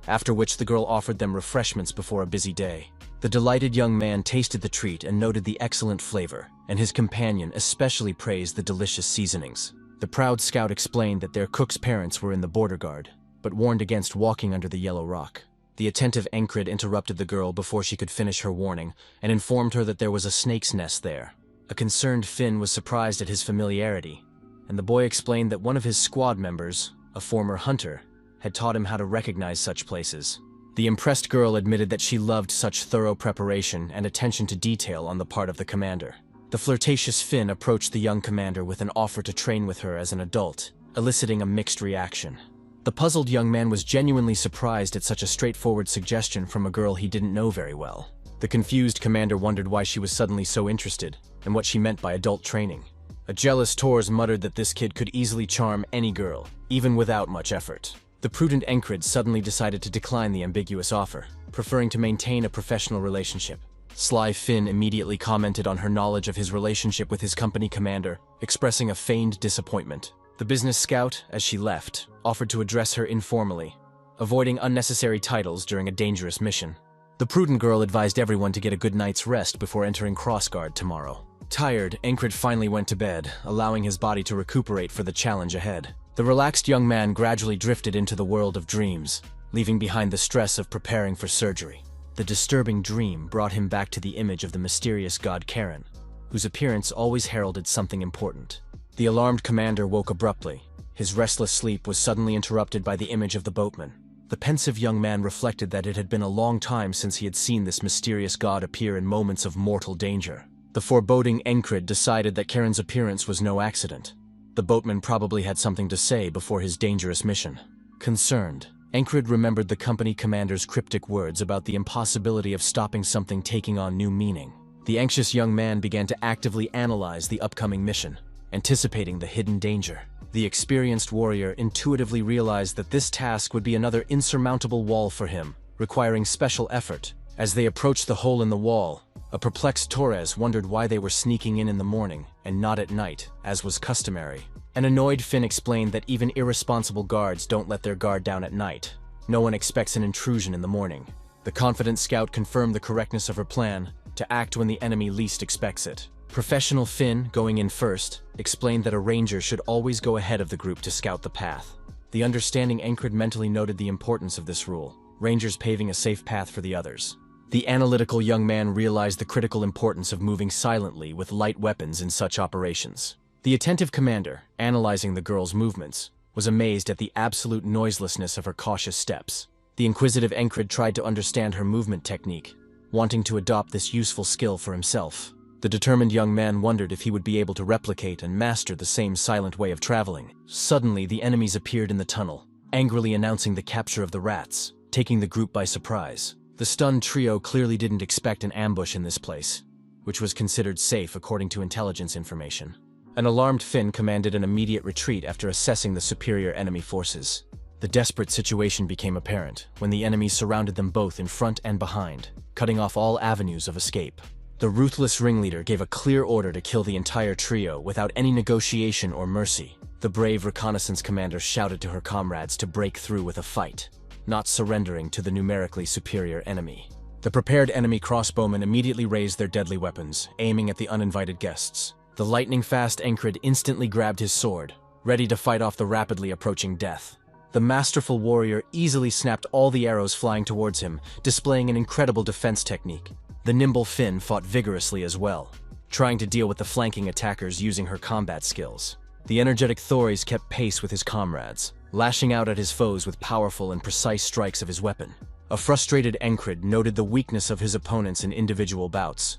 after which the girl offered them refreshments before a busy day. The delighted young man tasted the treat and noted the excellent flavor, and his companion especially praised the delicious seasonings. The proud scout explained that their cook's parents were in the border guard, but warned against walking under the yellow rock. The attentive Encred interrupted the girl before she could finish her warning, and informed her that there was a snake's nest there. A concerned Finn was surprised at his familiarity, and the boy explained that one of his squad members, a former hunter, had taught him how to recognize such places. The impressed girl admitted that she loved such thorough preparation and attention to detail on the part of the commander. The flirtatious Finn approached the young commander with an offer to train with her as an adult, eliciting a mixed reaction. The puzzled young man was genuinely surprised at such a straightforward suggestion from a girl he didn't know very well. The confused commander wondered why she was suddenly so interested, and what she meant by adult training. A jealous Tors muttered that this kid could easily charm any girl, even without much effort. The prudent Encred suddenly decided to decline the ambiguous offer, preferring to maintain a professional relationship. Sly Finn immediately commented on her knowledge of his relationship with his company commander, expressing a feigned disappointment. The business scout, as she left, offered to address her informally, avoiding unnecessary titles during a dangerous mission. The prudent girl advised everyone to get a good night's rest before entering Crossguard tomorrow. Tired, Encred finally went to bed, allowing his body to recuperate for the challenge ahead. The relaxed young man gradually drifted into the world of dreams, leaving behind the stress of preparing for surgery. The disturbing dream brought him back to the image of the mysterious god Karen, whose appearance always heralded something important. The alarmed commander woke abruptly. His restless sleep was suddenly interrupted by the image of the boatman. The pensive young man reflected that it had been a long time since he had seen this mysterious god appear in moments of mortal danger. The foreboding Encred decided that Karen's appearance was no accident. The boatman probably had something to say before his dangerous mission. Concerned, Encred remembered the company commander's cryptic words about the impossibility of stopping something taking on new meaning. The anxious young man began to actively analyze the upcoming mission, anticipating the hidden danger. The experienced warrior intuitively realized that this task would be another insurmountable wall for him, requiring special effort. As they approached the hole in the wall, a perplexed Torres wondered why they were sneaking in the morning and not at night, as was customary. An annoyed Finn explained that even irresponsible guards don't let their guard down at night. No one expects an intrusion in the morning. The confident scout confirmed the correctness of her plan, to act when the enemy least expects it. Professional Finn, going in first, explained that a ranger should always go ahead of the group to scout the path. The understanding Encred mentally noted the importance of this rule, rangers paving a safe path for the others. The analytical young man realized the critical importance of moving silently with light weapons in such operations. The attentive commander, analyzing the girl's movements, was amazed at the absolute noiselessness of her cautious steps. The inquisitive Encred tried to understand her movement technique, wanting to adopt this useful skill for himself. The determined young man wondered if he would be able to replicate and master the same silent way of traveling. Suddenly, the enemies appeared in the tunnel, angrily announcing the capture of the rats, taking the group by surprise. The stunned trio clearly didn't expect an ambush in this place, which was considered safe according to intelligence information. An alarmed Finn commanded an immediate retreat after assessing the superior enemy forces. The desperate situation became apparent when the enemies surrounded them both in front and behind, cutting off all avenues of escape. The ruthless ringleader gave a clear order to kill the entire trio without any negotiation or mercy. The brave reconnaissance commander shouted to her comrades to break through with a fight, not surrendering to the numerically superior enemy. The prepared enemy crossbowmen immediately raised their deadly weapons, aiming at the uninvited guests. The lightning-fast Encred instantly grabbed his sword, ready to fight off the rapidly approaching death. The masterful warrior easily snapped all the arrows flying towards him, displaying an incredible defense technique. The nimble Finn fought vigorously as well, trying to deal with the flanking attackers using her combat skills. The energetic Thoris kept pace with his comrades, lashing out at his foes with powerful and precise strikes of his weapon. A frustrated Encred noted the weakness of his opponents in individual bouts,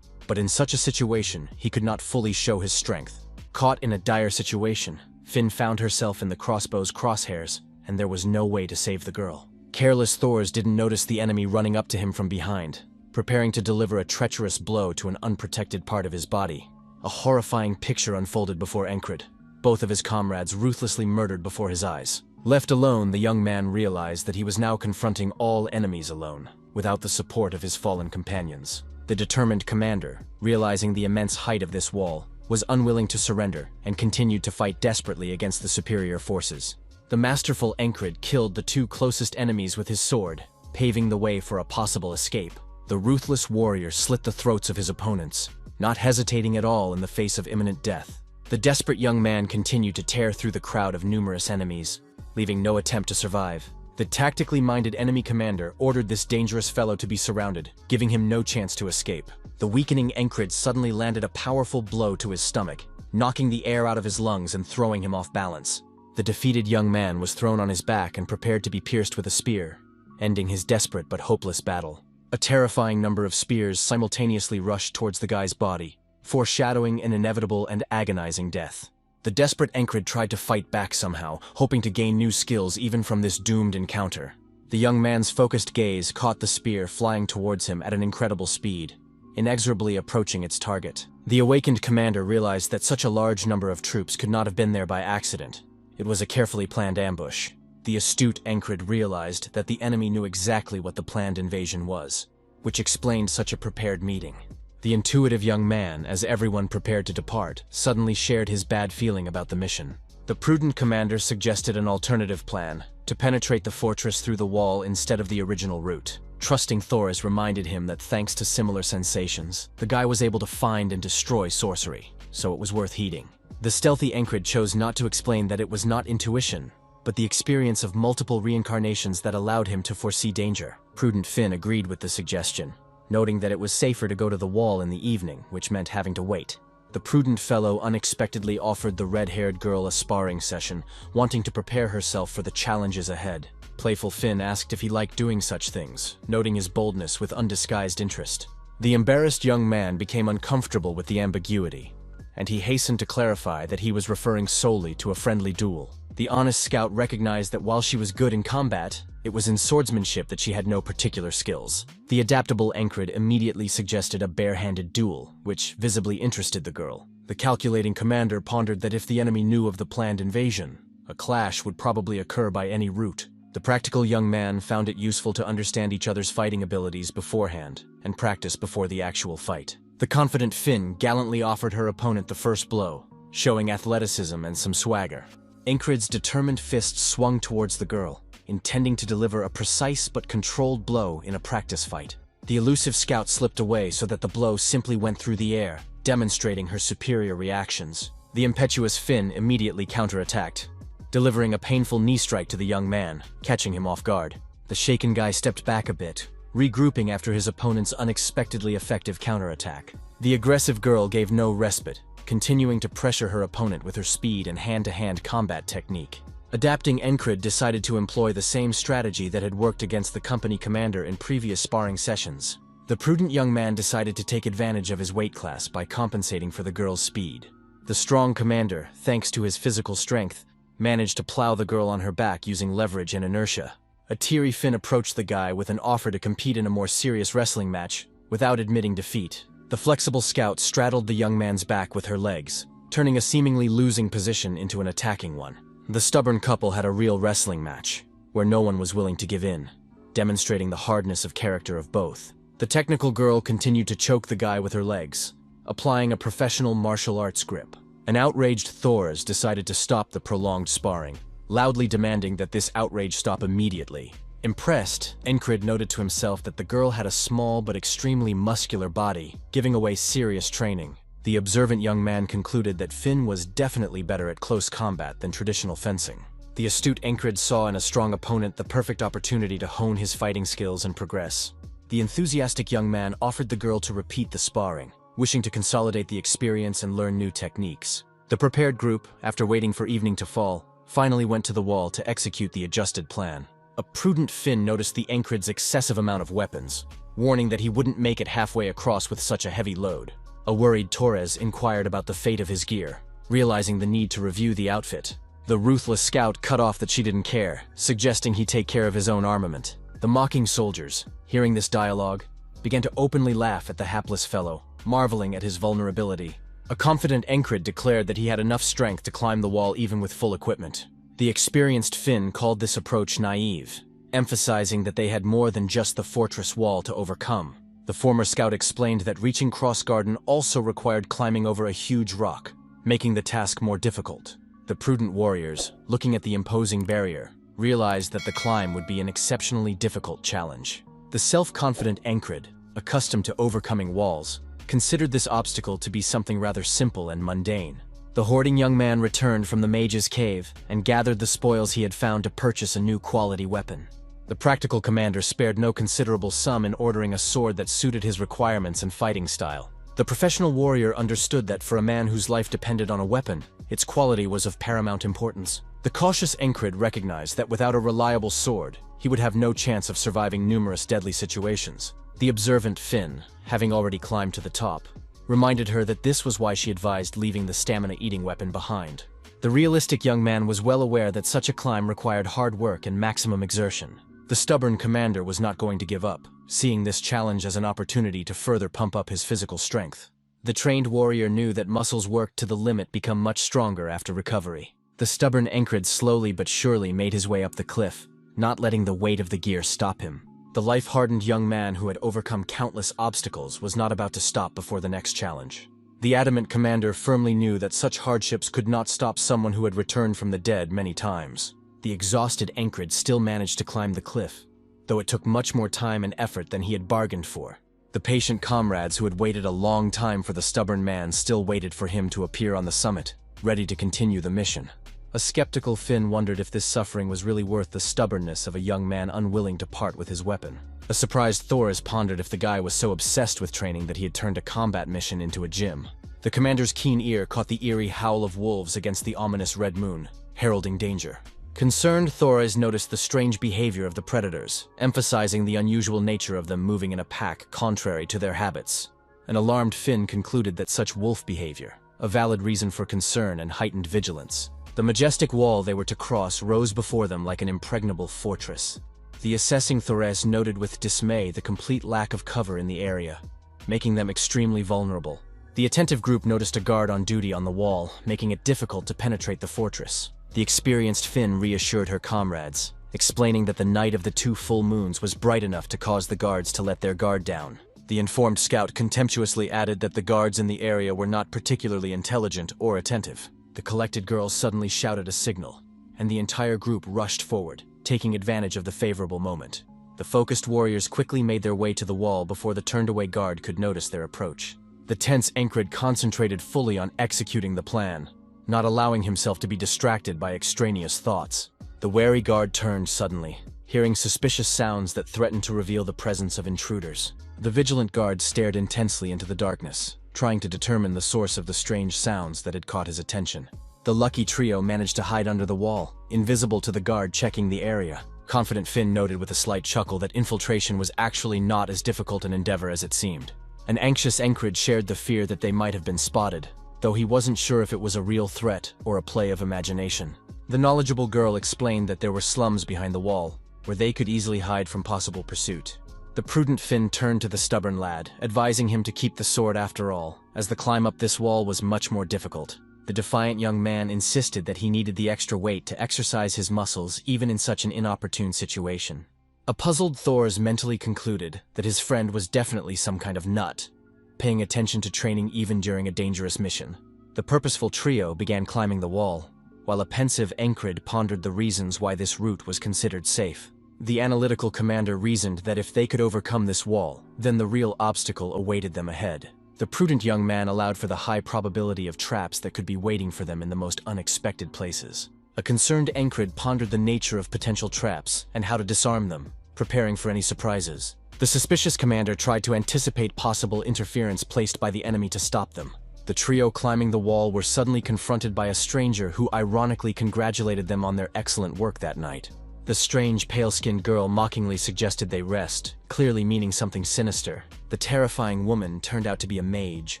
but in such a situation, he could not fully show his strength. Caught in a dire situation, Finn found herself in the crossbow's crosshairs, and there was no way to save the girl. Careless Thors didn't notice the enemy running up to him from behind, preparing to deliver a treacherous blow to an unprotected part of his body. A horrifying picture unfolded before Encred, both of his comrades ruthlessly murdered before his eyes. Left alone, the young man realized that he was now confronting all enemies alone, without the support of his fallen companions. The determined commander, realizing the immense height of this wall, was unwilling to surrender and continued to fight desperately against the superior forces. The masterful Encred killed the two closest enemies with his sword, paving the way for a possible escape. The ruthless warrior slit the throats of his opponents, not hesitating at all in the face of imminent death. The desperate young man continued to tear through the crowd of numerous enemies, leaving no attempt to survive. The tactically minded enemy commander ordered this dangerous fellow to be surrounded, giving him no chance to escape. The weakening Encred suddenly landed a powerful blow to his stomach, knocking the air out of his lungs and throwing him off balance. The defeated young man was thrown on his back and prepared to be pierced with a spear, ending his desperate but hopeless battle. A terrifying number of spears simultaneously rushed towards the guy's body, foreshadowing an inevitable and agonizing death. The desperate Encred tried to fight back somehow, hoping to gain new skills even from this doomed encounter. The young man's focused gaze caught the spear flying towards him at an incredible speed, inexorably approaching its target. The awakened commander realized that such a large number of troops could not have been there by accident. It was a carefully planned ambush. The astute Encred realized that the enemy knew exactly what the planned invasion was, which explained such a prepared meeting. The intuitive young man, as everyone prepared to depart, suddenly shared his bad feeling about the mission. The prudent commander suggested an alternative plan, to penetrate the fortress through the wall instead of the original route. Trusting Thoris reminded him that thanks to similar sensations, the guy was able to find and destroy sorcery, so it was worth heeding. The stealthy Encred chose not to explain that it was not intuition, but the experience of multiple reincarnations that allowed him to foresee danger. Prudent Finn agreed with the suggestion, noting that it was safer to go to the wall in the evening, which meant having to wait. The prudent fellow unexpectedly offered the red-haired girl a sparring session, wanting to prepare herself for the challenges ahead. Playful Finn asked if he liked doing such things, noting his boldness with undisguised interest. The embarrassed young man became uncomfortable with the ambiguity, and he hastened to clarify that he was referring solely to a friendly duel. The honest scout recognized that while she was good in combat, it was in swordsmanship that she had no particular skills. The adaptable Encred immediately suggested a bare-handed duel, which visibly interested the girl. The calculating commander pondered that if the enemy knew of the planned invasion, a clash would probably occur by any route. The practical young man found it useful to understand each other's fighting abilities beforehand, and practice before the actual fight. The confident Finn gallantly offered her opponent the first blow, showing athleticism and some swagger. Encred's determined fist swung towards the girl, intending to deliver a precise but controlled blow in a practice fight. The elusive scout slipped away so that the blow simply went through the air, demonstrating her superior reactions. The impetuous Finn immediately counterattacked, delivering a painful knee strike to the young man, catching him off guard. The shaken guy stepped back a bit, regrouping after his opponent's unexpectedly effective counterattack. The aggressive girl gave no respite, continuing to pressure her opponent with her speed and hand-to-hand combat technique. Adapting Encred decided to employ the same strategy that had worked against the company commander in previous sparring sessions. The prudent young man decided to take advantage of his weight class by compensating for the girl's speed. The strong commander, thanks to his physical strength, managed to plow the girl on her back using leverage and inertia. A teary Finn approached the guy with an offer to compete in a more serious wrestling match, without admitting defeat. The flexible scout straddled the young man's back with her legs, turning a seemingly losing position into an attacking one. The stubborn couple had a real wrestling match, where no one was willing to give in, demonstrating the hardness of character of both. The technical girl continued to choke the guy with her legs, applying a professional martial arts grip. An outraged Thors decided to stop the prolonged sparring, loudly demanding that this outrage stop immediately. Impressed, Encred noted to himself that the girl had a small but extremely muscular body, giving away serious training. The observant young man concluded that Finn was definitely better at close combat than traditional fencing. The astute Encred saw in a strong opponent the perfect opportunity to hone his fighting skills and progress. The enthusiastic young man offered the girl to repeat the sparring, wishing to consolidate the experience and learn new techniques. The prepared group, after waiting for evening to fall, finally went to the wall to execute the adjusted plan. A prudent Finn noticed the Encred's excessive amount of weapons, warning that he wouldn't make it halfway across with such a heavy load. A worried Torres inquired about the fate of his gear, realizing the need to review the outfit. The ruthless scout cut off that she didn't care, suggesting he take care of his own armament. The mocking soldiers, hearing this dialogue, began to openly laugh at the hapless fellow, marveling at his vulnerability. A confident Encred declared that he had enough strength to climb the wall even with full equipment. The experienced Finn called this approach naive, emphasizing that they had more than just the fortress wall to overcome. The former scout explained that reaching Crossguard also required climbing over a huge rock, making the task more difficult. The prudent warriors, looking at the imposing barrier, realized that the climb would be an exceptionally difficult challenge. The self-confident Encred, accustomed to overcoming walls, considered this obstacle to be something rather simple and mundane. The hoarding young man returned from the mage's cave and gathered the spoils he had found to purchase a new quality weapon. The practical commander spared no considerable sum in ordering a sword that suited his requirements and fighting style. The professional warrior understood that for a man whose life depended on a weapon, its quality was of paramount importance. The cautious Encred recognized that without a reliable sword, he would have no chance of surviving numerous deadly situations. The observant Finn, having already climbed to the top, reminded her that this was why she advised leaving the stamina-eating weapon behind. The realistic young man was well aware that such a climb required hard work and maximum exertion. The stubborn commander was not going to give up, seeing this challenge as an opportunity to further pump up his physical strength. The trained warrior knew that muscles worked to the limit become much stronger after recovery. The stubborn Encred slowly but surely made his way up the cliff, not letting the weight of the gear stop him. The life-hardened young man who had overcome countless obstacles was not about to stop before the next challenge. The adamant commander firmly knew that such hardships could not stop someone who had returned from the dead many times. The exhausted Encred still managed to climb the cliff, though it took much more time and effort than he had bargained for. The patient comrades who had waited a long time for the stubborn man still waited for him to appear on the summit, ready to continue the mission. A skeptical Finn wondered if this suffering was really worth the stubbornness of a young man unwilling to part with his weapon. A surprised Thoris pondered if the guy was so obsessed with training that he had turned a combat mission into a gym. The commander's keen ear caught the eerie howl of wolves against the ominous red moon, heralding danger. Concerned Thoris noticed the strange behavior of the predators, emphasizing the unusual nature of them moving in a pack contrary to their habits. An alarmed Finn concluded that such wolf behavior, a valid reason for concern and heightened vigilance. The majestic wall they were to cross rose before them like an impregnable fortress. The assessing Thoris noted with dismay the complete lack of cover in the area, making them extremely vulnerable. The attentive group noticed a guard on duty on the wall, making it difficult to penetrate the fortress. The experienced Finn reassured her comrades, explaining that the night of the 2 full moons was bright enough to cause the guards to let their guard down. The informed scout contemptuously added that the guards in the area were not particularly intelligent or attentive. The collected girls suddenly shouted a signal, and the entire group rushed forward, taking advantage of the favorable moment. The focused warriors quickly made their way to the wall before the turned-away guard could notice their approach. The tense Encred concentrated fully on executing the plan, not allowing himself to be distracted by extraneous thoughts. The wary guard turned suddenly, hearing suspicious sounds that threatened to reveal the presence of intruders. The vigilant guard stared intensely into the darkness, trying to determine the source of the strange sounds that had caught his attention. The lucky trio managed to hide under the wall, invisible to the guard checking the area. Confident Finn noted with a slight chuckle that infiltration was actually not as difficult an endeavor as it seemed. An anxious Encred shared the fear that they might have been spotted, though he wasn't sure if it was a real threat or a play of imagination. The knowledgeable girl explained that there were slums behind the wall, where they could easily hide from possible pursuit. The prudent Finn turned to the stubborn lad, advising him to keep the sword after all, as the climb up this wall was much more difficult. The defiant young man insisted that he needed the extra weight to exercise his muscles even in such an inopportune situation. A puzzled Thors mentally concluded that his friend was definitely some kind of nut, paying attention to training even during a dangerous mission. The purposeful trio began climbing the wall, while a pensive Encred pondered the reasons why this route was considered safe. The analytical commander reasoned that if they could overcome this wall, then the real obstacle awaited them ahead. The prudent young man allowed for the high probability of traps that could be waiting for them in the most unexpected places. A concerned Encred pondered the nature of potential traps and how to disarm them, preparing for any surprises. The suspicious commander tried to anticipate possible interference placed by the enemy to stop them. The trio climbing the wall were suddenly confronted by a stranger who ironically congratulated them on their excellent work that night. The strange, pale-skinned girl mockingly suggested they rest, clearly meaning something sinister. The terrifying woman turned out to be a mage,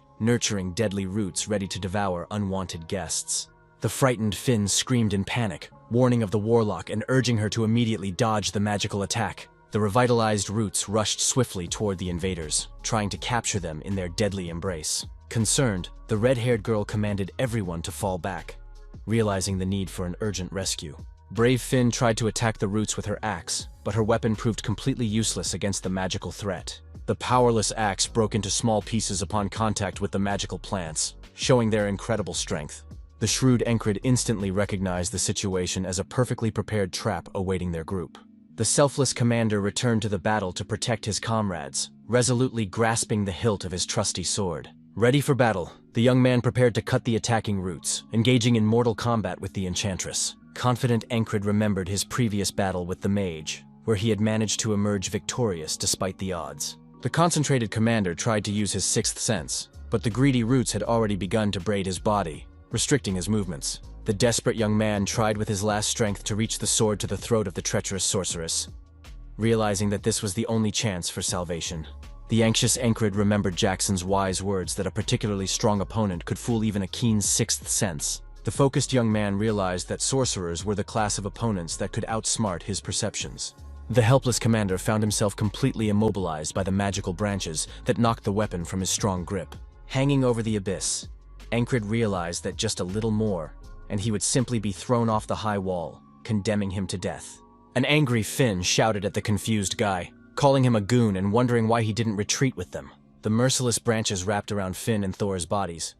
nurturing deadly roots ready to devour unwanted guests. The frightened Finn screamed in panic, warning of the warlock and urging her to immediately dodge the magical attack. The revitalized roots rushed swiftly toward the invaders, trying to capture them in their deadly embrace. Concerned, the red-haired girl commanded everyone to fall back, realizing the need for an urgent rescue. Brave Finn tried to attack the roots with her axe, but her weapon proved completely useless against the magical threat. The powerless axe broke into small pieces upon contact with the magical plants, showing their incredible strength. The shrewd Encred instantly recognized the situation as a perfectly prepared trap awaiting their group. The selfless commander returned to the battle to protect his comrades, resolutely grasping the hilt of his trusty sword. Ready for battle, the young man prepared to cut the attacking roots, engaging in mortal combat with the enchantress. Confident Encred remembered his previous battle with the mage, where he had managed to emerge victorious despite the odds. The concentrated commander tried to use his sixth sense, but the greedy roots had already begun to braid his body, restricting his movements. The desperate young man tried with his last strength to reach the sword to the throat of the treacherous sorceress, realizing that this was the only chance for salvation. The anxious Encred remembered Jackson's wise words that a particularly strong opponent could fool even a keen sixth sense. The focused young man realized that sorcerers were the class of opponents that could outsmart his perceptions. The helpless commander found himself completely immobilized by the magical branches that knocked the weapon from his strong grip. Hanging over the abyss, Encred realized that just a little more, and he would simply be thrown off the high wall, condemning him to death. An angry Finn shouted at the confused guy, calling him a goon and wondering why he didn't retreat with them. The merciless branches wrapped around Finn and Thor's bodies,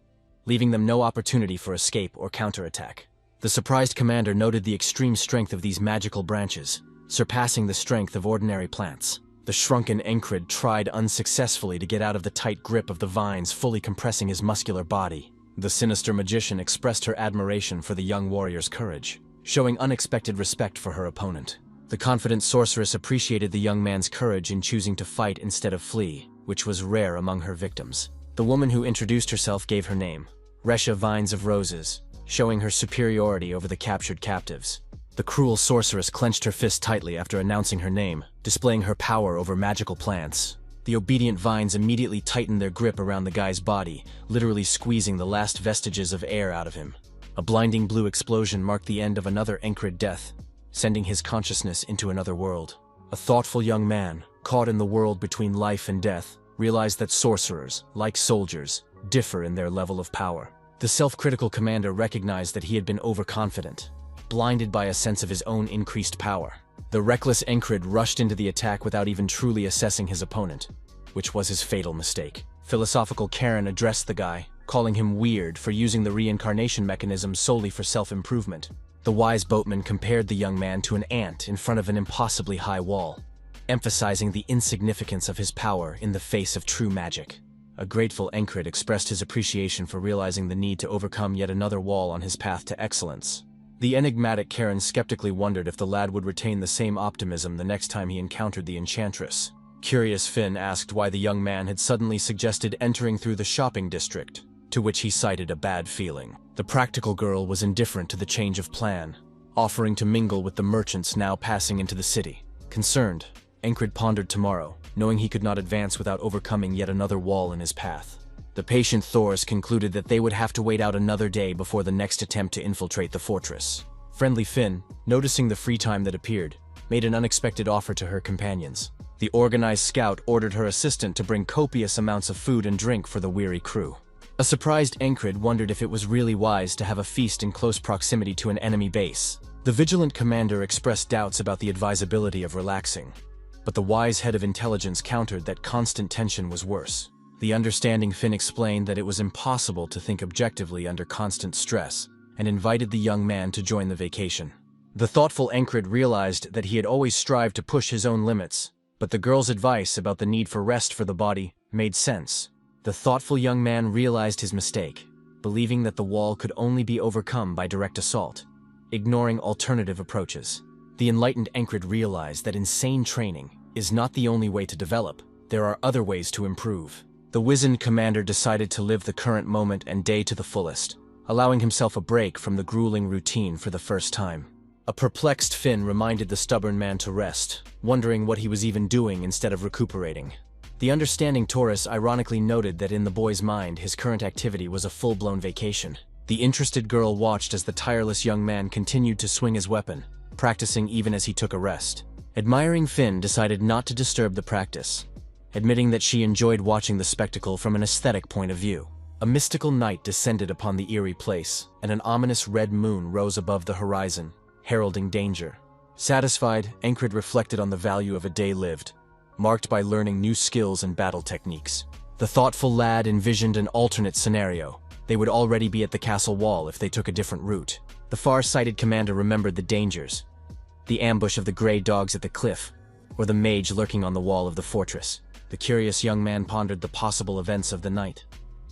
leaving them no opportunity for escape or counterattack. The surprised commander noted the extreme strength of these magical branches, surpassing the strength of ordinary plants. The shrunken Encred tried unsuccessfully to get out of the tight grip of the vines, fully compressing his muscular body. The sinister magician expressed her admiration for the young warrior's courage, showing unexpected respect for her opponent. The confident sorceress appreciated the young man's courage in choosing to fight instead of flee, which was rare among her victims. The woman who introduced herself gave her name, Rasha Vines of Roses, showing her superiority over the captured captives. The cruel sorceress clenched her fist tightly after announcing her name, displaying her power over magical plants. The obedient vines immediately tightened their grip around the guy's body, literally squeezing the last vestiges of air out of him. A blinding blue explosion marked the end of another Encred death, sending his consciousness into another world. A thoughtful young man, caught in the world between life and death, realized that sorcerers, like soldiers, differ in their level of power. The self-critical commander recognized that he had been overconfident, blinded by a sense of his own increased power. The reckless Encred rushed into the attack without even truly assessing his opponent, which was his fatal mistake. Philosophical Karen addressed the guy, calling him weird for using the reincarnation mechanism solely for self-improvement. The wise boatman compared the young man to an ant in front of an impossibly high wall, emphasizing the insignificance of his power in the face of true magic. A grateful Encred expressed his appreciation for realizing the need to overcome yet another wall on his path to excellence. The enigmatic Karen skeptically wondered if the lad would retain the same optimism the next time he encountered the enchantress. Curious Finn asked why the young man had suddenly suggested entering through the shopping district, to which he cited a bad feeling. The practical girl was indifferent to the change of plan, offering to mingle with the merchants now passing into the city. Concerned, Encred pondered tomorrow, knowing he could not advance without overcoming yet another wall in his path. The patient Thors concluded that they would have to wait out another day before the next attempt to infiltrate the fortress. Friendly Finn, noticing the free time that appeared, made an unexpected offer to her companions. The organized scout ordered her assistant to bring copious amounts of food and drink for the weary crew. A surprised Encred wondered if it was really wise to have a feast in close proximity to an enemy base. The vigilant commander expressed doubts about the advisability of relaxing, but the wise head of intelligence countered that constant tension was worse. The understanding Finn explained that it was impossible to think objectively under constant stress, and invited the young man to join the vacation. The thoughtful Encred realized that he had always strived to push his own limits, but the girl's advice about the need for rest for the body made sense. The thoughtful young man realized his mistake, believing that the wall could only be overcome by direct assault, ignoring alternative approaches. The enlightened Encred realized that insane training is not the only way to develop. There are other ways to improve. The wizened commander decided to live the current moment and day to the fullest, allowing himself a break from the grueling routine for the first time. A perplexed Finn reminded the stubborn man to rest, wondering what he was even doing instead of recuperating. The understanding Taurus ironically noted that in the boy's mind his current activity was a full-blown vacation. The interested girl watched as the tireless young man continued to swing his weapon, practicing even as he took a rest. Admiring Finn decided not to disturb the practice, admitting that she enjoyed watching the spectacle from an aesthetic point of view. A mystical night descended upon the eerie place, and an ominous red moon rose above the horizon, heralding danger. Satisfied, Encred reflected on the value of a day lived, marked by learning new skills and battle techniques. The thoughtful lad envisioned an alternate scenario. They would already be at the castle wall if they took a different route. The far-sighted commander remembered the dangers, the ambush of the gray dogs at the cliff, or the mage lurking on the wall of the fortress. The curious young man pondered the possible events of the night,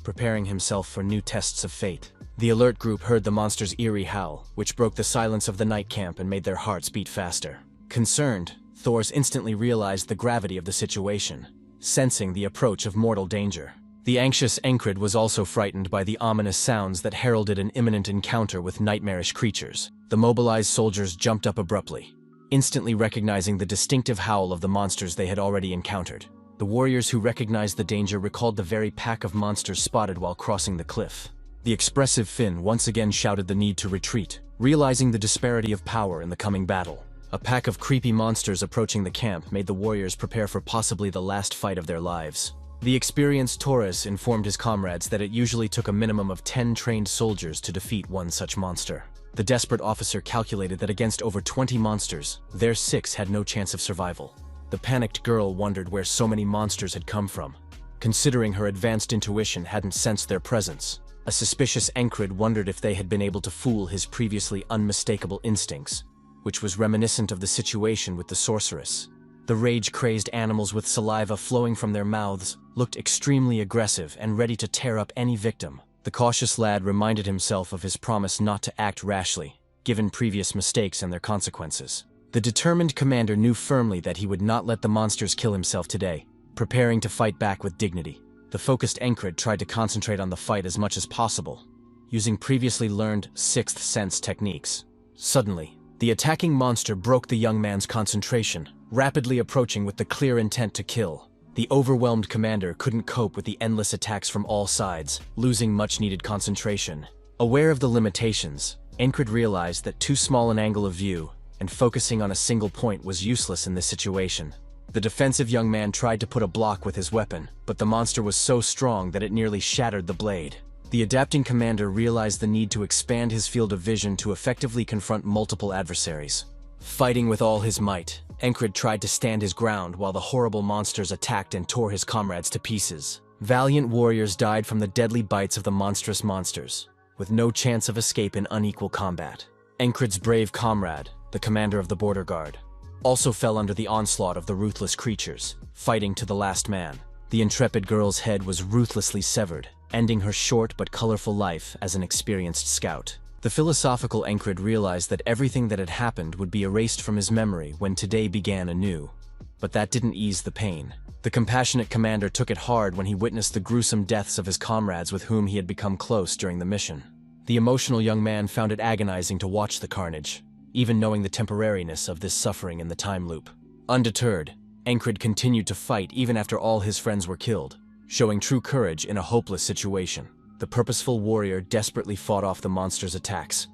preparing himself for new tests of fate. The alert group heard the monster's eerie howl, which broke the silence of the night camp and made their hearts beat faster. Concerned, Thors instantly realized the gravity of the situation, sensing the approach of mortal danger. The anxious Encred was also frightened by the ominous sounds that heralded an imminent encounter with nightmarish creatures. The mobilized soldiers jumped up abruptly, instantly recognizing the distinctive howl of the monsters they had already encountered. The warriors who recognized the danger recalled the very pack of monsters spotted while crossing the cliff. The expressive Finn once again shouted the need to retreat, realizing the disparity of power in the coming battle. A pack of creepy monsters approaching the camp made the warriors prepare for possibly the last fight of their lives. The experienced Taurus informed his comrades that it usually took a minimum of 10 trained soldiers to defeat one such monster. The desperate officer calculated that against over 20 monsters, their 6 had no chance of survival. The panicked girl wondered where so many monsters had come from, considering her advanced intuition hadn't sensed their presence. A suspicious Encred wondered if they had been able to fool his previously unmistakable instincts, which was reminiscent of the situation with the sorceress. The rage-crazed animals with saliva flowing from their mouths looked extremely aggressive and ready to tear up any victim. The cautious lad reminded himself of his promise not to act rashly, given previous mistakes and their consequences. The determined commander knew firmly that he would not let the monsters kill himself today, preparing to fight back with dignity. The focused Encred tried to concentrate on the fight as much as possible, using previously learned sixth sense techniques. Suddenly, the attacking monster broke the young man's concentration, rapidly approaching with the clear intent to kill. The overwhelmed commander couldn't cope with the endless attacks from all sides, losing much-needed concentration. Aware of the limitations, Encred realized that too small an angle of view and focusing on a single point was useless in this situation. The defensive young man tried to put a block with his weapon, but the monster was so strong that it nearly shattered the blade. The adapting commander realized the need to expand his field of vision to effectively confront multiple adversaries. Fighting with all his might, Encred tried to stand his ground while the horrible monsters attacked and tore his comrades to pieces. Valiant warriors died from the deadly bites of the monstrous monsters, with no chance of escape in unequal combat. Encred's brave comrade, the commander of the border guard, also fell under the onslaught of the ruthless creatures, fighting to the last man. The intrepid girl's head was ruthlessly severed, ending her short but colorful life as an experienced scout. The philosophical Encred realized that everything that had happened would be erased from his memory when today began anew. But that didn't ease the pain. The compassionate commander took it hard when he witnessed the gruesome deaths of his comrades with whom he had become close during the mission. The emotional young man found it agonizing to watch the carnage, even knowing the temporariness of this suffering in the time loop. Undeterred, Encred continued to fight even after all his friends were killed, showing true courage in a hopeless situation. The purposeful warrior desperately fought off the monster's attacks,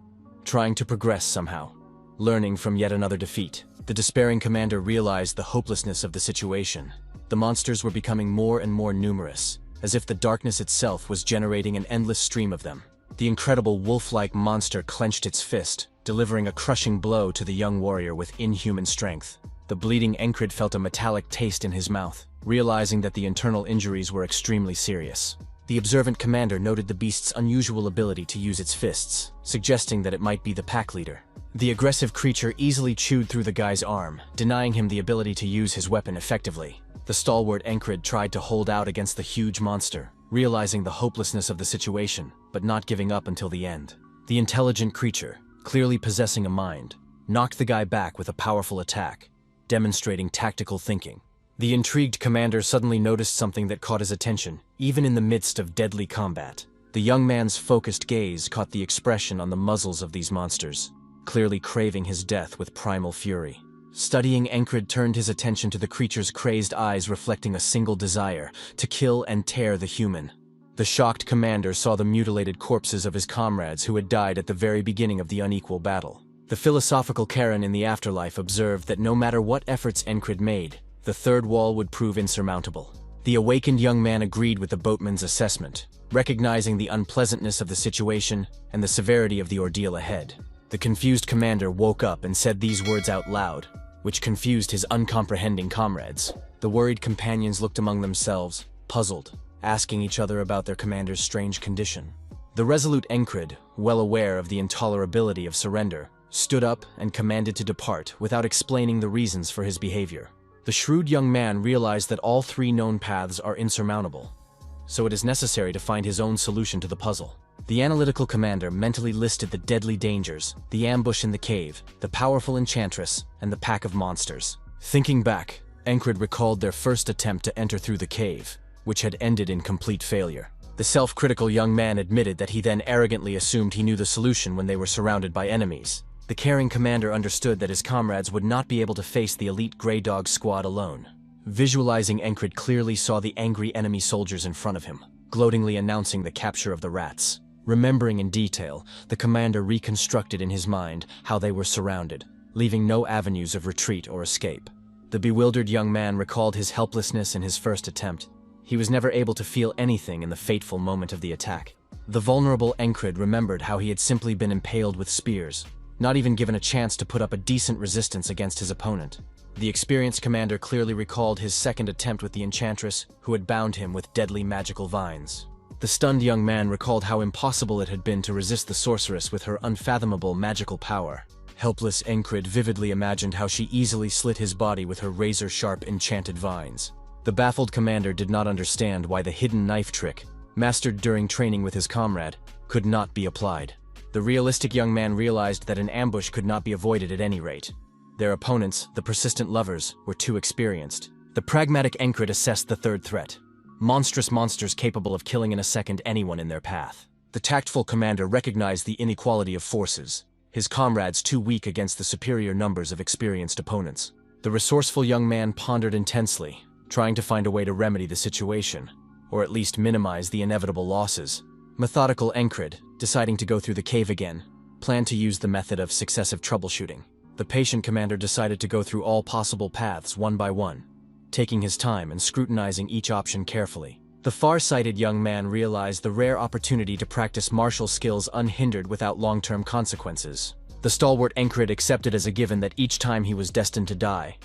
trying to progress somehow. Learning from yet another defeat, the despairing commander realized the hopelessness of the situation. The monsters were becoming more and more numerous, as if the darkness itself was generating an endless stream of them. The incredible wolf-like monster clenched its fist, delivering a crushing blow to the young warrior with inhuman strength. The bleeding Encred felt a metallic taste in his mouth, realizing that the internal injuries were extremely serious. The observant commander noted the beast's unusual ability to use its fists, suggesting that it might be the pack leader. The aggressive creature easily chewed through the guy's arm, denying him the ability to use his weapon effectively. The stalwart Encred tried to hold out against the huge monster, realizing the hopelessness of the situation, but not giving up until the end. The intelligent creature, clearly possessing a mind, knocked the guy back with a powerful attack, demonstrating tactical thinking. The intrigued commander suddenly noticed something that caught his attention, even in the midst of deadly combat. The young man's focused gaze caught the expression on the muzzles of these monsters, clearly craving his death with primal fury. Studying Encred turned his attention to the creature's crazed eyes reflecting a single desire, to kill and tear the human. The shocked commander saw the mutilated corpses of his comrades who had died at the very beginning of the unequal battle. The philosophical Karen in the afterlife observed that no matter what efforts Encred made, the third wall would prove insurmountable. The awakened young man agreed with the boatman's assessment, recognizing the unpleasantness of the situation and the severity of the ordeal ahead. The confused commander woke up and said these words out loud, which confused his uncomprehending comrades. The worried companions looked among themselves, puzzled, asking each other about their commander's strange condition. The resolute Encred, well aware of the intolerability of surrender, stood up and commanded to depart without explaining the reasons for his behavior. The shrewd young man realized that all 3 known paths are insurmountable, so it is necessary to find his own solution to the puzzle. The analytical commander mentally listed the deadly dangers, the ambush in the cave, the powerful enchantress, and the pack of monsters. Thinking back, Encred recalled their first attempt to enter through the cave, which had ended in complete failure. The self-critical young man admitted that he then arrogantly assumed he knew the solution when they were surrounded by enemies. The caring commander understood that his comrades would not be able to face the elite Grey Dog squad alone. Visualizing, Encred clearly saw the angry enemy soldiers in front of him, gloatingly announcing the capture of the rats. Remembering in detail, the commander reconstructed in his mind how they were surrounded, leaving no avenues of retreat or escape. The bewildered young man recalled his helplessness in his first attempt. He was never able to feel anything in the fateful moment of the attack. The vulnerable Encred remembered how he had simply been impaled with spears, not even given a chance to put up a decent resistance against his opponent. The experienced commander clearly recalled his second attempt with the enchantress, who had bound him with deadly magical vines. The stunned young man recalled how impossible it had been to resist the sorceress with her unfathomable magical power. Helpless Encred vividly imagined how she easily slit his body with her razor-sharp enchanted vines. The baffled commander did not understand why the hidden knife trick, mastered during training with his comrade, could not be applied. The realistic young man realized that an ambush could not be avoided at any rate. Their opponents, the persistent lovers, were too experienced. The pragmatic Encred assessed the third threat: monstrous monsters capable of killing in a second anyone in their path. The tactful commander recognized the inequality of forces, his comrades too weak against the superior numbers of experienced opponents. The resourceful young man pondered intensely, trying to find a way to remedy the situation, or at least minimize the inevitable losses. Methodical Encred, deciding to go through the cave again, planned to use the method of successive troubleshooting. The patient commander decided to go through all possible paths one by one, taking his time and scrutinizing each option carefully. The far-sighted young man realized the rare opportunity to practice martial skills unhindered without long-term consequences. The stalwart Encred accepted as a given that each time he was destined to die,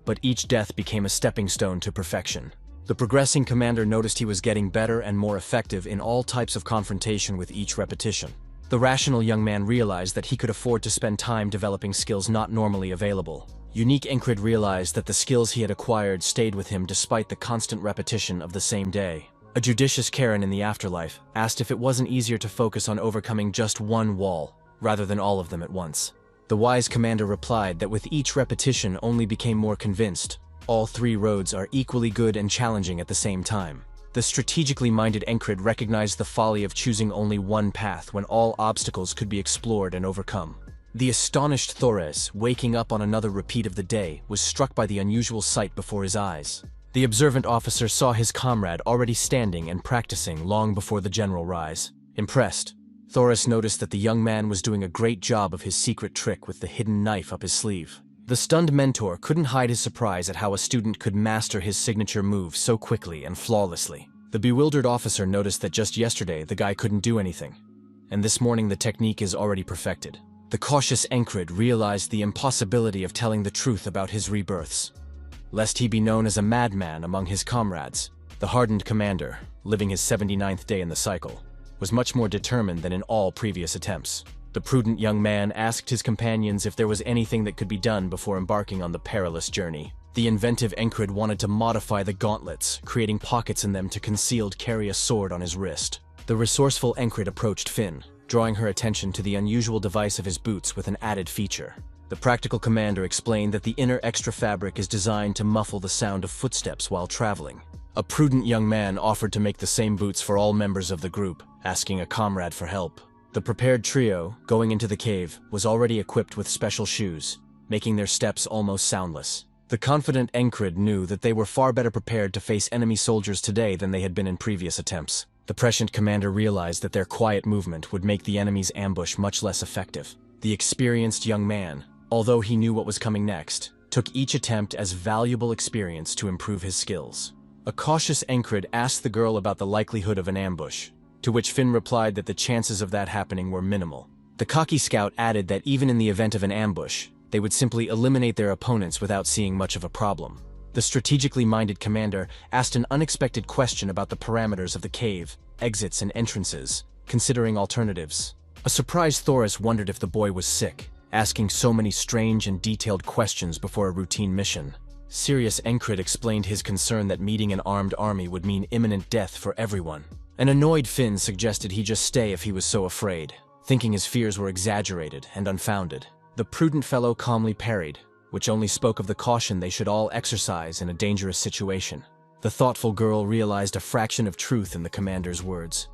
but each death became a stepping stone to perfection. The progressing commander noticed he was getting better and more effective in all types of confrontation with each repetition. The rational young man realized that he could afford to spend time developing skills not normally available. Unique Encred realized that the skills he had acquired stayed with him despite the constant repetition of the same day. A judicious Karen in the afterlife asked if it wasn't easier to focus on overcoming just one wall, rather than all of them at once. The wise commander replied that with each repetition only became more convinced. All three roads are equally good and challenging at the same time. The strategically minded Encred recognized the folly of choosing only one path when all obstacles could be explored and overcome. The astonished Thores, waking up on another repeat of the day, was struck by the unusual sight before his eyes. The observant officer saw his comrade already standing and practicing long before the general rise. Impressed, Thores noticed that the young man was doing a great job of his secret trick with the hidden knife up his sleeve. The stunned mentor couldn't hide his surprise at how a student could master his signature move so quickly and flawlessly. The bewildered officer noticed that just yesterday the guy couldn't do anything, and this morning the technique is already perfected. The cautious Encred realized the impossibility of telling the truth about his rebirths, lest he be known as a madman among his comrades. The hardened commander, living his 79th day in the cycle, was much more determined than in all previous attempts. The prudent young man asked his companions if there was anything that could be done before embarking on the perilous journey. The inventive Encred wanted to modify the gauntlets, creating pockets in them to concealed carry a sword on his wrist. The resourceful Encred approached Finn, drawing her attention to the unusual device of his boots with an added feature. The practical commander explained that the inner extra fabric is designed to muffle the sound of footsteps while traveling. A prudent young man offered to make the same boots for all members of the group, asking a comrade for help. The prepared trio, going into the cave, was already equipped with special shoes, making their steps almost soundless. The confident Encred knew that they were far better prepared to face enemy soldiers today than they had been in previous attempts. The prescient commander realized that their quiet movement would make the enemy's ambush much less effective. The experienced young man, although he knew what was coming next, took each attempt as valuable experience to improve his skills. A cautious Encred asked the girl about the likelihood of an ambush, to which Finn replied that the chances of that happening were minimal. The cocky scout added that even in the event of an ambush, they would simply eliminate their opponents without seeing much of a problem. The strategically minded commander asked an unexpected question about the parameters of the cave, exits and entrances, considering alternatives. A surprised Thoris wondered if the boy was sick, asking so many strange and detailed questions before a routine mission. Serious Encred explained his concern that meeting an armed army would mean imminent death for everyone. An annoyed Finn suggested he just stay if he was so afraid, thinking his fears were exaggerated and unfounded. The prudent fellow calmly parried, which only spoke of the caution they should all exercise in a dangerous situation. The thoughtful girl realized a fraction of truth in the commander's words,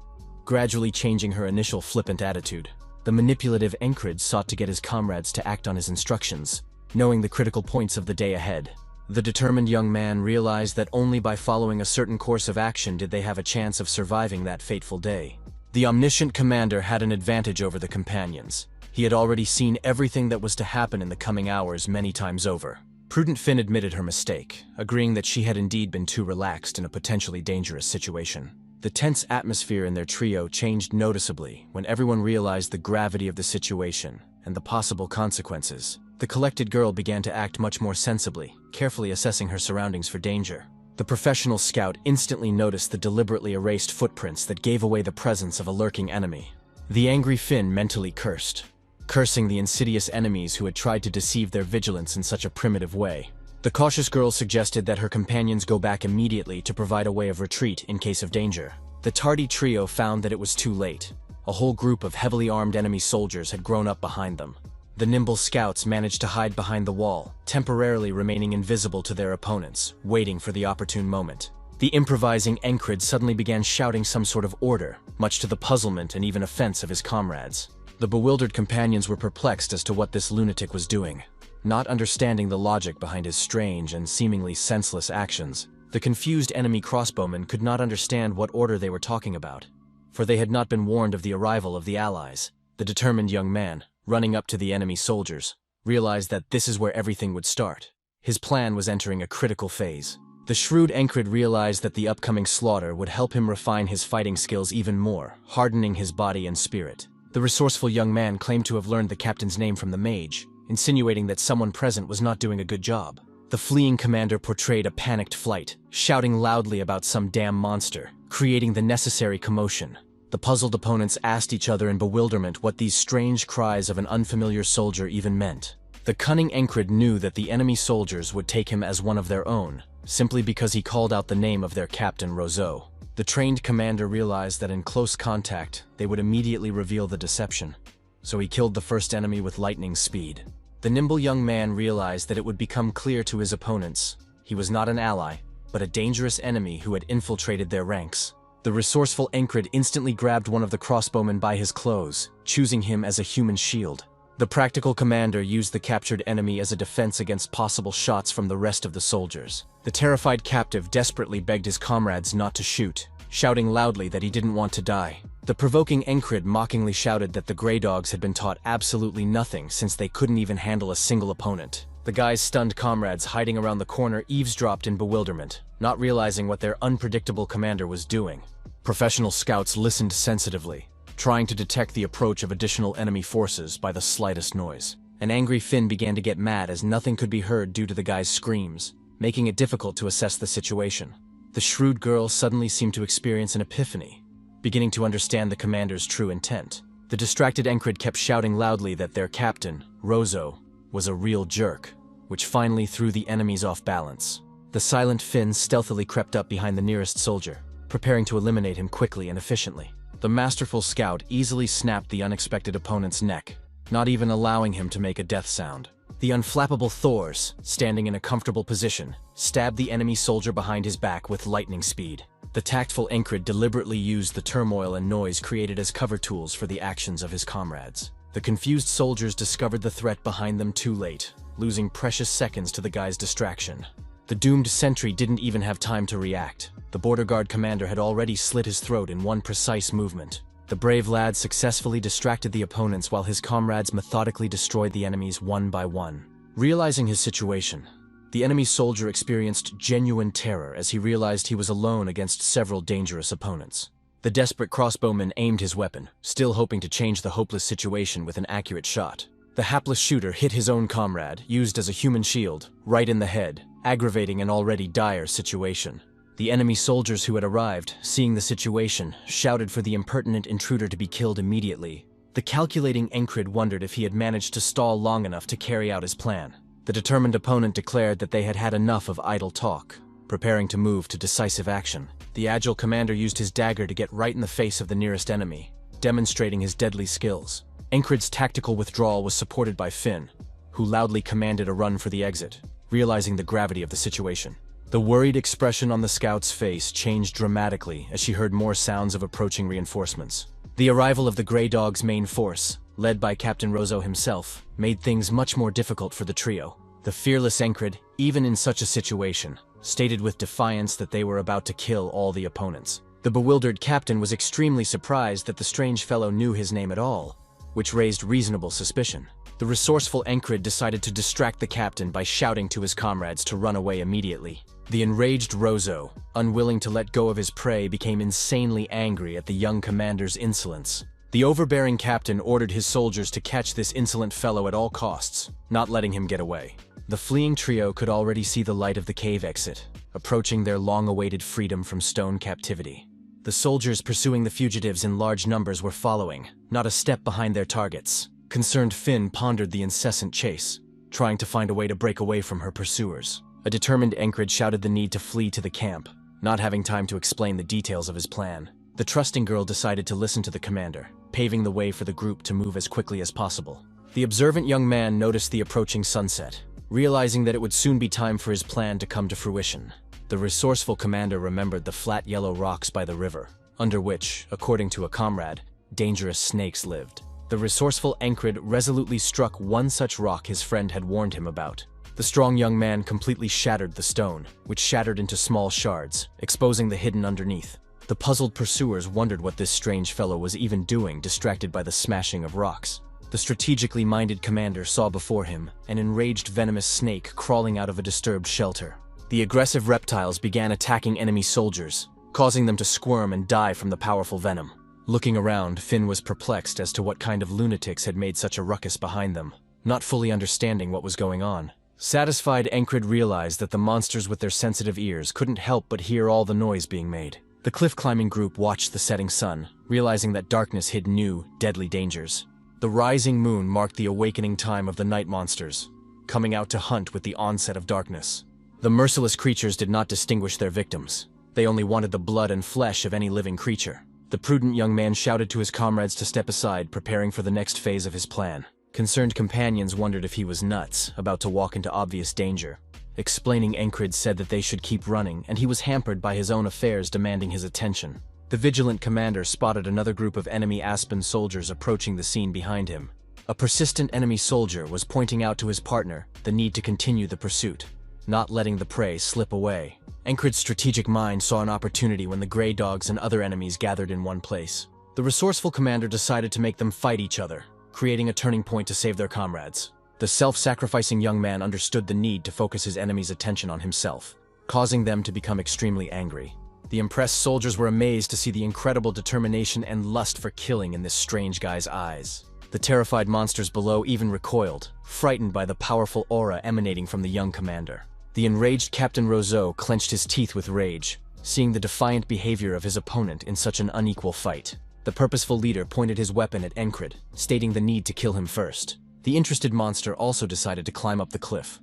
gradually changing her initial flippant attitude. The manipulative Encred sought to get his comrades to act on his instructions, knowing the critical points of the day ahead. The determined young man realized that only by following a certain course of action did they have a chance of surviving that fateful day. The omniscient commander had an advantage over the companions. He had already seen everything that was to happen in the coming hours many times over. Prudent Finn admitted her mistake, agreeing that she had indeed been too relaxed in a potentially dangerous situation. The tense atmosphere in their trio changed noticeably when everyone realized the gravity of the situation and the possible consequences. The collected girl began to act much more sensibly, carefully assessing her surroundings for danger. The professional scout instantly noticed the deliberately erased footprints that gave away the presence of a lurking enemy. The angry Finn mentally cursed, cursing the insidious enemies who had tried to deceive their vigilance in such a primitive way. The cautious girl suggested that her companions go back immediately to provide a way of retreat in case of danger. The tardy trio found that it was too late. A whole group of heavily armed enemy soldiers had grown up behind them. The nimble scouts managed to hide behind the wall, temporarily remaining invisible to their opponents, waiting for the opportune moment. The improvising Encred suddenly began shouting some sort of order, much to the puzzlement and even offense of his comrades. The bewildered companions were perplexed as to what this lunatic was doing. Not understanding the logic behind his strange and seemingly senseless actions, the confused enemy crossbowmen could not understand what order they were talking about, for they had not been warned of the arrival of the allies. The determined young man, running up to the enemy soldiers, realized that this is where everything would start. His plan was entering a critical phase. The shrewd Encred realized that the upcoming slaughter would help him refine his fighting skills even more, hardening his body and spirit. The resourceful young man claimed to have learned the captain's name from the mage, insinuating that someone present was not doing a good job. The fleeing commander portrayed a panicked flight, shouting loudly about some damn monster, creating the necessary commotion. The puzzled opponents asked each other in bewilderment what these strange cries of an unfamiliar soldier even meant. The cunning Encred knew that the enemy soldiers would take him as one of their own, simply because he called out the name of their captain Roseau. The trained commander realized that in close contact, they would immediately reveal the deception, so he killed the first enemy with lightning speed. The nimble young man realized that it would become clear to his opponents he was not an ally, but a dangerous enemy who had infiltrated their ranks. The resourceful Encred instantly grabbed one of the crossbowmen by his clothes, choosing him as a human shield. The practical commander used the captured enemy as a defense against possible shots from the rest of the soldiers. The terrified captive desperately begged his comrades not to shoot, shouting loudly that he didn't want to die. The provoking Encred mockingly shouted that the Grey Dogs had been taught absolutely nothing since they couldn't even handle a single opponent. The guy's stunned comrades hiding around the corner eavesdropped in bewilderment, not realizing what their unpredictable commander was doing. Professional scouts listened sensitively, trying to detect the approach of additional enemy forces by the slightest noise. An angry Finn began to get mad as nothing could be heard due to the guy's screams, making it difficult to assess the situation. The shrewd girl suddenly seemed to experience an epiphany, beginning to understand the commander's true intent. The distracted Encred kept shouting loudly that their captain, Roseau, was a real jerk, which finally threw the enemies off balance. The silent Finn stealthily crept up behind the nearest soldier, preparing to eliminate him quickly and efficiently. The masterful scout easily snapped the unexpected opponent's neck, not even allowing him to make a death sound. The unflappable Thors, standing in a comfortable position, stabbed the enemy soldier behind his back with lightning speed. The tactful Encred deliberately used the turmoil and noise created as cover tools for the actions of his comrades. The confused soldiers discovered the threat behind them too late, losing precious seconds to the guy's distraction. The doomed sentry didn't even have time to react. The border guard commander had already slit his throat in one precise movement. The brave lad successfully distracted the opponents while his comrades methodically destroyed the enemies one by one. Realizing his situation, the enemy soldier experienced genuine terror as he realized he was alone against several dangerous opponents. The desperate crossbowman aimed his weapon, still hoping to change the hopeless situation with an accurate shot. The hapless shooter hit his own comrade, used as a human shield, right in the head, aggravating an already dire situation. The enemy soldiers who had arrived, seeing the situation, shouted for the impertinent intruder to be killed immediately. The calculating Encred wondered if he had managed to stall long enough to carry out his plan. The determined opponent declared that they had had enough of idle talk, preparing to move to decisive action. The agile commander used his dagger to get right in the face of the nearest enemy, demonstrating his deadly skills. Encred's tactical withdrawal was supported by Finn, who loudly commanded a run for the exit, realizing the gravity of the situation. The worried expression on the scout's face changed dramatically as she heard more sounds of approaching reinforcements. The arrival of the Grey Dog's main force, led by Captain Roseau himself, made things much more difficult for the trio. The fearless Encred, even in such a situation, stated with defiance that they were about to kill all the opponents. The bewildered captain was extremely surprised that the strange fellow knew his name at all, which raised reasonable suspicion. The resourceful Encred decided to distract the captain by shouting to his comrades to run away immediately. The enraged Rozo, unwilling to let go of his prey, became insanely angry at the young commander's insolence. The overbearing captain ordered his soldiers to catch this insolent fellow at all costs, not letting him get away. The fleeing trio could already see the light of the cave exit, approaching their long-awaited freedom from stone captivity. The soldiers pursuing the fugitives in large numbers were following, not a step behind their targets. Concerned Finn pondered the incessant chase, trying to find a way to break away from her pursuers. A determined Encred shouted the need to flee to the camp, not having time to explain the details of his plan. The trusting girl decided to listen to the commander, paving the way for the group to move as quickly as possible. The observant young man noticed the approaching sunset, realizing that it would soon be time for his plan to come to fruition. The resourceful commander remembered the flat yellow rocks by the river, under which, according to a comrade, dangerous snakes lived. The resourceful Encred resolutely struck one such rock his friend had warned him about. The strong young man completely shattered the stone, which shattered into small shards, exposing the hidden underneath. The puzzled pursuers wondered what this strange fellow was even doing, distracted by the smashing of rocks. The strategically minded commander saw before him an enraged venomous snake crawling out of a disturbed shelter. The aggressive reptiles began attacking enemy soldiers, causing them to squirm and die from the powerful venom. Looking around, Finn was perplexed as to what kind of lunatics had made such a ruckus behind them, not fully understanding what was going on. Satisfied, Encred realized that the monsters with their sensitive ears couldn't help but hear all the noise being made. The cliff-climbing group watched the setting sun, realizing that darkness hid new, deadly dangers. The rising moon marked the awakening time of the night monsters, coming out to hunt with the onset of darkness. The merciless creatures did not distinguish their victims. They only wanted the blood and flesh of any living creature. The prudent young man shouted to his comrades to step aside, preparing for the next phase of his plan. Concerned companions wondered if he was nuts, about to walk into obvious danger. Explaining, Encred said that they should keep running, and he was hampered by his own affairs demanding his attention. The vigilant commander spotted another group of enemy Aspen soldiers approaching the scene behind him. A persistent enemy soldier was pointing out to his partner the need to continue the pursuit, not letting the prey slip away. Encred's strategic mind saw an opportunity when the Grey Dogs and other enemies gathered in one place. The resourceful commander decided to make them fight each other, creating a turning point to save their comrades. The self-sacrificing young man understood the need to focus his enemy's attention on himself, causing them to become extremely angry. The impressed soldiers were amazed to see the incredible determination and lust for killing in this strange guy's eyes. The terrified monsters below even recoiled, frightened by the powerful aura emanating from the young commander. The enraged Captain Roseau clenched his teeth with rage, seeing the defiant behavior of his opponent in such an unequal fight. The purposeful leader pointed his weapon at Encred, stating the need to kill him first. The interested monster also decided to climb up the cliff,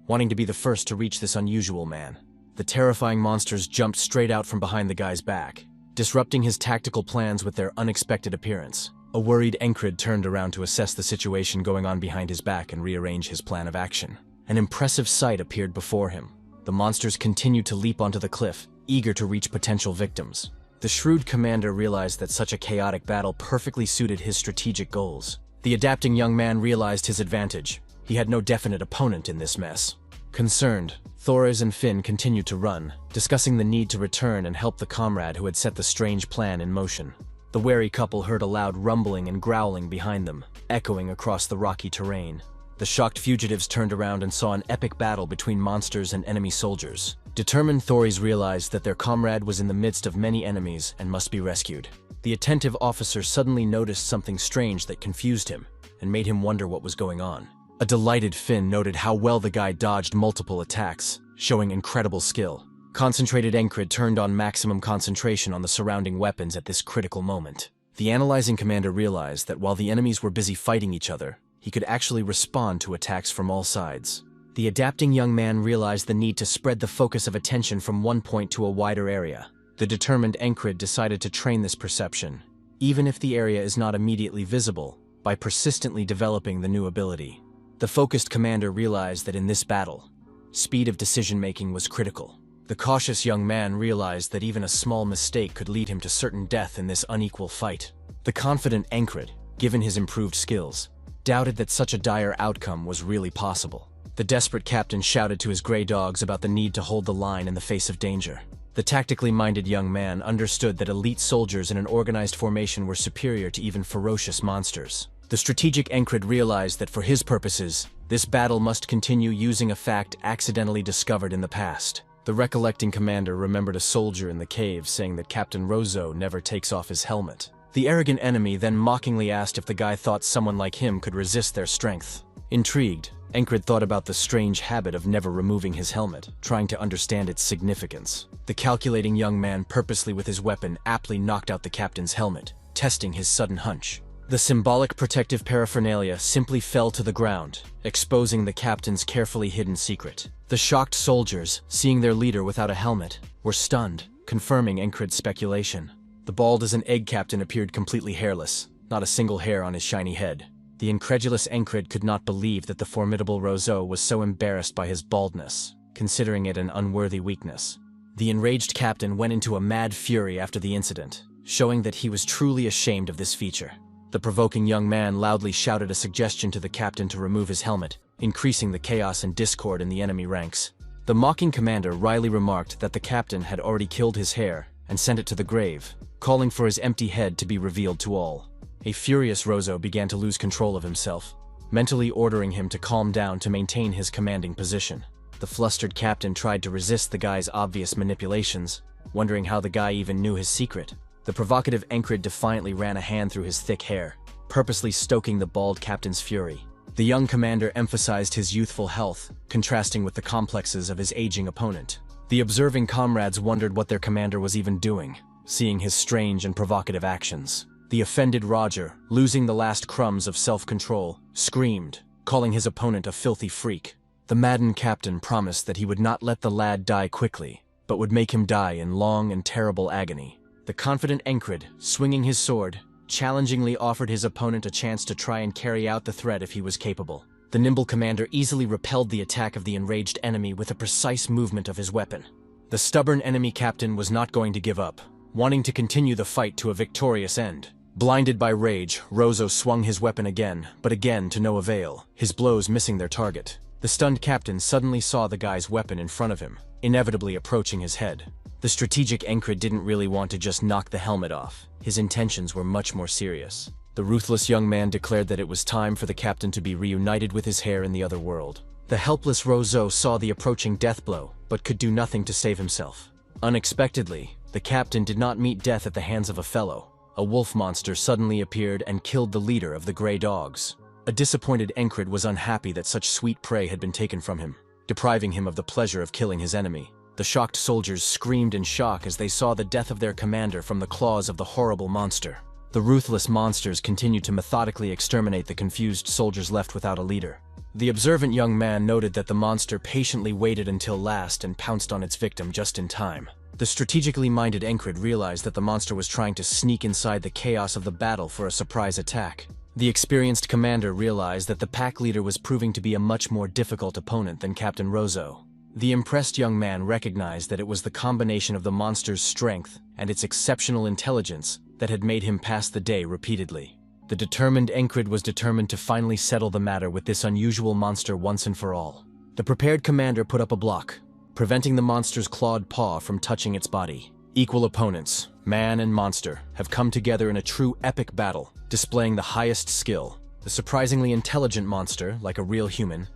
wanting to be the first to reach this unusual man. The terrifying monsters jumped straight out from behind the guy's back, disrupting his tactical plans with their unexpected appearance. A worried Encred turned around to assess the situation going on behind his back and rearrange his plan of action. An impressive sight appeared before him. The monsters continued to leap onto the cliff, eager to reach potential victims. The shrewd commander realized that such a chaotic battle perfectly suited his strategic goals. The adapting young man realized his advantage. He had no definite opponent in this mess. Concerned, Thorez and Finn continued to run, discussing the need to return and help the comrade who had set the strange plan in motion. The wary couple heard a loud rumbling and growling behind them, echoing across the rocky terrain. The shocked fugitives turned around and saw an epic battle between monsters and enemy soldiers. Determined Thorez realized that their comrade was in the midst of many enemies and must be rescued. The attentive officer suddenly noticed something strange that confused him and made him wonder what was going on. A delighted Finn noted how well the guy dodged multiple attacks, showing incredible skill. Concentrated Encred turned on maximum concentration on the surrounding weapons at this critical moment. The analyzing commander realized that while the enemies were busy fighting each other, he could actually respond to attacks from all sides. The adapting young man realized the need to spread the focus of attention from one point to a wider area. The determined Encred decided to train this perception, even if the area is not immediately visible, by persistently developing the new ability. The focused commander realized that in this battle, speed of decision-making was critical. The cautious young man realized that even a small mistake could lead him to certain death in this unequal fight. The confident Encred, given his improved skills, doubted that such a dire outcome was really possible. The desperate captain shouted to his Grey Dogs about the need to hold the line in the face of danger. The tactically minded young man understood that elite soldiers in an organized formation were superior to even ferocious monsters. The strategic Encred realized that for his purposes, this battle must continue using a fact accidentally discovered in the past. The recollecting commander remembered a soldier in the cave saying that Captain Rozo never takes off his helmet. The arrogant enemy then mockingly asked if the guy thought someone like him could resist their strength. Intrigued, Encred thought about the strange habit of never removing his helmet, trying to understand its significance. The calculating young man purposely with his weapon aptly knocked out the captain's helmet, testing his sudden hunch. The symbolic protective paraphernalia simply fell to the ground, exposing the captain's carefully hidden secret. The shocked soldiers, seeing their leader without a helmet, were stunned, confirming Encred's speculation. The bald-as-an-egg captain appeared completely hairless, not a single hair on his shiny head. The incredulous Encred could not believe that the formidable Rozo was so embarrassed by his baldness, considering it an unworthy weakness. The enraged captain went into a mad fury after the incident, showing that he was truly ashamed of this feature. The provoking young man loudly shouted a suggestion to the captain to remove his helmet, increasing the chaos and discord in the enemy ranks. The mocking commander wryly remarked that the captain had already killed his hair and sent it to the grave, calling for his empty head to be revealed to all. A furious Rozo began to lose control of himself, mentally ordering him to calm down to maintain his commanding position. The flustered captain tried to resist the guy's obvious manipulations, wondering how the guy even knew his secret. The provocative Encred defiantly ran a hand through his thick hair, purposely stoking the bald captain's fury. The young commander emphasized his youthful health, contrasting with the complexes of his aging opponent. The observing comrades wondered what their commander was even doing, seeing his strange and provocative actions. The offended Roger, losing the last crumbs of self-control, screamed, calling his opponent a filthy freak. The maddened captain promised that he would not let the lad die quickly, but would make him die in long and terrible agony. The confident Encred, swinging his sword, challengingly offered his opponent a chance to try and carry out the threat if he was capable. The nimble commander easily repelled the attack of the enraged enemy with a precise movement of his weapon. The stubborn enemy captain was not going to give up, wanting to continue the fight to a victorious end. Blinded by rage, Rozo swung his weapon again, but again to no avail, his blows missing their target. The stunned captain suddenly saw the guy's weapon in front of him, inevitably approaching his head. The strategic Encred didn't really want to just knock the helmet off. His intentions were much more serious. The ruthless young man declared that it was time for the captain to be reunited with his heir in the other world. The helpless Rozo saw the approaching death blow, but could do nothing to save himself. Unexpectedly, the captain did not meet death at the hands of a fellow. A wolf monster suddenly appeared and killed the leader of the Grey Dogs. A disappointed Encred was unhappy that such sweet prey had been taken from him, depriving him of the pleasure of killing his enemy. The shocked soldiers screamed in shock as they saw the death of their commander from the claws of the horrible monster. The ruthless monsters continued to methodically exterminate the confused soldiers left without a leader. The observant young man noted that the monster patiently waited until last and pounced on its victim just in time. The strategically minded Encred realized that the monster was trying to sneak inside the chaos of the battle for a surprise attack. The experienced commander realized that the pack leader was proving to be a much more difficult opponent than Captain Rozo. The impressed young man recognized that it was the combination of the monster's strength and its exceptional intelligence that had made him pass the day repeatedly. The determined Encred was determined to finally settle the matter with this unusual monster once and for all. The prepared commander put up a block, preventing the monster's clawed paw from touching its body. Equal opponents, man and monster, have come together in a true epic battle, displaying the highest skill. The surprisingly intelligent monster, like a real human,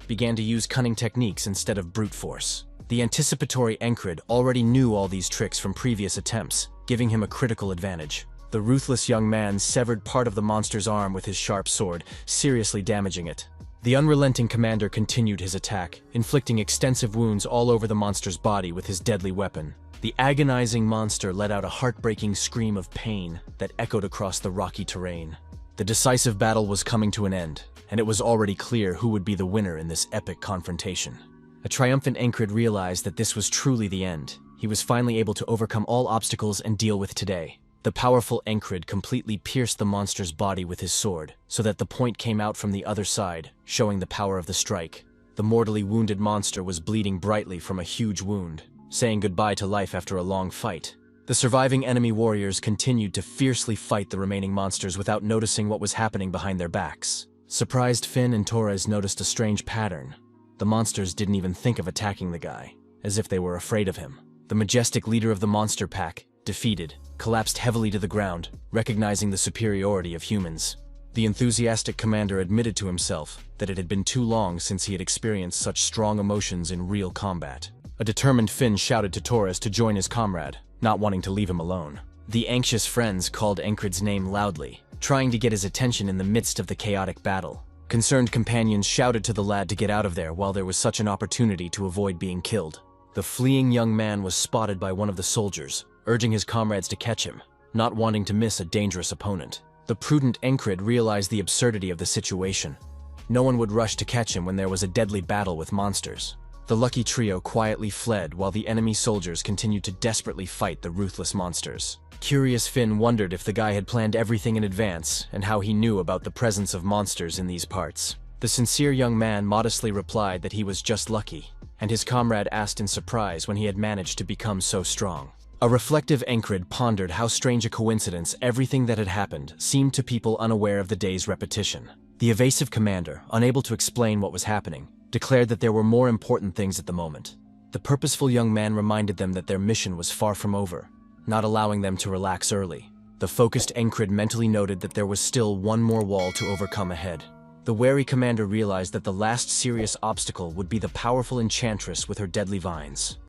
began to use cunning techniques instead of brute force. The anticipatory Encred already knew all these tricks from previous attempts, giving him a critical advantage. The ruthless young man severed part of the monster's arm with his sharp sword, seriously damaging it. The unrelenting commander continued his attack, inflicting extensive wounds all over the monster's body with his deadly weapon. The agonizing monster let out a heartbreaking scream of pain that echoed across the rocky terrain. The decisive battle was coming to an end, and it was already clear who would be the winner in this epic confrontation. A triumphant Encred realized that this was truly the end. He was finally able to overcome all obstacles and deal with today. The powerful Encred completely pierced the monster's body with his sword, so that the point came out from the other side, showing the power of the strike. The mortally wounded monster was bleeding brightly from a huge wound, saying goodbye to life after a long fight. The surviving enemy warriors continued to fiercely fight the remaining monsters without noticing what was happening behind their backs. Surprised Finn and Torres noticed a strange pattern. The monsters didn't even think of attacking the guy, as if they were afraid of him. The The majestic leader of the monster pack, defeated, collapsed heavily to the ground, recognizing the superiority of humans. The enthusiastic commander admitted to himself that it had been too long since he had experienced such strong emotions in real combat. A determined Finn shouted to Taurus to join his comrade, not wanting to leave him alone. The anxious friends called Encred's name loudly, trying to get his attention in the midst of the chaotic battle. Concerned companions shouted to the lad to get out of there while there was such an opportunity to avoid being killed. The fleeing young man was spotted by one of the soldiers, urging his comrades to catch him, not wanting to miss a dangerous opponent. The prudent Encred realized the absurdity of the situation. No one would rush to catch him when there was a deadly battle with monsters. The lucky trio quietly fled while the enemy soldiers continued to desperately fight the ruthless monsters. Curious Finn wondered if the guy had planned everything in advance and how he knew about the presence of monsters in these parts. The sincere young man modestly replied that he was just lucky, and his comrade asked in surprise when he had managed to become so strong. A reflective Encred pondered how strange a coincidence everything that had happened seemed to people unaware of the day's repetition. The evasive commander, unable to explain what was happening, declared that there were more important things at the moment. The purposeful young man reminded them that their mission was far from over, not allowing them to relax early. The focused Encred mentally noted that there was still one more wall to overcome ahead. The wary commander realized that the last serious obstacle would be the powerful enchantress with her deadly vines.